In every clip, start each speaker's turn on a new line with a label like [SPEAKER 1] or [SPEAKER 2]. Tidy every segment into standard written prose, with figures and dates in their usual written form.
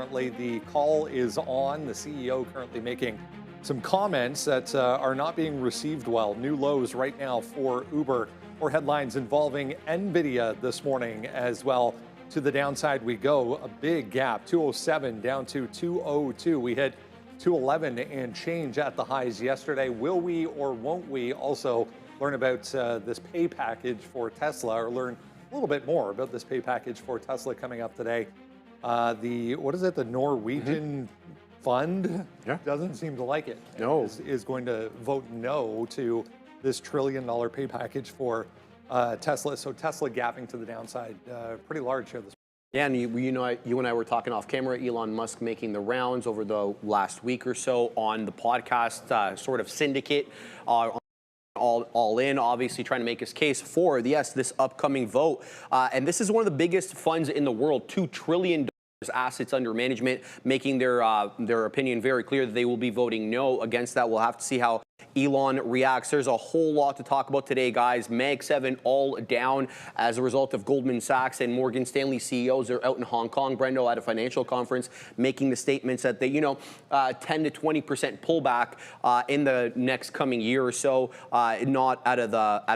[SPEAKER 1] apparently the call is on. The CEO currently making some comments that are not being received well. New lows right now for Uber. More headlines involving Nvidia this morning as well. To the downside we go. A big gap, 207 down to 202. We hit 211 and change at the highs yesterday. Will we or won't we also learn about this pay package for Tesla, or learn a little bit more about this pay package for Tesla coming up today? The Norwegian fund doesn't seem to like it.
[SPEAKER 2] No.
[SPEAKER 1] Is going to vote no to this $1 trillion pay package for Tesla. So Tesla gapping to the downside pretty large here this morning.
[SPEAKER 2] Yeah, and you and I were talking off camera. Elon Musk making the rounds over the last week or so on the podcast sort of syndicate. All in, obviously trying to make his case for, yes, this upcoming vote. And this is one of the biggest funds in the world, $2 trillion assets under management, making their opinion very clear that they will be voting no against that. We'll have to see how Elon reacts. There's a whole lot to talk about today, guys. Mag 7 all down as a result of Goldman Sachs and Morgan Stanley CEOs. They're out in Hong Kong, Brendo, at a financial conference, making the statements that they, 10 to 20% pullback in the next coming year or so, not out of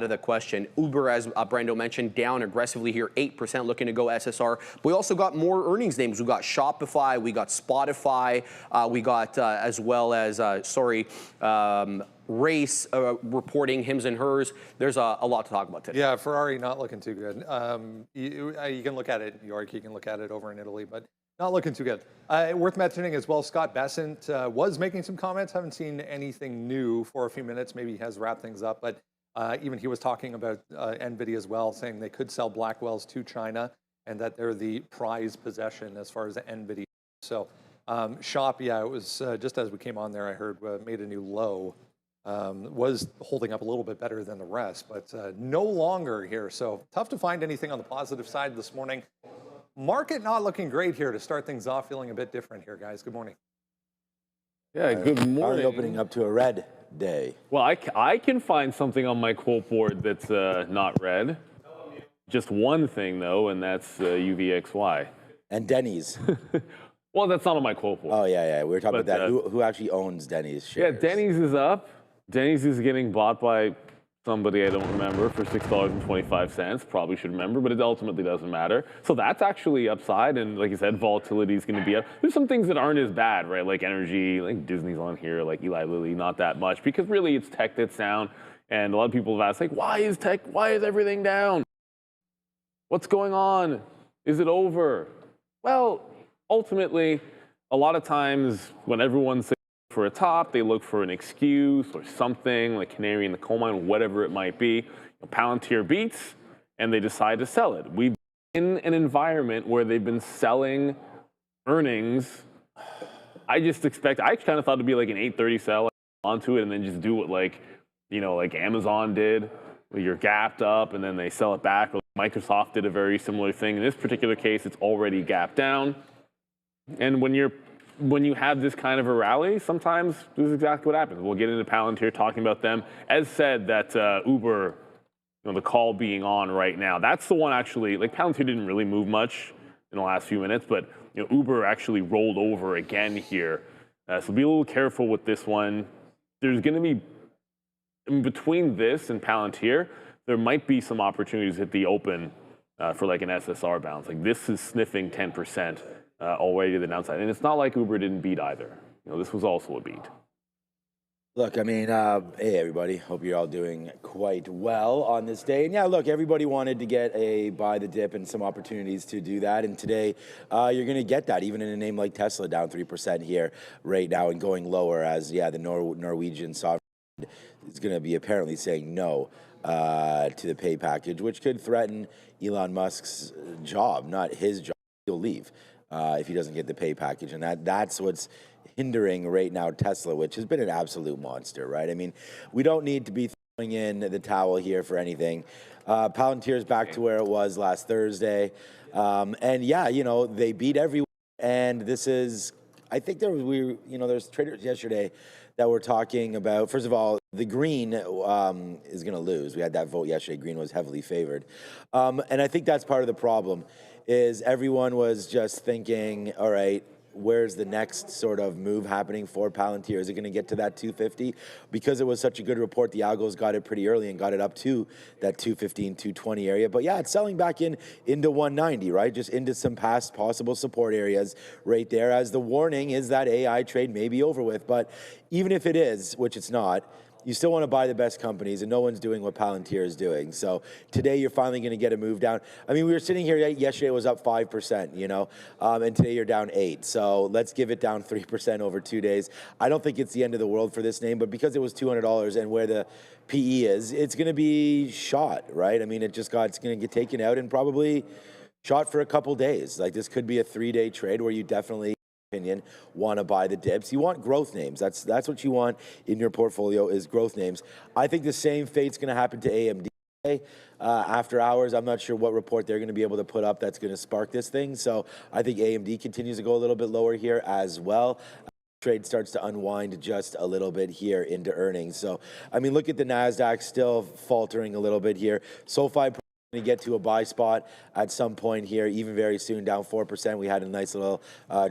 [SPEAKER 2] the question. Uber, as Brendo mentioned, down aggressively here, 8%, looking to go SSR. But we also got more earnings names. We got Shopify, we got Spotify, we got as well as Race reporting hims and hers. There's a lot to talk about today.
[SPEAKER 1] Yeah, Ferrari not looking too good. You can look at it in New York, you can look at it over in Italy, but not looking too good. Worth mentioning as well, Scott Bessent was making some comments. Haven't seen anything new for a few minutes. Maybe he has wrapped things up, but even he was talking about Nvidia as well, saying they could sell Blackwells to China and that they're the prized possession as far as Nvidia. So Shop, yeah, it was just as we came on there, I heard made a new low. Was holding up a little bit better than the rest, but no longer here. So tough to find anything on the positive side this morning. Market not looking great here to start things off, feeling a bit different here, guys. Good morning.
[SPEAKER 3] Yeah, good morning.
[SPEAKER 4] Opening up to a red day.
[SPEAKER 3] Well, I can find something on my quote board that's not red. Just one thing, though, and that's UVXY.
[SPEAKER 4] And Denny's.
[SPEAKER 3] Well, that's not on my quote board.
[SPEAKER 4] Oh, yeah. We were talking about that. Who actually owns Denny's shares?
[SPEAKER 3] Yeah, Denny's is up. Denny's is getting bought by somebody I don't remember for $6.25. Probably should remember, but it ultimately doesn't matter. So that's actually upside, and like you said, volatility is going to be up. There's some things that aren't as bad, right? Like energy, like Disney's on here, like Eli Lilly, not that much, because really it's tech that's down. And a lot of people have asked, like, why is everything down? What's going on? Is it over? Well, ultimately, a lot of times when everyone's for a top, they look for an excuse or something, like canary in the coal mine, whatever it might be. Palantir beats, and they decide to sell it. We've been in an environment where they've been selling earnings. I kind of thought it'd be like an 8:30 sell onto it and then just do what like Amazon did, where you're gapped up and then they sell it back. Microsoft did a very similar thing. In this particular case, it's already gapped down. And when you have this kind of a rally, sometimes this is exactly what happens. We'll get into Palantir talking about them. As said, that Uber, the call being on right now, that's the one actually, like Palantir didn't really move much in the last few minutes, but Uber actually rolled over again here. So be a little careful with this one. There's going to be, in between this and Palantir, there might be some opportunities at the open for like an SSR bounce. Like this is sniffing 10%. Already to the downside. And it's not like Uber didn't beat either. This was also a beat.
[SPEAKER 4] Look, I mean, hey, everybody. Hope you're all doing quite well on this day. And yeah, look, everybody wanted to get a buy the dip and some opportunities to do that. And today, you're going to get that, even in a name like Tesla, down 3% here right now and going lower as, the Norwegian sovereign is going to be apparently saying no to the pay package, which could threaten Elon Musk's job, not his job. He'll leave. If he doesn't get the pay package. And that's what's hindering right now Tesla, which has been an absolute monster, right? I mean, we don't need to be throwing in the towel here for anything. Palantir is back to where it was last Thursday. And they beat everyone. And this is, I think there's traders yesterday that were talking about, first of all, the green is going to lose. We had that vote yesterday. Green was heavily favored. And I think that's part of the problem. Is everyone was just thinking, all right, where's the next sort of move happening for Palantir? Is it going to get to that 250? Because it was such a good report, the algos got it pretty early and got it up to that 215, 220 area. But yeah, it's selling back into 190, right? Just into some past possible support areas right there, as the warning is that AI trade may be over with. But even if it is, which it's not, you still want to buy the best companies, and no one's doing what Palantir is doing. So today you're finally going to get a move down. I mean, we were sitting here yesterday, it was up 5%, you know, and today you're down 8%. So let's give it down 3% over 2 days. I don't think it's the end of the world for this name, but because it was $200 and where the PE is, it's going to be shot, right? I mean, it's going to get taken out and probably shot for a couple days. Like, this could be a 3-day trade where you definitely opinion want to buy the dips. You want growth names. That's what you want in your portfolio, is growth names. I think the same fate's going to happen to AMD after hours. I'm not sure what report they're going to be able to put up that's going to spark this thing. So I think AMD continues to go a little bit lower here as well. Trade starts to unwind just a little bit here into earnings. So I mean, look at the NASDAQ still faltering a little bit here. SoFi to get to a buy spot at some point here, even very soon, down 4%. We had a nice little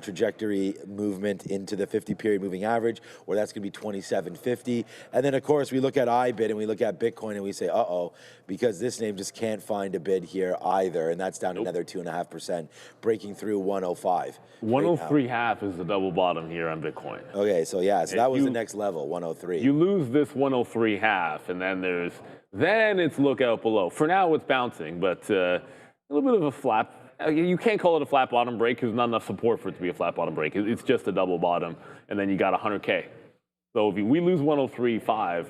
[SPEAKER 4] trajectory movement into the 50-period moving average, where that's going to be 27.50. And then, of course, we look at iBid and we look at Bitcoin and we say, uh-oh, because this name just can't find a bid here either, and that's down another 2.5%, breaking through 105.
[SPEAKER 3] 103.5 is the double bottom here on Bitcoin.
[SPEAKER 4] Okay, so yeah, so that was the next level, 103.
[SPEAKER 3] You lose this 103.5, and then it's lookout below. For now, it's bouncing, but a little bit of a flat. You can't call it a flat bottom break because there's not enough support for it to be a flat bottom break. It's just a double bottom, and then you got 100K. So if we lose 103.5,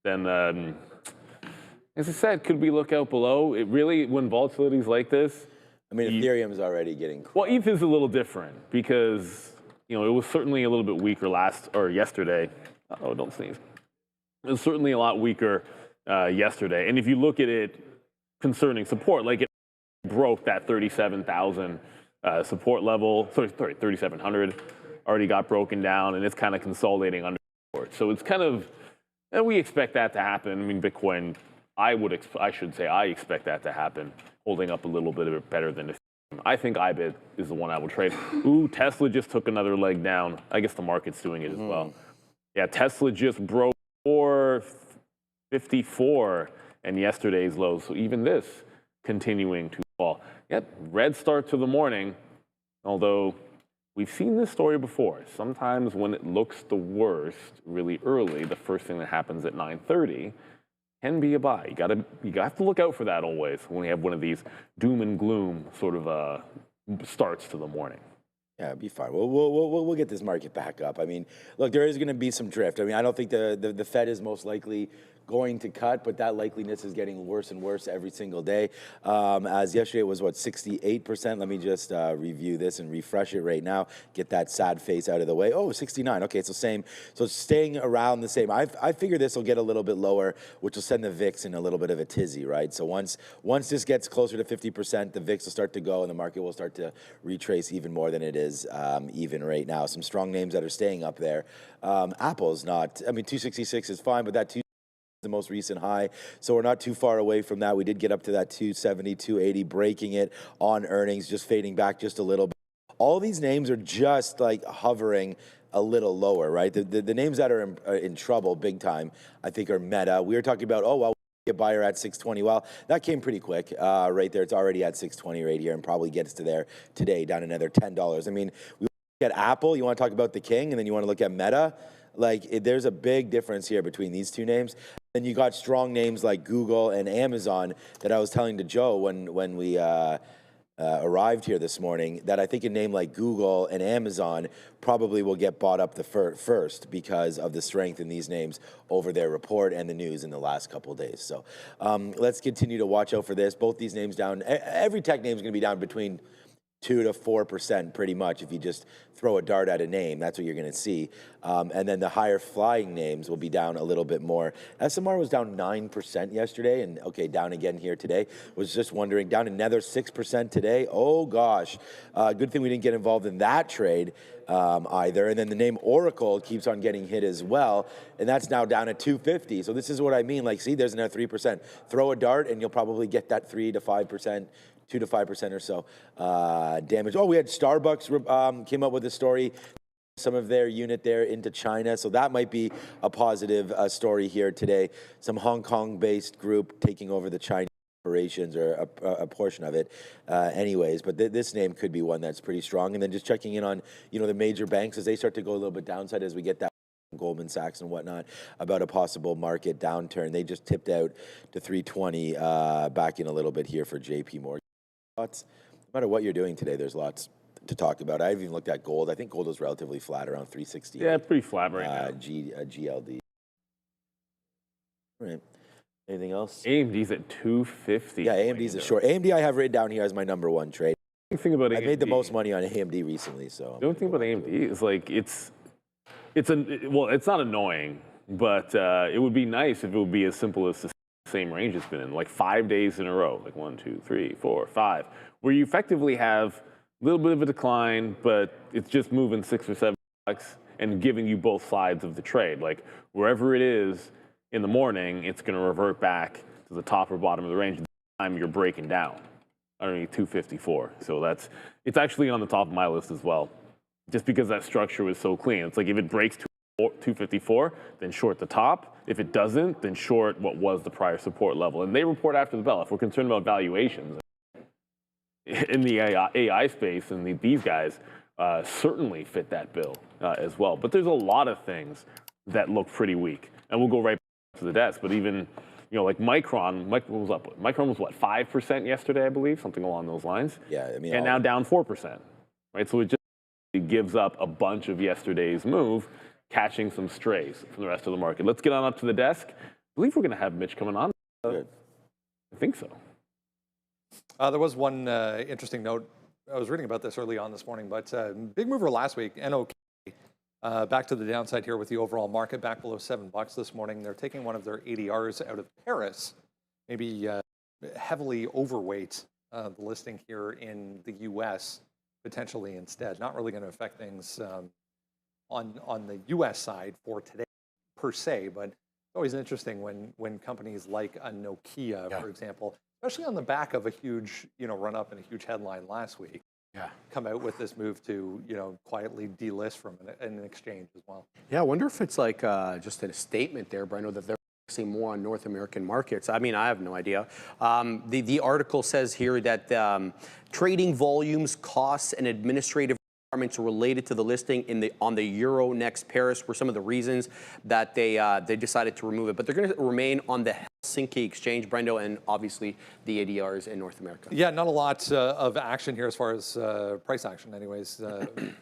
[SPEAKER 3] then, as I said, could we look out below? It really, when volatility's like this.
[SPEAKER 4] I mean, Ethereum's already getting crushed.
[SPEAKER 3] Well, ETH is a little different because, you know, it was certainly a little bit weaker yesterday. Oh, don't sneeze. It was certainly a lot weaker yesterday. And if you look at it concerning support, like it broke that 37,000 support level, sorry, 3,700 already got broken down, and it's kind of consolidating under support. So it's kind of, and we expect that to happen. I mean, Bitcoin, I expect that to happen, holding up a little bit better than this. I think iBid is the one I would trade. Ooh, Tesla just took another leg down. I guess the market's doing it as well. Yeah, Tesla just broke 454 and yesterday's low. So even this continuing to fall. Yep, red start to the morning, although we've seen this story before. Sometimes when it looks the worst really early, the first thing that happens at 9:30 can be a buy. You have to look out for that always when we have one of these doom and gloom sort of starts to the morning.
[SPEAKER 4] Yeah, it'd be fine. We'll get this market back up. I mean, look, there is going to be some drift. I mean, I don't think the Fed is most likely going to cut, but that likeliness is getting worse and worse every single day. As yesterday it was, 68%? Let me just review this and refresh it right now. Get that sad face out of the way. Oh, 69. Okay, so same. So staying around the same. I figure this will get a little bit lower, which will send the VIX in a little bit of a tizzy, right? So once this gets closer to 50%, the VIX will start to go and the market will start to retrace even more than it is even right now. Some strong names that are staying up there. Apple's not, I mean, 266 is fine, but that the most recent high, so we're not too far away from that. We did get up to that 270, 280, breaking it on earnings, just fading back just a little bit. All these names are just like hovering a little lower, right? The names that are in trouble big time, I think, are Meta. We were talking about, oh, well, a buyer at 620. Well, that came pretty quick right there. It's already at 620 right here and probably gets to there today, down another $10. I mean, we look at Apple, you want to talk about the king, and then you want to look at Meta. Like, there's a big difference here between these two names. And you got strong names like Google and Amazon that I was telling to Joe when we arrived here this morning, that I think a name like Google and Amazon probably will get bought up the first because of the strength in these names over their report and the news in the last couple of days. So let's continue to watch out for this. Both these names down. Every tech name is going to be down between 2 to 4% pretty much. If you just throw a dart at a name, that's what you're going to see. And then the higher flying names will be down a little bit more. SMR was down 9% yesterday, and okay, down again here today. Was just wondering, down another 6% today. Oh gosh, good thing we didn't get involved in that trade either. And then the name Oracle keeps on getting hit as well, and that's now down at 250. So this is what I mean. Like, see, there's another 3%. Throw a dart, and you'll probably get that 3 to 5% 2 to 5% or so damage. Oh, we had Starbucks came up with a story, some of their unit there into China. So that might be a positive story here today. Some Hong Kong-based group taking over the Chinese operations, or a portion of it anyways. But this name could be one that's pretty strong. And then just checking in on, the major banks as they start to go a little bit downside as we get that Goldman Sachs and whatnot about a possible market downturn. They just tipped out to 320 back in a little bit here for JP Morgan. Lots, no matter what you're doing today, there's lots to talk about. I haven't even looked at gold. I think gold was relatively flat around 360.
[SPEAKER 3] Yeah, pretty flat right now.
[SPEAKER 4] GLD. All right. Anything else?
[SPEAKER 3] AMD's at 250.
[SPEAKER 4] Yeah, AMD's a short. AMD I have written down here as my number one trade.
[SPEAKER 3] The thing about AMD,
[SPEAKER 4] I made the most money on AMD recently, so.
[SPEAKER 3] The only thing about AMD is like it's not annoying, but it would be nice if it would be as simple as the same range it's been in, like 5 days in a row, like 1, 2, 3, 4, 5, where you effectively have a little bit of a decline, but it's just moving $6 or $7 and giving you both sides of the trade. Like wherever it is in the morning, it's going to revert back to the top or bottom of the range. The time you're breaking down underneath 254. So it's actually on the top of my list as well, just because that structure was so clean. It's like if it breaks 254, then short the top. If it doesn't, then short what was the prior support level. And they report after the bell. If we're concerned about valuations in the AI space, and these guys certainly fit that bill as well. But there's a lot of things that look pretty weak. And we'll go right to the desk. But even, like Micron was up. Micron was what, 5% yesterday, I believe, something along those lines.
[SPEAKER 4] Yeah, I mean,
[SPEAKER 3] and now down 4%. Right, so it gives up a bunch of yesterday's move, catching some strays from the rest of the market. Let's get on up to the desk. I believe we're going to have Mitch coming on.
[SPEAKER 4] Good.
[SPEAKER 3] I think so.
[SPEAKER 1] There was one interesting note. I was reading about this early on this morning, but big mover last week, NOK. Back to the downside here with the overall market back below $7 this morning. They're taking one of their ADRs out of Paris, maybe heavily overweight the listing here in the U.S. potentially instead. Not really going to affect things on the U.S. side for today per se, but it's always interesting when companies like a Nokia, for example, especially on the back of a huge run up and a huge headline last week. Come out with this move to, quietly delist from an exchange as well. Yeah,
[SPEAKER 2] I wonder if it's like just a statement there, Brendo, that they're focusing more on North American markets. I mean, I have no idea. The article says here that trading volumes, costs, and administrative requirements related to the listing on the Euronext Paris were some of the reasons that they decided to remove it. But they're going to remain on the Helsinki exchange, Brendo, and obviously the ADRs in North America.
[SPEAKER 1] Yeah, not a lot of action here as far as price action anyways.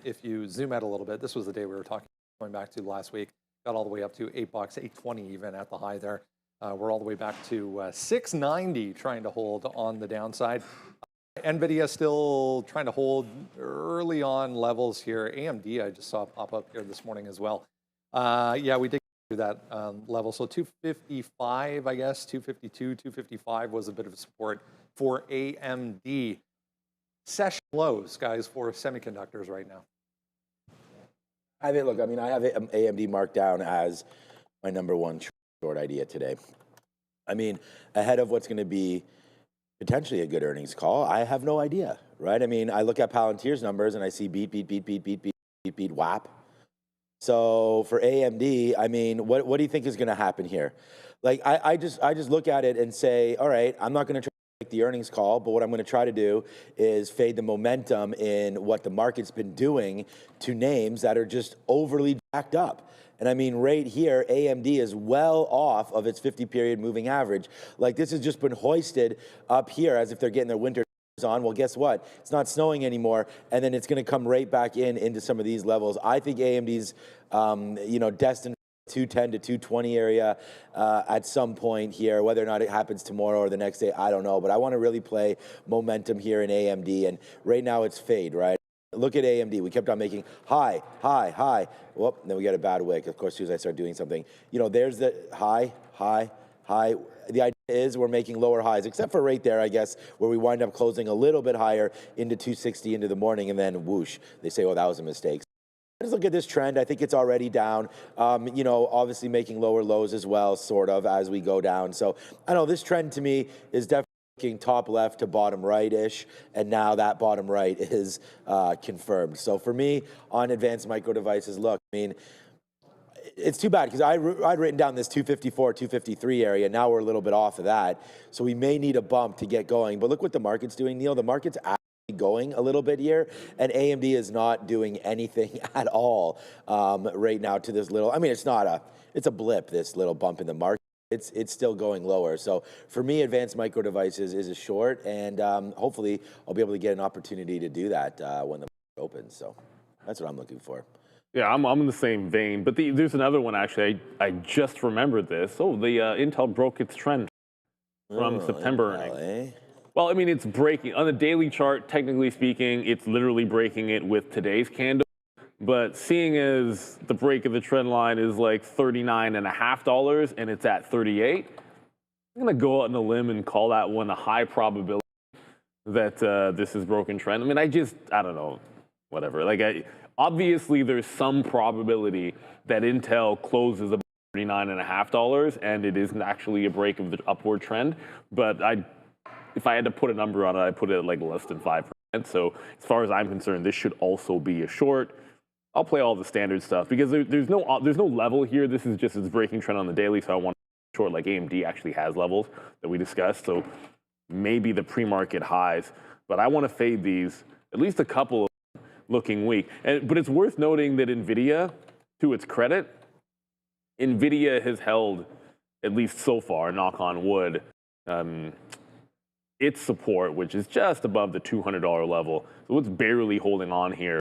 [SPEAKER 1] If you zoom out a little bit, this was the day we were going back to last week. Got all the way up to $8, $8.20 even at the high there. We're all the way back to $6.90 trying to hold on the downside. Nvidia still trying to hold early on levels here. AMD I just saw pop up here this morning as well. Yeah, we did do that level. So 255, I guess, 252, 255 was a bit of support for AMD. Session lows, guys, for semiconductors right now.
[SPEAKER 4] I have AMD marked down as my number one short idea today. I mean, ahead of what's going to be potentially a good earnings call, I have no idea, right? I mean, I look at Palantir's numbers and I see beat, whap. So for AMD, I mean, what do you think is going to happen here? Like, I just look at it and say, all right, I'm not going to try to make the earnings call, but what I'm going to try to do is fade the momentum in what the market's been doing to names that are just overly jacked up. And I mean, right here, AMD is well off of its 50-period moving average. Like, this has just been hoisted up here as if they're getting their winter on. Well, guess what? It's not snowing anymore, and then it's going to come right back into some of these levels. I think AMD's, destined 210 to 220 area at some point here. Whether or not it happens tomorrow or the next day, I don't know. But I want to really play momentum here in AMD, and right now it's fade, right? Look at AMD. We kept on making high. Whoop, then we got a bad wick. Of course, as soon as I start doing something, there's the high. The idea is we're making lower highs, except for right there, I guess, where we wind up closing a little bit higher into 260 into the morning, and then whoosh, they say, oh, that was a mistake. Just look at this trend. I think it's already down, obviously making lower lows as well, sort of, as we go down. So I know this trend to me is definitely looking top left to bottom right-ish, and now that bottom right is confirmed. So for me, on advanced micro devices, look, I mean, it's too bad because I'd written down this 254, 253 area. Now we're a little bit off of that. So we may need a bump to get going. But look what the market's doing, Neil. The market's actually going a little bit here, and AMD is not doing anything at all right now to this little, I mean, it's a blip, this little bump in the market. It's still going lower. So for me, advanced micro devices is a short, and hopefully I'll be able to get an opportunity to do that when the market opens. So that's what I'm looking for.
[SPEAKER 3] Yeah, I'm in the same vein, but there's another one actually. I just remembered this. Oh, the Intel broke its trend from September earnings. Well, I mean, it's breaking on the daily chart. Technically speaking, it's literally breaking it with today's candle. But seeing as the break of the trend line is like $39.50 and it's at 38, I'm gonna go out on a limb and call that one a high probability that this is broken trend. I mean, I don't know, whatever. Like, obviously, there's some probability that Intel closes about $39.50 and it isn't actually a break of the upward trend. But if I had to put a number on it, I'd put it at like less than 5%. So as far as I'm concerned, this should also be a short. I'll play all the standard stuff because there's no level here. This is just its breaking trend on the daily, so I want to short like AMD actually has levels that we discussed. So maybe the pre-market highs, but I want to fade these, at least a couple of looking weak. But it's worth noting that Nvidia, to its credit, Nvidia has held, at least so far, knock on wood, its support, which is just above the $200 level. So it's barely holding on here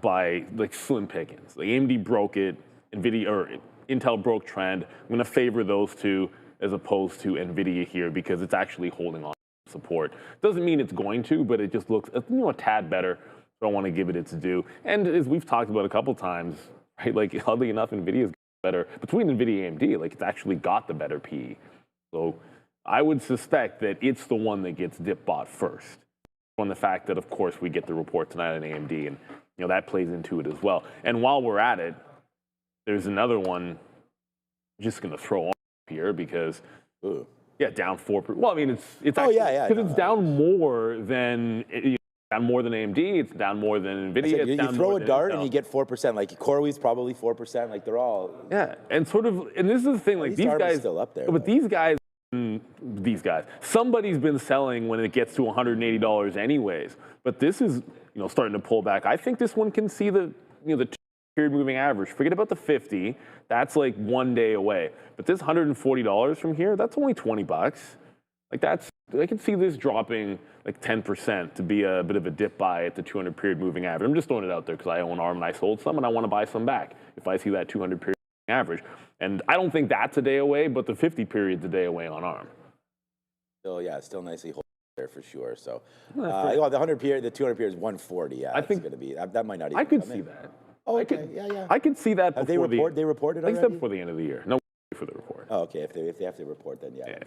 [SPEAKER 3] by like slim pickings. Like AMD broke it, Nvidia or Intel broke trend. I'm going to favor those two as opposed to Nvidia here because it's actually holding on to support. Doesn't mean it's going to, but it just looks a tad better. So I want to give it its due. And as we've talked about a couple times, right? Like oddly enough, Nvidia is better between Nvidia and AMD. Like it's actually got the better PE. So I would suspect that it's the one that gets dip bought first. On the fact that, of course, we get the report tonight on AMD, and that plays into it as well. And while we're at it, there's another one I'm just going to throw on here because, down 4%. Well, I mean, it's actually, because it's down more than down more than AMD. It's down more than Nvidia.
[SPEAKER 4] You throw a dart and you get 4%. Like CoreWeave's probably 4%. Like they're all
[SPEAKER 3] and this is the thing. Like these guys
[SPEAKER 4] still up there,
[SPEAKER 3] but these guys. Somebody's been selling when it gets to $180 anyways. But this is, starting to pull back. I think this one can see the 2-period moving average. Forget about the 50. That's like 1 day away. But this $140 from here, that's only $20. Like I can see this dropping like 10% to be a bit of a dip buy at the 200-period moving average. I'm just throwing it out there because I own ARM and I sold some and I want to buy some back if I see that 200-period average. And I don't think that's a day away, but the 50 period's a day away on ARM.
[SPEAKER 4] Still nicely holding there for sure. So, the 100 period, the 200 period is 140. Yeah, I think it's going to be that might not even.
[SPEAKER 3] I could see that.
[SPEAKER 4] Oh, okay. Yeah.
[SPEAKER 3] I could see that.
[SPEAKER 4] Have they reported already?
[SPEAKER 3] Except before the end of the year. No, for the report.
[SPEAKER 4] Oh, okay. If they have to report, then yeah.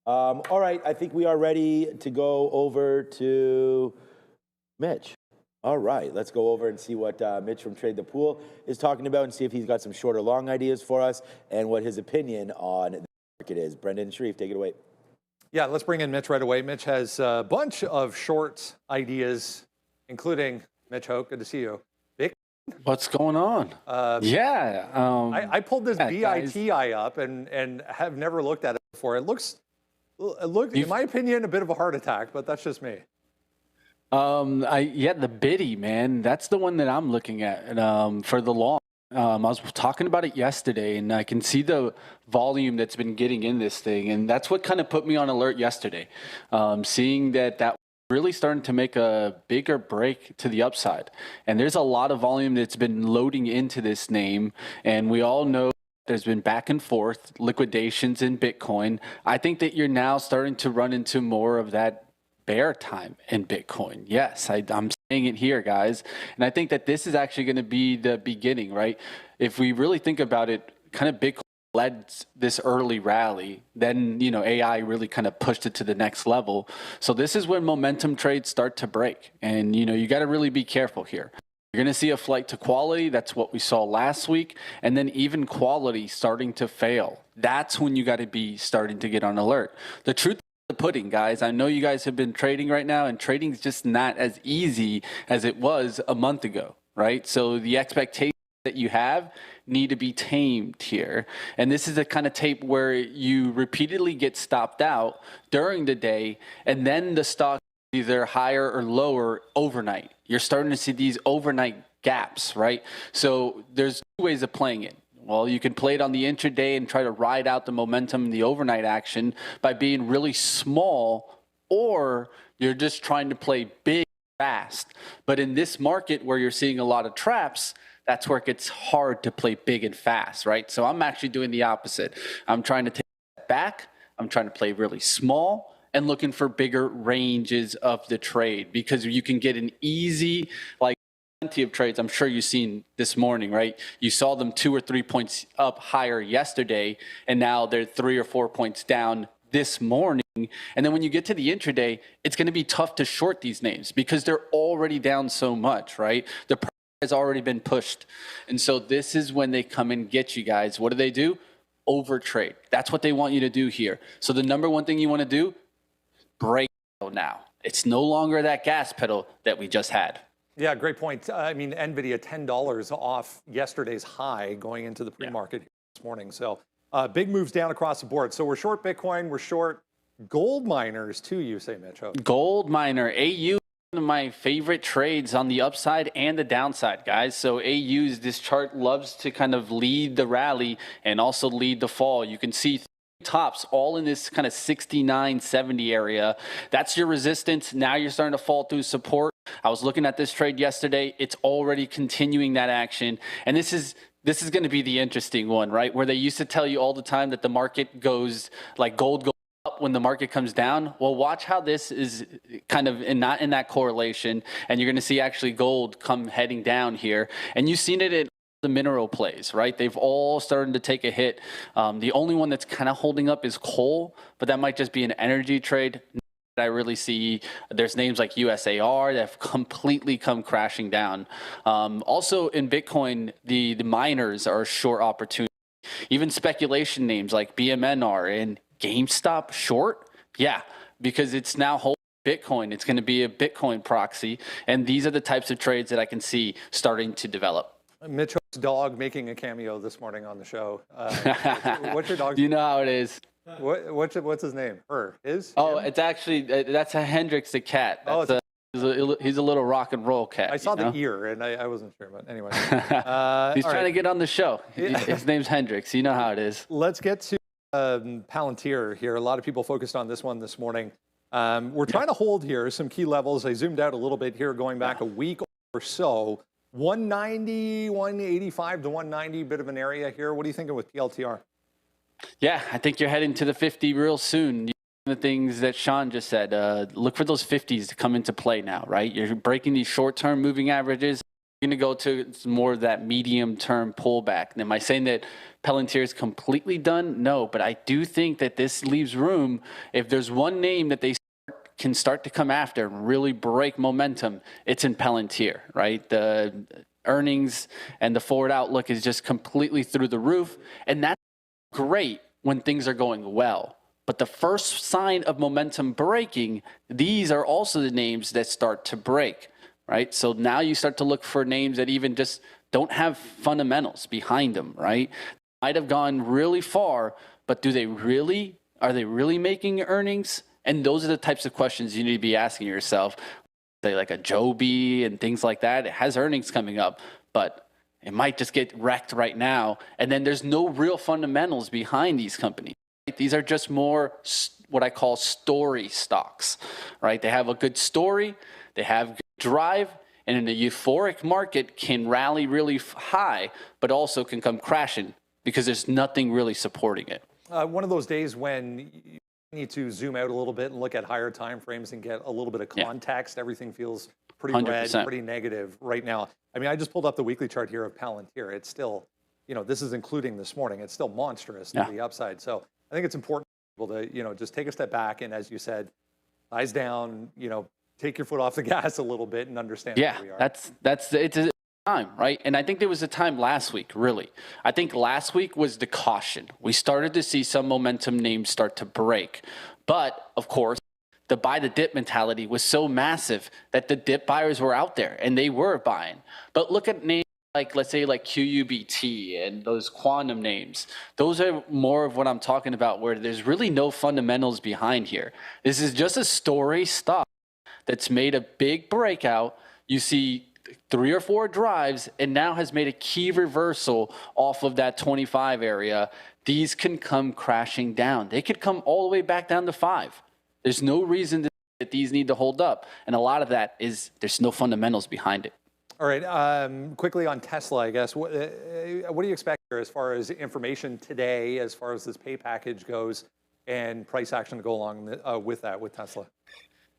[SPEAKER 4] All right. I think we are ready to go over to Mitch. All right, let's go over and see what Mitch from Trade the Pool is talking about and see if he's got some short or long ideas for us and what his opinion on the market is. Brendan Sharif, take it away.
[SPEAKER 1] Yeah, let's bring in Mitch right away. Mitch has a bunch of short ideas, including Mitch Hoke. Good to see you.
[SPEAKER 5] What's going on?
[SPEAKER 1] I pulled this BITI up and have never looked at it before. It looks, in my opinion, a bit of a heart attack, but that's just me.
[SPEAKER 5] The biddy, man, that's the one that I'm looking at for the long. I was talking about it yesterday, and I can see the volume that's been getting in this thing, and that's what kind of put me on alert yesterday, seeing that really starting to make a bigger break to the upside. And there's a lot of volume that's been loading into this name, and we all know there's been back and forth liquidations in Bitcoin. I think that you're now starting to run into more of that bear time in Bitcoin. Yes, I'm saying it here, guys. And I think that this is actually going to be the beginning, right? If we really think about it, kind of Bitcoin led this early rally, then, AI really kind of pushed it to the next level. So this is when momentum trades start to break. And, you got to really be careful here. You're going to see a flight to quality. That's what we saw last week. And then even quality starting to fail. That's when you got to be starting to get on alert. The truth the pudding, guys. I know you guys have been trading right now, and trading's just not as easy as it was a month ago, right? So the expectations that you have need to be tamed here. And this is the kind of tape where you repeatedly get stopped out during the day, and then the stock is either higher or lower overnight. You're starting to see these overnight gaps, right? So there's two ways of playing it. Well, you can play it on the intraday and try to ride out the momentum in the overnight action by being really small, or you're just trying to play big fast. But in this market where you're seeing a lot of traps, that's where it gets hard to play big and fast, right? So I'm actually doing the opposite. I'm trying to take it back. I'm trying to play really small and looking for bigger ranges of the trade, because you can get an easy, like, plenty of trades I'm sure you've seen this morning, right? You saw them 2 or 3 points up higher yesterday, and now they're 3 or 4 points down this morning. And then when you get to the intraday, it's going to be tough to short these names because they're already down so much, right? The price has already been pushed. And so this is when they come and get you guys. What do? Overtrade. That's what they want you to do here. So the number one thing you want to do, break now. It's no longer that gas pedal that we just had.
[SPEAKER 1] Yeah, great point. I mean, Nvidia $10 off yesterday's high going into the pre-market this morning. So big moves down across the board. So we're short Bitcoin, we're short gold miners too, you say, Mitch.
[SPEAKER 5] Gold miner, AU, one of my favorite trades on the upside and the downside, guys. So AU's, this chart loves to kind of lead the rally and also lead the fall. You can see tops all in this kind of 69, 70 area. That's your resistance. Now you're starting to fall through support. I was looking at this trade yesterday. It's already continuing that action. And this is going to be the interesting one, right? Where they used to tell you all the time that the market goes, like gold goes up when the market comes down. Well, watch how this is kind of not in that correlation. And you're going to see actually gold come heading down here. And you've seen it in the mineral plays, right? They've all started to take a hit. The only one that's kind of holding up is coal, but that might just be an energy trade. I really see there's names like USAR that have completely come crashing down. Also in Bitcoin, the miners are a short opportunity. Even speculation names like BMNR and GameStop short. Yeah, because it's now holding Bitcoin. It's going to be a Bitcoin proxy. And these are the types of trades that I can see starting to develop.
[SPEAKER 1] Mitchell's dog making a cameo this morning on the show. What's your dog's
[SPEAKER 5] You know how it is.
[SPEAKER 1] What's his name? His?
[SPEAKER 5] Oh,
[SPEAKER 1] him?
[SPEAKER 5] it's actually, that's a Hendrix, the cat. That's he's a little rock and roll cat.
[SPEAKER 1] I saw the ear, and I wasn't sure, but anyway.
[SPEAKER 5] He's trying to get on the show. His name's Hendrix. You know how it is.
[SPEAKER 1] Let's get to Palantir here. A lot of people focused on this one this morning. We're trying to hold here some key levels. I zoomed out a little bit here, going back a week or so. 190, 185 to 190, bit of an area here. What are you thinking with PLTR?
[SPEAKER 5] Yeah, I think you're heading to the 50 real soon. The things that Sean just said, look for those 50s to come into play now, right? You're breaking these short-term moving averages. You're going to go to more of that medium-term pullback. And am I saying that Palantir is completely done? No, but I do think that this leaves room. If there's one name that they can start to come after and really break momentum, it's in Palantir, right? The earnings and the forward outlook is just completely through the roof. And that's great when things are going well. But the first sign of momentum breaking, these are also the names that start to break, right? So now you start to look for names that even just don't have fundamentals behind them, right? Might have gone really far, but are they really making earnings? And those are the types of questions you need to be asking yourself. Say like a Joby and things like that. It has earnings coming up, but it might just get wrecked right now. And then there's no real fundamentals behind these companies. Right? These are just more what I call story stocks, right? They have a good story, they have good drive, and in a euphoric market can rally really high, but also can come crashing because there's nothing really supporting it.
[SPEAKER 1] One of those days when you need to zoom out a little bit and look at higher time frames and get a little bit of context. Everything feels pretty
[SPEAKER 5] 100%.
[SPEAKER 1] red, pretty negative right now. I mean, I just pulled up the weekly chart here of Palantir. It's still, this is including this morning. It's still monstrous to the upside. So I think it's important for people to, just take a step back and, as you said, eyes down, take your foot off the gas a little bit and understand where we are.
[SPEAKER 5] It's time, right? And I think there was a time last week, really. I think last week was the caution. We started to see some momentum names start to break. But, of course, the buy the dip mentality was so massive that the dip buyers were out there and they were buying. But look at names like, let's say, like QUBT and those quantum names. Those are more of what I'm talking about, where there's really no fundamentals behind here. This is just a story stock that's made a big breakout. You see 3 or 4 drives and now has made a key reversal off of that 25 area. These can come crashing down. They could come all the way back down to 5. There's no reason that these need to hold up. And a lot of that is there's no fundamentals behind it.
[SPEAKER 1] All right, quickly on Tesla, I guess. What do you expect here as far as information today, as far as this pay package goes, and price action to go along with that, with Tesla?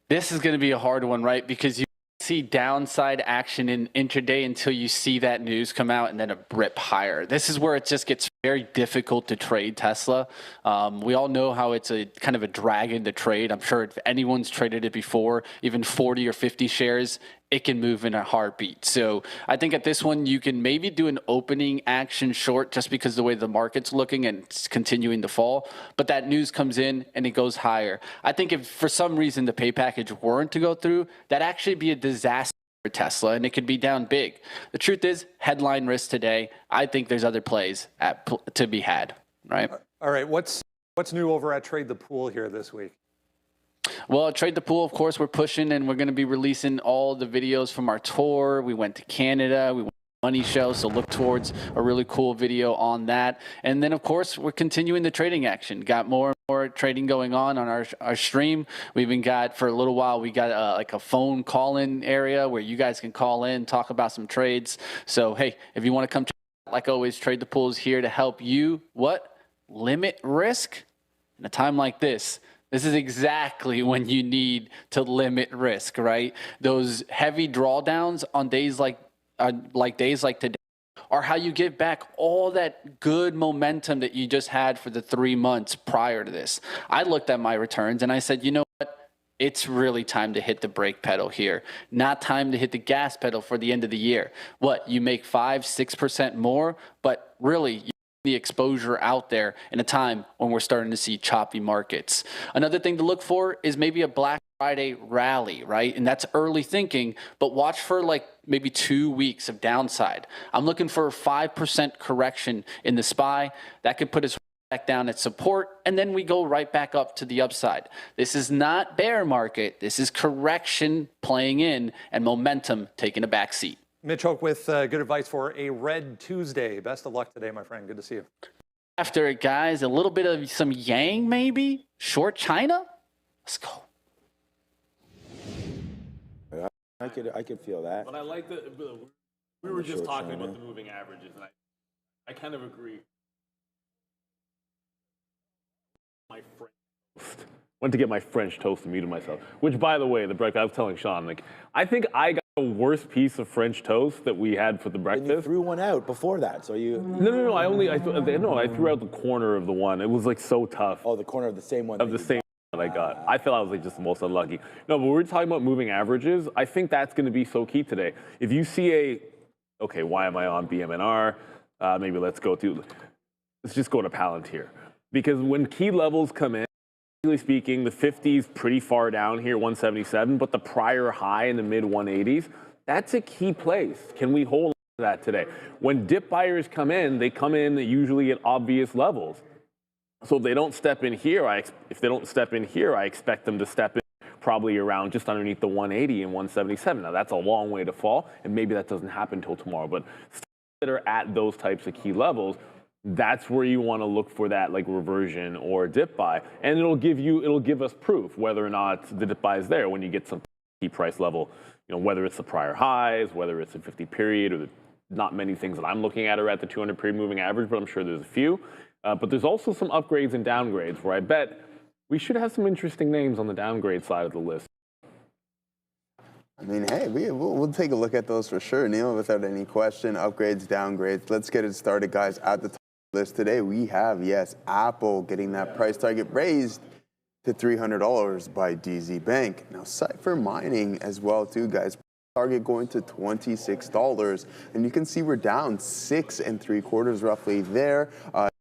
[SPEAKER 5] This is going to be a hard one, right? Because you see downside action in intraday until you see that news come out and then a rip higher. This is where it just gets very difficult to trade Tesla. We all know how it's a kind of a dragon to trade. I'm sure if anyone's traded it before, even 40 or 50 shares, it can move in a heartbeat. So I think at this one, you can maybe do an opening action short just because the way the market's looking and it's continuing to fall. But that news comes in and it goes higher. I think if for some reason the pay package weren't to go through, that'd actually be a disaster for Tesla and it could be down big. The truth is, headline risk today. I think there's other plays to be had, right?
[SPEAKER 1] All right, what's new over at Trade the Pool here this week?
[SPEAKER 5] Well, Trade the Pool, of course, we're pushing and we're going to be releasing all the videos from our tour. We went to Canada. We went to Money Show, so look towards a really cool video on that. And then, of course, we're continuing the trading action. Got more and more trading going on our stream. We even got, for a little while, we got like a phone call-in area where you guys can call in, talk about some trades. So, hey, if you want to come, like always, Trade the Pool is here to help you, limit risk in a time like this. This is exactly when you need to limit risk, right? Those heavy drawdowns on days like today are how you give back all that good momentum that you just had for the 3 months prior to this. I looked at my returns and I said, you know what? It's really time to hit the brake pedal here. Not time to hit the gas pedal for the end of the year. You make 5-6% more, but really, the exposure out there in a time when we're starting to see choppy markets. Another thing to look for is maybe a Black Friday rally, right? And that's early thinking, but watch for like maybe 2 weeks of downside. I'm looking for a 5% correction in the SPY. That could put us back down at support, and then we go right back up to the upside. This is not bear market. This is correction playing in and momentum taking a back seat.
[SPEAKER 1] Mitch Hoke with good advice for a Red Tuesday. Best of luck today, my friend. Good to see you.
[SPEAKER 5] After it, guys, a little bit of some yang, maybe? Short China? Let's go.
[SPEAKER 4] I could feel that.
[SPEAKER 3] But I like that we were just talking about the moving averages, and I kind of agree. My French went to get my French toast and muted myself. Which, by the way, the breakfast, I was telling Sean, I think I got the worst piece of French toast that we had for the breakfast.
[SPEAKER 4] And you threw one out before that, so you...
[SPEAKER 3] No. I threw out the corner of the one. It was so tough.
[SPEAKER 4] Oh, the corner of the same one.
[SPEAKER 3] Of the same one that I got. I felt I was just the most unlucky. No, but we were talking about moving averages. I think that's going to be so key today. If you see okay, why am I on BMNR? Maybe let's just go to Palantir. Because when key levels come in, speaking, the 50s pretty far down here, 177, but the prior high in the mid 180s, that's a key place. Can we hold on to that today? When dip buyers come in, they come in usually at obvious levels. So if they don't step in here, I expect them to step in probably around just underneath the 180 and 177. Now that's a long way to fall, and maybe that doesn't happen until tomorrow. But that are at those types of key levels, that's where you want to look for that reversion or dip buy, and it'll give us proof whether or not the dip buy is there when you get some key price level, whether it's the prior highs, whether it's a 50 period, or not many things that I'm looking at are at the 200 period moving average, but I'm sure there's a few. But there's also some upgrades and downgrades where I bet we should have some interesting names on the downgrade side of the list.
[SPEAKER 6] I mean, hey, we'll take a look at those for sure, Neil, without any question. Upgrades, downgrades. Let's get it started, guys. At the top list today, we have, yes, Apple getting that price target raised to $300 by DZ Bank. Now, Cypher Mining as well, too, guys. target going to $26. And you can see we're down 6 3/4 roughly there.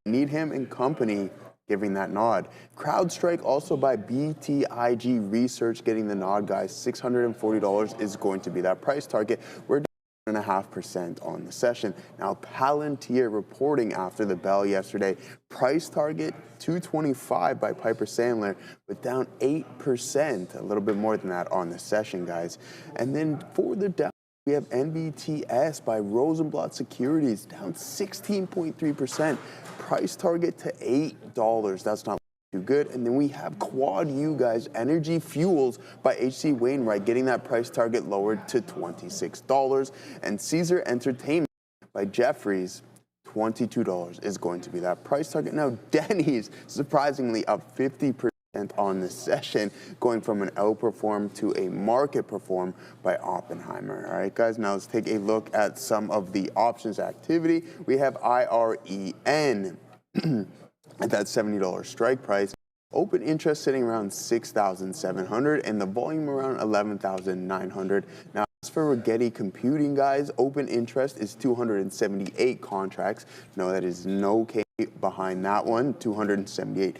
[SPEAKER 6] Needham and Company giving that nod. CrowdStrike also by BTIG Research getting the nod, guys. $640 is going to be that price target. We're down 1.5% on the session. Now, Palantir reporting after the bell yesterday. Price target $225 by Piper Sandler, but down 8%, a little bit more than that on the session, guys. And then for the down, we have NVTS by Rosenblatt Securities down 16.3%. Price target to $8. That's not too good. And then we have Quad U, guys, Energy Fuels by H.C. Wainwright getting that price target lowered to $26. And Caesar Entertainment by Jefferies, $22 is going to be that price target. Now, Denny's surprisingly up 50% on the session, going from an outperform to a market perform by Oppenheimer. All right, guys, now let's take a look at some of the options activity. We have IREN at that $70 strike price. Open interest sitting around 6,700 and the volume around 11,900. Now, as for Rigetti Computing, guys, open interest is 278 contracts. No, that is no K behind that one, 278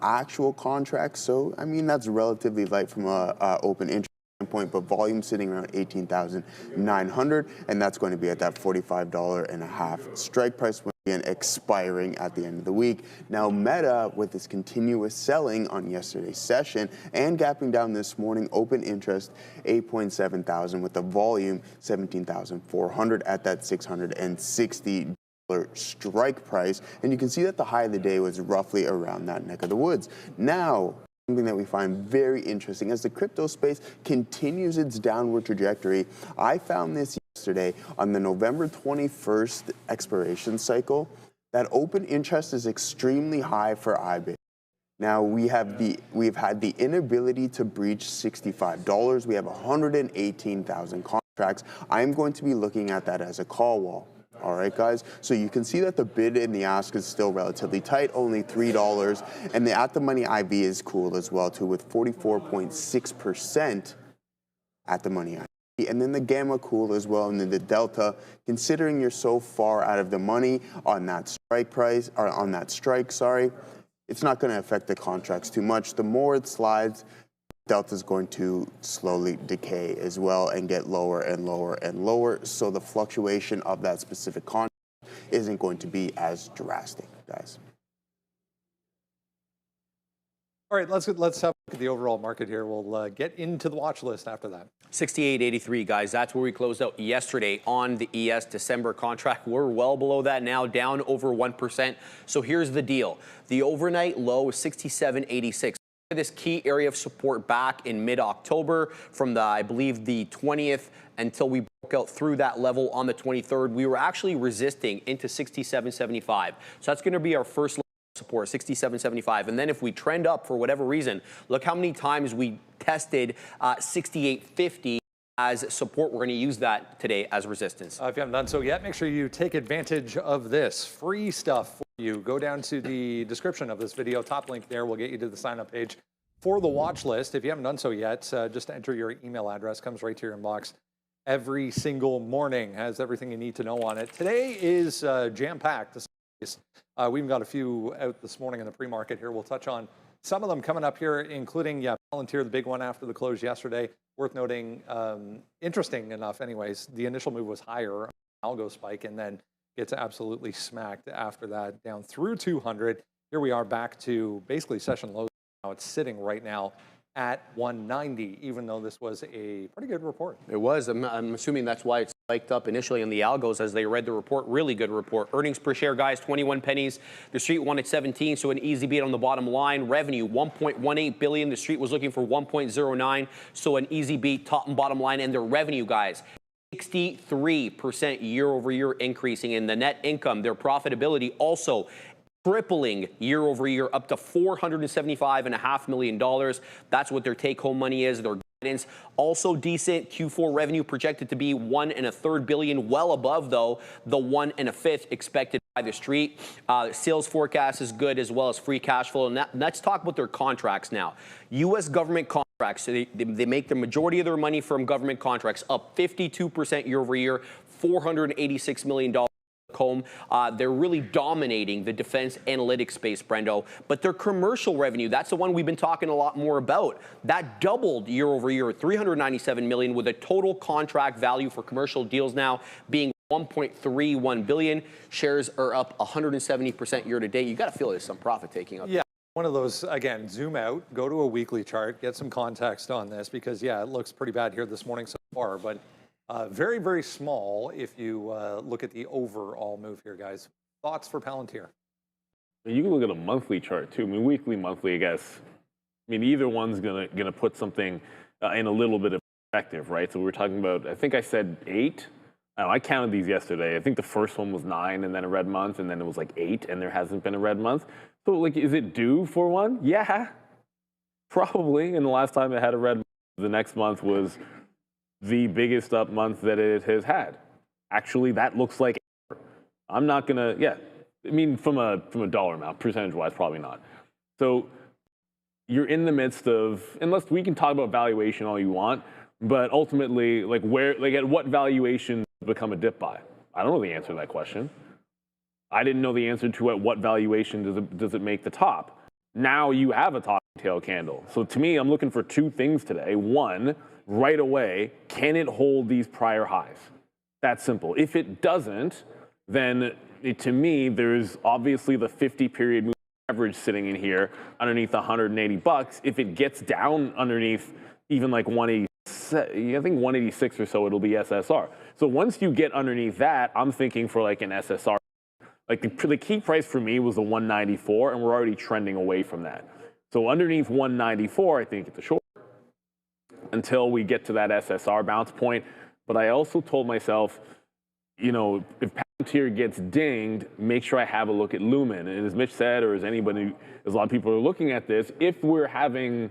[SPEAKER 6] actual contracts. So, I mean, that's relatively light from a open interest standpoint, but volume sitting around 18,900, and that's going to be at that $45.50 strike price, again expiring at the end of the week. Now, Meta, with this continuous selling on yesterday's session and gapping down this morning, open interest 8.7 thousand with the volume 17,400 at that $660 strike price. And you can see that the high of the day was roughly around that neck of the woods. Now, something that we find very interesting as the crypto space continues its downward trajectory. I found this yesterday on the November 21st expiration cycle that open interest is extremely high for IBIT. Now we've had the inability to breach $65. We have 118,000 contracts. I'm going to be looking at that as a call wall. All right, guys, so you can see that the bid and the ask is still relatively tight, only $3, and the at-the-money IV is cool as well, too, with 44.6% at-the-money IV. And then the gamma cool as well, and then the delta, considering you're so far out of the money on that strike price, or on that strike, sorry, it's not going to affect the contracts too much. The more it slides, delta is going to slowly decay as well and get lower and lower and lower. So the fluctuation of that specific contract isn't going to be as drastic, guys.
[SPEAKER 1] All right, let's have a look at the overall market here. We'll get into the watch list after that.
[SPEAKER 2] 68.83, guys. That's where we closed out yesterday on the ES December contract. We're well below that now, down over 1%. So here's the deal. The overnight low is 67.86. This key area of support back in mid-October from I believe the 20th until we broke out through that level on the 23rd. We were actually resisting into 67.75. So that's going to be our first level of support, 67.75. And then if we trend up for whatever reason, look how many times we tested 68.50 as support. We're going to use that today as resistance.
[SPEAKER 1] If you haven't done so yet, make sure you take advantage of this free stuff for you. Go down to the description of this video. Top link there will get you to the sign-up page for the watch list. If you haven't done so yet, just enter your email address. Comes right to your inbox every single morning. Has everything you need to know on it. Today is jam-packed. We've got a few out this morning in the pre-market here. We'll touch on some of them coming up here, including Palantir, the big one after the close yesterday. Worth noting, interesting enough anyways, the initial move was higher, algo spike, and then gets absolutely smacked after that, down through 200. Here we are back to basically session lows. Now it's sitting right now at 190, even though this was a pretty good report.
[SPEAKER 2] It was. I'm assuming that's why it's spiked up initially in the algos as they read the report. Really good report. Earnings per share, guys, 21 pennies. The street won at 17, so an easy beat on the bottom line. Revenue, 1.18 billion. The street was looking for 1.09, so an easy beat, top and bottom line. And their revenue, guys, 63% year-over-year increasing in the net income. Their profitability also tripling year over year, up to $475.5 million. That's what their take-home money is. Their guidance also decent. Q4 revenue projected to be $1.33 billion, well above though the $1.5 billion expected by the street. Sales forecast is good as well as free cash flow. And let's talk about their contracts now. U.S. government contracts contracts. So they make the majority of their money from government contracts, up 52% year over year, $486 million. Home. They're really dominating the defense analytics space, Brendo. But their commercial revenue, that's the one we've been talking a lot more about. That doubled year over year, $397 million, with a total contract value for commercial deals now being $1.31 billion. Shares are up 170% year to date. You got to feel there's some profit taking up.
[SPEAKER 1] Yeah, one of those, again, zoom out, go to a weekly chart, get some context on this, because yeah, it looks pretty bad here this morning so far, but very, very small if you look at the overall move here, guys. Thoughts for Palantir?
[SPEAKER 3] You can look at a monthly chart too. I mean, weekly, monthly, I guess. I mean, either one's gonna put something in a little bit of perspective, right? So we were talking about, I think I said 8. I don't know, I counted these yesterday. I think the first one was 9 and then a red month, and then it was like 8 and there hasn't been a red month. So like, is it due for one? Yeah, probably. And the last time it had a red month, the next month was the biggest up month that it has had. Actually, that looks like I'm not gonna, yeah. I mean, from a dollar amount, percentage-wise, probably not. So you're in the midst of, unless we can talk about valuation all you want, but ultimately, like at what valuation does it become a dip by? I don't know the answer to that question. I didn't know the answer to at what valuation does it make the top. Now you have a top tail candle. So to me, I'm looking for 2 things today. One, right away, can it hold these prior highs? That's simple. If it doesn't, then to me, there's obviously the 50-period moving average sitting in here underneath $180. If it gets down underneath even like 186, I think 186 or so, it'll be SSR. So once you get underneath that, I'm thinking for like an SSR. Like the key price for me was the 194, and we're already trending away from that. So underneath 194, I think it's a short until we get to that SSR bounce point. But I also told myself, you know, if Palantir gets dinged, make sure I have a look at Lumen. And as Mitch said, or as anybody, as a lot of people are looking at this, if we're having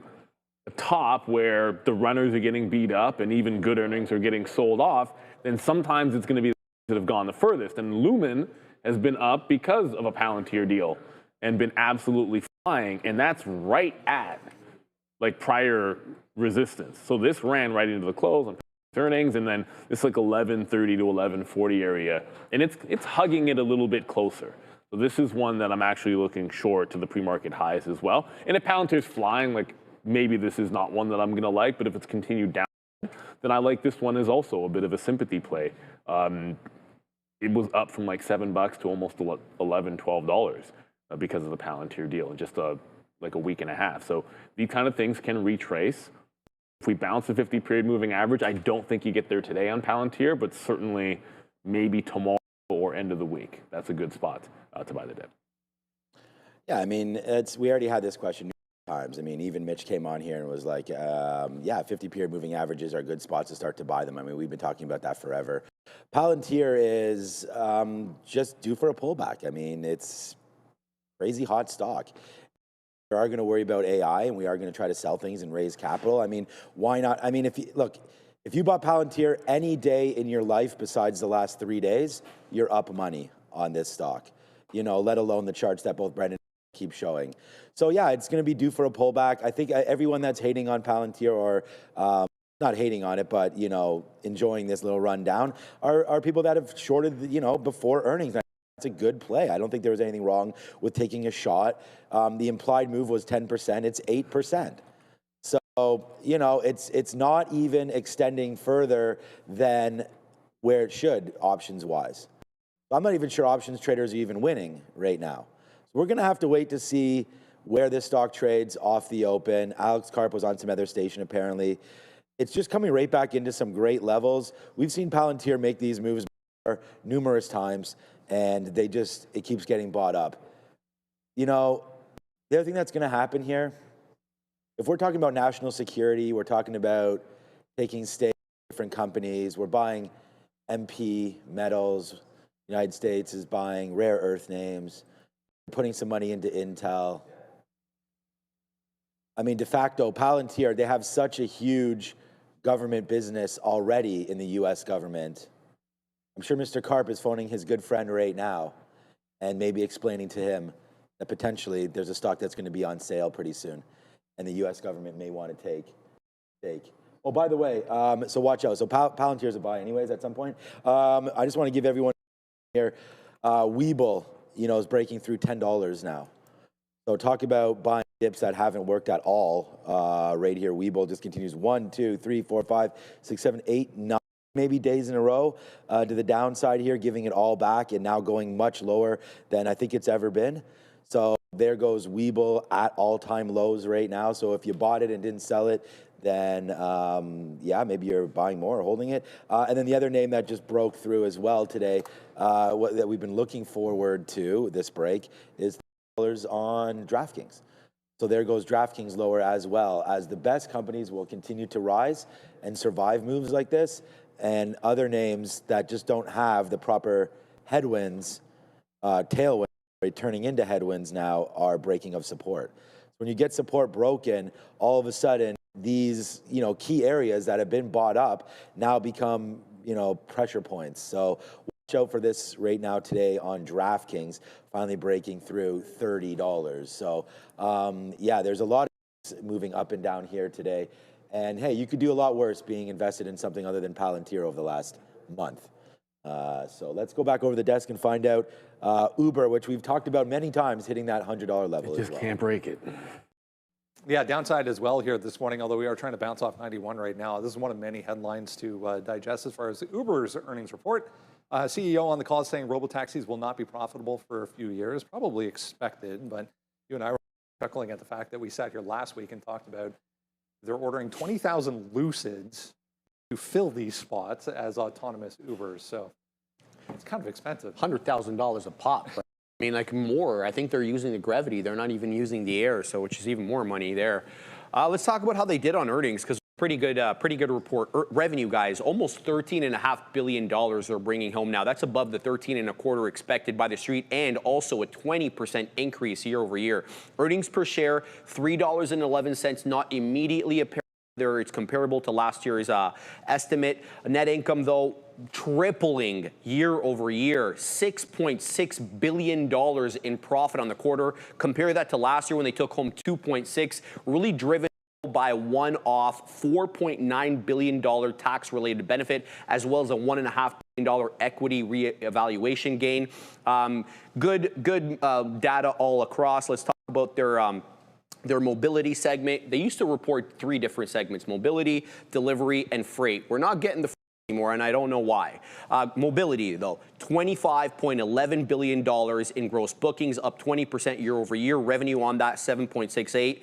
[SPEAKER 3] a top where the runners are getting beat up and even good earnings are getting sold off, then sometimes it's going to be the that have gone the furthest. And Lumen has been up because of a Palantir deal and been absolutely flying. And that's right at like prior resistance. So this ran right into the close on earnings, and then it's like 1130 to 1140 area, and it's hugging it a little bit closer. So this is one that I'm actually looking short to the pre-market highs as well. And if Palantir's flying, like maybe this is not one that I'm going to like, but if it's continued down, then I like this one as also a bit of a sympathy play. It was up from like $7 to almost $11, $12 because of the Palantir deal in just like a week and a half. So these kind of things can retrace. If we bounce the 50-period moving average, I don't think you get there today on Palantir, but certainly maybe tomorrow or end of the week. That's a good spot to buy the dip.
[SPEAKER 4] Yeah, I mean, we already had this question times. I mean, even Mitch came on here and was like, yeah, 50-period moving averages are good spots to start to buy them. I mean, we've been talking about that forever. Palantir is just due for a pullback. I mean, it's crazy hot stock. We are going to worry about AI, and we are going to try to sell things and raise capital. I mean, why not? I mean, if you bought Palantir any day in your life besides the last 3 days, you're up money on this stock. You know, let alone the charts that both Brendan keep showing. So yeah, it's going to be due for a pullback. I think everyone that's hating on Palantir or not hating on it, but you know, enjoying this little rundown are people that have shorted, you know, before earnings. It's a good play. I don't think there was anything wrong with taking a shot. The implied move was 10%. It's 8%. So, you know, it's not even extending further than where it should, options-wise. I'm not even sure options traders are even winning right now. So we're going to have to wait to see where this stock trades off the open. Alex Karp was on some other station, apparently. It's just coming right back into some great levels. We've seen Palantir make these moves numerous times, and it keeps getting bought up. You know, the other thing that's going to happen here, if we're talking about national security, we're talking about taking stakes in different companies, we're buying MP metals, United States is buying rare earth names, putting some money into Intel. I mean, de facto, Palantir, they have such a huge government business already in the US government. I'm sure Mr. Karp is phoning his good friend right now and maybe explaining to him that potentially there's a stock that's going to be on sale pretty soon and the US government may want to take Take. Oh, by the way, so watch out. So Palantir's a buy anyways at some point. I just want to give everyone here, Webull, is breaking through $10 now. So talk about buying dips that haven't worked at all. Right here, Webull just continues 1, 2, 3, 4, 5, 6, 7, 8, 9 maybe days in a row to the downside here, giving it all back and now going much lower than I think it's ever been. So there goes Webull at all-time lows right now. So if you bought it and didn't sell it, then yeah, maybe you're buying more or holding it. And then the other name that just broke through as well today, that we've been looking forward to this break, is dollars on DraftKings. So there goes DraftKings lower as well, as the best companies will continue to rise and survive moves like this, and other names that just don't have the proper headwinds, tailwinds, turning into headwinds now are breaking of support. When you get support broken, all of a sudden these key areas that have been bought up now become pressure points. So watch out for this right now today on DraftKings, finally breaking through $30. So yeah, there's a lot of moving up and down here today. And hey, you could do a lot worse being invested in something other than Palantir over the last month. So let's go back over the desk and find out Uber, which we've talked about many times, hitting that $100 level.
[SPEAKER 3] Just can't break it.
[SPEAKER 1] Yeah, downside as well here this morning, although we are trying to bounce off 91 right now. This is one of many headlines to digest as far as Uber's earnings report. CEO on the call saying robotaxis will not be profitable for a few years, probably expected, but you and I were chuckling at the fact that we sat here last week and talked about they're ordering 20,000 Lucids to fill these spots as autonomous Ubers. So it's kind of expensive.
[SPEAKER 2] $100,000 a pop. Right? I mean, like more. I think they're using the gravity. They're not even using the air, so which is even more money there. Let's talk about how they did on earnings, because pretty good report. Revenue, guys, almost $13.5 billion they're bringing home now. That's above the 13.25 expected by the street, and also a 20% increase year over year. Earnings per share, $3.11, not immediately apparent whether it's comparable to last year's estimate. Net income, though, tripling year over year, $6.6 billion in profit on the quarter. Compare that to last year when they took home 2.6, really driven by a one-off $4.9 billion tax-related benefit, as well as a $1.5 billion equity reevaluation gain. Good data all across. Let's talk about their mobility segment. They used to report 3 different segments: mobility, delivery, and freight. We're not getting the freight anymore, and I don't know why. Mobility, though, $25.11 billion in gross bookings, up 20% year over year. Revenue on that, $7.68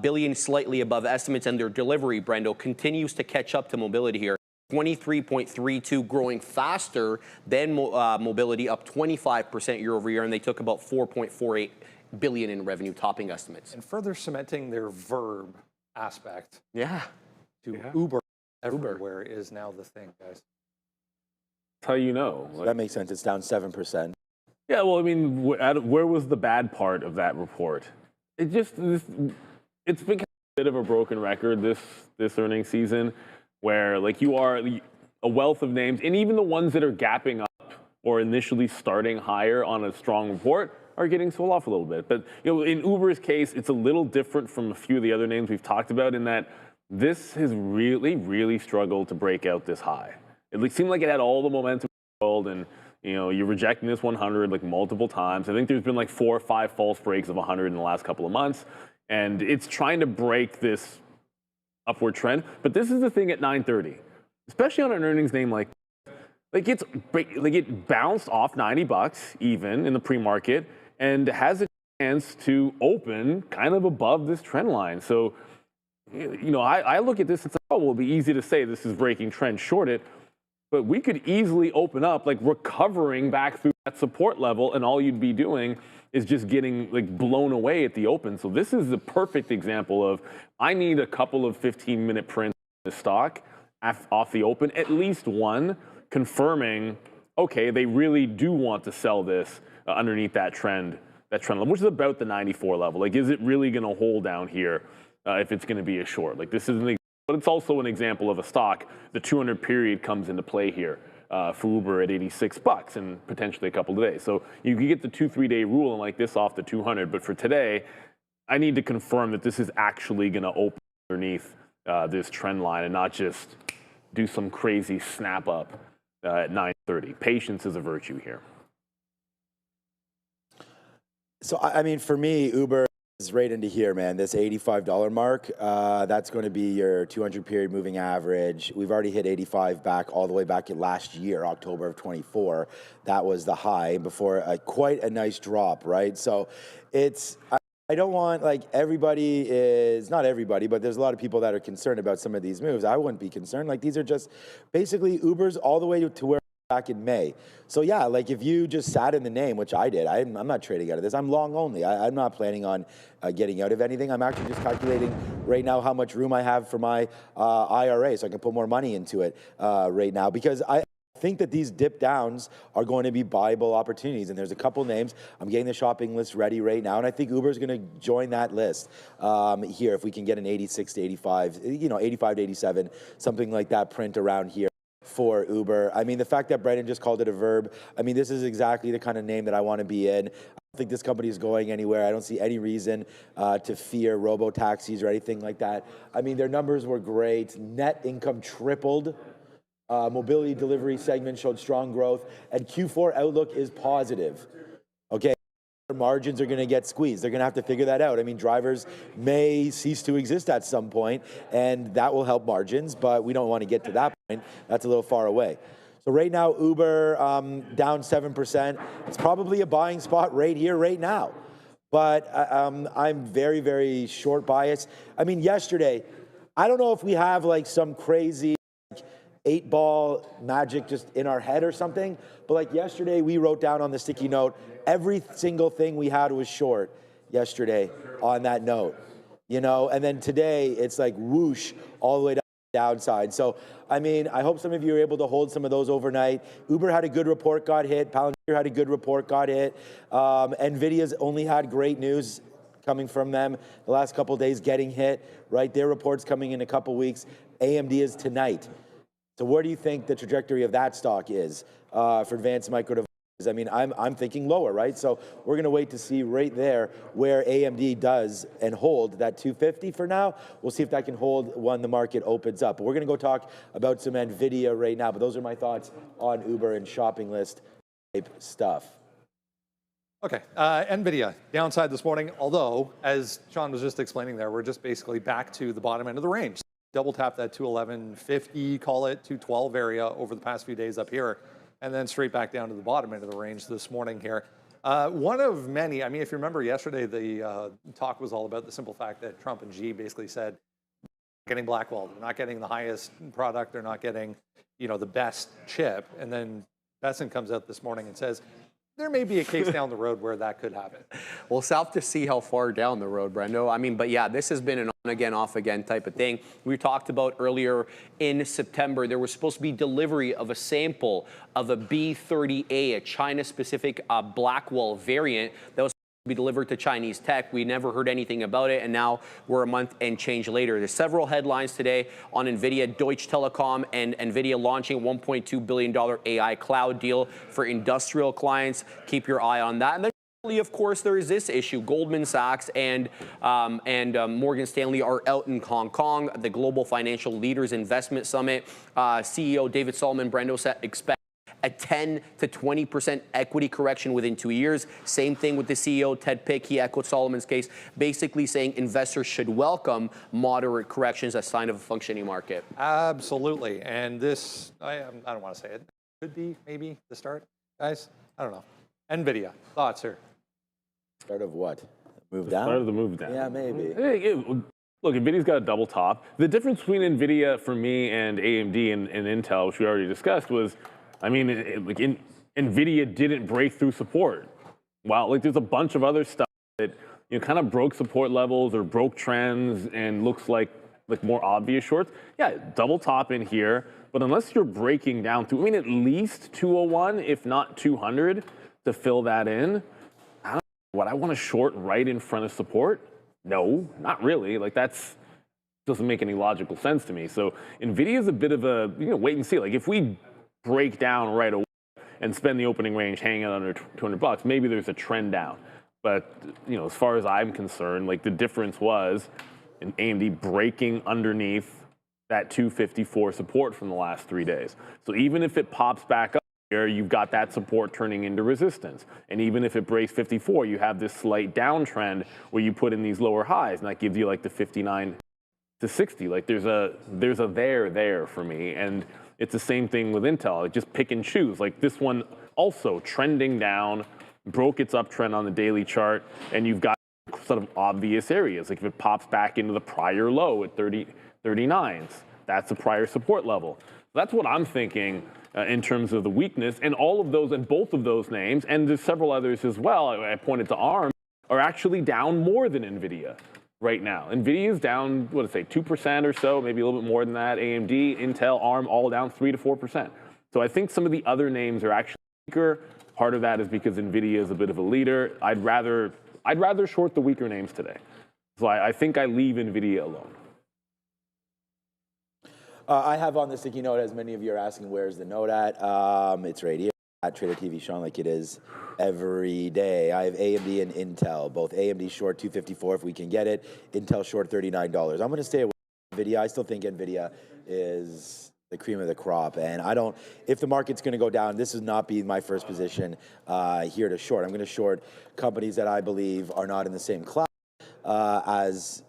[SPEAKER 2] billion, slightly above estimates. And their delivery, Brendo, continues to catch up to mobility here. 23.32, growing faster than mobility, up 25% year over year, and they took about $4.48 billion in revenue, topping estimates.
[SPEAKER 1] And further cementing their verb aspect.
[SPEAKER 2] Yeah.
[SPEAKER 1] To Uber everywhere is now the thing, guys.
[SPEAKER 3] That's how you know. Like,
[SPEAKER 4] that makes sense. It's down 7%.
[SPEAKER 3] Yeah, well, I mean, where was the bad part of that report? It's become a bit of a broken record this earnings season, where like you are a wealth of names, and even the ones that are gapping up or initially starting higher on a strong report are getting sold off a little bit. But in Uber's case, it's a little different from a few of the other names we've talked about in that this has really struggled to break out this high. It seemed like it had all the momentum in the world, and you're rejecting this 100 like multiple times. I think there's been like 4 or 5 false breaks of 100 in the last couple of months, and it's trying to break this upward trend. But this is the thing at 9:30, especially on an earnings name like it bounced off $90 even in the pre-market and has a chance to open kind of above this trend line. So, I look at this and say, oh, well, it'll be easy to say this is breaking trend, short it, but we could easily open up like recovering back through that support level, and all you'd be doing is just getting like blown away at the open. So this is the perfect example of I need a couple of 15-minute prints in the stock off the open, at least one, confirming, okay, they really do want to sell this underneath that trend level, which is about the 94 level. Like, is it really going to hold down here if it's going to be a short? Like, this is but it's also an example of a stock. The 200 period comes into play here for Uber at $86 and potentially a couple of days. So you can get the 2-3 day rule and like this off the 200. But for today, I need to confirm that this is actually going to open underneath this trend line and not just do some crazy snap up at 9:30. Patience is a virtue here.
[SPEAKER 4] So, I mean, for me, Uber is right into here, man. This $85 mark, that's going to be your 200 period moving average. We've already hit 85 back all the way back in last year, October of 24. That was the high before quite a nice drop, right? So it's, I don't want, like, everybody is, not everybody, but there's a lot of people that are concerned about some of these moves. I wouldn't be concerned. Like, these are just basically Ubers all the way to where back in May. So yeah, like if you just sat in the name, which I did, I'm not trading out of this. I'm long only. I'm not planning on getting out of anything. I'm actually just calculating right now how much room I have for my IRA, so I can put more money into it right now, because I think that these dip downs are going to be buyable opportunities, and there's a couple names. I'm getting the shopping list ready right now, and I think Uber is going to join that list here if we can get an 86 to 85, 85 to 87, something like that print around here for Uber. I mean, the fact that Brendan just called it a verb, I mean, this is exactly the kind of name that I want to be in. I don't think this company is going anywhere. I don't see any reason to fear robo-taxis or anything like that. I mean, their numbers were great. Net income tripled. Mobility delivery segment showed strong growth, and Q4 outlook is positive. Okay. Margins are going to get squeezed. They're going to have to figure that out. I mean, drivers may cease to exist at some point, and that will help margins, but we don't want to get to that point. That's a little far away. So right now, Uber down 7%. It's probably a buying spot right here, right now. But I'm very, very short bias. I mean, yesterday, I don't know if we have like some crazy 8-ball magic just in our head or something, but like yesterday we wrote down on the sticky note, every single thing we had was short yesterday on that note, and then today it's like whoosh all the way down the downside. So, I mean, I hope some of you are able to hold some of those overnight. Uber had a good report, got hit. Palantir had a good report, got hit. Nvidia's only had great news coming from them the last couple of days, getting hit, right? Their report's coming in a couple weeks. AMD is tonight. So where do you think the trajectory of that stock is for advanced micro devices? I mean, I'm thinking lower, right? So we're going to wait to see right there where AMD does and hold that 250 for now. We'll see if that can hold when the market opens up. But we're going to go talk about some Nvidia right now. But those are my thoughts on Uber and shopping list type stuff.
[SPEAKER 1] Okay, Nvidia, downside this morning, although, as Sean was just explaining there, we're just basically back to the bottom end of the range. Double tap that 211.50, call it 212 area over the past few days up here, and then straight back down to the bottom end of the range this morning here. One of many, I mean, if you remember yesterday, the talk was all about the simple fact that Trump and Xi basically said, getting blackballed, they're not getting the highest product, they're not getting, the best chip. And then Besson comes out this morning and says, there may be a case down the road where that could happen.
[SPEAKER 2] We'll have to see how far down the road, Brendo. I mean, but yeah, this has been an on-again, off-again type of thing. We talked about earlier in September, there was supposed to be delivery of a sample of a B30A, a China-specific Blackwell variant that was to be delivered to Chinese tech. We never heard anything about it, and now we're a month and change later. There's several headlines today on Nvidia, Deutsche Telekom, and Nvidia launching $1.2 billion AI cloud deal for industrial clients. Keep your eye on that. And then, of course, there is this issue. Goldman Sachs and Morgan Stanley are out in Hong Kong, the Global Financial Leaders Investment Summit. CEO David Solomon, Brendo, expect a 10 to 20% equity correction within 2 years. Same thing with the CEO, Ted Pick. He echoed Solomon's case, basically saying investors should welcome moderate corrections as a sign of a functioning market.
[SPEAKER 1] Absolutely. And this, I don't want to say it, could be maybe the start, guys. I don't know. Nvidia, thoughts here?
[SPEAKER 4] Start of what? Move down?
[SPEAKER 3] Start of the move down.
[SPEAKER 4] Yeah, maybe.
[SPEAKER 3] Look, NVIDIA's got a double top. The difference between NVIDIA for me and AMD and Intel, which we already discussed, was, I mean, NVIDIA didn't break through support. Wow, like there's a bunch of other stuff that kind of broke support levels or broke trends and looks like more obvious shorts. Yeah, double top in here, but unless you're breaking down to, at least 201, if not 200, to fill that in. I don't know what I want to short right in front of support. No, not really. Like that's doesn't make any logical sense to me. So NVIDIA is a bit of a wait and see. Like if we break down right away and spend the opening range hanging out under $200, maybe there's a trend down. But as far as I'm concerned, like the difference was, and AMD breaking underneath that 254 support from the last 3 days. So even if it pops back up here, you've got that support turning into resistance. And even if it breaks 54, you have this slight downtrend where you put in these lower highs, and that gives you like the 59 to 60. Like there's a there for me. And it's the same thing with Intel. Like just pick and choose. Like this one also trending down, broke its uptrend on the daily chart, and you've got sort of obvious areas. Like if it pops back into the prior low at 39s, that's a prior support level. That's what I'm thinking in terms of the weakness. And all of those, and both of those names, and there's several others as well, I pointed to ARM, are actually down more than Nvidia right now. Nvidia is down, what did I say, 2% or so, maybe a little bit more than that. AMD, Intel, ARM, all down 3 to 4%. So I think some of the other names are actually weaker. Part of that is because Nvidia is a bit of a leader. I'd rather short the weaker names today. So I think I leave Nvidia alone.
[SPEAKER 4] I have on the sticky note, as many of you are asking, where's the note at? It's right here at Trader TV, Sean, like it is every day. I have AMD and Intel, both AMD short 254 if we can get it, Intel short $39. I'm going to stay away from Nvidia. I still think Nvidia is the cream of the crop, and I don't, if the market's going to go down, this would not be my first position here to short. I'm going to short companies that I believe are not in the same class as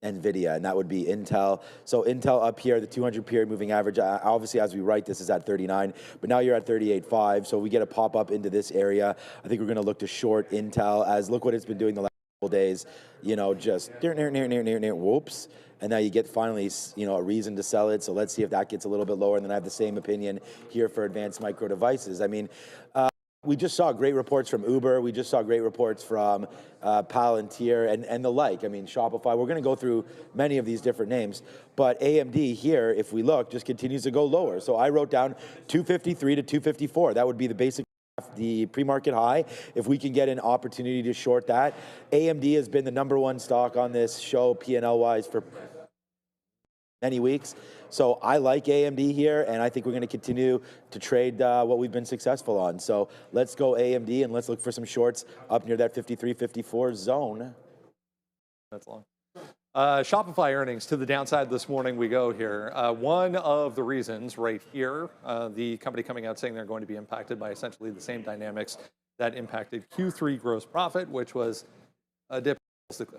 [SPEAKER 4] Nvidia, and that would be Intel. So Intel up here, the 200 period moving average, obviously as we write this is at 39, but now you're at 38.5, so we get a pop up into this area. I think we're going to look to short Intel, as look what it's been doing the last couple days, you know, just near, whoops, and now you get finally, you know, a reason to sell it. So let's see if that gets a little bit lower, and then I have the same opinion here for advanced micro devices. I mean, we just saw great reports from Uber. We just saw great reports from Palantir and the like. I mean, Shopify. We're going to go through many of these different names. But AMD here, if we look, just continues to go lower. So I wrote down 253 to 254. That would be the basic, the pre-market high. If we can get an opportunity to short that. AMD has been the #1 stock on this show, P&L-wise, for many weeks. So I like AMD here, and I think we're going to continue to trade what we've been successful on. So let's go AMD, and let's look for some shorts up near that 53-54 zone.
[SPEAKER 1] That's long. Shopify earnings to the downside this morning we go here. One of the reasons right here, the company coming out saying they're going to be impacted by essentially the same dynamics that impacted Q3 gross profit, which was a dip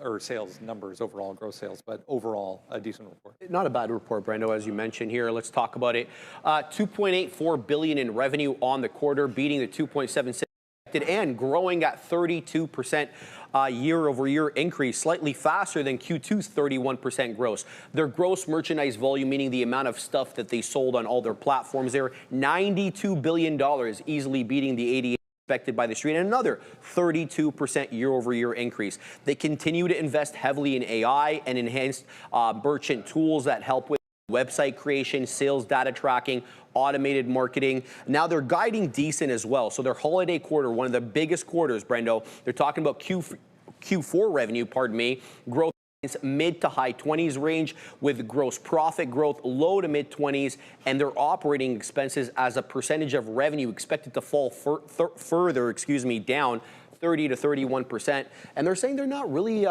[SPEAKER 1] or sales numbers overall, gross sales, but overall a decent report.
[SPEAKER 2] Not a bad report, Brendo, as you mentioned here. Let's talk about it. $2.84 billion in revenue on the quarter, beating the 2.76 and growing at 32% year-over-year increase, slightly faster than Q2's 31% gross. Their gross merchandise volume, meaning the amount of stuff that they sold on all their platforms there, $92 billion, easily beating the 88 expected by the street, and another 32% year-over-year increase. They continue to invest heavily in AI and enhanced merchant tools that help with website creation, sales data tracking, automated marketing. Now they're guiding decent as well. So their holiday quarter, one of the biggest quarters, Brendo, they're talking about Q4 revenue, growth mid to high 20s range, with gross profit growth low to mid 20s, and their operating expenses as a percentage of revenue expected to fall further, down 30 to 31%. And they're saying they're not really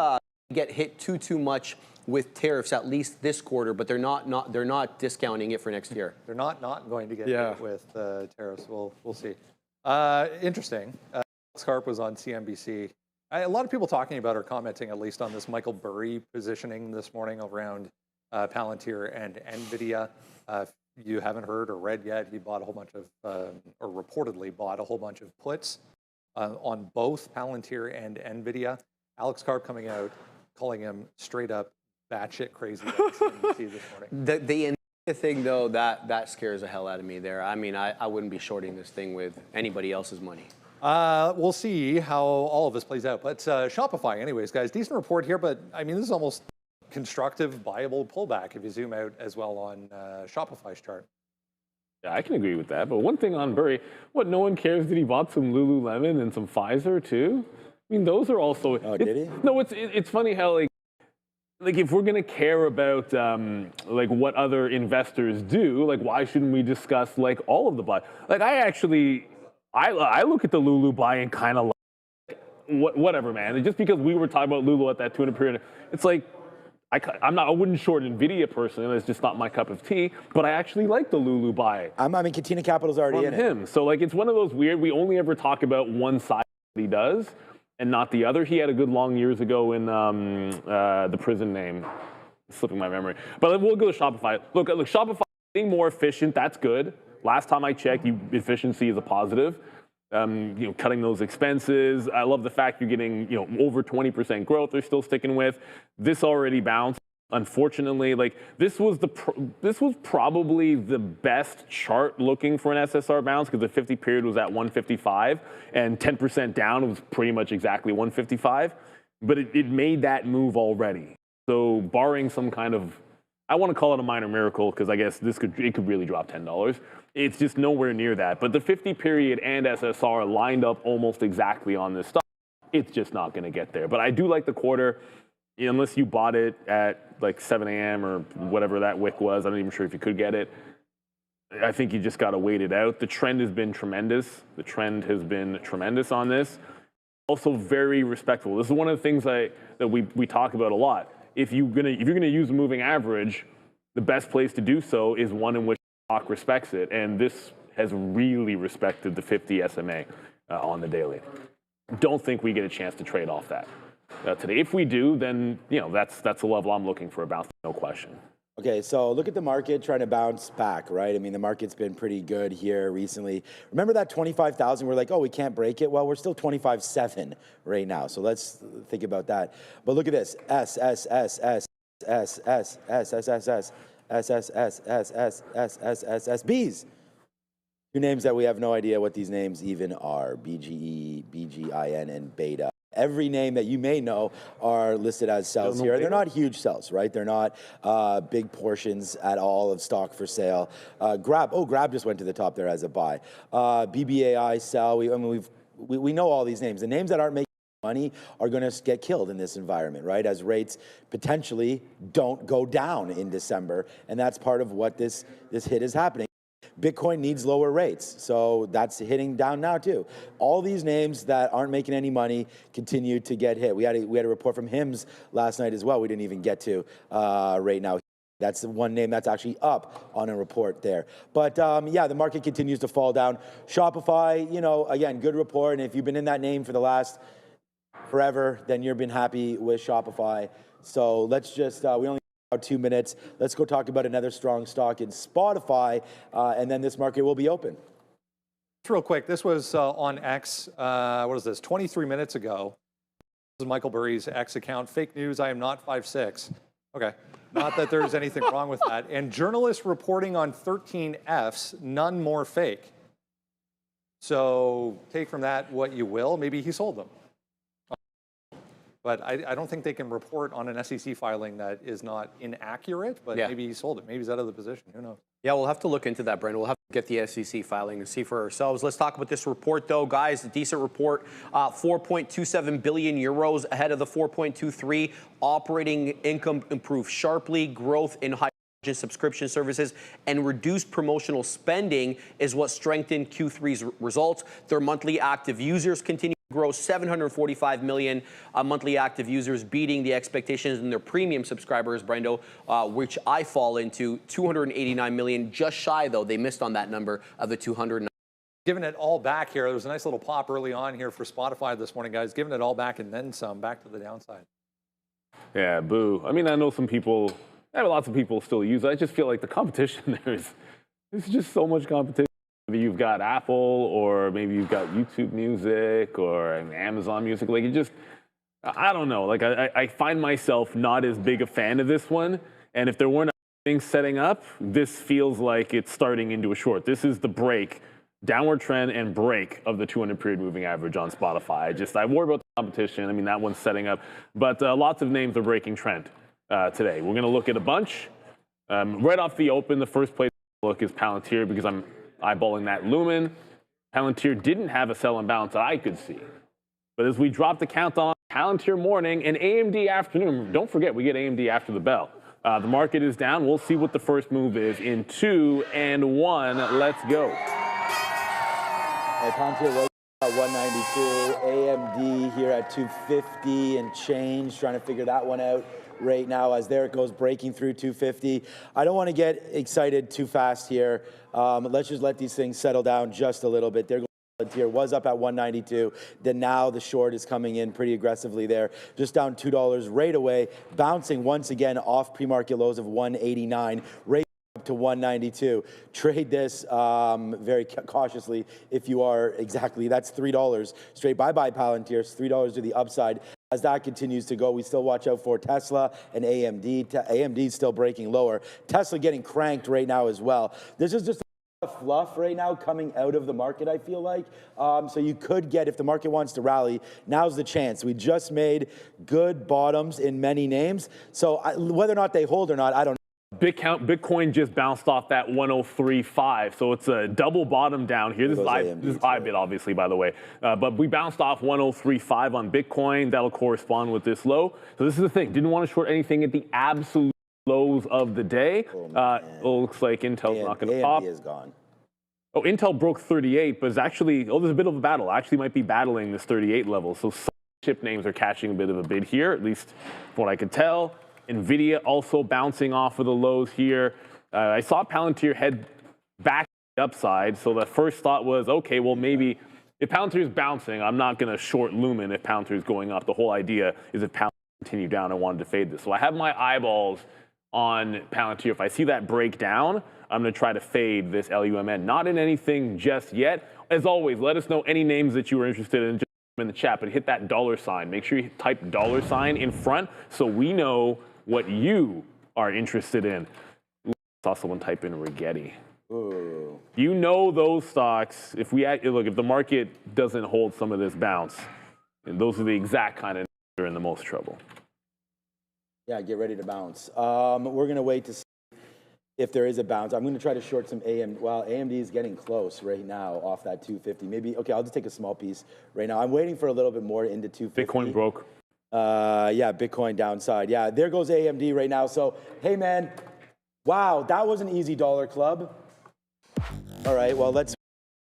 [SPEAKER 2] get hit too much with tariffs, at least this quarter, but they're not discounting it for next year.
[SPEAKER 1] They're not going to get hit with tariffs. We'll see. Interesting. Alex Karp was on CNBC. A lot of people talking about or commenting, at least, on this Michael Burry positioning this morning around Palantir and Nvidia. If you haven't heard or read yet, he bought a whole bunch of, or reportedly bought a whole bunch of puts on both Palantir and Nvidia. Alex Karp coming out, calling him straight up batshit crazy on CNBC this morning.
[SPEAKER 2] The Nvidia thing, though, that scares the hell out of me there. I mean, I wouldn't be shorting this thing with anybody else's money.
[SPEAKER 1] We'll see how all of this plays out. But Shopify, anyways, guys, decent report here. But I mean, this is almost constructive, viable pullback if you zoom out as well on Shopify's chart.
[SPEAKER 3] Yeah, I can agree with that. But one thing on Burry, no one cares that he bought some Lululemon and some Pfizer too? I mean, those are also.
[SPEAKER 4] Oh, did he?
[SPEAKER 3] No, it's funny how like if we're gonna care about like what other investors do, like why shouldn't we discuss like all of the buy? Like I look at the Lulu buy and kind of like, whatever, man. And just because we were talking about Lulu at that 200 period, it's like, I wouldn't short Nvidia personally. That's just not my cup of tea. But I actually like the Lulu buy
[SPEAKER 4] I mean, Katina Capital's already
[SPEAKER 3] from
[SPEAKER 4] in it.
[SPEAKER 3] him. So like, it's one of those weird. We only ever talk about one side that he does, and not the other. He had a good long years ago in the prison name, slipping my memory. But we'll go to Shopify. Look, Shopify being more efficient. That's good. Last time I checked, efficiency is a positive. Cutting those expenses. I love the fact you're getting, over 20% growth. They're still sticking with. This already bounced. Unfortunately, this was probably the best chart looking for an SSR bounce because the 50 period was at 155 and 10% down was pretty much exactly 155. But it made that move already. So barring some kind of, I want to call it a minor miracle because I guess it could really drop $10. It's just nowhere near that. But the 50 period and SSR lined up almost exactly on this stock. It's just not going to get there. But I do like the quarter, unless you bought it at like 7 a.m. or whatever that wick was. I'm not even sure if you could get it. I think you just got to wait it out. The trend has been tremendous. The trend has been tremendous on this. Also very respectable. This is one of the things that we talk about a lot. If you're gonna use a moving average, the best place to do so is one in which stock respects it, and this has really respected the 50 SMA on the daily. Don't think we get a chance to trade off that today. If we do, then that's the level I'm looking for a bounce, no question.
[SPEAKER 4] Okay, so look at the market trying to bounce back, right? I mean, the market's been pretty good here recently. Remember that 25,000? We're like, oh, we can't break it. Well, we're still 25.7 right now. So let's think about that. But look at this: S S S S S S S S S S S S S S S S S S S Bs. Two names that we have no idea what these names even are: BGE, BGIN, and Beta. Every name that you may know are listed as sells here. They're not huge sells, right? They're not big portions at all of stock for sale. Grab just went to the top there as a buy. BBAI sell. We know all these names. The names that aren't making money are going to get killed in this environment, right? As rates potentially don't go down in December, and that's part of what this hit is happening. Bitcoin needs lower rates, so that's hitting down now too. All these names that aren't making any money continue to get hit. We had a report from HIMS last night as well. We didn't even get to right now. That's the one name that's actually up on a report there. But the market continues to fall down. Shopify, again, good report. And if you've been in that name for the last forever, then you've been happy with Shopify. So let's just, we only about 2 minutes. Let's go talk about another strong stock in Spotify, and then this market will be open.
[SPEAKER 1] Just real quick, this was on X, 23 minutes ago. This is Michael Burry's X account. Fake news, I am not 5'6". Okay, not that there's anything wrong with that. And journalists reporting on 13 Fs, none more fake. So take from that what you will. Maybe he sold them. But I don't think they can report on an SEC filing that is not inaccurate, but maybe he sold it. Maybe he's out of the position. Who knows? Yeah,
[SPEAKER 2] we'll have to look into that, Brandon. We'll have to get the SEC filing and see for ourselves. Let's talk about this report, though. Guys, a decent report. 4.27 billion euros ahead of the 4.23. Operating income improved sharply. Growth in high subscription services and reduced promotional spending is what strengthened Q3's results. Their monthly active users continue to grow, 745 million monthly active users, beating the expectations in their premium subscribers, Brendo, which I fall into, 289 million, just shy, though. They missed on that number of the 200.
[SPEAKER 1] Giving it all back here. There was a nice little pop early on here for Spotify this morning, guys. Giving it all back and then some, back to the downside.
[SPEAKER 3] Yeah, boo. I mean, I know some people, lots of people still use it. I just feel like the competition there's just so much competition. Maybe you've got Apple, or maybe you've got YouTube Music or Amazon Music. Like, it just, I don't know. Like, I find myself not as big a fan of this one. And if there weren't things setting up, this feels like it's starting into a short. This is the break, downward trend and break of the 200 period moving average on Spotify. I worry about the competition. I mean, that one's setting up. But lots of names are breaking trend today. We're going to look at a bunch. Right off the open, the first place to look is Palantir, because I'm eyeballing that Lumen. Palantir didn't have a sell and bounce that I could see. But as we drop the count on Palantir morning and AMD afternoon, don't forget we get AMD after the bell. The market is down. We'll see what the first move is in 2 and 1. Let's go.
[SPEAKER 4] Palantir was at 192, AMD here at 250 and change, trying to figure that one out. right now as there it goes breaking through 250. I don't want to get excited too fast here. Let's just let these things settle down just a little bit. There goes Palantir, was up at 192. Then now the short is coming in pretty aggressively there, just down $2 right away, bouncing once again off pre-market lows of 189. Right up to 192. Trade this very cautiously if you are exactly. That's $3 straight. Bye-bye Palantir. It's $3 to the upside. As that continues to go, we still watch out for Tesla and AMD. AMD is still breaking lower. Tesla getting cranked right now as well. This is just a fluff right now coming out of the market, I feel like. So you could get, if the market wants to rally, now's the chance. We just made good bottoms in many names. So whether or not they hold or not, I don't know.
[SPEAKER 3] Bitcoin just bounced off that 103.5, so it's a double bottom down here. This is IBIT, obviously, by the way. But we bounced off 103.5 on Bitcoin. That'll correspond with this low. So this is the thing. Didn't want to short anything at the absolute lows of the day. It looks like Intel's not going to pop.
[SPEAKER 4] AMD is gone.
[SPEAKER 3] Oh, Intel broke 38, but it's actually, there's a bit of a battle. Actually might be battling this 38 level. So some chip names are catching a bit of a bid here, at least from what I could tell. Nvidia also bouncing off of the lows here. I saw Palantir head back to the upside, so the first thought was, okay, well maybe if Palantir is bouncing, I'm not going to short Lumen if Palantir is going up. The whole idea is if Palantir continue down, I wanted to fade this. So I have my eyeballs on Palantir. If I see that break down, I'm going to try to fade this LUMN. Not in anything just yet. As always, let us know any names that you are interested in. Just in the chat, but hit that $sign. Make sure you type $sign in front so we know what you are interested in. Saw someone type in Rigetti.
[SPEAKER 4] Ooh.
[SPEAKER 3] You know those stocks. If the market doesn't hold some of this bounce, and those are the exact kind of that are in the most trouble.
[SPEAKER 4] Yeah, get ready to bounce. We're gonna wait to see if there is a bounce. I'm gonna try to short some AMD. Well, AMD is getting close right now off that 250. Maybe, okay, I'll just take a small piece right now. I'm waiting for a little bit more into 250.
[SPEAKER 3] Bitcoin broke.
[SPEAKER 4] Yeah, Bitcoin downside. Yeah, there goes AMD right now. So, hey man, wow, that was an easy dollar club. All right, well, let's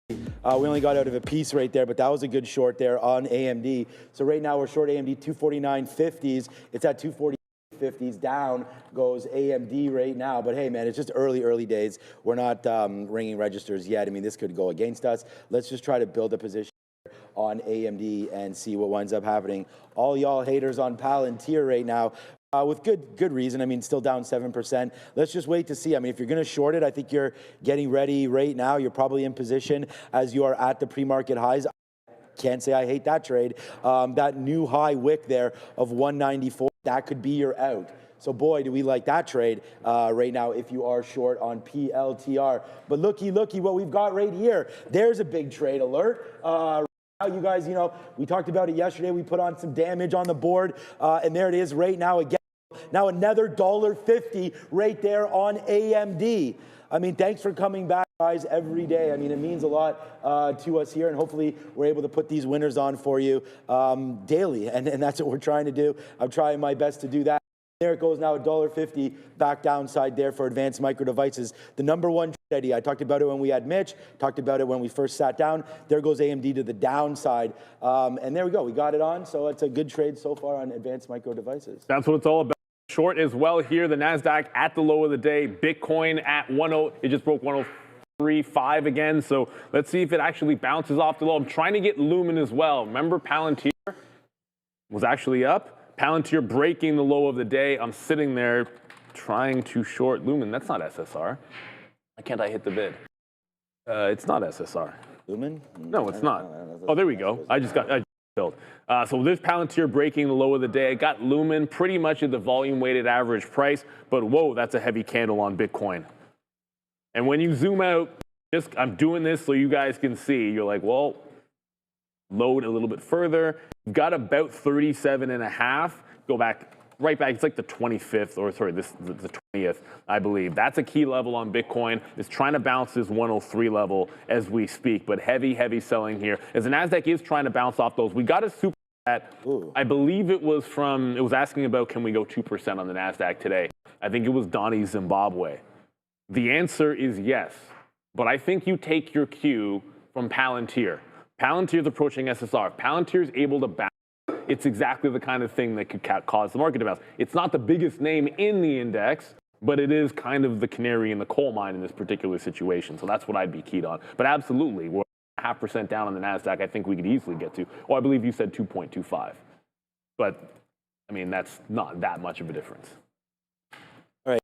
[SPEAKER 4] we only got out of a piece right there, but that was a good short there on AMD. So right now we're short AMD 249.50s. It's at 240.50s. Down goes AMD right now. But hey, man, it's just early days. We're not ringing registers yet. I mean, this could go against us. Let's just try to build a position on AMD and see what winds up happening. All y'all haters on Palantir right now, with good reason. I mean, still down 7%. Let's just wait to see. I mean, if you're going to short it, I think you're getting ready right now. You're probably in position as you are at the pre-market highs. Can't say I hate that trade. That new high wick there of 194, that could be your out. So boy, do we like that trade right now if you are short on PLTR. But looky, what we've got right here. There's a big trade alert. You guys, we talked about it yesterday. We put on some damage on the board, and there it is right now again. Now another $1.50 right there on AMD. I mean, thanks for coming back, guys, every day. I mean, it means a lot to us here, and hopefully we're able to put these winners on for you daily, and that's what we're trying to do. I'm trying my best to do that. There it goes now, $1.50 back downside there for Advanced Micro Devices. The number one trade idea. I talked about it when we had Mitch, talked about it when we first sat down. There goes AMD to the downside. And there we go. We got it on. So it's a good trade so far on Advanced Micro Devices.
[SPEAKER 3] That's what it's all about. Short as well here. The NASDAQ at the low of the day. Bitcoin at 10. It just broke 103.5 again. So let's see if it actually bounces off the low. I'm trying to get Lumen as well. Remember Palantir was actually up. Palantir breaking the low of the day. I'm sitting there trying to short Lumen. That's not SSR. Why can't I hit the bid? It's not SSR.
[SPEAKER 4] Lumen?
[SPEAKER 3] No, it's not. Oh, there we go. I just filled. So there's Palantir breaking the low of the day. I got Lumen pretty much at the volume weighted average price, but whoa, that's a heavy candle on Bitcoin. And when you zoom out, I'm doing this so you guys can see. You're like, well, load a little bit further. You've got about 37.5. Go back, right back. It's like the 25th, or sorry, the 20th, I believe. That's a key level on Bitcoin. It's trying to bounce this 103 level as we speak, but heavy selling here. As the NASDAQ is trying to bounce off those, we got a super chat. I believe it was asking about can we go 2% on the NASDAQ today. I think it was Donnie Zimbabwe. The answer is yes, but I think you take your cue from Palantir. Palantir is approaching SSR. Palantir is able to bounce it's exactly the kind of thing that could cause the market to bounce. It's not the biggest name in the index, but it is kind of the canary in the coal mine in this particular situation. So that's what I'd be keyed on. But absolutely, we're 0.5% down on the NASDAQ. I think we could easily get to, I believe you said 2.25. But, I mean, that's not that much of a difference.
[SPEAKER 4] All right.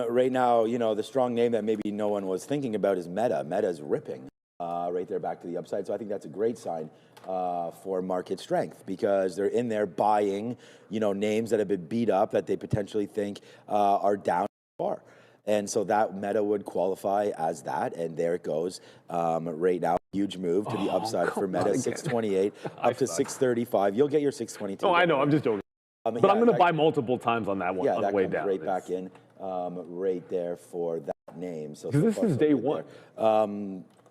[SPEAKER 4] Right now, the strong name that maybe no one was thinking about is Meta. Meta's ripping right there back to the upside. So I think that's a great sign for market strength because they're in there buying, names that have been beat up that they potentially think are down far. And so that Meta would qualify as that. And there it goes right now. Huge move to the upside for Meta, 628 up to 635. You'll get your 622.
[SPEAKER 3] Oh, I know. I'm just joking. But I'm going to buy multiple times on that one on the way down.
[SPEAKER 4] Right back in right there for that name. So
[SPEAKER 3] this is day one.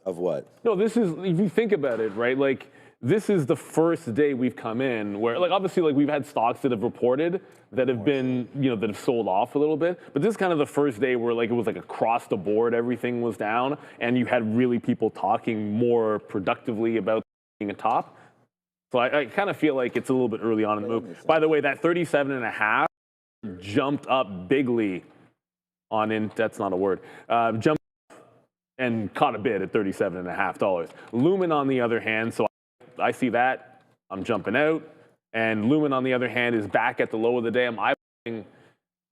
[SPEAKER 4] Of what?
[SPEAKER 3] No, this is, if you think about it, right, like, this is the first day we've come in where, like, obviously, like, we've had stocks that have reported that have been, that have sold off a little bit. But this is kind of the first day where, like, it was like across the board, everything was down, and you had really people talking more productively about being a top. So I kind of feel like it's a little bit early on in the move. By the way, that 37.5 jumped up bigly on, that's not a word, jumped and caught a bid at $37.50. Lumen, on the other hand, so I see that, I'm jumping out. And Lumen, on the other hand, is back at the low of the day. I'm eyeballing.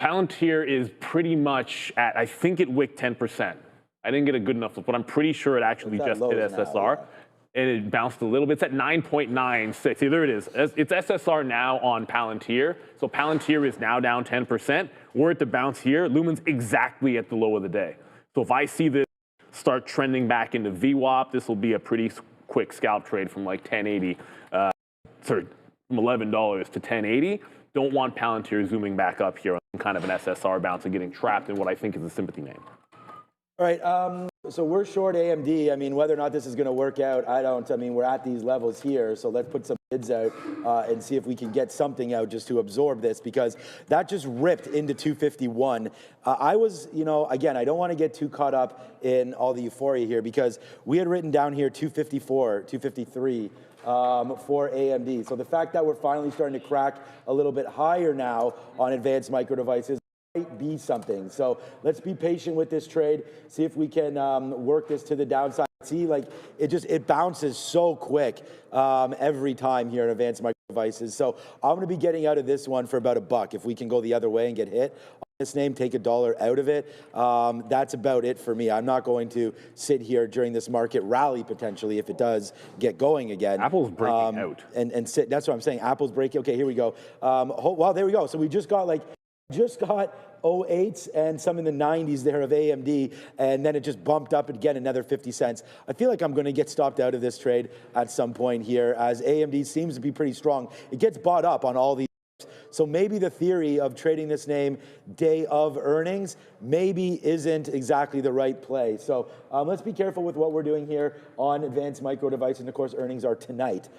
[SPEAKER 3] Palantir is pretty much at, I think it wicked 10%. I didn't get a good enough look, but I'm pretty sure it actually just hit SSR. Now, yeah. And it bounced a little bit. It's at 9.96. See, there it is. It's SSR now on Palantir. So Palantir is now down 10%. We're at the bounce here. Lumen's exactly at the low of the day. So if I see this start trending back into VWAP, this will be a pretty quick scalp trade from like 1080, from $11 to 1080. Don't want Palantir zooming back up here on kind of an SSR bounce and getting trapped in what I think is a sympathy name.
[SPEAKER 4] All right, so we're short AMD. I mean, whether or not this is going to work out, I mean, we're at these levels here, so let's put some bids out and see if we can get something out just to absorb this, because that just ripped into 251. I was, again, I don't want to get too caught up in all the euphoria here, because we had written down here 254, 253 for AMD. So the fact that we're finally starting to crack a little bit higher now on advanced micro devices might be something. So let's be patient with this trade, see if we can work this to the downside. See, like, it bounces so quick every time here in advanced micro devices. So I'm going to be getting out of this one for about $1. If we can go the other way and get hit on this name, take $1 out of it, that's about it for me. I'm not going to sit here during this market rally, potentially, if it does get going again.
[SPEAKER 3] Apple's breaking out.
[SPEAKER 4] And sit. That's what I'm saying. Apple's breaking. Okay, here we go. Well, there we go. So we just got 08s and some in the 90s there of AMD, and then it just bumped up again another 50 cents. I feel like I'm going to get stopped out of this trade at some point here, as AMD seems to be pretty strong. It gets bought up on all these. So maybe the theory of trading this name day of earnings maybe isn't exactly the right play. So let's be careful with what we're doing here on advanced micro devices. And of course, earnings are tonight.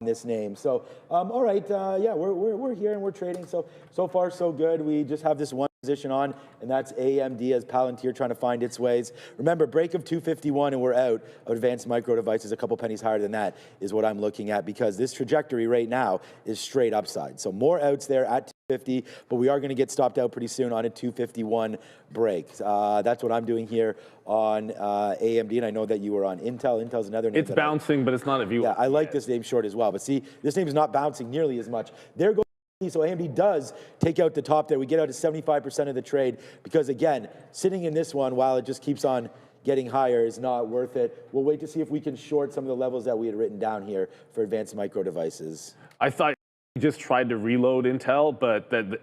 [SPEAKER 4] This name. So, all right, yeah, we're here and we're trading. So far, so good. We just have this one position on, and that's AMD as Palantir trying to find its ways. Remember, break of 251 and we're out of advanced micro devices. A couple pennies higher than that is what I'm looking at, because this trajectory right now is straight upside. So more outs there at 250, but we are going to get stopped out pretty soon on a 251 break. That's what I'm doing here on AMD, and I know that you were on Intel. Intel's another name.
[SPEAKER 3] It's bouncing, but it's not a view.
[SPEAKER 4] Yeah, I like this name short as well. But see, this name is not bouncing nearly as much. There goes. So AMD does take out the top there. We get out to 75% of the trade, because, again, sitting in this one while it just keeps on getting higher is not worth it. We'll wait to see if we can short some of the levels that we had written down here for advanced micro devices.
[SPEAKER 3] I thought you just tried to reload Intel, but the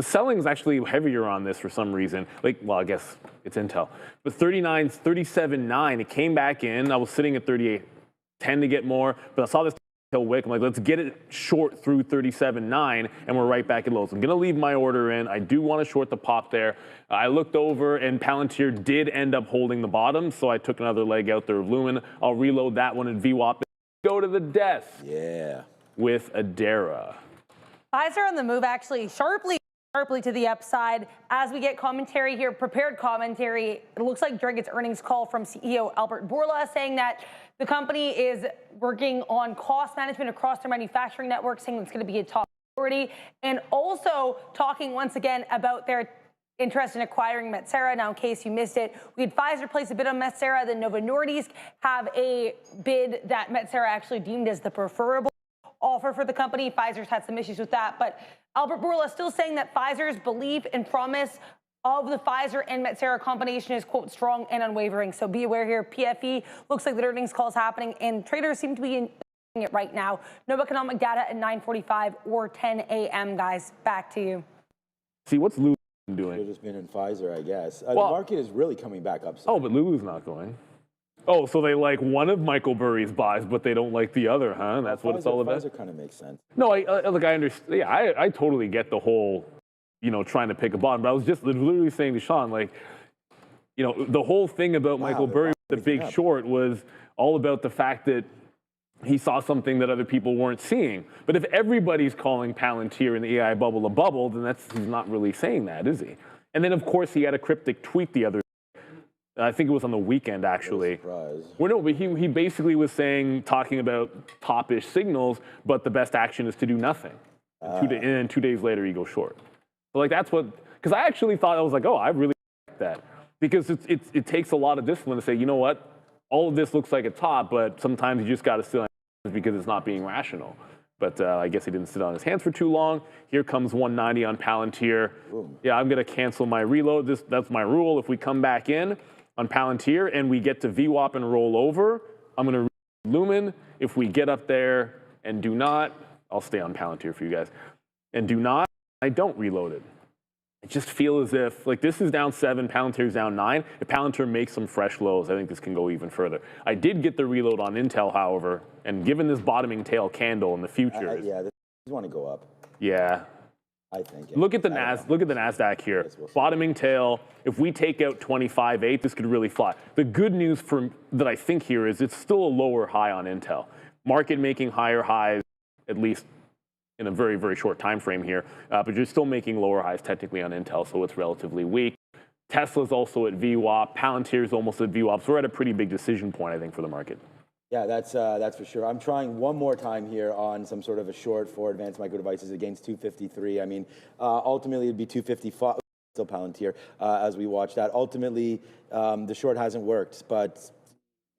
[SPEAKER 3] selling is actually heavier on this for some reason. Well, I guess it's Intel. But 37.9, it came back in. I was sitting at 38.10 to get more, but I saw this wick. I'm like, let's get it short through 37.9, and we're right back at lows. I'm going to leave my order in. I do want to short the pop there. I looked over, and Palantir did end up holding the bottom, so I took another leg out there of Lumen. I'll reload that one at VWAP. Go to the death.
[SPEAKER 4] Yeah.
[SPEAKER 3] With Adara.
[SPEAKER 7] Pfizer on the move, actually sharply sharply to the upside. As we get commentary here, prepared commentary, it looks like during its earnings call from CEO Albert Bourla saying that the company is working on cost management across their manufacturing network, saying it's going to be a top priority, and also talking once again about their interest in acquiring Metsera. Now, in case you missed it, we had Pfizer place a bid on Metsera, then Novo Nordisk have a bid that Metsera actually deemed as the preferable offer for the company. Pfizer's had some issues with that, but Albert Bourla still saying that Pfizer's belief and promise of the Pfizer and Metsera combination is, quote, strong and unwavering. So be aware here. PFE looks like the earnings call is happening, and traders seem to be in it right now. No economic data at 9:45 or 10 a.m., guys. Back to you.
[SPEAKER 3] See, what's Lulu doing?
[SPEAKER 4] They've just been in Pfizer, I guess. The market is really coming back up.
[SPEAKER 3] Oh, but Lulu's not going. Oh, so they like one of Michael Burry's buys, but they don't like the other, huh? That's what it's all about?
[SPEAKER 4] Pfizer kind of makes sense.
[SPEAKER 3] No, look, I understand. Yeah, I totally get the whole, trying to pick a bottom. But I was just literally saying to Sean, like, the whole thing about Michael Burry, the big short, was all about the fact that he saw something that other people weren't seeing. But if everybody's calling Palantir and the AI bubble a bubble, then he's not really saying that, is he? And then, of course, he had a cryptic tweet the other day. I think it was on the weekend, actually. Well, no, but he basically was talking about top-ish signals, but the best action is to do nothing. And then 2 days later, you go short. So, like, that's what, because I actually thought, I was like, oh, I really like that. Because it takes a lot of discipline to say, you know what, all of this looks like a top, but sometimes you just got to sit on it because it's not being rational. But I guess he didn't sit on his hands for too long. Here comes 190 on Palantir. Yeah, I'm going to cancel my reload. That's my rule. If we come back in on Palantir and we get to VWAP and roll over, I'm going to Lumen. If we get up there and do not, I'll stay on Palantir for you guys, and do not, I don't reload it. I just feel as if, like, this is down 7, Palantir's down 9. If Palantir makes some fresh lows, I think this can go even further. I did get the reload on Intel, however, and given this bottoming tail candle in the futures.
[SPEAKER 4] Yeah, this want to go up.
[SPEAKER 3] Yeah.
[SPEAKER 4] I think.
[SPEAKER 3] Look at the NASDAQ here. Bottoming tail. If we take out 25.8, this could really fly. The good news that I think here is it's still a lower high on Intel. Market making higher highs, at least in a very, very short time frame here. But you're still making lower highs technically on Intel, so it's relatively weak. Tesla's also at VWAP. Palantir's almost at VWAP. So we're at a pretty big decision point, I think, for the market.
[SPEAKER 4] Yeah, that's for sure. I'm trying one more time here on some sort of a short for advanced micro devices against 253. I mean, ultimately it'd be 255. Still Palantir as we watch that. Ultimately, the short hasn't worked, but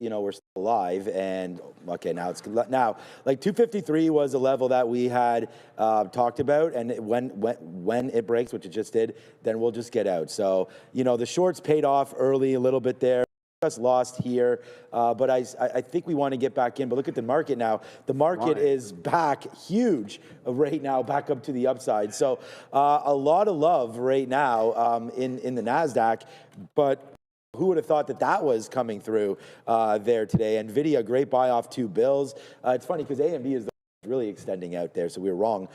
[SPEAKER 4] we're still alive. And okay, now like 253 was a level that we had talked about, and when it breaks, which it just did, then we'll just get out. So the shorts paid off early a little bit there. Just lost here, but I think we want to get back in. But look at the market now. The market is back huge right now, back up to the upside. So a lot of love right now in the NASDAQ, but who would have thought that was coming through there today? Nvidia, great buy off 2 bills. It's funny because AMD is really extending out there, so we were wrong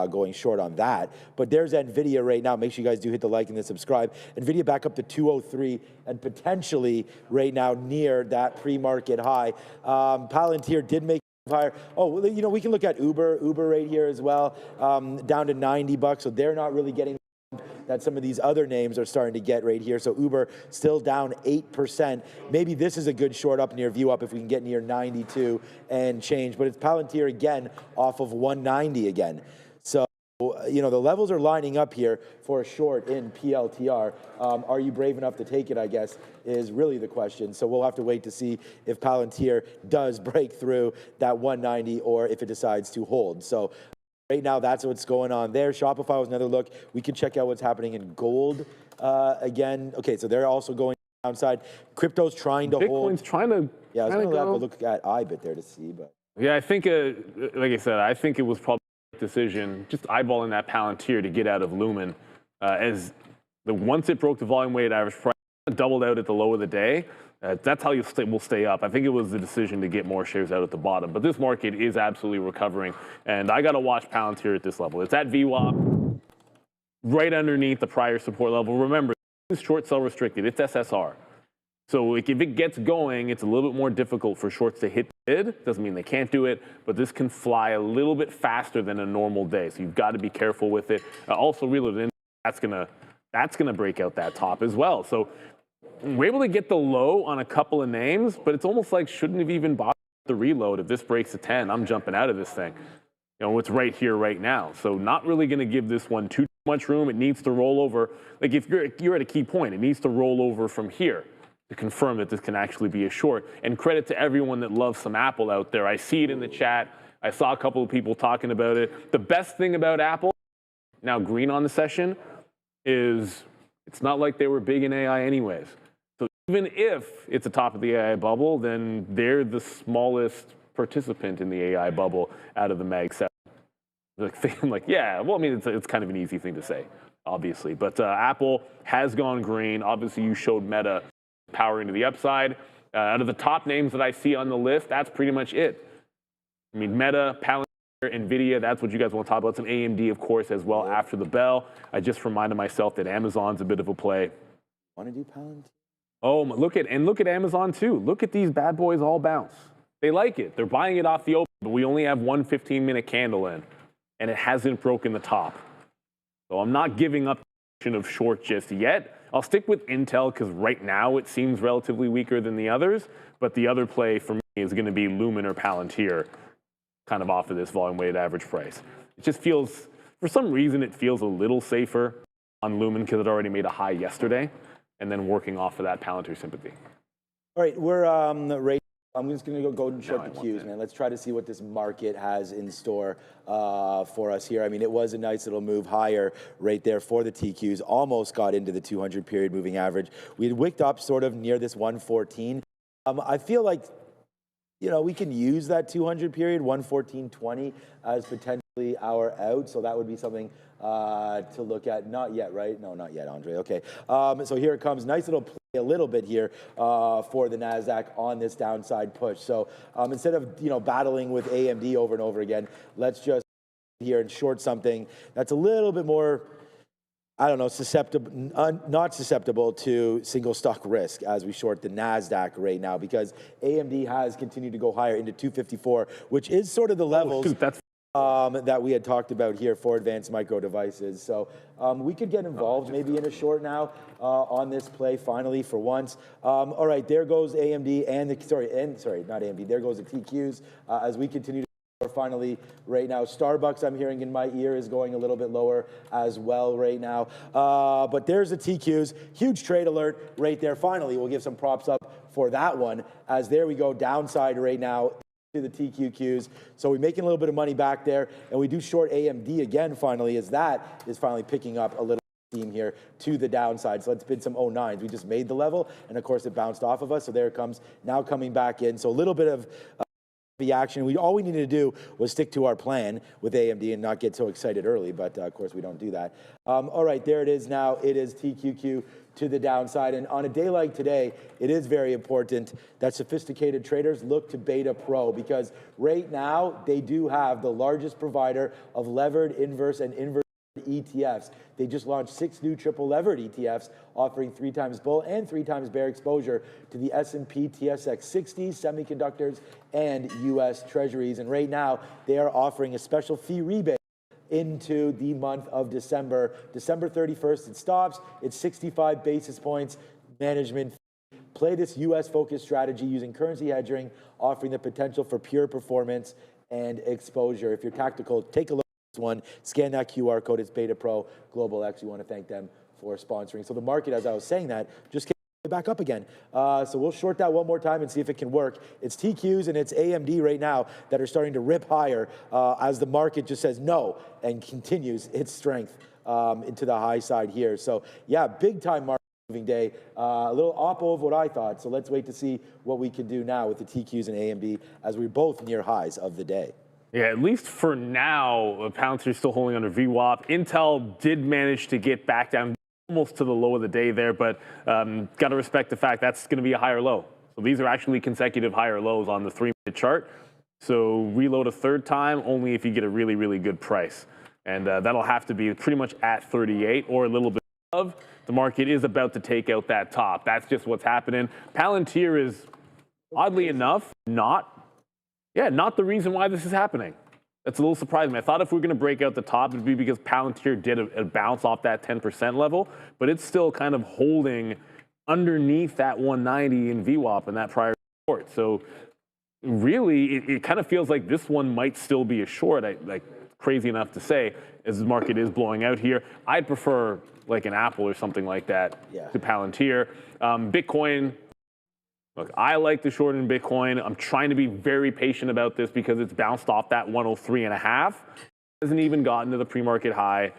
[SPEAKER 4] going short on that. But there's Nvidia right now. Make sure you guys do hit the like and the subscribe. Nvidia back up to 203 and potentially right now near that pre-market high. Palantir did make higher. Oh, we can look at Uber right here as well, down to $90. So they're not really getting that some of these other names are starting to get right here. So Uber still down 8%. Maybe this is a good short up near view up if we can get near 92 and change. But it's Palantir again off of 190 again. So, the levels are lining up here for a short in PLTR. Are you brave enough to take it, I guess, is really the question. So we'll have to wait to see if Palantir does break through that 190 or if it decides to hold. So right now, that's what's going on there. Shopify was another look. We can check out what's happening in gold again. Okay, so they're also going downside. Crypto's trying to hold.
[SPEAKER 3] Bitcoin's trying to.
[SPEAKER 4] Yeah, I was going to have to look at IBIT there to see, but.
[SPEAKER 3] Yeah, I think, like I said, I think it was probably a decision just eyeballing that Palantir to get out of Lumen, as once it broke the volume weighted average price, doubled out at the low of the day. That's how will stay up. I think it was the decision to get more shares out at the bottom. But this market is absolutely recovering. And I got to watch Palantir at this level. It's at VWAP, right underneath the prior support level. Remember, this is short sell restricted. It's SSR. So if it gets going, it's a little bit more difficult for shorts to hit bid. Doesn't mean they can't do it, but this can fly a little bit faster than a normal day. So you've got to be careful with it. Also, reload in. that's gonna break out that top as well. So we're able to get the low on a couple of names, but it's almost like shouldn't have even bought the reload. If this breaks a 10, I'm jumping out of this thing. You know, it's right here, right now. So not really going to give this one too much room. It needs to roll over. Like if you're at a key point, it needs to roll over from here to confirm that this can actually be a short. And credit to everyone that loves some Apple out there. I see it in the chat. I saw a couple of people talking about it. The best thing about Apple, now green on the session, is it's not like they were big in AI anyways. So even if it's a top of the AI bubble, then they're the smallest participant in the AI bubble out of the Mag 7. I'm like, yeah, well, I mean, it's kind of an easy thing to say, obviously. But Apple has gone green. Obviously, you showed Meta powering to the upside. Out of the top names that I see on the list, that's pretty much it. I mean, Meta, Palantir, Nvidia, that's what you guys want to talk about. Some AMD, of course, as well after the bell. I just reminded myself that Amazon's a bit of a play.
[SPEAKER 4] Want to do Palantir?
[SPEAKER 3] Oh, look at Amazon too. Look at these bad boys all bounce. They like it. They're buying it off the open, but we only have one 15-minute candle in, and it hasn't broken the top. So I'm not giving up the option of short just yet. I'll stick with Intel because right now it seems relatively weaker than the others, but the other play for me is going to be Lumen or Palantir, kind of off of this volume-weighted average price. It just feels, for some reason, it feels a little safer on Lumen because it already made a high yesterday, and then working off of that Palantir sympathy.
[SPEAKER 4] All right, we're I'm just going to go and short the cues, man. Let's try to see what this market has in store for us here. I mean, it was a nice little move higher right there for the TQs. Almost got into the 200 period moving average. We had wicked up sort of near this 114. I feel like, you know, we can use that 200 period, 114.20, as potentially our out. So that would be something to look at. Not yet, right? No, not yet, Andre. Okay. So here it comes. Nice little play a little bit here for the NASDAQ on this downside push. So instead of, you know, battling with AMD over and over again, let's just here and short something that's a little bit more, I don't know, susceptible, not susceptible to single stock risk as we short the NASDAQ right now, because AMD has continued to go higher into 254, which is sort of the levels that we had talked about here for advanced micro devices. So we could get involved maybe in a short now on this play finally for once. All right, there goes AMD and not AMD, there goes the TQs as we continue to finally right now. Starbucks, I'm hearing in my ear, is going a little bit lower as well right now. But there's the TQs. Huge trade alert right there. Finally, we'll give some props up for that one, as there we go, downside right now to the TQQs. So we're making a little bit of money back there, and we do short AMD again finally, as that is finally picking up a little steam here to the downside. So let's bid some 09s. We just made the level, and of course it bounced off of us. So there it comes, now coming back in. So a little bit of the action. All we needed to do was stick to our plan with AMD and not get so excited early, but of course we don't do that. All right, there it is now. It is TQQ to the downside, and on a day like today, it is very important that sophisticated traders look to Beta Pro, because right now they do have the largest provider of levered, inverse, and inverse ETFs. They just launched 6 new triple levered ETFs offering 3 times bull and 3 times bear exposure to the S&P TSX 60, semiconductors, and U.S. Treasuries. And right now, they are offering a special fee rebate into the month of December. December 31st, it stops. It's 65 basis points management fee. Play this U.S.-focused strategy using currency hedging, offering the potential for pure performance and exposure. If you're tactical, take a look at this one. Scan that QR code. It's Beta Pro Global X. We want to thank them for sponsoring. So the market, as I was saying that, just back up again. So we'll short that one more time and see if it can work. It's TQs and it's AMD right now that are starting to rip higher as the market just says no and continues its strength into the high side here. So yeah, big time market moving day. A little oppo of what I thought. So let's wait to see what we can do now with the TQs and AMD as we're both near highs of the day.
[SPEAKER 3] Yeah, at least for now, Palantir is still holding under VWAP. Intel did manage to get back down almost to the low of the day there, but got to respect the fact that's going to be a higher low. So these are actually consecutive higher lows on the 3-minute chart. So reload a third time only if you get a really, really good price. And that'll have to be pretty much at 38 or a little bit above. The market is about to take out that top. That's just what's happening. Palantir is, oddly enough, not the reason why this is happening. That's a little surprising. I thought if we were going to break out the top, it'd be because Palantir did a bounce off that 10% level, but it's still kind of holding underneath that 190 in VWAP and that prior short. So really, it kind of feels like this one might still be a short. Like crazy enough to say, as the market is blowing out here. I'd prefer like an Apple or something like that to Palantir. Bitcoin. Look, I like the short in Bitcoin. I'm trying to be very patient about this because it's bounced off that 103.5. It hasn't even gotten to the pre-market high.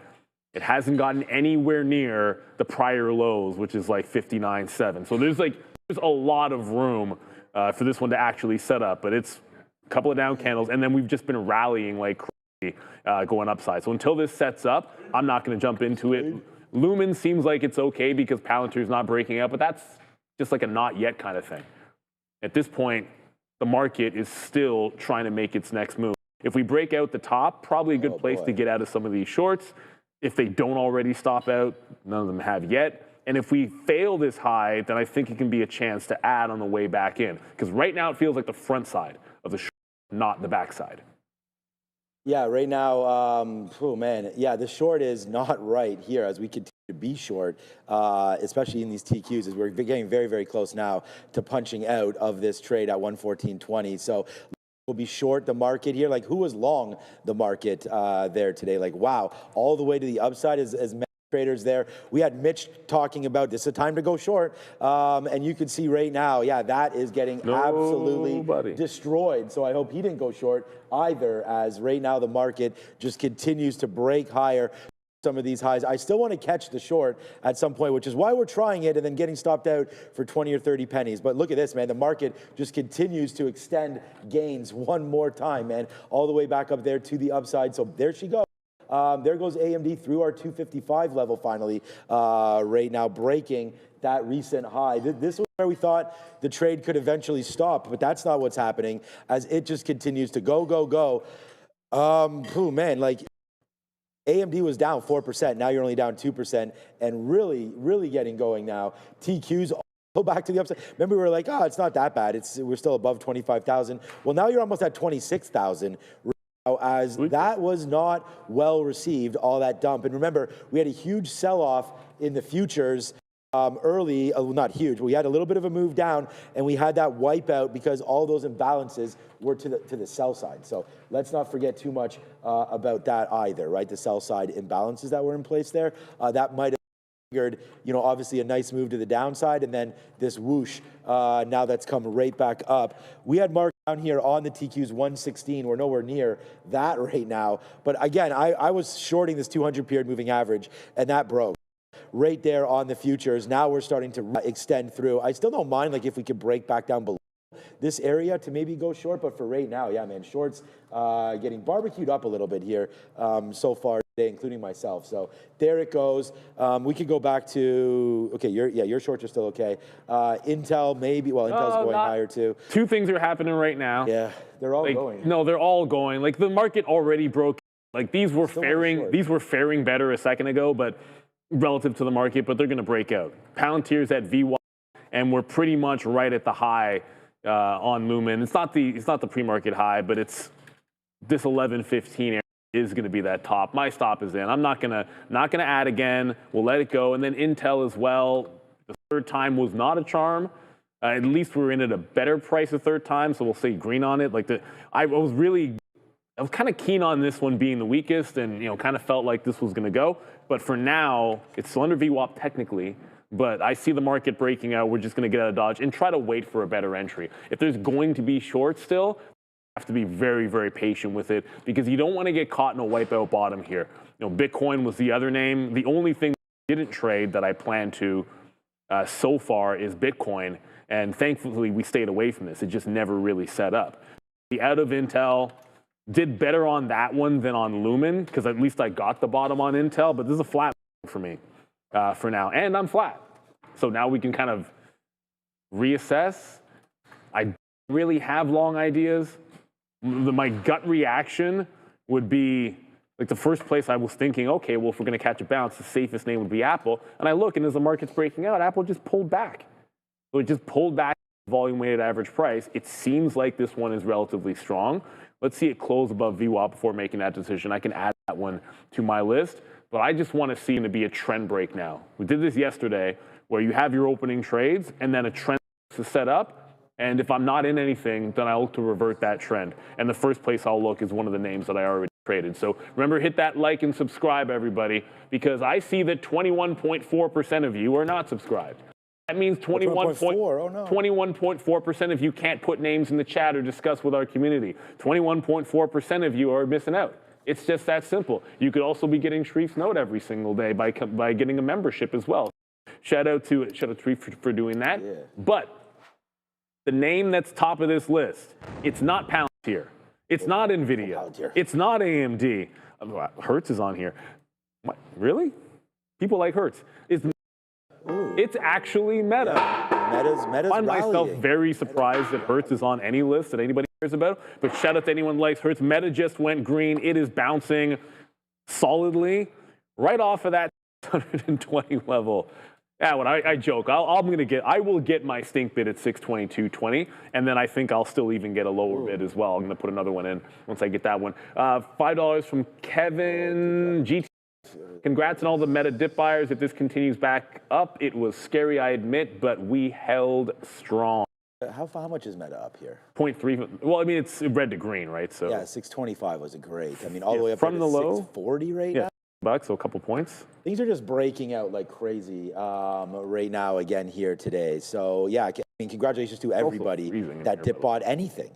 [SPEAKER 3] It hasn't gotten anywhere near the prior lows, which is like 59.7. So there's a lot of room for this one to actually set up. But it's a couple of down candles, and then we've just been rallying like crazy going upside. So until this sets up, I'm not going to jump into it. Lumen seems like it's okay because Palantir's not breaking out, but that's just like a not yet kind of thing. At this point, the market is still trying to make its next move. If we break out the top, probably a good place to get out of some of these shorts. If they don't already stop out, none of them have yet. And if we fail this high, then I think it can be a chance to add on the way back in. Because right now it feels like the front side of the short, not the back side.
[SPEAKER 4] Yeah, right now, oh man, yeah, the short is not right here as we continue to be short, especially in these TQs, as we're getting very, very close now to punching out of this trade at 114.20. So we'll be short the market here. Like, who was long the market there today? Like, wow, all the way to the upside as many traders there. We had Mitch talking about this is a time to go short, and you can see right now, yeah, that is getting absolutely destroyed. So I hope he didn't go short either, as right now the market just continues to break higher. Some of these highs. I still want to catch the short at some point, which is why we're trying it and then getting stopped out for 20 or 30 pennies. But look at this, man. The market just continues to extend gains one more time, man, all the way back up there to the upside. So there she goes. There goes AMD through our 255 level finally, right now, breaking that recent high. This was where we thought the trade could eventually stop, but that's not what's happening as it just continues to go, go, go. Oh, man, like AMD was down 4%. Now you're only down 2% and really, really getting going now. TQs go back to the upside. Remember, we were like, oh, it's not that bad. We're still above 25,000. Well, now you're almost at 26,000. As that was not well received, all that dump. And remember, we had a huge sell-off in the futures early, not huge, but we had a little bit of a move down, and we had that wipeout because all those imbalances were to the sell side. So let's not forget too much about that either, right? The sell side imbalances that were in place there. That might have triggered, obviously a nice move to the downside, and then this whoosh now that's come right back up. We had marked down here on the TQs 116. We're nowhere near that right now. But again, I was shorting this 200 period moving average, and that broke right there on the futures. Now we're starting to extend through. I still don't mind, like, if we could break back down below this area to maybe go short, but for right now, yeah, man, shorts getting barbecued up a little bit here so far today, including myself. So there it goes. We could go back to, okay, your shorts are still okay. Intel maybe, well, Intel's going higher too.
[SPEAKER 3] Two things are happening right now.
[SPEAKER 4] Yeah, they're all going.
[SPEAKER 3] No, they're all going. Like, the market already broke. Like, these were faring better a second ago, but relative to the market, but they're going to break out. Palantir's at VWAP, and we're pretty much right at the high on Lumen. It's not the pre-market high, but it's this 11.15 area is going to be that top. My stop is in. I'm not gonna add again. We'll let it go. And then Intel as well. The third time was not a charm. At least we were in at a better price the third time, so we'll say green on it. I was kind of keen on this one being the weakest, and kind of felt like this was going to go. But for now, it's still under VWAP technically. But I see the market breaking out. We're just going to get out of Dodge and try to wait for a better entry. If there's going to be short still, you have to be very, very patient with it because you don't want to get caught in a wipeout bottom here. Bitcoin was the other name. The only thing I didn't trade that I plan to so far is Bitcoin. And thankfully, we stayed away from this. It just never really set up. The out of Intel did better on that one than on Lumen because at least I got the bottom on Intel. But this is a flat for me. For now, and I'm flat. So now we can kind of reassess. I don't really have long ideas. My gut reaction would be, like, the first place I was thinking, okay, well, if we're going to catch a bounce, the safest name would be Apple. And I look, and as the market's breaking out, Apple just pulled back. So it just pulled back volume weighted average price. It seems like this one is relatively strong. Let's see it close above VWAP before making that decision. I can add that one to my list, but I just want to see it to be a trend break now. We did this yesterday where you have your opening trades and then a trend is set up. And if I'm not in anything, then I look to revert that trend. And the first place I'll look is one of the names that I already traded. So remember, hit that like and subscribe, everybody, because I see that 21.4% of you are not subscribed. That means 21.4% of you can't put names in the chat or discuss with our community. 21.4% of you are missing out. It's just that simple. You could also be getting Shreef's Note every single day by getting a membership as well. Shout out to Shreef for doing that. Yeah. But the name that's top of this list, it's not Palantir. It's not Nvidia. It's not AMD. Hertz is on here. What? Really? People like Hertz. It's actually Meta.
[SPEAKER 4] Yeah. Meta's
[SPEAKER 3] I find myself
[SPEAKER 4] rallying.
[SPEAKER 3] Very surprised that Hertz is on any list that anybody cares about. But shout out to anyone who likes Hertz. Meta just went green. It is bouncing solidly right off of that 120 level. Yeah, when I joke, I will get my stink bid at 622.20, and then I think I'll still even get a lower bid as well. I'm going to put another one in once I get that one. $5 from Kevin GT. Congrats on all the Meta dip buyers. If this continues back up, it was scary, I admit, but we held strong.
[SPEAKER 4] How much is Meta up here?
[SPEAKER 3] 0.3. Well, I mean, it's red to green, right? So
[SPEAKER 4] yeah, 625 was a great. I mean, all the way up
[SPEAKER 3] from the low,
[SPEAKER 4] 640 right now.
[SPEAKER 3] Bucks, so a couple points.
[SPEAKER 4] Things are just breaking out like crazy right now again here today. So yeah, I mean, congratulations to everybody that dip bought anything.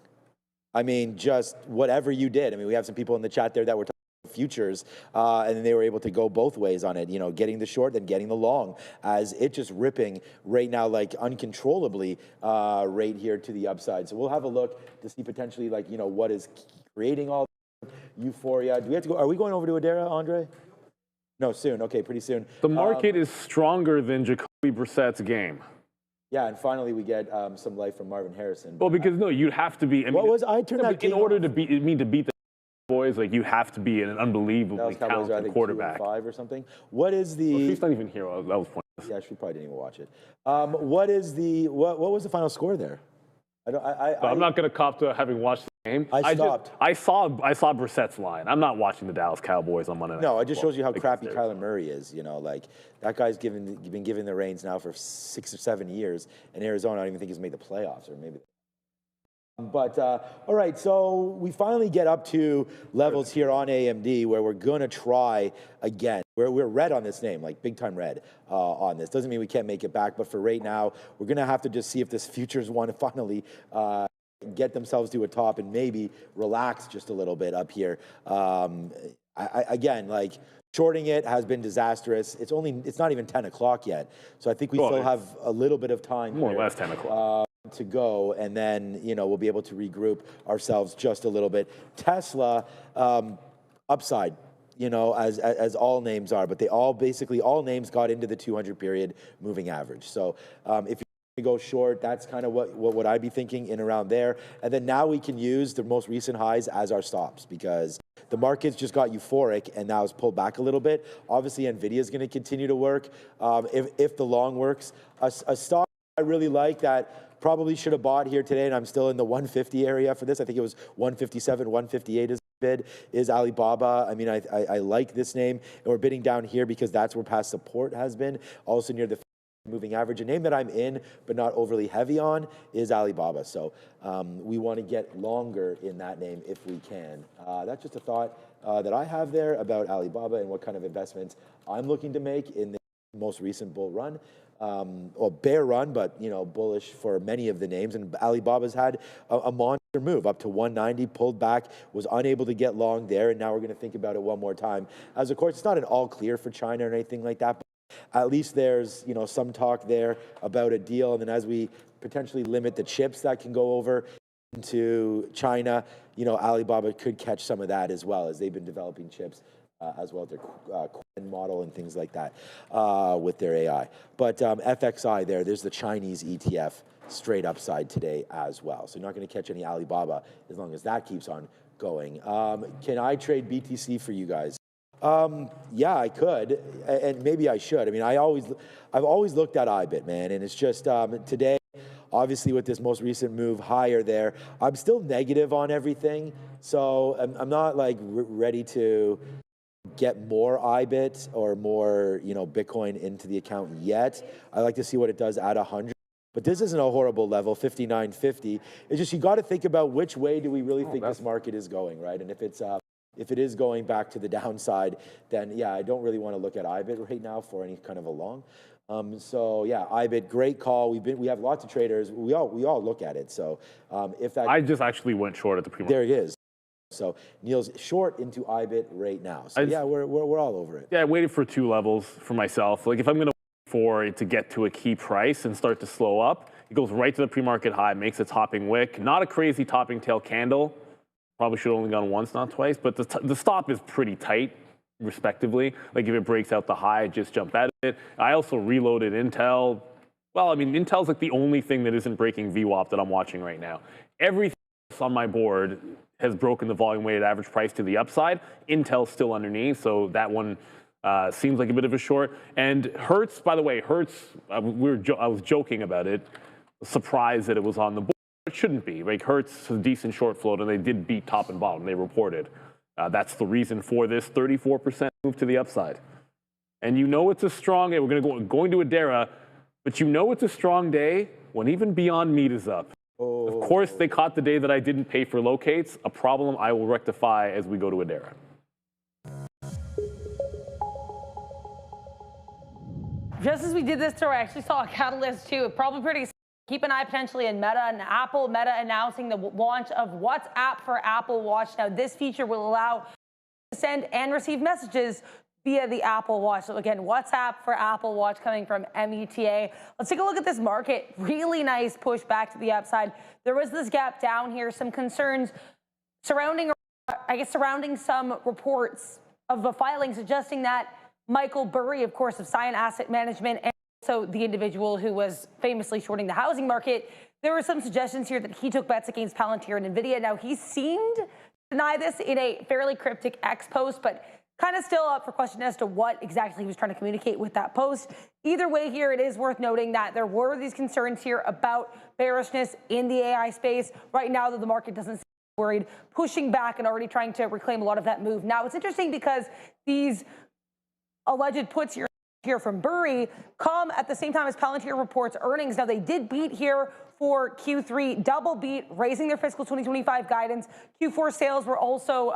[SPEAKER 4] I mean, just whatever you did. I mean, we have some people in the chat there that were talking about futures, and then they were able to go both ways on it. You know, getting the short, then getting the long, as it just ripping right now like uncontrollably right here to the upside. So we'll have a look to see potentially like what is creating all euphoria. Do we have to go? Are we going over to Adara, Andre? No, soon. Okay, pretty soon.
[SPEAKER 3] The market is stronger than Jacoby Brissett's game.
[SPEAKER 4] Yeah, and finally we get some life from Marvin Harrison.
[SPEAKER 3] Well, because no, you'd have to be. I mean,
[SPEAKER 4] what was I turned that
[SPEAKER 3] in order to beat the boys, like you have to be an unbelievably talented quarterback.
[SPEAKER 4] 5 or something. What is the?
[SPEAKER 3] Well, she's not even here. That was pointless.
[SPEAKER 4] Yeah, she probably didn't even watch it. What is the? What was the final score there?
[SPEAKER 3] I'm not going to cop to having watched the game.
[SPEAKER 4] I stopped.
[SPEAKER 3] I saw Brissett's line. I'm not watching the Dallas Cowboys on Monday night.
[SPEAKER 4] No, it just shows you how crappy Kyler Murray is. Like that guy's been given the reins now for 6 or 7 years, and Arizona, I don't even think he's made the playoffs, or maybe. But all right, so we finally get up to levels here on AMD where we're gonna try again. We're red on this name, like big time red on this. Doesn't mean we can't make it back, but for right now, we're gonna have to just see if this futures one finally get themselves to a top and maybe relax just a little bit up here. Again, like shorting it has been disastrous. It's not even 10 o'clock yet, so I think we still have a little bit of time.
[SPEAKER 3] More or less 10 o'clock.
[SPEAKER 4] To go, and then we'll be able to regroup ourselves just a little bit. Tesla upside, as all names are, but basically all names got into the 200 period moving average. So if you go short, that's kind of what I'd be thinking in around there. And then now we can use the most recent highs as our stops, because the market's just got euphoric and now it's pulled back a little bit. Obviously, Nvidia is going to continue to work if the long works. A stock I really like that probably should have bought here today, and I'm still in the 150 area for this. I think it was 157, 158 is bid, is Alibaba. I mean, I like this name, and we're bidding down here because that's where past support has been. Also near the moving average. A name that I'm in, but not overly heavy on, is Alibaba. So we want to get longer in that name if we can. That's just a thought that I have there about Alibaba and what kind of investments I'm looking to make in the most recent bull run. Or bear run, but bullish for many of the names. And Alibaba's had a monster move up to 190, pulled back, was unable to get long there, and now we're going to think about it one more time. As of course, it's not an all clear for China or anything like that, but at least there's some talk there about a deal. And then as we potentially limit the chips that can go over into China, Alibaba could catch some of that as well, as they've been developing chips as well, their Quen model and things like that with their AI. But FXI there's the Chinese ETF straight upside today as well. So you're not going to catch any Alibaba as long as that keeps on going. Can I trade BTC for you guys? Yeah, I could, and maybe I should. I mean, I've always looked at IBIT, man, and it's just today, obviously with this most recent move higher there, I'm still negative on everything. So I'm not like ready to get more IBIT or more, Bitcoin into the account yet. I like to see what it does at 100. But this isn't a horrible level, 59.50. It's just you got to think about which way do we really think this market is going, right? And if it is going back to the downside, then yeah, I don't really want to look at IBIT right now for any kind of a long. So yeah, IBIT, great call. We have lots of traders. We all look at it. So if that,
[SPEAKER 3] I just actually went short at the pre-market.
[SPEAKER 4] there it is. So Neil's short into IBIT right now. So yeah, we're all over it.
[SPEAKER 3] Yeah, I waited for 2 levels for myself. Like if I'm going to wait for it to get to a key price and start to slow up, it goes right to the pre-market high, makes a topping wick. Not a crazy topping tail candle. Probably should have only gone once, not twice. But the stop is pretty tight, respectively. Like if it breaks out the high, just jump at it. I also reloaded Intel. Well, I mean, Intel's like the only thing that isn't breaking VWAP that I'm watching right now. Everything else on my board has broken the volume weighted average price to the upside. Intel's still underneath, so that one seems like a bit of a short. And Hertz, by the way, I was joking about it, surprised that it was on the board. It shouldn't be. Like Hertz has a decent short float, and they did beat top and bottom. They reported. That's the reason for this 34% move to the upside. And it's a strong day. We're going to Adara, but it's a strong day when even Beyond Meat is up. Of course, they caught the day that I didn't pay for locates, a problem I will rectify as we go to Adara.
[SPEAKER 7] Just as we did this tour, I actually saw a catalyst too. Probably pretty. Keep an eye potentially in Meta and Apple. Meta announcing the launch of WhatsApp for Apple Watch. Now, this feature will allow to send and receive messages via the Apple Watch. So again, WhatsApp for Apple Watch coming from META. Let's take a look at this market. Really nice push back to the upside. There was this gap down here, some concerns surrounding some reports of a filing suggesting that Michael Burry, of course, of Scion Asset Management, and also the individual who was famously shorting the housing market, there were some suggestions here that he took bets against Palantir and Nvidia. Now, he seemed to deny this in a fairly cryptic X post, but kind of still up for question as to what exactly he was trying to communicate with that post. Either way here, it is worth noting that there were these concerns here about bearishness in the AI space. Right now, though, the market doesn't seem worried, pushing back and already trying to reclaim a lot of that move. Now, it's interesting because these alleged puts here from Burry come at the same time as Palantir reports earnings. Now, they did beat here for Q3, double beat, raising their fiscal 2025 guidance. Q4 sales were also,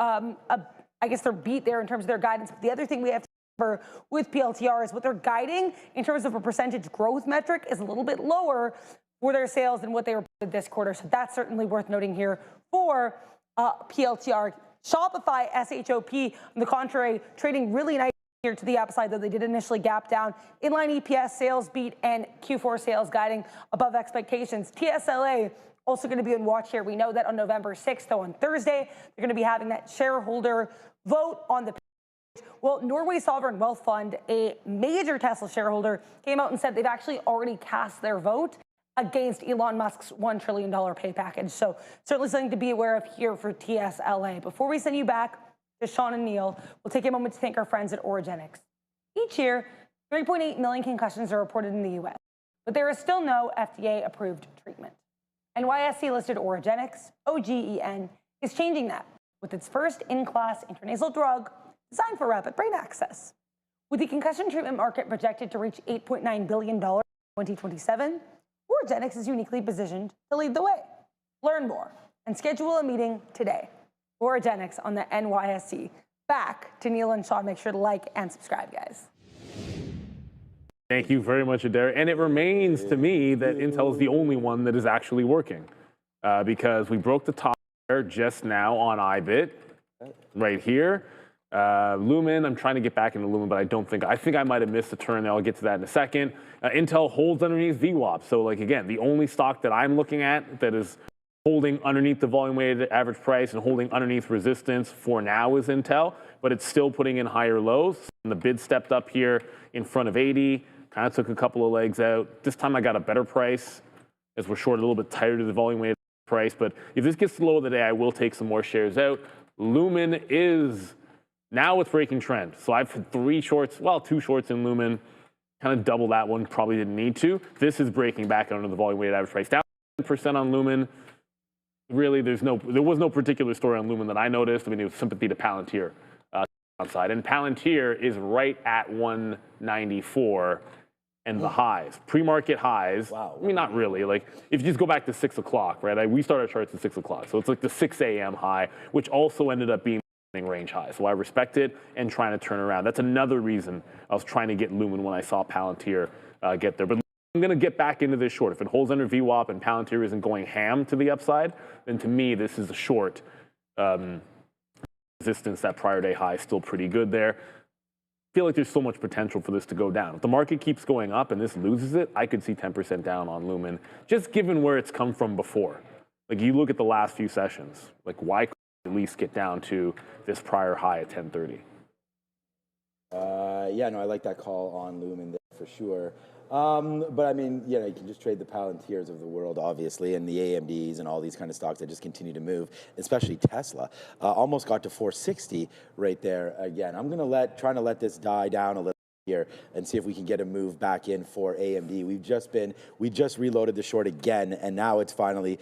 [SPEAKER 7] I guess, their beat there in terms of their guidance. But the other thing we have to remember with PLTR is what they're guiding in terms of a percentage growth metric is a little bit lower for their sales than what they reported this quarter. So that's certainly worth noting here for PLTR. Shopify, SHOP, on the contrary, trading really nice here to the upside, though they did initially gap down. Inline EPS sales beat and Q4 sales guiding above expectations. TSLA also going to be on watch here. We know that on November 6th, though on Thursday, they're going to be having that shareholder vote on the page. Well, Norway Sovereign Wealth Fund, a major Tesla shareholder, came out and said they've actually already cast their vote against Elon Musk's $1 trillion pay package. So certainly something to be aware of here for TSLA. Before we send you back to Sean and Neil, we'll take a moment to thank our friends at Origenics. Each year, 3.8 million concussions are reported in the U.S., but there is still no FDA-approved treatment. NYSE-listed Origenics, OGEN, is changing that with its first in-class intranasal drug designed for rapid brain access. With the concussion treatment market projected to reach $8.9 billion in 2027, Origenics is uniquely positioned to lead the way. Learn more and schedule a meeting today. Origenics on the NYSE. Back to Neil and Sean. Make sure to like and subscribe, guys.
[SPEAKER 3] Thank you very much, Adair. And it remains to me that Intel is the only one that is actually working because we broke the top there just now on IBIT right here. Lumen, I'm trying to get back into Lumen, but I think I might have missed a turn there. I'll get to that in a second. Intel holds underneath VWAP. So like, again, the only stock that I'm looking at that is holding underneath the volume weighted average price and holding underneath resistance for now is Intel, but it's still putting in higher lows. And the bid stepped up here in front of 80, kind of took a couple of legs out. This time I got a better price as we're short a little bit tighter to the volume weighted price. But if this gets to the low of the day, I will take some more shares out. Lumen is, now it's breaking trend. So I've had 2 shorts in Lumen, kind of double that one, probably didn't need to. This is breaking back under the volume weighted average price. Down 10% on Lumen. really, there was no particular story on Lumen that I noticed. I mean, it was sympathy to Palantir downside, and Palantir is right at 194 and the highs, pre-market highs.
[SPEAKER 4] Wow.
[SPEAKER 3] I mean, not really. Like, if you just go back to 6 o'clock, right? We start our charts at 6 o'clock, so it's like the 6 a.m. high, which also ended up being range high. So I respect it and trying to turn around. That's another reason I was trying to get Lumen when I saw Palantir get there. But I'm going to get back into this short. If it holds under VWAP and Palantir isn't going ham to the upside, then to me, this is a short. Resistance, that prior day high is still pretty good there. I feel like there's so much potential for this to go down. If the market keeps going up and this loses it, I could see 10% down on Lumen, just given where it's come from before. Like, you look at the last few sessions, like, why couldn't it at least get down to this prior high at 1030?
[SPEAKER 4] Yeah, no, I like that call on Lumen there for sure. But I mean, you know, you can just trade the Palantirs of the world, obviously, and the AMDs and all these kind of stocks that just continue to move, especially Tesla. Almost got to 460 right there again. I'm trying to let this die down a little here and see if we can get a move back in for AMD. We just reloaded the short again, and now it's finally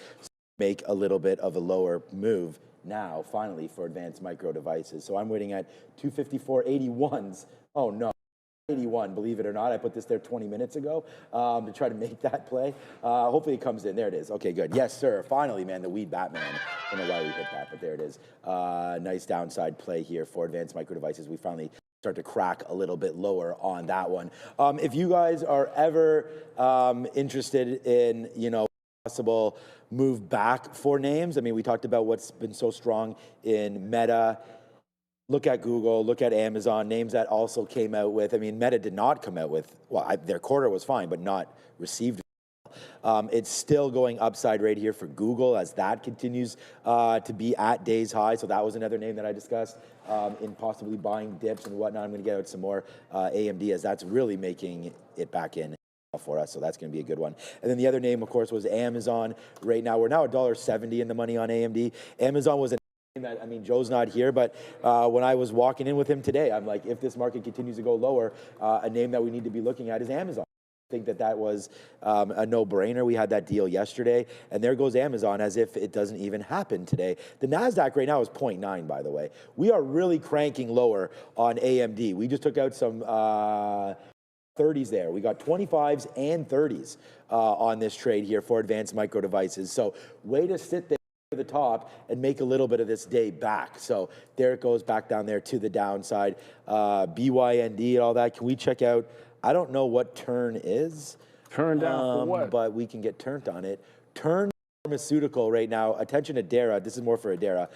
[SPEAKER 4] make a little bit of a lower move now, finally, for advanced micro devices. So I'm waiting at 254.81s. Oh no. 81, believe it or not. I put this there 20 minutes ago to try to make that play. Hopefully it comes in. There it is. Okay, good. Yes, sir. Finally, man, the weed Batman. I don't know why we hit that, but there it is. Nice downside play here for advanced micro devices. We finally start to crack a little bit lower on that one. If you guys are ever interested in, you know, possible move back for names, I mean, we talked about what's been so strong in Meta. Look at Google, look at Amazon, names that also came out with, I mean, Meta did not come out with, well, their quarter was fine, but not received. It's still going upside right here for Google as that continues to be at days high. So that was another name that I discussed in possibly buying dips and whatnot. I'm going to get out some more AMD as that's really making it back in for us. So that's going to be a good one. And then the other name, of course, was Amazon. Right now, we're now $1.70 in the money on AMD. Amazon was that, I mean, Joe's not here, but when I was walking in with him today, I'm like, if this market continues to go lower, a name that we need to be looking at is Amazon. I think that was a no-brainer. We had that deal yesterday, and there goes Amazon as if it doesn't even happen today. The NASDAQ right now is 0.9, by the way. We are really cranking lower on AMD. We just took out some 30s there. We got 25s and 30s on this trade here for advanced micro devices. So way to sit there the top and make a little bit of this day back. So there it goes back down there to the downside. BYND and all that. Can we check out? I don't know what turn is.
[SPEAKER 3] Turn down for what?
[SPEAKER 4] But we can get turned on it. Turn pharmaceutical right now. Attention Adara. This is more for Adara.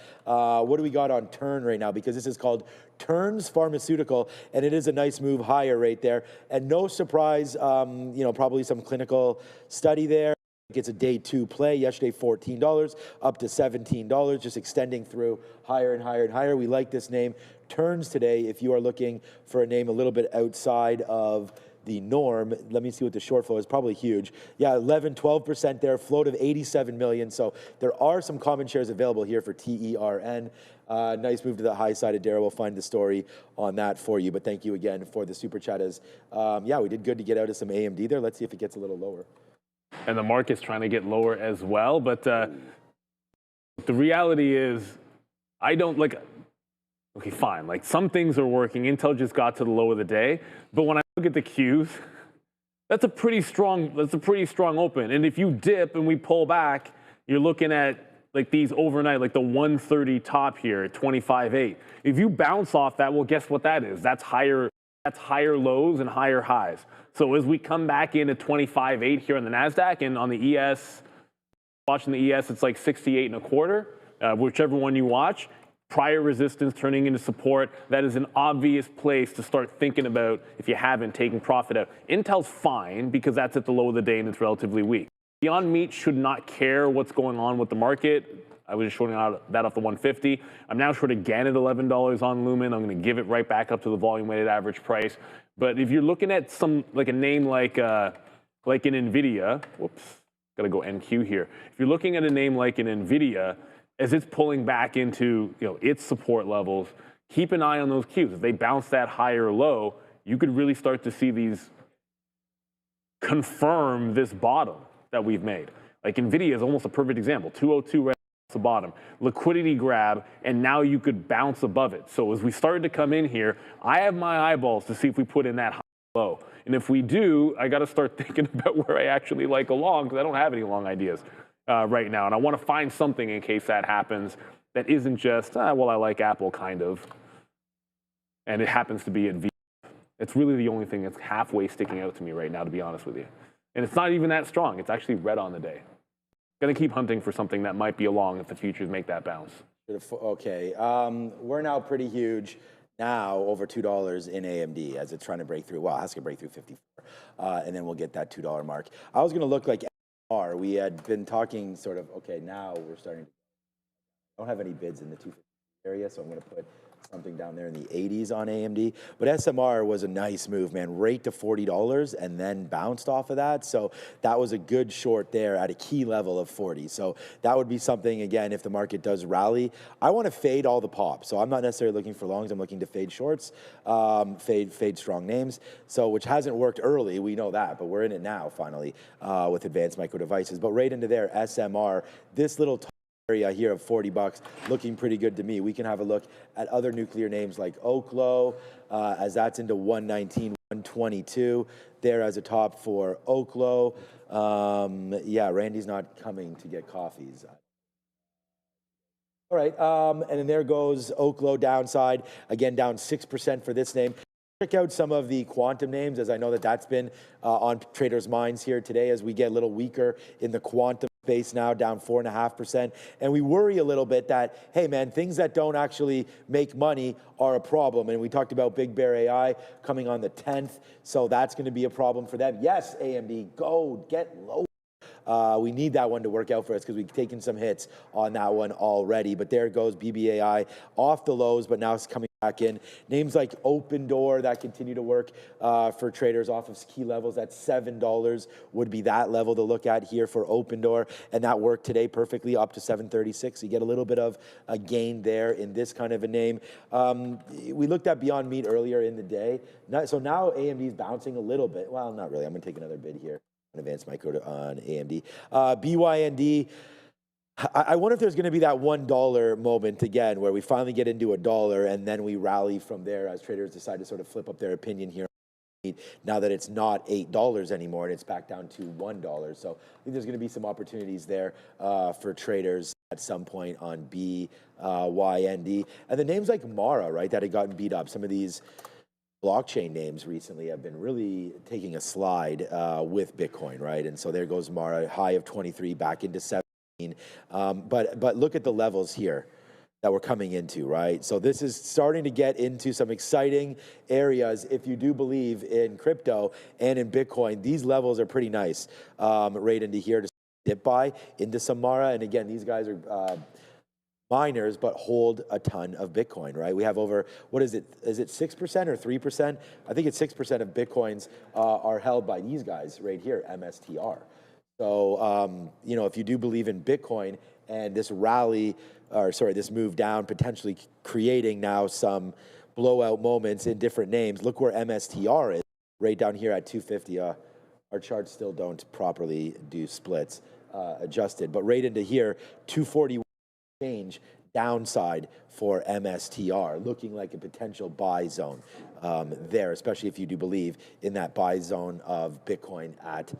[SPEAKER 4] What do we got on turn right now? Because this is called Turns Pharmaceutical, and it is a nice move higher right there. And no surprise, you know, probably some clinical study there. It's a day two play. Yesterday, $14, up to $17, just extending through higher and higher and higher. We like this name. Turns today, if you are looking for a name a little bit outside of the norm. Let me see what the short flow is. Probably huge. Yeah, 11, 12% there. Float of 87 million. So there are some common shares available here for TERN. Nice move to the high side of Dara. We'll find the story on that for you. But thank you again for the super chat. Yeah, we did good to get out of some AMD there. Let's see if it gets a little lower.
[SPEAKER 3] And the market's trying to get lower as well. But the reality is, I don't like. Okay, fine. Like, some things are working. Intel just got to the low of the day. But when I look at the Qs, that's a pretty strong open. And if you dip and we pull back, you're looking at like these overnight, like the 130 top here at 25.8. If you bounce off that, well, guess what that is? That's higher lows and higher highs. So as we come back into 25.8 here on the NASDAQ and on the ES, watching the ES, it's like 68.25, whichever one you watch. Prior resistance turning into support. That is an obvious place to start thinking about if you haven't taken profit out. Intel's fine because that's at the low of the day and it's relatively weak. Beyond Meat should not care what's going on with the market. I was just shorting out that off the 150. I'm now short again at $11 on Lumen. I'm going to give it right back up to the volume weighted average price. But if you're looking at some like a name like an Nvidia, whoops, got to go NQ here. If you're looking at a name like an Nvidia, as it's pulling back into its support levels, keep an eye on those Qs. If they bounce that higher low, you could really start to see these confirm this bottom that we've made. Like Nvidia is almost a perfect example. 202 right the bottom, liquidity grab, and now you could bounce above it. So as we started to come in here, I have my eyeballs to see if we put in that high low. And if we do, I got to start thinking about where I actually like a long, because I don't have any long ideas right now. And I want to find something in case that happens that isn't just, well, I like Apple kind of, and it happens to be at V. It's really the only thing that's halfway sticking out to me right now, to be honest with you. And it's not even that strong. It's actually red on the day. Going to keep hunting for something that might be a long if the futures make that bounce.
[SPEAKER 4] Okay, we're now pretty huge now, over $2 in AMD as it's trying to break through. Well, it has to break through 54, and then we'll get that $2 mark. I was going to look like MR. We had been talking sort of, okay, now we're starting to, I don't have any bids in the 250 area, so I'm going to put something down there in the 80s on AMD. But SMR was a nice move, man. Right to $40 and then bounced off of that. So that was a good short there at a key level of 40. So that would be something, again, if the market does rally. I want to fade all the pops. So I'm not necessarily looking for longs. I'm looking to fade shorts, fade strong names. So which hasn't worked early. We know that, but we're in it now, finally, with advanced micro devices. But right into there, SMR, this little area here of $40 looking pretty good to me. We can have a look at other nuclear names like Oklo, as that's into 119, 122 there as a top for Oklo. Yeah, Randy's not coming to get coffees. All right, and then there goes Oklo downside, again down 6% for this name. Check out some of the quantum names, as I know that that's been on traders' minds here today as we get a little weaker in the quantum space now, down 4.5%. And we worry a little bit that, hey, man, things that don't actually make money are a problem. And we talked about Big Bear AI coming on the 10th, so that's going to be a problem for them. Yes, AMD, go get low. We need that one to work out for us because we've taken some hits on that one already. But there goes BBAI off the lows, but now it's coming back in. Names like Open Door that continue to work for traders off of key levels. That's $7 would be that level to look at here for Open Door. And that worked today perfectly up to 736. So you get a little bit of a gain there in this kind of a name. We looked at Beyond Meat earlier in the day. So now AMD is bouncing a little bit. Well, not really. I'm going to take another bid here. Advanced micro on AMD. BYND, I wonder if there's going to be that $1 moment again where we finally get into $1 and then we rally from there as traders decide to sort of flip up their opinion here now that it's not $8 anymore and it's back down to $1. So I think there's going to be some opportunities there for traders at some point on BYND. And the names like Mara, right, that had gotten beat up. Some of these blockchain names recently have been really taking a slide with Bitcoin, right? And so there goes Mara, high of 23, back into 17. But look at the levels here that we're coming into, right? So this is starting to get into some exciting areas. If you do believe in crypto and in Bitcoin, these levels are pretty nice right into here to dip by into some Mara. And again, these guys are miners, but hold a ton of Bitcoin, right? We have over, what is it? Is it 6% or 3%? I think it's 6% of Bitcoins are held by these guys right here, MSTR. So, you know, if you do believe in Bitcoin and this rally, or sorry, this move down, potentially creating now some blowout moments in different names, look where MSTR is, right down here at 250. Our charts still don't properly do splits adjusted, but right into here, 241. Change downside for MSTR, looking like a potential buy zone there, especially if you do believe in that buy zone of Bitcoin at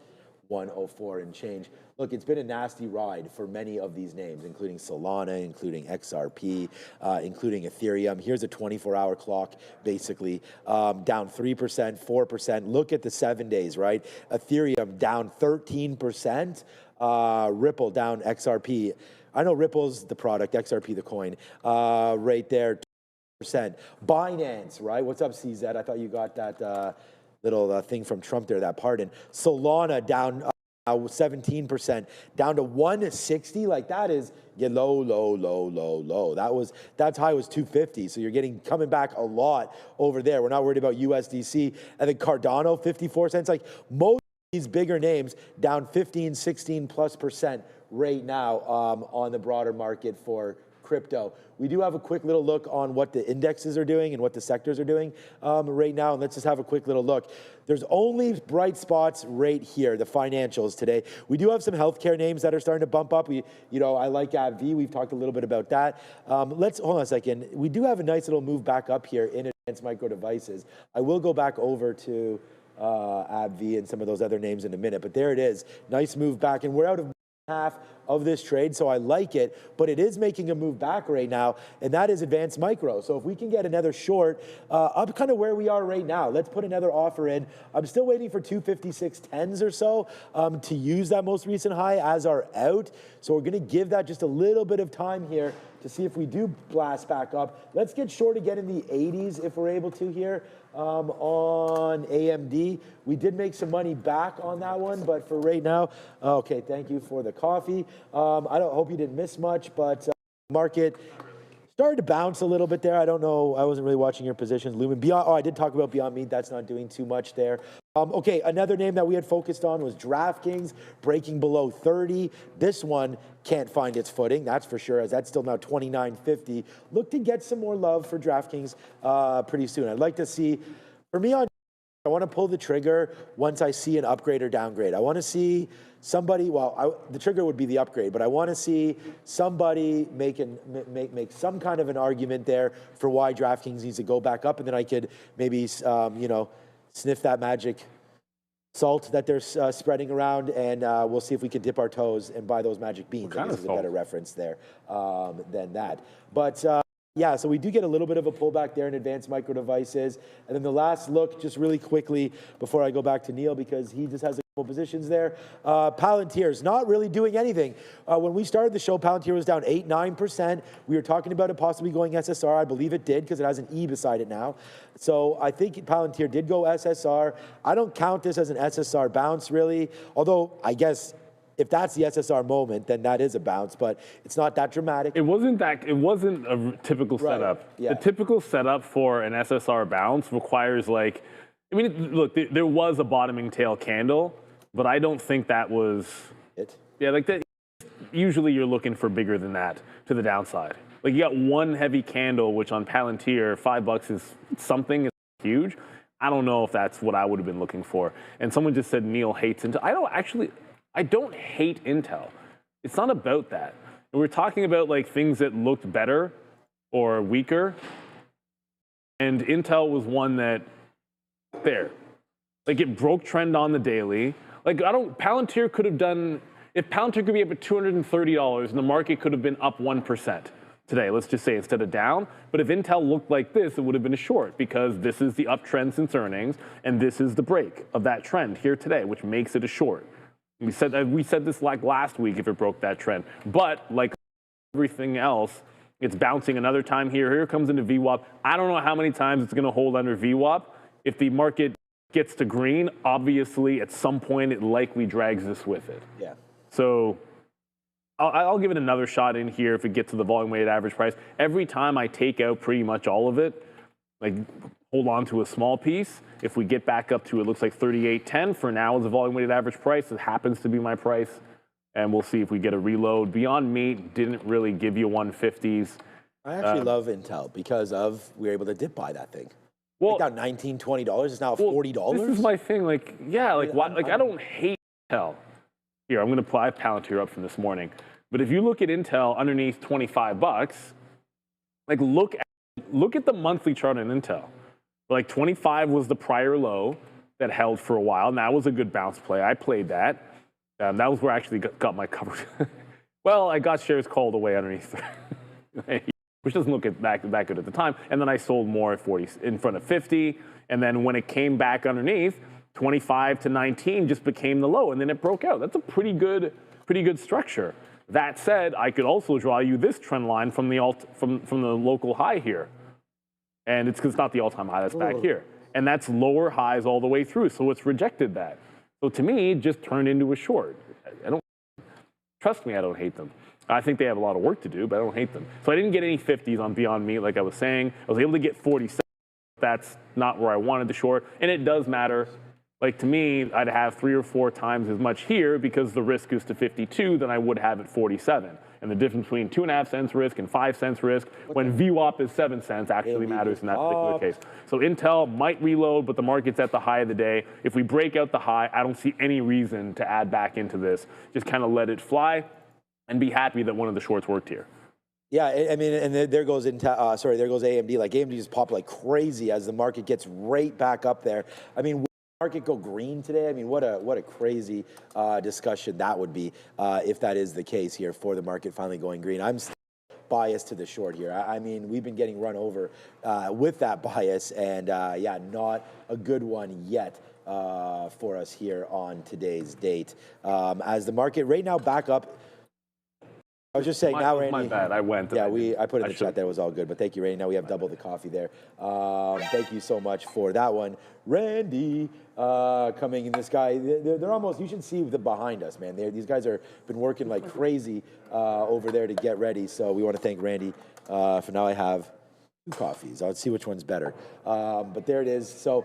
[SPEAKER 4] 104 and change. Look, it's been a nasty ride for many of these names, including Solana, including XRP, including Ethereum. Here's a 24-hour clock, basically, down 3%, 4%. Look at the 7 days, right? Ethereum down 13%, Ripple down XRP. I know Ripple's the product, XRP the coin, right there, 2%. Binance, right? What's up, CZ? I thought you got that little thing from Trump there, that pardon. Solana down 17%, down to 160. Like that is low. That's high was 250. So you're coming back a lot over there. We're not worried about USDC. And then Cardano, 54 cents. Like most of these bigger names down 15, 16+% right now on the broader market for crypto. We do have a quick little look on what the indexes are doing and what the sectors are doing right now. And let's just have a quick little look. There's only bright spots right here, the financials today. We do have some healthcare names that are starting to bump up. I like AbbVie. We've talked a little bit about that. Let's hold on a second. We do have a nice little move back up here in advanced micro devices. I will go back over to AbbVie and some of those other names in a minute, but there it is. Nice move back, and we're out of half of this trade, so I like it, but it is making a move back right now, and that is advanced micro. So if we can get another short up kind of where we are right now, let's put another offer in. I'm still waiting for 256.10s or so to use that most recent high as our out. So we're going to give that just a little bit of time here to see if we do blast back up. Let's get short again in the 80s if we're able to here. On AMD, we did make some money back on that one, but for right now, okay, thank you for the coffee. I hope you didn't miss much, but market started to bounce a little bit there. I don't know. I wasn't really watching your positions. Lumen. I did talk about Beyond Meat. That's not doing too much there. Okay, another name that we had focused on was DraftKings, breaking below 30. This one can't find its footing, that's for sure, as that's still now 29.50. Look to get some more love for DraftKings pretty soon. I'd like to see, for me I want to pull the trigger once I see an upgrade or downgrade. I want to see somebody, the trigger would be the upgrade, but I want to see somebody make some kind of an argument there for why DraftKings needs to go back up, and then I could maybe, sniff that magic salt that they're spreading around, and we'll see if we can dip our toes and buy those magic beans. I guess is a better reference there than that. But yeah, so we do get a little bit of a pullback there in advanced micro devices. And then the last look, just really quickly before I go back to Neil, because he just has a couple positions there. Palantir's not really doing anything. When we started the show, Palantir was down 8-9%. We were talking about it possibly going SSR. I believe it did, because it has an E beside it now. So I think Palantir did go SSR. I don't count this as an SSR bounce, really, although I guess if that's the SSR moment, then that is a bounce, but it's not that dramatic.
[SPEAKER 3] It wasn't a typical setup.
[SPEAKER 4] Yeah.
[SPEAKER 3] The typical setup for an SSR bounce requires look, there was a bottoming tail candle, but I don't think that was
[SPEAKER 4] it.
[SPEAKER 3] Yeah, like that. Usually you're looking for bigger than that to the downside. Like you got one heavy candle, which on Palantir, $5 is something, is huge. I don't know if that's what I would have been looking for. And someone just said Neil hates Intel. I don't hate Intel. It's not about that. We're talking about like things that looked better or weaker. And Intel was one that like it broke trend on the daily. Like Palantir could have done, if Palantir could be up at $230 and the market could have been up 1% today, let's just say, instead of down. But if Intel looked like this, it would have been a short, because this is the uptrend since earnings and this is the break of that trend here today, which makes it a short. We said this like last week if it broke that trend. But like everything else, it's bouncing another time here. Here it comes into VWAP. I don't know how many times it's going to hold under VWAP. If the market gets to green, obviously at some point it likely drags this with it.
[SPEAKER 4] Yeah.
[SPEAKER 3] So I'll give it another shot in here if it gets to the volume weighted average price. Every time I take out pretty much all of it, like hold on to a small piece. If we get back up to, it looks like 38.10 for now is the volume weighted average price. It happens to be my price. And we'll see if we get a reload. Beyond Meat didn't really give you 150s.
[SPEAKER 4] I actually love Intel because we were able to dip buy that thing.
[SPEAKER 3] Well,
[SPEAKER 4] like now $19, $20. It's now $40.
[SPEAKER 3] This is my thing. Like, yeah, like what? Like I don't hate Intel. Here, I'm going to apply Palantir up from this morning. But if you look at Intel underneath $25, like look at the monthly chart on Intel. Like 25 was the prior low that held for a while, and that was a good bounce play. I played that. That was where I actually got my cover. Well, I got shares called away underneath, which doesn't look that good at the time. And then I sold more at 40 in front of 50. And then when it came back underneath, 25 to 19 just became the low, and then it broke out. That's a pretty good structure. That said, I could also draw you this trend line from the local high here. And it's because it's not the all-time high, that's back here. And that's lower highs all the way through, so it's rejected that. So to me, it just turned into a short. Trust me, I don't hate them. I think they have a lot of work to do, but I don't hate them. So I didn't get any 50s on Beyond Meat, like I was saying. I was able to get 47. That's not where I wanted the short, and it does matter. Like to me, I'd have 3 or 4 times as much here because the risk is to 52 than I would have at 47. And the difference between 2.5 cents risk and 5 cents risk when VWAP is 7 cents actually matters in that particular case. So Intel might reload, but the market's at the high of the day. If we break out the high, I don't see any reason to add back into this. Just kind of let it fly and be happy that one of the shorts worked here.
[SPEAKER 4] Yeah, I mean, and there goes there goes AMD. Like AMD just popped like crazy as the market gets right back up there. I mean, market go green today? I mean, what a crazy discussion that would be if that is the case here for the market finally going green. I'm still biased to the short here. I mean, we've been getting run over with that bias, and yeah, not a good one yet for us here on today's date. As the market right now back up. I was just saying now, Randy.
[SPEAKER 3] My bad. I went.
[SPEAKER 4] Yeah, I put it in the chat. That was all good. But thank you, Randy. Now we have double the coffee there. Thank you so much for that one, Randy. Coming in, this guy. They're almost. You should see the behind us, man. These guys are been working like crazy over there to get ready. So we want to thank Randy. For now, I have 2 coffees. I'll see which one's better. But there it is. So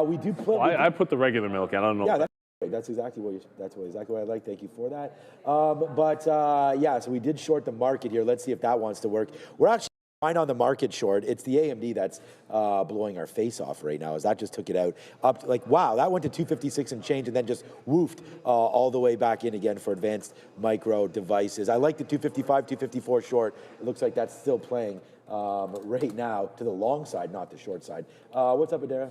[SPEAKER 4] we do play.
[SPEAKER 3] Well, I put the regular milk in. I don't know.
[SPEAKER 4] Yeah, that's exactly what I like. Thank you for that. Yeah, so we did short the market here. Let's see if that wants to work. We're actually fine on the market short. It's the AMD that's blowing our face off right now, as that just took it out up to, like, wow, that went to 256 and change and then just woofed all the way back in again for advanced micro devices. I like the 255, 254 short. It looks like that's still playing right now to the long side, not the short side. What's up, Adara?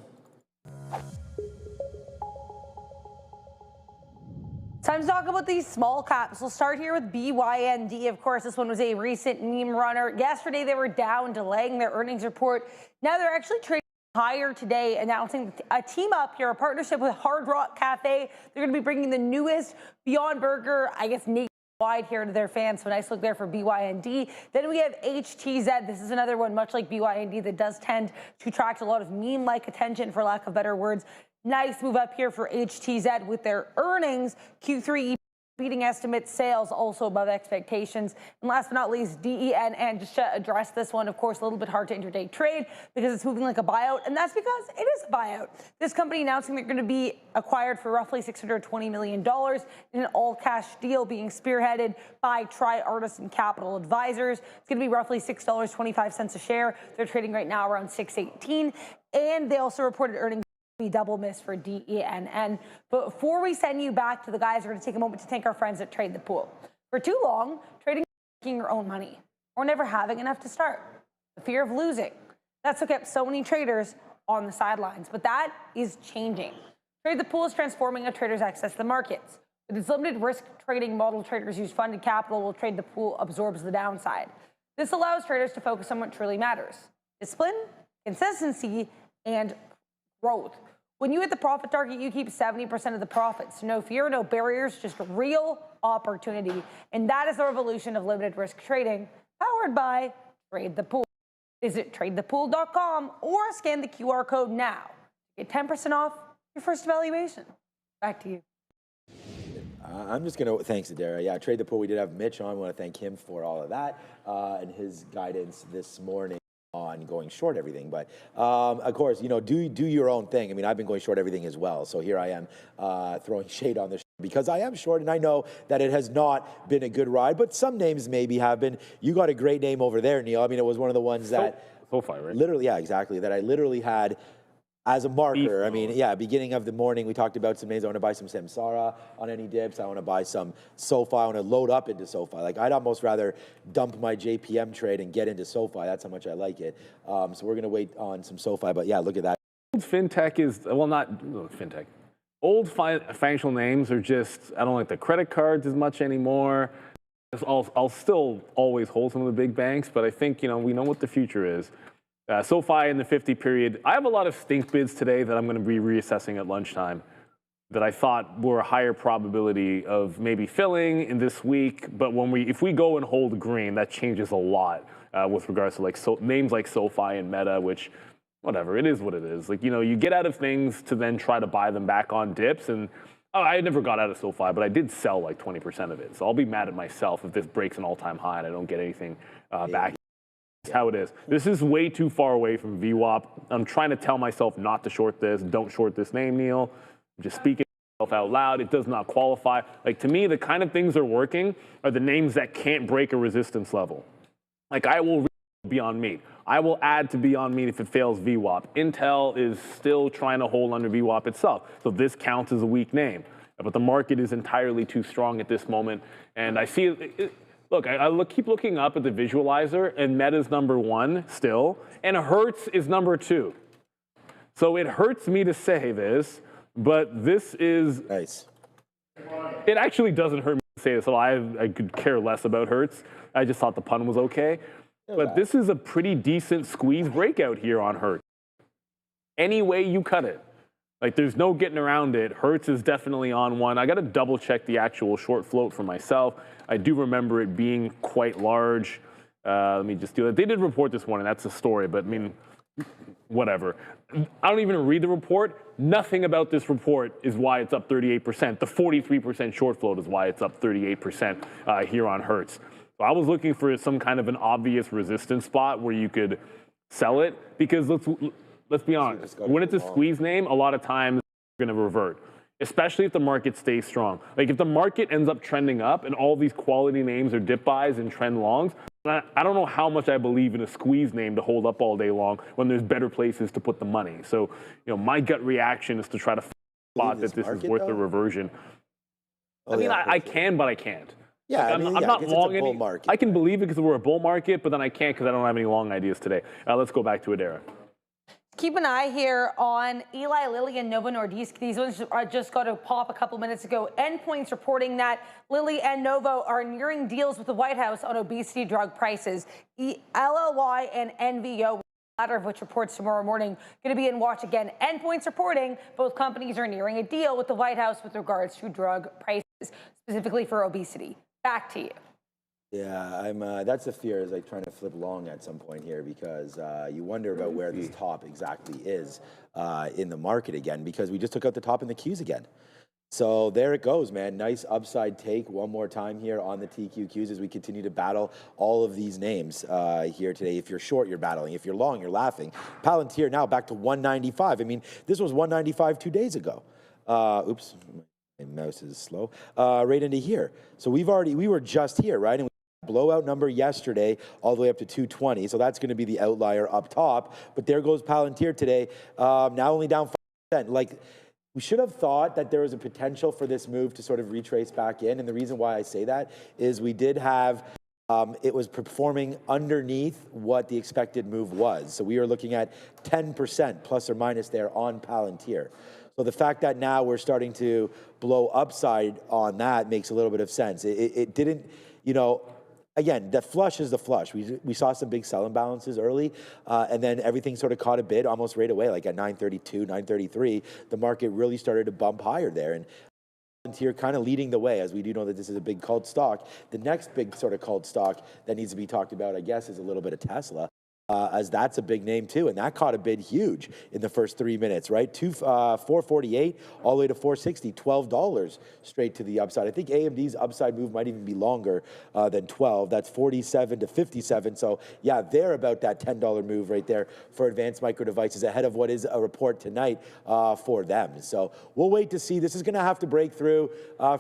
[SPEAKER 7] Time to talk about these small caps. We'll start here with BYND. Of course, this one was a recent meme runner. Yesterday, they were down, delaying their earnings report. Now they're actually trading higher today, announcing a team up here, a partnership with Hard Rock Cafe. They're going to be bringing the newest Beyond Burger, I guess, nationwide here to their fans. So nice look there for BYND. Then we have HTZ. This is another one, much like BYND, that does tend to attract a lot of meme-like attention, for lack of better words. Nice move up here for HTZ with their earnings. Q3 beating estimates, sales also above expectations. And last but not least, DEN. And just to address this one, of course, a little bit hard to intraday trade because it's moving like a buyout. And that's because it is a buyout. This company announcing they're going to be acquired for roughly $620 million in an all-cash deal being spearheaded by Tri-Artisan Capital Advisors. It's going to be roughly $6.25 a share. They're trading right now around $6.18. And they also reported earnings be double miss for DENN. But before we send you back to the guys, we're going to take a moment to thank our friends at Trade the Pool. For too long, trading is making your own money or never having enough to start. The fear of losing. That's what kept so many traders on the sidelines. But that is changing. Trade the Pool is transforming how traders access the markets. With its limited risk trading model, traders use funded capital while Trade the Pool absorbs the downside. This allows traders to focus on what truly matters: discipline, consistency, and growth. When you hit the profit target, you keep 70% of the profits. No fear, no barriers, just real opportunity. And that is the revolution of limited risk trading, powered by Trade the Pool. Visit tradethepool.com or scan the QR code now. Get 10% off your first evaluation. Back to you.
[SPEAKER 4] I'm just going to, thanks, Adara. Yeah, Trade the Pool, we did have Mitch on. I want to thank him for all of that and his guidance this morning on going short everything. But of course, you know, do your own thing. I mean, I've been going short everything as well. So here I am throwing shade on this because I am short, and I know that it has not been a good ride, but some names maybe have been. You got a great name over there, Neil. I mean, it was one of the ones that
[SPEAKER 3] SoFi, right?
[SPEAKER 4] Literally, yeah, exactly. That I literally had as a marker. I mean, yeah, beginning of the morning, we talked about some names. I want to buy some Samsara on any dips. I want to buy some SoFi. I want to load up into SoFi. Like, I'd almost rather dump my JPM trade and get into SoFi. That's how much I like it. So we're going to wait on some SoFi. But yeah, look at that.
[SPEAKER 3] Fintech is, well, not fintech. Old financial names are just, I don't like the credit cards as much anymore. I'll still always hold some of the big banks, but I think, you know, we know what the future is. SoFi in the 50 period. I have a lot of stink bids today that I'm going to be reassessing at lunchtime that I thought were a higher probability of maybe filling in this week. But if we go and hold green, that changes a lot with regards to like names like SoFi and Meta, which whatever, it is what it is. Like, you know, you get out of things to then try to buy them back on dips. And I never got out of SoFi, but I did sell like 20% of it. So I'll be mad at myself if this breaks an all-time high and I don't get anything back. That's how it is. This is way too far away from VWAP. I'm trying to tell myself not to short this. Don't short this name, Neil. I'm just speaking out loud. It does not qualify. Like, to me, the kind of things that are working are the names that can't break a resistance level. Like, I will Beyond Meat. I will add to Beyond Meat if it fails VWAP. Intel is still trying to hold under VWAP itself, so this counts as a weak name. But the market is entirely too strong at this moment, and I see look, I keep looking up at the visualizer, and Meta's #1 still, and Hertz is #2. So it hurts me to say this, but this is
[SPEAKER 4] Nice.
[SPEAKER 3] It actually doesn't hurt me to say this. So I could care less about Hertz. I just thought the pun was okay. But this is a pretty decent squeeze breakout here on Hertz. Any way you cut it. Like, there's no getting around it. Hertz is definitely on one. I got to double check the actual short float for myself. I do remember it being quite large. Let me just do that. They did report this morning. That's the story. But I mean, whatever. I don't even read the report. Nothing about this report is why it's up 38%. The 43% short float is why it's up 38% here on Hertz. So I was looking for some kind of an obvious resistance spot where you could sell it, because let's be honest, when it's a squeeze name, a lot of times it's going to revert, especially if the market stays strong. Like, if the market ends up trending up and all these quality names are dip buys and trend longs, I don't know how much I believe in a squeeze name to hold up all day long when there's better places to put the money. So, my gut reaction is to try to spot that this is worth a reversion. I can, but I can't.
[SPEAKER 4] Yeah,
[SPEAKER 3] I'm not long
[SPEAKER 4] it's a bull market.
[SPEAKER 3] I can believe it because we're a bull market, but then I can't because I don't have any long ideas today. Let's go back to Adara.
[SPEAKER 7] Keep an eye here on Eli Lilly and Novo Nordisk. These ones just got to pop a couple minutes ago. Endpoints reporting that Lilly and Novo are nearing deals with the White House on obesity drug prices. LLY and NVO, latter of which reports tomorrow morning, going to be in watch again. Endpoints reporting both companies are nearing a deal with the White House with regards to drug prices, specifically for obesity. Back to you.
[SPEAKER 4] Yeah, that's the fear, is like trying to flip long at some point here, because you wonder about where this top exactly is in the market again, because we just took out the top in the Qs again. So there it goes, man. Nice upside take one more time here on the TQQs as we continue to battle all of these names here today. If you're short, you're battling. If you're long, you're laughing. Palantir now back to 195. I mean, this was 195 2 days ago. Oops. My mouse is slow. Right into here. So we were just here, right? And we blowout number yesterday all the way up to 220. So that's going to be the outlier up top. But there goes Palantir today, now only down 5%. Like, we should have thought that there was a potential for this move to sort of retrace back in. And the reason why I say that is we did have, it was performing underneath what the expected move was. So we are looking at 10% plus or minus there on Palantir. So the fact that now we're starting to blow upside on that makes a little bit of sense. It didn't, again, the flush is the flush. We saw some big sell imbalances early, and then everything sort of caught a bid almost right away, like at 932, 933. The market really started to bump higher there. And Palantir kind of leading the way, as we do know that this is a big cult stock. The next big sort of cult stock that needs to be talked about, I guess, is a little bit of Tesla. As that's a big name too, and that caught a bid huge in the first 3 minutes, right? 448 all the way to 460, $12 straight to the upside. I think AMD's upside move might even be longer than 12. That's 47 to 57. So yeah, they're about that $10 move right there for Advanced Micro Devices, ahead of what is a report tonight for them. So we'll wait to see. This is going to have to break through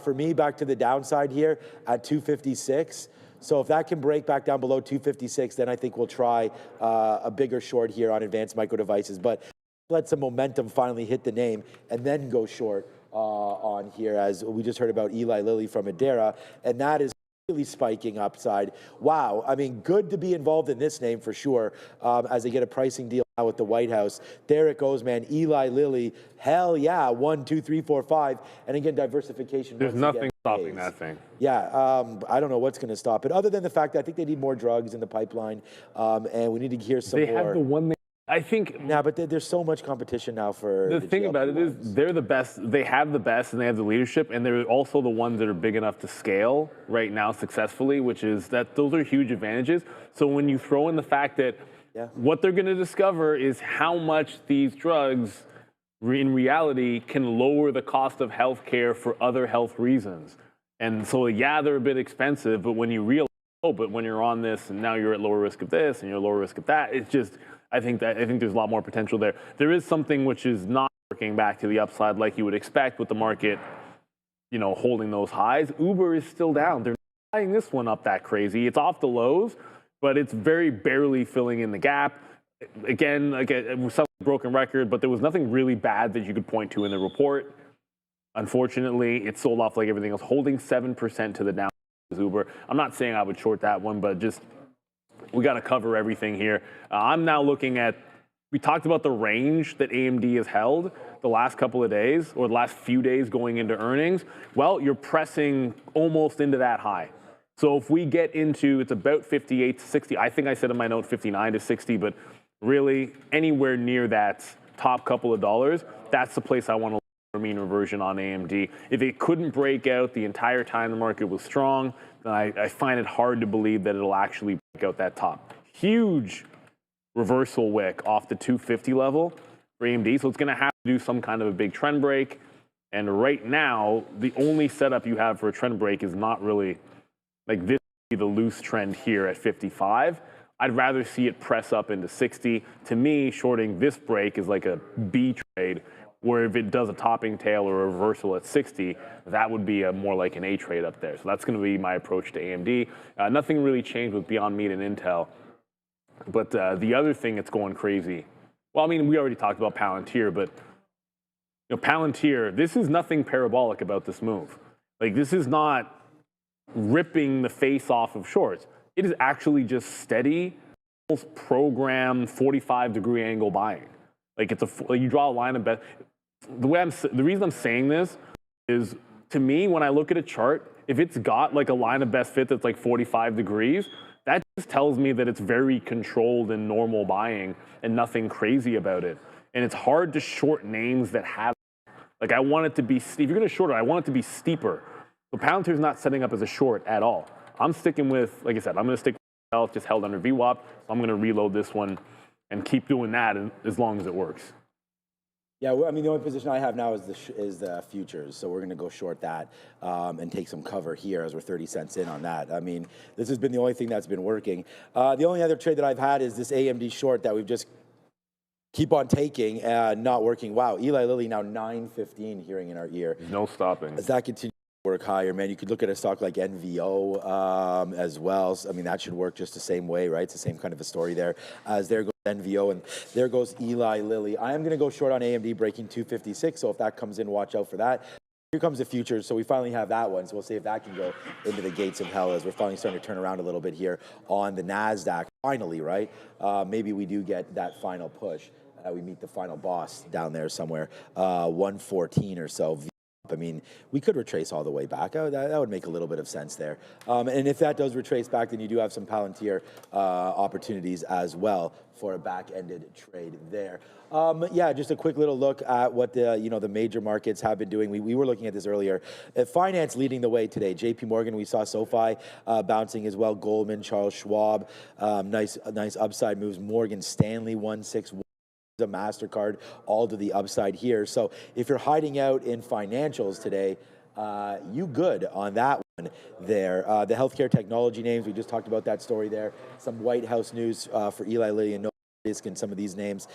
[SPEAKER 4] for me back to the downside here at 256. So if that can break back down below 256, then I think we'll try a bigger short here on Advanced Micro Devices. But let some momentum finally hit the name and then go short on here, as we just heard about Eli Lilly from Adara, and that is really spiking upside. Wow. I mean, good to be involved in this name for sure, as they get a pricing deal now with the White House. There it goes, man. Eli Lilly, hell yeah. 1, 2, 3, 4, 5. And again, diversification.
[SPEAKER 3] There's nothing stopping that thing.
[SPEAKER 4] Yeah, I don't know what's going to stop it, other than the fact that I think they need more drugs in the pipeline, and we need to hear some more.
[SPEAKER 3] They have the one thing. I think.
[SPEAKER 4] Yeah, but there's so much competition now for
[SPEAKER 3] the thing about it is they're the best. They have the best, and they have the leadership, and they're also the ones that are big enough to scale right now successfully, which is that those are huge advantages. So when you throw in the fact that what they're going to discover is how much these drugs in reality can lower the cost of healthcare for other health reasons. And so, yeah, they're a bit expensive, but when you realize, but when you're on this and now you're at lower risk of this and you're lower risk of that, it's just, I think there's a lot more potential there. There is something which is not working back to the upside like you would expect with the market, you know, holding those highs. Uber is still down. They're not buying this one up that crazy. It's off the lows, but it's very barely filling in the gap. Again, it was some broken record, but there was nothing really bad that you could point to in the report. Unfortunately, it sold off like everything else, holding 7% to the down. Uber. I'm not saying I would short that one, but just we got to cover everything here. I'm now looking at, we talked about the range that AMD has held the last couple of days or the last few days going into earnings. Well, you're pressing almost into that high. So if we get into, it's about 58 to 60. I think I said in my note 59 to 60, but really anywhere near that top couple of dollars, that's the place I want to look for mean reversion on AMD. If it couldn't break out the entire time the market was strong, then I find it hard to believe that it'll actually break out that top. Huge reversal wick off the 250 level for AMD, so it's going to have to do some kind of a big trend break. And right now, the only setup you have for a trend break is not really like this, the loose trend here at 55. I'd rather see it press up into 60. To me, shorting this break is like a B trade, where if it does a topping tail or a reversal at 60, that would be more like an A trade up there. So that's going to be my approach to AMD. Nothing really changed with Beyond Meat and Intel. But the other thing that's going crazy, well, I mean, we already talked about Palantir, but you know, Palantir, this is nothing parabolic about this move. Like, this is not ripping the face off of shorts. It is actually just steady, almost programmed 45-degree angle buying. Like, it's like you draw a line of bet. The reason I'm saying this is, to me, when I look at a chart, if it's got like a line of best fit that's like 45 degrees, that just tells me that it's very controlled and normal buying and nothing crazy about it. And it's hard to short names that have, like, I want it to be, if you're going to short it, I want it to be steeper. But Palantir's not setting up as a short at all. I'm sticking with, like I said, I'm going to stick with myself, just held under VWAP. So I'm going to reload this one and keep doing that as long as it works.
[SPEAKER 4] Yeah, well, I mean, the only position I have now is the futures, so we're going to go short that and take some cover here as we're 30 cents in on that. I mean, this has been the only thing that's been working. The only other trade that I've had is this AMD short that we've just keep on taking, not working. Wow, Eli Lilly now 9.15 hearing in our ear.
[SPEAKER 3] No stopping.
[SPEAKER 4] As that continues to work higher, man, you could look at a stock like NVO as well. So, I mean, that should work just the same way, right? It's the same kind of a story there. As there goes NVO and there goes Eli Lilly. I am going to go short on AMD breaking 256. So if that comes in, watch out for that. Here comes the futures. So we finally have that one. So we'll see if that can go into the gates of hell as we're finally starting to turn around a little bit here on the NASDAQ. Finally, right? Maybe we do get that final push. We meet the final boss down there somewhere, 114 or so. I mean, we could retrace all the way back. That would make a little bit of sense there. And if that does retrace back, then you do have some Palantir opportunities as well for a back-ended trade there. Yeah, just a quick little look at what the major markets have been doing. We were looking at this earlier. Finance leading the way today. JP Morgan, we saw SoFi bouncing as well. Goldman, Charles Schwab, nice upside moves. Morgan Stanley 161. A MasterCard, all to the upside here. So if you're hiding out in financials today, you good on that one there. The healthcare technology names, we just talked about that story there. Some White House news for Eli Lilly and Novo Nordisk and some of these names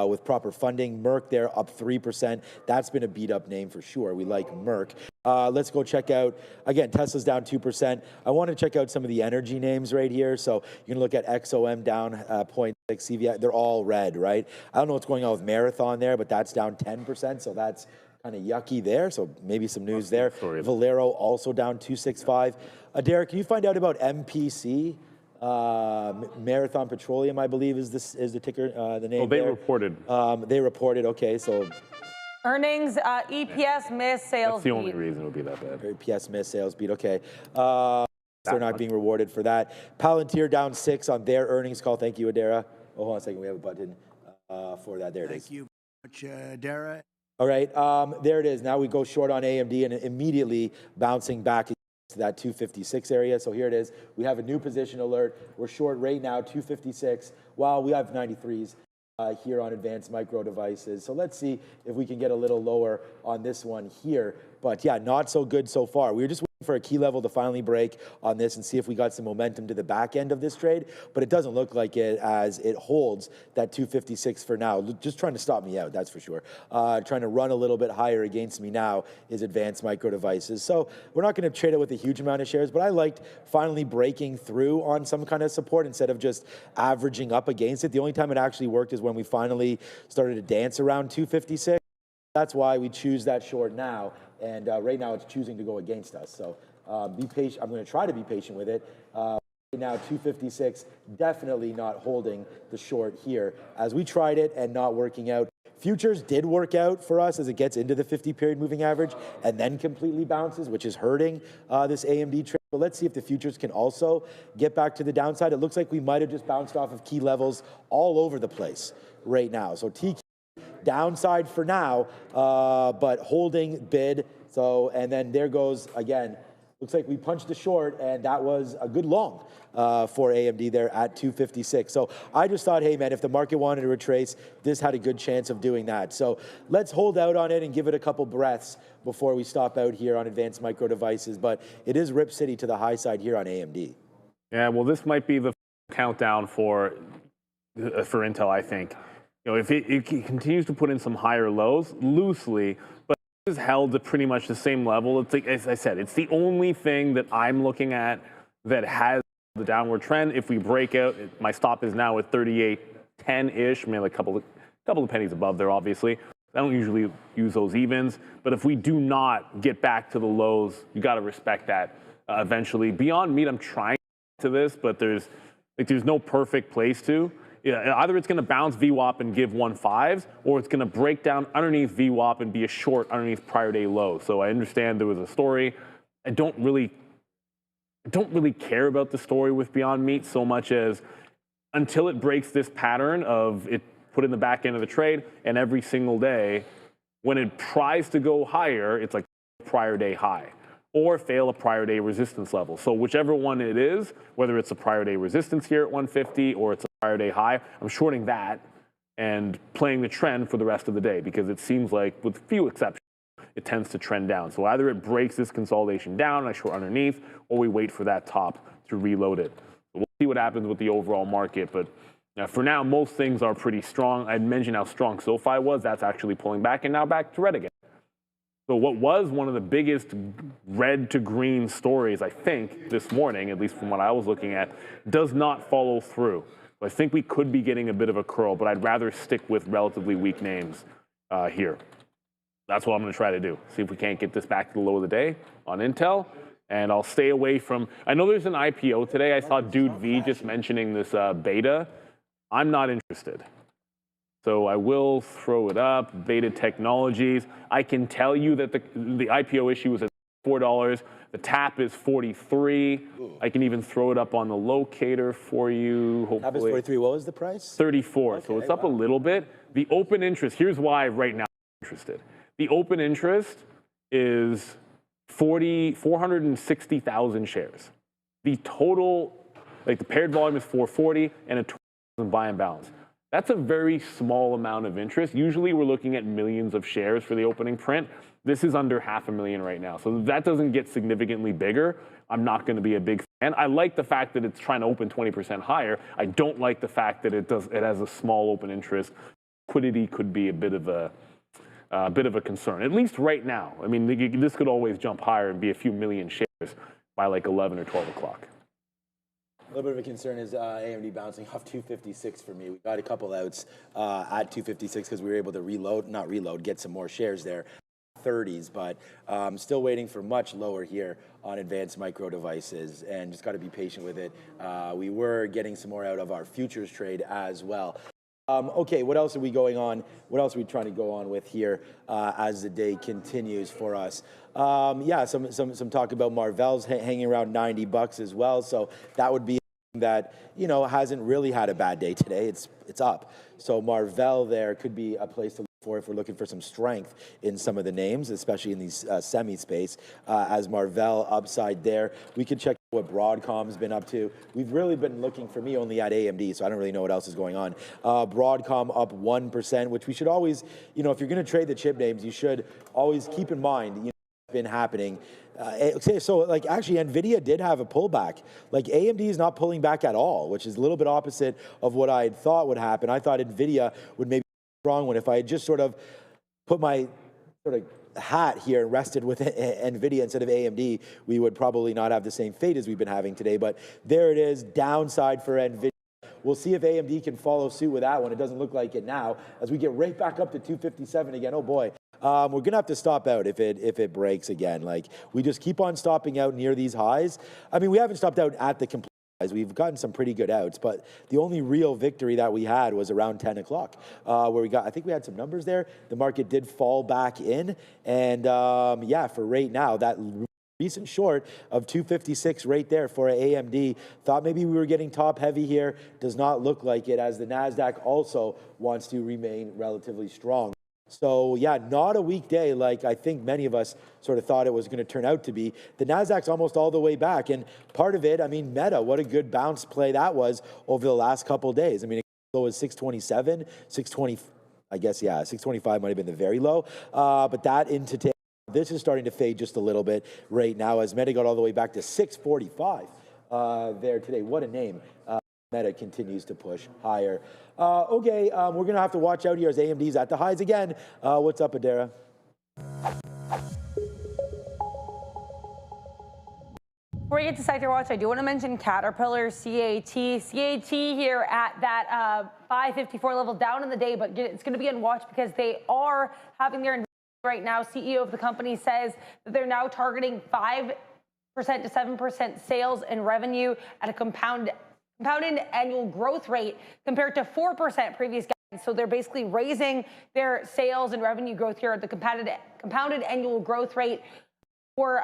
[SPEAKER 4] with proper funding. Merck there up 3%. That's been a beat up name for sure. We like Merck. Let's go check out, again, Tesla's down 2%. I want to check out some of the energy names right here. So you can look at XOM down 0.6, CVI, they're all red, right? I don't know what's going on with Marathon there, but that's down 10%, so that's kind of yucky there. So maybe some news there. Valero also down 265. Derek, can you find out about MPC? Marathon Petroleum, I believe, is the ticker, the name.
[SPEAKER 3] Oh, they
[SPEAKER 4] there.
[SPEAKER 3] reported.
[SPEAKER 4] They reported, okay, so.
[SPEAKER 7] Earnings, EPS miss, sales
[SPEAKER 3] That's the only
[SPEAKER 7] beat.
[SPEAKER 3] reason it would be that bad.
[SPEAKER 4] EPS miss, sales beat, okay. They're not being rewarded for that. Palantir down 6 on their earnings call. Thank you, Adara. Oh, hold on a second. We have a button for that. There it is.
[SPEAKER 8] Thank you very much, Adara.
[SPEAKER 4] All right. There it is. Now we go short on AMD and immediately bouncing back to that 256 area. So here it is. We have a new position alert. We're short right now, 256. Well, we have 93s here on Advanced Micro Devices. So let's see if we can get a little lower on this one here. But yeah, not so good so far. We were just waiting for a key level to finally break on this and see if we got some momentum to the back end of this trade, but it doesn't look like it as it holds that 256 for now. Just trying to stop me out, that's for sure. Trying to run a little bit higher against me now is Advanced Micro Devices. So we're not going to trade it with a huge amount of shares, but I liked finally breaking through on some kind of support instead of just averaging up against it. The only time it actually worked is when we finally started to dance around 256. That's why we choose that short now. And right now it's choosing to go against us. So be patient. I'm going to try to be patient with it. Right now 256, definitely not holding the short here. As we tried it and not working out. Futures did work out for us as it gets into the 50-period moving average and then completely bounces, which is hurting this AMD trade. But let's see if the futures can also get back to the downside. It looks like we might have just bounced off of key levels all over the place right now. So TQ downside for now, but holding bid. So, and then there goes again. Looks like we punched the short, and that was a good long for AMD there at 256. So I just thought, hey man, if the market wanted to retrace, this had a good chance of doing that. So let's hold out on it and give it a couple breaths before we stop out here on Advanced Micro Devices. But it is Rip City to the high side here on AMD.
[SPEAKER 3] Yeah, well, this might be the countdown for Intel, I think. You know, if it continues to put in some higher lows, loosely, but is held to pretty much the same level. It's like, as I said, it's the only thing that I'm looking at that has the downward trend. If we break out, my stop is now at 38.10-ish, maybe a couple of pennies above there, obviously. I don't usually use those evens, but if we do not get back to the lows, you got to respect that eventually. Beyond meat, I'm trying to this, but there's no perfect place to. Yeah, either it's going to bounce VWAP and give 1.5s, or it's going to break down underneath VWAP and be a short underneath prior day low. So I understand there was a story. I don't really care about the story with Beyond Meat so much as until it breaks this pattern of it put in the back end of the trade, and every single day, when it tries to go higher, it's like prior day high, or fail a prior day resistance level. So whichever one it is, whether it's a prior day resistance here at 150 or it's a prior day high, I'm shorting that and playing the trend for the rest of the day because it seems like, with few exceptions, it tends to trend down. So either it breaks this consolidation down and I short underneath, or we wait for that top to reload it. So we'll see what happens with the overall market, but for now, most things are pretty strong. I'd mentioned how strong SoFi was. That's actually pulling back and now back to red again. So what was one of the biggest red to green stories, I think, this morning, at least from what I was looking at, does not follow through. So I think we could be getting a bit of a curl, but I'd rather stick with relatively weak names here. That's what I'm going to try to do. See if we can't get this back to the low of the day on Intel. And I'll stay away from, I know there's an IPO today. I saw Dude V just mentioning this beta. I'm not interested. So I will throw it up, Beta Technologies. I can tell you that the IPO issue is at $4. The tap is 43. Ooh. I can even throw it up on the locator for you, hopefully.
[SPEAKER 4] Tap is 43. What was the price?
[SPEAKER 3] 34. Okay, so it's up a little bit. The open interest, here's why right now I'm interested. The open interest is 460,000 shares. The total, like the paired volume is 440 and a 20,000 buy and balance. That's a very small amount of interest. Usually we're looking at millions of shares for the opening print. This is under 500,000 right now. So that doesn't get significantly bigger. I'm not going to be a big fan. I like the fact that it's trying to open 20% higher. I don't like the fact that it has a small open interest. Liquidity could be a bit of a concern, at least right now. I mean, this could always jump higher and be a few million shares by like 11 or 12 o'clock.
[SPEAKER 4] A little bit of a concern is AMD bouncing off 256 for me. We got a couple outs at 256 because we were able to get some more shares there, 30s, but still waiting for much lower here on Advanced Micro Devices, and just got to be patient with it. We were getting some more out of our futures trade as well. Okay, what else are we going on? What else are we trying to go on with here as the day continues for us? Yeah, some talk about Marvell's hanging around $90 as well. So that would be that, you know, hasn't really had a bad day today. It's up. So Marvell there could be a place to look for if we're looking for some strength in some of the names, especially in these semi space. As Marvell upside there, we could check what Broadcom's been up to. We've really been looking, for me, only at AMD, so I don't really know what else is going on. Broadcom up 1%, which we should always, you know, if you're going to trade the chip names, you should always keep in mind, you know, been happening. So like actually Nvidia did have a pullback. Like AMD is not pulling back at all, which is a little bit opposite of what I had thought would happen. I thought Nvidia would maybe be a strong one. If I had just sort of put my sort of hat here and rested with Nvidia instead of AMD, we would probably not have the same fate as we've been having today. But there it is, downside for Nvidia. We'll see if AMD can follow suit with that one. It doesn't look like it now. As we get right back up to 257 again, oh boy. We're going to have to stop out if it breaks again. Like, we just keep on stopping out near these highs. I mean, we haven't stopped out at the complete highs. We've gotten some pretty good outs, but the only real victory that we had was around 10 o'clock, where I think we had some numbers there. The market did fall back in. And yeah, for right now, that recent short of 256 right there for AMD. Thought maybe we were getting top heavy here. Does not look like it, as the NASDAQ also wants to remain relatively strong. So yeah, not a weak day like I think many of us sort of thought it was going to turn out to be. The NASDAQ's almost all the way back, and part of it, I mean, Meta, what a good bounce play that was over the last couple of days. I mean, it was 627, 620, I guess, yeah, 625 might have been the very low, but that into today. This is starting to fade just a little bit right now as Meta got all the way back to 645 there today. What a name. Meta continues to push higher. Okay, we're going to have to watch out here as AMD's at the highs again. What's up, Adara?
[SPEAKER 7] Before we get to sector watch, I do want to mention Caterpillar, CAT. CAT here at that 554 level down in the day, but it's going to be on watch because they are having their right now. CEO of the company says that they're now targeting 5% to 7% sales and revenue at a compounded annual growth rate compared to 4% previous guidance. So they're basically raising their sales and revenue growth here at the compounded annual growth rate for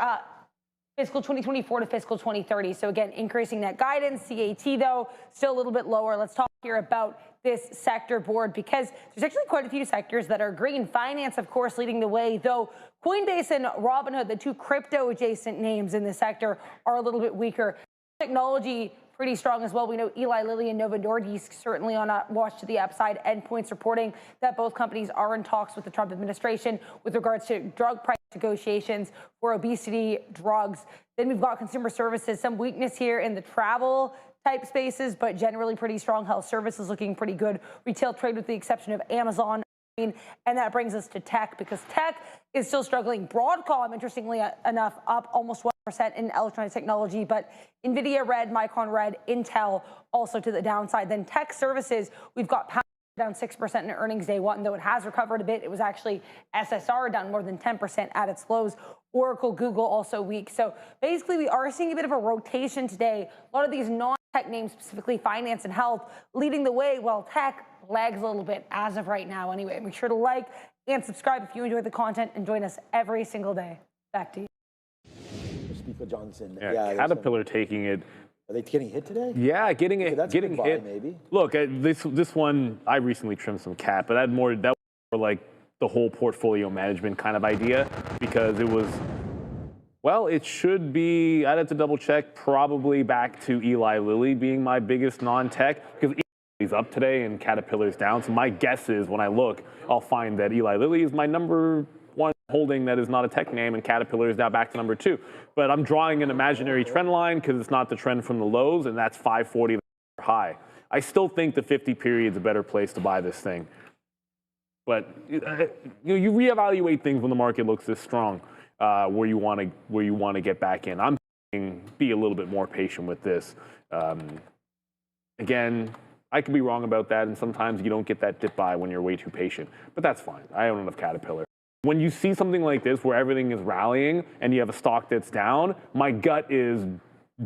[SPEAKER 7] fiscal 2024 to fiscal 2030. So again, increasing that guidance. CAT, though, still a little bit lower. Let's talk here about this sector board because there's actually quite a few sectors that are green. Finance, of course, leading the way, though Coinbase and Robinhood, the two crypto adjacent names in the sector, are a little bit weaker. Technology, pretty strong as well. We know Eli Lilly and Novo Nordisk certainly on a watch to the upside. Endpoints reporting that both companies are in talks with the Trump administration with regards to drug price negotiations for obesity drugs. Then we've got consumer services, some weakness here in the travel type spaces, but generally pretty strong. Health services looking pretty good. Retail trade with the exception of Amazon. And that brings us to tech because tech is still struggling. Broadcom, interestingly enough, up almost 1% in electronic technology, but Nvidia red, Micron red, Intel also to the downside. Then tech services, we've got Palantir down 6% in earnings day one, though it has recovered a bit. It was actually SSR down more than 10% at its lows. Oracle, Google also weak. So basically, we are seeing a bit of a rotation today. A lot of these non-tech names, specifically finance and health, leading the way, while tech lags a little bit as of right now. Anyway, make sure to like and subscribe if you enjoy the content and join us every single day. Back to you.
[SPEAKER 4] Speaker Johnson.
[SPEAKER 3] Yeah, Caterpillar taking it.
[SPEAKER 4] Are they getting hit today?
[SPEAKER 3] Yeah, getting it.
[SPEAKER 4] That's
[SPEAKER 3] getting hit.
[SPEAKER 4] Maybe.
[SPEAKER 3] Look, this one, I recently trimmed some cat, but that was more like the whole portfolio management kind of idea because it was, well, it should be, I'd have to double check, probably back to Eli Lilly being my biggest non-tech because Eli's up today and Caterpillar's down. So my guess is when I look, I'll find that Eli Lilly is my number one holding that is not a tech name and Caterpillar is now back to number 2. But I'm drawing an imaginary trend line because it's not the trend from the lows, and that's 540 high. I still think the 50 period is a better place to buy this thing. But you reevaluate things when the market looks this strong, where you want to get back in. I'm saying be a little bit more patient with this. Again, I could be wrong about that, and sometimes you don't get that dip buy when you're way too patient. But that's fine. I own enough Caterpillar. When you see something like this where everything is rallying and you have a stock that's down, my gut is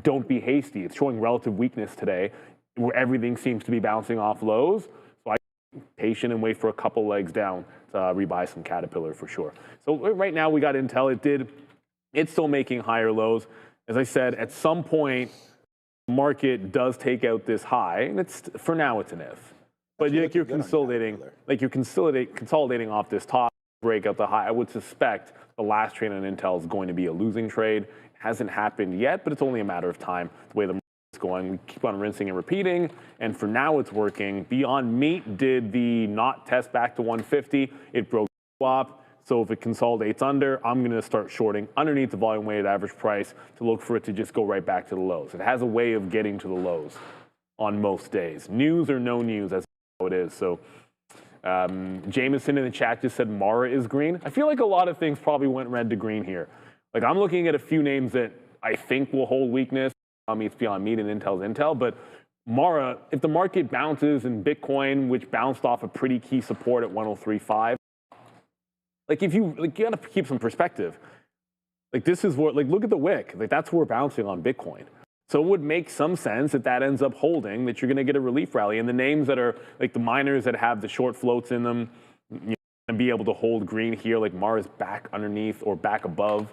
[SPEAKER 3] don't be hasty. It's showing relative weakness today where everything seems to be bouncing off lows. So I patient and wait for a couple legs down to rebuy some Caterpillar for sure. So right now we got Intel. It's still making higher lows. As I said, at some point, market does take out this high, and for now it's an if. But you're consolidating off this top. Break out the high. I would suspect the last trade on Intel is going to be a losing trade. It hasn't happened yet, but it's only a matter of time. The way the market's going, we keep on rinsing and repeating, and for now it's working. Beyond Meat did the not test back to 150. It broke swap. So if it consolidates under, I'm going to start shorting underneath the volume weighted average price to look for it to just go right back to the lows. It has a way of getting to the lows on most days. News or no news, that's how it is. So Jameson in the chat just said Mara is green. I feel like a lot of things probably went red to green here. Like I'm looking at a few names that I think will hold weakness. It's beyond meat and Intel's Intel, but Mara, if the market bounces and Bitcoin, which bounced off a pretty key support at 103.5, like if you gotta keep some perspective. Like this is what, like look at the wick, like that's where we're bouncing on Bitcoin. So it would make some sense if that ends up holding, that you're gonna get a relief rally. And the names that are like the miners that have the short floats in them, you know, be able to hold green here, like Mara's back underneath or back above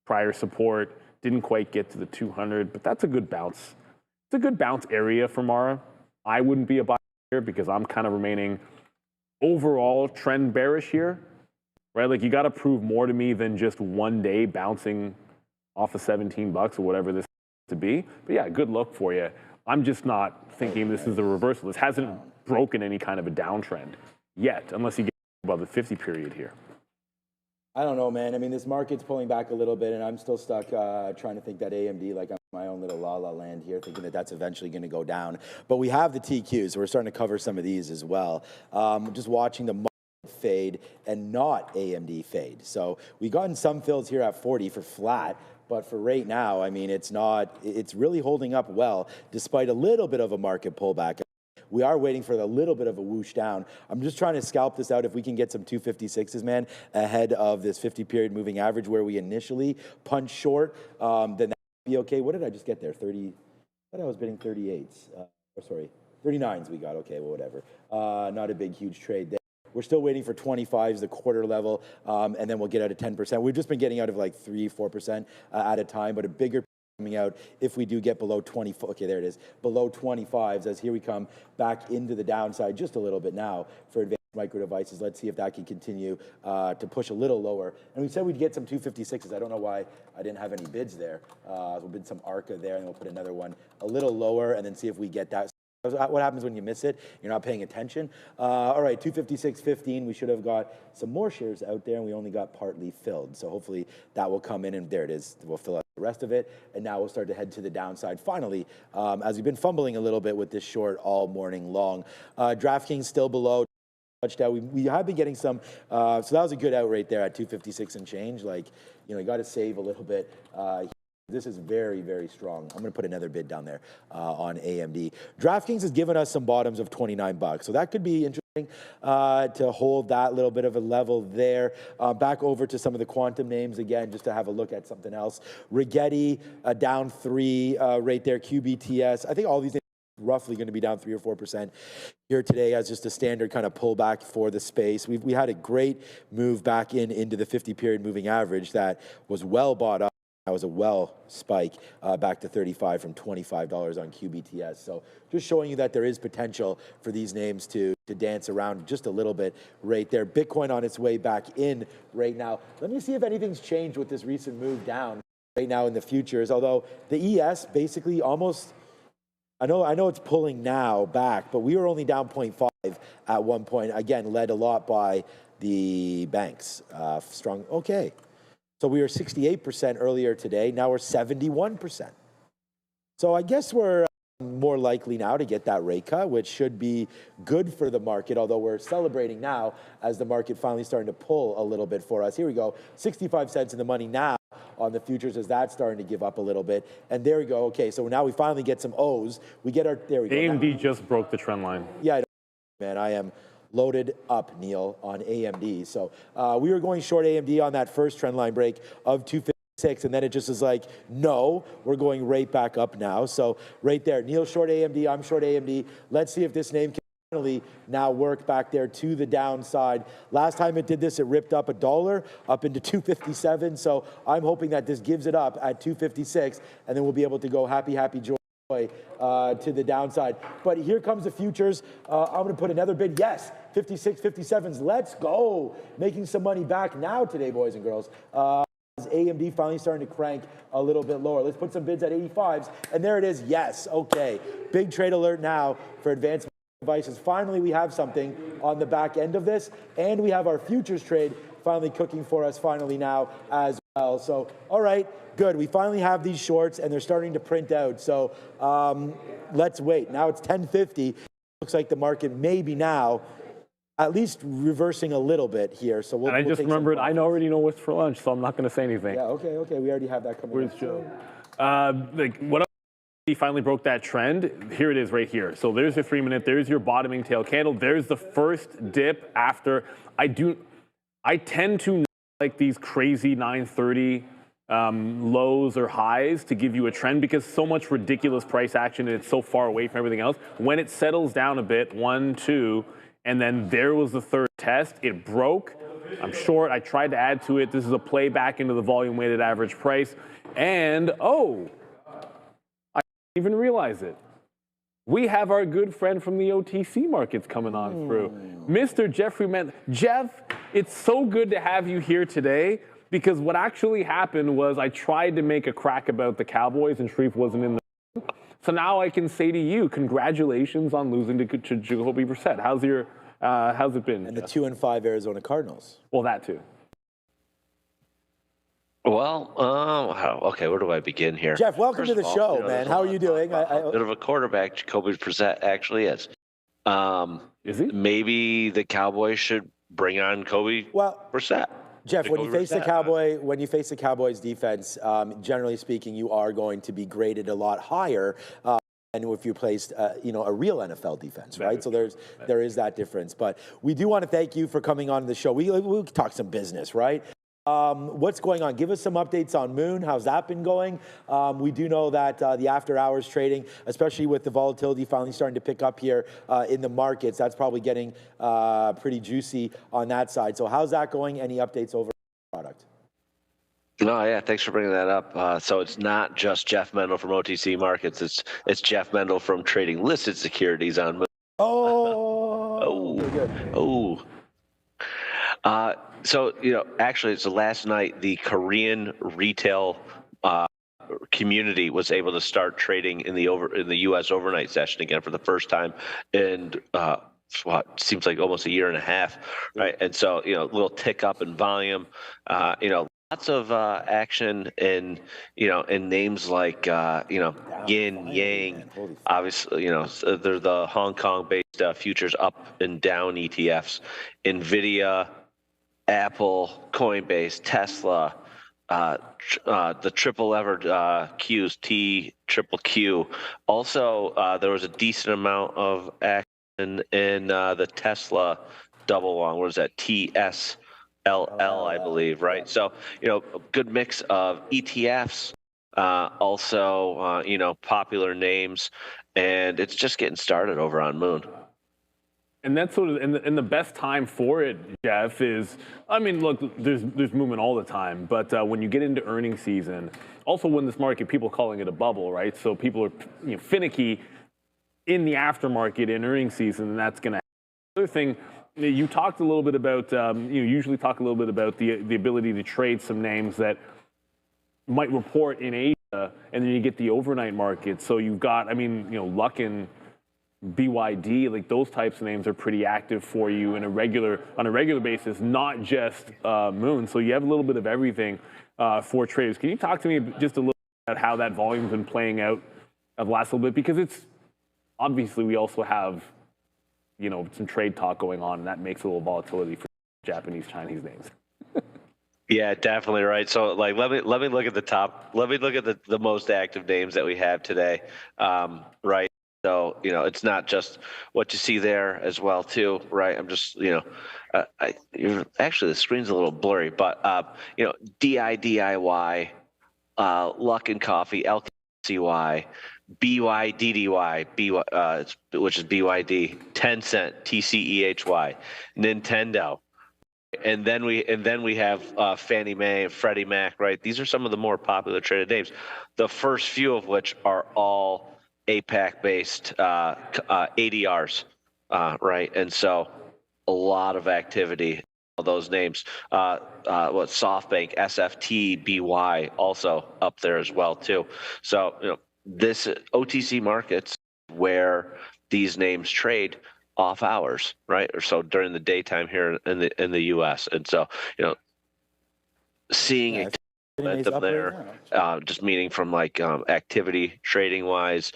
[SPEAKER 3] prior support, didn't quite get to the 200, but that's a good bounce. It's a good bounce area for Mara. I wouldn't be a buyer here because I'm kind of remaining overall trend bearish here, right? Like you got to prove more to me than just one day bouncing off of 17 bucks or whatever this to be. But yeah, good look for you. I'm just not thinking this is a reversal. This hasn't broken any kind of a downtrend yet, unless you get above the 50 period here.
[SPEAKER 4] I don't know, man. I mean, this market's pulling back a little bit, and I'm still stuck trying to think that AMD, like I'm in my own little la-la land here, thinking that that's eventually going to go down. But we have the TQs, so we're starting to cover some of these as well. Just watching the market fade and not AMD fade. So we gotten some fills here at 40 for flat, but for right now, I mean, it's really holding up well, despite a little bit of a market pullback. We are waiting for a little bit of a whoosh down. I'm just trying to scalp this out. If we can get some 256s, man, ahead of this 50-period moving average where we initially punch short, then that would be okay. What did I just get there? 30? I thought I was bidding 38s. Sorry, 39s we got. Okay, well, whatever. Not a big, huge trade there. We're still waiting for 25s, the quarter level, and then we'll get out of 10%. We've just been getting out of like 3-4% at a time, but a bigger coming out if we do get below 20. Okay, there it is, below 25s. As here we come back into the downside just a little bit now for advanced micro devices. Let's see if that can continue to push a little lower. And we said we'd get some 256s. I don't know why I didn't have any bids there. We'll bid some ARCA there, and we'll put another one a little lower, and then see if we get that. What happens when you miss it? You're not paying attention. All right, 256.15. We should have got some more shares out there, and we only got partly filled. So hopefully that will come in, and there it is. We'll fill out the rest of it, and now we'll start to head to the downside. Finally, as we've been fumbling a little bit with this short all morning long. DraftKings still below. Touchdown. We have been getting some, so that was a good out right there at 256 and change. Like, you know, you got to save a little bit. This is very, very strong. I'm going to put another bid down there on AMD. DraftKings has given us some bottoms of 29 bucks, so that could be interesting to hold that little bit of a level there. Back over to some of the quantum names again, just to have a look at something else. Rigetti down 3 right there. QBTS. I think all these names are roughly going to be down 3 or 4% here today as just a standard kind of pullback for the space. We had a great move back into the 50-period moving average that was well bought up. That was a well spike back to 35 from $25 on QBTS. So just showing you that there is potential for these names to dance around just a little bit right there. Bitcoin on its way back in right now. Let me see if anything's changed with this recent move down right now in the futures. Although the ES basically almost, I know it's pulling now back, but we were only down 0.5 at one point. Again, led a lot by the banks. Strong, okay. So we were 68% earlier today. Now we're 71%. So I guess we're more likely now to get that rate cut, which should be good for the market, although we're celebrating now as the market finally starting to pull a little bit for us. Here we go, 65 cents in the money now on the futures as that's starting to give up a little bit. And there we go. Okay, so now we finally get some O's. We get our, there we go.
[SPEAKER 3] AMD just broke the trend line.
[SPEAKER 4] Yeah, man, I am loaded up, Neil, on AMD. So we were going short AMD on that first trend line break of 256, and then it just is like, no, we're going right back up now. So right there, Neil short AMD, I'm short AMD. Let's see if this name can finally now work back there to the downside. Last time it did this, it ripped up $1 up into 257. So I'm hoping that this gives it up at 256, and then we'll be able to go happy, happy, joy to the downside. But here comes the futures. I'm going to put another bid. Yes, 56, 57s. Let's go. Making some money back now today, boys and girls. AMD finally starting to crank a little bit lower. Let's put some bids at 85s. And there it is. Yes. Okay. Big trade alert now for advanced devices. Finally, we have something on the back end of this. And we have our futures trade finally cooking for us finally now as well. So, all right, good. We finally have these shorts, and they're starting to print out. So let's wait. Now it's 10:50. Looks like the market maybe now at least reversing a little bit here. So we'll.
[SPEAKER 3] And I
[SPEAKER 4] we'll
[SPEAKER 3] just
[SPEAKER 4] take some
[SPEAKER 3] remembered, I
[SPEAKER 4] profits.
[SPEAKER 3] already know what's for lunch, so I'm not going to say anything.
[SPEAKER 4] Yeah, okay. We already have that coming
[SPEAKER 3] Where's
[SPEAKER 4] up.
[SPEAKER 3] Joe? What he finally broke that trend. Here it is right here. So there's your 3-minute. There's your bottoming tail candle. There's the first dip after. I tend to like these crazy 930 lows or highs to give you a trend because so much ridiculous price action and it's so far away from everything else. When it settles down a bit, 1, 2, and then there was the third test. It broke. I'm short. I tried to add to it. This is a play back into the volume weighted average price. And I didn't even realize it. We have our good friend from the OTC markets coming on through. Mr. Jeffrey Mann. Jeff, it's so good to have you here today because what actually happened was I tried to make a crack about the Cowboys and Shreve wasn't in the So now I can say to you, congratulations on losing to Jacoby Brissett. How's it been?
[SPEAKER 4] And the 2-5 Arizona Cardinals.
[SPEAKER 3] Well, that too.
[SPEAKER 9] Well, okay, where do I begin here?
[SPEAKER 4] Jeff, welcome
[SPEAKER 9] First
[SPEAKER 4] to the
[SPEAKER 9] of all,
[SPEAKER 4] show,
[SPEAKER 9] you know,
[SPEAKER 4] man.
[SPEAKER 9] there's a
[SPEAKER 4] How are
[SPEAKER 9] lot
[SPEAKER 4] you
[SPEAKER 9] of talk
[SPEAKER 4] doing?
[SPEAKER 9] about how good of a quarterback Jacoby Brissett actually is.
[SPEAKER 3] Is he?
[SPEAKER 9] Maybe the Cowboys should bring on Kobe Brissett.
[SPEAKER 4] Jeff, when you face the
[SPEAKER 9] Brissett.
[SPEAKER 4] when you face the Cowboys defense, generally speaking, you are going to be graded a lot higher than if you placed, a real NFL defense, right? So there is that difference. But we do want to thank you for coming on the show. We'll talk some business, right? What's going on? Give us some updates on Moon. How's that been going? We do know that the after-hours trading, especially with the volatility finally starting to pick up here in the markets, that's probably getting pretty juicy on that side. So how's that going? Any updates over the product?
[SPEAKER 9] No, yeah, thanks for bringing that up. So it's not just Jeff Mendel from OTC Markets. It's Jeff Mendel from trading listed securities on Moon. So, actually, it's the last night the Korean retail community was able to start trading in the U.S. overnight session again for the first time in what seems like almost a year and a half, right? And so, a little tick up in volume, lots of action in names like, Yin, Yang, obviously, they're the Hong Kong-based futures up and down ETFs, Nvidia, Apple, Coinbase, Tesla, the triple levered Qs, TQQQ. Also, there was a decent amount of action in the Tesla double long. What is that? TSLA, I believe, right? So, a good mix of ETFs, also, popular names, and it's just getting started over on Moon.
[SPEAKER 3] And that's sort of, and the best time for it, Jeff, is, look, there's movement all the time, but when you get into earnings season, also when this market, people are calling it a bubble, right? So people are finicky in the aftermarket in earnings season, and that's going to happen. The other thing, you talked a little bit about, you usually talk a little bit about the ability to trade some names that might report in Asia, and then you get the overnight market. So you've got, Luckin, BYD, like those types of names are pretty active for you on a regular basis, not just Moon. So you have a little bit of everything for traders. Can you talk to me just a little bit about how that volume's been playing out the last little bit? Because it's obviously we also have some trade talk going on, and that makes a little volatility for Japanese, Chinese names.
[SPEAKER 9] Yeah, definitely right. So let me look at the top. Let me look at the most active names that we have today, right? So, it's not just what you see there as well, too, right? I'm just, actually, the screen's a little blurry, but, DIY, Luck and Coffee, LKCY, BYDDY, which is BYD, Tencent, TCEHY, Nintendo. And then we have Fannie Mae and Freddie Mac, right? These are some of the more popular traded names. The first few of which are all APAC-based ADRs, right? And so a lot of activity on those names. SoftBank, SFT, BY also up there as well too. So this OTC markets where these names trade off hours, right? Or so during the daytime here in the U.S. And so, seeing a momentum there, just meaning from like activity trading wise,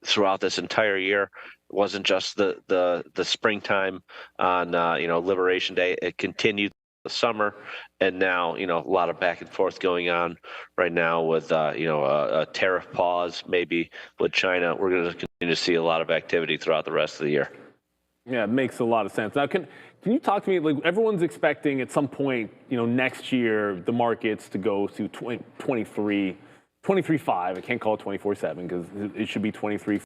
[SPEAKER 9] throughout this entire year. It wasn't just the springtime on Liberation Day. It continued the summer, and now a lot of back and forth going on right now with a tariff pause maybe with China. We're going to continue to see a lot of activity throughout the rest of the year.
[SPEAKER 3] Yeah, it makes a lot of sense. Now, can you talk to me, like everyone's expecting at some point, next year, the markets to go to 23.5. I can't call it 24/7 because it should be 23.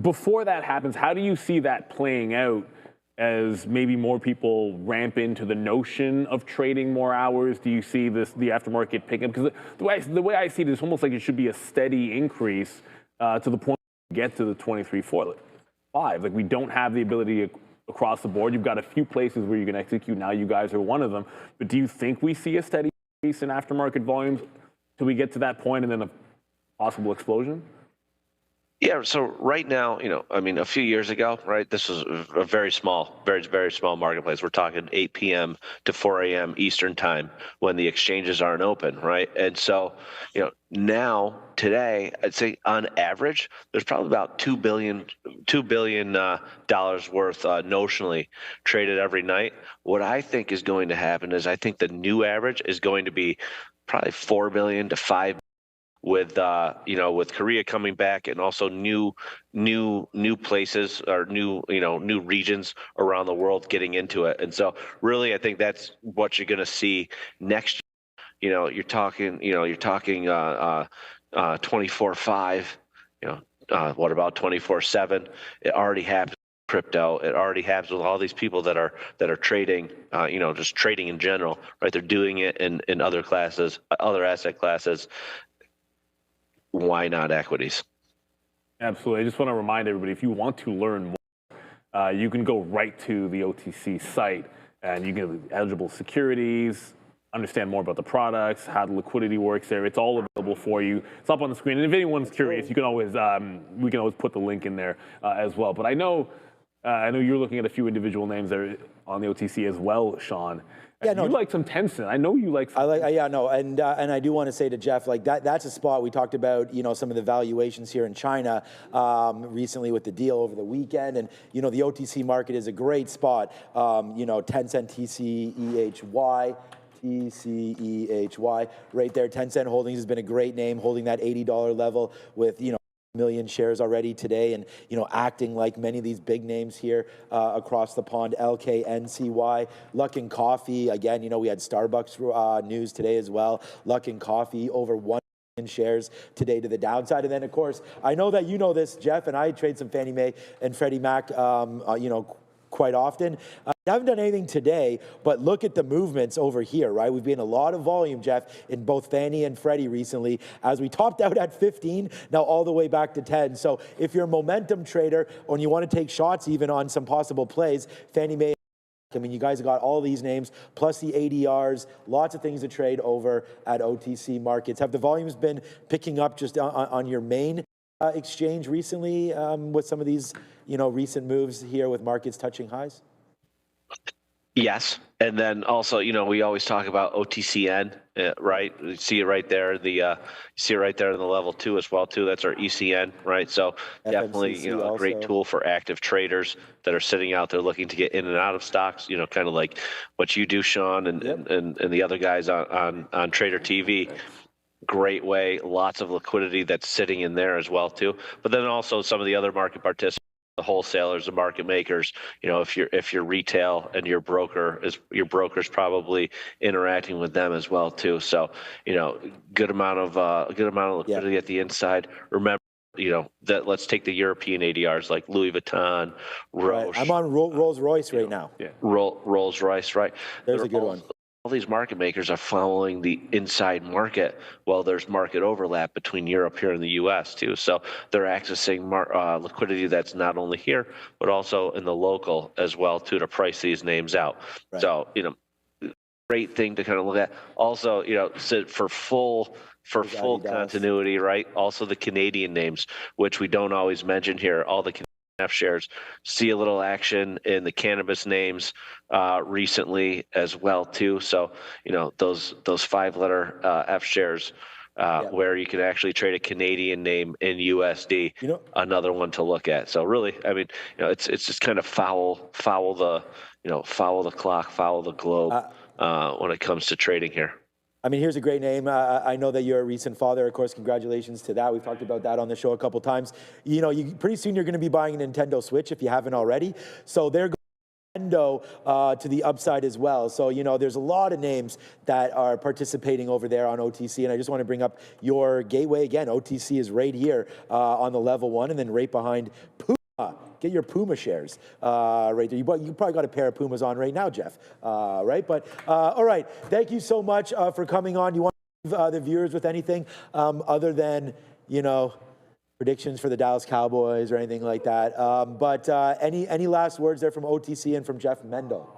[SPEAKER 3] Before that happens, how do you see that playing out as maybe more people ramp into the notion of trading more hours? Do you see the aftermarket picking up? Because the way I see it is almost like it should be a steady increase to the point where you get to the 23.5. Like we don't have the ability across the board. You've got a few places where you can execute. Now you guys are one of them. But do you think we see a steady increase in aftermarket volumes till we get to that point and then a possible explosion?
[SPEAKER 9] Yeah, so right now, a few years ago, right, this was a very small marketplace. We're talking 8 p.m. to 4 a.m. Eastern time when the exchanges aren't open, right? And so, now, today, I'd say on average, there's probably about $2 billion worth notionally traded every night. What I think is going to happen is I think the new average is going to be probably $4 billion to $5 billion. With with Korea coming back and also new places or new regions around the world getting into it. And so really I think that's what you're going to see next year. You're talking 24/5, what about 24/7? It already happens with crypto. It already happens with all these people that are trading, just trading in general, right? They're doing it in other classes, other asset classes. Why not equities?
[SPEAKER 3] Absolutely. I just want to remind everybody, if you want to learn more, you can go right to the OTC site and you can get eligible securities, understand more about the products, how the liquidity works there. It's all available for you. It's up on the screen. And if anyone's curious, you can always we can always put the link in there as well. But I know you're looking at a few individual names there on the OTC as well, Sean. Yeah, no, you like some Tencent. I know you like.
[SPEAKER 4] And I do want to say to Jeff, like that's a spot we talked about. some of the valuations here in China recently with the deal over the weekend, and the OTC market is a great spot. Tencent, TCEHY, right there. Tencent Holdings has been a great name, holding that $80 level with million shares already today, and acting like many of these big names here across the pond. LKNCY, Luckin Coffee, again, we had Starbucks news today as well. Luckin Coffee over 1 million shares today to the downside. And then of course, I know that this, Jeff, and I trade some Fannie Mae and Freddie Mac quite often. I haven't done anything today, but look at the movements over here, right? We've been a lot of volume, Jeff, in both Fannie and Freddie recently, as we topped out at 15, now all the way back to 10. So if you're a momentum trader or you want to take shots even on some possible plays, Fannie Mae, you guys have got all these names, plus the ADRs, lots of things to trade over at OTC markets. Have the volumes been picking up just on your main exchange recently with some of these, recent moves here with markets touching highs?
[SPEAKER 9] Yes, and then also, we always talk about OTCN, right? You see it right there. You see it right there in the level 2 as well too. That's our ECN, right? So definitely, a great tool for active traders that are sitting out there looking to get in and out of stocks. Kind of like what you do, Sean, and the other guys on Trader TV. Great way, lots of liquidity that's sitting in there as well too. But then also some of the other market participants, the wholesalers, the market makers. If you're retail and your broker's probably interacting with them as well too. So good amount of liquidity at the inside. Remember, that let's take the European ADRs like Louis Vuitton, Roche.
[SPEAKER 4] Right. I'm on Rolls Royce right now.
[SPEAKER 9] Yeah. Rolls Royce, right?
[SPEAKER 4] There's a good one.
[SPEAKER 9] All these market makers are following the inside market. Well, there's market overlap between Europe here and the U.S. too. So they're accessing liquidity that's not only here, but also in the local as well too, to price these names out. Right. So, great thing to kind of look at. Also, for full continuity, right? Also the Canadian names, which we don't always mention here, all the shares. See a little action in the cannabis names recently as well too. So those 5-letter F shares where you can actually trade a Canadian name in USD. Another one to look at. So really, I mean, it's just kind of follow the clock, follow the globe when it comes to trading here.
[SPEAKER 4] I mean, here's a great name. I know that you're a recent father. Of course, congratulations to that. We've talked about that on the show a couple times. Pretty soon you're going to be buying a Nintendo Switch if you haven't already. So they're going Nintendo to the upside as well. So, there's a lot of names that are participating over there on OTC. And I just want to bring up your gateway again. OTC is right here on the level 1 and then right behind Puma. Get your Puma shares right there. You probably got a pair of Pumas on right now, Jeff, right? But all right, thank you so much for coming on. You want to leave the viewers with anything other than, predictions for the Dallas Cowboys or anything like that? But any last words there from OTC and from Jeff Mendel?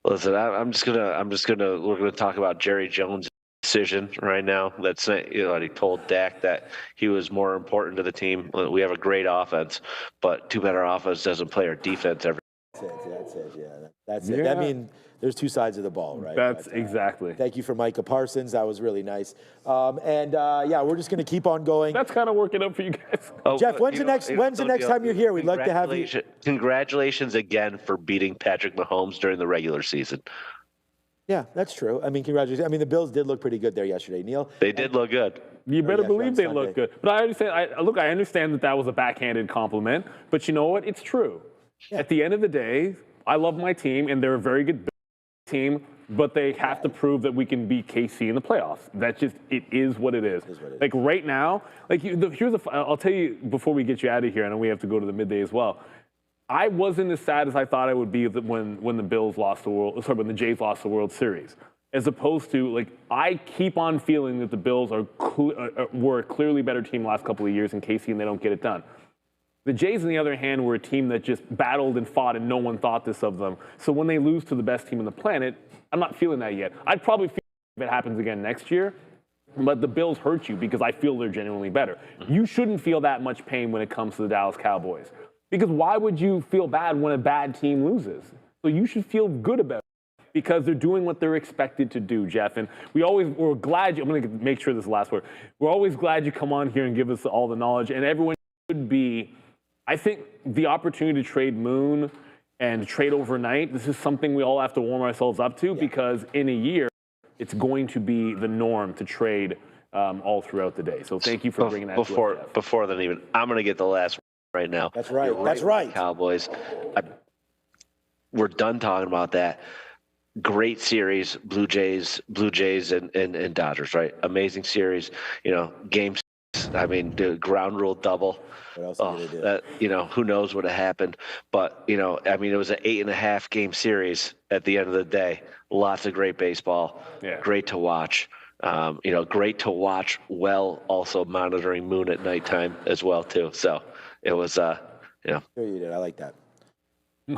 [SPEAKER 9] Listen, we're gonna talk about Jerry Jones' decision right now. That's he told Dak that he was more important to the team. We have a great offense, but too bad our offense doesn't play our defense every.
[SPEAKER 4] That's it. Yeah, that's it. I mean, there's two sides of the ball, right?
[SPEAKER 3] That's exactly.
[SPEAKER 4] Thank you for Micah Parsons. That was really nice. We're just going to keep on going.
[SPEAKER 3] That's kind of working out for you guys.
[SPEAKER 4] Jeff, when's the next time you're here? We'd like to have you.
[SPEAKER 9] Congratulations again for beating Patrick Mahomes during the regular season.
[SPEAKER 4] Yeah, that's true. I mean, congratulations. I mean, the Bills did look pretty good there yesterday, Neil.
[SPEAKER 9] They did look good.
[SPEAKER 3] You better believe they look good. But I understand. I understand that was a backhanded compliment. But you know what? It's true. Yeah. At the end of the day, I love my team, and they're a very good team. But they have to prove that we can beat KC in the playoffs. It is what it is. Like right now, I'll tell you before we get you out of here. I know we have to go to the midday as well. I wasn't as sad as I thought I would be when the Bills lost when the Jays lost the World Series. As opposed to, I keep on feeling that the Bills were a clearly better team the last couple of years in KC and they don't get it done. The Jays, on the other hand, were a team that just battled and fought and no one thought this of them. So when they lose to the best team on the planet, I'm not feeling that yet. I'd probably feel if it happens again next year. But the Bills hurt you because I feel they're genuinely better. You shouldn't feel that much pain when it comes to the Dallas Cowboys. Because why would you feel bad when a bad team loses? So you should feel good about it because they're doing what they're expected to do, Jeff. And we're glad I'm going to make sure this is the last word. We're always glad you come on here and give us all the knowledge. And everyone should be, I think the opportunity to trade Moon and trade overnight, this is something we all have to warm ourselves up to because in a year, it's going to be the norm to trade all throughout the day. So thank you for bringing that to us, Jeff.
[SPEAKER 9] Before then even, I'm going to get the last right now.
[SPEAKER 4] That's right. That's right.
[SPEAKER 9] Cowboys. We're done talking about that. Great series, Blue Jays and Dodgers, right? Amazing series. Game 6, I mean, the ground rule double.
[SPEAKER 4] What else did they do?
[SPEAKER 9] Who knows what happened. But, I mean, it was an 8.5 game series at the end of the day. Lots of great baseball. Yeah. Great to watch. Great to watch while also monitoring Moon at nighttime as well, too. So it was,
[SPEAKER 4] Sure you did. I like that.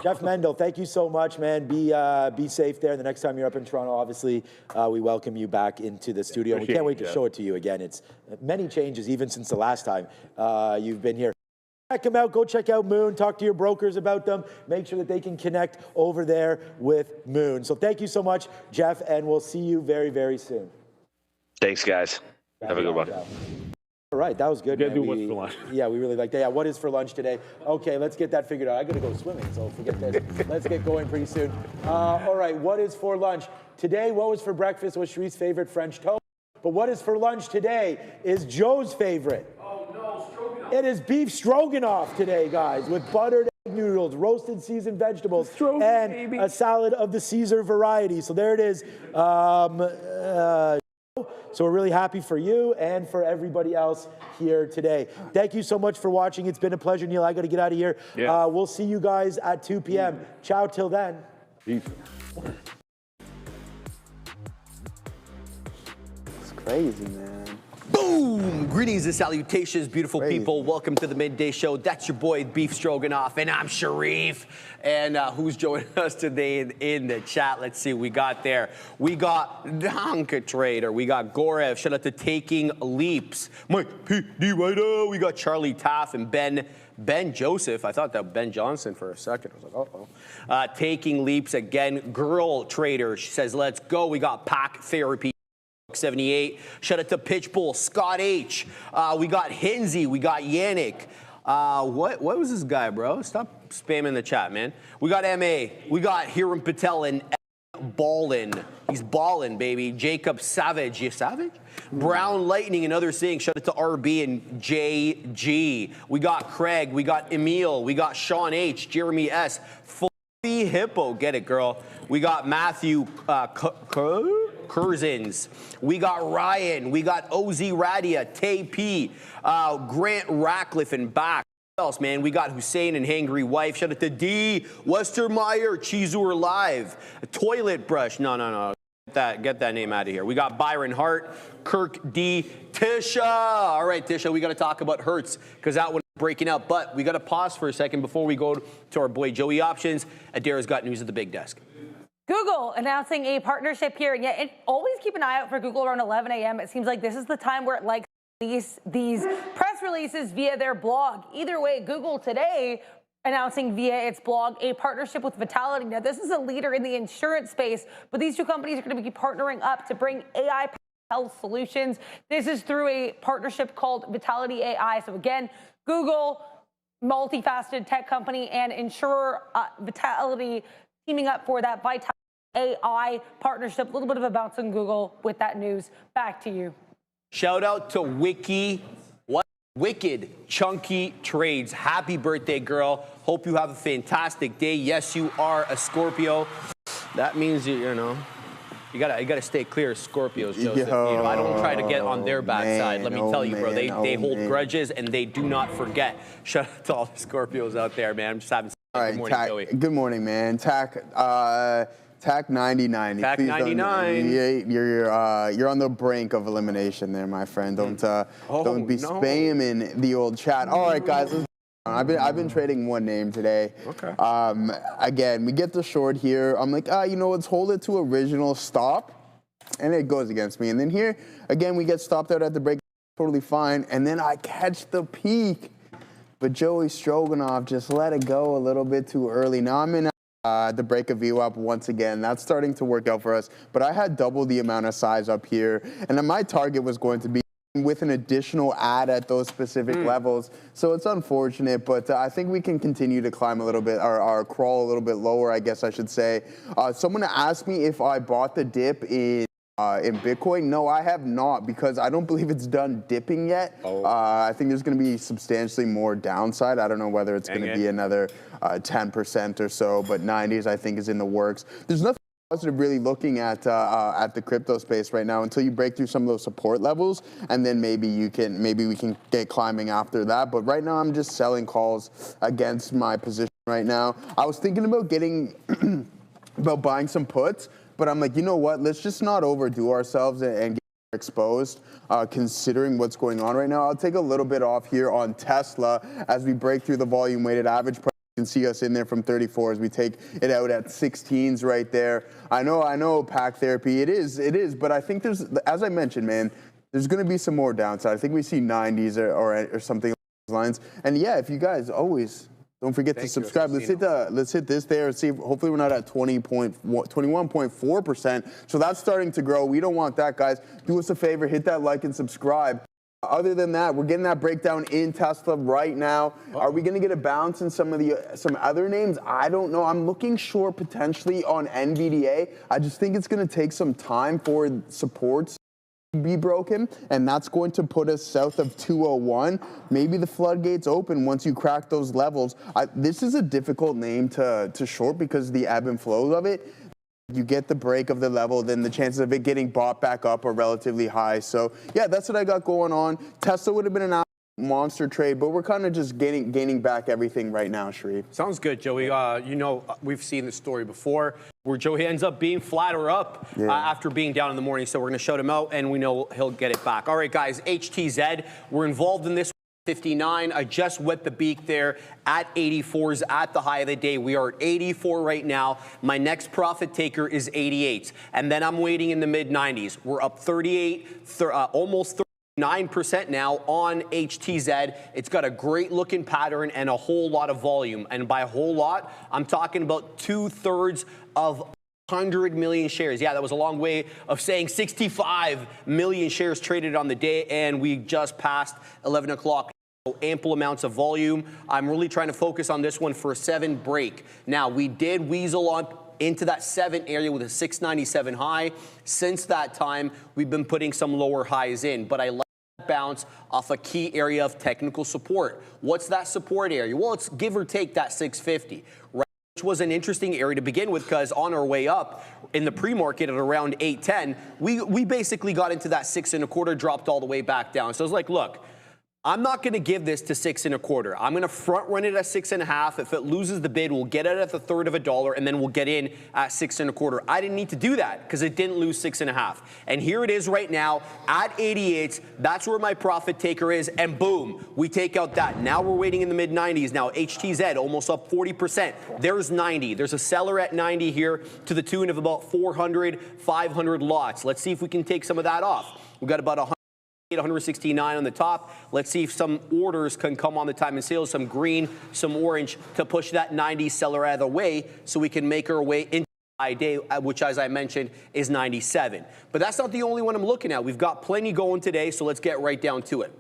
[SPEAKER 4] Jeff Mendel, thank you so much, man. Be safe there. The next time you're up in Toronto, obviously, we welcome you back into the studio. We can't wait to show it to you again. It's many changes, even since the last time you've been here. Check them out. Go check out Moon. Talk to your brokers about them. Make sure that they can connect over there with Moon. So thank you so much, Jeff, and we'll see you very, very soon.
[SPEAKER 9] Thanks, guys. Have a good one.
[SPEAKER 4] All right, that was good.
[SPEAKER 3] You gotta do what's for lunch.
[SPEAKER 4] Yeah, we really liked that. Yeah, what is for lunch today? Okay, let's get that figured out. I gotta go swimming, so forget this. Let's get going pretty soon. All right, what is for lunch? Today, what was for breakfast was Sharice's favorite French toast. But what is for lunch today is Joe's favorite. Oh, no, stroganoff. It is beef stroganoff today, guys, with buttered egg noodles, roasted seasoned vegetables, and a salad of the Caesar variety. So there it is. So we're really happy for you and for everybody else here today. Thank you so much for watching. It's been a pleasure, Neil. I got to get out of here. Yeah. We'll see you guys at 2 p.m. Ciao till then.
[SPEAKER 3] Peace.
[SPEAKER 6] It's crazy, man.
[SPEAKER 2] Boom! Greetings and salutations, beautiful people. Welcome to the Midday Show. That's your boy, Beef Stroganoff, and I'm Sharif. And who's joining us today in the chat? Let's see what we got there. We got Donka Trader. We got Gorev. Shout out to Taking Leaps. Mike PD Righto. We got Charlie Taff and Ben Ben Joseph, I thought that Ben Johnson for a second. I was like, uh-oh. Taking leaps again. Girl trader, she says, let's go. We got Pack Therapy. 78. Shout out to Pitchbull, Scott H. We got Hinsey. We got Yannick. What was this guy, bro? Stop spamming the chat, man. We got MA. We got Hiram Patel and Ballin. He's ballin', baby. Jacob Savage. You Savage? Brown Lightning and others saying shout out to RB and JG. We got Craig. We got Emil. We got Sean H. Jeremy S. Fluffy Hippo. Get it, girl. We got Matthew Curzins. We got Ryan. We got OZ Radia, Tay P, Grant Ratcliffe and back. What else, man? We got Hussein and Hangry Wife. Shout out to D. Westermeyer, Cheeseour Live. Toilet Brush. No. Get that name out of here. We got Byron Hart, Kirk D. Tisha. All right, Tisha, we got to talk about Hertz because that one is breaking out. But we got to pause for a second before we go to our boy Joey Options. Adara's got news at the big desk.
[SPEAKER 7] Google announcing a partnership here, and yet always keep an eye out for Google around 11 a.m. It seems like this is the time where it likes these press releases via their blog. Either way, Google today announcing via its blog a partnership with Vitality. Now, this is a leader in the insurance space, but these two companies are going to be partnering up to bring AI health solutions. This is through a partnership called Vitality AI. So again, Google, multifaceted tech company, and insurer Vitality teaming up for that Vitality AI partnership. A little bit of a bounce on Google with that news. Back to you.
[SPEAKER 2] Shout out to Wicked Chunky Trades. Happy birthday, girl. Hope you have a fantastic day. Yes, you are a Scorpio. That means you gotta stay clear of Scorpios, Joseph. I don't try to get on their backside. Let me tell you, bro. They hold grudges and they do not forget. Shout out to all the Scorpios out there, man. I'm just having.
[SPEAKER 6] All right,
[SPEAKER 2] good morning, Joey.
[SPEAKER 6] Good morning, man. TAC 99.
[SPEAKER 2] TAC 99.
[SPEAKER 6] You're on the brink of elimination there, my friend. Don't be spamming the old chat. All right, guys. I've been trading one name today.
[SPEAKER 2] Okay.
[SPEAKER 6] Again, we get the short here. I'm like, let's hold it to original stop, and it goes against me. And then here again, we get stopped out at the break, totally fine. And then I catch the peak. But Joey Stroganoff just let it go a little bit too early. Now I'm in the break of VWAP once again. That's starting to work out for us. But I had double the amount of size up here. And then my target was going to be with an additional add at those specific levels. So it's unfortunate, but I think we can continue to climb a little bit, or crawl a little bit lower, I guess I should say. Someone asked me if I bought the dip in Bitcoin. No, I have not, because I don't believe it's done dipping yet. I think there's going to be substantially more downside. I don't know whether it's going to be another 10% or so, but 90s I think is in the works. There's nothing positive really looking at the crypto space right now until you break through some of those support levels, and then maybe we can get climbing after that. But right now I'm just selling calls against my position right now. I was thinking about about buying some puts, but I'm like, you know what? Let's just not overdo ourselves and get exposed, considering what's going on right now. I'll take a little bit off here on Tesla as we break through the volume weighted average price. You can see us in there from 34 as we take it out at 16s right there. I know Pack Therapy, it is, but I think there's, as I mentioned, man, there's going to be some more downside. I think we see 90s or something along those lines. And yeah, if you guys always don't forget to subscribe. Let's hit this there and see. Hopefully we're not at 21.4%. So that's starting to grow. We don't want that, guys. Do us a favor, hit that like and subscribe. Other than that, we're getting that breakdown in Tesla right now. Are we going to get a bounce in some other names? I don't know. I'm looking short potentially on Nvidia. I just think it's going to take some time for supports be broken, and that's going to put us south of 201. Maybe the floodgates open once you crack those levels. This is a difficult name to short because the ebb and flow of it. You get the break of the level, then the chances of it getting bought back up are relatively high. So yeah, that's what I got going on. Tesla would have been an monster trade, but we're kind of just gaining back everything right now, Sharif.
[SPEAKER 2] Sounds good, Joey. We've seen this story before where Joey ends up being flat or up after being down in the morning. So we're going to shout him out, and we know he'll get it back. All right, guys, HTZ, we're involved in this 59. I just wet the beak there at 84s at the high of the day. We are at 84 right now. My next profit taker is 88, and then I'm waiting in the mid 90s. We're up 38, almost 30 9% now on HTZ. It's got a great looking pattern and a whole lot of volume. And by a whole lot, I'm talking about 2/3 of 100 million shares. Yeah, that was a long way of saying 65 million shares traded on the day, and we just passed 11 o'clock. So ample amounts of volume. I'm really trying to focus on this one for a 7 break. Now, we did weasel on into that 7 area with a 697 high. Since that time, we've been putting some lower highs in, but I like that bounce off a key area of technical support. What's that support area? Well, it's give or take that 650, right? Which was an interesting area to begin with, because on our way up in the pre-market at around 810, we basically got into that 6.25, dropped all the way back down. So I was like, look, I'm not going to give this to 6.25. I'm going to front run it at 6.5. If it loses the bid, we'll get it at the third of a dollar, and then we'll get in at 6.25. I didn't need to do that because it didn't lose 6.5. And here it is right now at 88. That's where my profit taker is, and boom, we take out that. Now we're waiting in the mid 90s. Now HTZ almost up 40%. There's 90. There's a seller at 90 here to the tune of about 400, 500 lots. Let's see if we can take some of that off. We've got about 169 on the top. Let's see if some orders can come on the time and sales, some green, some orange, to push that 90 seller out of the way so we can make our way into high day, which, as I mentioned, is 97. But that's not the only one I'm looking at. We've got plenty going today, so let's get right down to it.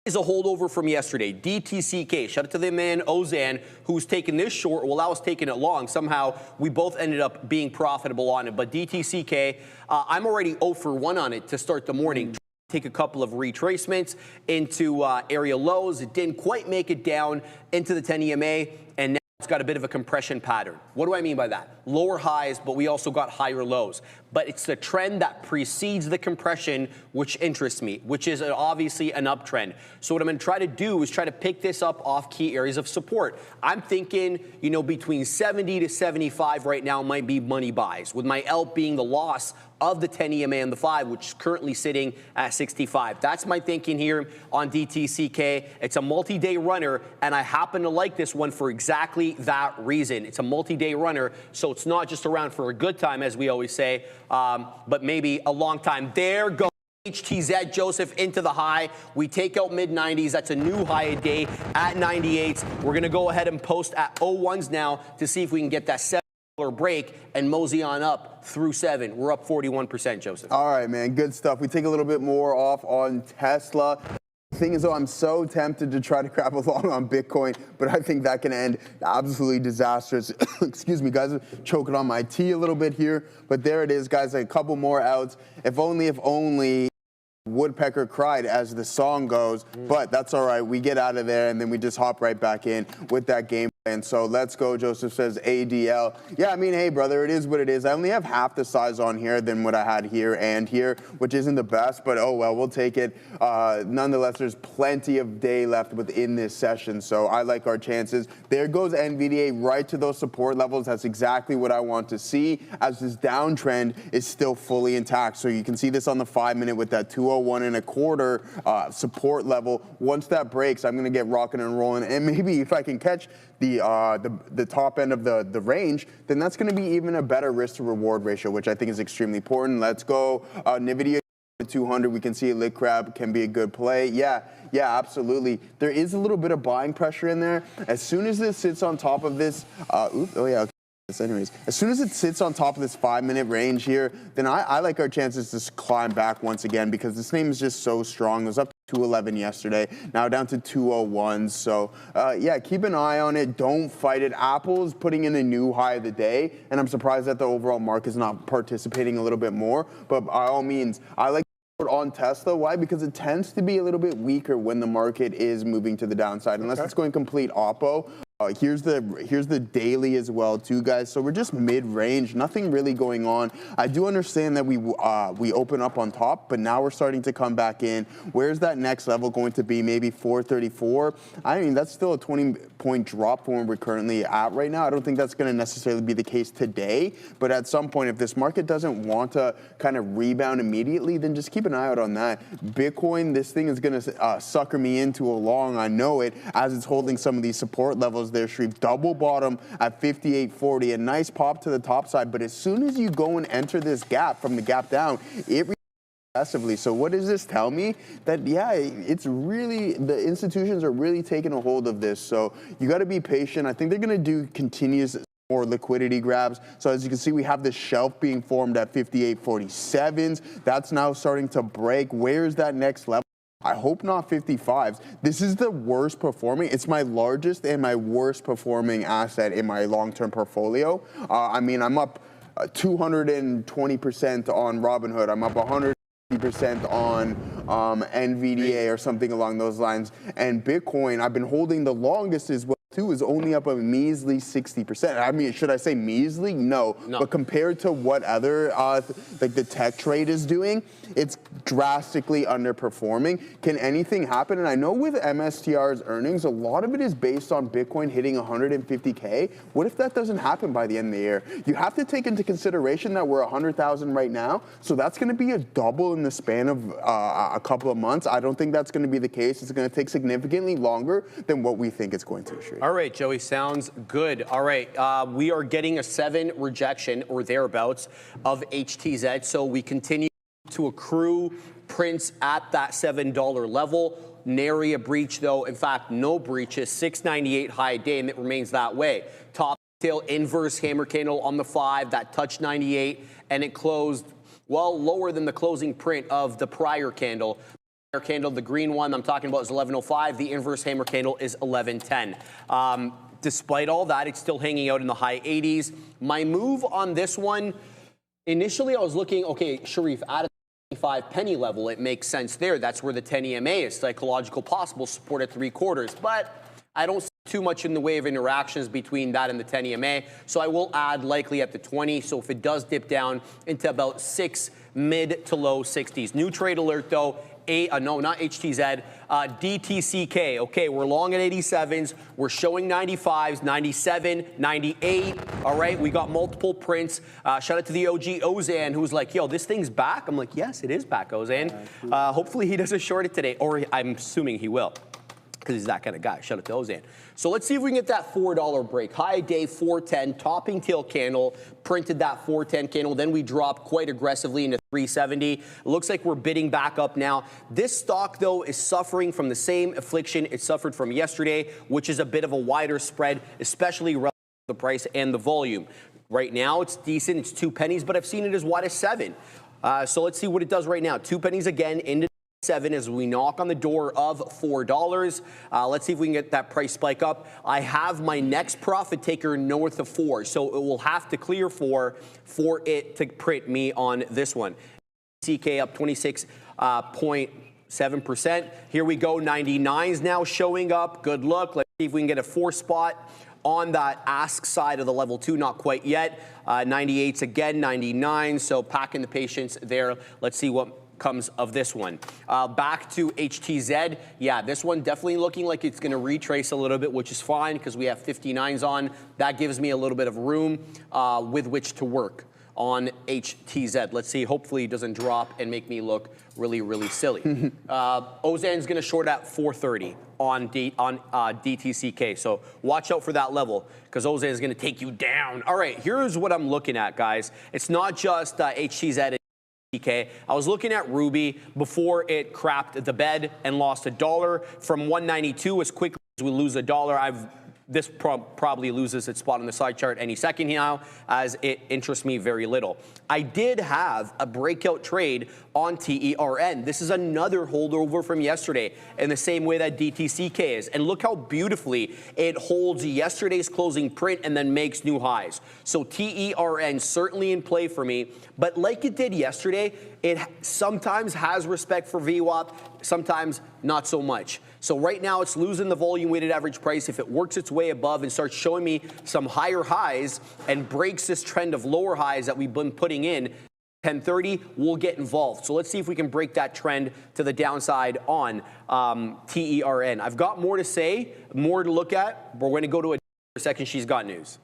[SPEAKER 2] Is a holdover from yesterday. DTCK. Shout out to the man Ozan, who's taken this short while I was taking it long. Somehow we both ended up being profitable on it. But DTCK, I'm already 0 for 1 on it to start the morning. Take a couple of retracements into area lows. It didn't quite make it down into the 10 EMA, and now it's got a bit of a compression pattern. What do I mean by that? Lower highs, but we also got higher lows. But it's the trend that precedes the compression which interests me, which is obviously an uptrend. So what I'm going to try to do is try to pick this up off key areas of support. I'm thinking, between 70 to 75 right now might be money buys, with my ALP being the loss of the 10 EMA and the 5, which is currently sitting at 65. That's my thinking here on DTCK. It's a multi-day runner, and I happen to like this one for exactly that reason. It's a multi-day runner, so it's not just around for a good time, as we always say, but maybe a long time. There goes HTZ, Joseph, into the high. We take out mid-90s. That's a new high a day at 98. We're going to go ahead and post at 01s now to see if we can get that $7 break and mosey on up through 7. We're up 41%, Joseph.
[SPEAKER 6] All right, man, good stuff. We take a little bit more off on Tesla. The thing is, though, I'm so tempted to try to grab along on Bitcoin, but I think that can end absolutely disastrous. Excuse me, guys, choking on my tea a little bit here, but there it is, guys, a couple more outs. If only woodpecker cried, as the song goes, but that's all right. We get out of there, and then we just hop right back in with that game plan. So let's go, Joseph says ADL. Yeah, I mean, hey, brother, it is what it is. I only have half the size on here than what I had here and here, which isn't the best, but oh well, we'll take it. Nonetheless, there's plenty of day left within this session, so I like our chances. There goes Nvidia right to those support levels. That's exactly what I want to see, as this downtrend is still fully intact. So you can see this on the 5-minute with that 201.25 support level. Once that breaks, I'm going to get rocking and rolling, and maybe if I can catch the top end of the range, then that's going to be even a better risk to reward ratio, which I think is extremely important. Let's go Nvidia 200. We can see a lit crab can be a good play. Yeah, absolutely. There is a little bit of buying pressure in there. As soon as this sits on top of this, anyways, as soon as it sits on top of this 5-minute range here, then I like our chances to climb back once again, because this name is just so strong. It was up to 211 yesterday, now down to 201. So yeah, keep an eye on it. Don't fight it. Apple is putting in a new high of the day, and I'm surprised that the overall market is not participating a little bit more. But by all means, I like on Tesla. Why? Because it tends to be a little bit weaker when the market is moving to the downside, unless it's going complete oppo. Here's the daily as well too, guys. So we're just mid-range, nothing really going on. I do understand that we open up on top, but now we're starting to come back in. Where's that next level going to be? Maybe 434. I mean, that's still a 20-point drop from where we're currently at right now. I don't think that's going to necessarily be the case today, but at some point, if this market doesn't want to kind of rebound immediately, then just keep an eye out on that. Bitcoin, this thing is going to sucker me into a long. I know it, as it's holding some of these support levels there, Shreve. Double bottom at 58.40, a nice pop to the top side, but as soon as you go and enter this gap from the gap down, it aggressively. So what does this tell me? That, yeah, it's really, the institutions are really taking a hold of this. So you got to be patient. I think they're going to do continuous more liquidity grabs. So as you can see, we have this shelf being formed at 58.47s. That's now starting to break. Where's that next level? I hope not 55s. This is the worst performing. It's my largest and my worst performing asset in my long-term portfolio. I mean, I'm up 220% on Robinhood. I'm up 100% on Nvidia or something along those lines. And Bitcoin, I've been holding the longest as well too, is only up a measly 60%. I mean, should I say measly? No. But compared to what other, like the tech trade is doing, it's drastically underperforming. Can anything happen? And I know with MSTR's earnings, a lot of it is based on Bitcoin hitting 150K. What if that doesn't happen by the end of the year? You have to take into consideration that we're 100,000 right now. So that's going to be a double in the span of a couple of months. I don't think that's going to be the case. It's going to take significantly longer than what we think it's going to.
[SPEAKER 2] All right, Joey, sounds good. All right, we are getting a 7 rejection or thereabouts of HTZ, so we continue to accrue prints at that $7 level. Nary a breach, though. In fact, no breaches. 698 high day, and it remains that way. Top tail inverse hammer candle on the 5 that touched 98, and it closed well lower than the closing print of the prior candle. Candle, the green one I'm talking about is 1105. The inverse hammer candle is 1110. Despite all that, it's still hanging out in the high 80s. My move on this one, initially I was looking, okay, Sharif, at a 25 penny level, it makes sense there. That's where the 10 EMA is, psychological possible support at 3/4. But I don't see too much in the way of interactions between that and the 10 EMA. So I will add likely at the 20. So if it does dip down into about 6 mid to low 60s. New trade alert though. No, not HTZ, DTCK. Okay, we're long at 87s. We're showing 95s, 97, 98. All right, we got multiple prints. Shout out to the OG Ozan, who's like, yo, this thing's back. I'm like, yes, it is back, Ozan. Hopefully he doesn't short it today, or I'm assuming he will, because he's that kind of guy. Shout out to Ozan. So let's see if we can get that $4 break. High day 410, topping tail candle, printed that 410 candle. Then we dropped quite aggressively into 370. It looks like we're bidding back up now. This stock, though, is suffering from the same affliction it suffered from yesterday, which is a bit of a wider spread, especially relative to the price and the volume. Right now, it's decent. It's 2 pennies, but I've seen it as wide as 7. So let's see what it does right now. 2 pennies again into 7 as we knock on the door of $4. Let's see if we can get that price spike up. I have my next profit taker north of 4, so it will have to clear 4 for it to print me on this one. CK up 26.7%. Here we go. 99s now showing up. Good luck. Let's see if we can get a 4 spot on that ask side of the level 2. Not quite yet. 98s again. 99. So packing the patience there. Let's see what comes of this one. Back to HTZ. Yeah, this one definitely looking like it's going to retrace a little bit, which is fine because we have 59s on. That gives me a little bit of room with which to work on HTZ. Let's see. Hopefully it doesn't drop and make me look really, really silly. Ozan's going to short at 430 on DTCK. So watch out for that level because Ozan is going to take you down. All right, here's what I'm looking at, guys. It's not just HTZ. I was looking at Ruby before it crapped the bed and lost $1 from 192 as quickly as we lose $1. This probably loses its spot on the side chart any second now, as it interests me very little. I did have a breakout trade on TERN. This is another holdover from yesterday in the same way that DTCK is. And look how beautifully it holds yesterday's closing print and then makes new highs. So TERN certainly in play for me. But like it did yesterday, it sometimes has respect for VWAP, sometimes not so much. So right now it's losing the volume weighted average price. If it works its way above and starts showing me some higher highs and breaks this trend of lower highs that we've been putting in, 1030, we'll get involved. So let's see if we can break that trend to the downside on TERN. I've got more to say, more to look at. We're going to go to a second. She's got news.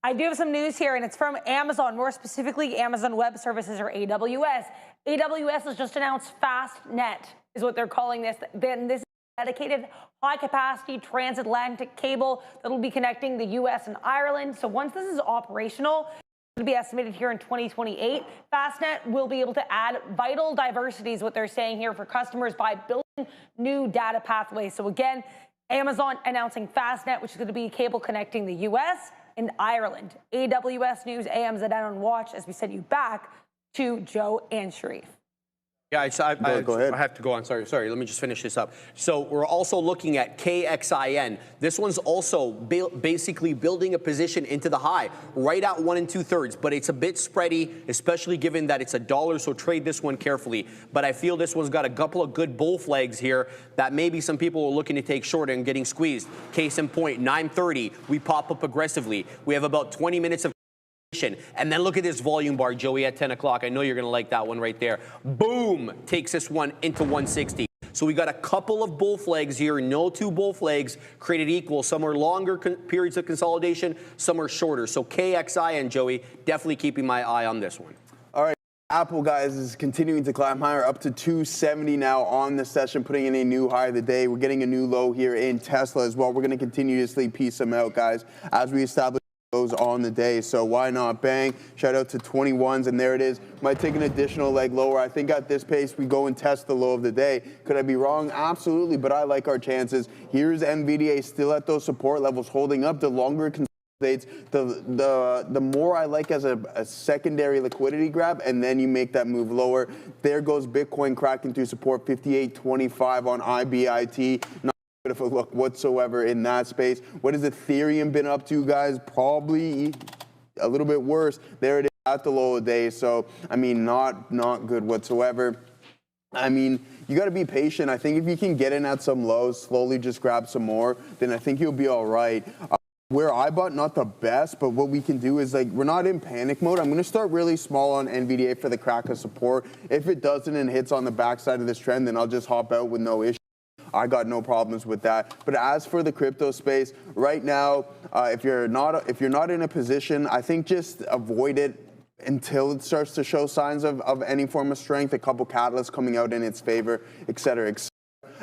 [SPEAKER 7] I do have some news here, and it's from Amazon, more specifically Amazon Web Services, or AWS. AWS has just announced FastNet, is what they're calling this. Then this is a dedicated high-capacity transatlantic cable that will be connecting the U.S. and Ireland. So once this is operational, to be estimated here in 2028. Fastnet will be able to add vital diversity is what they're saying here for customers by building new data pathways. So again, Amazon announcing Fastnet, which is going to be cable connecting the US and Ireland. AWS News, AM's on watch as we send you back to Joe and Sharif.
[SPEAKER 2] Yeah,
[SPEAKER 6] Go ahead.
[SPEAKER 2] I have to go on. Sorry. Let me just finish this up. So we're also looking at KXIN. This one's also basically building a position into the high, right at 1 2/3. But it's a bit spready, especially given that it's $1. So trade this one carefully. But I feel this one's got a couple of good bull flags here that maybe some people are looking to take short and getting squeezed. Case in point, 9:30. We pop up aggressively. We have about 20 minutes of. And then look at this volume bar, Joey, at 10 o'clock. I know you're going to like that one right there. Boom! Takes this one into 160. So we got a couple of bull flags here. No two bull flags created equal. Some are longer periods of consolidation. Some are shorter. So KXI and Joey, definitely keeping my eye on this one.
[SPEAKER 6] All right. Apple, guys, is continuing to climb higher, up to 270 now on the session, putting in a new high of the day. We're getting a new low here in Tesla as well. We're going to continuously piece them out, guys, as we establish those on the day. So why not bang? Shout out to 21s, and there it is. Might take an additional leg lower. I think at this pace, we go and test the low of the day. Could I be wrong? Absolutely, but I like our chances. Here's Nvidia still at those support levels, holding up. The longer consolidates, the more I like as a secondary liquidity grab, and then you make that move lower. There goes Bitcoin cracking through support, 58.25 on IBIT. Of a look whatsoever in that space. What has Ethereum been up to, guys? Probably a little bit worse. There it is at the low of the day. So, I mean, not good whatsoever. I mean, you got to be patient. I think if you can get in at some lows, slowly just grab some more, then I think you'll be all right. Where I bought, not the best, but what we can do is, like, we're not in panic mode. I'm going to start really small on NVDA for the crack of support. If it doesn't and hits on the backside of this trend, then I'll just hop out with no issue. I got no problems with that. But as for the crypto space, right now, if you're not in a position, I think just avoid it until it starts to show signs of any form of strength, a couple catalysts coming out in its favor, et cetera,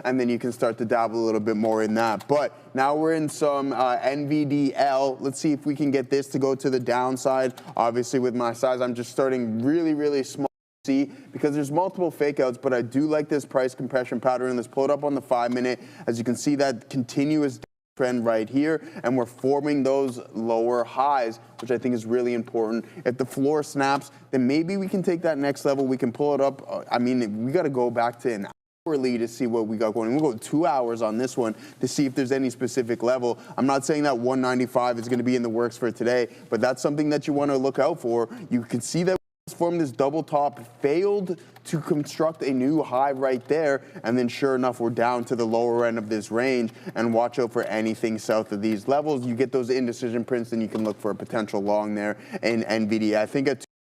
[SPEAKER 6] and then you can start to dabble a little bit more in that. But now we're in some NVDL. Let's see if we can get this to go to the downside. Obviously, with my size, I'm just starting really, really small. Because there's multiple fake outs, but I do like this price compression pattern. Let's pull it up on the 5-minute. As you can see, that continuous trend right here, and we're forming those lower highs, which I think is really important. If the floor snaps, then maybe we can take that next level. We can pull it up. I mean, we got to go back to an hourly to see what we got going. We'll go 2 hours on this one to see if there's any specific level. I'm not saying that 195 is going to be in the works for today, but that's something that you want to look out for. You can see that formed this double top, failed to construct a new high right there, and then sure enough, we're down to the lower end of this range, and watch out for anything south of these levels. You get those indecision prints, then you can look for a potential long there in NVIDIA. I think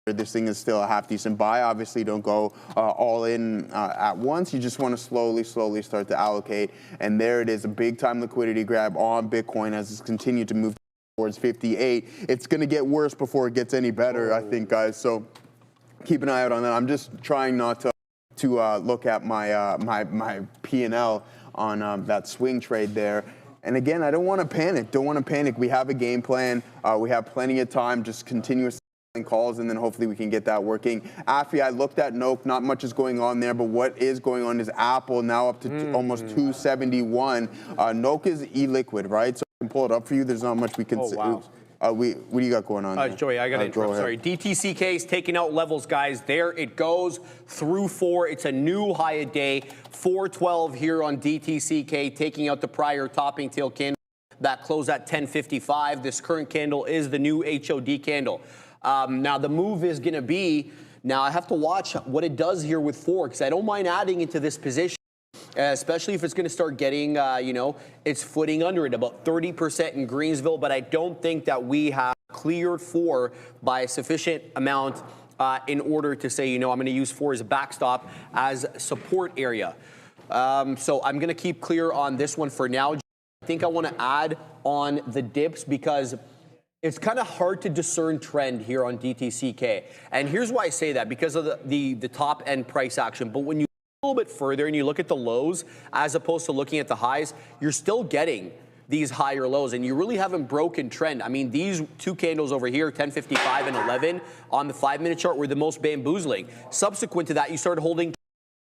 [SPEAKER 6] this thing is still a half decent buy. Obviously, don't go all in at once. You just want to slowly start to allocate, and there it is, a big time liquidity grab on Bitcoin as it's continued to move towards 58. It's going to get worse before it gets any better, I think, guys. So keep an eye out on that. I'm just trying not to look at my my P&L on that swing trade there. And again, I don't want to panic. We have a game plan. We have plenty of time. Just continuous calls, and then hopefully we can get that working. Afi, I looked at Noke. Not much is going on there, but what is going on is Apple now up to almost 271. Noke is e-liquid, right? So I can pull it up for you. There's not much we can see.
[SPEAKER 2] Wow.
[SPEAKER 6] What do you got going on there?
[SPEAKER 2] Joey, I got to interrupt. Sorry. DTCK is taking out levels, guys. There it goes through 4. It's a new high a day. 412 here on DTCK, taking out the prior topping tail candle that closed at 1055. This current candle is the new HOD candle. Now, the move is going to be, now I have to watch what it does here with 4, because I don't mind adding into this position. Especially if it's going to start getting, its footing under it, about 30% in Greensville. But I don't think that we have cleared 4 by a sufficient amount in order to say, I'm going to use 4 as a backstop, as support area. So I'm going to keep clear on this one for now. I think I want to add on the dips because it's kind of hard to discern trend here on DTCK. And here's why I say that, because of the top end price action. But when you a little bit further and you look at the lows as opposed to looking at the highs, you're still getting these higher lows, and you really haven't broken trend. I mean, these two candles over here, 10.55 and 11 on the 5-minute chart, were the most bamboozling. Subsequent to that, you started holding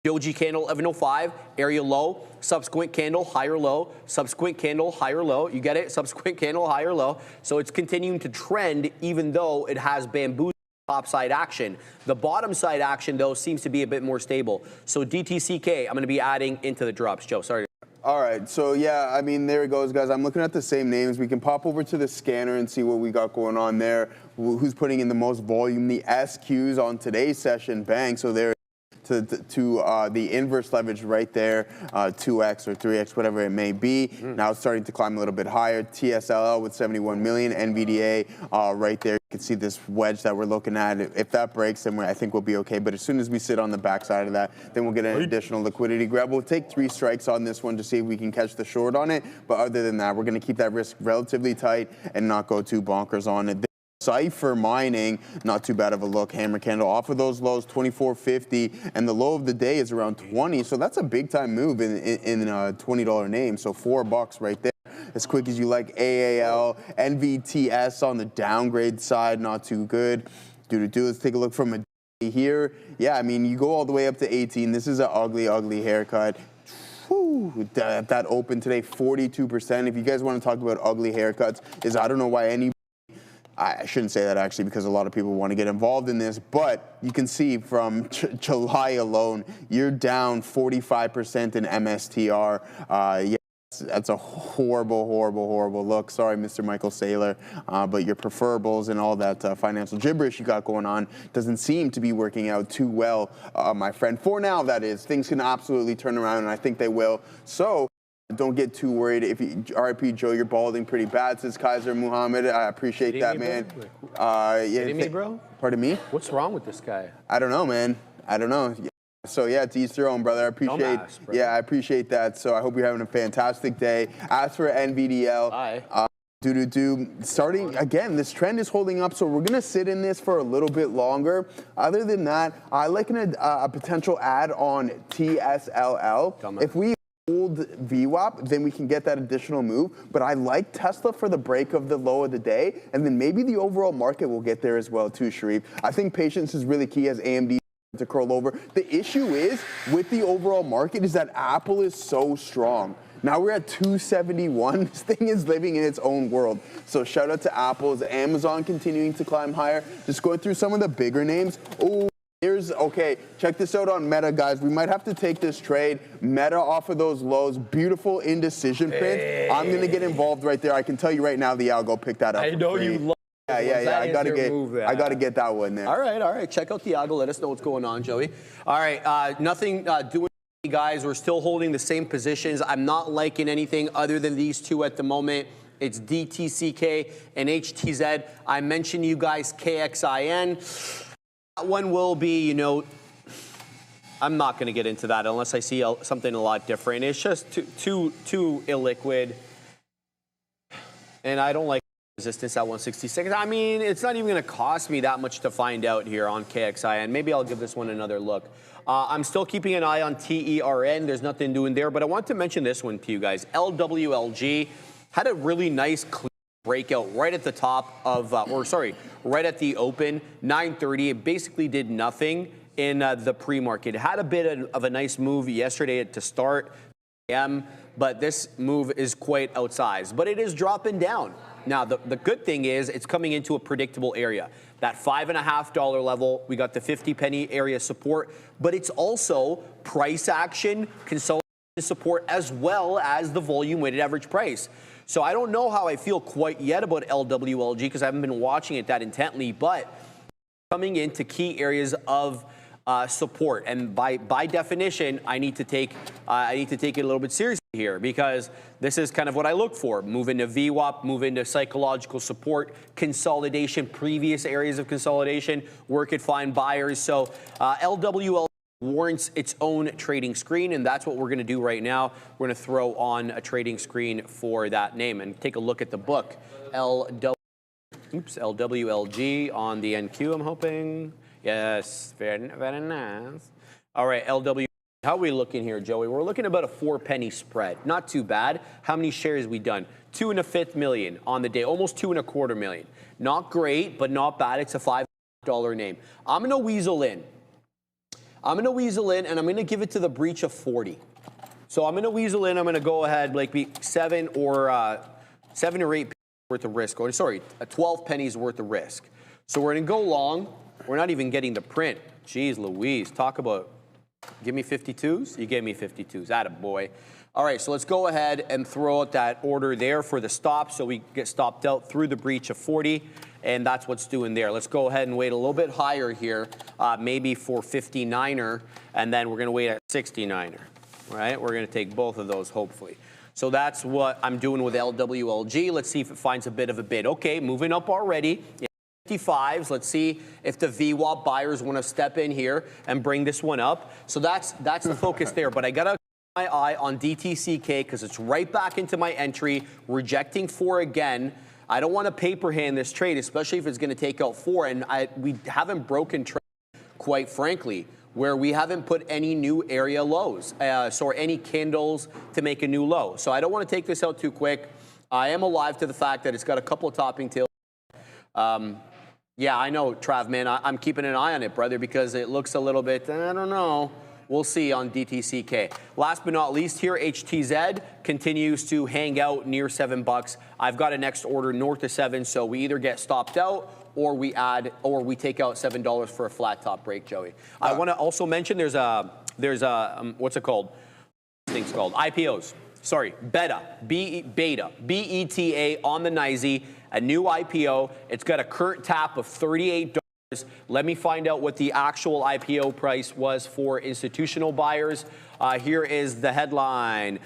[SPEAKER 2] Doji candle 11.05, area low, subsequent candle, higher low, subsequent candle, higher low. You get it? Subsequent candle, higher low. So it's continuing to trend even though it has bamboozled top side action. The bottom side action, though, seems to be a bit more stable. So DTCK, I'm going to be adding into the drops. Joe, sorry.
[SPEAKER 6] All right, so yeah, I mean, there it goes, guys. I'm looking at the same names. We can pop over to the scanner and see what we got going on there. Who's putting in the most volume? The SQs on today's session, bang. So there to the inverse leverage right there, 2x or 3x, whatever it may be. Now it's starting to climb a little bit higher. TSLA with 71 million, Nvidia right there. You can see this wedge that we're looking at. If that breaks, then I think we'll be okay. But as soon as we sit on the backside of that, then we'll get an additional liquidity grab. We'll take 3 strikes on this one to see if we can catch the short on it. But other than that, we're going to keep that risk relatively tight and not go too bonkers on it. Cipher mining, not too bad of a look. Hammer candle off of those lows, 24.50, and the low of the day is around 20. So that's a big time move in a $20 name. So $4 right there. As quick as you like. AAPL, NVTS on the downgrade side, not too good. Let's take a look from a day here. Yeah, I mean, you go all the way up to 18. This is an ugly, ugly haircut. Whew, that opened today, 42%. If you guys want to talk about ugly haircuts, I don't know why I shouldn't say that actually because a lot of people want to get involved in this, but you can see from July alone, you're down 45% in MSTR. Yeah, that's a horrible, horrible, horrible look. Sorry, Mr. Michael Saylor, but your preferables and all that financial gibberish you got going on doesn't seem to be working out too well, my friend. For now, that is. Things can absolutely turn around, and I think they will. So don't get too worried. If you, RIP Joe, you're balding pretty bad, says Kaiser Muhammad. I appreciate that, man.
[SPEAKER 2] Kidding me, bro?
[SPEAKER 6] Pardon me?
[SPEAKER 2] What's wrong with this guy?
[SPEAKER 6] I don't know, man. I don't know. So yeah, to each their own, brother. I appreciate. Yeah, I appreciate that. So I hope you're having a fantastic day. As for NVDL, starting again, this trend is holding up, so we're gonna sit in this for a little bit longer. Other than that, I like a potential add on TSLL. If we hold VWAP, then we can get that additional move. But I like Tesla for the break of the low of the day, and then maybe the overall market will get there as well too, Sharif. I think patience is really key as AMD to curl over. The issue is with the overall market is that Apple is so strong. Now we're at 271. This thing is living in its own world. So shout out to Apple. Is Amazon continuing to climb higher? Just going through some of the bigger names. Oh, okay, check this out on Meta, guys. We might have to take this trade. Meta off of those lows. Beautiful indecision print. I'm going to get involved right there. I can tell you right now the algo picked that up.
[SPEAKER 2] I know you love
[SPEAKER 6] Yeah. I gotta get that one there.
[SPEAKER 2] All right. Check out the algo. Let us know what's going on, Joey. All right, nothing doing, guys. We're still holding the same positions. I'm not liking anything other than these two at the moment. It's DTCK and HTZ. I mentioned to you guys KXIN. That one will be, I'm not going to get into that unless I see something a lot different. It's just too illiquid. And I don't like resistance at 166. I mean, it's not even going to cost me that much to find out here on KXIN. Maybe I'll give this one another look. I'm still keeping an eye on TERN. There's nothing doing there. But I want to mention this one to you guys. LWLG had a really nice clean breakout right at the top of, right at the open, 9:30. It basically did nothing in the pre-market. It had a bit of a nice move yesterday to start, but this move is quite outsized. But it is dropping down. Now, the good thing is it's coming into a predictable area. That $5.50 level, we got the 50 penny area support, but it's also price action, consolidation support, as well as the volume weighted average price. So I don't know how I feel quite yet about LWLG because I haven't been watching it that intently, but coming into key areas of support, and by definition, I need to take it a little bit seriously here because this is kind of what I look for: move into VWAP, move into psychological support, consolidation, previous areas of consolidation, work at find buyers. So LWLG warrants its own trading screen, and that's what we're going to do right now. We're going to throw on a trading screen for that name and take a look at the book. LWLG on the NQ, I'm hoping. Yes, very nice. All right, LWLG How are we looking here, Joey? We're looking about a 4-penny spread. Not too bad. How many shares we done? 2 1/5 million on the day, almost 2 1/4 million. Not great, but not bad. It's a $5 name. I'm going to weasel in. And I'm going to give it to the breach of 40. So I'm going to weasel in. I'm going to go ahead, like be 7 or 8 worth of risk. Or sorry, 12 pennies worth of risk. So we're going to go long. We're not even getting the print. Jeez Louise, talk about, give me 52s? You gave me 52s, attaboy. All right, so let's go ahead and throw out that order there for the stop so we get stopped out through the breach of 40, and that's what's doing there. Let's go ahead and wait a little bit higher here, maybe for 59er, and then we're going to wait at 69er, right? We're going to take both of those, hopefully. So that's what I'm doing with LWLG. Let's see if it finds a bit of a bid. Okay, moving up already. 55s. Let's see if the VWAP buyers want to step in here and bring this one up. So that's the focus there. But I got to keep my eye on DTCK because it's right back into my entry, rejecting 4 again. I don't want to paper hand this trade, especially if it's going to take out 4. And we haven't broken trade, quite frankly, where we haven't put any new area lows, or any candles to make a new low. So I don't want to take this out too quick. I am alive to the fact that it's got a couple of topping tails. Yeah, I know, Trav, man. I'm keeping an eye on it, brother, because it looks a little bit, I don't know. We'll see on DTCK. Last but not least here, HTZ continues to hang out near $7. I've got a next order north of 7, so we either get stopped out or we take out $7 for a flat top break, Joey. I want to also mention there's a what's it called? This thing's called IPOs. Sorry, beta, BETA on the NYSE, a new IPO. It's got a current tap of $38. Let me find out what the actual IPO price was for institutional buyers. Here is the headline.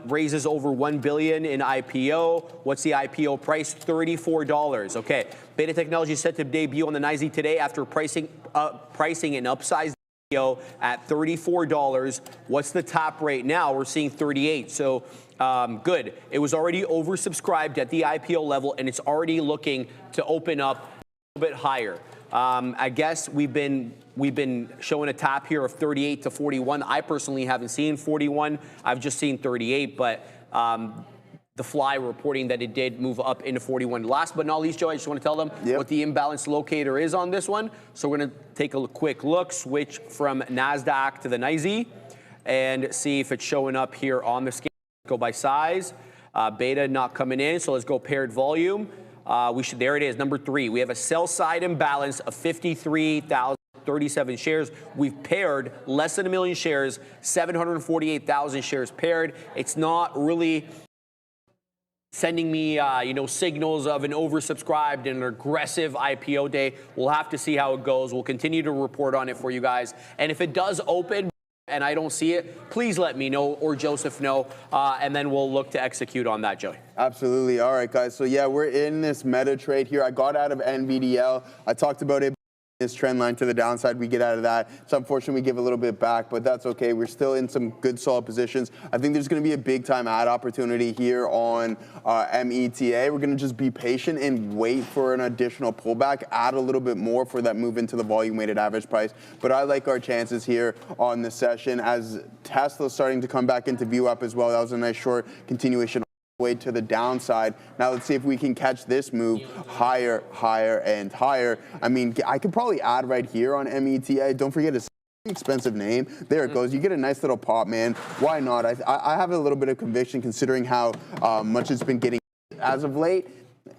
[SPEAKER 2] Raises over $1 billion in IPO. What's the IPO price? $34. Okay. Beta Technology is set to debut on the NYSE today after pricing an upsized IPO at $34. What's the top rate now? We're seeing 38. So good. It was already oversubscribed at the IPO level, and it's already looking to open up a little bit higher. I guess we've been showing a tap here of 38 to 41. I personally haven't seen 41. I've just seen 38, but the fly reporting that it did move up into 41. Last but not least, Joe, I just want to tell them what the imbalance locator is on this one. So we're going to take a quick look, switch from NASDAQ to the NYSE, and see if it's showing up here on the scale. Go by size. Beta not coming in, so let's go paired volume. There it is, number 3. We have a sell side imbalance of 53,037 shares. We've paired less than 1 million shares, 748,000 shares paired. It's not really sending me, signals of an oversubscribed and aggressive IPO day. We'll have to see how it goes. We'll continue to report on it for you guys. And if it does open and I don't see it, please let me know or Joseph know, and then we'll look to execute on that, Joey.
[SPEAKER 6] Absolutely. All right, guys. So, yeah, we're in this meta trade here. I got out of NVDL. I talked about it. This trend line to the downside, we get out of that. It's unfortunate we give a little bit back, but that's okay. We're still in some good, solid positions. I think there's going to be a big-time add opportunity here on META. We're going to just be patient and wait for an additional pullback, add a little bit more for that move into the volume-weighted average price. But I like our chances here on the session as Tesla's starting to come back into view up as well. That was a nice short continuation way to the downside. Now let's see if we can catch this move higher, higher, and higher. I mean, I could probably add right here on META. Don't forget it's an expensive name. There it goes. You get a nice little pop, man. Why not? I have a little bit of conviction considering how much it's been getting as of late.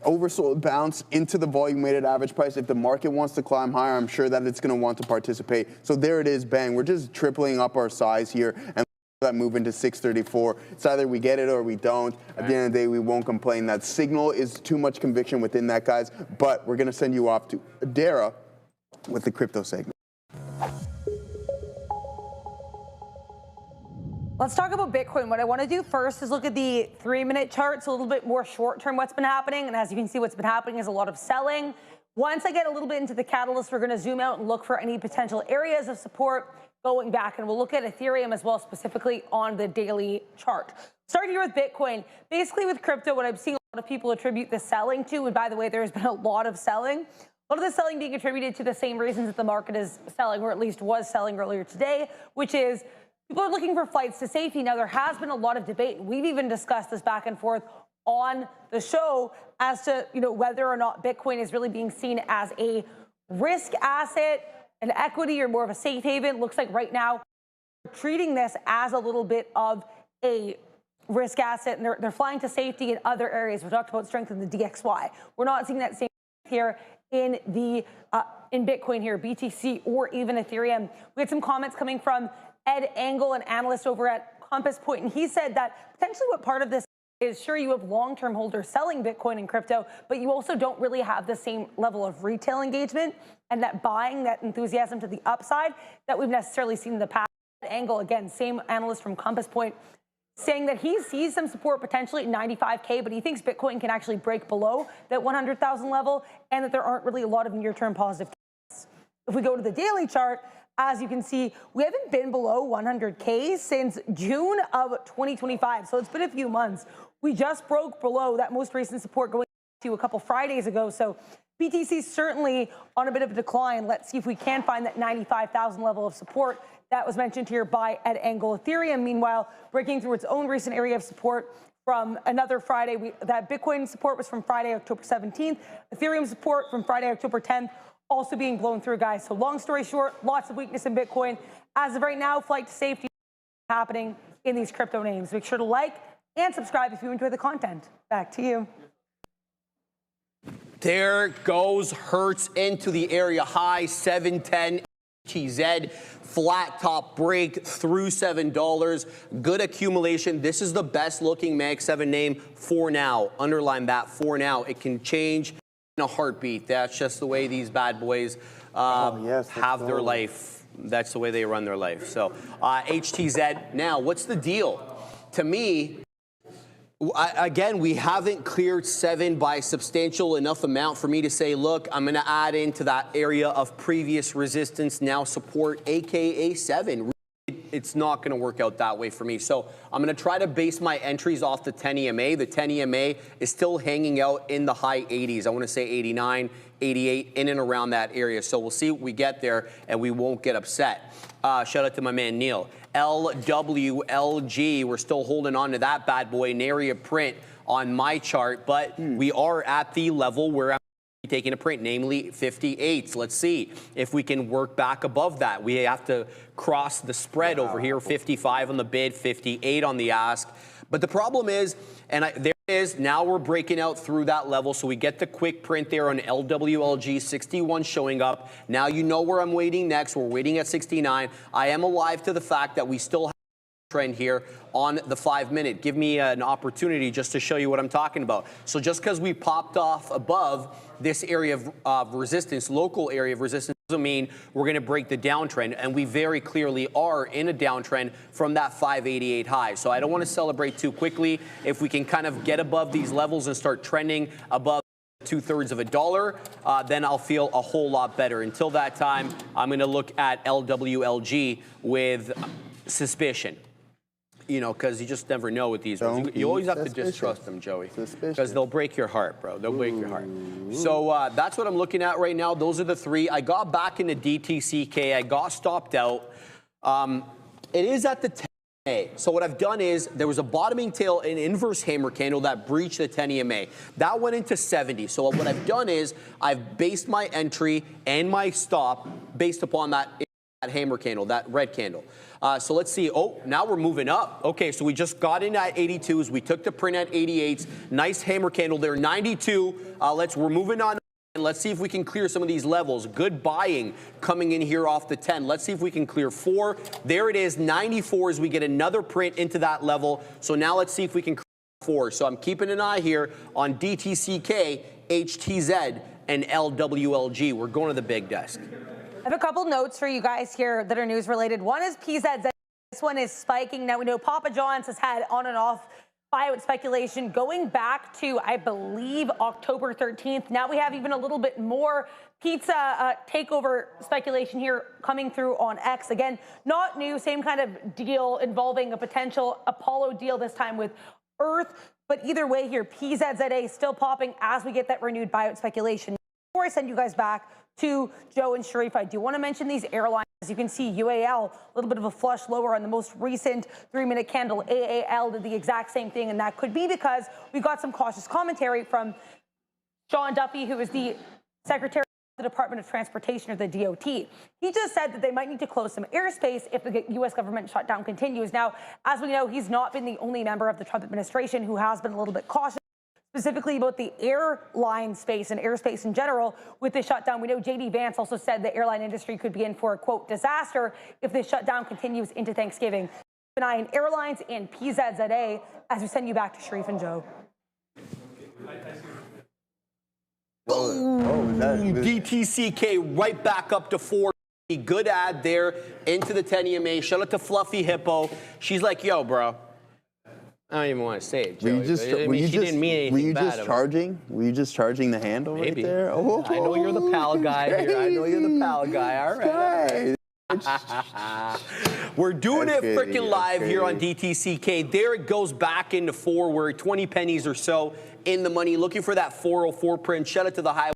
[SPEAKER 6] Oversold bounce into the volume-weighted average price. If the market wants to climb higher, I'm sure that it's going to want to participate. So there it is, bang. We're just tripling up our size here and that move into 634. It's either we get it or we don't. At the end of the day, we won't complain. That signal is too much conviction within that, guys. But we're going to send you off to Dara with the crypto segment.
[SPEAKER 7] Let's talk about Bitcoin. What I want to do first is look at the 3-minute charts, a little bit more short-term what's been happening. And as you can see, what's been happening is a lot of selling. Once I get a little bit into the catalyst, we're going to zoom out and look for any potential areas of support going back, and we'll look at Ethereum as well, specifically on the daily chart. Starting here with Bitcoin, basically with crypto, what I'm seeing a lot of people attribute the selling to, and by the way, there's been a lot of selling. A lot of the selling being attributed to the same reasons that the market is selling, or at least was selling earlier today, which is people are looking for flights to safety. Now, there has been a lot of debate. We've even discussed this back and forth on the show as to whether or not Bitcoin is really being seen as a risk asset, an equity, or more of a safe haven. Looks like right now we're treating this as a little bit of a risk asset, and they're flying to safety in other areas. We talked about strength in the DXY. We're not seeing that same here in the in Bitcoin here, BTC, or even Ethereum. We had some comments coming from Ed Engel, an analyst over at Compass Point, and he said that potentially what part of this is, sure, you have long-term holders selling Bitcoin and crypto, but you also don't really have the same level of retail engagement and that buying, that enthusiasm to the upside that we've necessarily seen in the past. Ed Engel, again, same analyst from Compass Point, saying that he sees some support potentially at 95K, but he thinks Bitcoin can actually break below that 100,000 level and that there aren't really a lot of near-term positive cases. If we go to the daily chart, as you can see, we haven't been below 100K since June of 2025, so it's been a few months. We just broke below that most recent support going to a couple Fridays ago, so BTC certainly on a bit of a decline. Let's see if we can find that 95,000 level of support that was mentioned here by Ed Engel. Ethereum, meanwhile, breaking through its own recent area of support from another Friday. That Bitcoin support was from Friday, October 17th. Ethereum support from Friday, October 10th, also being blown through, guys. So long story short, lots of weakness in Bitcoin. As of right now, flight to safety happening in these crypto names. Make sure to like and subscribe if you enjoy the content. Back to you.
[SPEAKER 2] There goes Hertz into the area high, 710 TZ. Flat top break through $7. Good accumulation. This is the best looking Mag 7 name for now. Underline that, for now. It can change in a heartbeat. That's just the way these bad boys have their life. That's the way they run their life. So HTZ. Now, what's the deal? To me, again, we haven't cleared 7 by a substantial enough amount for me to say, look, I'm going to add into that area of previous resistance, now support, aka 7. It's not going to work out that way for me. So I'm going to try to base my entries off the 10 EMA. The 10 EMA is still hanging out in the high 80s. I want to say 89, 88, in and around that area. So we'll see what we get there, and we won't get upset. Shout out to my man Neil. LWLG, we're still holding on to that bad boy, an area print on my chart, but we are at the level where I'm taking a print, namely 58s. Let's see if we can work back above that. We have to cross the spread over here, 55 on the bid, 58 on the ask. But the problem is, there it is, now we're breaking out through that level, so we get the quick print there on LWLG, 61 showing up. Now you know where I'm waiting next. We're waiting at 69. I am alive to the fact that we still have a trend here on the 5-minute. Give me an opportunity just to show you what I'm talking about. So just because we popped off above this area of resistance, local area of resistance, doesn't mean we're going to break the downtrend, and we very clearly are in a downtrend from that 588 high. So I don't want to celebrate too quickly. If we can kind of get above these levels and start trending above $0.0002, then I'll feel a whole lot better. Until that time, I'm going to look at LWLG with suspicion. You know, because you just never know with these ones. You always have to just trust them, Joey. Because they'll break your heart, bro. They'll break your heart. So that's what I'm looking at right now. Those are the 3. I got back into DTCK. I got stopped out. It is at the 10 EMA. So what I've done is there was a bottoming tail, an inverse hammer candle that breached the 10 EMA. That went into 70. So what I've done is I've based my entry and my stop based upon that hammer candle, that red candle. So let's see. Oh, now we're moving up. Okay, so we just got in at 82s. We took the print at 88s. Nice hammer candle there, 92. We're moving on. And let's see if we can clear some of these levels. Good buying coming in here off the 10. Let's see if we can clear 4. There it is, 94 as we get another print into that level. So now let's see if we can clear 4. So I'm keeping an eye here on DTCK, HTZ, and LWLG. We're going to the big desk.
[SPEAKER 7] I have a couple notes for you guys here that are news related. One is PZZ. This one is spiking. Now we know Papa John's has had on and off buyout speculation going back to, I believe, October 13th. Now we have even a little bit more pizza takeover speculation here coming through on X. Again, not new, same kind of deal involving a potential Apollo deal, this time with Earth. But either way here, PZZA still popping as we get that renewed buyout speculation. Before I send you guys back to Joe and Sharif, I do want to mention these airlines. As you can see, UAL, a little bit of a flush lower on the most recent 3-minute candle. AAL did the exact same thing, and that could be because we got some cautious commentary from Sean Duffy, who is the Secretary of the Department of Transportation, or the DOT. He just said that they might need to close some airspace if the U.S. government shutdown continues. Now, as we know, he's not been the only member of the Trump administration who has been a little bit cautious, specifically about the airline space and airspace in general with the shutdown. We know J.D. Vance also said the airline industry could be in for a, quote, disaster if this shutdown continues into Thanksgiving. Keep an eye on airlines and PZZA as we send you back to Sharif and Joe.
[SPEAKER 2] DTCK right back up to 4. Good ad there into the 10 EMA. Shout out to Fluffy Hippo. She's like, yo, bro. I don't even want to say it, Joey. She didn't mean anything
[SPEAKER 6] Were you
[SPEAKER 2] bad
[SPEAKER 6] just charging? Were you just charging the handle
[SPEAKER 2] Maybe.
[SPEAKER 6] right there? Oh,
[SPEAKER 2] I know you're the pal guy here. I know you're the pal guy. All right. We're doing
[SPEAKER 6] That's
[SPEAKER 2] it
[SPEAKER 6] crazy.
[SPEAKER 2] freaking live
[SPEAKER 6] That's
[SPEAKER 2] here on
[SPEAKER 6] crazy.
[SPEAKER 2] DTCK. There it goes back into 4. We're 20 pennies or so in the money. Looking for that 404 print. Shout out to the high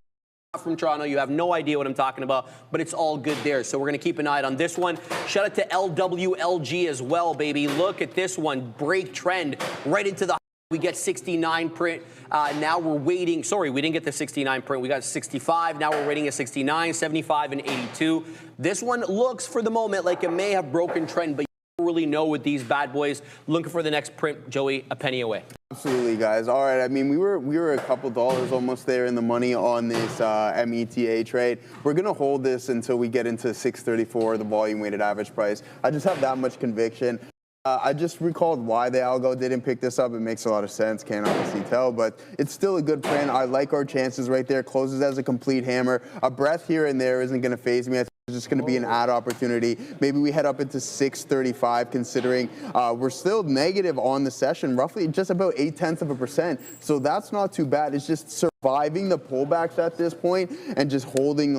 [SPEAKER 2] from Toronto. You have no idea what I'm talking about, but it's all good there. So we're going to keep an eye on this one. Shout out to LWLG as well, baby. Look at this one. Break trend right into the we get 69 print. Now we're waiting. Sorry, we didn't get the 69 print. We got 65. Now we're waiting at 69, 75, and 82. This one looks for the moment like it may have broken trend, but you don't really know with these bad boys. Looking for the next print, Joey, a penny away.
[SPEAKER 6] Absolutely, guys. All right. I mean, we were a couple dollars almost there in the money on this META trade. We're going to hold this until we get into 634, the volume weighted average price. I just have that much conviction. I just recalled why the algo didn't pick this up. It makes a lot of sense. Can't obviously tell, but it's still a good print. I like our chances right there. Closes as a complete hammer. A breath here and there isn't going to faze me. I think it's just going to be an add opportunity. Maybe we head up into 635, considering we're still negative on the session, roughly just about 0.8%. So that's not too bad. It's just surviving the pullbacks at this point and just holding.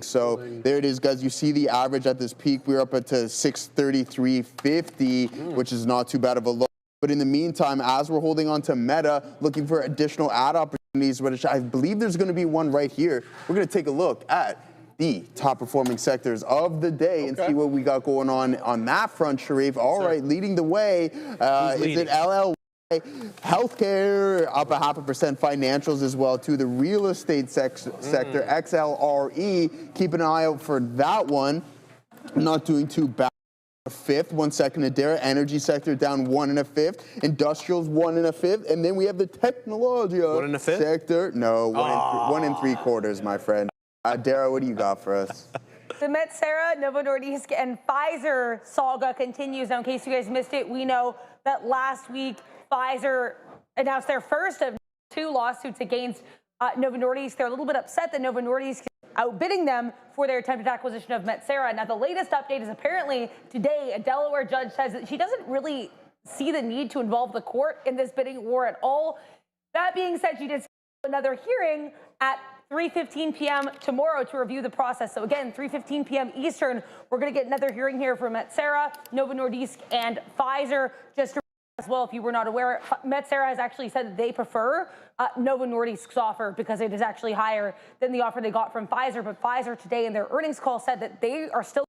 [SPEAKER 6] So there it is, guys. You see the average at this peak. We're up at 633.50, which is not too bad of a low. But in the meantime, as we're holding on to Meta, looking for additional add opportunities, which I believe there's going to be one right here. We're going to take a look at the top performing sectors of the day and see what we got going on that front, Sharif. All right, leading the way. Is it LL? Healthcare up 0.5%, financials as well too. The real estate sector, XLRE, keep an eye out for that one. Not doing too bad. A fifth, 1 second. Adara, energy sector down 1 1/5. Industrials 1 1/5, and then we have the technology
[SPEAKER 2] 1 1/5
[SPEAKER 6] sector. No, 1 3/4, my friend. Dara, what do you got for us?
[SPEAKER 7] The Metsera, Novo Nordisk, and Pfizer saga continues. Now, in case you guys missed it, we know that last week Pfizer announced their first of 2 lawsuits against Novo Nordisk. They're a little bit upset that Novo Nordisk is outbidding them for their attempted acquisition of Metsera. Now, the latest update is apparently today a Delaware judge says that she doesn't really see the need to involve the court in this bidding war at all. That being said, she did another hearing at 3:15 p.m. tomorrow to review the process. So again, 3:15 p.m. Eastern, we're going to get another hearing here for Metsera, Novo Nordisk, and Pfizer. Just to as well, if you were not aware, Metsera has actually said that they prefer Novo Nordisk's offer because it is actually higher than the offer they got from Pfizer. But Pfizer today in their earnings call said that they are still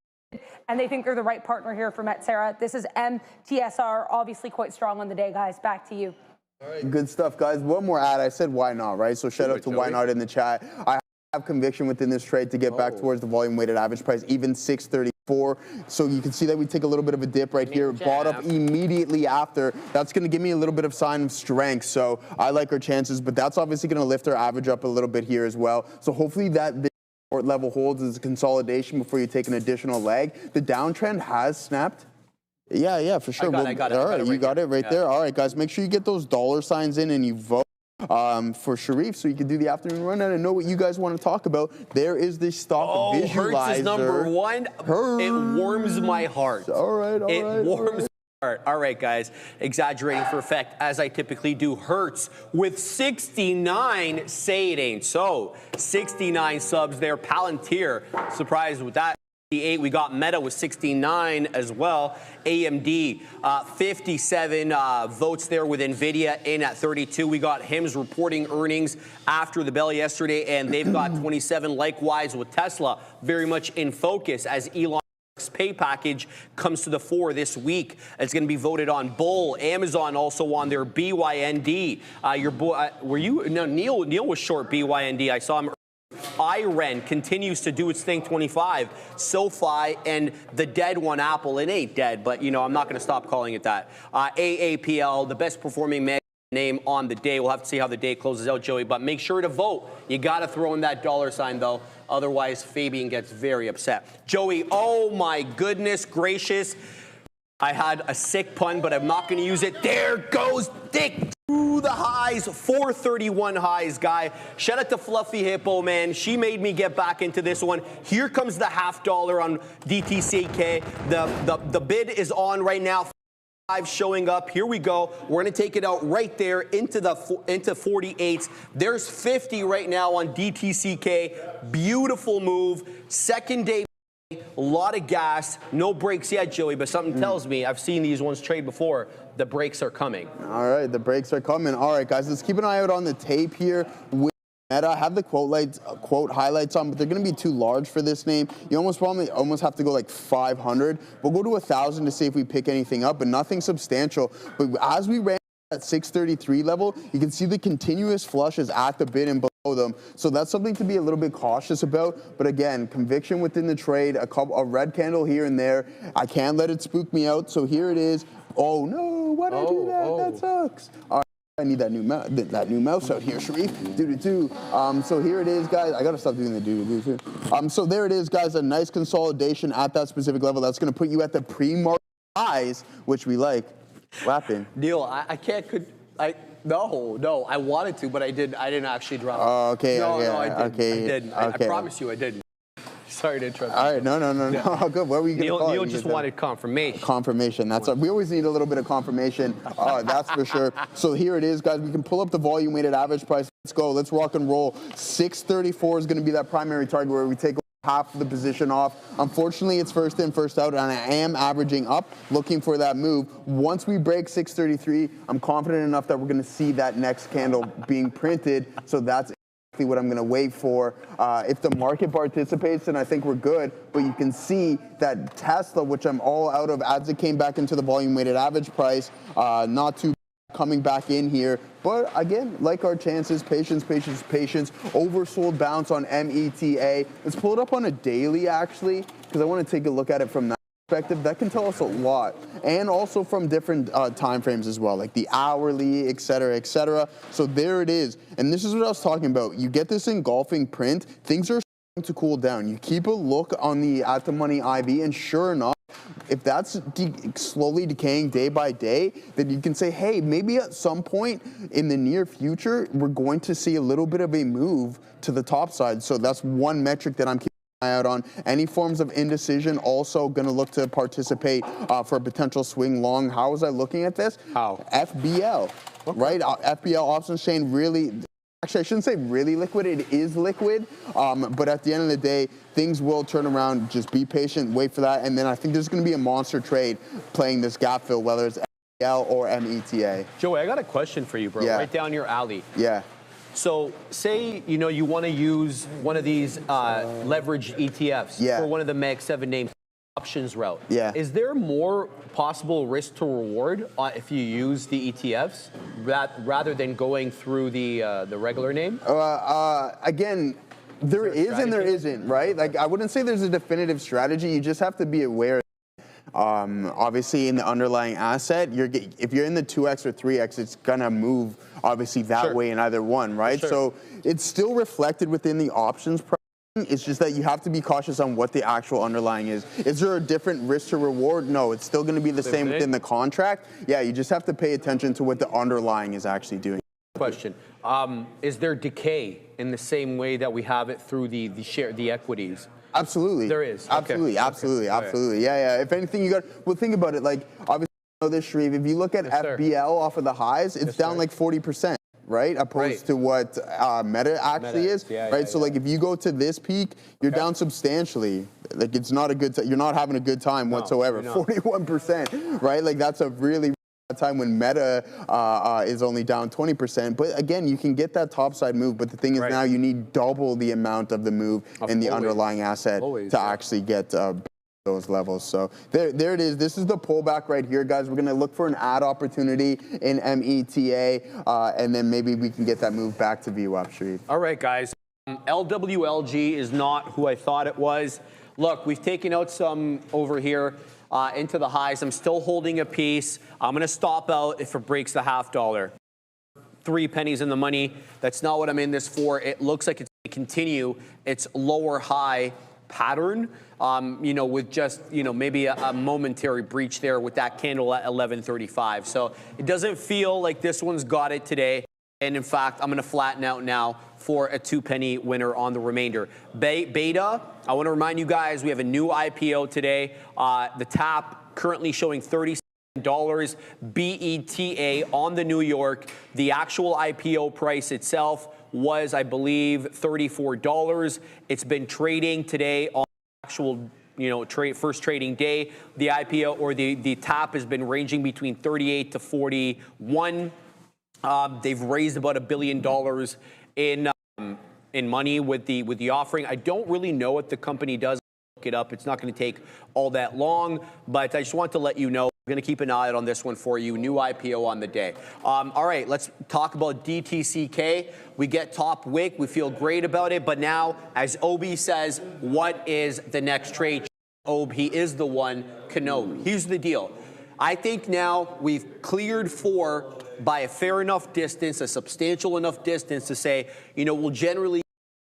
[SPEAKER 7] and they think they're the right partner here for Metsera. This is MTSR, obviously quite strong on the day, guys. Back to you.
[SPEAKER 6] All right, good stuff, guys. One more ad. I said why not, right? So shout out to Why Not in the chat. I have conviction within this trade to get back towards the volume weighted average price, even 634. So you can see that we take a little bit of a dip right here. Bought up immediately after. That's going to give me a little bit of sign of strength. So I like our chances, but that's obviously going to lift our average up a little bit here as well. So hopefully that support level holds as a consolidation before you take an additional leg. The downtrend has snapped. Yeah, for sure.
[SPEAKER 2] I got it.
[SPEAKER 6] All right, you got it right there. All right, guys, make sure you get those dollar signs in and you vote for Sharif so you can do the afternoon run and know what you guys want to talk about. There is the stock visualizer.
[SPEAKER 2] Hertz is number 1. It warms my heart.
[SPEAKER 6] All right.
[SPEAKER 2] It warms my heart. All right, guys, exaggerating for effect, as I typically do. Hertz with 69, say it ain't so. 69 subs there. Palantir, surprised with that. We got Meta with 69 as well. AMD, 57 votes there with Nvidia in at 32. We got HIMS reporting earnings after the bell yesterday, and they've got 27. Likewise with Tesla, very much in focus as Elon Musk's pay package comes to the fore this week. It's going to be voted on. Bull, Amazon also on their BYND. Your boy, were you? No, Neil was short BYND. I saw him. IREN continues to do its thing, 25. SoFi and the dead one, Apple. It ain't dead, but, I'm not going to stop calling it that. AAPL, the best performing name on the day. We'll have to see how the day closes out, Joey, but make sure to vote. You got to throw in that $sign, though. Otherwise, Fabian gets very upset. Joey, oh, my goodness gracious. I had a sick pun, but I'm not going to use it. There goes Dick through the highs, 431 highs, guy. Shout out to Fluffy Hippo, man. She made me get back into this one. Here comes the $50 on DTCK. The bid is on right now. 5 showing up. Here we go. We're going to take it out right there into 48s. There's 50 right now on DTCK. Beautiful move. Second day. A lot of gas, no breaks yet, Joey, but something tells me, I've seen these ones trade before, the breaks are coming.
[SPEAKER 6] All right, the breaks are coming. All right, guys, let's keep an eye out on the tape here with Meta. I have the quote highlights on, but they're going to be too large for this name. You almost have to go like 500. We'll go to 1,000 to see if we pick anything up, but nothing substantial. But as we ran at 633 level, you can see the continuous flushes at the bid and below them. So that's something to be a little bit cautious about. But again, conviction within the trade, a red candle here and there. I can't let it spook me out. So here it is. Oh no, why did I do that? That sucks. All right. I need that new mouse out here, Sharif. So here it is, guys. I gotta stop doing the too. So there it is, guys. A nice consolidation at that specific level. That's gonna put you at the pre-market highs, which we like. What happened?
[SPEAKER 2] Neil, I can't. No, I wanted to, but I didn't actually drop it.
[SPEAKER 6] Oh, okay.
[SPEAKER 2] No, I didn't.
[SPEAKER 6] Okay.
[SPEAKER 2] I didn't. I promise you, I didn't. Sorry to interrupt.
[SPEAKER 6] All right, no. Good. What were you going to call it?
[SPEAKER 2] Neil just wanted confirmation.
[SPEAKER 6] Confirmation. We always need a little bit of confirmation. That's for sure. So here it is, guys. We can pull up the volume weighted average price. Let's go. Let's rock and roll. 634 is going to be that primary target where we take half of the position off. Unfortunately, it's first in, first out, and I am averaging up, looking for that move. Once we break 633, I'm confident enough that we're going to see that next candle being printed. So that's exactly what I'm going to wait for. If the market participates, then I think we're good. But you can see that Tesla, which I'm all out of as it came back into the volume weighted average price, not too coming back in here. But again, like our chances, patience. Oversold bounce on META. Let's pull it up on a daily, actually, because I want to take a look at it from that perspective. That can tell us a lot. And also from different time frames as well, like the hourly, et cetera, et cetera. So there it is. And this is what I was talking about. You get this engulfing print, things are starting to cool down. You keep a look on the at the money IV, and sure enough, if that's slowly decaying day by day, then you can say, hey, maybe at some point in the near future, we're going to see a little bit of a move to the top side. So that's one metric that I'm keeping an eye out on. Any forms of indecision also going to look to participate for a potential swing long. How was I looking at this?
[SPEAKER 2] How?
[SPEAKER 6] FBL, right? FBL options chain really... Actually, I shouldn't say really liquid. It is liquid. But at the end of the day, things will turn around. Just be patient, wait for that. And then I think there's going to be a monster trade playing this gap fill, whether it's FBL or META.
[SPEAKER 2] Joey, I got a question for you, bro.
[SPEAKER 6] Yeah.
[SPEAKER 2] Right down your alley.
[SPEAKER 6] Yeah.
[SPEAKER 2] So say, you want to use one of these leveraged ETFs for one of the Mag 7 names. Options route.
[SPEAKER 6] Yeah.
[SPEAKER 2] Is there more possible risk to reward if you use the ETFs rather than going through the regular name?
[SPEAKER 6] Again, there is and there isn't, right? Like, I wouldn't say there's a definitive strategy. You just have to be aware. Obviously, in the underlying asset, if you're in the 2x or 3x, it's gonna move obviously that way in either one, right? So it's still reflected within the options price. It's just that you have to be cautious on what the actual underlying is. Is there a different risk to reward? No, it's still going to be the same within the contract. Yeah, you just have to pay attention to what the underlying is actually doing.
[SPEAKER 2] Question: is there decay in the same way that we have it through the equities?
[SPEAKER 6] Absolutely,
[SPEAKER 2] there is.
[SPEAKER 6] Absolutely. Yeah. If anything, think about it. Like, obviously, you know this, Sharif. If you look at FBL off of the highs, it's down like 40%. right? Opposed to what Meta actually is, right? So like if you go to this peak, you're down substantially. Like it's not a good, you're not having a good time whatsoever. 41%, right? Like that's a really time when Meta is only down 20%. But again, you can get that topside move. But the thing is now you need double the amount of the move in the underlying asset to actually get those levels. So there it is. This is the pullback right here, guys. We're going to look for an add opportunity in META, and then maybe we can get that move back to VWAP Street.
[SPEAKER 2] All right, guys. LWLG is not who I thought it was. Look, we've taken out some over here into the highs. I'm still holding a piece. I'm going to stop out if it breaks the $0.50. 3 pennies in the money. That's not what I'm in this for. It looks like it's going to continue its lower high pattern, with just, maybe a momentary breach there with that candle at 11.35. So it doesn't feel like this one's got it today. And in fact, I'm going to flatten out now for a 2-penny winner on the remainder. Beta, I want to remind you guys, we have a new IPO today. The TAP currently showing $37 BETA on the New York. The actual IPO price itself was, I believe, $34. It's been trading today on actual, first trading day. The IPO or the TAP has been ranging between 38 to 41. They've raised about $1 billion in money with the offering. I don't really know what the company does. Look it up. It's not going to take all that long, but I just want to let you know. We're going to keep an eye out on this one for you. New IPO on the day. All right, let's talk about DTCK. We get top wick. We feel great about it. But now, as Obi says, what is the next trade? Obi, he is the one can know. Here's the deal. I think now we've cleared 4 by a fair enough distance, a substantial enough distance to say, we'll generally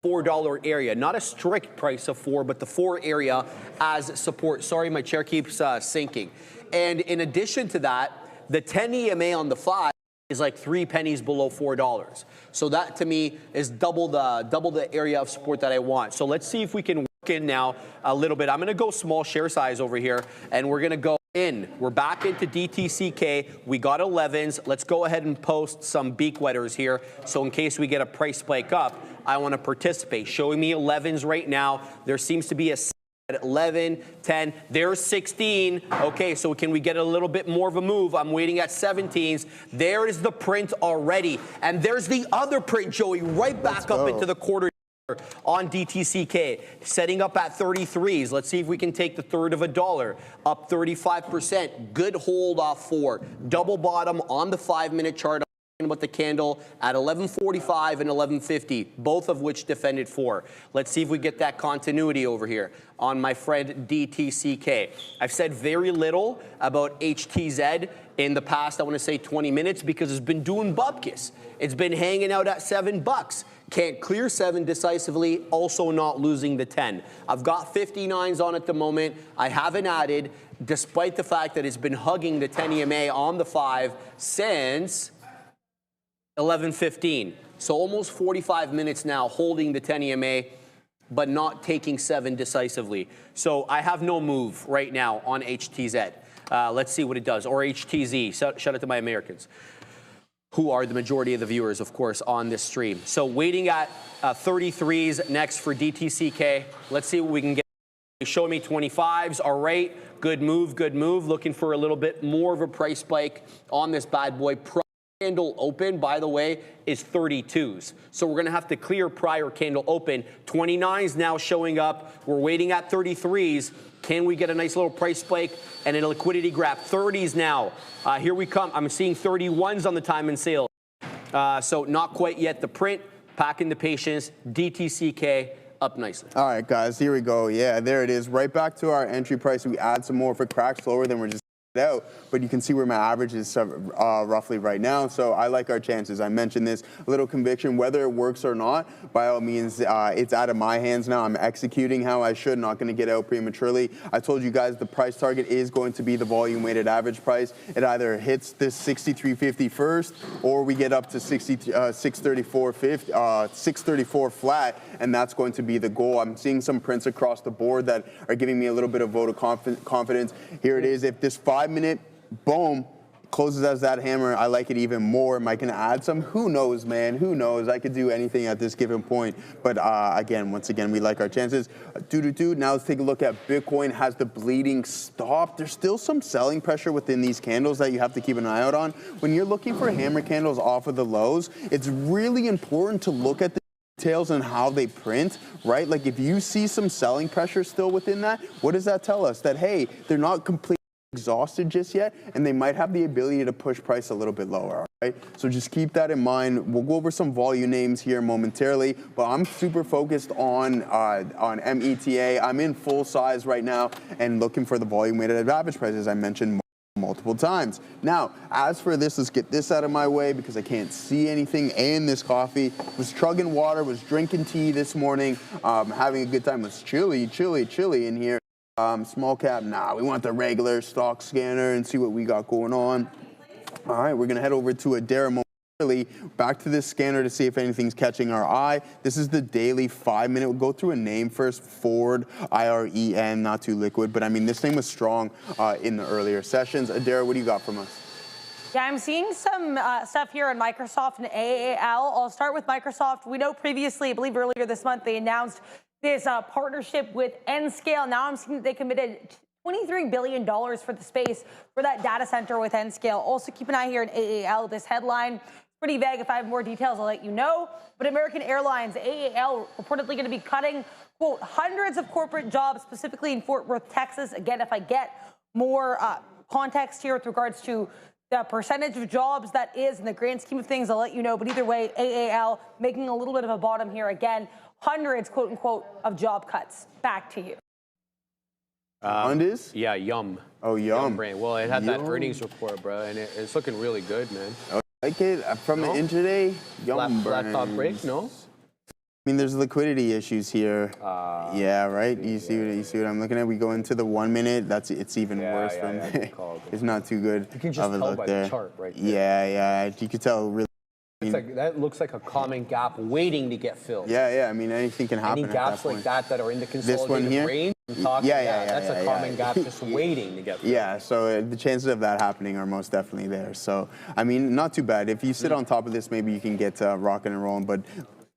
[SPEAKER 2] $4 area, not a strict price of 4, but the 4 area as support. Sorry, my chair keeps sinking. And in addition to that, the 10 EMA on the 5 is like 3 pennies below $4. So that to me is double the area of support that I want. So let's see if we can work in now a little bit. I'm going to go small share size over here, and we're going to go in. We're back into DTCK. We got 11s. Let's go ahead and post some beak wetters here. So in case we get a price spike up, I want to participate. Showing me 11s right now. There seems to be a at 11, 10, there's 16. Okay, so can we get a little bit more of a move? I'm waiting at 17s. There is the print already. And there's the other print, Joey, right back up into the quarter on DTCK, setting up at 33s. Let's see if we can take the third of $1, up 35%. Good hold off 4. Double bottom on the 5-minute chart. About the candle at 11.45 and 11.50, both of which defended 4. Let's see if we get that continuity over here on my friend DTCK. I've said very little about HTZ in the past, I want to say 20 minutes, because it's been doing bupkis. It's been hanging out at $7. Can't clear 7 decisively, also not losing the 10. I've got 59s on at the moment. I haven't added, despite the fact that it's been hugging the 10 EMA on the 5 since 11:15. So almost 45 minutes now holding the 10 EMA, but not taking 7 decisively. So I have no move right now on HTZ. Let's see what it does. Or HTZ. Shout out to my Americans, who are the majority of the viewers, of course, on this stream. So waiting at 33s next for DTCK. Let's see what we can get. Show me 25s. All right. Good move, good move. Looking for a little bit more of a price spike on this bad boy. Candle open, by the way, is 32s. So we're going to have to clear prior candle open. 29s now showing up. We're waiting at 33s. Can we get a nice little price spike and a liquidity grab? 30s now. Here we come. I'm seeing 31s on the time and sale. So not quite yet the print. Packing the patience. DTCK up nicely.
[SPEAKER 6] All right, guys, here we go. Yeah, there it is. Right back to our entry price. We add some more. If it cracks lower, then we're just out, but you can see where my average is roughly right now. So I like our chances. I mentioned this, a little conviction, whether it works or not, by all means, it's out of my hands now. I'm executing how I should, not going to get out prematurely. I told you guys the price target is going to be the volume weighted average price. It either hits this 63.50 first, or we get up to 634 flat, and that's going to be the goal. I'm seeing some prints across the board that are giving me a little bit of vote of confidence. Here it is. If this 5-minute, boom, closes as that hammer. I like it even more. Am I going to add some? Who knows, man? Who knows? I could do anything at this given point. But once again, we like our chances. Now let's take a look at Bitcoin. Has the bleeding stopped? There's still some selling pressure within these candles that you have to keep an eye out on. When you're looking for hammer candles off of the lows, it's really important to look at the details and how they print, right? Like if you see some selling pressure still within that, what does that tell us? That, hey, they're not completely exhausted just yet, and they might have the ability to push price a little bit lower, all right? So just keep that in mind. We'll go over some volume names here momentarily, but I'm super focused on META. I'm in full size right now and looking for the volume weighted average price, as I mentioned multiple times. Now, as for this, let's get this out of my way because I can't see anything. And this coffee, was chugging water, was drinking tea this morning, having a good time. It was chilly in here. Small cap, nah, we want the regular stock scanner and see what we got going on. All right, we're gonna head over to Adara momentarily. Back to this scanner to see if anything's catching our eye. This is the daily 5-minute. We'll go through a name first, Ford, IREN, not too liquid, but I mean, this name was strong in the earlier sessions. Adara, what do you got from us?
[SPEAKER 7] Yeah, I'm seeing some stuff here on Microsoft and AAPL. I'll start with Microsoft. We know previously, I believe earlier this month, they announced this partnership with Nscale. Now I'm seeing that they committed $23 billion for the space for that data center with Nscale. Also keep an eye here in AAPL. This headline is pretty vague. If I have more details, I'll let you know. But American Airlines, AAPL, reportedly going to be cutting, quote, hundreds of corporate jobs, specifically in Fort Worth, Texas. Again, if I get more context here with regards to the percentage of jobs that is in the grand scheme of things, I'll let you know. But either way, AAPL making a little bit of a bottom here again. Hundreds, quote unquote, of job cuts. Back to you.
[SPEAKER 6] Undies?
[SPEAKER 2] Yeah, Yum.
[SPEAKER 6] Oh, Yum.
[SPEAKER 2] Brand. Well, it had that earnings report, bro, and it's looking really good, man.
[SPEAKER 6] I like it. From the intraday, Yum
[SPEAKER 2] flat top break, no?
[SPEAKER 6] I mean, there's liquidity issues here. Yeah, right. You see what I'm looking at? We go into the 1 minute. It's even worse from there. It's not too good.
[SPEAKER 2] You can just tell by the chart right there.
[SPEAKER 6] Yeah. You could tell really.
[SPEAKER 2] That looks like a common gap waiting to get filled.
[SPEAKER 6] Yeah. I mean, anything can happen.
[SPEAKER 2] Any gaps like that are in the consolidated range? That's a common gap just waiting to get filled.
[SPEAKER 6] Yeah, so the chances of that happening are most definitely there. So, I mean, not too bad. If you sit on top of this, maybe you can get rocking and rolling. But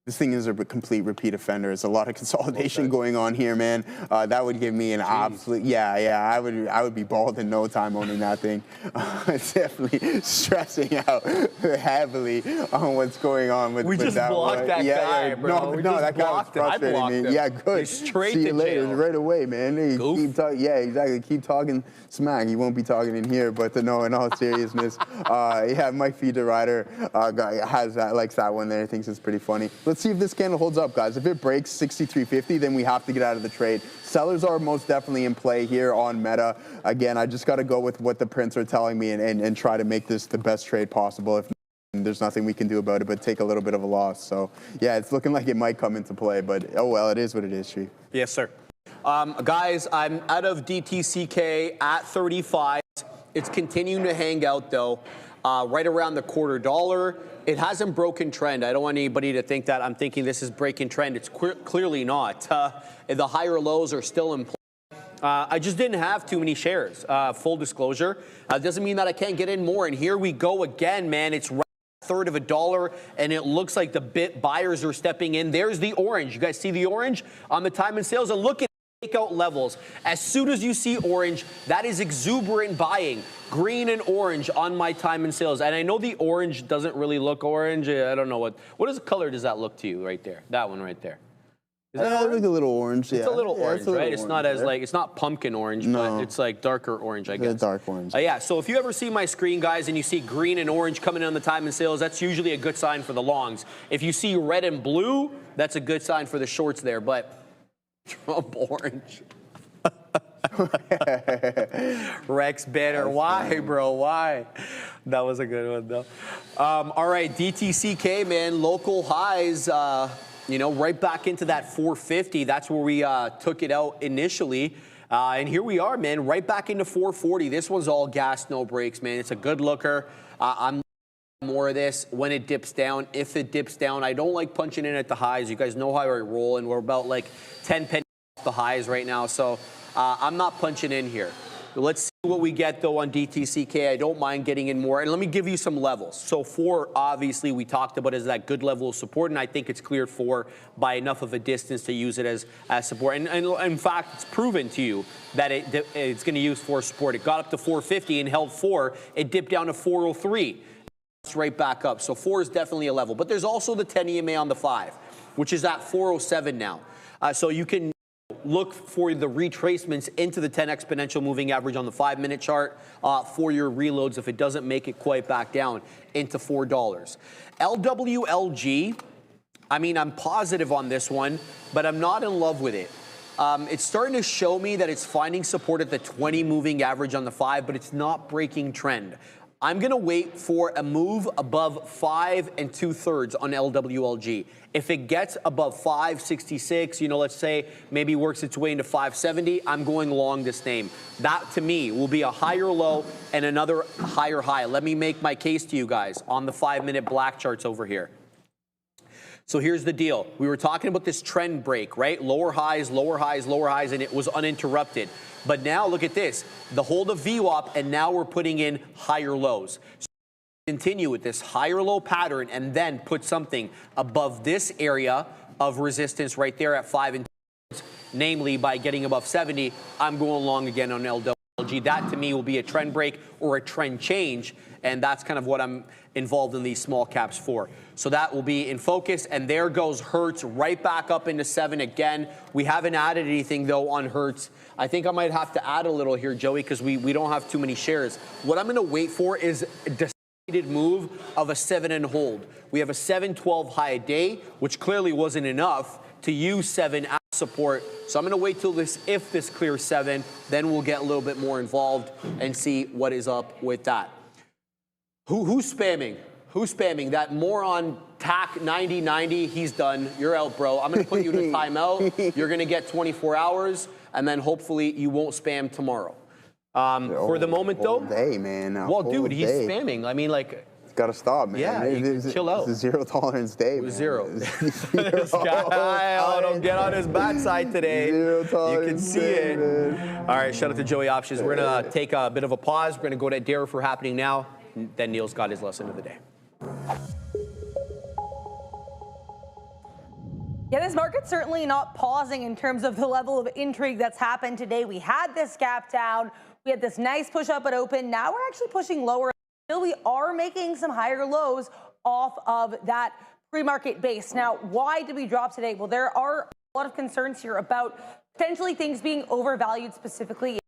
[SPEAKER 6] this thing is a complete repeat offender. There's a lot of consolidation going on here, man. That would give me an absolute, I would be bald in no time owning that thing. Definitely stressing out heavily on what's going on with that.
[SPEAKER 2] We just blocked that guy, bro.
[SPEAKER 6] No, that guy was frustrating me. Yeah, good.
[SPEAKER 2] Straight
[SPEAKER 6] See you
[SPEAKER 2] to
[SPEAKER 6] later,
[SPEAKER 2] jail.
[SPEAKER 6] right away, man. Keep talking. Yeah, exactly. Keep talking smack. You won't be talking in here, but no, in all seriousness, Mike Feed the Rider likes that one there. Thinks it's pretty funny. Let's see if this candle holds up, guys. If it breaks 63.50, then we have to get out of the trade. Sellers are most definitely in play here on Meta. Again, I just got to go with what the prints are telling me and try to make this the best trade possible. If there's nothing we can do about it but take a little bit of a loss. So, yeah, it's looking like it might come into play, but oh well, it is what it is, Sri.
[SPEAKER 2] Yes, sir. Guys, I'm out of DTCK at 35. It's continuing to hang out, though, right around the $0.25. It hasn't broken trend. I don't want anybody to think that I'm thinking this is breaking trend. It's clearly not. The higher lows are still in play. I just didn't have too many shares, full disclosure. Doesn't mean that I can't get in more. And here we go again, man. It's right at $0.33, and it looks like the buyers are stepping in. There's the orange. You guys see the orange on the time and sales? And look at takeout levels. As soon as you see orange, that is exuberant buying. Green and orange on my time and sales. And I know the orange doesn't really look orange. I don't know what color does that look to you right there? That one right there. Is that
[SPEAKER 6] look a little orange.
[SPEAKER 2] It's a little orange, right? It's not as it's not pumpkin orange, but it's like darker orange, I guess.
[SPEAKER 6] It's dark orange.
[SPEAKER 2] So if you ever see my screen, guys, and you see green and orange coming in on the time and sales, that's usually a good sign for the longs. If you see red and blue, that's a good sign for the shorts there. But Trump orange. Rex banner. Why, bro? Why? That was a good one, though. All right, DTCK, man, local highs, right back into that 450. That's where we took it out initially. And here we are, man, right back into 440. This one's all gas, no brakes, man. It's a good looker. I'm more of this when it dips down. If it dips down, I don't like punching in at the highs. You guys know how I roll, and we're about like 10 pennies off the highs right now. So I'm not punching in here. Let's see what we get, though, on DTCK. I don't mind getting in more. And let me give you some levels. So 4, obviously, we talked about as that good level of support, and I think it's cleared 4 by enough of a distance to use it as support. And in fact, it's proven to you that it's going to use 4 support. It got up to 450 and held 4. It dipped down to 403. It's right back up. So 4 is definitely a level. But there's also the 10 EMA on the 5, which is at 407 now. So you can look for the retracements into the 10 exponential moving average on the 5-minute chart for your reloads if it doesn't make it quite back down into $4. LWLG, I mean, I'm positive on this one, but I'm not in love with it. It's starting to show me that it's finding support at the 20 moving average on the 5, but it's not breaking trend. I'm going to wait for a move above 5 2/3 on LWLG. If it gets above 566, let's say maybe works its way into 570, I'm going long this name. That, to me, will be a higher low and another higher high. Let me make my case to you guys on the 5-minute black charts over here. So here's the deal. We were talking about this trend break, right? Lower highs, lower highs, lower highs, and it was uninterrupted. But now look at this. The hold of VWAP, and now we're putting in higher lows. So continue with this higher low pattern and then put something above this area of resistance right there at 5 2/3, namely by getting above 70, I'm going long again on LWLG. That to me will be a trend break or a trend change, and that's kind of what I'm involved in these small caps for. So that will be in focus, and there goes Hertz right back up into 7 again. We haven't added anything, though, on Hertz. I think I might have to add a little here, Joey, because we don't have too many shares. What I'm going to wait for is a decided move of a 7 and hold. We have a 712 high a day, which clearly wasn't enough to use 7 as support. So I'm going to wait till if this clears 7, then we'll get a little bit more involved and see what is up with that. Who's spamming? Who's spamming? That moron TAC 9090, he's done. You're out, bro. I'm going to put you in a timeout. You're going to get 24 hours, and then hopefully you won't spam tomorrow. For the moment, though.
[SPEAKER 6] Day, man.
[SPEAKER 2] Well, dude, he's spamming. I mean, like.
[SPEAKER 6] It's got to stop, man.
[SPEAKER 2] Yeah, chill out.
[SPEAKER 6] It's a zero tolerance day,
[SPEAKER 2] It was
[SPEAKER 6] man.
[SPEAKER 2] zero. This guy, don't get on his backside today.
[SPEAKER 6] Zero tolerance.
[SPEAKER 2] You can see
[SPEAKER 6] day,
[SPEAKER 2] it.
[SPEAKER 6] Man.
[SPEAKER 2] All right, shout out to Joey Options. We're going to take a bit of a pause. We're going to go to Dare for happening now. Then Neil's got his lesson of the day.
[SPEAKER 7] Yeah, this market's certainly not pausing in terms of the level of intrigue that's happened today. We had this gap down. We had this nice push up at open. Now we're actually pushing lower. Still, we are making some higher lows off of that pre-market base. Now, why did we drop today? Well, there are a lot of concerns here about potentially things being overvalued, specifically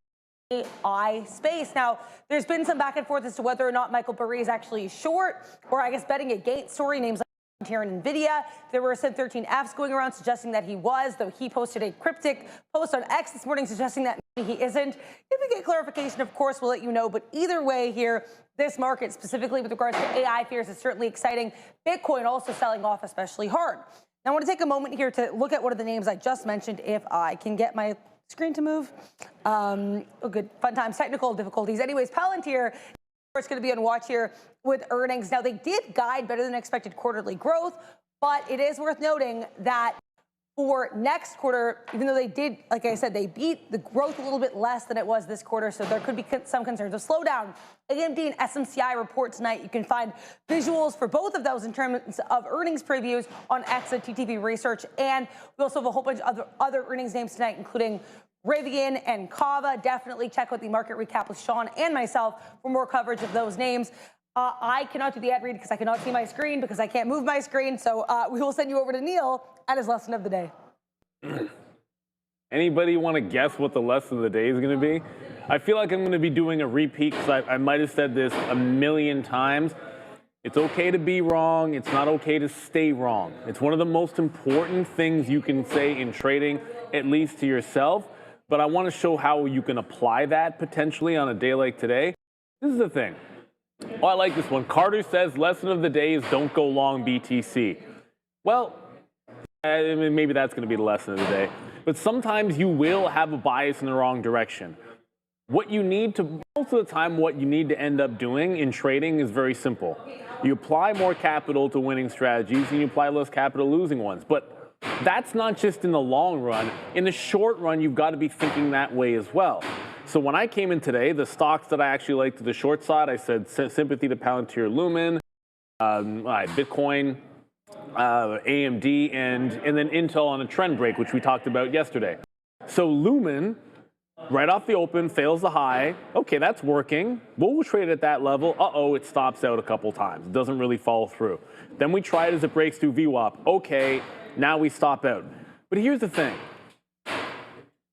[SPEAKER 7] in AI space. Now, there's been some back and forth as to whether or not Michael Burry is actually short, or I guess betting against story names like Palantir and Nvidia. There were some 13Fs going around suggesting that he was, though he posted a cryptic post on X this morning suggesting that maybe he isn't. If we get clarification, of course, we'll let you know. But either way here, this market, specifically with regards to AI fears, is certainly exciting. Bitcoin also selling off especially hard. Now, I want to take a moment here to look at one of the names I just mentioned, if I can get my screen to move. Oh, good. Fun times, technical difficulties. Anyways, Palantir is going to be on watch here with earnings. Now, they did guide better than expected quarterly growth, but it is worth noting that for next quarter, even though they did, like I said, they beat the growth a little bit less than it was this quarter, so there could be some concerns of slowdown. AMD and SMCI report tonight. You can find visuals for both of those in terms of earnings previews on X at TTV Research, and we also have a whole bunch of other earnings names tonight, including Rivian and Kava. Definitely check out the market recap with Sean and myself for more coverage of those names. I cannot do the ad read because I cannot see my screen because I can't move my screen. So we will send you over to Neil at his lesson of the day.
[SPEAKER 3] Anybody want to guess what the lesson of the day is going to be? I feel like I'm going to be doing a repeat because I might have said this a million times. It's okay to be wrong. It's not okay to stay wrong. It's one of the most important things you can say in trading, at least to yourself. But I want to show how you can apply that potentially on a day like today. This is the thing. Oh, I like this one. Carter says, lesson of the day is don't go long BTC. Well, maybe that's going to be the lesson of the day. But sometimes you will have a bias in the wrong direction. What you need to, most of the time, what you need to end up doing in trading is very simple. You apply more capital to winning strategies and you apply less capital to losing ones. But that's not just in the long run. In the short run, you've got to be thinking that way as well. So when I came in today, the stocks that I actually liked to the short side, I said sympathy to Palantir, Lumen, Bitcoin, AMD, and then Intel on a trend break, which we talked about yesterday. So Lumen, right off the open, fails the high. Okay, that's working. We'll trade at that level. Uh-oh, it stops out a couple times. It doesn't really follow through. Then we try it as it breaks through VWAP. Okay, now we stop out. But here's the thing.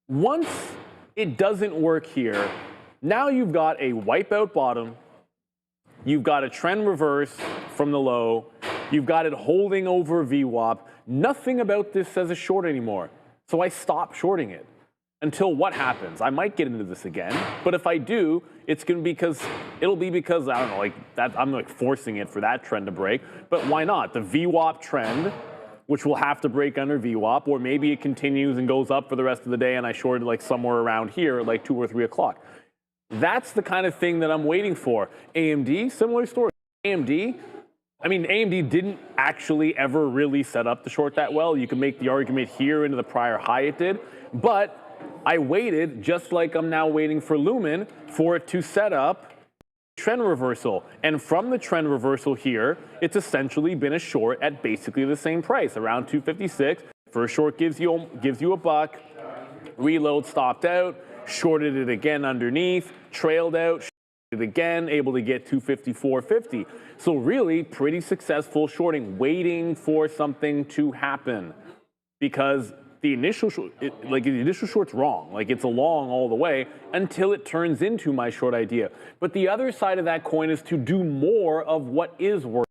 [SPEAKER 3] Once it doesn't work here, now you've got a wipeout bottom. You've got a trend reverse from the low. You've got it holding over VWAP. Nothing about this says a short anymore. So I stop shorting it until what happens. I might get into this again, but if I do, it'll be because I don't know, like that. I'm like forcing it for that trend to break. But why not? The VWAP trend, which will have to break under VWAP, or maybe it continues and goes up for the rest of the day, and I shorted like somewhere around here, at like 2 or 3 o'clock. That's the kind of thing that I'm waiting for. AMD, similar story. AMD didn't actually ever really set up the short that well. You can make the argument here into the prior high it did, but I waited, just like I'm now waiting for Lumen, for it to set up trend reversal. And from the trend reversal here, it's essentially been a short at basically the same price, around 256. First short gives you a buck, reload, stopped out, shorted it again underneath, trailed out, shorted it again, able to get 254.50. So really pretty successful shorting, waiting for something to happen, because the initial short's wrong. Like, it's a long all the way until it turns into my short idea. But the other side of that coin is to do more of what is working.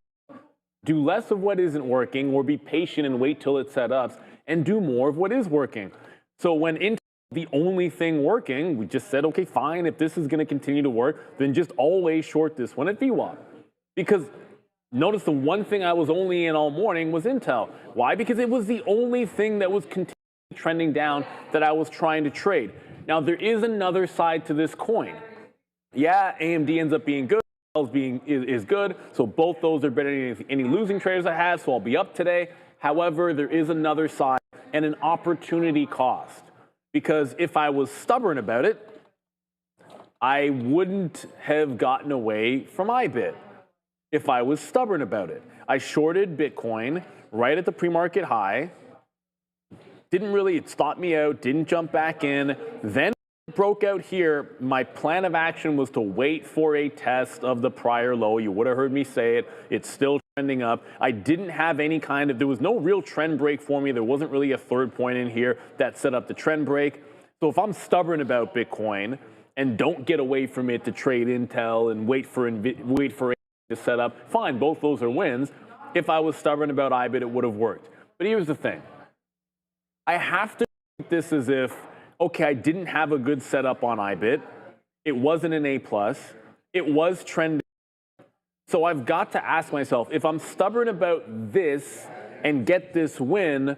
[SPEAKER 3] Do less of what isn't working, or be patient and wait till it set up, and do more of what is working. So when Intel the only thing working, we just said, okay, fine, if this is going to continue to work, then just always short this one at VWAP. Because notice the one thing I was only in all morning was Intel. Why? Because it was the only thing that was continuing trending down that I was trying to trade. Now, there is another side to this coin. Yeah, AMD ends up being good, is good, so both those are better than any losing traders I have, so I'll be up today. However, there is another side and an opportunity cost. Because if I was stubborn about it, I wouldn't have gotten away from IBIT. If I was stubborn about it, I shorted Bitcoin right at the pre-market high. It stopped me out, didn't jump back in. Then it broke out here. My plan of action was to wait for a test of the prior low. You would have heard me say it. It's still trending up. I didn't have there was no real trend break for me. There wasn't really a third point in here that set up the trend break. So if I'm stubborn about Bitcoin and don't get away from it to trade Intel and wait for it to set up, fine, both those are wins. If I was stubborn about IBIT, it would have worked. But here's the thing. I have to treat this as if, okay, I didn't have a good setup on IBIT. It wasn't an A+. It was trending. So I've got to ask myself, if I'm stubborn about this and get this win,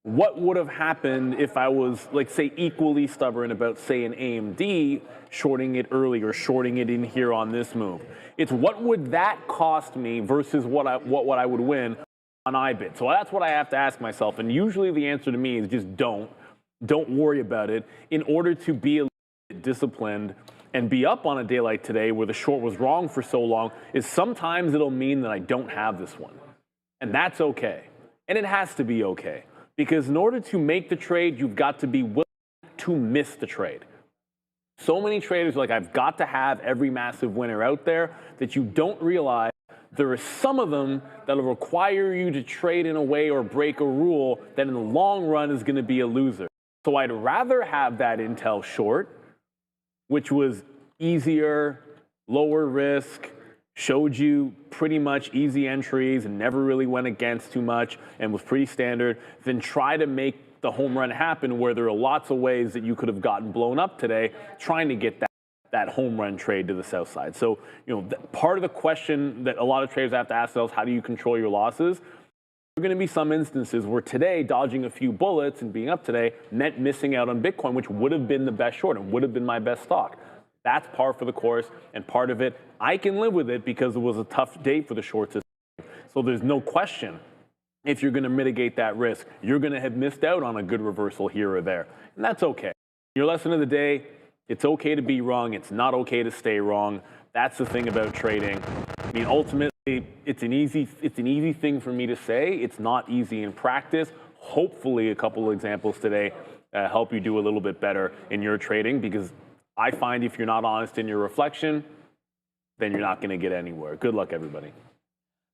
[SPEAKER 3] what would have happened if I was, like, say, equally stubborn about, say, an AMD, shorting it early or shorting it in here on this move? It's what would that cost me versus what I would win on IBIT. So that's what I have to ask myself. And usually the answer to me is just don't worry about it, in order to be a little bit disciplined and be up on a day like today where the short was wrong for so long. Is sometimes it'll mean that I don't have this one. And that's okay. And it has to be okay. Because in order to make the trade, you've got to be willing to miss the trade. So many traders are like, I've got to have every massive winner out there, that you don't realize there are some of them that will require you to trade in a way or break a rule that in the long run is going to be a loser. So I'd rather have that Intel short, which was easier, lower risk, showed you pretty much easy entries and never really went against too much and was pretty standard, than try to make the home run happen, where there are lots of ways that you could have gotten blown up today trying to get that home run trade to the south side. So, part of the question that a lot of traders have to ask themselves, how do you control your losses? There are going to be some instances where today dodging a few bullets and being up today meant missing out on Bitcoin, which would have been the best short and would have been my best stock. That's par for the course, and part of it, I can live with it because it was a tough day for the shorts. So there's no question, if you're going to mitigate that risk, you're going to have missed out on a good reversal here or there. And that's okay. Your lesson of the day, It's okay to be wrong. It's not okay to stay wrong. That's the thing about trading. I mean, ultimately, it's an easy thing for me to say. It's not easy in practice. Hopefully, a couple of examples today help you do a little bit better in your trading, because I find if you're not honest in your reflection, then you're not going to get anywhere. Good luck, everybody.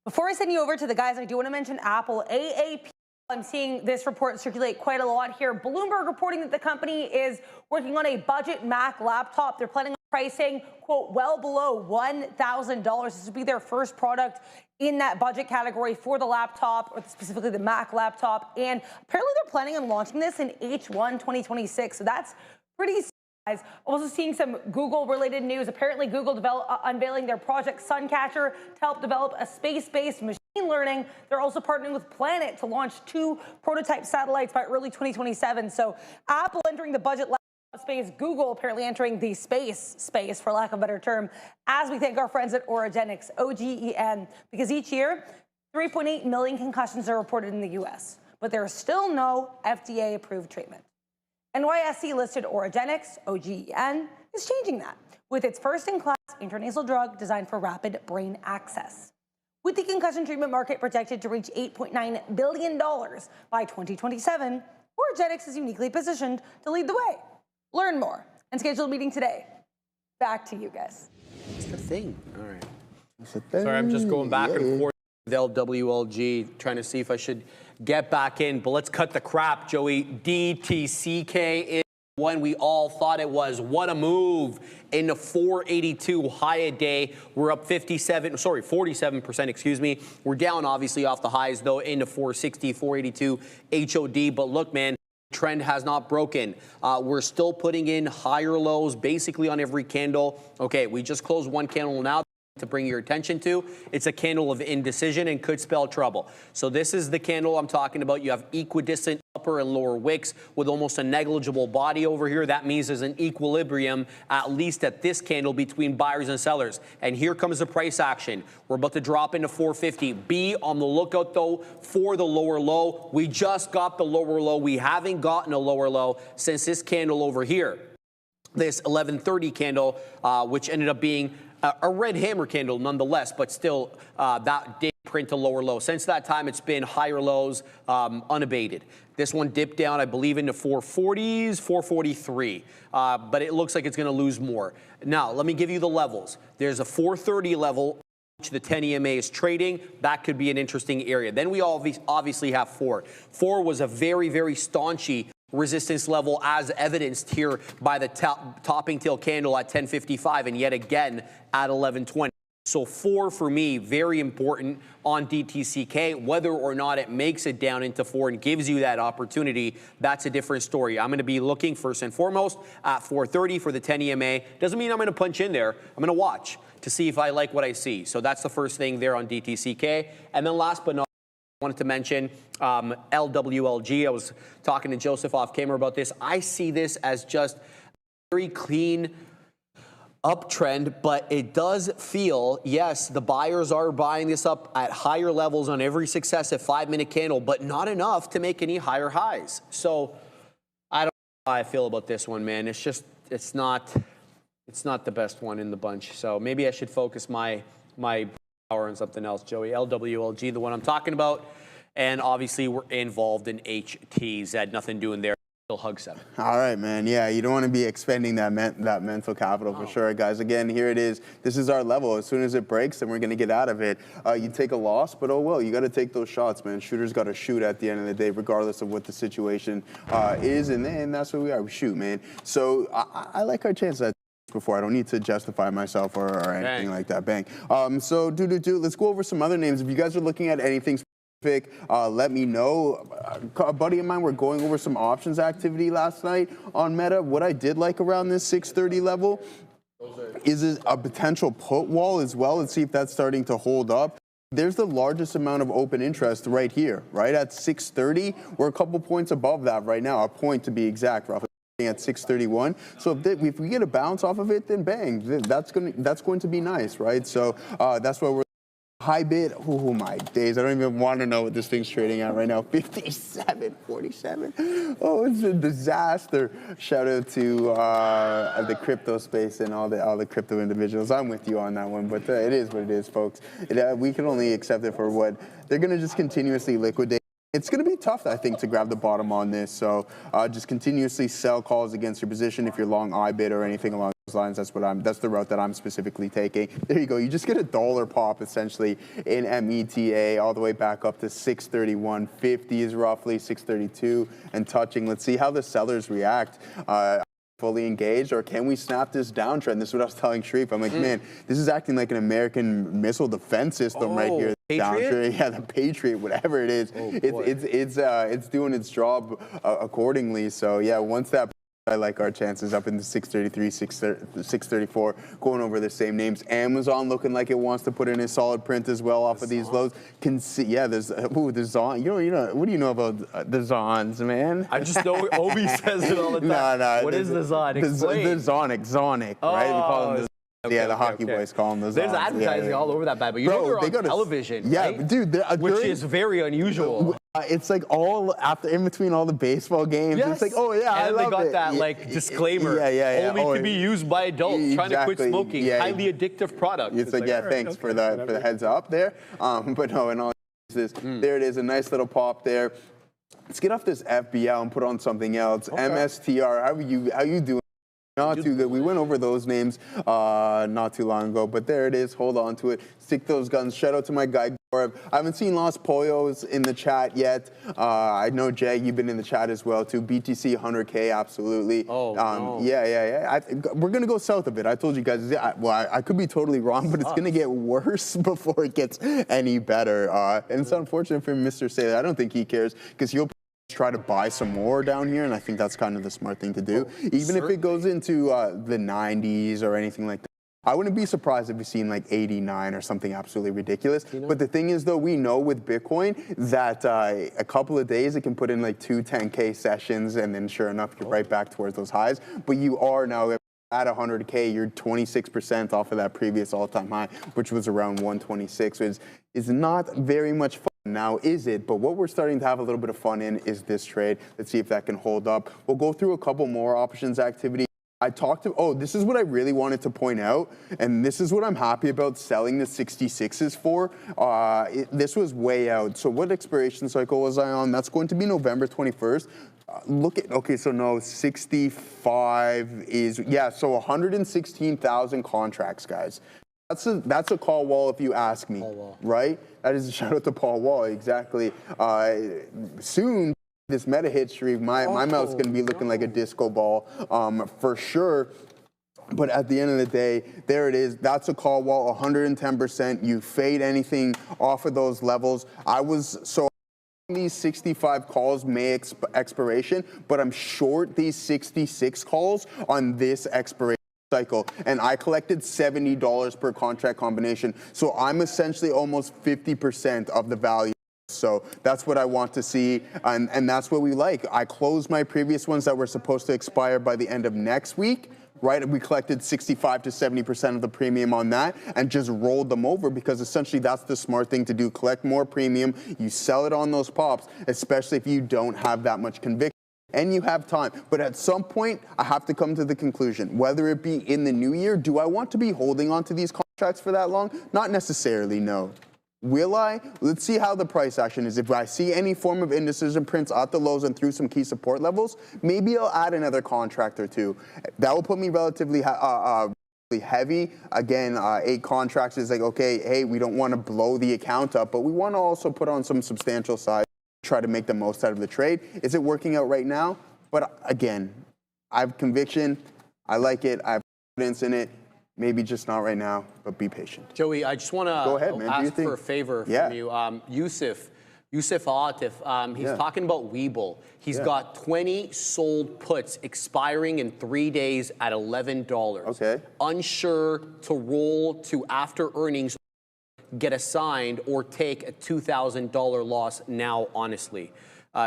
[SPEAKER 7] Before I send you over to the guys, I do want to mention Apple. AAPL, I'm seeing this report circulate quite a lot here. Bloomberg reporting that the company is working on a budget Mac laptop. They're planning on pricing, quote, well below $1,000. This would be their first product in that budget category for the laptop, or specifically the Mac laptop. And apparently they're planning on launching this in H1 2026. So that's pretty guys. Also seeing some Google-related news. Apparently, Google unveiling their Project Suncatcher to help develop a space-based machine learning. They're also partnering with Planet to launch 2 prototype satellites by early 2027. So Apple entering the budget space, Google apparently entering the space, for lack of a better term, as we thank our friends at Oragenics, OGEN, because each year, 3.8 million concussions are reported in the U.S., but there is still no FDA-approved treatment. NYSE listed Oragenics, OGEN, is changing that with its first-in-class intranasal drug designed for rapid brain access. With the concussion treatment market projected to reach $8.9 billion by 2027, Oragenics is uniquely positioned to lead the way. Learn more and schedule a meeting today. Back to you guys.
[SPEAKER 2] It's the thing. All right. Sorry, I'm just going back and forth with LWLG, trying to see if I should get back in, but let's cut the crap, Joey. DTCK is when we all thought it was. What a move into 482 high a day. We're up 47%, excuse me. We're down obviously off the highs though into 460, 482 HOD. But look, man, trend has not broken. We're still putting in higher lows basically on every candle. Okay, we just closed one candle now to bring your attention to. It's a candle of indecision and could spell trouble. So this is the candle I'm talking about. You have equidistant upper and lower wicks with almost a negligible body over here. That means there's an equilibrium, at least at this candle, between buyers and sellers. And here comes the price action. We're about to drop into 450. Be on the lookout, though, for the lower low. We just got the lower low. We haven't gotten a lower low since this candle over here, this 1130 candle, which ended up being a red hammer candle nonetheless, but still that did print a lower low. Since that time, it's been higher lows unabated. This one dipped down, I believe, into 440s, 443, but it looks like it's going to lose more. Now, let me give you the levels. There's a 430 level, which the 10 EMA is trading. That could be an interesting area. Then we obviously have 4. 4 was a very, very staunchy resistance level, as evidenced here by the topping tail candle at 1055 and yet again at 1120. So 4 for me, very important on DTCK. Whether or not it makes it down into 4 and gives you that opportunity, that's a different story. I'm going to be looking first and foremost at 430 for the 10 EMA. Doesn't mean I'm going to punch in there. I'm going to watch to see if I like what I see. So that's the first thing there on DTCK. And then last but not wanted to mention LWLG. I was talking to Joseph off camera about this. I see this as just a very clean uptrend, but it does feel, yes, the buyers are buying this up at higher levels on every successive 5-minute candle, but not enough to make any higher highs. So I don't know how I feel about this one, man. It's just, it's not the best one in the bunch. So maybe I should focus my power on something else, Joey. LWLG, the one I'm talking about. And obviously, we're involved in HTs. Had nothing doing there. Still hug 7.
[SPEAKER 6] All right, man. Yeah, you don't want to be expending that mental capital for sure, guys. Again, here it is. This is our level. As soon as it breaks, then we're going to get out of it. You take a loss, but oh well. You got to take those shots, man. Shooters got to shoot at the end of the day, regardless of what the situation is, and that's what we are. We shoot, man. So I like our chances. Before I don't need to justify myself or anything like that. Bang. So let's go over some other names. If you guys are looking at anything specific, let me know. A buddy of mine, we're going over some options activity last night on Meta. What I did like around this 630 level is a potential put wall as well. Let's see if that's starting to hold up. There's the largest amount of open interest right here, right at 630. We're a couple points above that right now, a point to be exact, roughly at 631. So if we get a bounce off of it, then bang, that's going to be nice, right? So that's why we're High bid, oh my days. I don't even want to know what this thing's trading at right now. 57.47. Oh, it's a disaster. Shout out to the crypto space and all the crypto individuals. I'm with you on that one, but it is what it is, folks. We can only accept it for what they're going to just continuously liquidate. It's going to be tough, I think, to grab the bottom on this. So just continuously sell calls against your position if you're long IBIT or anything along those lines. That's the route that I'm specifically taking. There you go. You just get a dollar pop essentially in META all the way back up to 631.50 is roughly 632 and touching. Let's see how the sellers react. Fully engaged, or can we snap this downtrend? This is what I was telling Sharif. I'm like, man, this is acting like an American missile defense system right here. Downtrend, yeah, the Patriot, whatever it is, it's doing its job accordingly. So yeah, once that, I like our chances up into 633, 634, going over the same names. Amazon looking like it wants to put in a solid print as well off of these lows. Can see, yeah, there's Zon. You know, what do you know about the Zons, man?
[SPEAKER 2] I just know Obi says it all the time.
[SPEAKER 6] No,
[SPEAKER 2] what is the Zon? Explain.
[SPEAKER 6] The Zonic, right? We call them the hockey boys call them those.
[SPEAKER 2] There's advertising all over that bad, but they're on television, right?
[SPEAKER 6] Dude,
[SPEAKER 2] which is very unusual.
[SPEAKER 6] It's like all after in between all the baseball games.
[SPEAKER 2] Yes.
[SPEAKER 6] It's like, oh yeah, I love it.
[SPEAKER 2] And they got that like disclaimer.
[SPEAKER 6] Yeah.
[SPEAKER 2] Only can be used by adults trying to quit smoking.
[SPEAKER 6] Yeah.
[SPEAKER 2] Highly addictive product.
[SPEAKER 6] It's like, yeah, thanks for the heads up there. But no, in all seriousness, there it is, a nice little pop there. Let's get off this FBL and put on something else. Okay. MSTR, how you doing? Not too good. We went over those names not too long ago, but there it is. Hold on to it. Stick those guns. Shout out to my guy, Gaurav. I haven't seen Los Pollos in the chat yet. I know, Jay, you've been in the chat as well, too. BTC 100K, absolutely.
[SPEAKER 2] Oh, no.
[SPEAKER 6] Yeah. We're going to go south of it. I told you guys. I could be totally wrong, but it's going to get worse before it gets any better. And it's unfortunate for Mr. Saylor. I don't think he cares because he'll try to buy some more down here, and I think that's kind of the smart thing to do. Even if it goes into the 90s or anything like that. I wouldn't be surprised if we seen like 89 or something absolutely ridiculous. But the thing is, though, we know with Bitcoin that a couple of days it can put in like 2 10K sessions, and then sure enough, you're right back towards those highs. But you are now at 100K, you're 26% off of that previous all-time high, which was around 126, which is not very much fun. Now, is it? But what we're starting to have a little bit of fun in is this trade. Let's see if that can hold up. We'll go through a couple more options activity. This is what I really wanted to point out, and this is what I'm happy about selling the 66s for. This was way out. So what expiration cycle was I on? That's going to be November 21st. 65 is, so 116,000 contracts, guys. That's a call wall if you ask me, right? That is a shout out to Paul Wall, exactly. Soon, this meta history, my mouth's going to be looking like a disco ball for sure. But at the end of the day, there it is. That's a call wall, 110%. You fade anything off of those levels. These 65 calls may expiration, but I'm short these 66 calls on this expiration cycle, and I collected $70 per contract combination. So I'm essentially almost 50% of the value. So that's what I want to see, and that's what we like. I closed my previous ones that were supposed to expire by the end of next week. Right, we collected 65 to 70% of the premium on that and just rolled them over because essentially that's the smart thing to do. Collect more premium, you sell it on those pops, especially if you don't have that much conviction and you have time. But at some point, I have to come to the conclusion, whether it be in the new year, do I want to be holding on to these contracts for that long? Not necessarily, no. Will I? Let's see how the price action is. If I see any form of indecision prints at the lows and through some key support levels, maybe I'll add another contract or two. That will put me relatively heavy. Again, 8 contracts is like, okay, hey, we don't want to blow the account up, but we want to also put on some substantial size, try to make the most out of the trade. Is it working out right now? But again, I have conviction. I like it. I have confidence in it. Maybe just not right now, but be patient.
[SPEAKER 2] Joey, I just want to ask for a favor from you. Yusuf Atif, he's talking about Webull. He's got 20 sold puts expiring in 3 days at $11.
[SPEAKER 6] Okay.
[SPEAKER 2] Unsure to roll to after earnings, get assigned, or take a $2,000 loss now, honestly.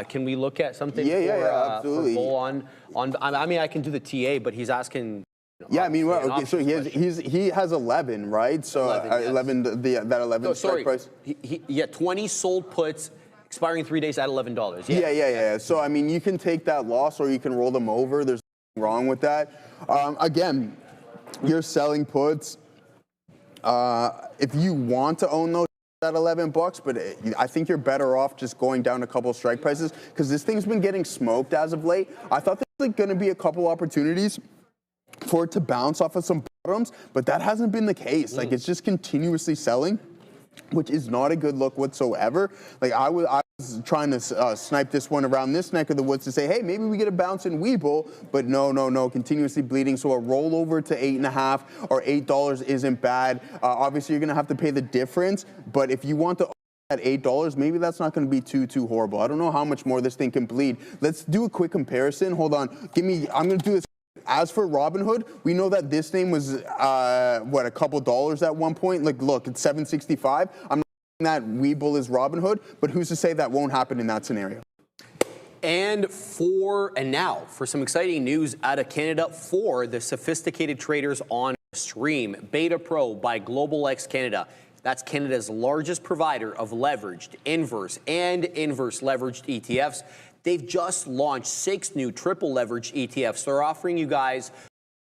[SPEAKER 2] Can we look at something
[SPEAKER 6] absolutely.
[SPEAKER 2] for Bull on? I mean, I can do the TA, but he's asking
[SPEAKER 6] Yeah, I mean, well,
[SPEAKER 2] An
[SPEAKER 6] okay, so
[SPEAKER 2] options
[SPEAKER 6] he has 11, right? So
[SPEAKER 2] 11, yes.
[SPEAKER 6] that 11 strike price.
[SPEAKER 2] He 20 sold puts expiring 3 days at $11.
[SPEAKER 6] Yeah. So I mean, you can take that loss or you can roll them over. There's nothing wrong with that. Again, you're selling puts. If you want to own those at $11, but I think you're better off just going down a couple strike prices because this thing's been getting smoked as of late. I thought there's going to be a couple opportunities for it to bounce off of some bottoms, but that hasn't been the case. Like, it's just continuously selling, which is not a good look whatsoever. Like, I was trying to snipe this one around this neck of the woods to say, hey, maybe we get a bounce in Webull, but no, continuously bleeding. So a rollover to 8.5 or $8 isn't bad. Obviously, you're going to have to pay the difference, but if you want to at $8, maybe that's not going to be too horrible. I don't know how much more this thing can bleed. Let's do a quick comparison. Hold on. I'm going to do this. As for Robinhood, we know that this thing was, a couple dollars at one point. Like, look, it's $7.65. I'm not saying that Webull is Robinhood, but who's to say that won't happen in that scenario?
[SPEAKER 2] And now, for some exciting news out of Canada for the sophisticated traders on stream. Beta Pro by Global X Canada. That's Canada's largest provider of leveraged, inverse, and inverse leveraged ETFs. They've just launched 6 new triple leverage ETFs. They're offering you guys 3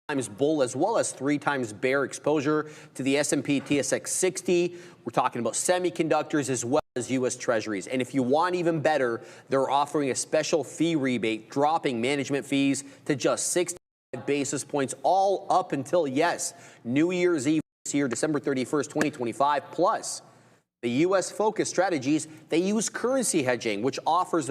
[SPEAKER 2] times bull as well as 3 times bear exposure to the S&P TSX 60. We're talking about semiconductors as well as U.S. Treasuries. And if you want even better, they're offering a special fee rebate, dropping management fees to just 65 basis points, all up until, New Year's Eve this year, December 31st, 2025. Plus, the U.S.-focused strategies, they use currency hedging, which offers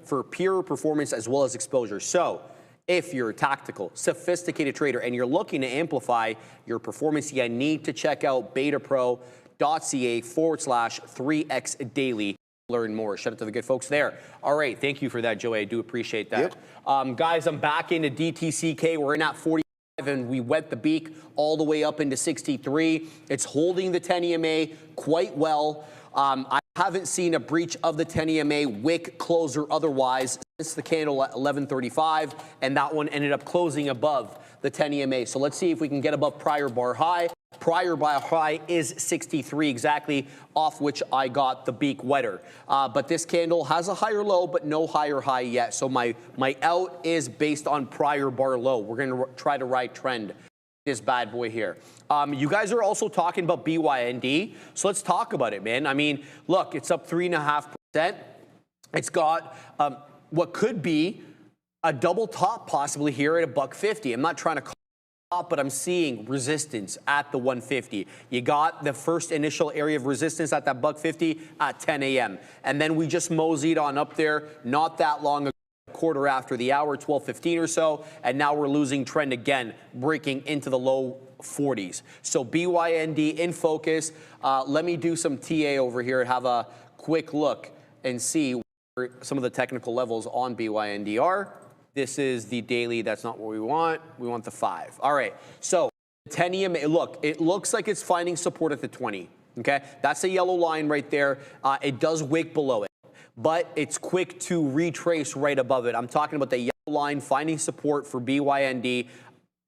[SPEAKER 2] for pure performance as well as exposure. So if you're a tactical, sophisticated trader and you're looking to amplify your performance, you need to check out betapro.ca/3x daily. Learn more. Shout out to the good folks there. All right. Thank you for that, Joey. I do appreciate that. Yep. Guys, I'm back into DTCK. We're in at 45 and we wet the beak all the way up into 63. It's holding the 10 EMA quite well. I haven't seen a breach of the 10 EMA wick, close, or otherwise since the candle at 11:35, and that one ended up closing above the 10 EMA. So let's see if we can get above prior bar high. Prior bar high is 63 exactly, off which I got the beak wetter. But this candle has a higher low, but no higher high yet. So my out is based on prior bar low. We're going to try to ride trend this bad boy here. You guys are also talking about BYND, so let's talk about it, man. I mean, look, it's up 3.5%. It's got what could be a double top possibly here at $150. I'm not trying to call it top, but I'm seeing resistance at the 150. You got the first initial area of resistance at that $150 at 10 a.m. And then we just moseyed on up there not that long ago. Quarter after the hour, 12:15 or so, and now we're losing trend again, breaking into the low 40s. So BYND in focus. Let me do some TA over here and have a quick look and see where some of the technical levels on BYND are. This is the daily. That's not what we want. We want the 5. All right. So 10 EMA. Look, it looks like it's finding support at the 20. Okay, that's a yellow line right there. It does wick below it, but it's quick to retrace right above it. I'm talking about the yellow line finding support for BYND.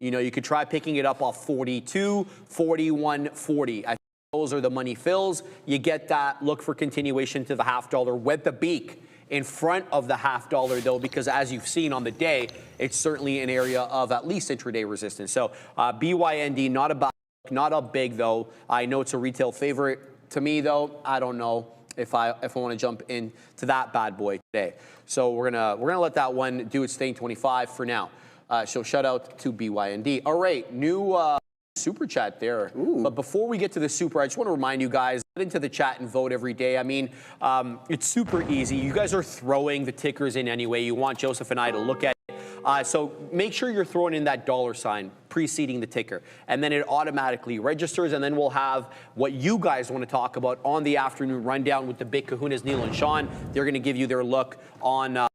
[SPEAKER 2] You know, you could try picking it up off 42, 41, 40. I think those are the money fills. You get that. Look for continuation to the $0.50. Wet the beak in front of the $0.50 though, because as you've seen on the day, it's certainly an area of at least intraday resistance. So BYND, not up big though. I know it's a retail favorite to me though. I don't know if I want to jump into that bad boy today. So we're gonna let that one do its thing. 25 for now. So shout out to BYND. All right, new super chat there. Ooh. But before we get to the super, I just want to remind you guys, get into the chat and vote every day. I mean, it's super easy. You guys are throwing the tickers in anyway. You want Joseph and I to look at it. So make sure you're throwing in that $ preceding the ticker, and then it automatically registers, and then we'll have what you guys want to talk about on the afternoon rundown with the big kahunas, Neil and Sean. They're going to give you their look on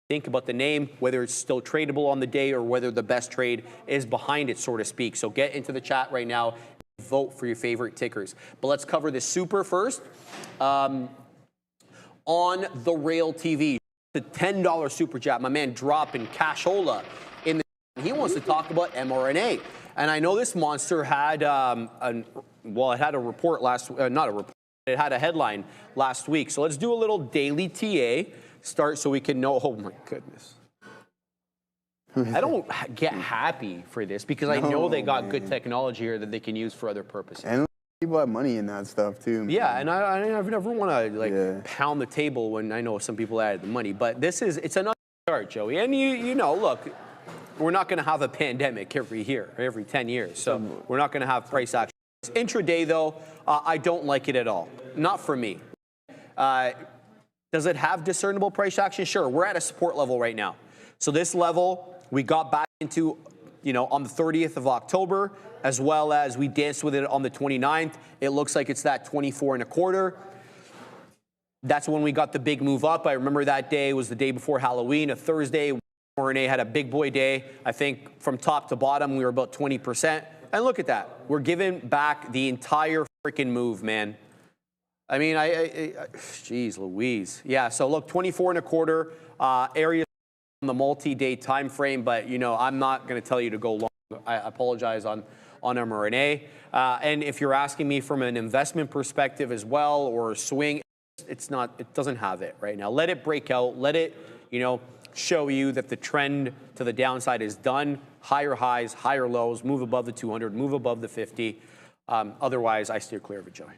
[SPEAKER 2] think about the name, whether it's still tradable on the day or whether the best trade is behind it, so to speak. So get into the chat right now, vote for your favorite tickers. But let's cover the super first. On the Rail TV, the $10 super chat, my man dropping cashola in the He wants to talk about mRNA. And I know this monster had, it had a report not a report, it had a headline last week. So let's do a little daily TA start so we can know, oh my goodness. I don't get happy for this because I know they got good technology here that they can use for other purposes.
[SPEAKER 6] And people have money in that stuff too. Man.
[SPEAKER 2] Yeah, and I never want to pound the table when I know some people added the money, but it's another start, Joey. And you know, look, we're not going to have a pandemic every year, every 10 years, so we're not going to have price action. Intraday, though, I don't like it at all. Not for me. Does it have discernible price action? Sure, we're at a support level right now. So this level we got back into, on the 30th of October, as well as we danced with it on the 29th. It looks like it's that 24.25. That's when we got the big move up. I remember that day was the day before Halloween, a Thursday. mRNA had a big boy day. I think from top to bottom, we were about 20%. And look at that. We're giving back the entire freaking move, man. I mean, geez Louise. Yeah, so look, 24.25 area on the multi-day time frame, but I'm not going to tell you to go long. I apologize on mRNA. And if you're asking me from an investment perspective as well, or swing, it doesn't have it right now. Let it break out. Let it, show you that the trend to the downside is done. Higher highs, higher lows, move above the 200, move above the 50. Otherwise, I steer clear of it, Joey.
[SPEAKER 6] All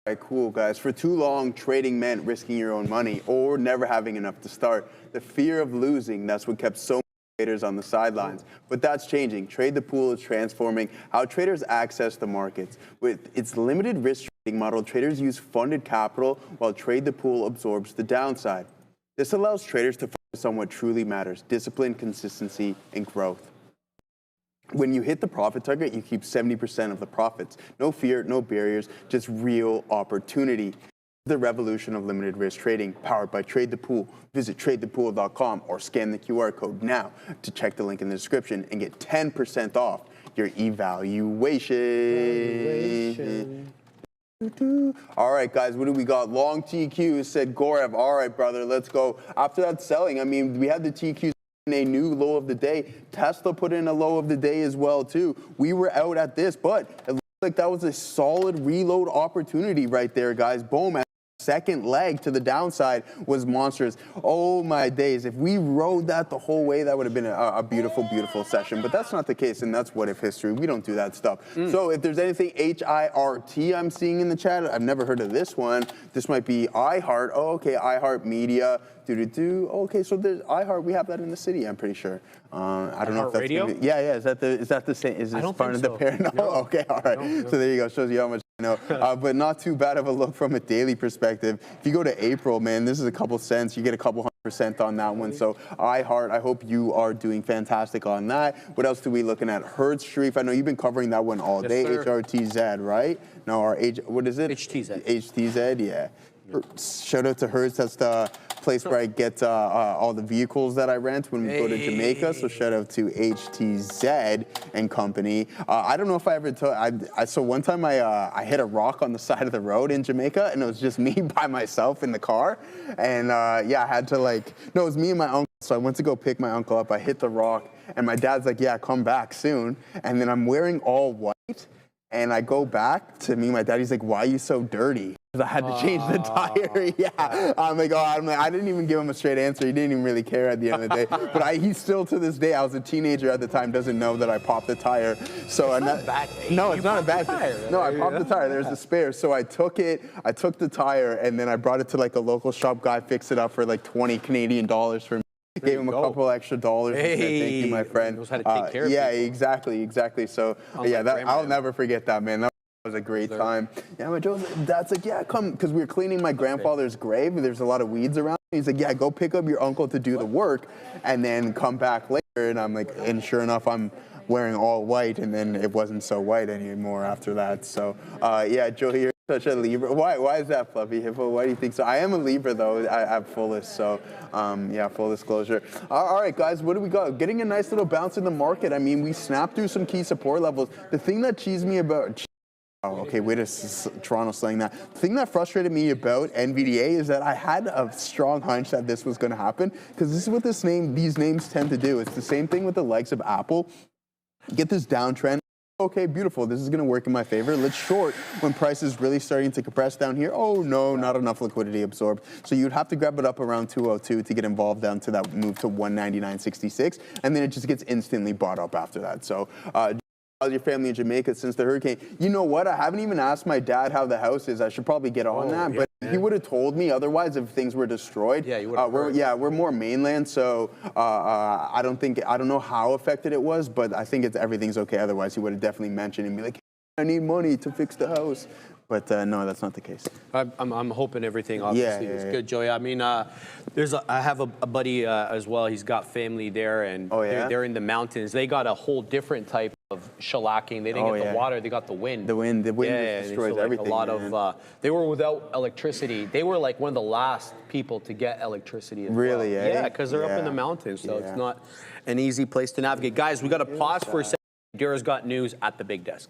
[SPEAKER 6] right, cool, guys. For too long, trading meant risking your own money or never having enough to start. The fear of losing, that's what kept so many traders on the sidelines. But that's changing. Trade the Pool is transforming how traders access the markets. With its limited risk trading model, traders use funded capital while Trade the Pool absorbs the downside. This allows traders to focus on what truly matters: discipline, consistency, and growth. When you hit the profit target, you keep 70% of the profits. No fear, no barriers, just real opportunity. The revolution of limited risk trading, powered by Trade the Pool. Visit tradethepool.com or scan the QR code now to check the link in the description and get 10% off your evaluation. All right, guys, what do we got? Long TQ, said Gorev. All right, brother, let's go. After that selling, I mean, we had the TQs in a new low of the day. Tesla put in a low of the day as well, too. We were out at this, but it looked like that was a solid reload opportunity right there, guys. Boom. Second leg to the downside was monstrous. Oh my days. If we rode that the whole way, that would have been a beautiful, beautiful session. But that's not the case, and that's what if history. We don't do that stuff. So if there's anything HIRT I'm seeing in the chat, I've never heard of this one. This might be iHeart. Oh, okay, iHeart Media. Okay, so there's iHeart. We have that in the city, I'm pretty sure. I don't know if that's
[SPEAKER 2] radio?
[SPEAKER 6] Yeah. Is that the same? Is this part of the pair? No. Okay, all right. No. So there you go. Shows you how much I know. But not too bad of a look from a daily perspective. If you go to April, man, this is a couple cents. You get a couple % on that one. So iHeart, I hope you are doing fantastic on that. What else do we looking at? Hertz Street. I know you've been covering that one all day.
[SPEAKER 2] Sir.
[SPEAKER 6] HRTZ, right? No, what is it?
[SPEAKER 2] HTZ.
[SPEAKER 6] HTZ, yeah. Shout out to Hertz. That's the place where I get all the vehicles that I rent when we go to Jamaica. So shout out to HTZ and company. I don't know if I ever told. So one time I hit a rock on the side of the road in Jamaica, and it was just me by myself in the car. And I had to it was me and my uncle. So I went to go pick my uncle up. I hit the rock, and my dad's like, "Yeah, come back soon." And then I'm wearing all white, and I go back to me and my dad. He's like, "Why are you so dirty?" I had to change the tire. Yeah, I'm like, I didn't even give him a straight answer. He didn't even really care at the end of the day. But he still, to this day, I was a teenager at the time, doesn't know that I popped the tire. So
[SPEAKER 2] it's not a bad thing.
[SPEAKER 6] No, it's not a bad thing. No, I popped the tire. There's a spare. So I took the tire, and then I brought it to a local shop guy, fixed it up for 20 Canadian dollars for me. Gave him a couple extra dollars. And said, thank you, my friend.
[SPEAKER 2] Knows how to take care of
[SPEAKER 6] yeah,
[SPEAKER 2] people.
[SPEAKER 6] exactly. So I'll never forget that, man. It was a great time. Yeah, my dad's like, yeah, come, because we were cleaning my grandfather's grave. There's a lot of weeds around. He's like, yeah, go pick up your uncle to do the work, and then come back later. And I'm like, and sure enough, I'm wearing all white, and then it wasn't so white anymore after that. So, Joey, you're such a Libra. Why is that, Fluffy Hippo? Why do you think so? I am a Libra, though, at fullest. So, full disclosure. All right, guys, what do we got? Getting a nice little bounce in the market. I mean, we snapped through some key support levels. The thing that cheesed me about Oh, okay, wait a Toronto slang that. The thing that frustrated me about NVDA is that I had a strong hunch that this was going to happen, because this is what these names tend to do. It's the same thing with the likes of Apple. You get this downtrend. Okay, beautiful. This is going to work in my favor. Let's short when price is really starting to compress down here. Oh, no, not enough liquidity absorbed. So you'd have to grab it up around 202 to get involved down to that move to 199.66, and then it just gets instantly bought up after that. So, your family in Jamaica since the hurricane. You know what? I haven't even asked my dad how the house is. I should probably get on that, but he would have told me otherwise if things were destroyed.
[SPEAKER 2] Yeah, you would have heard.
[SPEAKER 6] We're more mainland, so I don't know how affected it was, but I think everything's okay. Otherwise, he would have definitely mentioned and be like, I need money to fix the house. But no, that's not the case.
[SPEAKER 2] I'm hoping everything obviously is good, Joey. I mean, I have a buddy as well. He's got family there, and they're in the mountains. They got a whole different type of shellacking. They didn't get the water; they got the wind.
[SPEAKER 6] The wind destroys everything.
[SPEAKER 2] A lot of they were without electricity. They were like one of the last people to get electricity.
[SPEAKER 6] Really?
[SPEAKER 2] Well. Yeah, because they're up in the mountains, so it's not an easy place to navigate. Guys, we got to pause for a second. Dara's got news at the big desk.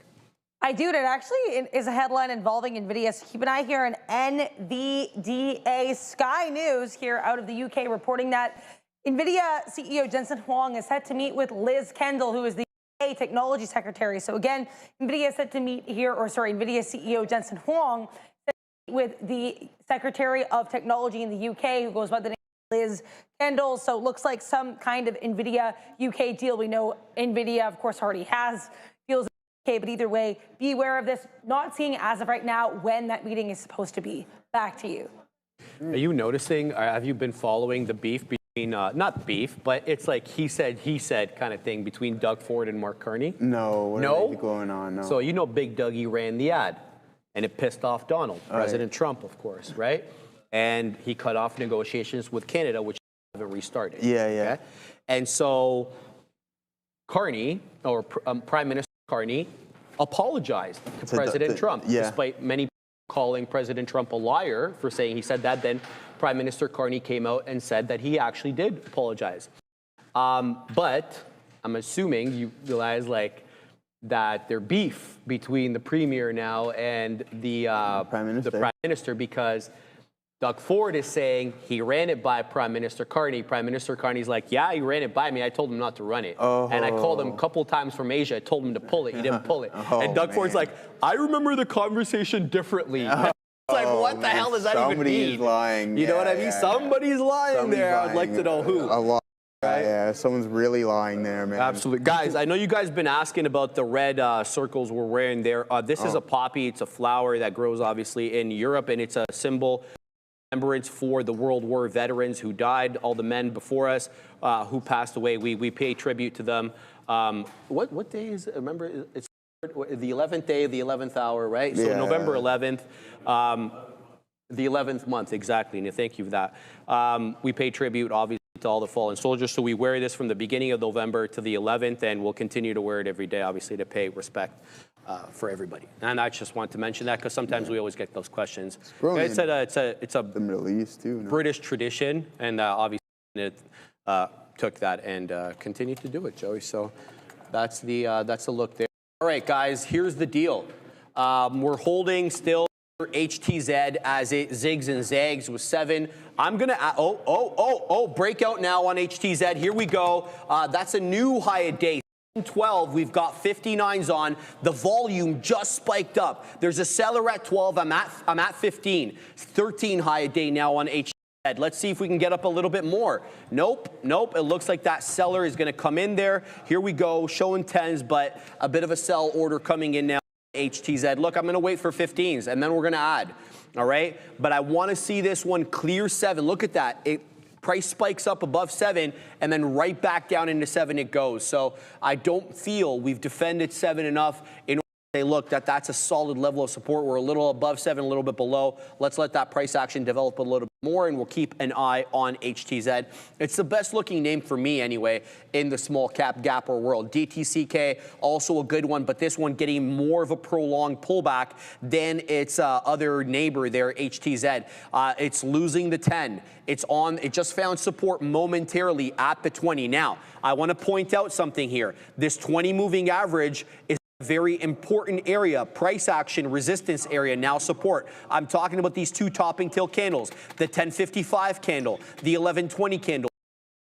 [SPEAKER 7] I do. It actually is a headline involving Nvidia. So keep an eye here on NVDA. Sky News here out of the UK reporting that Nvidia CEO Jensen Huang is set to meet with Liz Kendall, who is the UK technology secretary. So again, Nvidia is set to meet here, Nvidia CEO Jensen Huang set to meet with the Secretary of Technology in the UK, who goes by the name of Liz Kendall. So it looks like some kind of Nvidia UK deal. We know Nvidia, of course, already has deals. Okay, but either way, be aware of this. Not seeing as of right now when that meeting is supposed to be. Back to you.
[SPEAKER 2] Are you noticing, have you been following the beef between, not beef, but it's like he said kind of thing between Doug Ford and Mark Carney?
[SPEAKER 6] No, what is going on? No.
[SPEAKER 2] So you know Big Dougie ran the ad, and it pissed off Donald, President Trump, of course, right? And he cut off negotiations with Canada, which haven't restarted.
[SPEAKER 6] Yeah.
[SPEAKER 2] Okay? And so Carney, or Prime Minister Carney, apologized to President Trump, despite many people calling President Trump a liar for saying he said that. Then Prime Minister Carney came out and said that he actually did apologize. But I'm assuming you realize that there's beef between the Premier now and the Prime Minister, because Doug Ford is saying he ran it by Prime Minister Carney. Prime Minister Carney's like, yeah, he ran it by me. I told him not to run it. And I called him a couple times from Asia. I told him to pull it. He didn't pull it. And Doug Ford's like, I remember the conversation differently. It's like, what the hell does that even mean?
[SPEAKER 6] Somebody's lying.
[SPEAKER 2] You know what I mean? Somebody's lying there. I'd like to know who.
[SPEAKER 6] A lot. Yeah, someone's really lying there, man.
[SPEAKER 2] Absolutely. Guys, I know you guys been asking about the red circles we're wearing there. This is a poppy. It's a flower that grows, obviously, in Europe, and it's a symbol remembrance for the World War veterans who died, all the men before us who passed away. We pay tribute to them. What day is it? Remember, it's the 11th day of the 11th hour, right? So November 11th, the 11th month, exactly. And thank you for that. We pay tribute, obviously, to all the fallen soldiers. So we wear this from the beginning of November to the 11th, and we'll continue to wear it every day, obviously, to pay respect for everybody. And I just want to mention that because sometimes we always get those questions. It's a
[SPEAKER 6] the Middle East too. No?
[SPEAKER 2] British tradition, and obviously it took that and continued to do it, Joey. So that's the look there. All right, guys, here's the deal. We're holding still HTZ as it zigs and zags with 7. I'm gonna breakout now on HTZ. Here we go. That's a new high a day. 12, we've got 59s on. The volume just spiked up. There's a seller at 12. I'm at 15. 13 high a day now on HTZ. Let's see if we can get up a little bit more. Nope. It looks like that seller is going to come in there. Here we go, showing 10s, but a bit of a sell order coming in now. HTZ. Look, I'm going to wait for 15s, and then we're going to add. All right? But I want to see this one clear 7. Look at that. Price spikes up above 7, and then right back down into 7 it goes. So I don't feel we've defended 7 enough in order to say, look, that's a solid level of support. We're a little above 7, a little bit below. Let's let that price action develop a little bit more, and we'll keep an eye on HTZ. It's the best looking name for me anyway in the small cap gapper world. DTCK, also a good one, but this one getting more of a prolonged pullback than its other neighbor there, HTZ. It's losing the 10. It just found support momentarily at the 20. Now, I want to point out something here. This 20 moving average is very important area, price action, resistance area, now support. I'm talking about these two topping tail candles, the 1055 candle, the 1120 candle.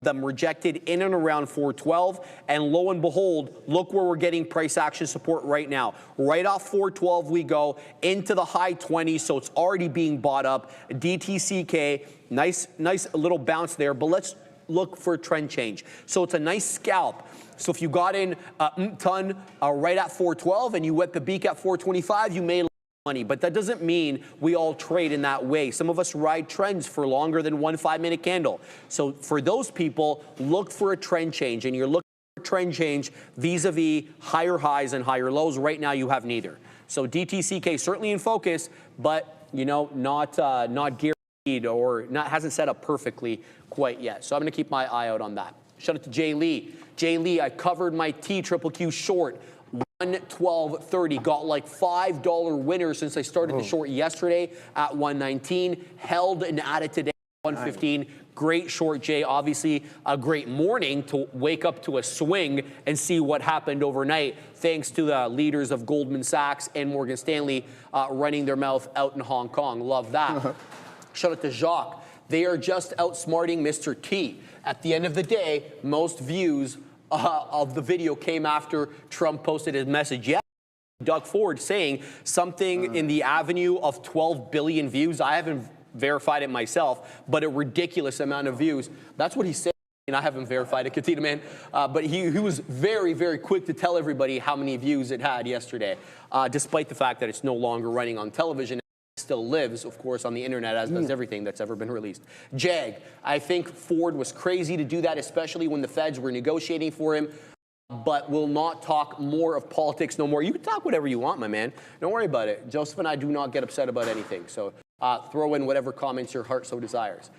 [SPEAKER 2] Them rejected in and around 412, and lo and behold, look where we're getting price action support right now. Right off 412 we go into the high 20s, so it's already being bought up. DTCK, nice little bounce there, but let's look for a trend change. So it's a nice scalp. So if you got in a ton right at 412 and you wet the beak at 425, you made money, but that doesn't mean we all trade in that way. Some of us ride trends for longer than 1 5-minute candle. So for those people, look for a trend change, and you're looking for a trend change vis-a-vis higher highs and higher lows. Right now, you have neither. So DTCK certainly in focus, but not guaranteed or hasn't set up perfectly quite yet. So I'm going to keep my eye out on that. Shout out to Jay Lee. Jay Lee, I covered my TQQQ short. 112.30, got like $5 winner since I started the short yesterday at 119, held and added today at 115. Great short, Jay. Obviously, a great morning to wake up to a swing and see what happened overnight, thanks to the leaders of Goldman Sachs and Morgan Stanley running their mouth out in Hong Kong. Love that. Shout out to Jacques. They are just outsmarting Mr. T. At the end of the day, most views of the video came after Trump posted his message. Yeah, Doug Ford saying something in the avenue of 12 billion views. I haven't verified it myself, but a ridiculous amount of views. That's what he said. And I haven't verified it, Katina, man. But he was very, very quick to tell everybody how many views it had yesterday, despite the fact that it's no longer running on television. Still lives, of course, on the internet, as does everything that's ever been released. Jag, I think Ford was crazy to do that, especially when the feds were negotiating for him, but will not talk more of politics no more. You can talk whatever you want, my man. Don't worry about it. Joseph and I do not get upset about anything. So throw in whatever comments your heart so desires.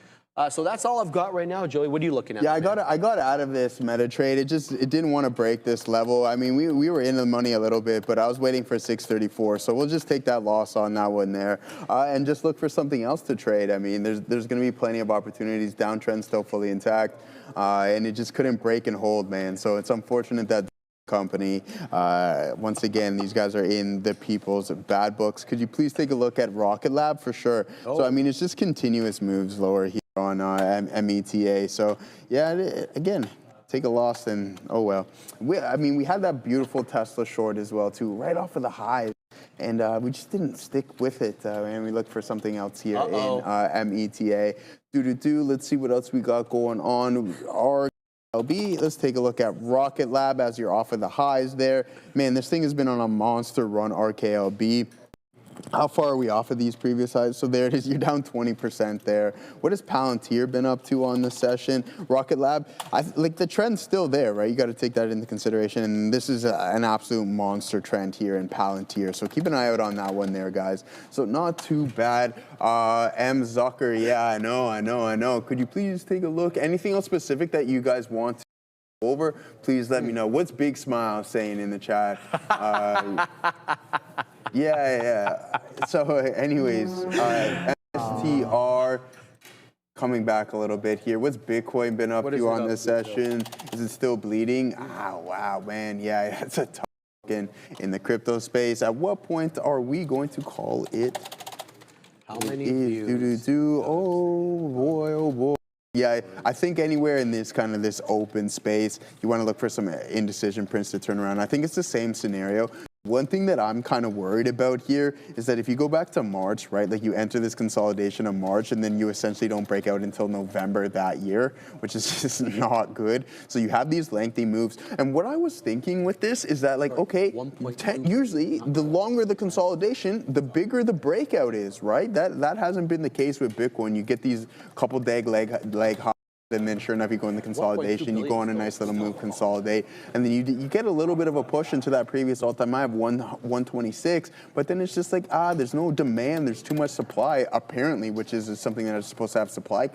[SPEAKER 2] So that's all I've got right now, Joey. What are you looking at?
[SPEAKER 6] Yeah, I got out of this meta trade. It didn't want to break this level. I mean, we were in the money a little bit, but I was waiting for 634. So we'll just take that loss on that one there and just look for something else to trade. I mean, there's going to be plenty of opportunities. Downtrend still fully intact, and it just couldn't break and hold, man. So it's unfortunate that company. Once again, these guys are in the people's bad books. Could you please take a look at Rocket Lab for sure? So, I mean, it's just continuous moves lower here on META. So, yeah, again, take a loss and oh well. I mean, we had that beautiful Tesla short as well, too, right off of the highs. And we just didn't stick with it. And we looked for something else here in META. Let's see what else we got going on. RKLB, let's take a look at Rocket Lab as you're off of the highs there. Man, this thing has been on a monster run, RKLB. How far are we off of these previous highs? So there it is. You're down 20% there. What has Palantir been up to on the session? Rocket Lab, like the trend's still there, right? You got to take that into consideration. And this is an absolute monster trend here in Palantir. So keep an eye out on that one there, guys. So not too bad. M. Zucker, yeah, I know. Could you please take a look? Anything else specific that you guys want to go over? Please let me know. What's Big Smile saying in the chat? Yeah. So anyways, STR coming back a little bit here. What's Bitcoin been up to on this session? Is it still bleeding? Wow, man. Yeah, it's a tough in the crypto space. At what point are we going to call it?
[SPEAKER 2] How many views?
[SPEAKER 6] Oh boy. Yeah, I think anywhere in this kind of this open space, you want to look for some indecision prints to turn around. I think it's the same scenario. One thing that I'm kind of worried about here is that if you go back to March, right, like you enter this consolidation in March and then you essentially don't break out until November that year, which is just not good. So you have these lengthy moves. And what I was thinking with this is that, like, okay, usually the longer the consolidation, the bigger the breakout is, right? That hasn't been the case with Bitcoin. You get these couple leg highs. And then sure enough, you go in the consolidation, you go on a nice little move, consolidate, and then you get a little bit of a push into that previous all-time high of 126, but then it's just like, there's no demand, there's too much supply, apparently, which is something that is supposed to have supply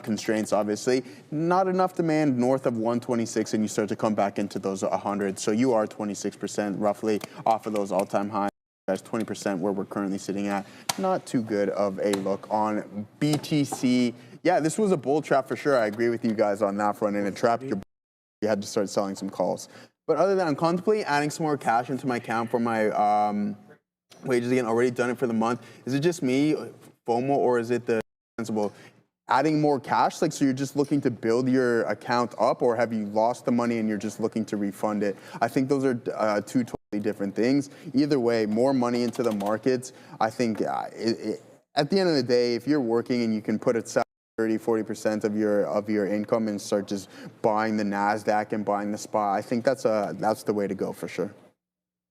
[SPEAKER 6] constraints, obviously. Not enough demand north of 126, and you start to come back into those 100. So you are 26% roughly off of those all-time highs. That's 20% where we're currently sitting at. Not too good of a look on BTC. Yeah, this was a bull trap for sure. I agree with you guys on that front. And it trapped you had to start selling some calls. But other than that, I'm contemplating adding some more cash into my account for my wages again. Already done it for the month. Is it just me, FOMO, or is it the sensible? Adding more cash, like, so you're just looking to build your account up, or have you lost the money and you're just looking to refund it? I think those are two totally different things. Either way, more money into the markets. I think at the end of the day, if you're working and you can put aside 30-40% of your income and start just buying the NASDAQ and buying the SPA, I think that's the way to go for sure.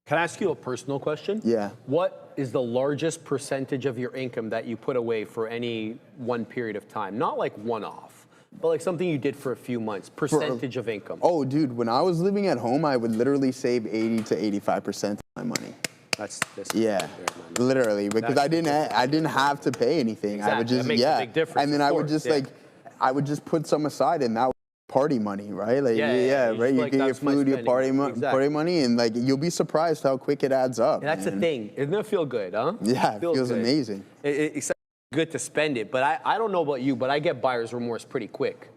[SPEAKER 2] Can I ask you a personal question?
[SPEAKER 6] Yeah.
[SPEAKER 2] What is the largest percentage of your income that you put away for any one period of time? Not like one-off, but like something you did for a few months. Percentage of income.
[SPEAKER 6] Oh, dude, when I was living at home, I would literally save 80 to 85% of my money.
[SPEAKER 2] That's
[SPEAKER 6] yeah, literally, because I didn't have to pay anything.
[SPEAKER 2] Exactly.
[SPEAKER 6] I would just
[SPEAKER 2] That makes a big difference,
[SPEAKER 6] and then
[SPEAKER 2] of
[SPEAKER 6] I would
[SPEAKER 2] course,
[SPEAKER 6] just
[SPEAKER 2] yeah.
[SPEAKER 6] like I would just put some aside, and that was party money, right? Like right. You
[SPEAKER 2] like,
[SPEAKER 6] get your
[SPEAKER 2] that's my
[SPEAKER 6] food, your
[SPEAKER 2] spending.
[SPEAKER 6] party
[SPEAKER 2] Exactly.
[SPEAKER 6] money, and like you'll be surprised how quick it adds up.
[SPEAKER 2] And that's
[SPEAKER 6] man.
[SPEAKER 2] the thing. Isn't it feel good, huh?
[SPEAKER 6] Yeah, it feels
[SPEAKER 2] good.
[SPEAKER 6] amazing.
[SPEAKER 2] It's good to spend it, but I don't know about you, but I get buyer's remorse pretty quick.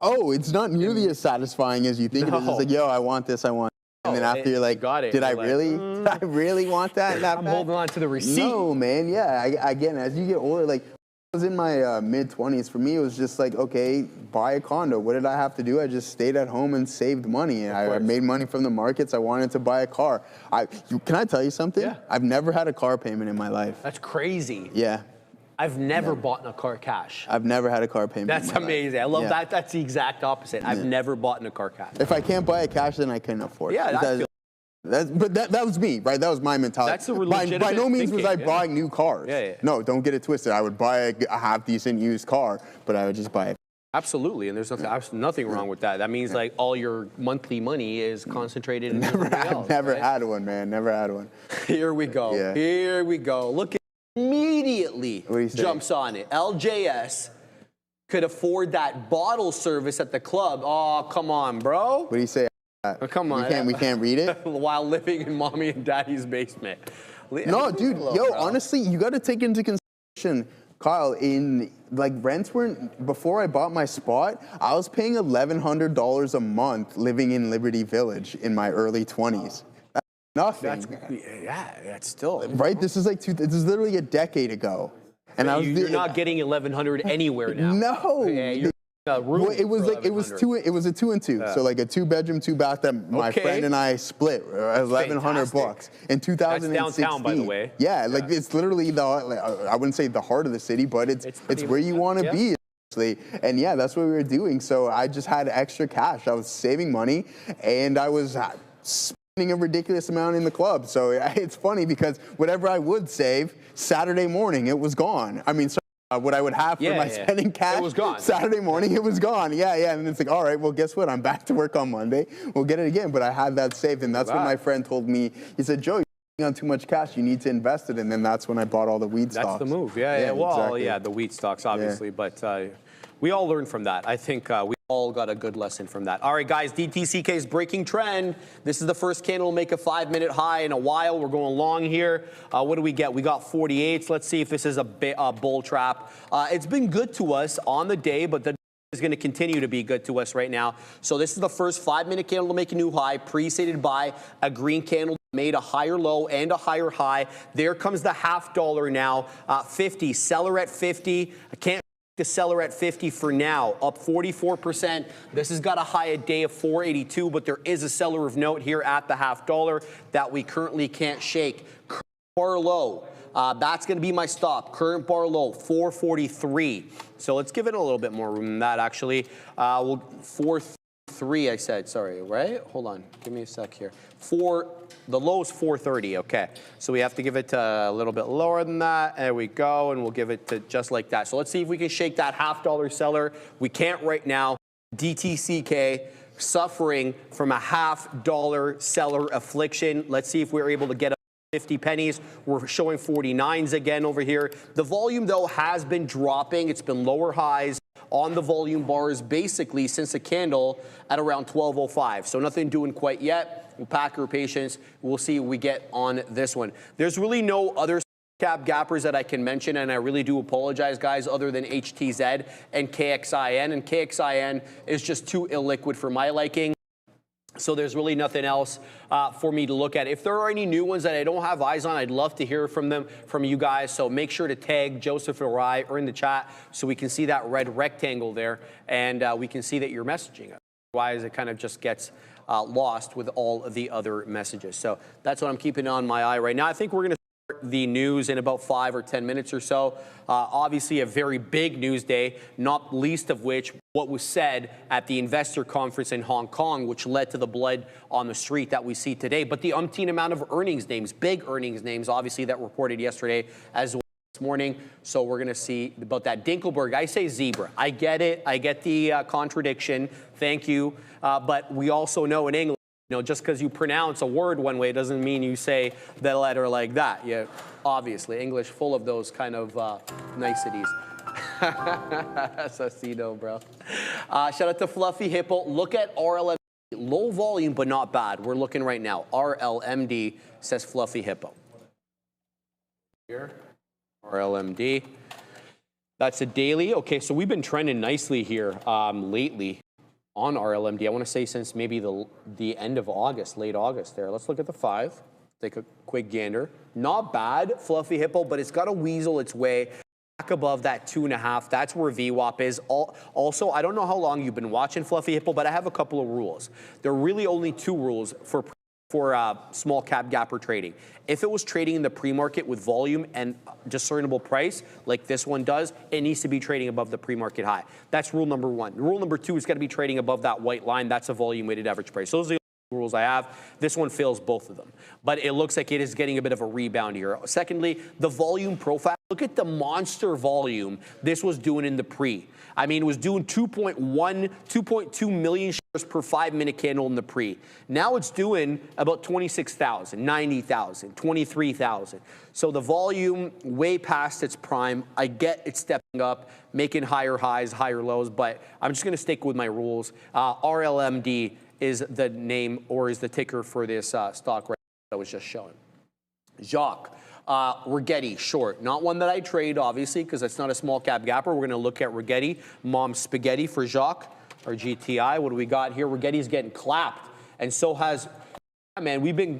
[SPEAKER 6] Oh, it's not nearly as satisfying as you think it is. It's like, yo, I want this, I want. And then after you're like, did I really? Did I really want that?
[SPEAKER 2] I'm holding on to the receipt.
[SPEAKER 6] No, man. Yeah. Again, as you get older, like I was in my mid-20s. For me, it was just like, okay, buy a condo. What did I have to do? I just stayed at home and saved money. I made money from the markets. I wanted to buy a car. Can I tell you something?
[SPEAKER 2] Yeah.
[SPEAKER 6] I've never had a car payment in my life.
[SPEAKER 2] That's crazy.
[SPEAKER 6] Yeah.
[SPEAKER 2] I've never bought a car cash.
[SPEAKER 6] I've never had a car payment.
[SPEAKER 2] That's
[SPEAKER 6] in my
[SPEAKER 2] amazing.
[SPEAKER 6] life.
[SPEAKER 2] I love
[SPEAKER 6] Yeah.
[SPEAKER 2] that. That's the exact opposite. I've never bought a car cash.
[SPEAKER 6] If I can't buy it cash, then I couldn't afford it.
[SPEAKER 2] Yeah, I feel
[SPEAKER 6] But that was me, right? That was my mentality.
[SPEAKER 2] That's a
[SPEAKER 6] by
[SPEAKER 2] legitimate
[SPEAKER 6] no means was I
[SPEAKER 2] thinking,
[SPEAKER 6] buying new cars.
[SPEAKER 2] Yeah.
[SPEAKER 6] No, don't get it twisted. I would buy a half-decent used car, but I would just buy it.
[SPEAKER 2] Absolutely, and there's nothing wrong with that. That means like all your monthly money is concentrated in something else.
[SPEAKER 6] Never
[SPEAKER 2] right?
[SPEAKER 6] had one, man. Never had one.
[SPEAKER 2] Here we go.
[SPEAKER 6] Yeah.
[SPEAKER 2] Here we go. Look at immediately
[SPEAKER 6] What do you say?
[SPEAKER 2] jumps on it. LJS could afford that bottle service at the club. Oh, come on, bro.
[SPEAKER 6] What do you say?
[SPEAKER 2] Come on.
[SPEAKER 6] We can't read it?
[SPEAKER 2] While living in mommy and daddy's basement.
[SPEAKER 6] No, dude. Yo, honestly, you got to take into consideration, Kyle, in like rents weren't, before I bought my spot, I was paying $1,100 a month living in Liberty Village in my early 20s. That's nothing.
[SPEAKER 2] That's still.
[SPEAKER 6] Right? This is literally a decade ago. And
[SPEAKER 2] You're not getting 1,100 anywhere now.
[SPEAKER 6] No.
[SPEAKER 2] Yeah, you're
[SPEAKER 6] Well, it was like it was a 2 and 2, so like a 2-bedroom, 2-bath that my friend and I split, $1,100 in 2016.
[SPEAKER 2] That's downtown, by the way.
[SPEAKER 6] Yeah, like it's literally I wouldn't say the heart of the city, but it's where you want to be. And yeah, that's what we were doing. So I just had extra cash. I was saving money, and I was spending a ridiculous amount in the club. So it's funny because whatever I would save Saturday morning, it was gone. I mean. What I would have for my spending cash,
[SPEAKER 2] it was gone.
[SPEAKER 6] Saturday morning, it was gone. Yeah. And it's like, all right, well, guess what? I'm back to work on Monday. We'll get it again. But I had that saved, and that's when my friend told me, he said, Joe, you're on too much cash. You need to invest it. And then that's when I bought all the weed stocks.
[SPEAKER 2] That's the move. Yeah. Well,
[SPEAKER 6] exactly.
[SPEAKER 2] yeah, the wheat stocks, obviously. But we all learned from that. I think we all got a good lesson from that. All right, guys, DTCK's breaking trend. This is the first candle to make a 5-minute high in a while. We're going long here. What do we get? We got 48s. Let's see if this is a bull trap. It's been good to us on the day, but the is going to continue to be good to us right now. So this is the first 5-minute candle to make a new high, preceded by a green candle made a higher low and a higher high. There comes the $50 now, 50. Seller at 50. I can't the seller at 50 for now, up 44%. This has got a high a day of 482, but there is a seller of note here at the $50 that we currently can't shake. Current bar low, that's going to be my stop. Current bar low, 443. So let's give it a little bit more room than that, actually. We'll 4.3, I said, sorry, right? Hold on, give me a sec here. The low is 430, okay. So we have to give it a little bit lower than that. There we go, and we'll give it to just like that. So let's see if we can shake that $50 seller. We can't right now. DTCK suffering from a $50 seller affliction. Let's see if we're able to get 50 pennies. We're showing 49s again over here. The volume, though, has been dropping. It's been lower highs on the volume bars basically since the candle at around 1205. So nothing doing quite yet. We'll pack our patience. We'll see what we get on this one. There's really no other cap gappers that I can mention, and I really do apologize, guys, other than HTZ and KXIN. And KXIN is just too illiquid for my liking. So there's really nothing else for me to look at. If there are any new ones that I don't have eyes on, I'd love to hear from you guys. So make sure to tag Joseph or I or in the chat so we can see that red rectangle there, and we can see that you're messaging us. Otherwise, it kind of just gets lost with all of the other messages. So that's what I'm keeping on my eye right now. I think we're going to start the news in about 5 or 10 minutes or so. Obviously, a very big news day, not least of which what was said at the investor conference in Hong Kong, which led to the blood on the street that we see today. But the umpteen amount of earnings names, big earnings names, obviously, that reported yesterday as well this morning. So we're going to see about that. Dinkelberg, I say zebra. I get it. I get the contradiction. Thank you. But we also know in English, just because you pronounce a word one way doesn't mean you say the letter like that. Yeah, obviously, English full of those kind of niceties. Sassino, bro. Shout out to Fluffy Hippo. Look at RLMD. Low volume, but not bad. We're looking right now. RLMD, says Fluffy Hippo. Here, RLMD. That's a daily. Okay, so we've been trending nicely here lately on RLMD. I want to say since maybe the end of August, late August there. Let's look at the 5. Take a quick gander. Not bad, Fluffy Hippo, but it's got to weasel its way back above that 2.5. That's where VWAP is. Also, I don't know how long you've been watching Fluffy Hippo, but I have a couple of rules. There are really only 2 rules for small cap gapper trading. If it was trading in the pre-market with volume and discernible price, like this one does, it needs to be trading above the pre-market high. That's rule number 1. Rule number 2 is got to be trading above that white line. That's a volume weighted average price. Those are the rules I have. This one fails both of them. But it looks like it is getting a bit of a rebound here. Secondly, the volume profile. Look at the monster volume this was doing in the pre. I mean, it was doing 2.2 million shares per 5-minute candle in the pre. Now it's doing about 26,000, 90,000, 23,000. So the volume way past its prime. I get it's stepping up, making higher highs, higher lows, but I'm just going to stick with my rules. RLMD is the name or is the ticker for this stock right that I was just showing. Jacques. Rigetti, short. Not one that I trade, obviously, because it's not a small cap gapper. We're going to look at Rigetti. Mom Spaghetti for Jacques, or GTI. What do we got here? Rigetti's getting clapped. And so has, man, we've been,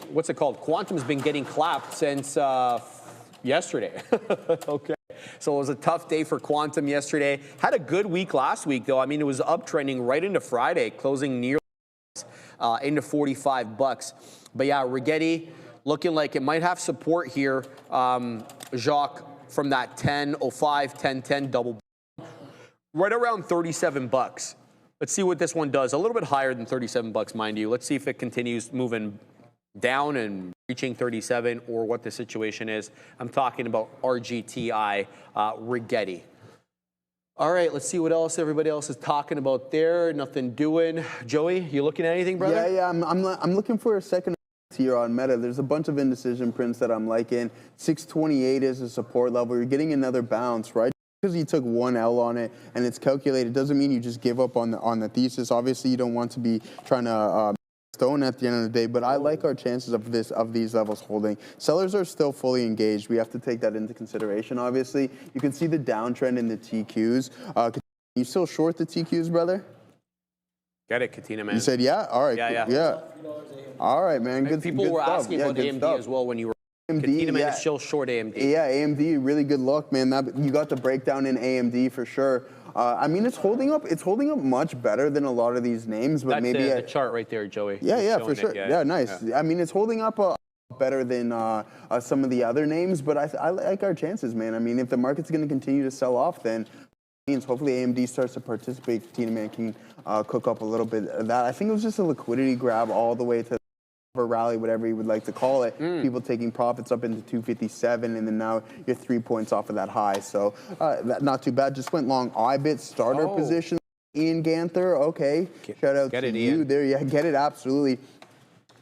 [SPEAKER 2] what's it called? Quantum's been getting clapped since yesterday. Okay. So it was a tough day for Quantum yesterday. Had a good week last week, though. I mean, it was uptrending right into Friday, closing near into $45. But yeah, Rigetti, looking like it might have support here, Jacques, from that 10.05, 10.10 double, right around $37. Let's see what this one does. A little bit higher than $37, mind you. Let's see if it continues moving down and reaching 37 or what the situation is. I'm talking about RGTI, Rigetti. All right, let's see what else everybody else is talking about there. Nothing doing. Joey, you looking at anything, brother?
[SPEAKER 6] Yeah, I'm looking for a second here on Meta. There's a bunch of indecision prints that I'm liking. 628 is a support level. You're getting another bounce, right? Because you took one L on it and it's calculated doesn't mean you just give up on the thesis. Obviously, you don't want to be trying to stone at the end of the day, but I like our chances of these levels holding. Sellers are still fully engaged. We have to take that into consideration, obviously. You can see the downtrend in the TQs. Can you still short the TQs, brother?
[SPEAKER 2] Get it, Katina, man.
[SPEAKER 6] You said yeah? All right. Yeah. All right, man. Good.
[SPEAKER 2] People
[SPEAKER 6] good
[SPEAKER 2] were
[SPEAKER 6] stuff.
[SPEAKER 2] asking about AMD as well when you were.
[SPEAKER 6] AMD,
[SPEAKER 2] Katina, man,
[SPEAKER 6] yeah.
[SPEAKER 2] is still short AMD.
[SPEAKER 6] Yeah, AMD, really good luck, man. You got the breakdown in AMD for sure. I mean, it's holding up. It's holding up much better than a lot of these names, but
[SPEAKER 2] that's
[SPEAKER 6] maybe
[SPEAKER 2] the chart right there, Joey.
[SPEAKER 6] Yeah, for sure. Yeah, nice. Yeah. I mean, it's holding up better than some of the other names, but I like our chances, man. I mean, if the market's going to continue to sell off, then means hopefully AMD starts to participate. Katina, man, can cook up a little bit of that. I think it was just a liquidity grab all the way to a rally, whatever you would like to call it. People taking profits up into 257, and then now you're 3 points off of that high. So not too bad. Just went long IBIT starter position. Ian Ganther, okay. Shout out to you Ian. There. Yeah, get it, absolutely.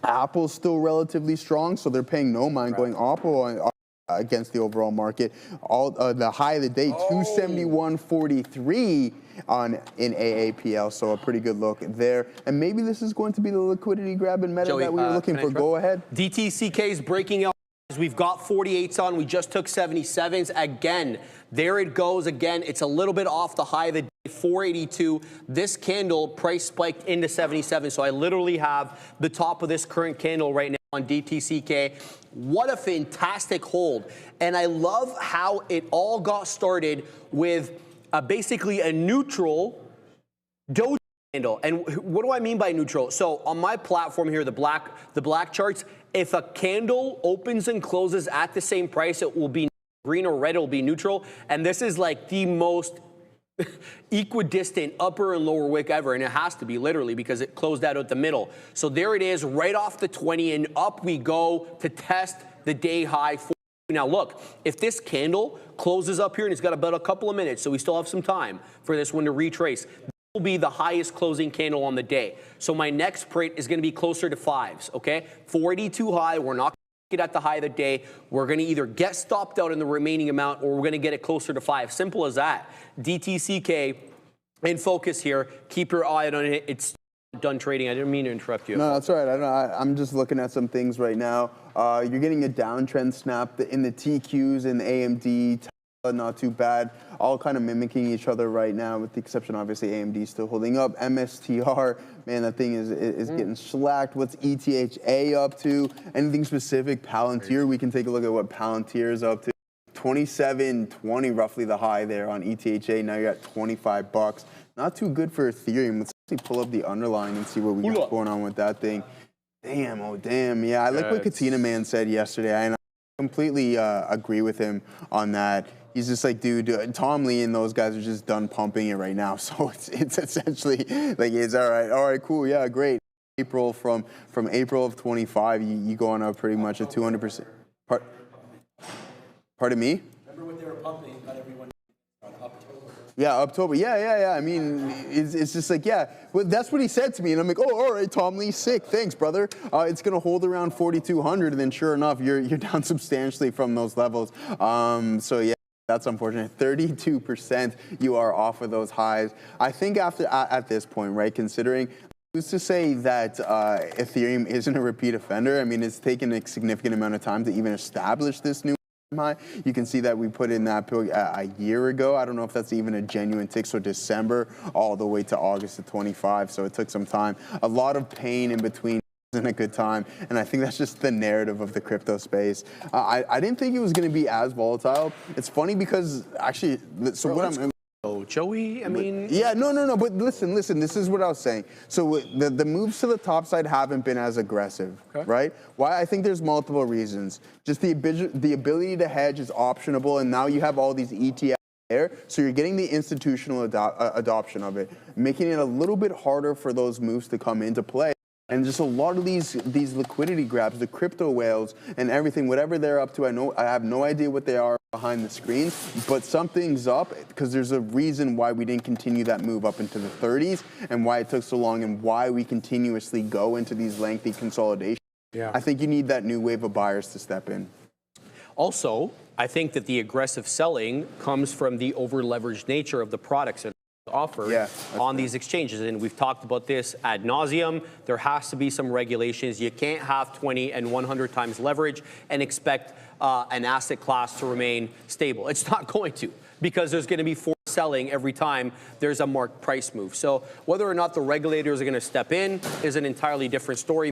[SPEAKER 6] Apple's still relatively strong, so they're paying no mind going Apple against the overall market. The high of the day, 271.43 in AAPL, so a pretty good look there. And maybe this is going to be the liquidity grab in Meta Joey, that we were looking for. Go ahead.
[SPEAKER 2] DTCK is breaking out. We've got 48s on. We just took 77s. Again, there it goes again. It's a little bit off the high of the 482. This candle price spiked into 77. So I literally have the top of this current candle right now on DTCK. What a fantastic hold. And I love how it all got started with basically a neutral doji candle. And what do I mean by neutral? So on my platform here, the black charts, if a candle opens and closes at the same price, it will be green or red, it will be neutral. And this is like the most equidistant upper and lower wick ever, and it has to be literally because it closed out at the middle. So there it is, right off the 20, and up we go to test the day high. Now look, if this candle closes up here, and it's got about a couple of minutes, so we still have some time for this one to retrace, this will be the highest closing candle on the day. So my next print is going to be closer to 5s, okay? 482 high, we're not it at the high of the day. We're going to either get stopped out in the remaining amount, or we're going to get it closer to 5. Simple as that. DTCK in focus here. Keep your eye on it. It's done trading. I didn't mean to interrupt you.
[SPEAKER 6] No, that's all right. I'm just looking at some things right now. You're getting a downtrend snap in the TQs and the AMD. Not too bad. All kind of mimicking each other right now, with the exception, obviously, AMD still holding up. MSTR, man, that thing is getting slacked. What's ETHA up to? Anything specific? Palantir, we can take a look at what Palantir is up to. 27.20, roughly the high there on ETHA. Now you're at $25. Not too good for Ethereum. Let's actually pull up the underlying and see what we got going on with that thing. Damn, oh damn. Yeah, I like what Katina Man said yesterday. I completely agree with him on that. He's just like, dude, Tom Lee and those guys are just done pumping it right now. So it's essentially like, it's all right, cool, yeah, great. April from April of 25, you go on a pretty much a 200%. Pardon me?
[SPEAKER 10] Remember what they were pumping, not everyone on October.
[SPEAKER 6] Yeah, October. Yeah. I mean, it's just like, yeah. Well, that's what he said to me, and I'm like, oh, all right, Tom Lee, sick, thanks, brother. It's gonna hold around 4,200, and then sure enough, you're down substantially from those levels. So yeah. That's unfortunate. 32% you are off of those highs. I think at this point, right, considering who's to say that Ethereum isn't a repeat offender? I mean, it's taken a significant amount of time to even establish this new high. You can see that we put in that a year ago. I don't know if that's even a genuine tick. So December all the way to August of 25. So it took some time. A lot of pain in between. In a good time, and I think that's just the narrative of the crypto space. I didn't think it was going to be as volatile. It's funny because actually, so what I'm.
[SPEAKER 2] Oh, Joey, I mean.
[SPEAKER 6] Yeah, no. But listen. This is what I was saying. So the moves to the top side haven't been as aggressive, right? Why? I think there's multiple reasons. Just the ability to hedge is optionable, and now you have all these ETFs. So you're getting the institutional adoption of it, making it a little bit harder for those moves to come into play. And just a lot of these liquidity grabs, the crypto whales and everything, whatever they're up to, I have no idea what they are behind the screens, but something's up because there's a reason why we didn't continue that move up into the 30s and why it took so long and why we continuously go into these lengthy consolidations. Yeah. I think you need that new wave of buyers to step in.
[SPEAKER 2] Also, I think that the aggressive selling comes from the over-leveraged nature of the products that offered on these exchanges, and we've talked about this ad nauseum. There has to be some regulations. You can't have 20 and 100 times leverage and expect an asset class to remain stable. It's not going to, because there's going to be forced selling every time there's a marked price move. So whether or not the regulators are going to step in is an entirely different story.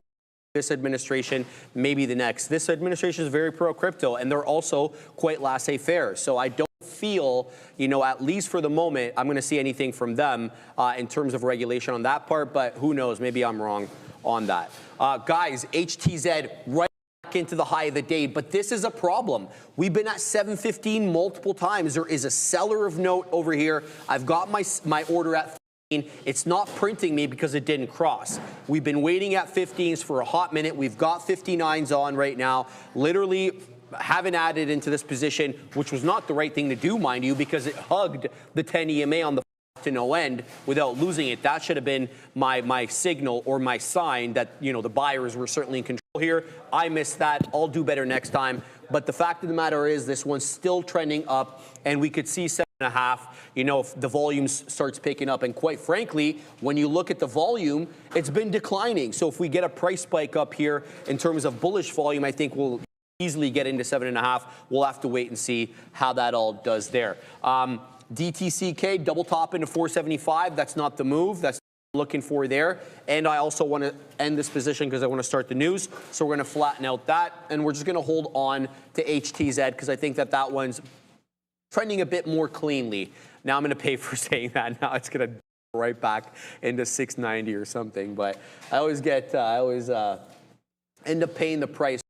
[SPEAKER 2] This administration, maybe the next. This administration is very pro-crypto, and they're also quite laissez-faire. So I don't feel, at least for the moment, I'm going to see anything from them in terms of regulation on that part, but who knows? Maybe I'm wrong on that. Guys, HTZ right back into the high of the day, but this is a problem. We've been at 715 multiple times. There is a seller of note over here. I've got my order at 15. It's not printing me because it didn't cross. We've been waiting at 15s for a hot minute. We've got 59s on right now. Literally haven't added into this position, which was not the right thing to do, mind you, because it hugged the 10 EMA on the to no end without losing it. That should have been my signal or my sign that, the buyers were certainly in control here. I missed that. I'll do better next time. But the fact of the matter is this one's still trending up, and we could see 7.5, if the volume starts picking up. And quite frankly, when you look at the volume, it's been declining. So if we get a price spike up here in terms of bullish volume, I think we'll easily get into 7.5. We'll have to wait and see how that all does there. DTCK double top into 475. That's not the move. That's looking for there. And I also want to end this position because I want to start the news. So we're going to flatten out that. And we're just going to hold on to HTZ because I think that that one's trending a bit more cleanly. Now I'm going to pay for saying that. Now it's going to right back into 690 or something. But I always end up paying the price.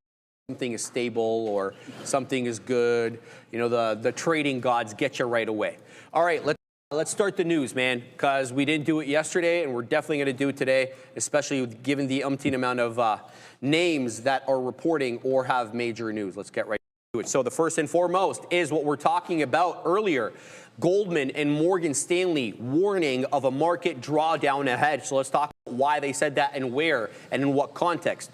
[SPEAKER 2] Something is stable or something is good. You know, the trading gods get you right away. All right, let's start the news, man, because we didn't do it yesterday, and we're definitely going to do it today, especially given the umpteen amount of names that are reporting or have major news. Let's get right to it. So the first and foremost is what we're talking about earlier. Goldman and Morgan Stanley warning of a market drawdown ahead. So let's talk about why they said that and where and in what context.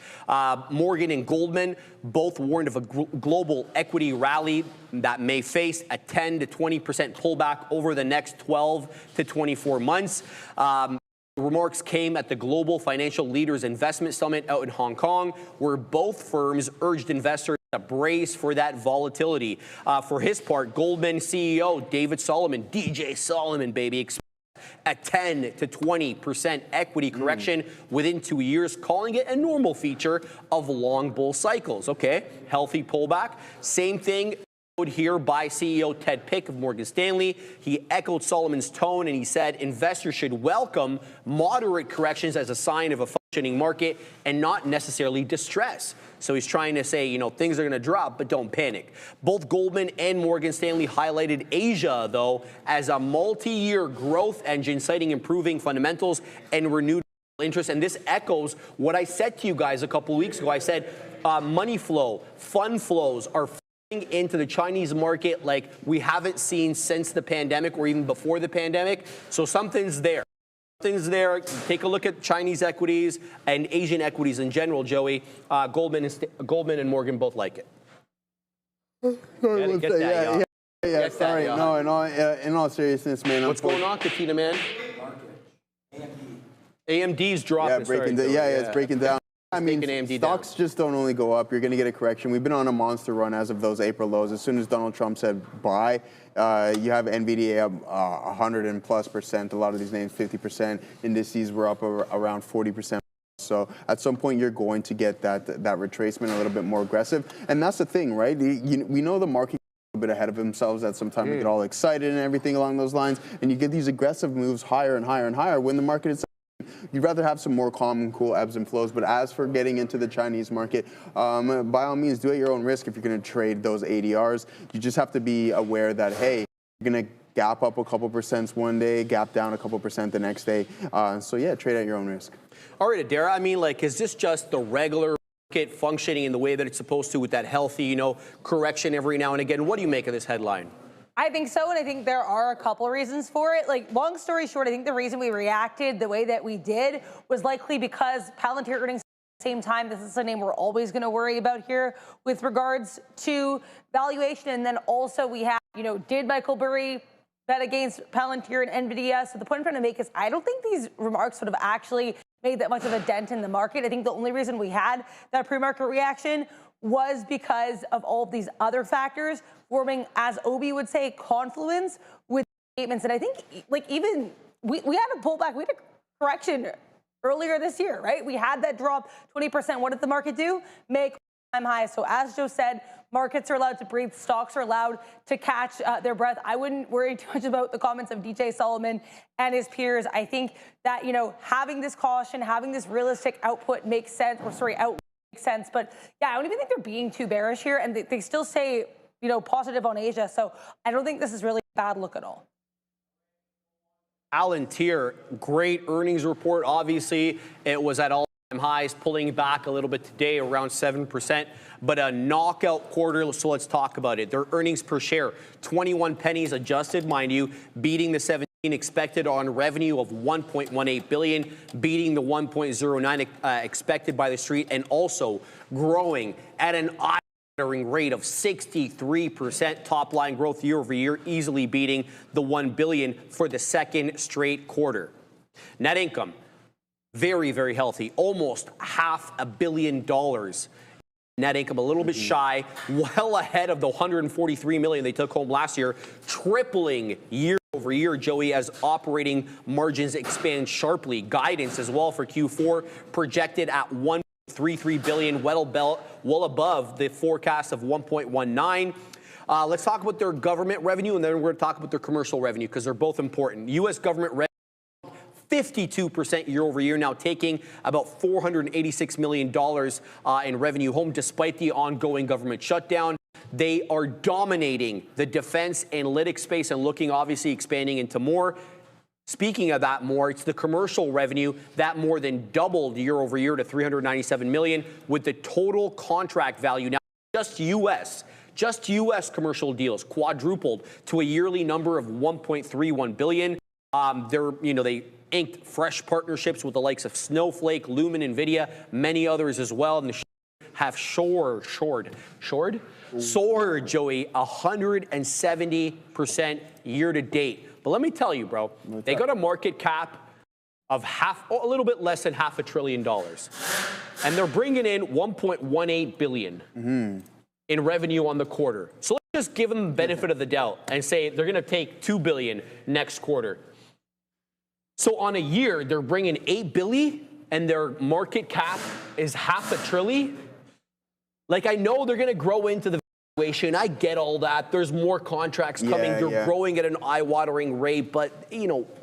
[SPEAKER 2] Morgan and Goldman both warned of a global equity rally that may face a 10 to 20% pullback over the next 12 to 24 months. Remarks came at the Global Financial Leaders Investment Summit out in Hong Kong, where both firms urged investors to brace for that volatility. For his part, Goldman CEO David Solomon, DJ Solomon, baby, expects a 10 to 20% equity correction within 2 years, calling it a normal feature of long bull cycles. Okay, healthy pullback. Same thing here by CEO Ted Pick of Morgan Stanley. He echoed Solomon's tone and he said investors should welcome moderate corrections as a sign of a functioning market and not necessarily distress. So he's trying to say, you know, things are going to drop, but don't panic. Both Goldman and Morgan Stanley highlighted Asia, though, as a multi-year growth engine, citing improving fundamentals and renewed interest. And this echoes what I said to you guys a couple of weeks ago. I said money flow, fund flows are into the Chinese market like we haven't seen since the pandemic or even before the pandemic. So something's there. Something's there. Take a look at Chinese equities and Asian equities in general, Joey. Goldman and Morgan both like it.
[SPEAKER 6] Sorry. No, in all seriousness, man.
[SPEAKER 2] What's going on, Katina, man? AMD's dropping.
[SPEAKER 6] It's breaking down. I mean,
[SPEAKER 2] AMD
[SPEAKER 6] stocks just don't only go up. You're going to get a correction. We've been on a monster run as of those April lows. As soon as Donald Trump said buy, you have Nvidia up 100+%. A lot of these names 50%. Indices were up around 40%. So at some point, you're going to get that retracement a little bit more aggressive. And that's the thing, right? We know the market a bit ahead of themselves at some time. They get all excited and everything along those lines. And you get these aggressive moves higher and higher and higher when the market is. You'd rather have some more calm and cool ebbs and flows. But as for getting into the Chinese market, by all means, do it at your own risk if you're going to trade those ADRs. You just have to be aware that, hey, you're going to gap up a couple percent one day, gap down a couple percent the next day. So, yeah, trade at your own risk.
[SPEAKER 2] All right, Adara, I mean, like, is this just the regular market functioning in the way that it's supposed to with that healthy, you know, correction every now and again? What do you make of this headline?
[SPEAKER 7] I think so, and I think there are a couple reasons for it. Like, long story short, I think the reason we reacted the way that we did was likely because Palantir earnings at the same time. This is a name we're always going to worry about here with regards to valuation. And then also we have, you know, did Michael Burry bet against Palantir and Nvidia? So the point I'm trying to make is I don't think these remarks would have actually made that much of a dent in the market. I think the only reason we had that pre-market reaction was because of all of these other factors forming, as Obi would say, confluence with statements. And I think, like, even we had a pullback, we had a correction earlier this year, right? We had that drop 20%. What did the market do? Make all-time highs. So as Joe said, markets are allowed to breathe, stocks are allowed to catch their breath. I wouldn't worry too much about the comments of DJ Solomon and his peers. I think that, you know, having this caution, having this realistic output makes sense, makes sense. But yeah, I don't even think they're being too bearish here. And they still say, you know, positive on Asia. So I don't think this is really a bad look at all.
[SPEAKER 2] Palantir, great earnings report. Obviously, it was at all-time highs, pulling back a little bit today, around 7%, but a knockout quarter. So let's talk about it. Their earnings per share, 21 pennies adjusted, mind you, beating the 17 expected on revenue of 1.18 billion, beating the 1.09 expected by the street, and also growing at an eye-watering rate of 63% top line growth year over year, easily beating the 1 billion for the second straight quarter. Net income, very, very healthy, almost $500 million. net income a little bit shy, well ahead of the $143 million they took home last year, tripling year over year, Joey, as operating margins expand sharply. Guidance as well for Q4 projected at $1.33 billion, well above the forecast of 1.19. Let's talk about their government revenue, and then we're going to talk about their commercial revenue because they're both important. U.S. government revenue 52% year over year, now taking about $486 million in revenue home despite the ongoing government shutdown. They are dominating the defense analytics space and looking, obviously, expanding into more. Speaking of that more, it's the commercial revenue that more than doubled year over year to $397 million, with the total contract value now just U.S. commercial deals quadrupled to a yearly number of $1.31 billion. They inked fresh partnerships with the likes of Snowflake, Lumen, Nvidia, many others as well. And have soared, Joey, 170% year to date. But let me tell you, bro, they got a market cap of a little bit less than $500 billion. And they're bringing in $1.18 billion in revenue on the quarter. So let's just give them the benefit of the doubt and say they're going to take $2 billion next quarter. So on a year, they're bringing $8 billion and their market cap is $500 billion. Like, I know they're going to grow into the valuation. I get all that. There's more contracts coming. They're growing at an eye-watering rate, but,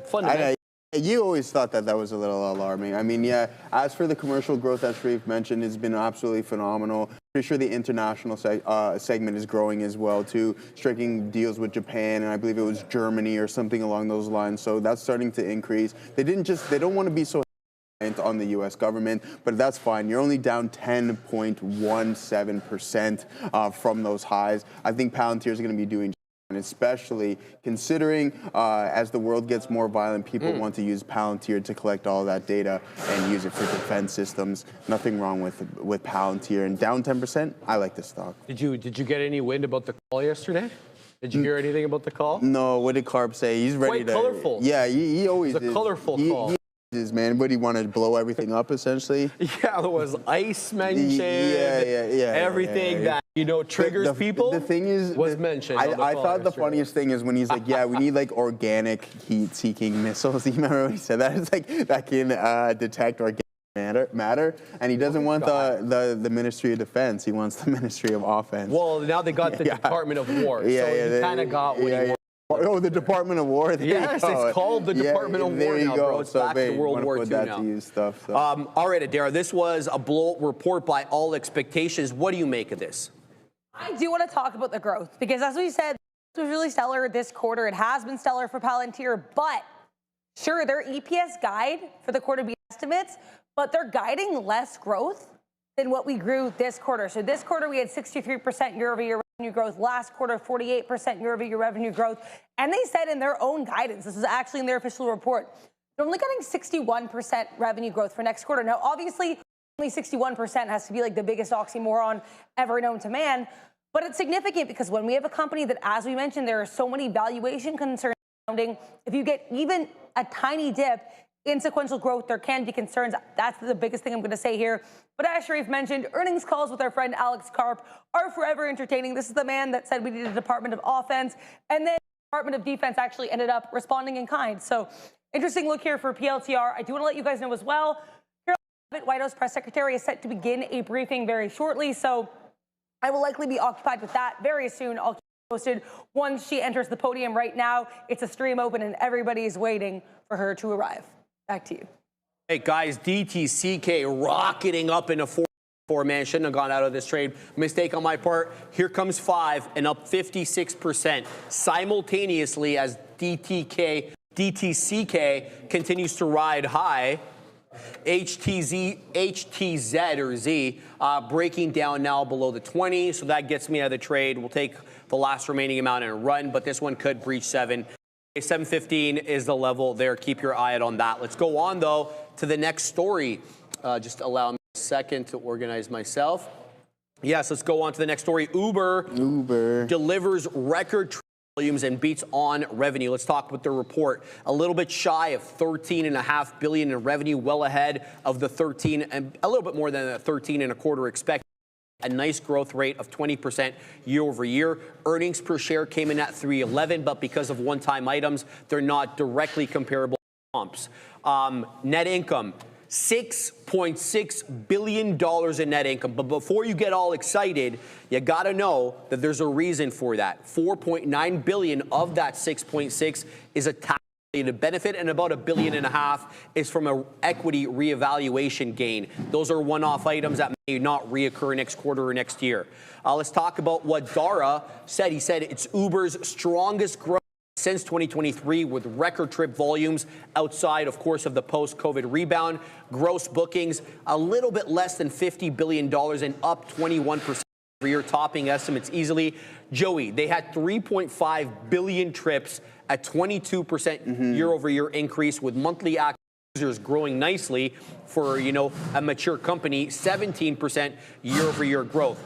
[SPEAKER 2] fundamentally.
[SPEAKER 6] You always thought that was a little alarming. I mean, as for the commercial growth that Sharif mentioned, it's been absolutely phenomenal. Pretty sure the international segment is growing as well, too, striking deals with Japan, and I believe it was Germany or something along those lines. So that's starting to increase. They don't want to be so on the U.S. government, but that's fine. You're only down 10.17% from those highs. I think Palantir is going to be doing, and especially considering as the world gets more violent, people want to use Palantir to collect all that data and use it for defense systems. Nothing wrong with Palantir. And down 10%, I like this stock.
[SPEAKER 2] Did you get any wind about the call yesterday? Did you hear anything about the call?
[SPEAKER 6] No. What did Carp say? He's ready
[SPEAKER 2] Quite colorful.
[SPEAKER 6] Yeah, he always
[SPEAKER 2] it's a colorful call.
[SPEAKER 6] Man, what, he wanted to blow everything up, essentially?
[SPEAKER 2] Yeah, there was ice mentioned. Everything that, triggers people.
[SPEAKER 6] The thing is,
[SPEAKER 2] was mentioned.
[SPEAKER 6] I thought the funniest thing is when he's like, we need like organic heat-seeking missiles. You remember when he said that? It's like that can detect organic matter, and he doesn't want the Ministry of Defense. He wants the Ministry of Offense.
[SPEAKER 2] Well, now they got the Department of War, so he kind of got what he wanted.
[SPEAKER 6] Oh, the Department of War.
[SPEAKER 2] Yes, it's called the Department of War now, bro. It's back to World War II now. All right, Adara, this was a blowout report by all expectations. What do you make of this?
[SPEAKER 7] I do want to talk about the growth because, as we said, it was really stellar this quarter. It has been stellar for Palantir, but sure, their EPS guide for the quarter beat estimates, but they're guiding less growth than what we grew this quarter. So this quarter, we had 63% year-over-year revenue growth. Last quarter, 48% year-over-year revenue growth. And they said in their own guidance, this is actually in their official report, they're only getting 61% revenue growth for next quarter. Now, obviously, only 61% has to be like the biggest oxymoron ever known to man. But it's significant because when we have a company that, as we mentioned, there are so many valuation concerns surrounding, if you get even a tiny dip in sequential growth, there can be concerns. That's the biggest thing I'm going to say here. But as Sharif mentioned, earnings calls with our friend Alex Karp are forever entertaining. This is the man that said we needed a Department of Offense, and then the Department of Defense actually ended up responding in kind. So interesting look here for PLTR. I do want to let you guys know as well, White House press secretary is set to begin a briefing very shortly. So I will likely be occupied with that very soon. I'll keep you posted once she enters the podium. Right now, it's a stream open and everybody's waiting for her to arrive. Back to you.
[SPEAKER 2] Hey, guys, DTCK rocketing up in a 4-man. Shouldn't have gone out of this trade. Mistake on my part. Here comes 5 and up 56% simultaneously as DTCK continues to ride high. HTZ or Z breaking down now below the 20. So that gets me out of the trade. We'll take the last remaining amount and run, but this one could breach 7. 715 is the level there. Keep your eye out on that. Let's go on, though, to the next story. Just allow me a second to organize myself. Yes, let's go on to the next story. Uber delivers record volumes and beats on revenue. Let's talk about the report. A little bit shy of $13.5 billion in revenue, well ahead of the 13 and a little bit more than the 13 and a quarter expected. a nice growth rate of 20% year over year. Earnings per share came in at $3.11, but because of one-time items, they're not directly comparable to comps. Net income, $6.6 billion in net income. But before you get all excited, you got to know that there's a reason for that. $4.9 billion of that 6.6 is a tax-related benefit, and about $1.5 billion is from an equity reevaluation gain. Those are one-off items that may not reoccur next quarter or next year. Let's talk about what Dara said. He said it's Uber's strongest growth since 2023, with record trip volumes outside, of course, of the post-COVID rebound. Gross bookings a little bit less than $50 billion and up 21% per year, topping estimates easily. Joey, they had 3.5 billion trips at 22% year-over-year increase, with monthly active users growing nicely for, a mature company, 17% year-over-year growth.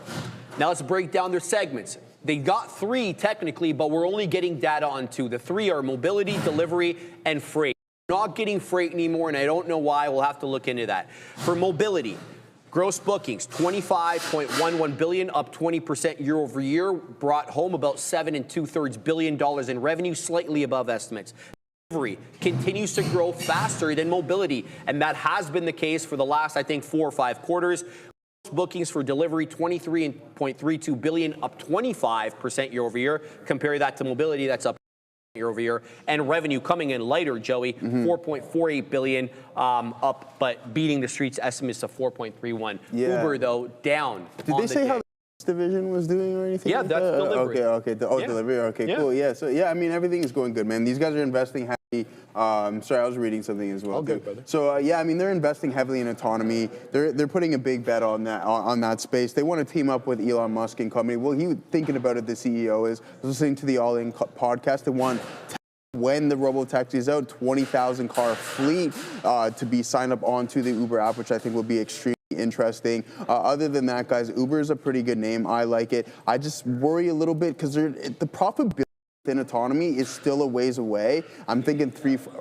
[SPEAKER 2] Now let's break down their segments. They got 3 technically, but we're only getting data on 2. The 3 are mobility, delivery, and freight. Not getting freight anymore, and I don't know why. We'll have to look into that. For mobility, gross bookings, $25.11 billion, up 20% year over year, brought home about $7 2/3 billion in revenue, slightly above estimates. Delivery continues to grow faster than mobility, and that has been the case for the last, I think, 4 or 5 quarters. Bookings for delivery, $23.32 billion, up 25% year over year. Compare that to mobility, that's up year over year. And revenue coming in lighter, Joey, $4.48 billion, up, but beating the street's estimates of $4.31.
[SPEAKER 6] Yeah.
[SPEAKER 2] Uber, though, down.
[SPEAKER 6] Did they say how the division was doing or anything?
[SPEAKER 2] Yeah,
[SPEAKER 6] like
[SPEAKER 2] that's
[SPEAKER 6] that?
[SPEAKER 2] delivery.
[SPEAKER 6] Okay. Delivery. Okay, cool. Yeah. So I mean, everything is going good, man. These guys are investing heavily. Sorry, I was reading something as well.
[SPEAKER 2] All good, brother.
[SPEAKER 6] So I mean, they're investing heavily in autonomy. They're putting a big bet on that space. They want to team up with Elon Musk and company. Well, he thinking about it. The CEO is listening to the All In podcast. They want, when the robotaxi is out, 20,000 car fleet to be signed up onto the Uber app, which I think will be extremely interesting. Other than that, guys, Uber is a pretty good name. I like it. I just worry a little bit because the profitability in autonomy is still a ways away. I'm thinking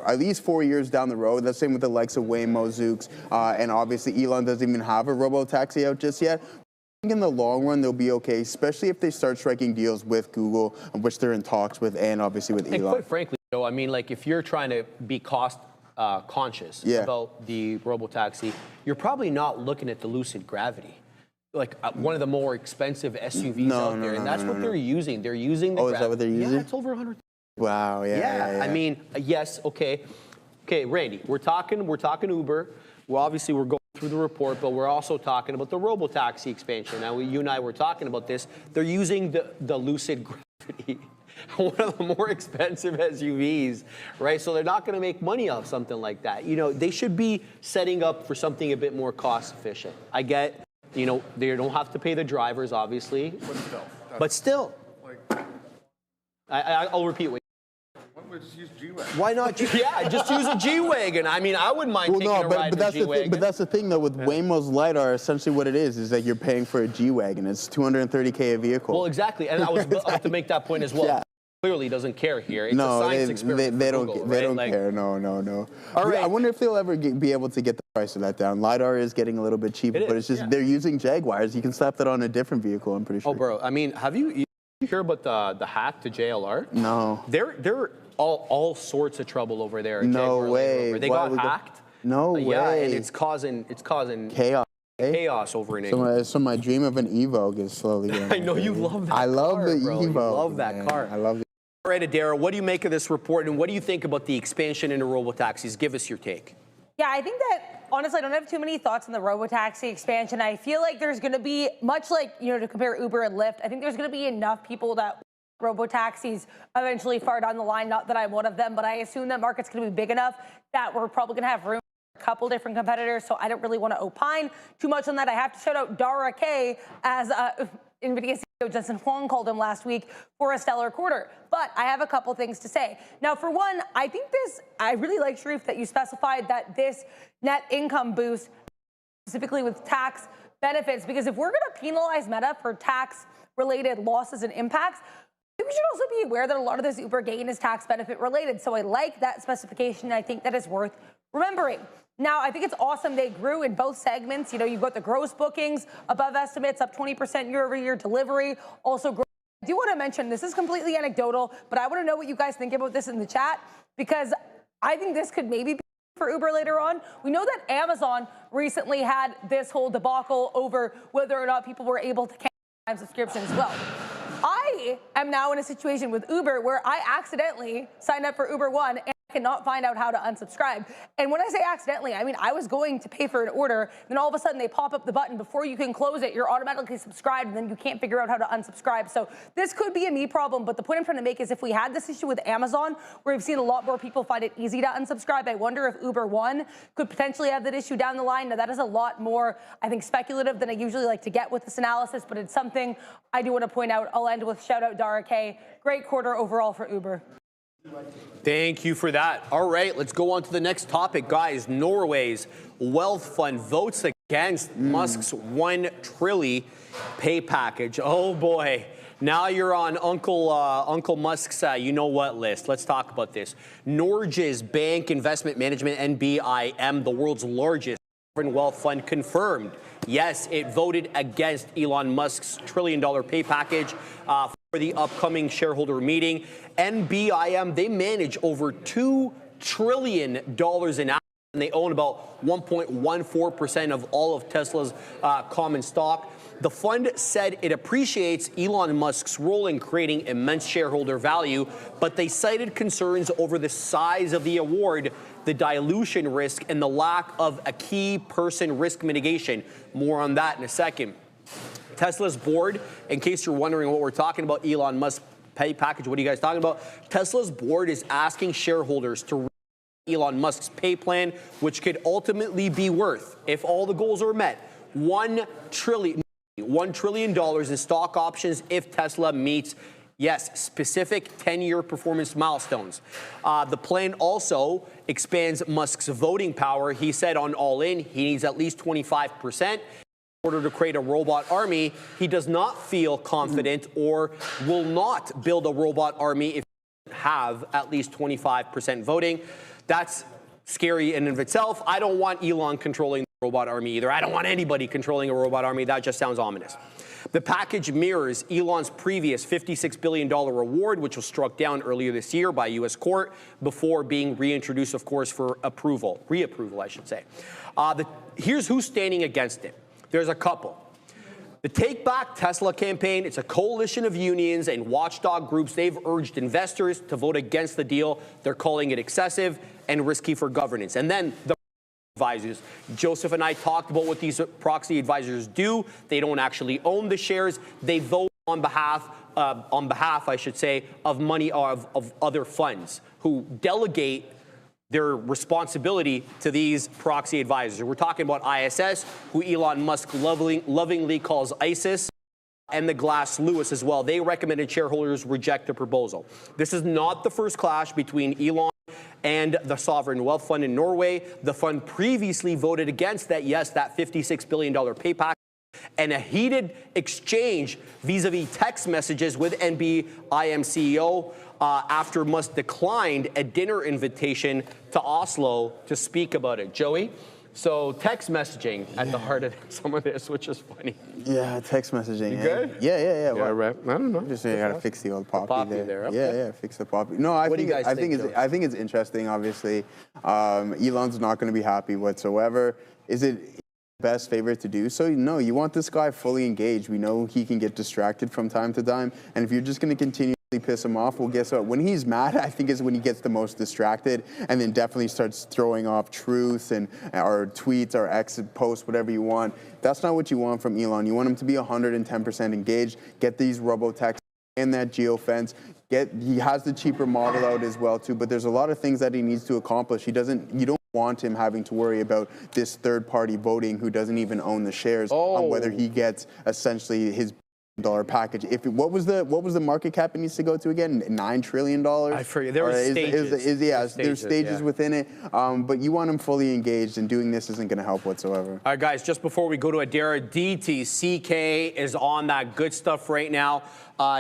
[SPEAKER 6] at least 4 years down the road. That's the same with the likes of Waymo, Zoox, and obviously Elon doesn't even have a robotaxi out just yet. I think in the long run they'll be okay, especially if they start striking deals with Google, which they're in talks with, and obviously with Elon.
[SPEAKER 2] And quite frankly, Joe, I mean, like, if you're trying to be cost conscious about the robotaxi, you're probably not looking at the Lucid Gravity, like one of the more expensive SUVs out there, and that's what they're using. They're using the Gravity.
[SPEAKER 6] Is that what they're using?
[SPEAKER 2] Yeah, it's over 100.
[SPEAKER 6] Wow. Yeah.
[SPEAKER 2] I mean, yes. Okay, Randy, we're talking Uber. Well, obviously we're going through the report, but we're also talking about the robotaxi expansion. Now, you and I were talking about this. They're using the Lucid Gravity, one of the more expensive SUVs, right? So they're not going to make money off something like that. They should be setting up for something a bit more cost efficient. I get, they don't have to pay the drivers, obviously, but still. I'll repeat what.
[SPEAKER 11] Just use G-Wagon.
[SPEAKER 2] Why not? Just use a G-Wagon. I mean, I wouldn't mind taking a ride in a G-Wagon.
[SPEAKER 6] But that's the thing, though, with Waymo's LiDAR, essentially what it is that you're paying for a G-Wagon. It's $230K a vehicle.
[SPEAKER 2] Well, exactly. And I was about to make that point as well. Yeah. Clearly doesn't care here. It's a science experiment.
[SPEAKER 6] They don't care. No. All right. I wonder if they'll ever be able to get the price of that down. LiDAR is getting a little bit cheaper, but it's just they're using Jaguars. You can slap that on a different vehicle, I'm pretty sure.
[SPEAKER 2] Oh, bro. I mean, have you heard about the hack to JLR?
[SPEAKER 6] No.
[SPEAKER 2] They're all sorts of trouble over there.
[SPEAKER 6] No way.
[SPEAKER 2] They got hacked.
[SPEAKER 6] No way.
[SPEAKER 2] Yeah, and it's causing
[SPEAKER 6] chaos.
[SPEAKER 2] Chaos over in England.
[SPEAKER 6] So my dream of an Evoque is slowly getting.
[SPEAKER 2] I know you love that car.
[SPEAKER 6] I love the
[SPEAKER 2] bro.
[SPEAKER 6] Evoque.
[SPEAKER 2] You love that car.
[SPEAKER 6] I love it.
[SPEAKER 2] All right, Adara, what do you make of this report, and what do you think about the expansion into robotaxis? Give us your take.
[SPEAKER 7] Yeah, I think that, honestly, I don't have too many thoughts on the robotaxi expansion. I feel like there's going to be, much like, to compare Uber and Lyft, I think there's going to be enough people that robotaxis eventually far down the line. Not that I'm one of them, but I assume that market's going to be big enough that we're probably going to have room for a couple different competitors. So I don't really want to opine too much on that. I have to shout out Dara K, as Nvidia CEO Jensen Huang called him last week, for a stellar quarter. But I have a couple things to say. Now, for one, I really like, Sharif, that you specified that this net income boost, specifically with tax benefits, because if we're going to penalize Meta for tax-related losses and impacts, we should also be aware that a lot of this Uber gain is tax benefit related. So I like that specification. I think that is worth remembering. Now, I think it's awesome they grew in both segments. You know, you've got the gross bookings above estimates, up 20% year over year, delivery also growing. I do want to mention, this is completely anecdotal, but I want to know what you guys think about this in the chat, because I think this could maybe be for Uber later on. We know that Amazon recently had this whole debacle over whether or not people were able to cancel subscriptions as well. I am now in a situation with Uber where I accidentally signed up for Uber One and cannot find out how to unsubscribe. And when I say accidentally, I mean I was going to pay for an order, then all of a sudden they pop up the button before you can close it, you're automatically subscribed, and then you can't figure out how to unsubscribe. So this could be a me problem, but the point I'm trying to make is if we had this issue with Amazon, where we've seen a lot more people find it easy to unsubscribe, I wonder if Uber One could potentially have that issue down the line. Now that is a lot more, I think, speculative than I usually like to get with this analysis, but it's something I do want to point out. I'll end with shout out Dara K. Great quarter overall for Uber.
[SPEAKER 2] Thank you for that. All right, let's go on to the next topic, guys. Norway's wealth fund votes against Musk's $1 trillion pay package. Oh boy. Now you're on Uncle Musk's you-know-what list. Let's talk about this. Norges Bank Investment Management, NBIM, the world's largest sovereign wealth fund, confirmed, yes, it voted against Elon Musk's $1 trillion pay package for the upcoming shareholder meeting. NBIM, they manage over $2 trillion in assets, and they own about 1.14% of all of Tesla's common stock. The fund said it appreciates Elon Musk's role in creating immense shareholder value, but they cited concerns over the size of the award, the dilution risk, and the lack of a key person risk mitigation. More on that in a second. Tesla's board, in case you're wondering what we're talking about, Elon Musk pay package, what are you guys talking about? Tesla's board is asking shareholders to Elon Musk's pay plan, which could ultimately be worth, if all the goals are met, $1 trillion in stock options if Tesla meets, yes, specific 10-year performance milestones. The plan also expands Musk's voting power. He said on All In, he needs at least 25%. In order to create a robot army. He does not feel confident or will not build a robot army if he doesn't have at least 25% voting. That's scary in and of itself. I don't want Elon controlling the robot army either. I don't want anybody controlling a robot army. That just sounds ominous. The package mirrors Elon's previous $56 billion award, which was struck down earlier this year by a U.S. court before being reintroduced, of course, for reapproval, I should say. Here's who's standing against it. There's a couple. The Take Back Tesla campaign, it's a coalition of unions and watchdog groups. They've urged investors to vote against the deal. They're calling it excessive and risky for governance. And then the advisors. Joseph and I talked about what these proxy advisors do. They don't actually own the shares. They vote on behalf, I should say, of money of other funds who delegate their responsibility to these proxy advisors. We're talking about ISS, who Elon Musk lovingly calls ISIS, and the Glass Lewis as well. They recommended shareholders reject the proposal. This is not the first clash between Elon and the sovereign wealth fund in Norway. The fund previously voted against that, yes, that $56 billion pay package, and a heated exchange vis-a-vis text messages with NBIM CEO after Musk declined a dinner invitation to Oslo to speak about it. Joey? So text messaging at the heart of some of this, which is funny.
[SPEAKER 6] Yeah, text messaging.
[SPEAKER 11] You good?
[SPEAKER 6] Yeah.
[SPEAKER 11] Yeah, right. I don't know.
[SPEAKER 6] Just you gotta fix the old poppy, there.
[SPEAKER 2] Okay.
[SPEAKER 6] Yeah, fix the poppy. No, I think it's interesting. Obviously, Elon's not going to be happy whatsoever. Is it best favorite to do so? No, you want this guy fully engaged. We know he can get distracted from time to time, and if you're just going to continue piss him off, well, guess what? When he's mad, I think is when he gets the most distracted, and then definitely starts throwing off truths and or tweets or exit posts, whatever you want. That's not what you want from Elon. You want him to be 110% engaged. Get these robo-texts and that geofence. He has the cheaper model out as well too, but there's a lot of things that he needs to accomplish. You don't want him having to worry about this third-party voting who doesn't even own the shares on whether he gets essentially his package. What was the market cap it needs to go to again? $9 trillion.
[SPEAKER 2] I forget. There were stages.
[SPEAKER 6] There's stages within it. But you want them fully engaged, and doing this isn't going to help whatsoever.
[SPEAKER 2] All right, guys. Just before we go to Adara, DTCK is on that good stuff right now.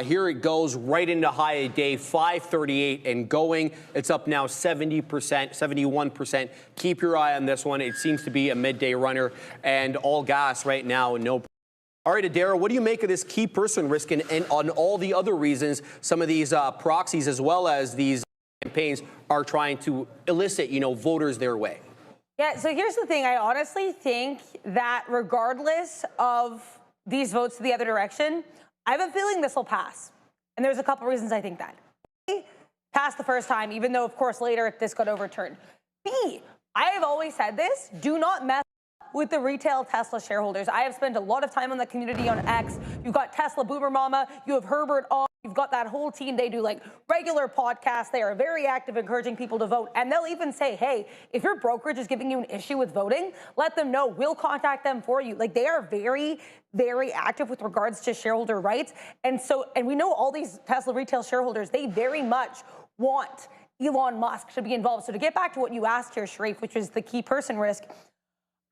[SPEAKER 2] Here it goes right into high a day, 538 and going. It's up now 70%, 71%. Keep your eye on this one. It seems to be a midday runner, and all gas right now. No. All right, Adara, what do you make of this key person risk and on all the other reasons some of these proxies as well as these campaigns are trying to elicit, voters their way?
[SPEAKER 7] Yeah, so here's the thing. I honestly think that regardless of these votes to the other direction, I have a feeling this will pass. And there's a couple reasons I think that. A, passed the first time, even though, of course, later this got overturned. B, I have always said this, do not mess with the retail Tesla shareholders. I have spent a lot of time on the community on X. You've got Tesla Boomer Mama, you have Herbert on, you've got that whole team. They do like regular podcasts. They are very active, encouraging people to vote. And they'll even say, hey, if your brokerage is giving you an issue with voting, let them know. We'll contact them for you. Like, they are very, very active with regards to shareholder rights. And we know all these Tesla retail shareholders, they very much want Elon Musk to be involved. So to get back to what you asked here, Sharif, which is the key person risk,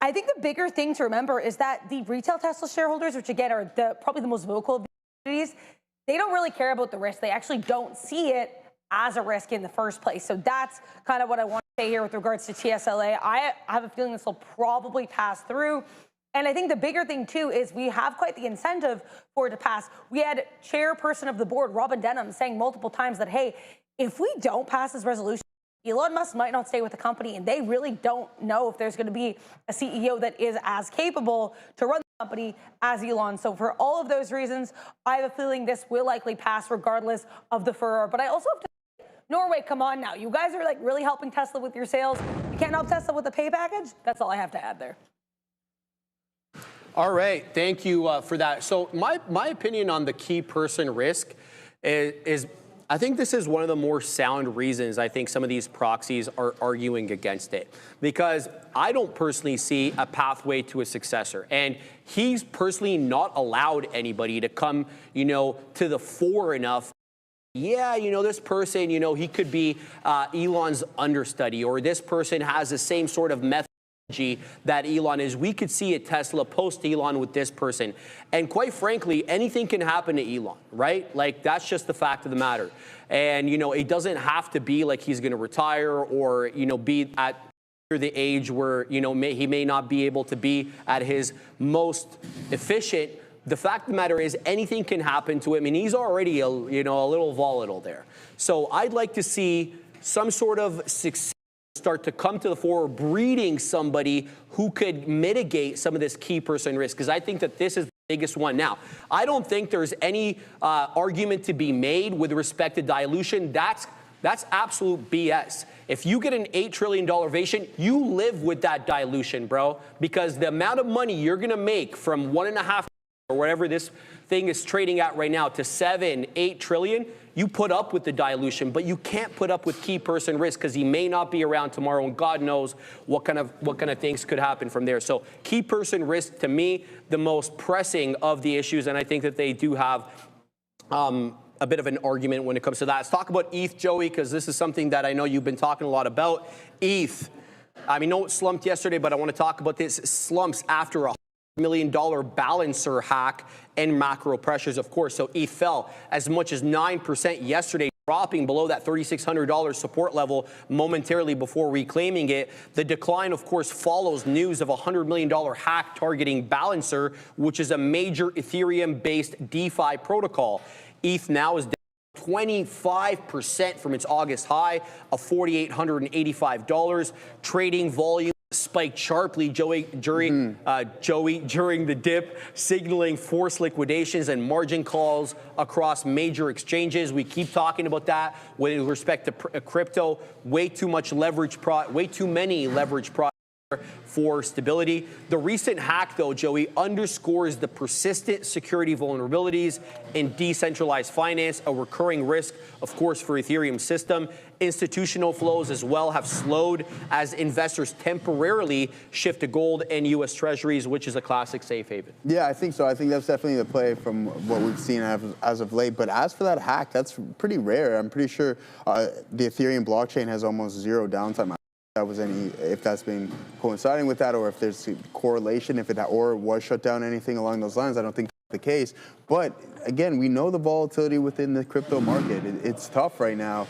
[SPEAKER 7] I think the bigger thing to remember is that the retail Tesla shareholders, which again are probably the most vocal of these, they don't really care about the risk. They actually don't see it as a risk in the first place. So that's kind of what I want to say here with regards to TSLA. I have a feeling this will probably pass through. And I think the bigger thing, too, is we have quite the incentive for it to pass. We had chairperson of the board, Robin Denham, saying multiple times that, hey, if we don't pass this resolution, Elon Musk might not stay with the company, and they really don't know if there's going to be a CEO that is as capable to run the company as Elon. So for all of those reasons, I have a feeling this will likely pass regardless of the furor. But I also have to say, Norway, come on now. You guys are like really helping Tesla with your sales. You can't help Tesla with the pay package? That's all I have to add there.
[SPEAKER 2] All right. Thank you for that. So my opinion on the key person risk is I think this is one of the more sound reasons I think some of these proxies are arguing against it, because I don't personally see a pathway to a successor. And he's personally not allowed anybody to come, to the fore enough. Yeah, this person, he could be Elon's understudy, or this person has the same sort of methodology that Elon is. We could see at Tesla post Elon with this person. And quite frankly, anything can happen to Elon, right? Like, that's just the fact of the matter. And, it doesn't have to be like he's going to retire or, be at the age where, he may not be able to be at his most efficient. The fact of the matter is anything can happen to him, and he's already a little volatile there. So I'd like to see some sort of success start to come to the fore, breeding somebody who could mitigate some of this key person risk, because I think that this is the biggest one. Now, I don't think there's any argument to be made with respect to dilution. That's absolute BS. If you get an $8 trillion valuation, you live with that dilution, bro, because the amount of money you're going to make from 1.5 or whatever this thing is trading at right now to 7, 8 trillion, you put up with the dilution, but you can't put up with key person risk because he may not be around tomorrow, and God knows what kind of things could happen from there. So key person risk, to me, the most pressing of the issues, and I think that they do have a bit of an argument when it comes to that. Let's talk about ETH, Joey, because this is something that I know you've been talking a lot about. ETH, I know it slumped yesterday, but I want to talk about this. Slumps after a $100 million balancer hack and macro pressures, of course. So ETH fell as much as 9% yesterday, dropping below that $3,600 support level momentarily before reclaiming it. The decline, of course, follows news of a $100 million hack targeting Balancer, which is a major Ethereum-based DeFi protocol. ETH now is down 25% from its August high of $4,885. Trading volume spiked sharply, Joey, during the dip, signaling forced liquidations and margin calls across major exchanges. We keep talking about that with respect to crypto. Way too many leverage products for stability. The recent hack, though, Joey, underscores the persistent security vulnerabilities in decentralized finance, a recurring risk, of course, for Ethereum's system. Institutional flows as well have slowed as investors temporarily shift to gold and U.S. Treasuries, which is a classic safe haven.
[SPEAKER 6] Yeah, I think so. I think that's definitely the play from what we've seen as of late. But as for that hack, that's pretty rare. I'm pretty sure the Ethereum blockchain has almost zero downtime. If that's been coinciding with that, or if there's a correlation, or it was shut down, anything along those lines, I don't think that's the case. But again, we know the volatility within the crypto market. It's tough right now.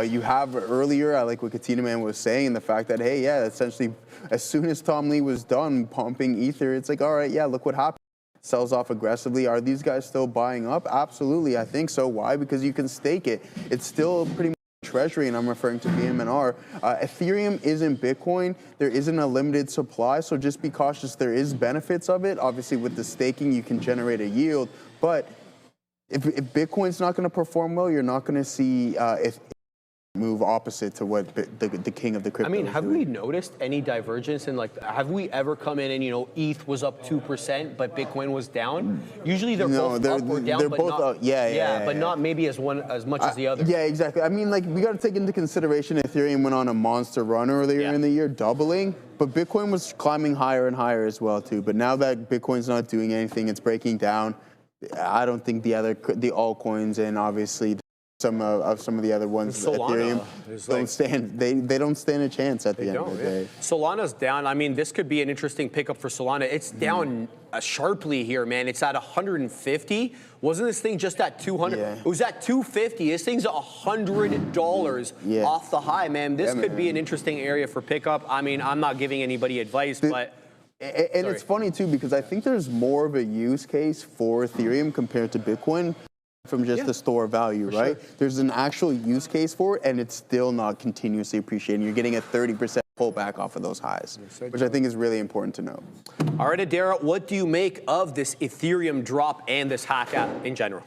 [SPEAKER 6] You have earlier, I like what Katina Man was saying, the fact that, hey, yeah, essentially, as soon as Tom Lee was done pumping Ether, it's like, all right, yeah, look what happened. Sells off aggressively. Are these guys still buying up? Absolutely, I think so. Why? Because you can stake it. It's still pretty much Treasury, and I'm referring to BMNR. Ethereum isn't Bitcoin. There isn't a limited supply, so just be cautious. There is benefits of it. Obviously, with the staking, you can generate a yield. But if Bitcoin's not going to perform well, you're not going to see move opposite to what the king of the crypto.
[SPEAKER 2] I mean, have we noticed any divergence in, like, have we ever come in and, you know, ETH was up 2%, but Bitcoin was down? Usually they're both up or down,
[SPEAKER 6] they're
[SPEAKER 2] but
[SPEAKER 6] both
[SPEAKER 2] not,
[SPEAKER 6] up. Yeah,
[SPEAKER 2] but not maybe as much as the other.
[SPEAKER 6] Yeah, exactly. I mean, like, we got to take into consideration Ethereum went on a monster run earlier in the year, doubling, but Bitcoin was climbing higher and higher as well too. But now that Bitcoin's not doing anything, it's breaking down. I don't think the altcoins and obviously some of the other ones, Ethereum, don't stand a chance at the end of the day.
[SPEAKER 2] Solana's down. I mean, this could be an interesting pickup for Solana. It's down sharply here, man. It's at 150. Wasn't this thing just at 200?
[SPEAKER 6] Yeah.
[SPEAKER 2] It was at 250. This thing's $100 off the high, man. This could be an interesting area for pickup. I mean, I'm not giving anybody advice, but...
[SPEAKER 6] And it's funny, too, because I think there's more of a use case for Ethereum compared to Bitcoin from just the store value, right? Sure. There's an actual use case for it, and it's still not continuously appreciating. You're getting a 30% pullback off of those highs, which I think is really important to know.
[SPEAKER 2] All right, Adara, what do you make of this Ethereum drop and this hack in general?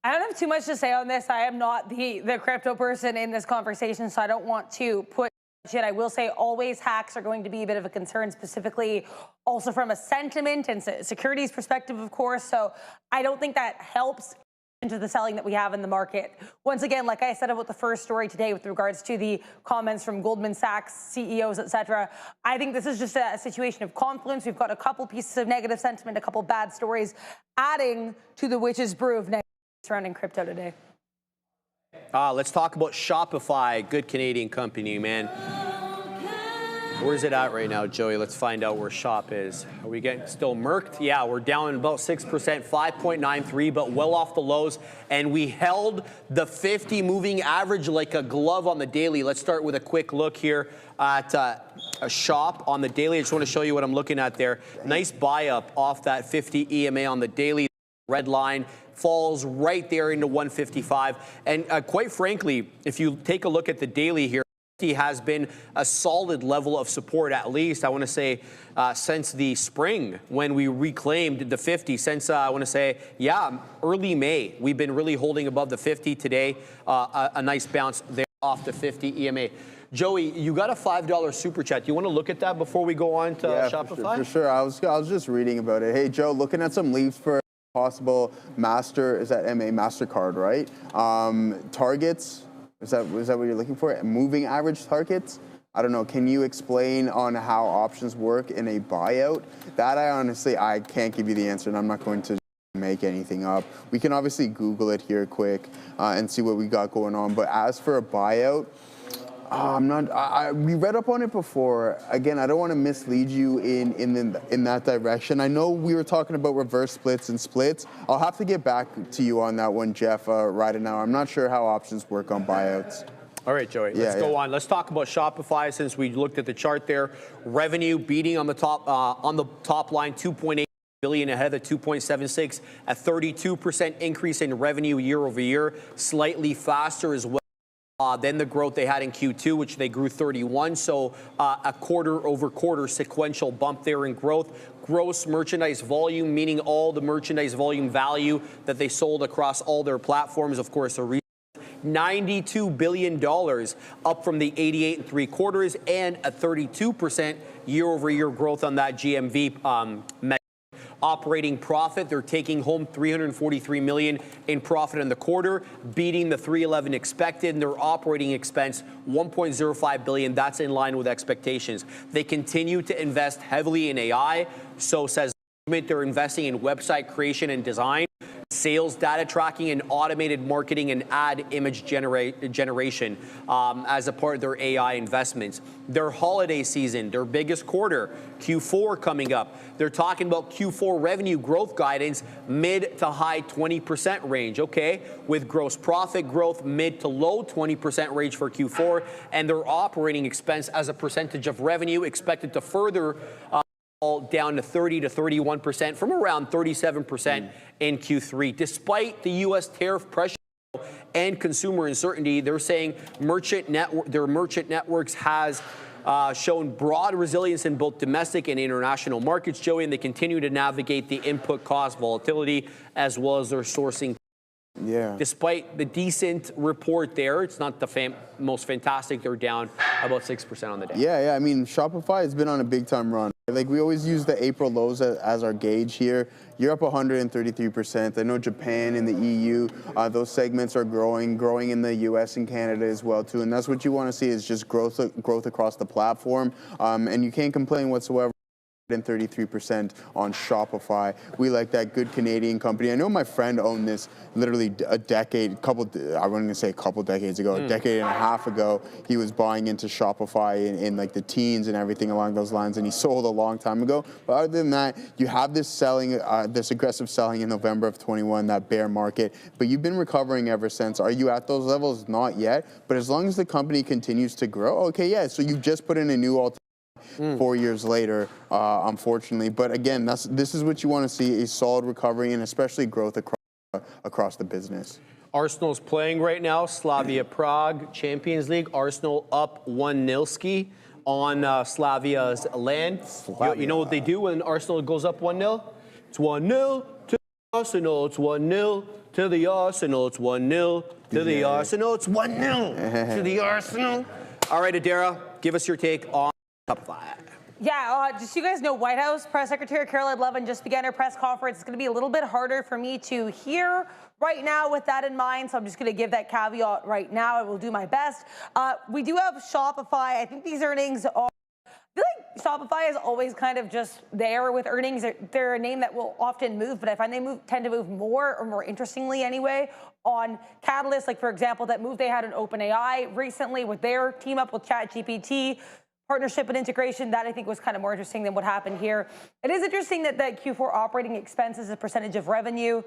[SPEAKER 7] I don't have too much to say on this. I am not the crypto person in this conversation, so I don't want to put shit. I will say always hacks are going to be a bit of a concern, specifically also from a sentiment and securities perspective, of course. So I don't think that helps into the selling that we have in the market. Once again, like I said about the first story today with regards to the comments from Goldman Sachs, CEOs, et cetera, I think this is just a situation of confluence. We've got a couple pieces of negative sentiment, a couple bad stories, adding to the witch's brew of negative surrounding crypto today.
[SPEAKER 2] Let's talk about Shopify, good Canadian company, man. Where's it at right now, Joey? Let's find out where Shop is. Are we getting still murked? Yeah, we're down about 6%, 5.93, but well off the lows. And we held the 50 moving average like a glove on the daily. Let's start with a quick look here at a Shop on the daily. I just want to show you what I'm looking at there. Nice buy up off that 50 EMA on the daily. Red line falls right there into 155. And quite frankly, if you take a look at the daily here, has been a solid level of support, at least, I want to say, since the spring when we reclaimed the 50. Since, I want to say, early May, we've been really holding above the 50 today. A nice bounce there off the 50 EMA. Joey, you got a $5 super chat. Do you want to look at that before we go on to Shopify?
[SPEAKER 6] For sure. I was just reading about it. Hey, Joe, looking at some leads for possible MasterCard, right? Targets. Is that what you're looking for? Moving average targets? I don't know. Can you explain on how options work in a buyout? That I can't give you the answer, and I'm not going to make anything up. We can obviously Google it here quick and see what we got going on. But as for a buyout, we read up on it before. Again, I don't want to mislead you in that direction. I know we were talking about reverse splits and splits. I'll have to get back to you on that one, Jeff, right now. I'm not sure how options work on buyouts.
[SPEAKER 2] All right, Joey, let's go on. Let's talk about Shopify since we looked at the chart there. Revenue beating on the top line, 2.8 billion ahead of 2.76, a 32% increase in revenue year over year, slightly faster as well than the growth they had in Q2, which they grew 31. So a quarter over quarter sequential bump there in growth. Gross merchandise volume, meaning all the merchandise volume value that they sold across all their platforms, of course, $92 billion, up from the 88.75, and a 32% year-over-year growth on that GMV metric. Operating profit, they're taking home $343 million in profit in the quarter, beating the $311 expected, and their operating expense, $1.05 billion. That's in line with expectations. They continue to invest heavily in AI. So says they're investing in website creation and design, sales data tracking, and automated marketing and ad image generation as a part of their AI investments. Their holiday season, their biggest quarter, Q4 coming up. They're talking about Q4 revenue growth guidance, mid to high 20% range, okay, with gross profit growth mid to low 20% range for Q4, and their operating expense as a percentage of revenue expected to further down to 30 to 31% from around 37% in Q3. Despite the U.S. tariff pressure and consumer uncertainty, they're saying their merchant networks has shown broad resilience in both domestic and international markets, Joey, and they continue to navigate the input cost volatility as well as their sourcing.
[SPEAKER 6] Yeah.
[SPEAKER 2] Despite the decent report there, it's not the most fantastic. They're down about 6% on the day.
[SPEAKER 6] Yeah. I mean, Shopify has been on a big time run. Like, we always use the April lows as our gauge here. You're up 133%. I know Japan and the EU, those segments are growing in the US and Canada as well too. And that's what you want to see, is just growth across the platform. And you can't complain whatsoever. 33% on Shopify. We like that. Good Canadian company. I know my friend owned this literally a decade ago, a decade and a half ago. He was buying into Shopify in like the teens and everything along those lines, and he sold a long time ago. But other than that, you have this selling, this aggressive selling in November of 21, that bear market, but you've been recovering ever since. Are you at those levels? Not yet, but as long as the company continues to grow, okay, yeah, so you've just put in a new all-time 4 years later, unfortunately. But again, this is what you want to see, a solid recovery and especially growth across the business.
[SPEAKER 2] Arsenal's playing right now, Slavia Prague, Champions League. Arsenal up 1-0 on Slavia's land. You know what they do when Arsenal goes up 1-0? It's 1-0 to Arsenal. It's 1-0 to the Arsenal. It's 1-0 to the Arsenal. It's 1-0 to the Arsenal. All right, Adara, give us your take on Shopify.
[SPEAKER 7] Yeah, just so you guys know, White House Press Secretary Caroline Levin just began her press conference. It's going to be a little bit harder for me to hear right now with that in mind, so I'm just going to give that caveat right now. I will do my best. We do have Shopify. I think these earnings are... I feel like Shopify is always kind of just there with earnings. They're a name that will often move, but I find they tend to move more, or more interestingly anyway, on catalysts. Like, for example, that move they had in OpenAI recently with their team up with ChatGPT, partnership and integration, that I think was kind of more interesting than what happened here. It is interesting that Q4 operating expenses as a percentage of revenue,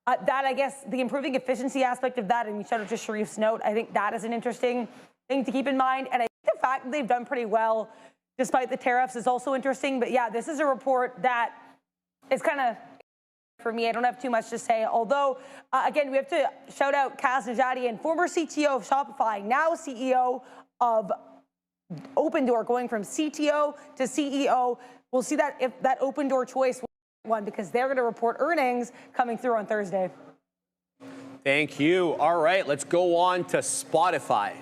[SPEAKER 7] that I guess the improving efficiency aspect of that, and you showed it to Sharif's note, I think that is an interesting thing to keep in mind. And I think the fact that they've done pretty well despite the tariffs is also interesting. But yeah, this is a report that is kind of, for me, I don't have too much to say. Although, again, we have to shout out Kaz Nejadian, former CTO of Shopify, now CEO of Opendoor, going from CTO to CEO. We'll see that if that Opendoor choice one, because they're going to report earnings coming through on Thursday.
[SPEAKER 2] Thank you. All right, let's go on to Spotify.